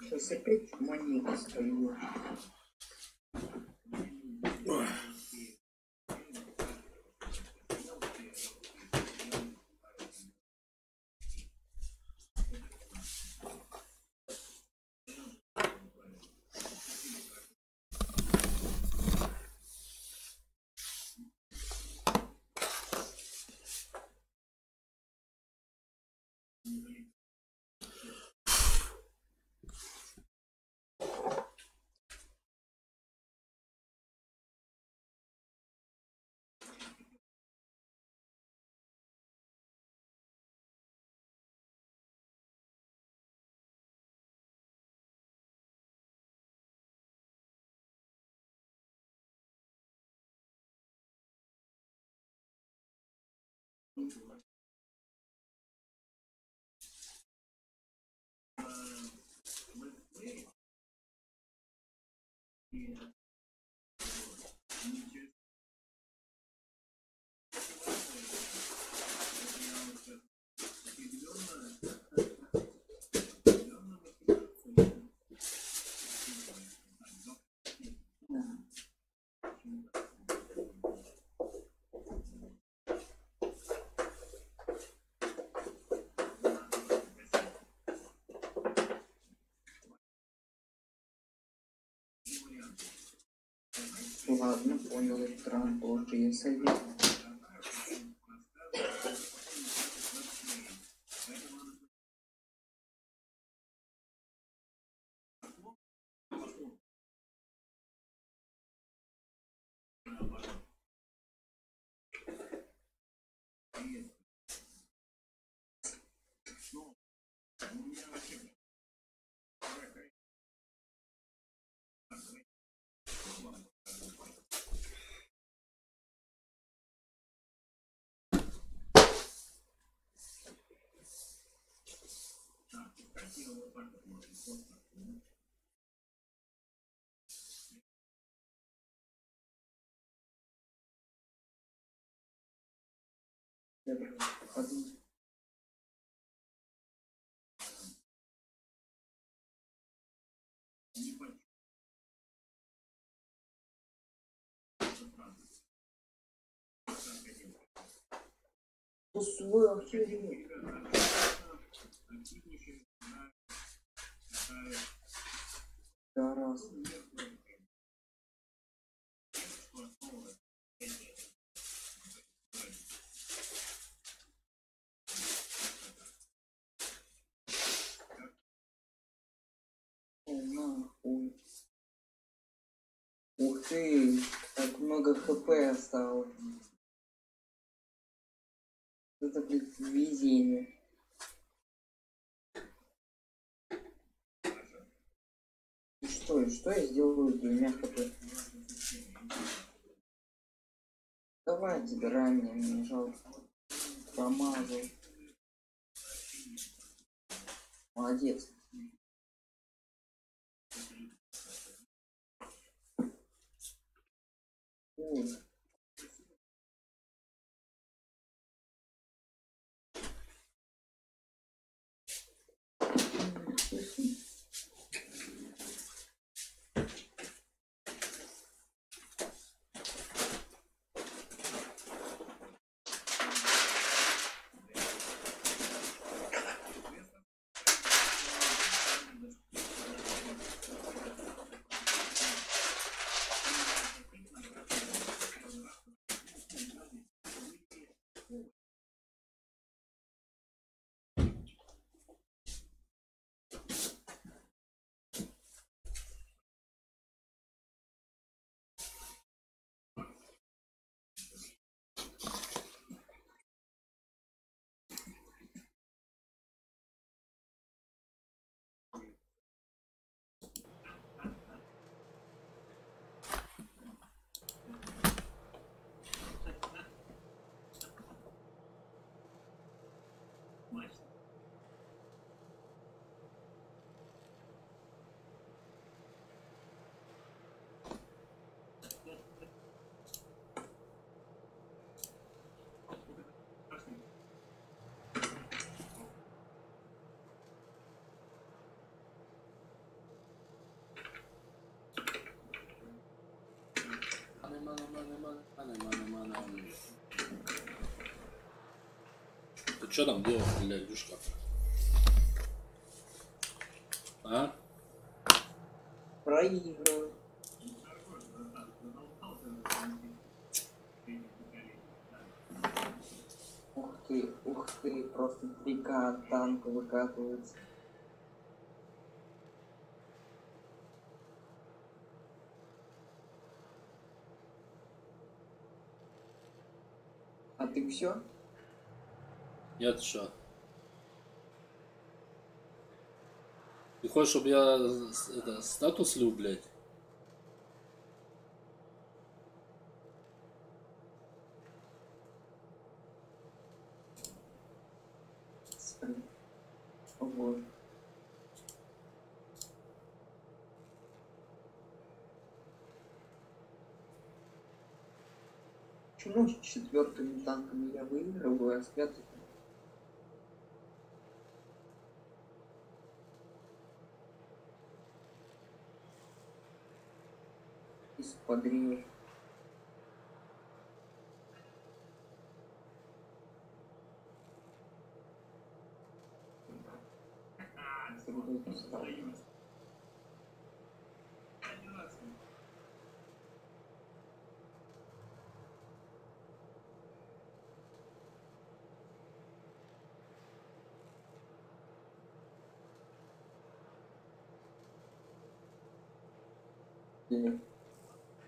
Сейчас опять монета стою. Ладно, понял, экран тоже я совет. Свой охеренный. Да раз. О, нахуй. Ух ты, так много хп осталось. Это, блядь, везение. И что я сделаю с двумя хп? Давай тебе ранее, мне жалко. Промазал. Молодец. Ой. Ты что там делаешь, блядь, душка? А? Проигрываю. Ух ты, просто 3К от танка выкатывается. А ты все? Нет, что? Ты хочешь, чтобы я это, статус слил, блядь? Ого. Почему с 4-ми танками я выигрываю, а с 5-м? Из-под рев.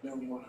Я в ахуе.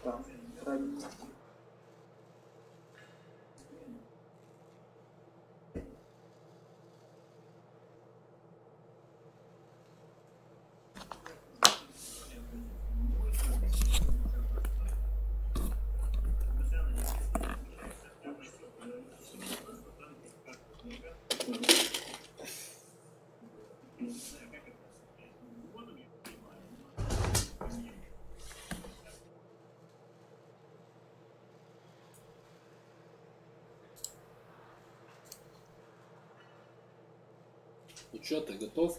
Там, правильно. Ну что, ты готов?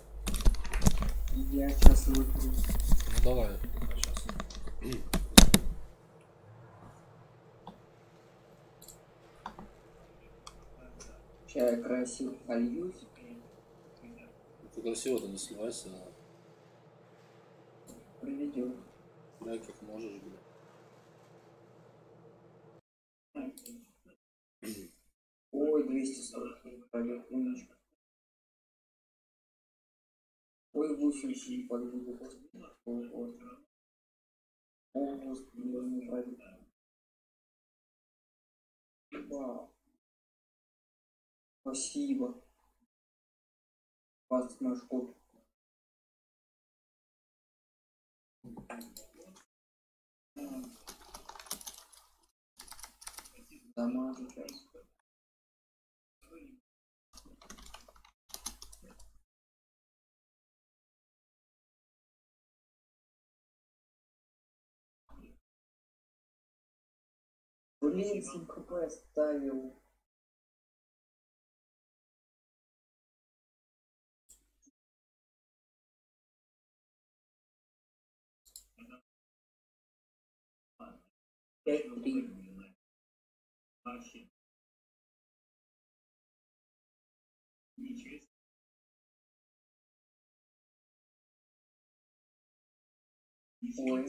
Я сейчас выпью. Ну давай, сейчас. Чай красиво польюсь. Ты красиво-то не сливайся. Проведем. Дай как можешь, блядь. Ой, 240 пробег, умничка. Ой, 80 подбуду, господи. О, господи, я не пробег. Вау. Спасибо. 20 на школу. Дамажу сейчас. Блин, 7 хп ставил. Пять, 3. Ой.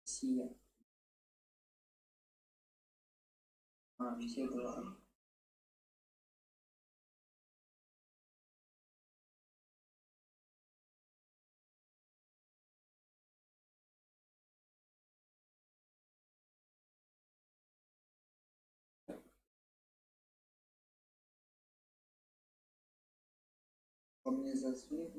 Сия. Все два. По мне засвет.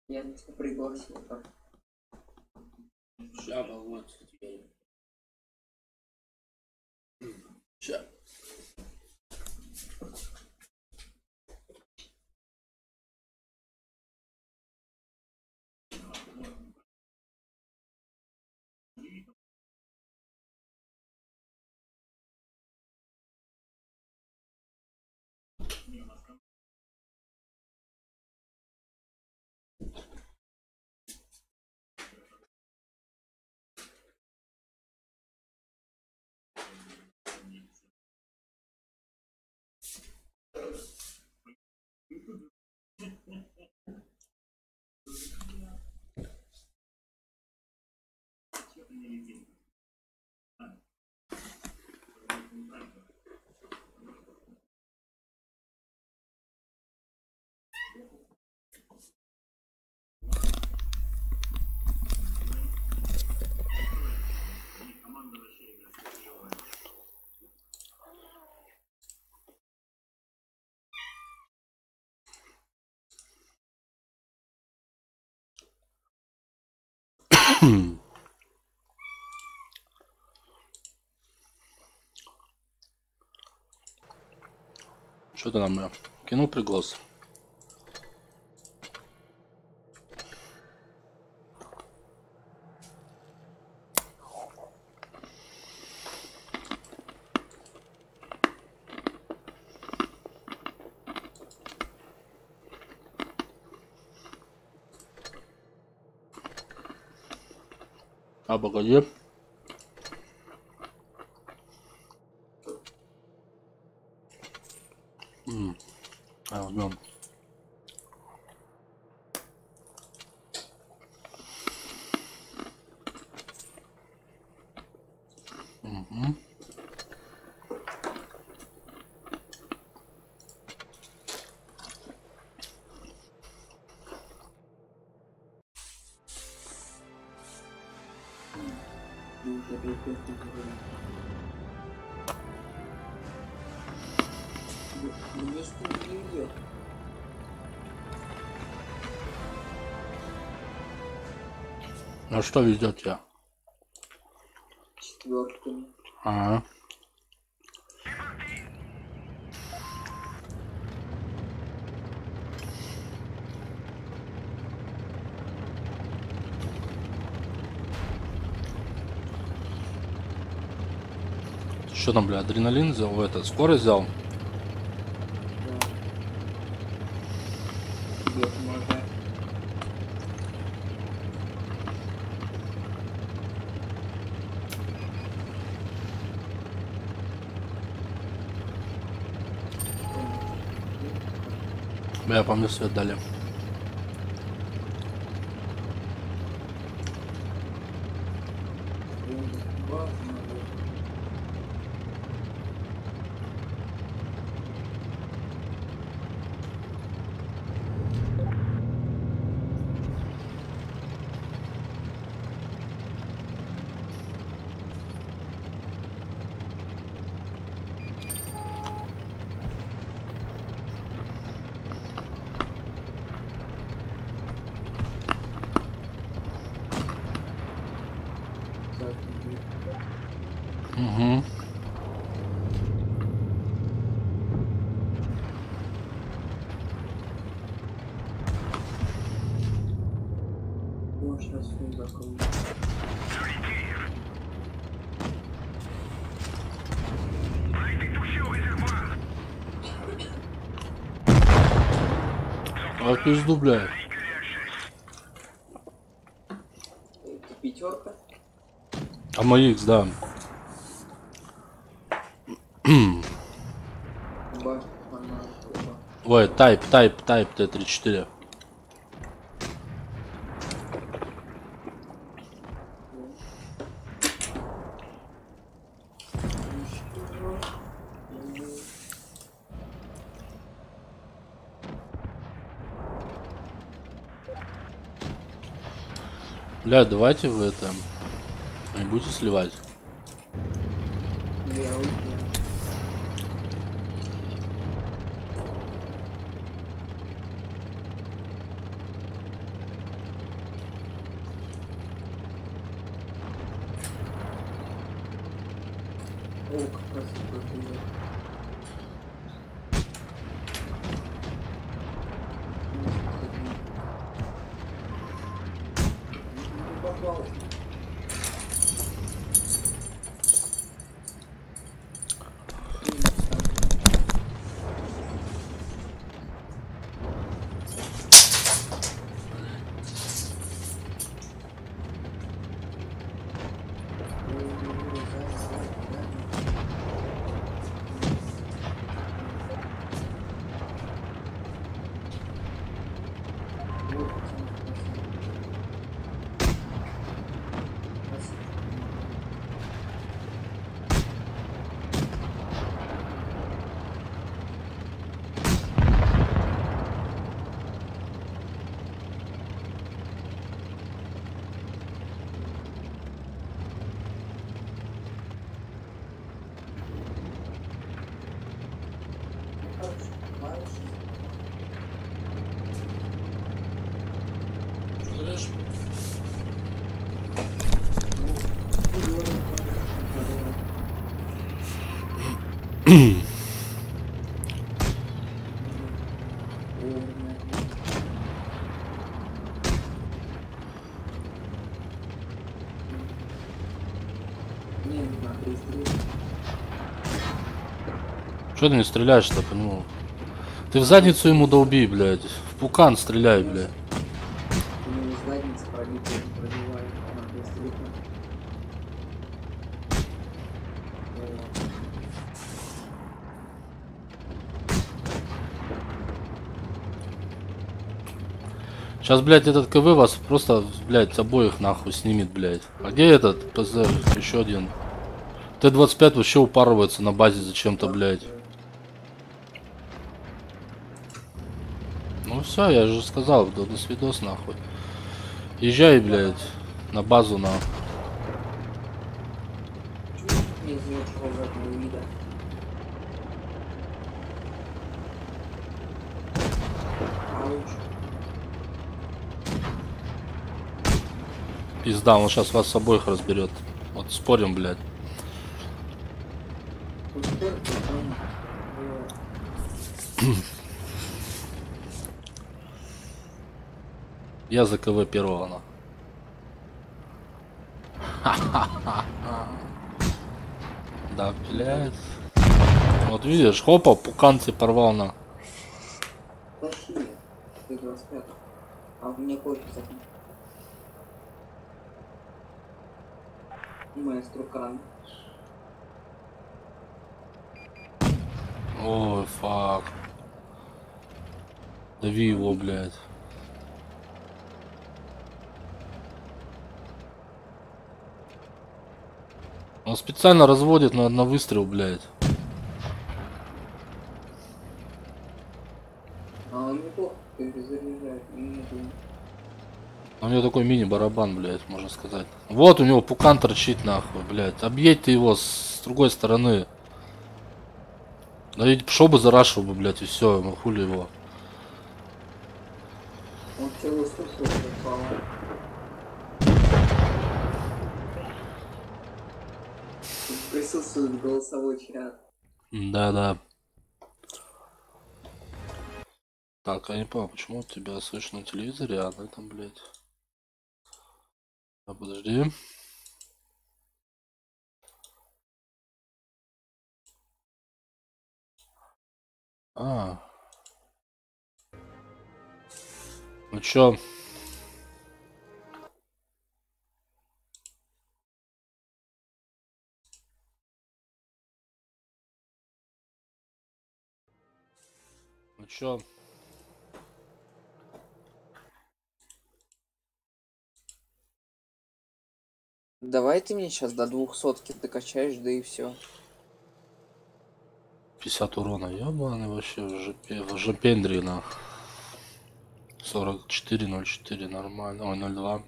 Я тебя пригласил так. Ща, вот теперь. Ща. Что ты нам, бля? Кинул приглас. А, погоди. Возьмем. Мне что не идет. А что ведет тебя? Четвертым. Ага. Что там, бля, адреналин взял, в это, скорость взял? Тебе помогает. Бля, по мне свет дали. Угу. Ну, сейчас фильм закончится. А пизду, бля. Это пятерка. А мои X, да. Ба, она, оба. Ой, type Т-34. Бля, давайте вы это не будете сливать. Я уйду. О, как раз это было. Не попал. Что ты не стреляешь-то по нему? Ты в задницу ему долби, блядь. В пукан стреляй, блядь. У него задница пробитая, пробивает, она быстрее. Сейчас, блядь, этот КВ вас просто, блядь, обоих нахуй снимет, блядь. А где этот ПЗ? Еще один. Т-25 вообще упарывается на базе зачем-то, блядь. Ну все, я же сказал, до свидос, нахуй. Езжай, блядь, на базу, на. Не знаю, чего в этом вида. Ауч. Пизда, он сейчас вас с обоих разберет. Вот спорим, блядь. Ну, сколько там? Я за КВ первого, на. Да, блядь. Вот видишь, хопа, пуканцы порвал, на. Тащи. Ты 25. А у меня кофе закинь. Моя струкан. Ой, фак. Дави его, блядь. Он специально разводит на выстрел, блядь. А он неплохо перезаряжает. Не думаю. У него такой мини-барабан, блядь, можно сказать. Вот у него пукан торчит, нахуй, блядь. Объедь ты его с другой стороны. Да ведь шел бы зарашил бы, блядь, и все, ну хули его. Он целую сутку попал. Присутствует голосовой чат. Да-да. Так, я не понял, почему тебя слышно на телевизоре, а на этом, блядь. А подожди. А. Ну чё? Ну чё? Давай ты мне сейчас до 200 докачаешь, да и все. 50 урона, ёбаный вообще в жопендре, на. 44.04, нормально. Ой, 0.2.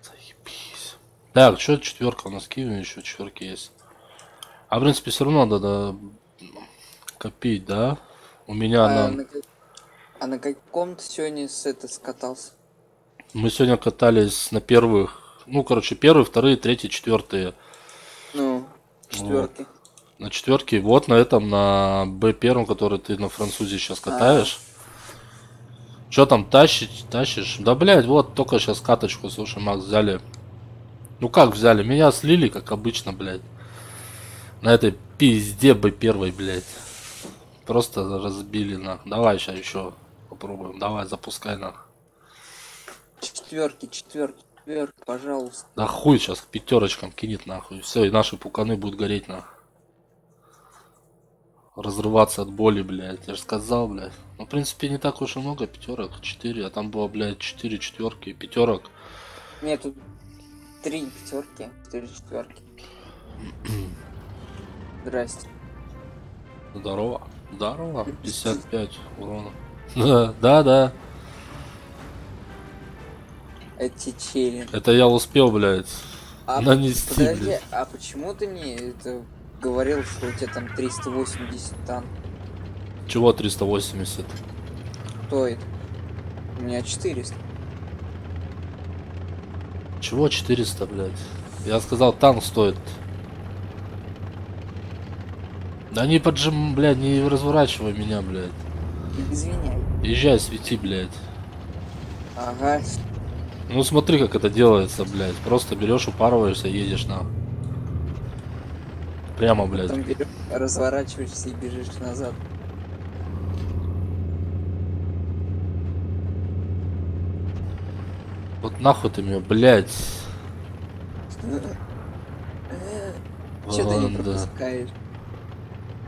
Заебись. Так, что четверка у нас кивин, еще четверки есть. А в принципе все равно надо копить, да? У меня А на каком ты сегодня с это скатался? Мы сегодня катались на первых. Ну, короче, первые, вторые, третьи, четвертые. Ну, четверки. Вот. На четверке, вот на этом, на Б1, который ты на французе сейчас катаешь. Что там тащишь? Да, блядь, вот только сейчас каточку, слушай, Макс, взяли. Ну как взяли? Меня слили, как обычно, блядь. На этой пизде Б1, блядь. Просто разбили, на. Давай сейчас еще попробуем. Давай, запускай, на. Четверки, пожалуйста. Да хуй сейчас к пятерочкам кинет, нахуй. Все, и наши пуканы будут гореть, нахуй. Разрываться от боли, блядь. Я же сказал, блядь. Ну, в принципе, не так уж и много пятерок. 4, а там было, блядь, 4 четверки, пятерок. Нет, тут 3 пятерки, 4 четверки. Здрасте. Здорово. Здорово. 55 урона. Да. Эти челленджи. Это я успел, блядь, нанести, Подожди, блядь. а почему ты мне это говорил, что у тебя там 380 танк? Чего 380? Стоит. У меня 400. Чего 400, блядь? Я сказал, танк стоит. Да не поджим, блядь, не разворачивай меня, блядь. Извиняй. Езжай, свети, блядь. Ага. Ну смотри, как это делается, блядь. Просто берешь, упарываешься, едешь на. Прямо, блядь. Потом берешь, разворачиваешься и бежишь назад. Вот нахуй ты меня, блядь. Че ты не Ладно. пропускаешь?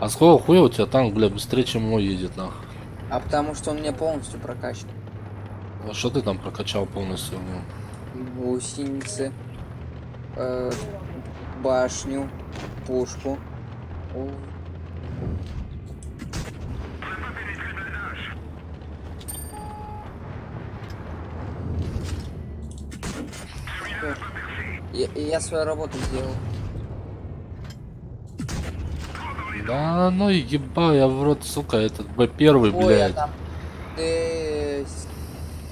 А с какого хуя у тебя танк, блядь, быстрее, чем мой едет, нахуй? А потому что он у меня полностью прокачан. А что ты там прокачал полностью? Гусеницы, башню, пушку. О, я свою работу сделал. Да ну ебал, я в рот, сука, этот Б1, Ой, блядь. там.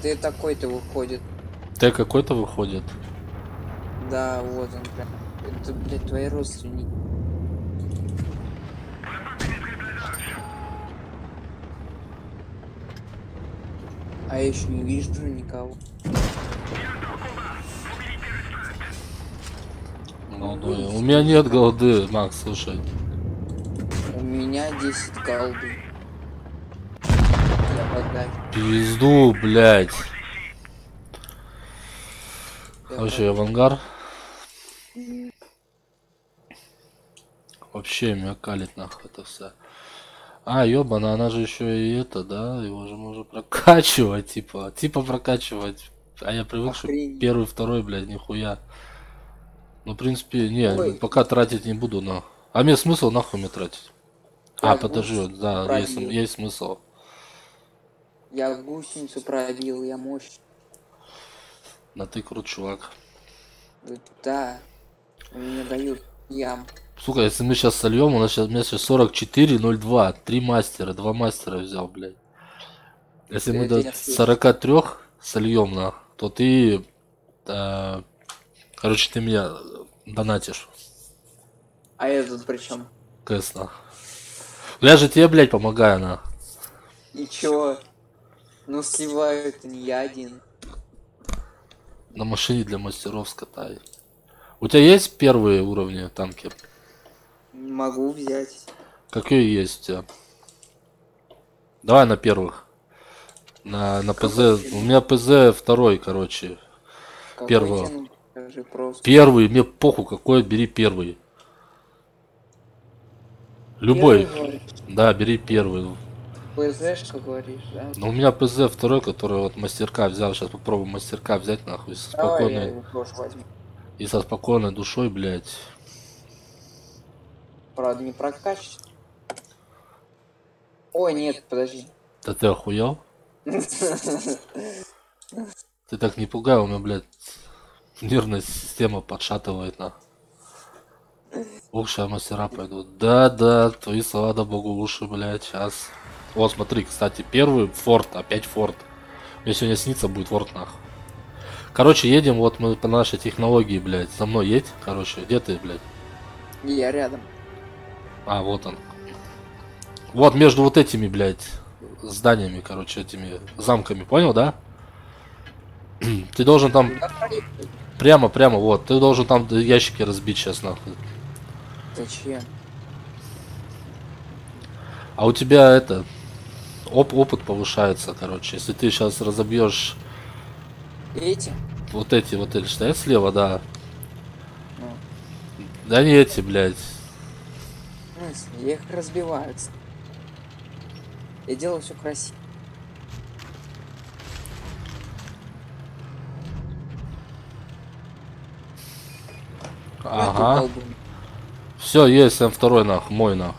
Ты такой-то выходит. Ты какой-то выходит. Да, вот он прям. Это, блядь, твои родственники. А я еще не вижу никого. Голды. У меня нет голды, Макс, слушай. У меня 10 голды. Отдай. Пизду, блядь. Я Вообще, авангар. Вообще меня калит нахуй это все. А, ёбана, она же еще и это, да? Его же можно прокачивать, типа прокачивать. А я привык, что Охренеть. первый, второй, блядь, нихуя. Ну, в принципе, не, Ой. пока тратить не буду, но. А мне смысл нахуй мне тратить? А, Я подожди, гусь да, пробил. есть смысл. Я гусеницу пробил, я мощь. Да ты крут, чувак. Да. Мне дают ям. Сука, если мы сейчас сольем, у меня сейчас 44.02. 3 мастера, 2 мастера взял, блядь. Если мы Это до я слышу. 43 сольем, на, то ты... короче, ты меня донатишь. А я тут при чем? КС, на. Я же тебе, блядь, помогаю, на. И чё? Ну сливаю, это не я один. На машине для мастеров скатай. У тебя есть первые уровни танки? Могу взять. Какие есть у тебя? Давай на первых. На ПЗ. У меня ПЗ второй, короче. Какой Первого. тебе нужен? Скажи просто. Первый, мне похуй, какой, бери первый. Любой. Первый, говоришь? Да, бери первый. ПЗшка говоришь, да? Но у меня ПЗ второй, который вот мастерка взял. Сейчас попробуем мастерка взять, нахуй. Со Давай я спокойной, его тоже возьму. и со спокойной душой, блядь. Правда, не прокачать. Ой, нет, подожди. Да ты охуел? Ты так не пугай, у меня, блядь, нервная система подшатывает, на. Ух, сейчас мастера пойдут. Да, твои слова, да богу, уши, блядь, сейчас. Вот, смотри, кстати, первый форт, опять форт. Мне сегодня снится будет форт, нахуй. Короче, едем, вот мы по нашей технологии, блядь. За мной едь, короче, где ты, блядь? Я рядом. А, вот он. Вот между вот этими, блядь, зданиями, короче, этими замками, понял, да? Ты должен там прямо, вот, ты должен там ящики разбить сейчас, нахуй. Зачем? А у тебя это опыт повышается, короче, если ты сейчас разобьешь Эти? вот эти стоят слева, да. Ну. Да не эти, блядь. В смысле? Я их разбиваю. Я делаю все красиво. Ага. Эту колбу. Все, есть М2 нах, мой нах.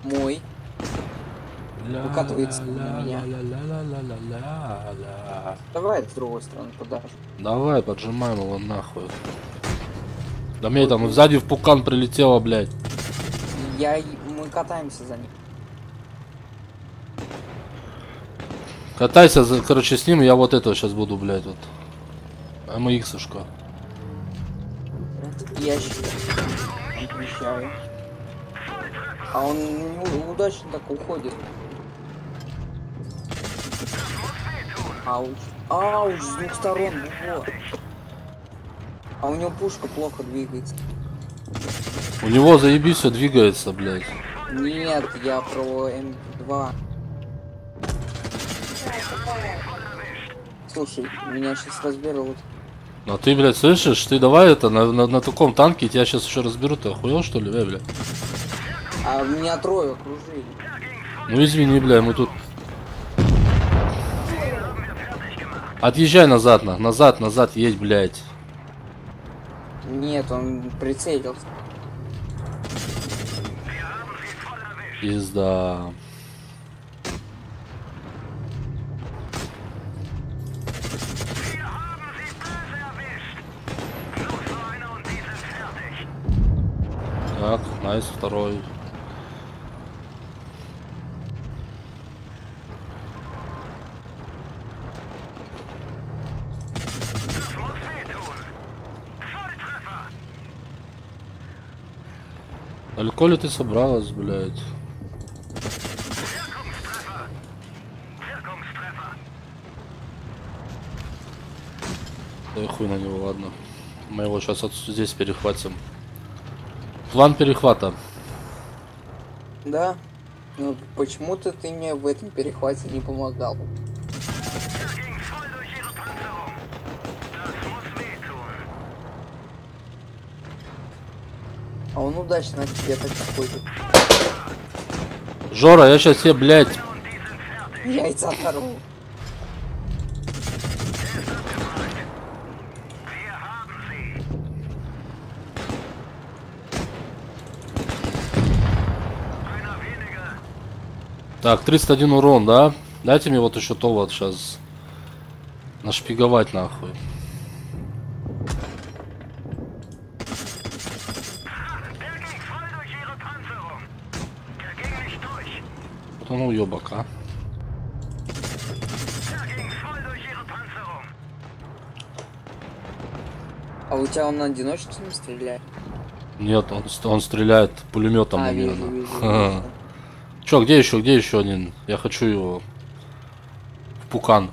Мой. Выкатывается на меня. Давай с другой стороны подальше. Давай, поджимаем его нахуй. Да мне там сзади в пукан прилетело, блядь. Мы катаемся за ним. Катайся, короче, с ним, я вот этого сейчас буду, блядь, вот. АМХ-шка. Ящик. Отмечаю. А он удачно так уходит. Ауч. Ауч, с двух сторон, вот. А у него пушка плохо двигается. У него заебись все двигается, блядь. Нет, я про М2. Слушай, меня сейчас разберут. А ты, блядь, слышишь? Ты давай это, на таком танке тебя сейчас еще разберут. Ты охуел, что ли, блядь? А меня трое окружили. Ну извини, бля, мы тут... Отъезжай назад, назад едь, блядь. Нет, он прицелился. Пизда. Так, найс, второй. Далеко ли ты собралась, блядь? Да и хуй на него, ладно. Мы его сейчас здесь перехватим. План перехвата. Да. Ну почему-то ты мне в этом перехвате не помогал. А он удачно от тебя так ходит. Жора, я сейчас тебе, блядь. Яйца оторву. Так, 301 урон, да? Дайте мне вот еще то вот сейчас. Нашпиговать нахуй. Вот он уебок, а. А у тебя он на одиночестве стреляет? Нет, он стреляет пулеметом А, на меня. вижу. Чё, где еще один? Я хочу его в пукан.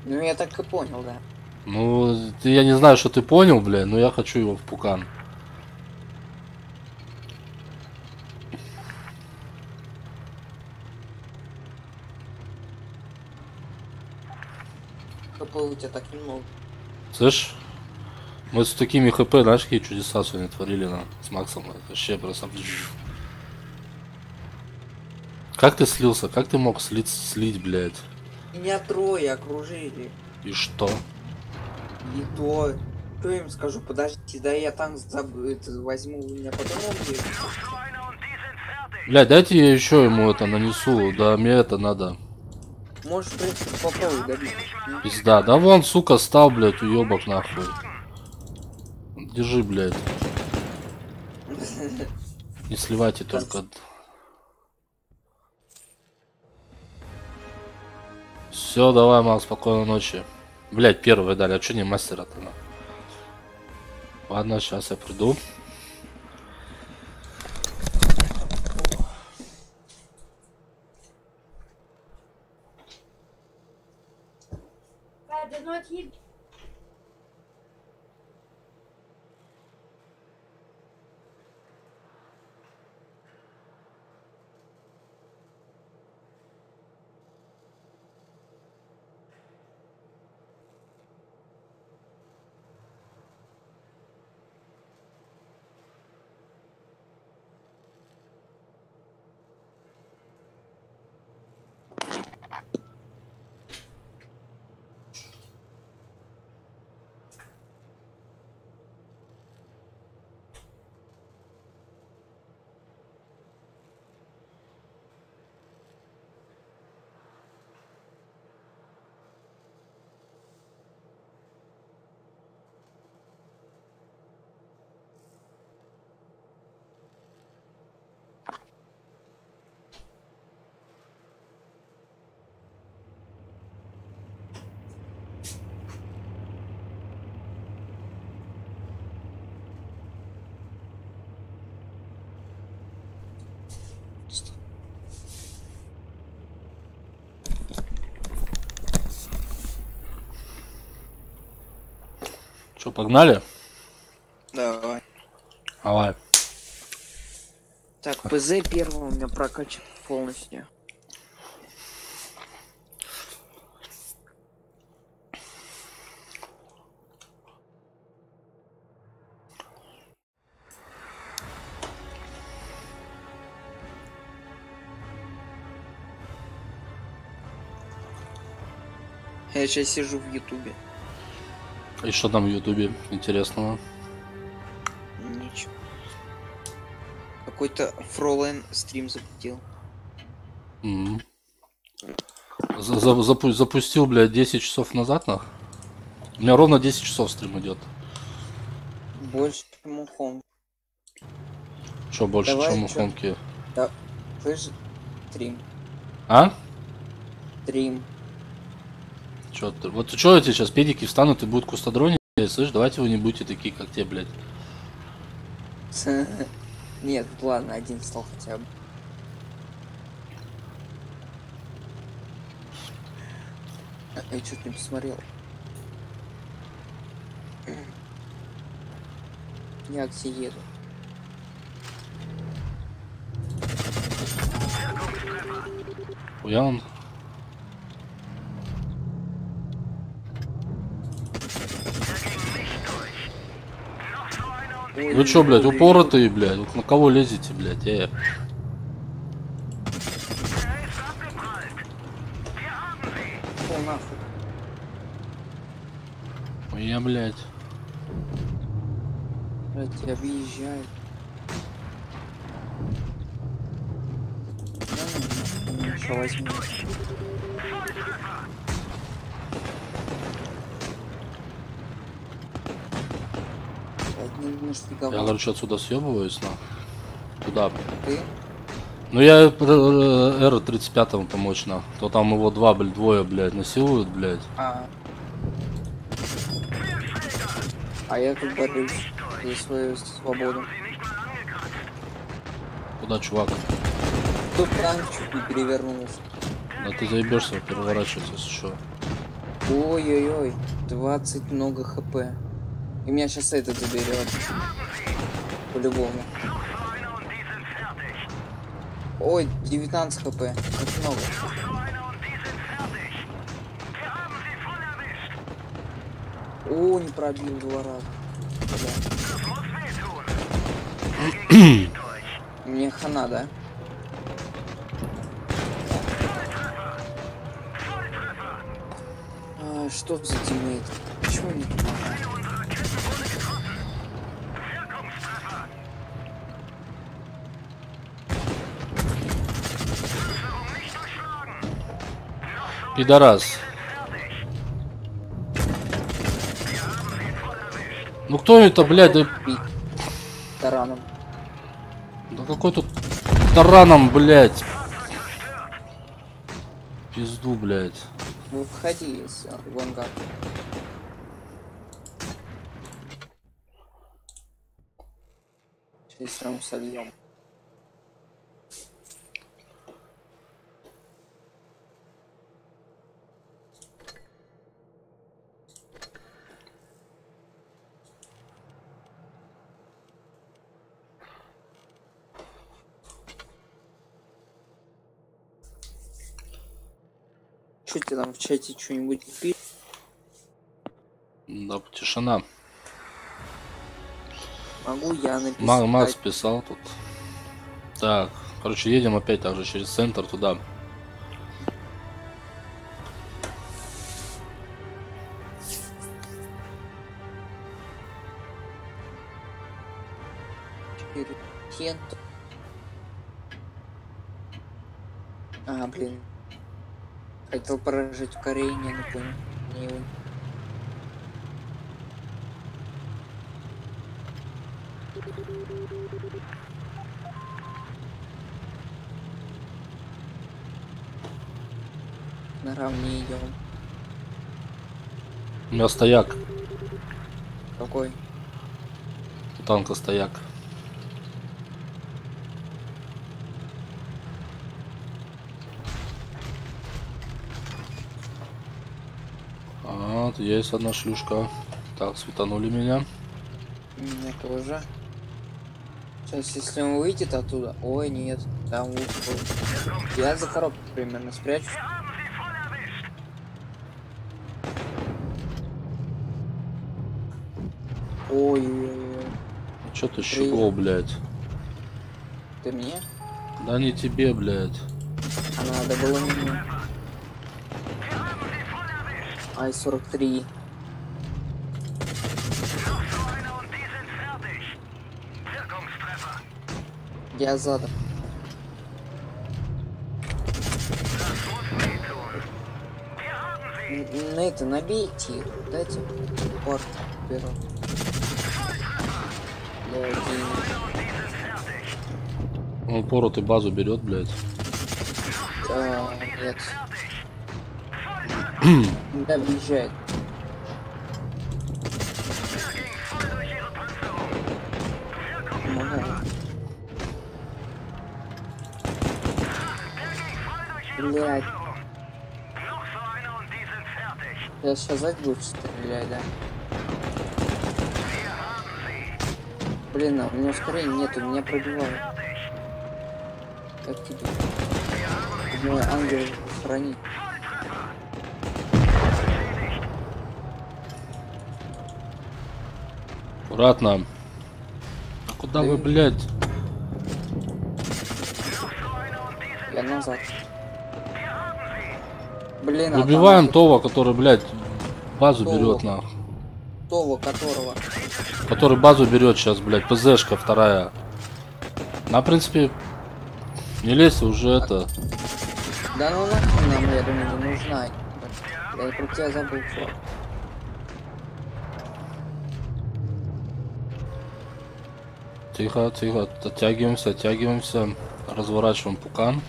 Ну я так и понял, да. Ну, я не знаю, что ты понял, бля, но я хочу его в пукан. ХП у тебя так немного. Слышь, мы с такими хп, знаешь, какие чудеса сегодня творили с Максом. Это вообще просто... Как ты слился? Как ты мог слить, блядь? Меня трое окружили. И что? И то. Что я им скажу? Подождите, да я танк возьму, у меня потом убьют. Блядь, дайте я еще ему это нанесу. Да мне это надо. Можешь, в принципе, попробовать добить. Пизда. Да вон, сука, стал, блядь, уебок нахуй. Держи, блядь. Не сливайте только. Все, давай, Макс, спокойной ночи. Блядь, первый дали, а что не мастера-то? Ладно, сейчас я приду. Что, погнали? Давай. Давай. Так, ПЗ первого у меня прокачан полностью. Я сейчас сижу в Ютубе. И что там в Ютубе интересного? Ничего. Какой-то Фролен стрим запустил. Мгм. Запустил, блядь, 10 часов назад, нах? У меня ровно 10 часов стрим идет. Больше, чем у Хом. Что больше, Давай, чем у чё? Хомки? Да, слышь, стрим. А? Стрим. Чё ты? Вот что эти сейчас педики встанут и будут кустодронить? Слышь, давайте вы не будете такие, как те, блядь. Нет, ладно, один стал хотя бы. Я что-то не посмотрел. Я где еду? Хуя он? Вы чё, блядь, упоротые, блядь? Вот на кого лезете, блядь? О, нахуй. Я, блядь. Блядь, тебя объезжают. Что возьму? Я, короче, отсюда съебываюсь, на. Туда. Ты? Ну я Р-35 помочь, на. То там его двое, блядь, насилуют, блядь. А я тут борюсь за свою свободу. Куда, чувак? Тут танк чуть не перевернулся. Да ты заебешься переворачиваться, если что. Ой-ой-ой, 20 много хп. И меня сейчас этот заберет. По-любому. Ой, 19 хп. Как много. О, не пробил 2 раза. Мне хана, да? Что за тиммейт? Почему не помогает? Пидорас. Ну кто это, блядь, да... Тараном. Да какой тут тараном, блядь. Пизду, блядь. Ну входи из ангар. Сейчас сразу сольем. Что тебе там в чате что-нибудь пишет? Да, тишина. Могу я написать? Макс писал тут. Так, короче, едем опять также через центр туда. Кент. А, блин. Хотел поражать в Корее, не понял. Не его. Наравне идем. У меня стояк. Какой? У танка стояк. Вот, есть одна шлюшка. Так, светанули меня. Меня тоже. Сейчас, если он выйдет оттуда... Ой, нет. Там ушел. Я за коробку примерно спрячусь. Ой-ой-ой. Чё ты щегло, блядь? Ты мне? Да не тебе, блядь. А надо было мне. Ай-43. Я задом. Это набейте их, дайте порт беру. Он порот и базу берет, блядь. Нет. Да, въезжает. Блядь. Я сейчас сзади буду стрелять, да? Блин, а у меня ускорения нету, меня пробивают. Как тебе? Мой ангел хранит. Аккуратно. А куда вы, блядь? Я назад. Блин, Выбиваем Това, который, блядь, базу Това. берет, нахуй. Това, которого. Который базу берет сейчас, блядь, ПЗшка вторая. На, в принципе, не лезь уже это. Да ну нахуй нам, я думаю, не нужна. Я про тебя забыл, чувак. Тихо, тихо, оттягиваемся, оттягиваемся. Разворачиваем пукан.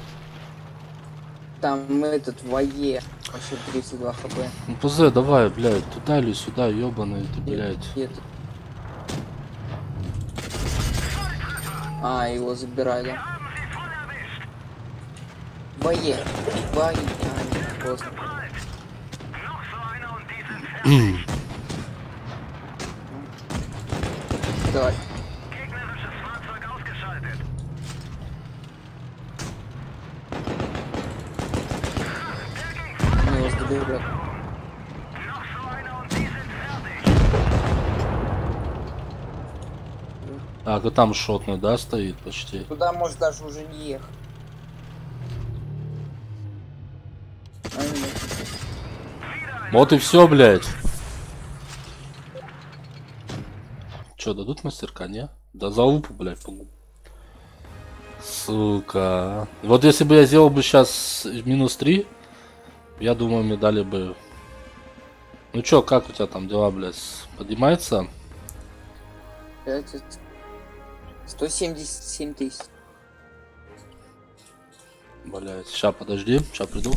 Там этот вое. Вообще 32 хп. Ну, ПЗ, давай, блядь, туда или сюда, ёбаный ты, блядь. А, его забирай, да? Вое. Вое. А, поздно. Давай. Он его доберет. Так, и там шотный, да, стоит почти. Туда может даже уже не ехать. Вот и все, блядь. Че, дадут мастерка, не? Да за упу, блядь, погуб. Сука. Вот если бы я сделал бы сейчас -3, я думаю, мне дали бы... Ну чё, как у тебя там дела, блядь? Поднимается? 177 тысяч. Блядь, сейчас подожди, сейчас приду.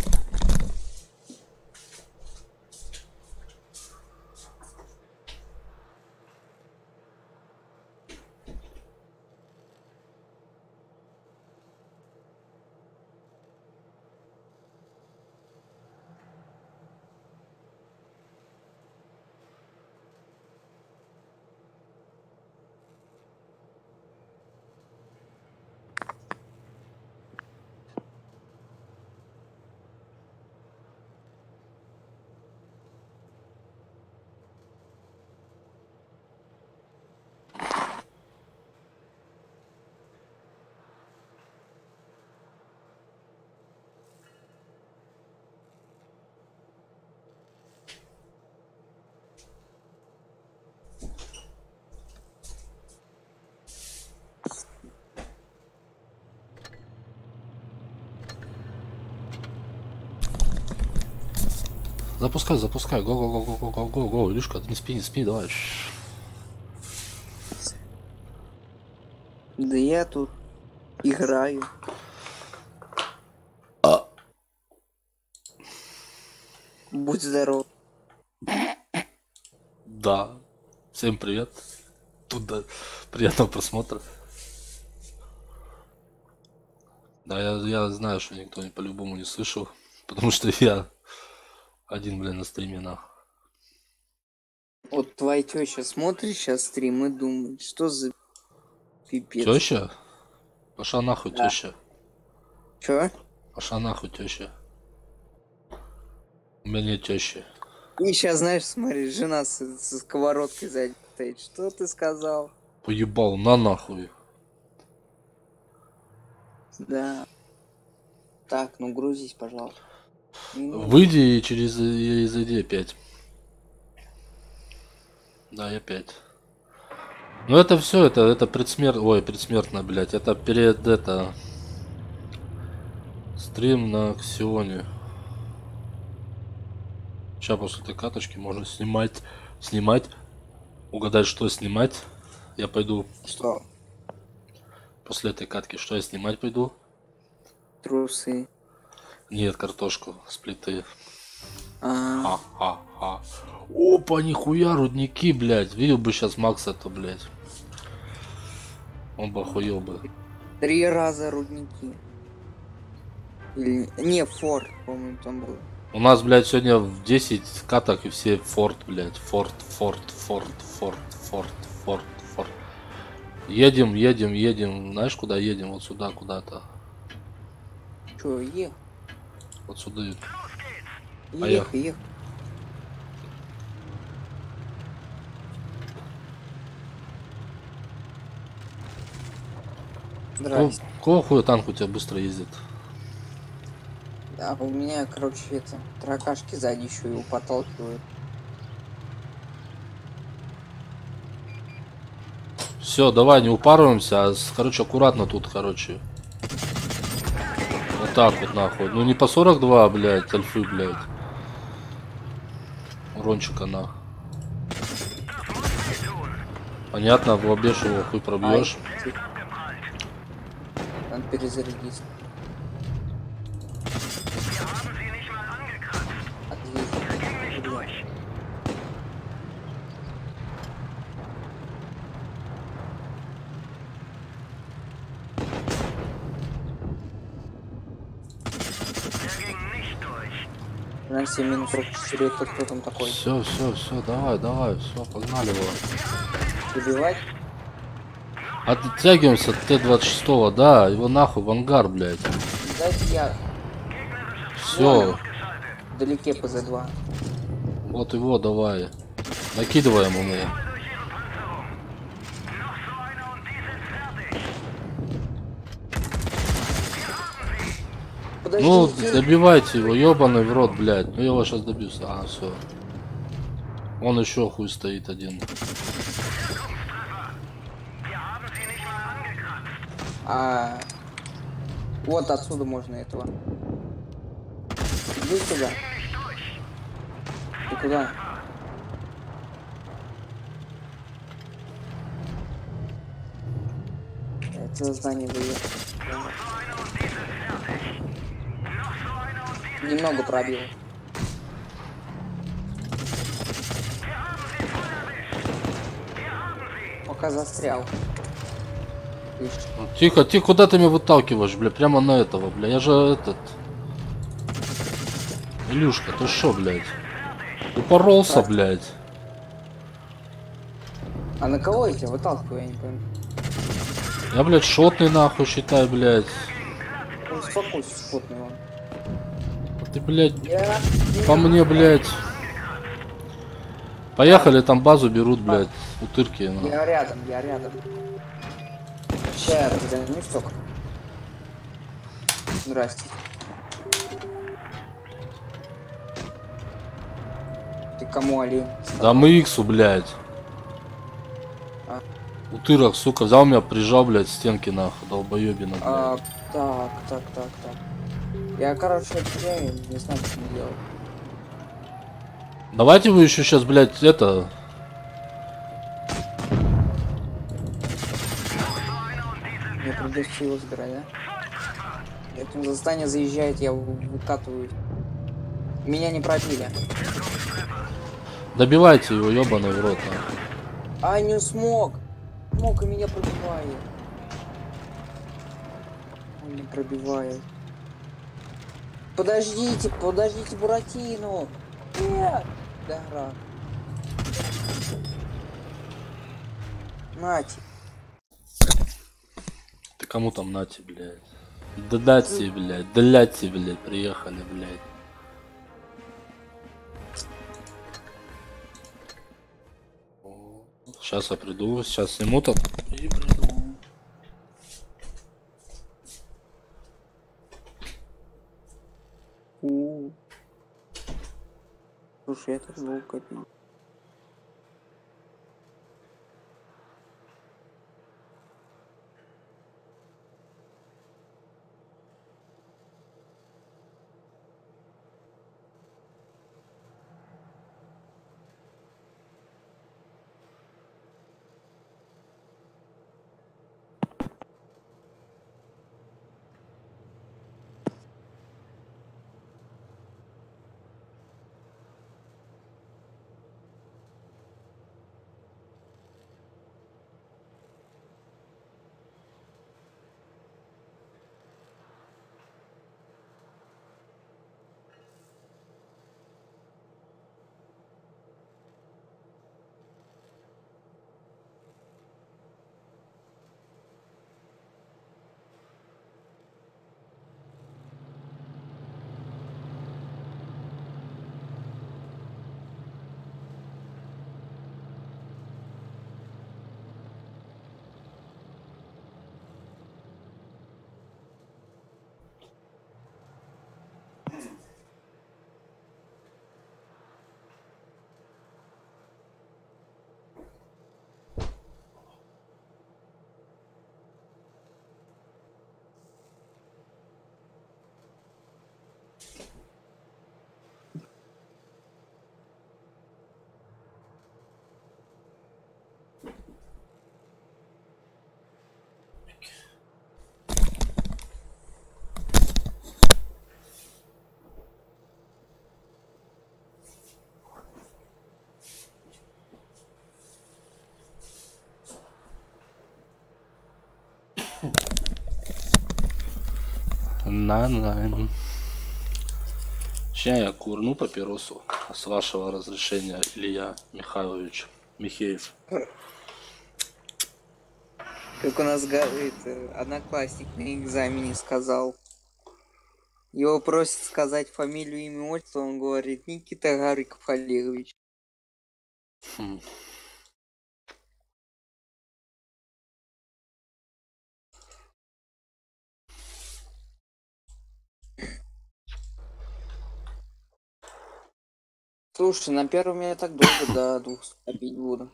Запускай, запускай, го, Илюшка, не спи, давай. Да я тут играю. Будь здоров. Да. Всем привет. Туда приятного просмотра. Да, я знаю, что никто по-любому не слышал, потому что я один, блин, на стриме, нахуй. Вот твоя теща смотрит сейчас стрим и думает, что за пипец. Теща? Пошла нахуй, Да. теща. Чё? Пошла нахуй, теща. У меня нет тещи. И сейчас, знаешь, смотри, жена со сковородкой сзади стоит. Что ты сказал? Поебал, на нахуй. Да. Так, ну грузись, пожалуйста. Выйди и через и зайди опять. Да, я 5. Ну это все, это предсмертно, ой, предсмертно, блядь. Это перед это стрим на Ксионе. Сейчас после этой каточки можно снимать. Угадать, что снимать. Я пойду Что? после этой катки, что я снимать пойду? Трусы. Нет, картошку с плиты. А, Ха-ха-ха. Опа, нихуя, рудники, блядь. Видел бы сейчас Макса, то, блядь. Он бы охуел бы. 3 раза рудники. Или... Не, форт, по-моему, там был. У нас, блядь, сегодня в 10 каток и все форт, блядь. Форт. Едем. Знаешь, куда едем? Вот сюда, куда-то. Чё, ехал? Вот сюда. Ехал. Здрасте. Какого хуя танк у тебя быстро ездит? А у меня, короче, это, таракашки сзади еще его подталкивают. Все, давай, не упарываемся, короче, аккуратно тут, короче. Вот так вот, нахуй. Ну не по 42, блядь, альфы, блядь. Урончика, на. Понятно, в обеш его хуй пробьешь. Надо перезарядиться. На 7 минут 44, это кто там такой? Все, давай, все, погнали его. Убивать? Оттягиваемся от Т-26, да, его нахуй в ангар, блядь. Дайте я. Все, Вдалеке ПЗ-2. вот его давай. Накидываем ему. Подожди, Ну, добивайте его, ебаный в рот, блядь. Ну я его сейчас добьюсь. А, все. Он еще хуй стоит один. Вот отсюда можно этого. Иди сюда. Ты куда? Это здание заехал. Немного пробил. Пока застрял. Тихо, куда ты меня выталкиваешь, бля? Прямо на этого, бля. Я же этот... Илюшка, ты шо, блядь? Упоролся, блядь. А на кого я тебя выталкиваю, я не пойму. Я, блядь, шотный нахуй считай, блядь. Успокойся, шотный он. Ты, блядь, по мне, блядь. Поехали, там базу берут, блядь, утырки. Ну. Я рядом. Сейчас я тебя не столько. Здрасте. Ты кому, Али? Да мы иксу, блядь. А. Утырок, сука, взял меня, прижал, блядь, стенки нахуй, долбоебина, блядь. Так. Я, короче, теряю, не знаю, что мне делать. Давайте вы еще сейчас, блядь, это... Мне придется его забирать, да? Это за здание заезжает, я выкатываю. Меня не пробили. Добивайте его, ебаный в рот, нахуй. А, не смог. Смог и меня пробивает. Он не пробивает. Подождите, Буратино. Нет. Да, рад. Нати. Ты кому там нати, блядь? Да дати, блядь, приехали, блядь. Сейчас я приду, сейчас сниму там и приду. Слушай, это звук копил. На. Сейчас я курну папиросу, с вашего разрешения, Илья Михайлович Михеев. Как у нас говорит, одноклассник на экзамене сказал. Его просят сказать фамилию, имя, отчество, он говорит Никита Гариков Олегович. Хм. Слушай, на первом я так долго до 200 бить буду.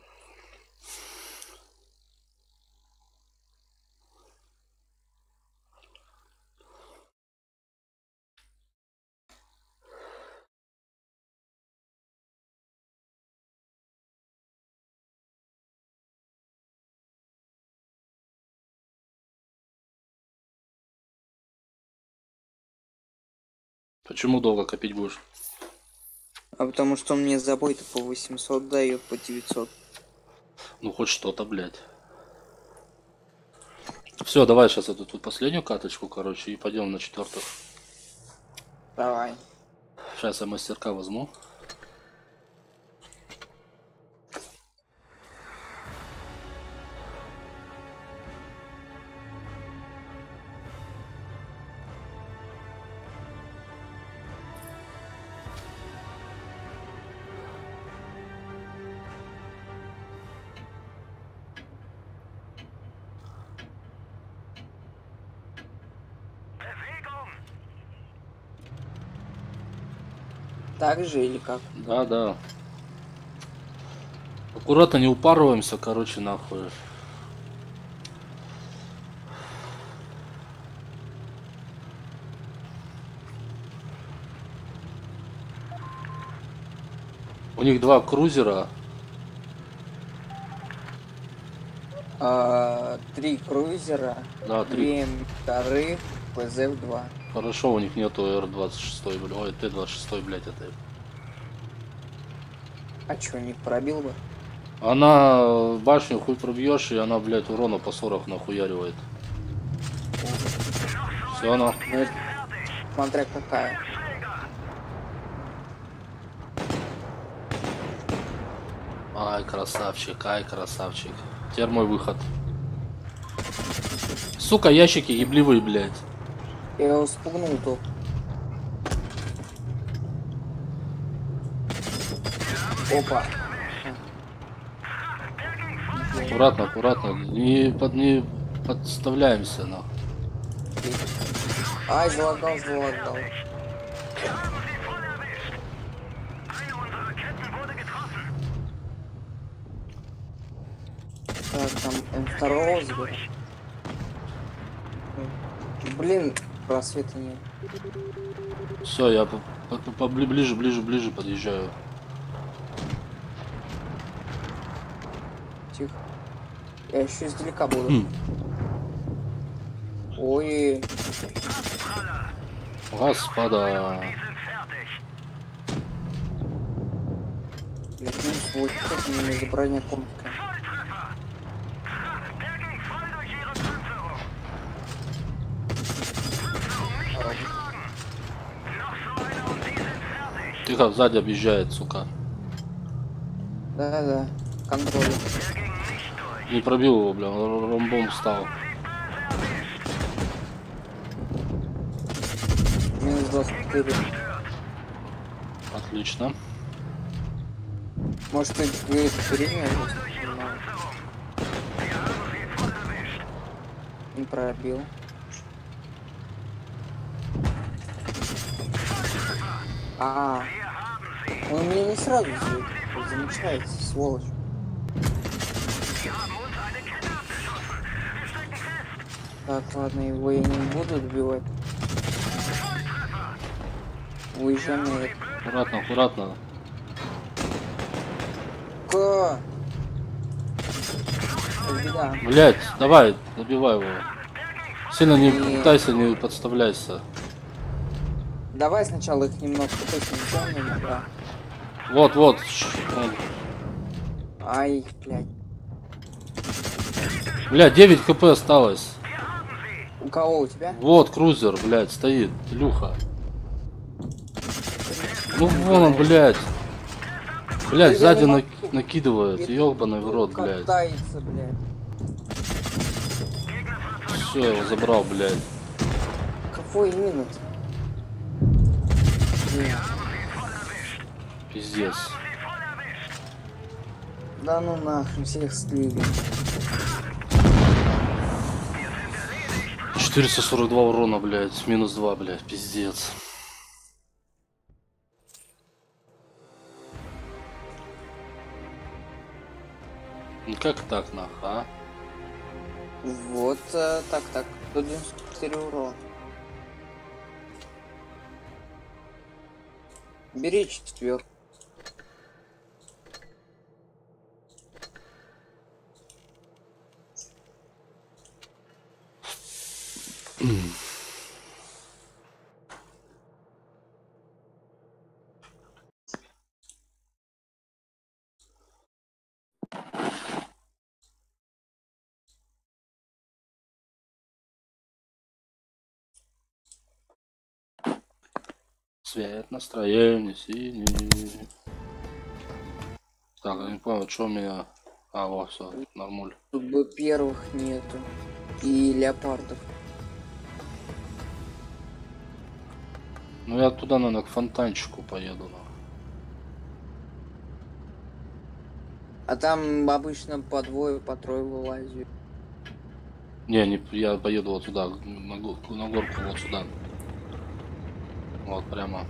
Почему долго копить будешь? А потому что он мне за бой-то по 800 дает, по 900. Ну хоть что-то, блядь. Все, давай сейчас эту тут последнюю каточку, короче, и пойдем на четвертых. Давай. Сейчас я мастерка возьму. Так же или как? Да, да. Аккуратно не упарываемся, короче, нахуй. У них 2 крузера. 3 крузера, Да, 3. 2 вторых, ПЗ-2. Хорошо, у них нету Р-26, блядь. Ой, Т-26, блядь, это. А чё, не пробил бы? Она башню хуй пробьешь, и она, блядь, урона по 40 нахуяривает. Все, она. Ну, это смотря какая. Ай, красавчик, ай, красавчик. Теперь мой выход. Сука, ящики ебливые, блядь. Я его спугнул только. Опа. Аккуратно, аккуратно. Не подставляемся, нахуй. Ай, залагал. Так, там М2 заберу. Блин, просвета нет. Все, я ближе подъезжаю. Тихо. Я еще издалека буду. Ой. Господа. Я вот как мне за бронякомка. Тихо, сзади объезжает, сука. Да, контроль. Не пробил его, бля, ромбом встал. Минус 24. Отлично. Может, ты время не пробил. Он меня не сразу замечается, сволочь. Так, ладно, его я не буду добивать. Уезжаем на это. Аккуратно, аккуратно. Да. Блять, давай, добивай его. Сильно не пытайся, не подставляйся. Давай сначала их немного потом, да. Вот. Ай, блядь. Бля, 9 хп осталось. У кого у тебя? Вот крузер, блядь, стоит, Илюха. Ну вон он, блядь. Блядь, сзади накидывает, ёбаный в рот, блядь. Катается, блядь. Все, я его забрал, блядь. Какой именно? Пиздец. Да ну нахрен, всех слили. 442 урона, блядь, минус 2, блядь, пиздец. Ну как так, нах, а? Вот так, 194 урона. Бери 4. Цвет настроения синий. Так, я не понял, что у меня... А, вот, все, нормуль. Тут бы первых нету. И леопардов. Ну я туда, наверное, к фонтанчику поеду. А там обычно по двое, по трое вылазят. Не, я поеду вот туда, на горку, вот сюда. Вот, прямо.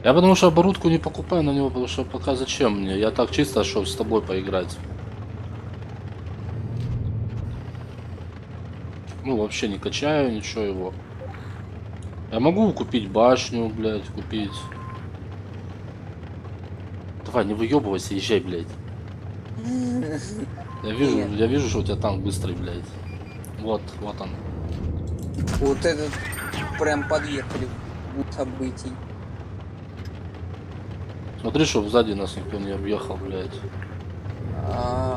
Я потому что оборудку не покупаю на него, потому что пока зачем мне? Я так чисто, чтобы с тобой поиграть. Ну, вообще не качаю ничего его. Я могу купить башню, блядь, купить. Давай, не выебывайся, езжай, блядь. Я вижу, что у тебя танк быстрый, блядь. Вот он. Вот этот прям подъехали в событий. Смотри, чтобы сзади нас никто не объехал, блядь.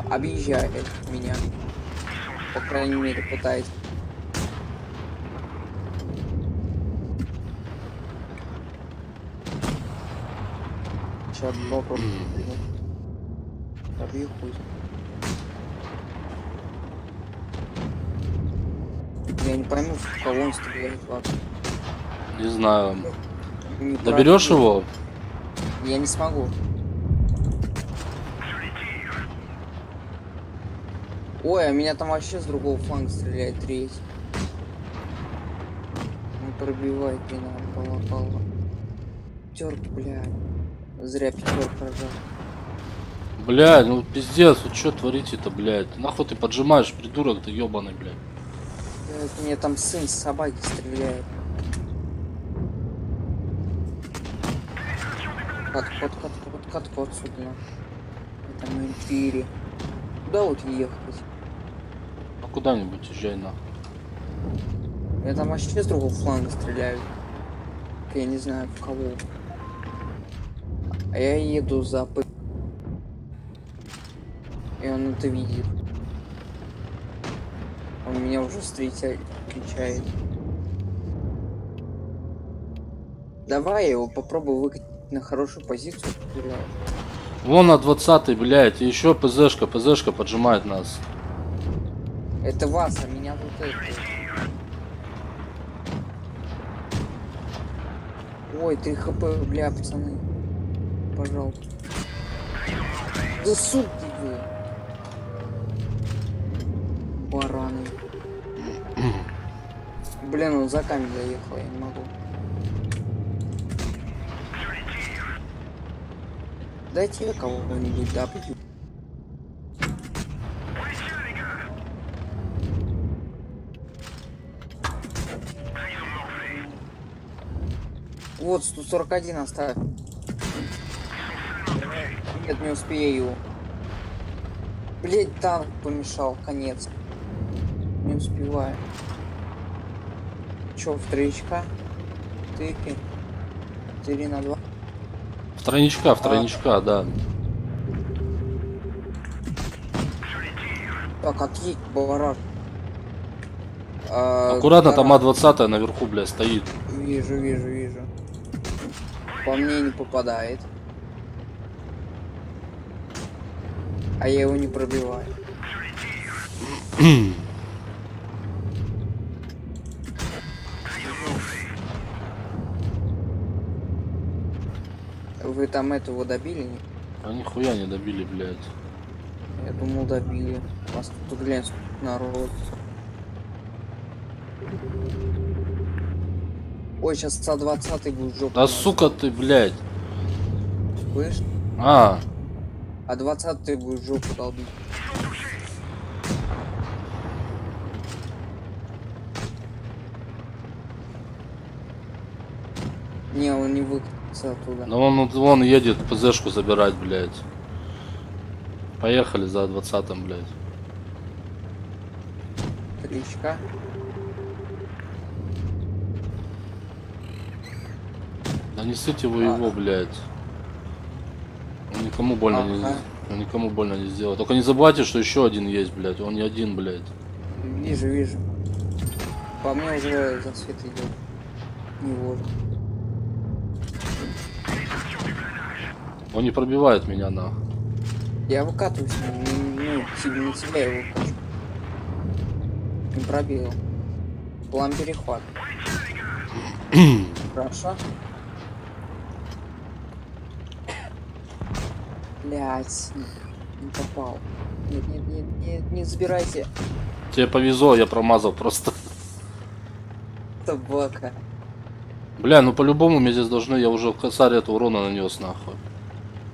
Объезжает меня. По крайней мере, пытается. Сейчас попробую. Побью хуй. Я не пойму, в кого он стреляет, ладно. Не знаю. Не Доберешь пройду. его? Я не смогу. Ой, а меня там вообще с другого фланга стреляет третий. Не пробивает, не надо, полопало. Пятерки, блядь. Зря пятерку прожал. Блядь, ну пиздец, вот что творите-то, блядь? Нахуй ты поджимаешь, придурок ты ёбаный, блядь. Блядь, мне там сын с собаки стреляет. Кат-кот сюда. Это на империи. Куда вот ехать? Ну куда-нибудь езжай нахуй. Я там вообще с другого фланга стреляю. Я не знаю в кого. А я еду за П. И он это видит. Он меня уже встречает, кричает. Давай я его попробую выкатить на хорошую позицию. Вон на 20-й, блядь, и еще ПЗшка поджимает нас. Это вас, а меня вот это. Ой, 3 хп, бля, пацаны. Пожалуйста. Да суки вы. Бараны. Блин, он за камень заехал, я не могу. Дайте я кого-нибудь добью. Вот, 141 оставь. Нет, не успею. Блять, танк помешал, конец. Не успеваю. Чё, вторичка? Тыки. 4 на 2. Втройничка, да. Так, отъедь, барак. Аккуратно, там А-20 наверху, бля, стоит. Вижу, вижу, вижу. По мне не попадает. А я его не пробиваю. Вы там этого добили? А нихуя не добили, блядь. Я думал, добили. У вас тут, глянь, сколько народ. Ой, сейчас А-20 будет жопа. Да сука ты, блядь. Слышь? А, А-20 будет жопу долбить. Не, он не выкатится оттуда. да он едет ПЗшку забирать, блядь. Поехали за А-20, блядь. Тричка. Да несите вы его, блядь. Он никому больно Ага. он никому больно не сделает. Только не забывайте, что еще один есть, блядь. Он не один, блядь. Вижу, вижу. По мне уже засвет идет. Не вожу. Он не пробивает меня, нахуй. Я выкатываюсь, ну, на тебя его выкачу. Не пробил. План перехват. Хорошо. Блять, не попал. Нет, нет, нет, нет, не забирайся. Тебе повезло, я промазал просто. Собака. Бля, ну по-любому мне здесь должны, я уже в косаре этого урона нанес, нахуй.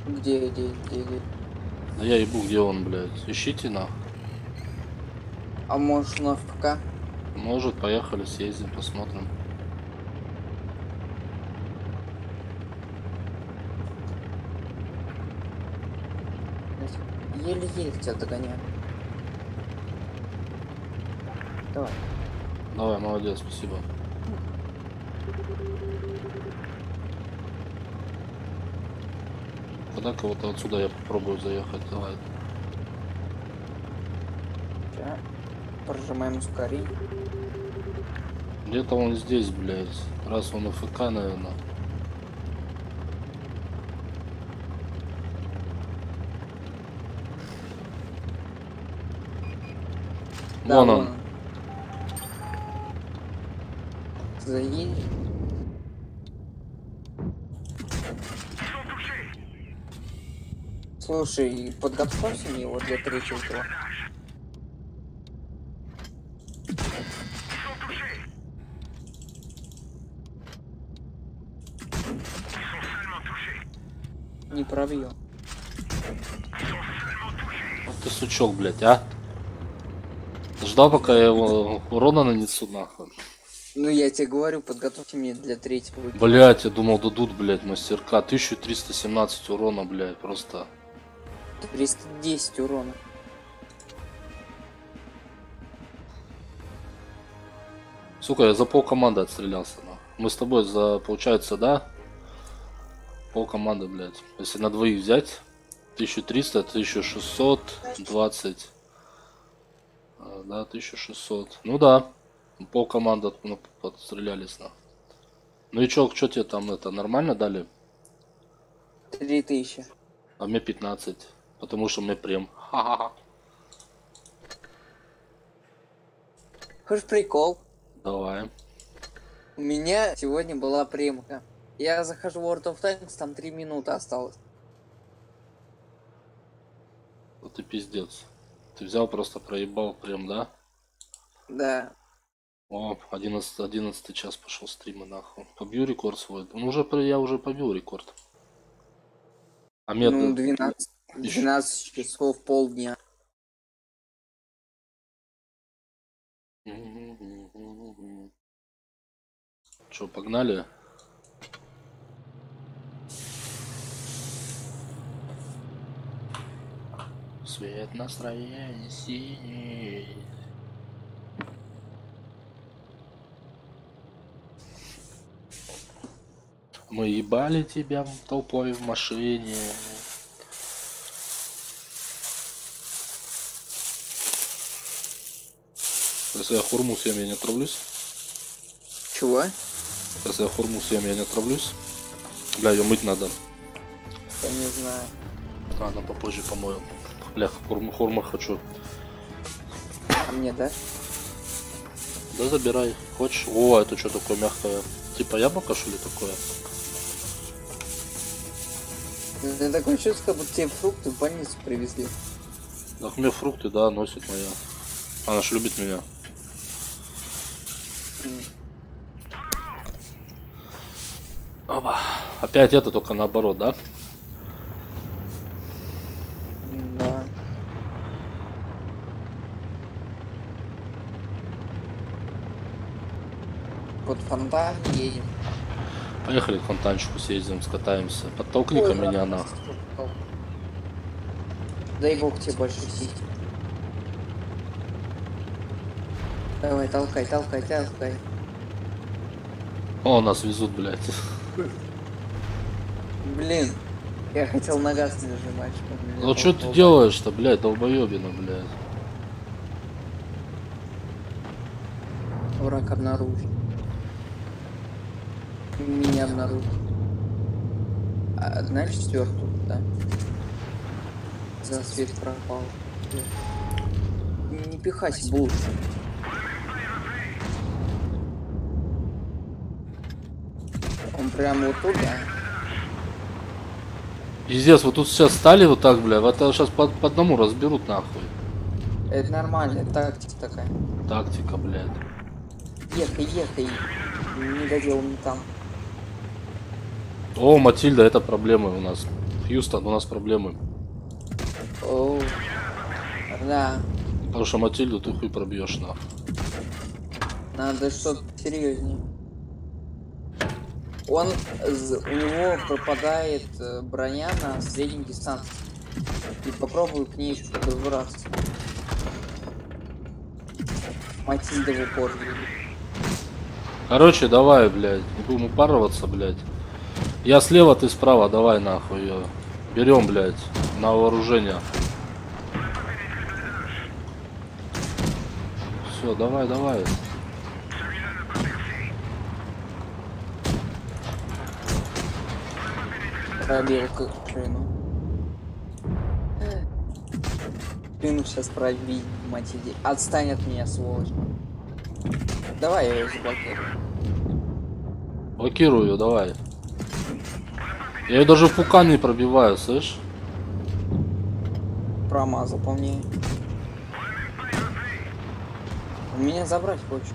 Где? Да я ебу, где он, блядь. Ищите, нахуй. А может на ФК? Может, поехали, съездим, посмотрим. Еле-еле тебя догоняю. Давай. Давай, молодец, спасибо. Куда кого-то отсюда я попробую заехать, давай. Сейчас. Прожимаем ускорить. Где-то он здесь, блядь. Раз он АФК, наверное. Да, Вон он. Заедь. Слушай, подготовься мне его для третьего тура. Не пробью. Вот ты сучок, блядь, а? Ждал, пока я его урона нанесу, нахуй. Ну я тебе говорю, подготовьте мне для третьего. Блять, я думал дадут, блядь, мастерка. 1317 урона, блядь, просто. 310 урона. Сука, я за пол команды отстрелялся, нахуй. Мы с тобой за, получается, да? Пол команды, блядь. Если на двоих взять, 1300, 1620. Да, 1600. Ну да. Пол команды подстрелялись, нахуй. Ну и чё тебе там это нормально дали? 3000. А мне 15. Потому что мне прем. Ха-ха-ха. Хочешь прикол? Давай. У меня сегодня была премка. Я захожу в World of Tanks, там 3 минуты осталось. Вот ты пиздец. Ты взял, просто проебал прям, да? Да. О, 11 час пошел стрима, нахуй. Побью рекорд свой. Ну уже я уже побил рекорд. А мне Ну 12 часов полдня. Что, погнали? Свет настроения синий. Мы ебали тебя толпой в машине. Если я хурму съем, я не отравлюсь. Чего? Если я хурму съем, я не отравлюсь. Бля, ее мыть надо. Я не знаю. Ладно, попозже помою. Бля, хурма хочу. А мне, да? Да забирай. Хочешь? О, это что такое мягкое? Типа яблоко, что ли, такое? Это такое чувство, как будто тебе фрукты в больницу привезли. Так мне фрукты, да, носит моя. Она ж любит меня. Опа. Опять это только наоборот, да? Да. Вот фонтан едем. Поехали к фонтанчику съездим, скатаемся. Подтолкни-ка меня на. Дай бог тебе больше сил. Давай, толкай, толкай, толкай. О, нас везут, блядь. Блин, я хотел на газ не нажимать. Ну что ты делаешь-то, блядь, долбоебина, блядь. Враг обнаружен. Меня обнаружил. А, знаешь, четвертую, да? За свет пропал. Не пихайся, булочку. Он прямо вот тут, да? Пиздец, вот тут сейчас стали вот так, бля, вот это сейчас по одному разберут нахуй. Это нормально, тактика такая. Тактика, блядь. Ехай, ехай. Не доделал не там. О, Матильда, это проблемы у нас. Хьюстон, у нас проблемы. Оу. Да. Потому что Матильду ты хуй пробьешь нахуй. Надо что-то серьезнее. У него пропадает броня на средней дистанции. И попробую к ней еще подобраться. Матильда в упор. Короче, давай, блядь, не будем упарываться, блядь. Я слева, ты справа, давай нахуй ее. Берем, блядь, на вооружение. Все, давай, давай. Пробил шину. Шину сейчас пробить, Матильде. Отстань от меня, сволочь. Давай я ее заблокирую. Блокирую ее, давай. Я ее даже в пукан не пробиваю, слышь? Промазал по мне. Он меня забрать хочет.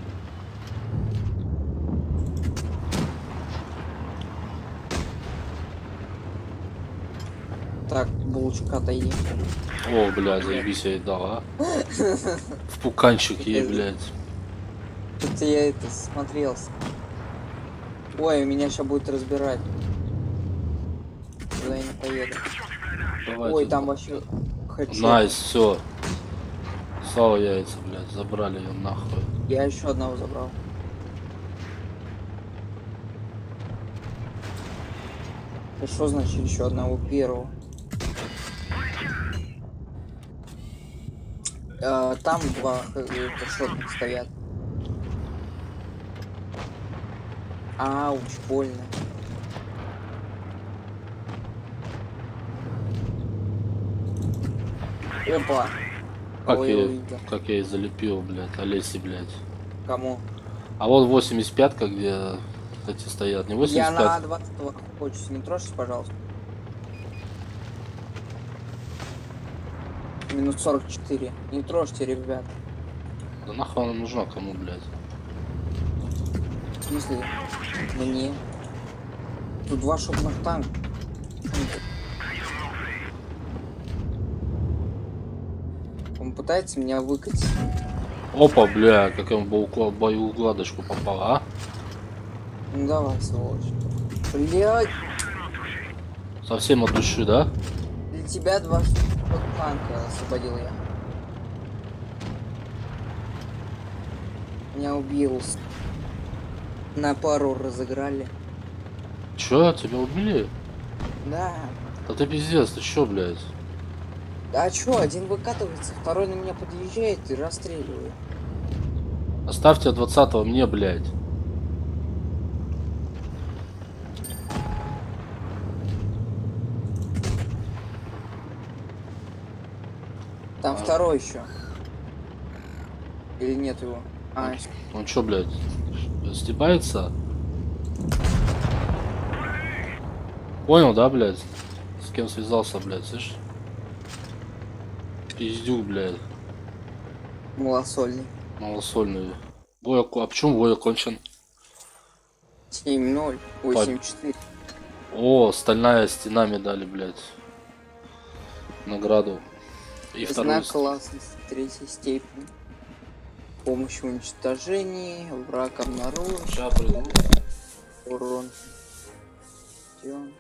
Так, булочка отойди. О, блядь, заебись, я ей дал, а? В пуканчик ей, блядь. Что-то я это смотрелся. Ой, меня сейчас будет разбирать. Туда я не поеду. Давайте. Ой, там вообще хочу. Найс, все. Сало яйца, блядь, забрали ее нахуй. Я еще одного забрал. И что значит еще одного первого? Там два шотных стоят. Ауч, больно. Опа. Как я и залепил, блядь, Олеси, блядь. Кому? А вот 85-ка, где эти стоят, не 85. Я на 20 хочешь, не трожь, пожалуйста. Минус 44. Не трожьте, ребят. Да нахуй она нужна кому, блядь? В смысле? Мне. Тут два шопных танка. Он пытается меня выкатить. Опа, бля, как ему боеукладочку попал, а? Ну давай, сволочь. Блядь, Совсем от души, да? для тебя два танка освободил я. Меня убил. На пару разыграли. Чё, тебя убили? Да. Да ты пиздец, ты чё, блядь? А чё, один выкатывается, второй на меня подъезжает и расстреливает. Оставьте 20-го мне, блядь. Там второй еще. Или нет его? А, Он чё, блядь, стебается? Понял, да, блядь? С кем связался, блядь, слышишь? Пиздюк, блядь. малосольный. Малосольный. А почему бой окончен? 7-0, 8-4. О, стальная стена медали, блядь. Награду. И второй. Знак классности 3-й степени. Помощь в уничтожении. Враг обнаружен. Сейчас приду. Урон. Идём.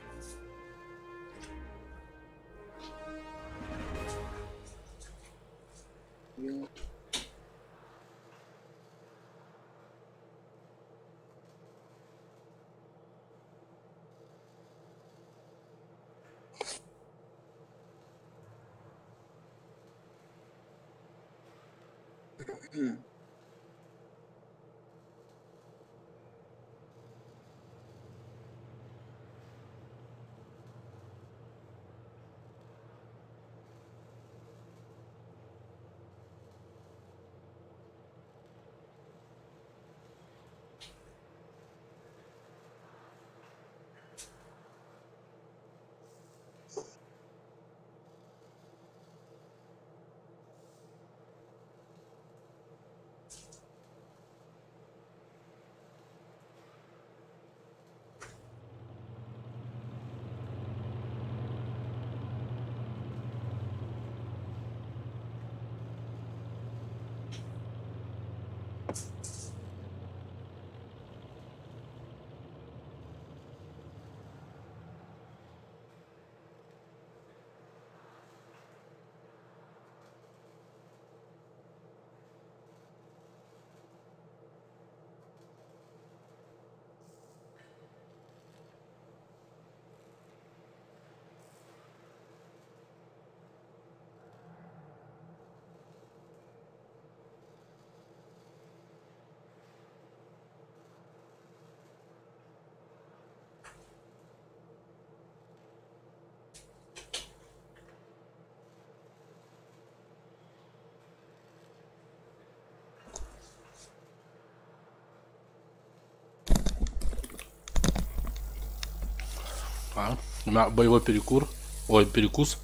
У меня боевой перекур. Ой, перекус.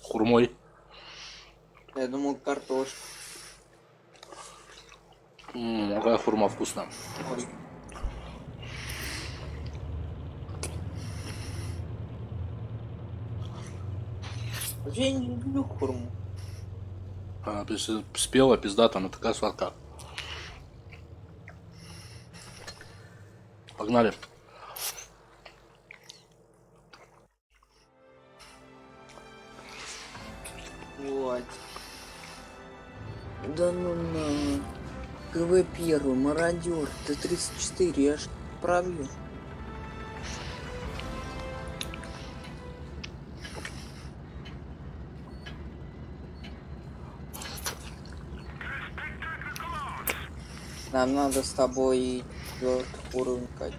Хурмой. Я думал, картошка. Какая хурма вкусная. Ой. Вообще я не люблю хурму. Если спела, пиздата, она такая сладкая. Погнали. Вот. Да ну на. КВ-1, мародер, Т-34, я ж пробью. Нам надо с тобой 4-й уровень качать.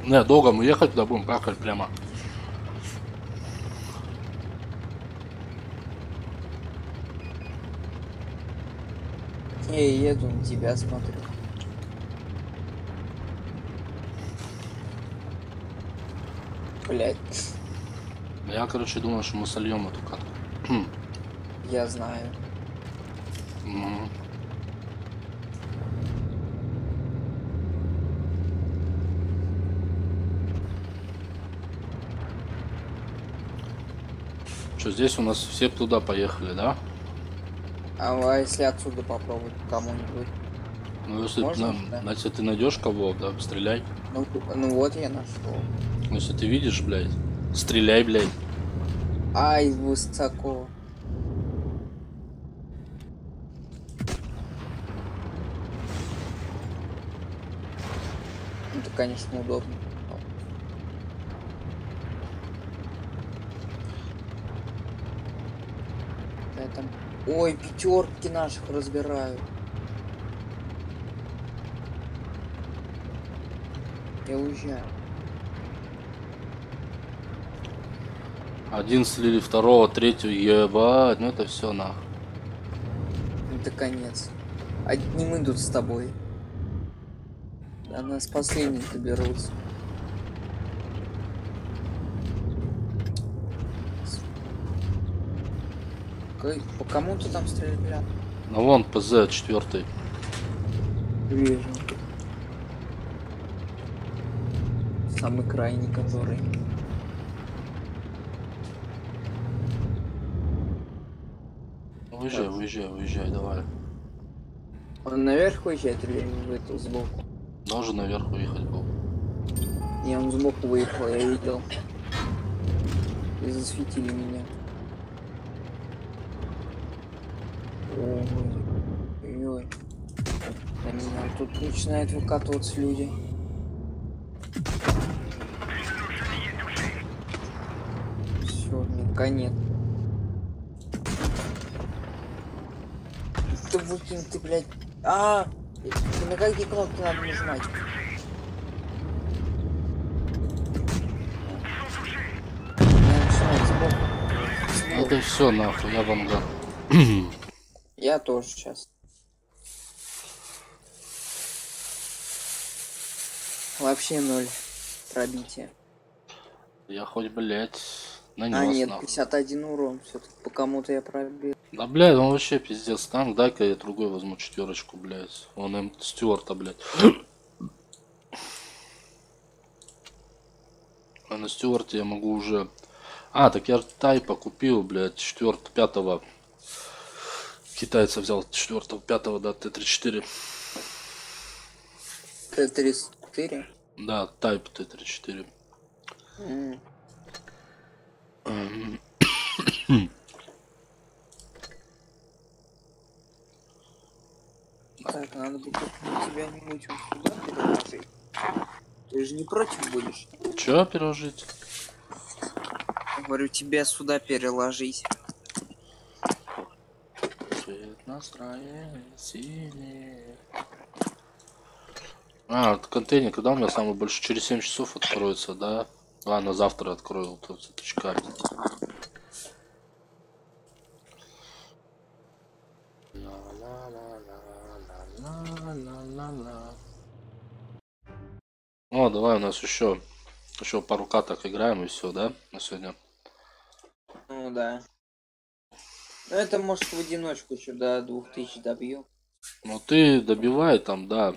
Не, долго мы ехать туда будем, проехать прямо. Я еду на тебя, смотрю. Блять, Я, короче, думал, что мы сольем эту катку. я знаю. Мгм. Что, здесь у нас все туда поехали, да? А если отсюда попробовать кому-нибудь? Ну, если, Можно, да? если ты найдешь кого, да, стреляй. Ну вот я нашел. Ну, если ты видишь, блядь, стреляй, блядь. Ай, высоко. Это, конечно, удобно. какая там. Ой, пятерки наших разбирают. Я уезжаю. Один слили, второго, третьего, ебать, ну это все нахуй. Это конец. Одним идут с тобой. До нас последних доберутся. По кому ты там стрелял? Ну вон ПЗ 4. Вижу. Самый крайний, который. Выезжай, выезжай, выезжай, давай. Он наверх выезжает или в эту сбоку? Должен наверх выехать был. Не, он сбоку выехал, я видел. И засветили меня. Ой-ой. На меня тут начинают выкатываться люди. Все, мне конец. Ты выкинь, ты, блядь. На какие кнопки надо нажимать? Это все нахуй, я вам да. Я тоже сейчас. Вообще 0 пробития. Я хоть, блядь, нанес, Нет, нахуй. 51 урон. Все-таки по кому-то я пробил. Да, блядь, он вообще пиздец танк. Дай-ка я другой возьму 4, блядь. Он им Стюарта, блядь. А на Стюарте я могу уже... так я Тайпа купил, блядь, 4-5. Китайца взял 4-5, да, Т-34. Т-34? Да, Тайп Т-34. Так, надо бы тебя-нибудь вот сюда переложить. Ты же не против будешь? Чё переложить? Говорю, тебя сюда переложить. Цвет настроения синий. Контейнер, когда у меня самый больше? Через 7 часов откроется, да? Ладно, завтра открою вот эту чекать. О, давай у нас еще пару каток играем и все, да, на сегодня. Ну да. Ну это может в одиночку еще до 2000 добью. Ну ты добивай там, да.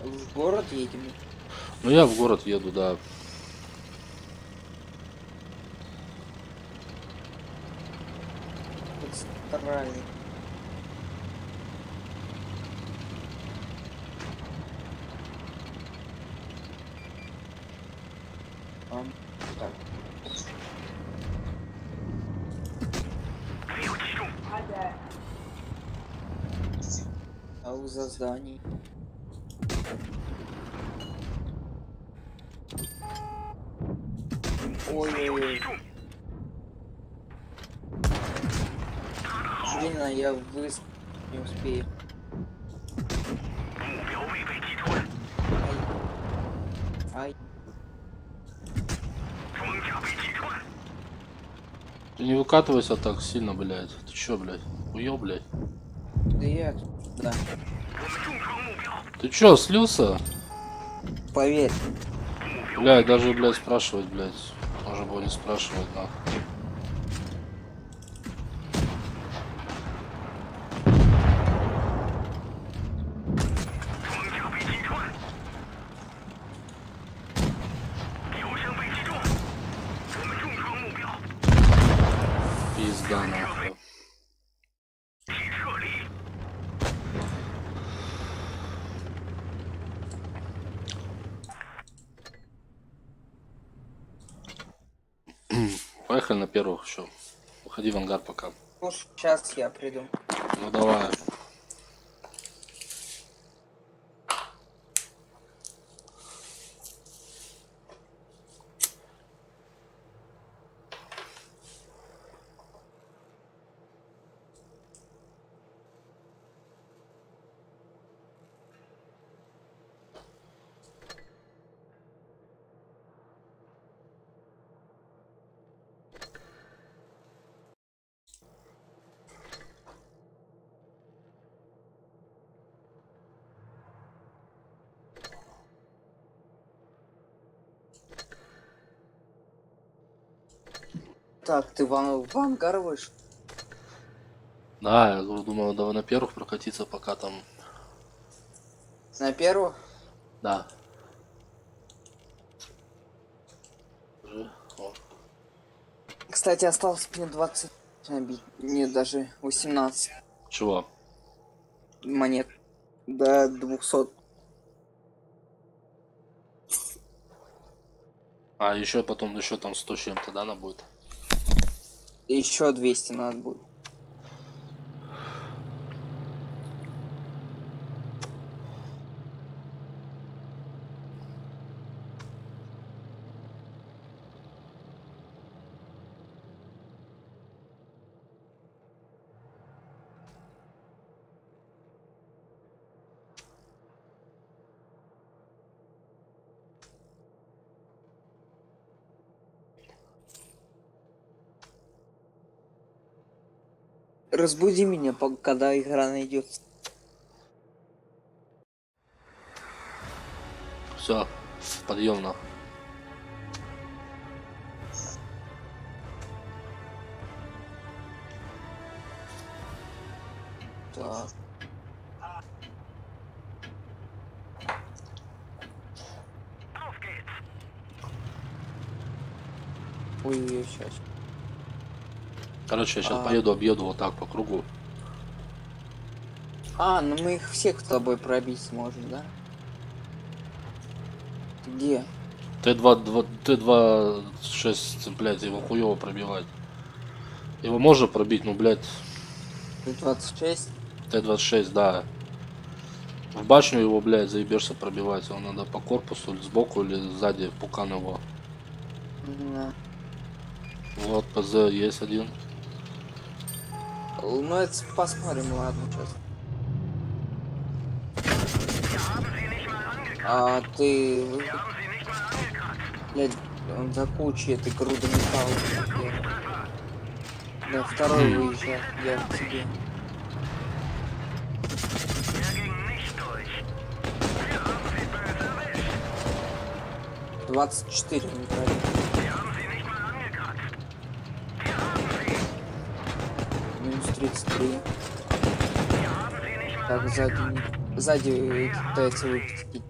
В город едем. Ну я в город еду, да. Центральный. Так. За зданий. Ой-ой-ой. Блин, я не успею. Ай. Ты не выкатывайся так сильно, блядь. Ты чё, блядь? Уёб, блядь. Да я да. Ты чё, слился? Поверь. Блядь, даже, блядь, спрашивать, блядь. Можно было не спрашивать, нахуй. Пизда, нахуй. Поехали на первых еще. Выходи в ангар пока. Сейчас я приду. Ну давай. Так, ты в ангар вышел? Да, я думаю, давай на первых прокатиться, пока там. На первых? Да. О. Кстати, осталось мне 20 набить. Нет, даже 18 Чего? монет. До 200. А, еще потом еще там 100 чем-то, да, она будет? Еще 200 надо будет. Разбуди меня, когда игра найдется. Все, подъем на. Так. Ой, сейчас. Короче, я сейчас поеду, объеду вот так по кругу. А, ну мы их всех с тобой пробить сможем, да? Ты где? Т-26, блядь, его хуёво пробивать. Его можно пробить, ну, блядь. Ты 26? Т-26, да. В башню его, блядь, заебешься пробивать. Его надо по корпусу, или сбоку, или сзади, пукан его. Да. Вот, ПЗ есть один. Ну это посмотрим, ладно, сейчас. А ты... Блядь, он за кучей этой груды металла. Да, второй выезжай, я к тебе. — 24 не правильно. Минус 33. Так, сзади пытается выпустить.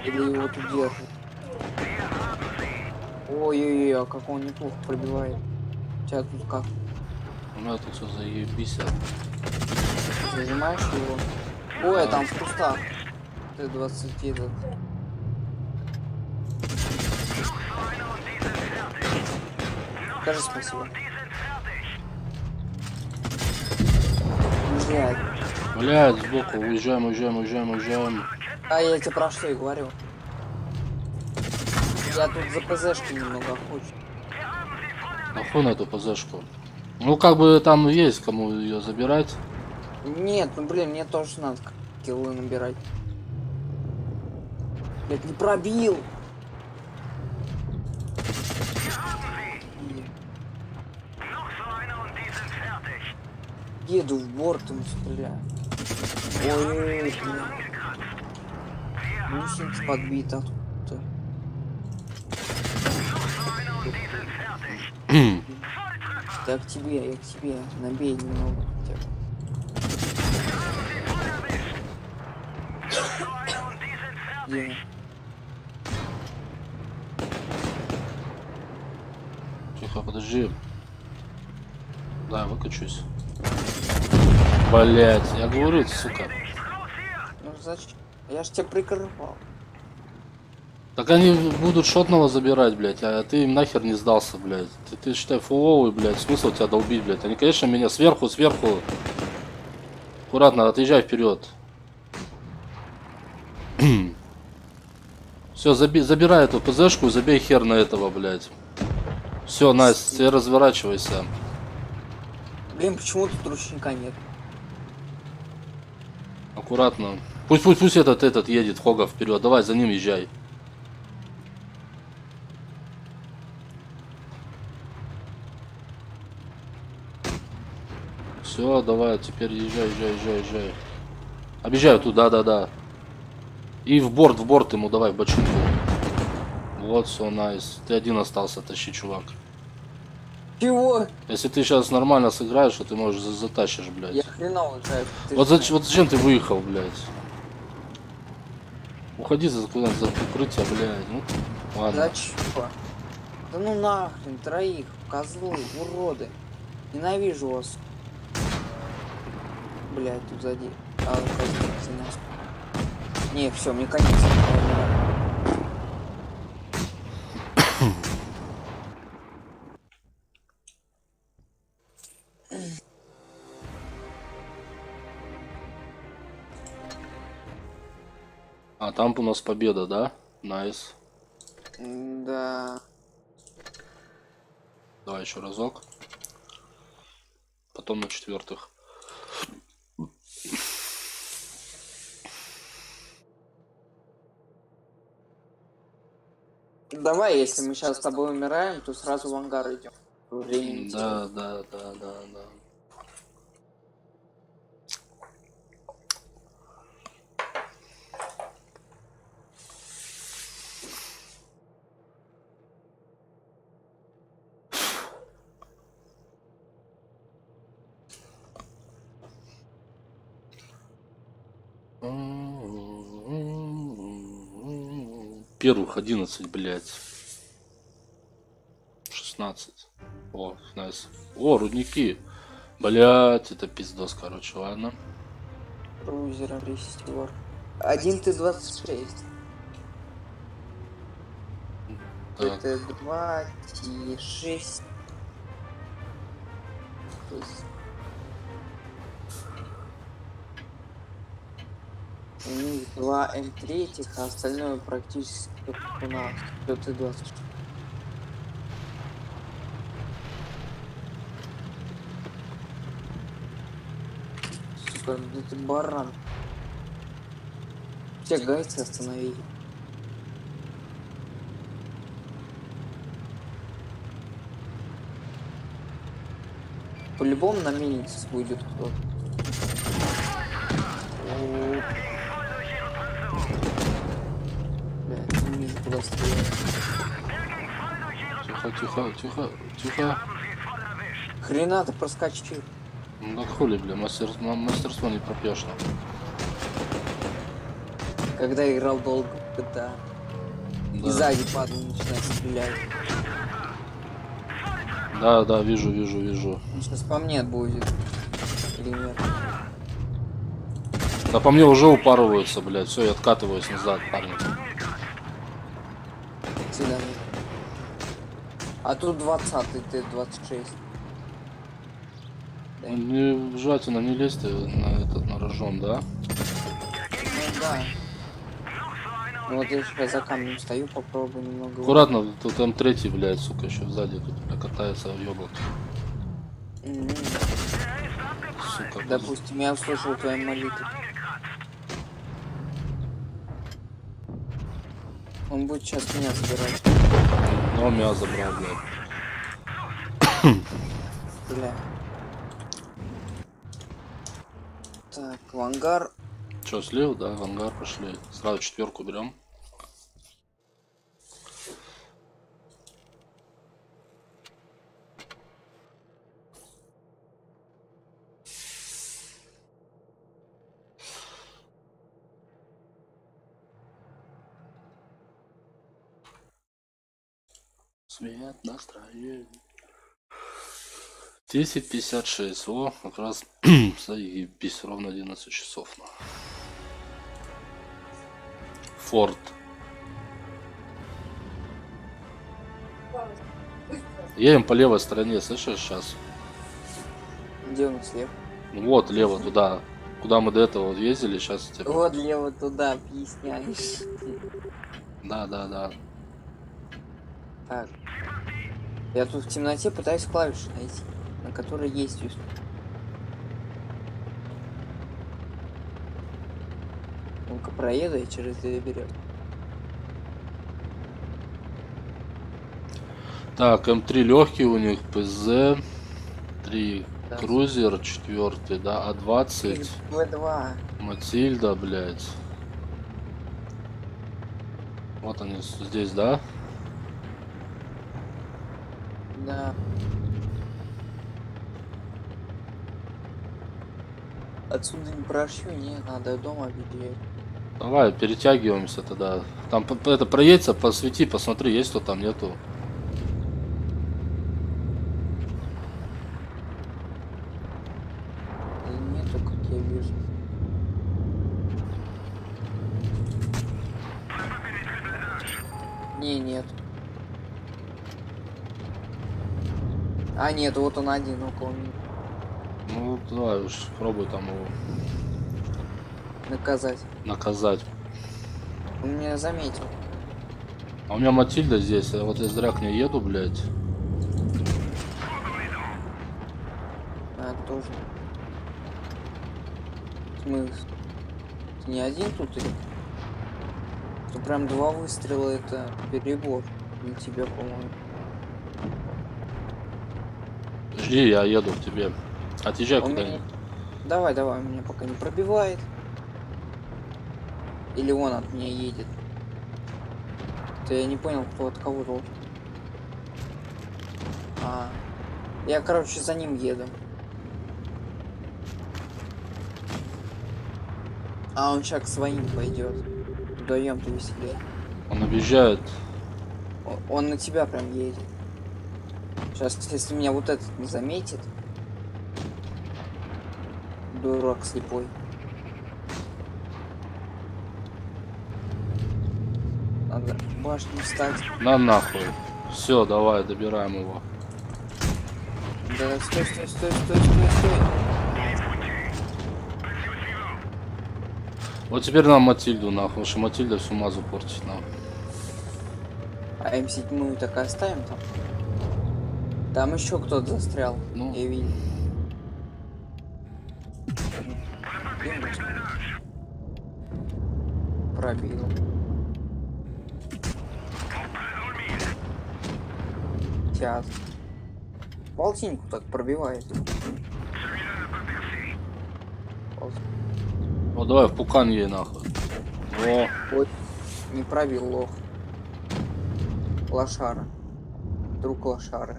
Или его тут держит. Ой-ой-ой, а как он неплохо пробивает. У тебя тут как? У меня тут все заебись. Зажимаешь его? Ой, там в кустах. Т-20 этот. Скажи спасибо. Блядь. Блядь, сбоку, уезжаем. А я тебе про что и говорю. Я тут за ПЗшки немного охочу. Нахуй на эту ПЗшку. Ну, как бы там есть кому ее забирать. Нет, ну блин, мне тоже надо киллы набирать. Блять, не пробил. Еду в борт и стреляю. Ой, гусеница подбита. Я к тебе, набей немного. Где? Тихо, подожди. Да, я выкачусь. Блять, я говорю, сука. Ну зачем? Я ж тебя прикрывал. Так они будут шотного забирать, блядь, а ты им нахер не сдался, блядь. Ты считай фуловый, блядь, смысл тебя долбить, блядь. Они, конечно, меня сверху. Аккуратно, отъезжай вперед. Все, забирай эту ПЗшку и забей хер на этого, блядь. Все, Настя, ты разворачивайся. Блин, почему тут ручника нет? Аккуратно. Пусть этот едет, Хога, вперед. Давай, за ним езжай. Все, давай, теперь езжай. Объезжай туда, да. И в борт ему давай, в бочинку. Вот, все, найс. Ты один остался, тащи, чувак. Чего? Если ты сейчас нормально сыграешь, то ты можешь затащишь, блядь. Я хреново играю. Вот зачем ты выехал, блядь? Уходи куда-нибудь за укрытие, блядь. Ну, ладно. Да чё? Да ну нахрен, троих, козлы, уроды. Ненавижу вас. Блядь, тут сзади. Не, все, мне конец. А там у нас победа, да? Найс. Да. Давай еще разок. Потом на четвертых. Давай, если мы сейчас с тобой умираем, то сразу в ангар идем. Времени Да. Первых 11, блядь. 16. О, найс. О, рудники. Блядь, это пиздос, короче, ладно. Крузера, рестор. 1 Т-26. Так. Т-2, Т-6. У них 2 М3, а остальное практически у нас. Т-20. Сука, да ты баран. Все гайцы остановили. По-любому на мельнице будет кто-то. Блядь, не вижу, куда стрелять. Тихо. Хрена ты проскочил. Ну так хули, бля, мастерство не пропьешь. Когда играл долго в GTA. И сзади падал, начинает стрелять. Да, вижу. Он сейчас по мне будет. Или нет? Да по мне уже упарываются, блядь. Все, я откатываюсь назад, парни. Сюда. А тут 20-й, Т-26. Не желательно не лезть на рожон, да? Ну да. Вот я сейчас за камнем стою, попробую немного. Аккуратно, тут М3, блядь, сука, еще сзади тут, бля, катается в ёблок. Сука. Допустим, я услышал твою молитву. Он будет сейчас меня забирать. Ну, он меня забрал, блядь. Бля. Так, в ангар. Че, слева, да, в ангар пошли. Сразу четверку берем. Свет настроение. 10:56. О, как раз заебись, ровно 11 часов. Форт. Едем по левой стороне, слышишь, сейчас? Где он слева? Вот, лево туда. Куда мы до этого вот ездили, сейчас типа. Вот лево туда, объясняешь. Да. Так. Я тут в темноте пытаюсь клавиши найти, на которой есть весь. Ну-ка проеду и через две берет. Так, М3 легкий у них, ПЗ 3, Да. крузер 4, да, А20, В2. Матильда, блядь. Вот они здесь, да? Да. Отсюда не прощу, не надо дома видеть. Давай, перетягиваемся тогда. Там это проедься, посвети, посмотри, есть кто там, нету. Нету, как я вижу. Не, нет. А, нет, вот он один около меня. Ну, давай уж, пробуй там его Наказать. наказать. Он меня заметил. А у меня Матильда здесь, а вот я зря к ней еду, блядь. А, тоже. Мы... Ты не один тут или? То прям 2 выстрела это перебор. Не тебя, по-моему. Жди, я еду к тебе. Отъезжай Он меня... куда-нибудь. Давай, он меня пока не пробивает. Или он от меня едет. То я не понял, кто от кого должен. А, я, короче, за ним еду. А он сейчас к своим пойдет. Вдвоем-то веселее. Он объезжает. Он на тебя прям едет. Сейчас, если меня вот этот не заметит. Дурак слепой. Надо башню встать. На нахуй. Все, давай, добираем его. Да, стой. Вот теперь нам Матильду нахуй, потому что Матильда всю мазу портит нам. А М7 так и оставим там? Там еще кто-то застрял. Ну. Я видел. Пробил. Сейчас. Полтиннику так пробивает. Вот давай в пукан ей нахуй. О, Ой, не пробил лох. Лошара. Друг лошары.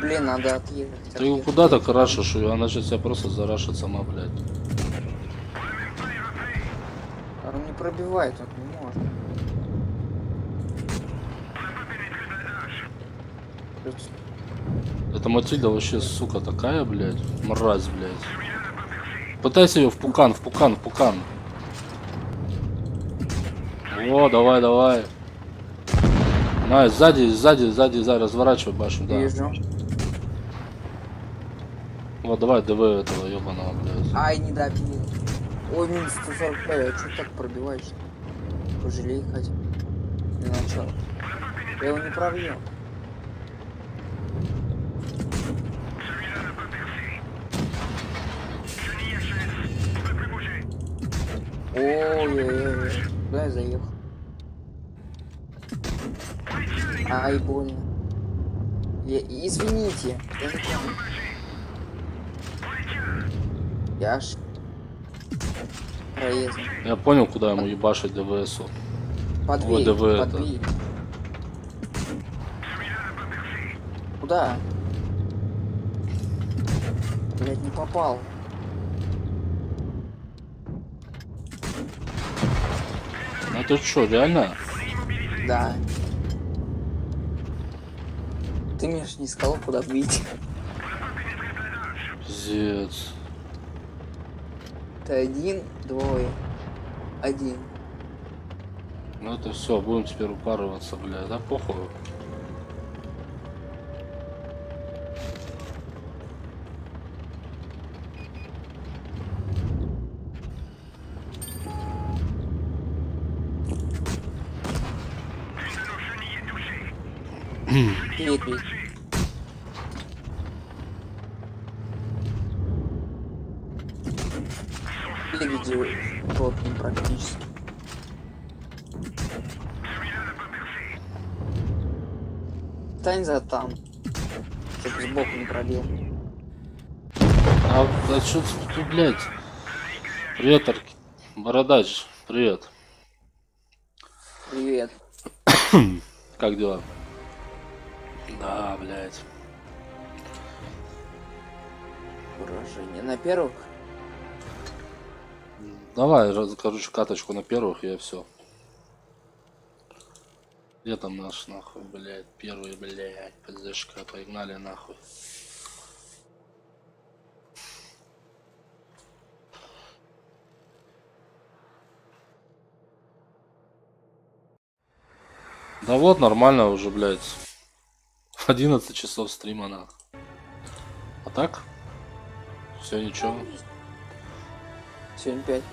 Блин, надо отъехать. ты его куда так рашишь, и она сейчас тебя просто зарашит сама, блядь. Он не пробивает, он не может. Эта Матильда вообще, сука, такая, блядь. Мразь, блядь. Пытайся ее в пукан. О, давай. На, сзади, разворачивай башню, да. Вижу. Вот, давай, ДВ этого ебаного, блядь. Ай, не добил. Ой, минус 145, а что так пробиваешь? Пожалей хотя. Для начала. Я его не пробил. Ой, куда я заехал? Ай, больно. Извините, я не понял. Я аж проездом. Я понял, куда ему ебашить ДВСу. Подбей, ДВ это. подбей. Куда? Блять, не попал. Ну это что, реально? Да. Ты мне ж не сказал, куда бить. Пиздец. Ты 1, 2, 1. Ну это все, будем теперь упарываться, бля, да похуй. Перед. Переди плотным практически. Стань за там, чтобы сбоку не пробил. А что ты, блядь? Привет, Бородач, привет. Привет. Как дела? Да, блядь. Поражение на первых. Давай, короче, каточку на первых, и все. Где там наш, нахуй, блядь, первый, блядь, ПЗшка, погнали, нахуй. Да вот, нормально уже, блядь. 11 часов стрима, нахуй. А так? Все, ничего. Сегодня 5.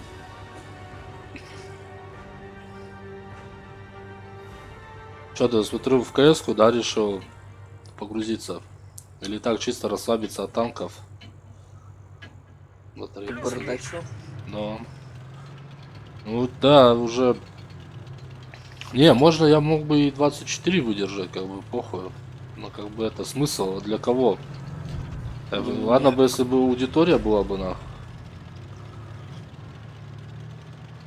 Что ты, смотрю, в КС-ку, да, решил погрузиться? Или так чисто расслабиться от танков? Батарейка. Бардачок. Но. Ну да, уже. Не, можно я мог бы и 24 выдержать, как бы похуй. Но как бы это смысл для кого? Ладно бы, если бы аудитория была бы на.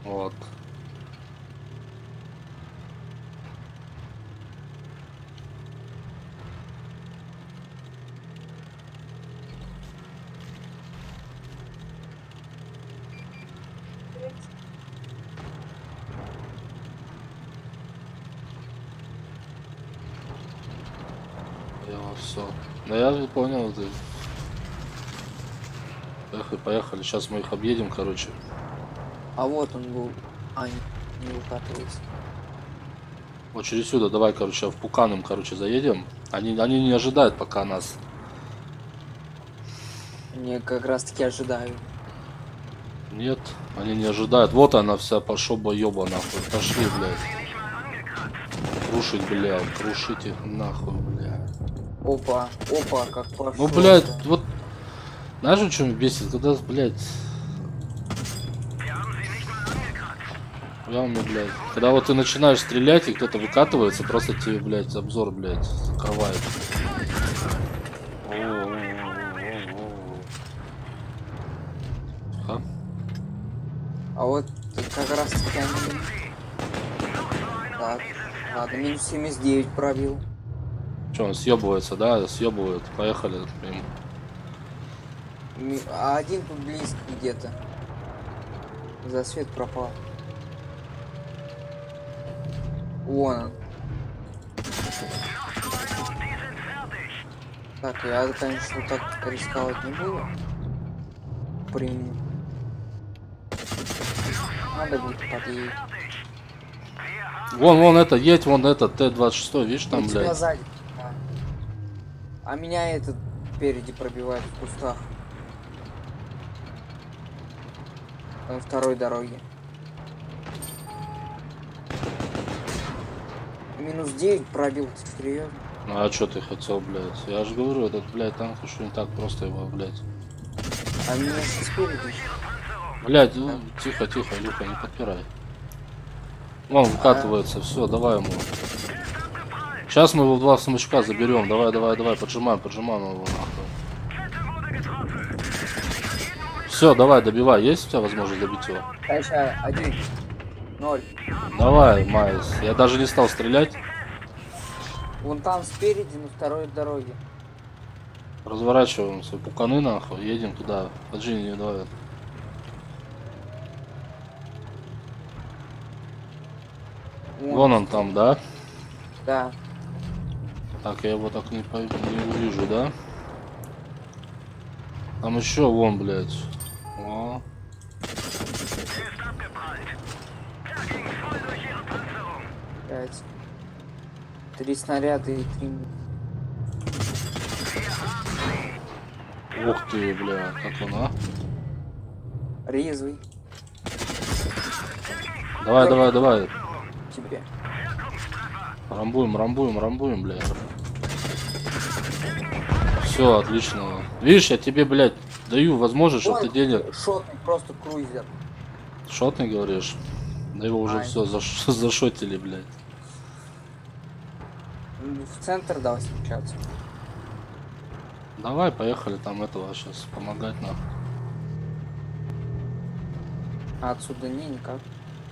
Вот. Все. Да я понял, ты. Поехали. Сейчас мы их объедем, короче. А вот он был. А, не укатывается. Вот через сюда давай, короче, в Пуканом, короче, заедем. Они не ожидают пока нас. Мне как раз таки ожидаю. Нет, они не ожидают. Вот она вся пошоба ёба, нахуй. Пошли, блядь. Крушить, блядь. Крушить их нахуй, блядь. Опа, как пошло. Ну, блядь, вот. Знаешь, что меня бесит? Когда, блядь. Явно, блядь. Когда вот ты начинаешь стрелять, и кто-то выкатывается, просто тебе, блядь, обзор, блядь, закрывает. А вот как раз таки они... Так, ладно, минус 79 пробил. Че, он съебывается, да? Съебывает. Поехали. А один тут близко где-то. Засвет пропал. Вон он. Так, я, конечно, вот так рисковать не буду. Приму. Надо будет подъехать. Вон это, едь, вон это, Т-26, видишь там, тебя блядь. сзади. А меня этот впереди пробивает в кустах. На второй дороге. Минус 9 пробил, ты серьезно? Ну а что ты хотел, блядь? Я же говорю, этот, блядь, танк, что не так просто его, блядь. А меня сейчас спереди. Блядь, ну, тихо, Илюха, не подпирай. Вон выкатывается, все, давай ему. Сейчас мы его в 2 смычка заберем. Давай, поджимаем его нахуй. Все, давай, добивай. Есть у тебя возможность добить его? Дальше 1, 0. Давай, Майс. Я даже не стал стрелять. Вон там спереди, на второй дороге. Разворачиваемся, пуканы нахуй, едем туда. Поджини, давай. Вон он там, да? Да. Так, я его так не увижу, да? Там еще вон, блядь. О. 5. 3 снаряда и 3. Ух ты, бля, как он, а? Резвый. Давай. Тебе. Рамбуем, бля. Все, отлично. Видишь, я тебе, блядь, даю возможность, чтобы ты денег... Шотный, просто крузер. Шотный, говоришь? Да его уже Ай. все зашотили, блядь. В центр дал сейчас. Давай, поехали там этого сейчас помогать нам. А отсюда никак.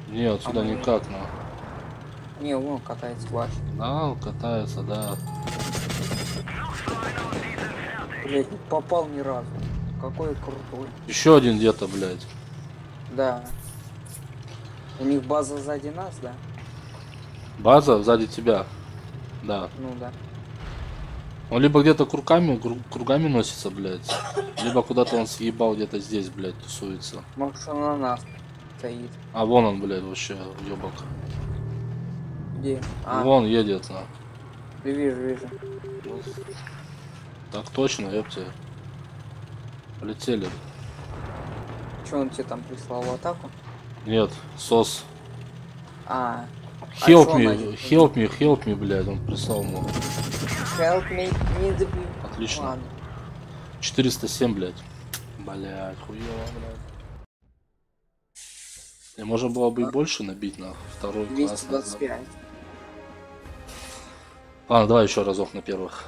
Не, отсюда мы- никак, но. Не, вон катается ваш. Да, он катается, да. Блять, не попал ни разу. Какой крутой. Еще один где-то, блядь. Да. У них база сзади нас, да? База сзади тебя. Да. Ну да. Он либо где-то кругами носится, блядь. Либо куда-то он съебал где-то здесь, блядь, тусуется. Может, он на нас стоит. А вон он, блядь, вообще, ёбок. Где? А, Вон едет, на. вижу. Так точно, ёпте. Полетели. Че он тебе там прислал в атаку? Нет, сос. А, Help шо он me, один? help me, блядь, он прислал ему. help me, need me. Отлично. Ладно. 407, блядь. Блядь, хуёво, блядь. И можно было бы и больше набить на второй класс. 225. Ладно, давай еще разок на первых.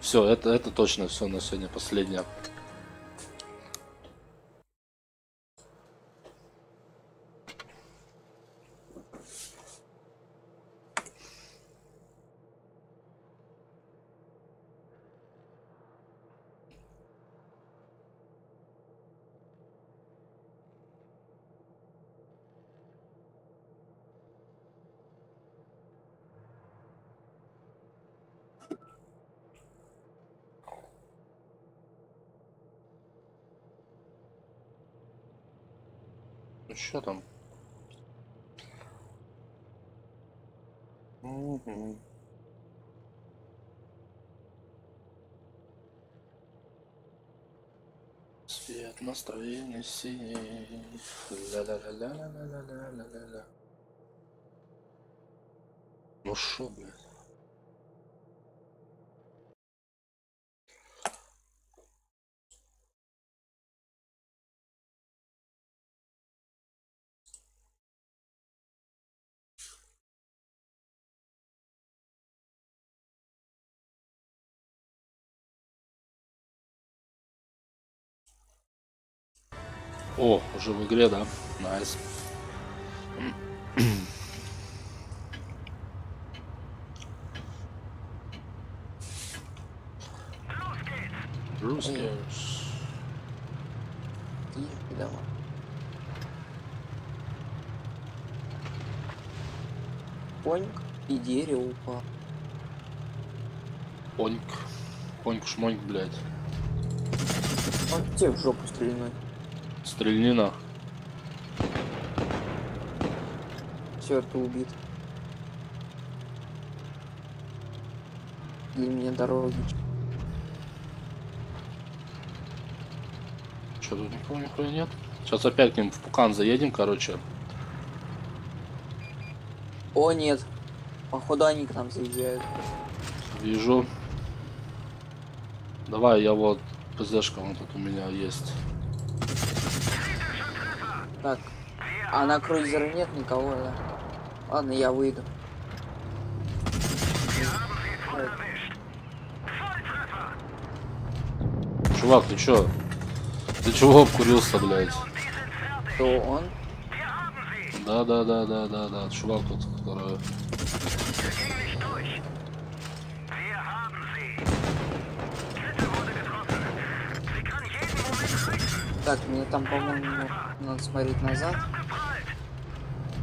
Все, это точно все на сегодня последнее. Ну что там? Свет настроение синий. Ля-ля-ля-ля-ля-ля-ля-ля-ля. Ну шо, блядь? О, уже в игре, да? Найс. Русские. Тихо, давай. Поник и дерево упал. Поньк. Поньк-шмоньк, блядь. Он тебе в жопу стрельной. Стрельнина. Все, ты убит. Для меня дороги. Что тут никого нихуя нет? Сейчас опять к ним в Пукан заедем, короче. О, нет. Походу они к нам заезжают. Вижу. Давай, я вот ПЗшка вот тут у меня есть. Так. А на крузере нет никого, да? Ладно, я выйду. Чувак, ты чё? Ты чего обкурился, блядь? То он. Да, чувак тут, который... Так, мне там, по-моему, надо смотреть назад.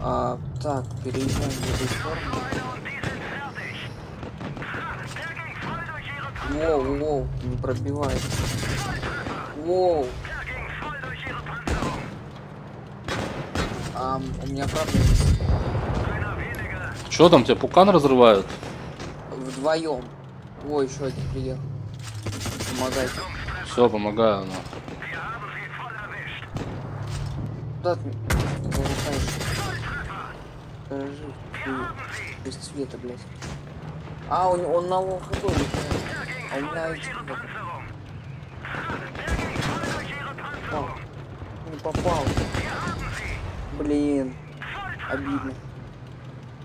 А, так, переезжаем в эту сторону. Воу, не пробивает. Воу. У меня правда есть. Чё там, тебя Пукан разрывают? Вдвоем. Ой, еще один приехал. Помогайте. Все, помогаю, ну. Куда ты полухаешь? Подожди, без цвета, блядь. А, он на лоу хп. А у меня эти... Попал. Не попал. Блин. Обидно.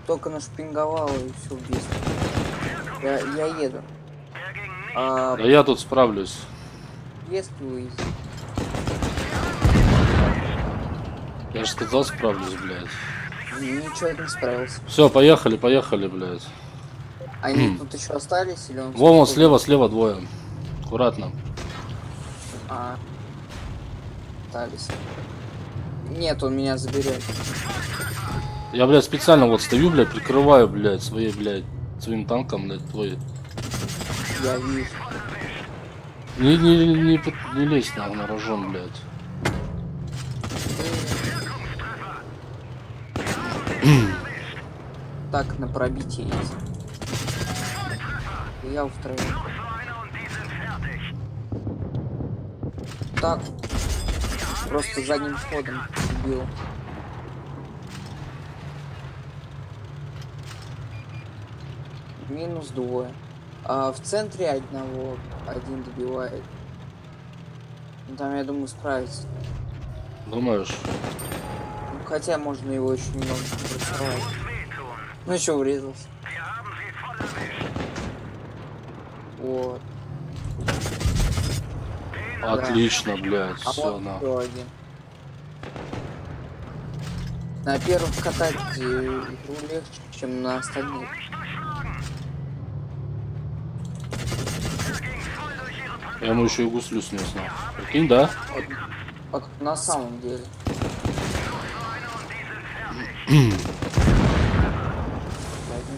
Только нашпинговал и все без. Я еду. Да я тут справлюсь. Если вы... Я же сказал справлюсь, блядь. Ничего не справился. Все, поехали, поехали, блядь. Они тут еще остались или он... Вон слева двое. Аккуратно. А. Остались. Нет, он меня заберет. Я, блядь, специально вот стою, блядь, прикрываю, блядь, своим танком, блядь, твой. Я вижу. Не лезь на рожон, блядь. Так, на пробитие есть. Я втроем. Так. Просто задним ходом убил. Минус двое. А в центре один добивает. Ну, там, я думаю, справится. Думаешь? Ну, хотя можно его еще немного працевать. Ну еще врезался. Вот. Отлично, блядь. А Все, вот на. еще один. На первых катать игру легче, чем на остальных. Я ему еще и гуслю снес, на. Прикинь, да? Вот на самом деле.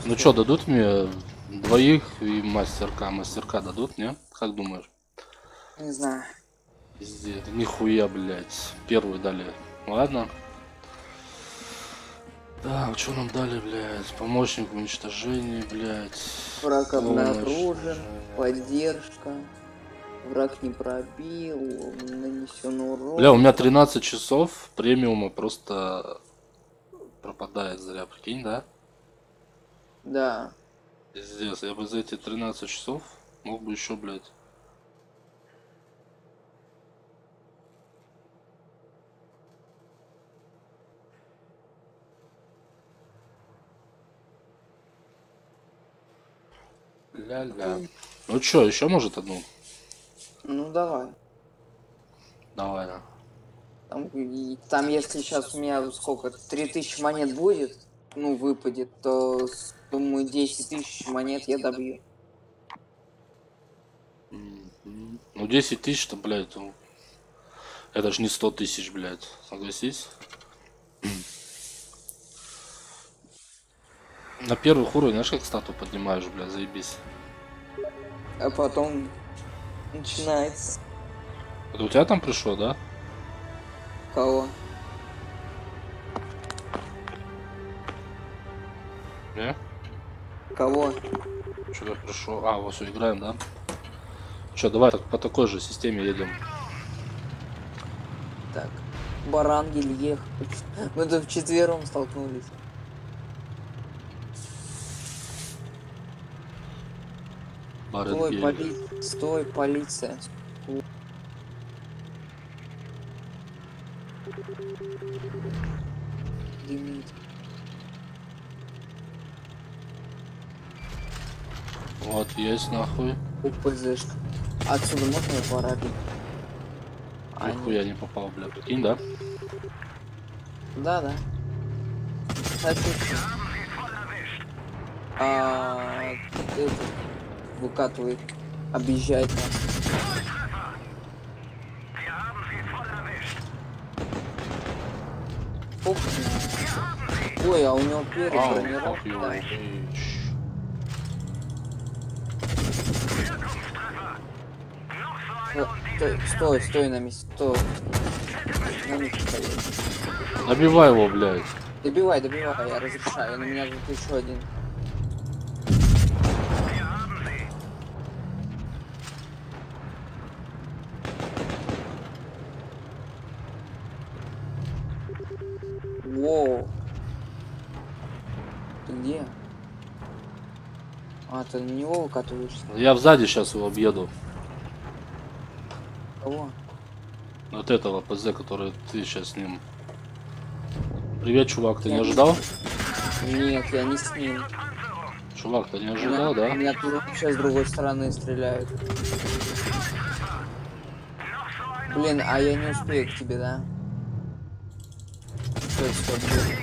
Ну что, дадут мне двоих и мастерка? Мастерка дадут, не? Как думаешь? Не знаю. Пиздец, нихуя, блядь. Первую дали. Ладно. Так, что нам дали, блядь? Помощник в уничтожении, блядь. Враг обнаружен, Помощь. поддержка. Враг не пробил, нанесен урон. Бля, у меня 13 часов премиума просто пропадает зря, прикинь, да? Да. Пиздец, я бы за эти 13 часов мог бы еще, блядь. Ля-ля. Ну чё, еще может одну? Ну давай. Давай, да. Там если сейчас у меня сколько, 3000 монет будет, ну выпадет, то думаю 10 тысяч монет я добью. Ну 10 тысяч-то, блядь, ну, это ж не 100 тысяч, блядь, согласись? На первых уровнях, знаешь, как стату поднимаешь, блядь, заебись. А потом начинается. Это у тебя там пришло, да? Кого? Не? Кого? Что-то пришло. А, вот все, играем, да? Че, давай так, по такой же системе едем. Так. Барангель ехал. Мы тут вчетвером столкнулись. Барангель. Стой, полиция. Дымит. Вот, есть нахуй. УПЗшка. Отсюда можно его поробить? Нихуя не попал, бля, прикинь, да? Да. Кстати, это выкатывает, объезжает нас. Оп. Ой, а у него перед бронировка. Стой на месте, стой. На месте стоит. Добивай его, блядь. Добивай, я разрешаю, на меня тут еще один. Воу. Ты где? А, ты на него выкатываешься? Я сзади сейчас его объеду. Кого? Вот этого ПЗ, который ты сейчас с ним. Привет, чувак, ты не ожидал? Нет, я не с ним. Чувак, ты не ожидал, да? Меня тут вообще с другой стороны стреляют. Блин, а я не успею к тебе, да? Стой, стой, блин.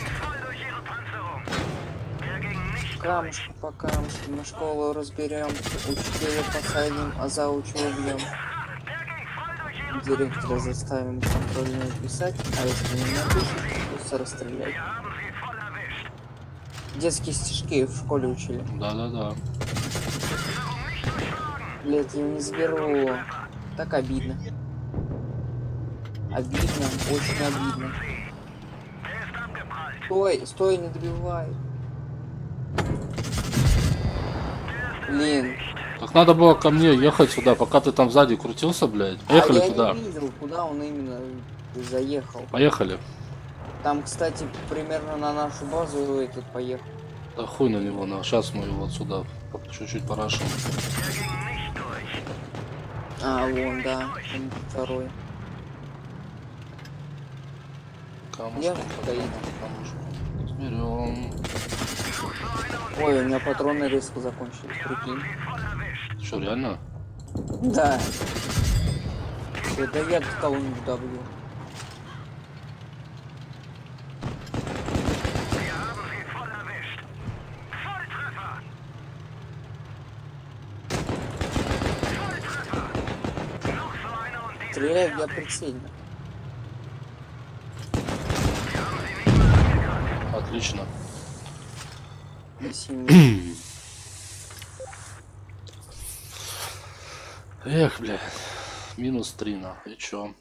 Камушки по камушку, мы школу разберем, учителя посадим, а заучу убьем. Директора заставим контрольную писать, а если не напишет, то расстрелять. Детские стишки в школе учили. Да. Блять, я не заберу. Так обидно. Обидно, очень обидно. Стой, стой, не добивай. Блин. Так надо было ко мне ехать сюда, пока ты там сзади крутился, блядь. Поехали я туда. не видел, куда он именно заехал. Поехали. Там, кстати, примерно на нашу базу этот поехал. Да хуй на него, на. Сейчас мы его отсюда чуть-чуть порашим. А, вон, да, он второй. Камушку, Я стоит. камушку. Берем. Ой, у меня патроны резко закончились, прикинь. Что, реально? Да. Да я кого-нибудь добью. Стреляю я прицельно. Отлично. Эх, бля. -3 на. И чё?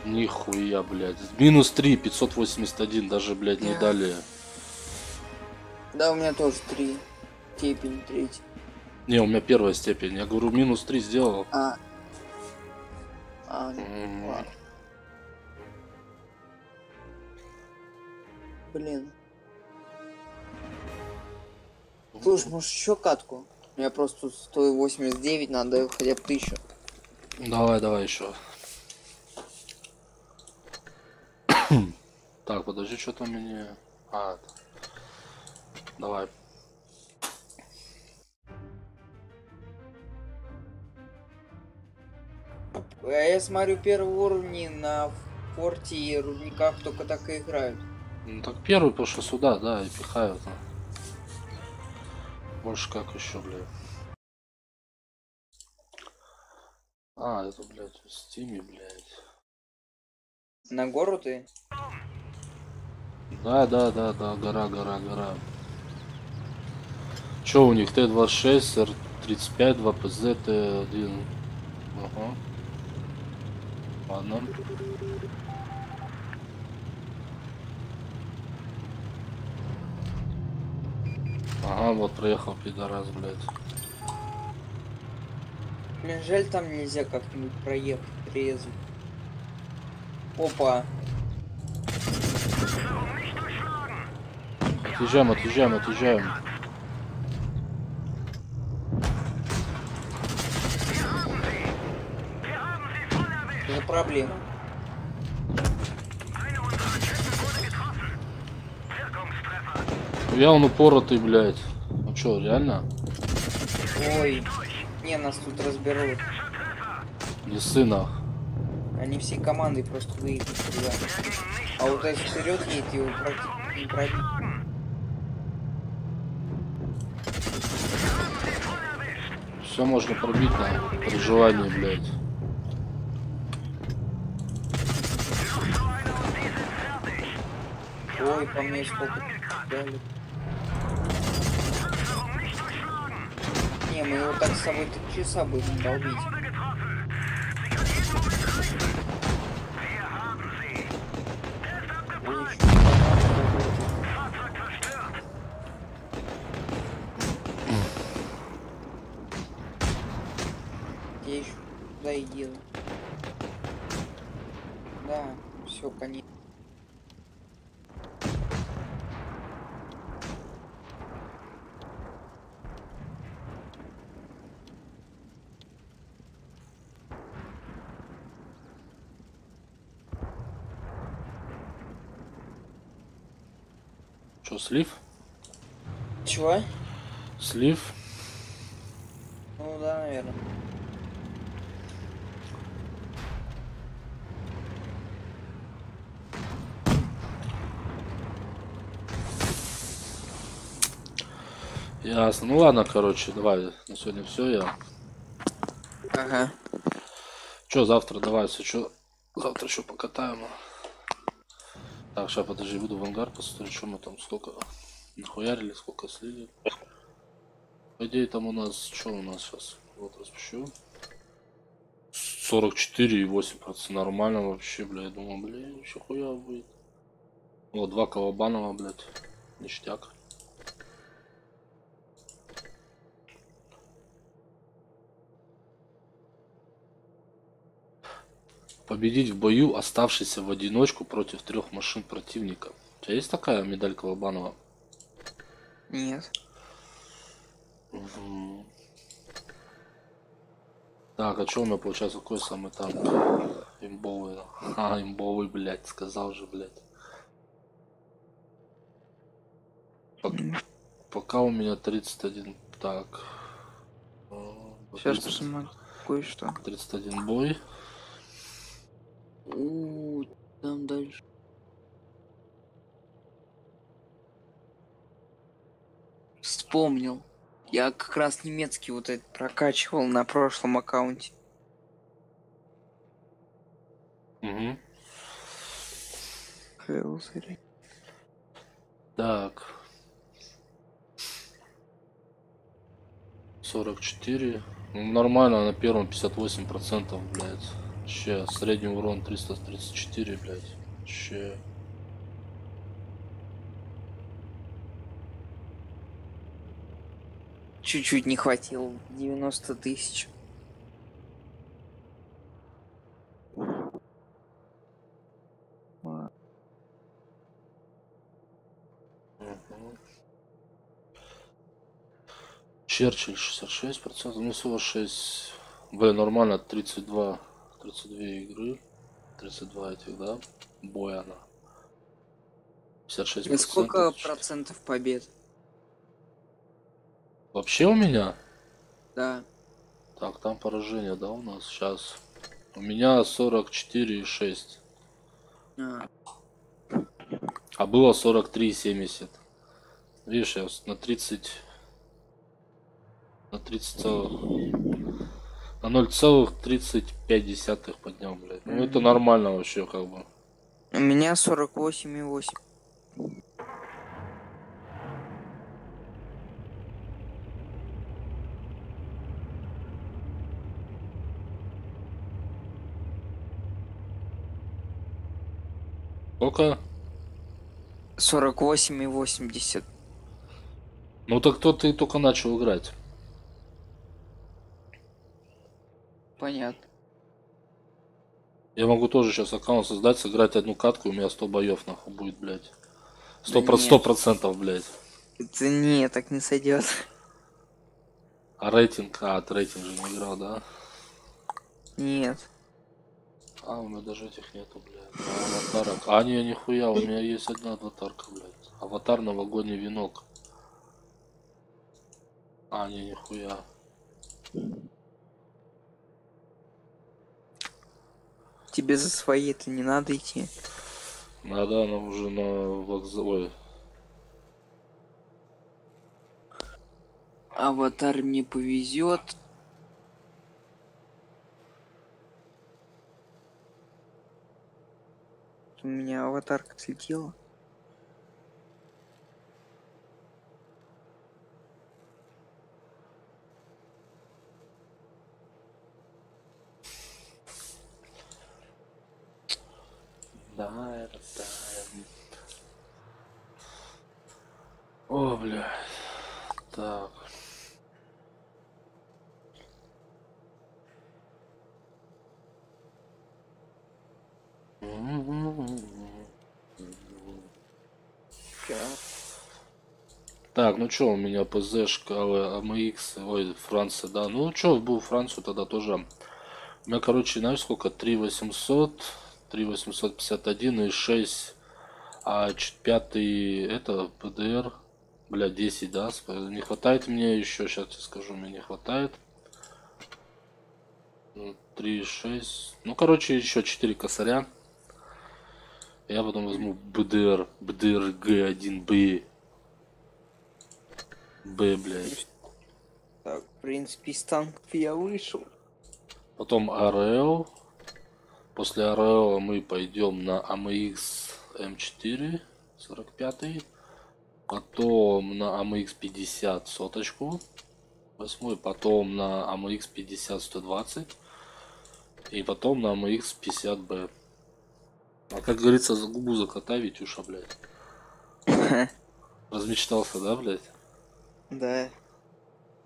Нихуя, блядь. -3, 581 даже, блядь, не дали. Да, у меня тоже 3. Степень 3. Не, у меня первая степень. Я говорю, -3 сделал. Ладно. Блин. Слушай, может еще катку? У меня просто 189, надо хотя бы 1000. Давай еще. Так, подожди, что-то мне... Давай. А я смотрю, первые уровни на форте и рудниках только так и играют. Ну так первый, потому что сюда, да, и пихают. Больше как еще, блядь. Это, блядь, в стиме, блядь. На гору ты? Да, гора. Че у них? Т-26, Р-35, 2 ПЗ, Т-1. Ага. Ладно. Ага, вот проехал пидорас, блядь. Блин, жаль, там нельзя как-нибудь проехать резво. Опа. Отъезжаем. Это проблема. Я он упоротый, блядь. Ну чё, реально? Ой. Не, нас тут разберут. Не сына. Они всей командой просто выедут туда. А вот этот вперед едет, его не пробить. Все можно пробить на при желании, блядь. Ой, по мне сколько дали. Не, мы его так с собой 3 часа будем долбить. Ой, я еще туда и делаю. Да, все, конец. Что, слив? Чего? Слив? Ну да, наверное. Ясно. Ну ладно, короче, давай. На сегодня все. Я. Ага. Че, завтра давай, если что. Завтра еще покатаем. Так, сейчас подожди, буду в ангар посмотрю, что мы там сколько нахуярили, сколько слили. По идее там у нас, что у нас сейчас? Вот распущу. 44,8% нормально вообще, бля. Я думал, блин, еще хуя будет. Вот 2 колобанова, блядь. Ништяк. Победить в бою, оставшийся в одиночку против 3 машин противника. У тебя есть такая медаль Колобанова? Нет. Угу. Так, а что у меня получается? Какой самый танк? Имбовый. А, имбовый, блядь, сказал же, блядь. Пока у меня 31. Так. Сейчас посмотрю кое-что. 31 бой. Там дальше. Вспомнил. Я как раз немецкий вот этот прокачивал на прошлом аккаунте. Угу. Хелсери. Так. 44. Ну, нормально, на первом 58%, блядь. Вообще, средний урон 334, блядь. Вообще. Чуть-чуть не хватило. 90 тысяч. Черчилль 66%, ну всего 6. Блин, нормально, 32 игры. 32 этих, да? Боя она. 56%. И сколько процентов побед? Вообще у меня? Да. Так, там поражение, да, у нас? Сейчас. У меня 44,6. А было 43,70. Видишь, я на 30... На 30 на 0,35 поднял, блядь. Ну это нормально вообще, как бы. У меня 48,8. Сколько? 48,80. Ну так кто ты только начал играть? Понятно. Я могу тоже сейчас аккаунт создать, сыграть одну катку, и у меня 100 боев нахуй будет, блядь. 100%, блядь. Это не, так не сойдет. А рейтинг? А, ты рейтинг же не играл, да? Нет. А, у меня даже этих нету, блядь. Аватарок. А, не, нихуя, у меня есть одна аватарка, блядь. Аватар новогодний венок. А, не, нихуя. Тебе за свои-то не надо идти. Надо, она уже на вокзал. Ой. Аватар мне повезет. У меня аватарка слетела. Да. О, блядь. Так. Так, ну чё, у меня ПЗшка, АМХ, ой, Франция, да. Ну чё, был Францию тогда тоже. У меня, короче, знаешь сколько? 3800, 3851 и 6 А пятый это ПДР, бля, 10, да? Не хватает мне еще, сейчас тебе скажу, мне не хватает. 3, 6. Ну, короче, еще 4 косаря. Я потом возьму БДР, БДР Г1Б. Б, блядь. Так, в принципе, из танков я вышел. Потом АРЛ. После АРЛ мы пойдем на АМХ М4 45. Потом на АМХ 50 соточку. 8. Потом на АМХ 50 120. И потом на АМХ 50Б. А как говорится, за губу закатай, Витюша, блядь. Размечтался, да, блядь? Да.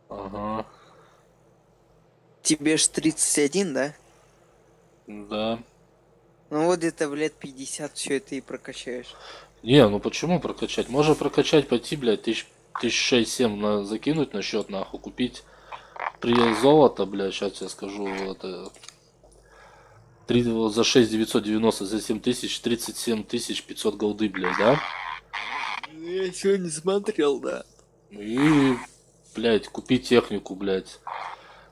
Ага. Тебе ж 31, да? Да. Ну вот где-то в лет 50 все это и прокачаешь. Не, ну почему прокачать? Можно прокачать, пойти, блядь, 6-7 закинуть на счет, нахуй, купить при золото, блядь, сейчас я скажу, это... за 6990, за 7000, 37500 голды, блядь, да? Я сегодня смотрел, да. И, блядь, купить технику, блядь.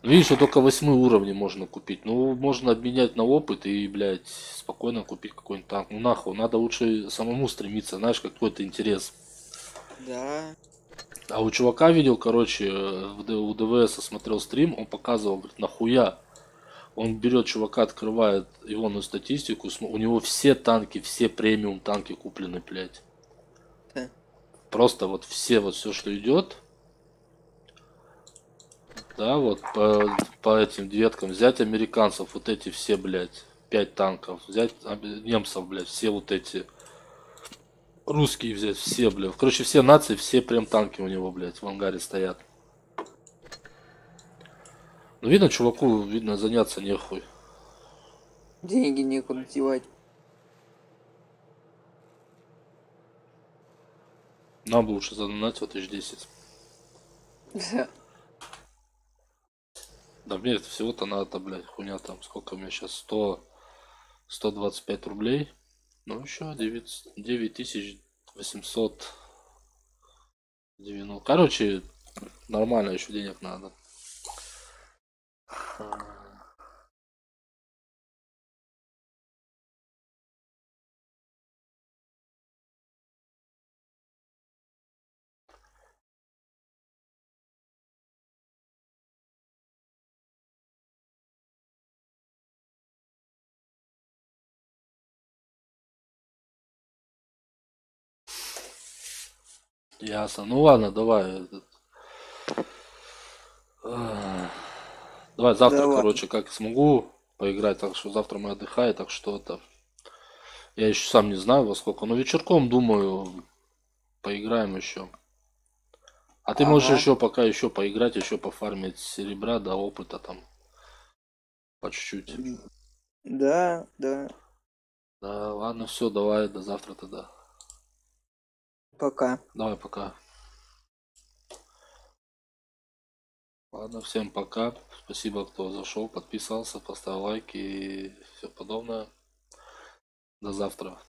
Ну, видишь, что только 8 уровни можно купить. Ну, можно обменять на опыт и, блядь, спокойно купить какой-нибудь танк. Ну, нахуй, надо лучше самому стремиться, знаешь, какой-то интерес. Да. А у чувака видел, короче, у ДВС смотрел стрим, он показывал, говорит, нахуя. Он берет чувака, открывает его статистику, у него все танки, все премиум танки куплены, блядь. Да. Просто вот все, что идет. Да, вот по этим деткам взять американцев, вот эти все, блядь, 5 танков, взять немцев, блядь, все вот эти русские взять, все, блядь. Короче, все нации, все прям танки у него, блядь, в ангаре стоят. Ну, видно, чуваку, видно, заняться нехуй. Деньги некуда девать. Нам бы лучше задонать вот 10. Да. Да мне это всего-то надо, блядь, хуйня там. Сколько у меня сейчас? 125 рублей. Ну, еще 9890. Короче, нормально, еще денег надо. Ясно. Ну ладно, давай. Давай завтра, Давай. короче, как смогу поиграть, так что завтра мы отдыхаем, так что это... Я еще сам не знаю во сколько, но вечерком, думаю, поиграем еще. А ты можешь Ага. еще пока еще поиграть, еще пофармить серебра, да, опыта там. По чуть-чуть. Да, да. Да, ладно, все, давай, до завтра тогда. Пока. Давай, пока. Ладно, всем пока. Спасибо, кто зашел, подписался, поставил лайк и все подобное. До завтра.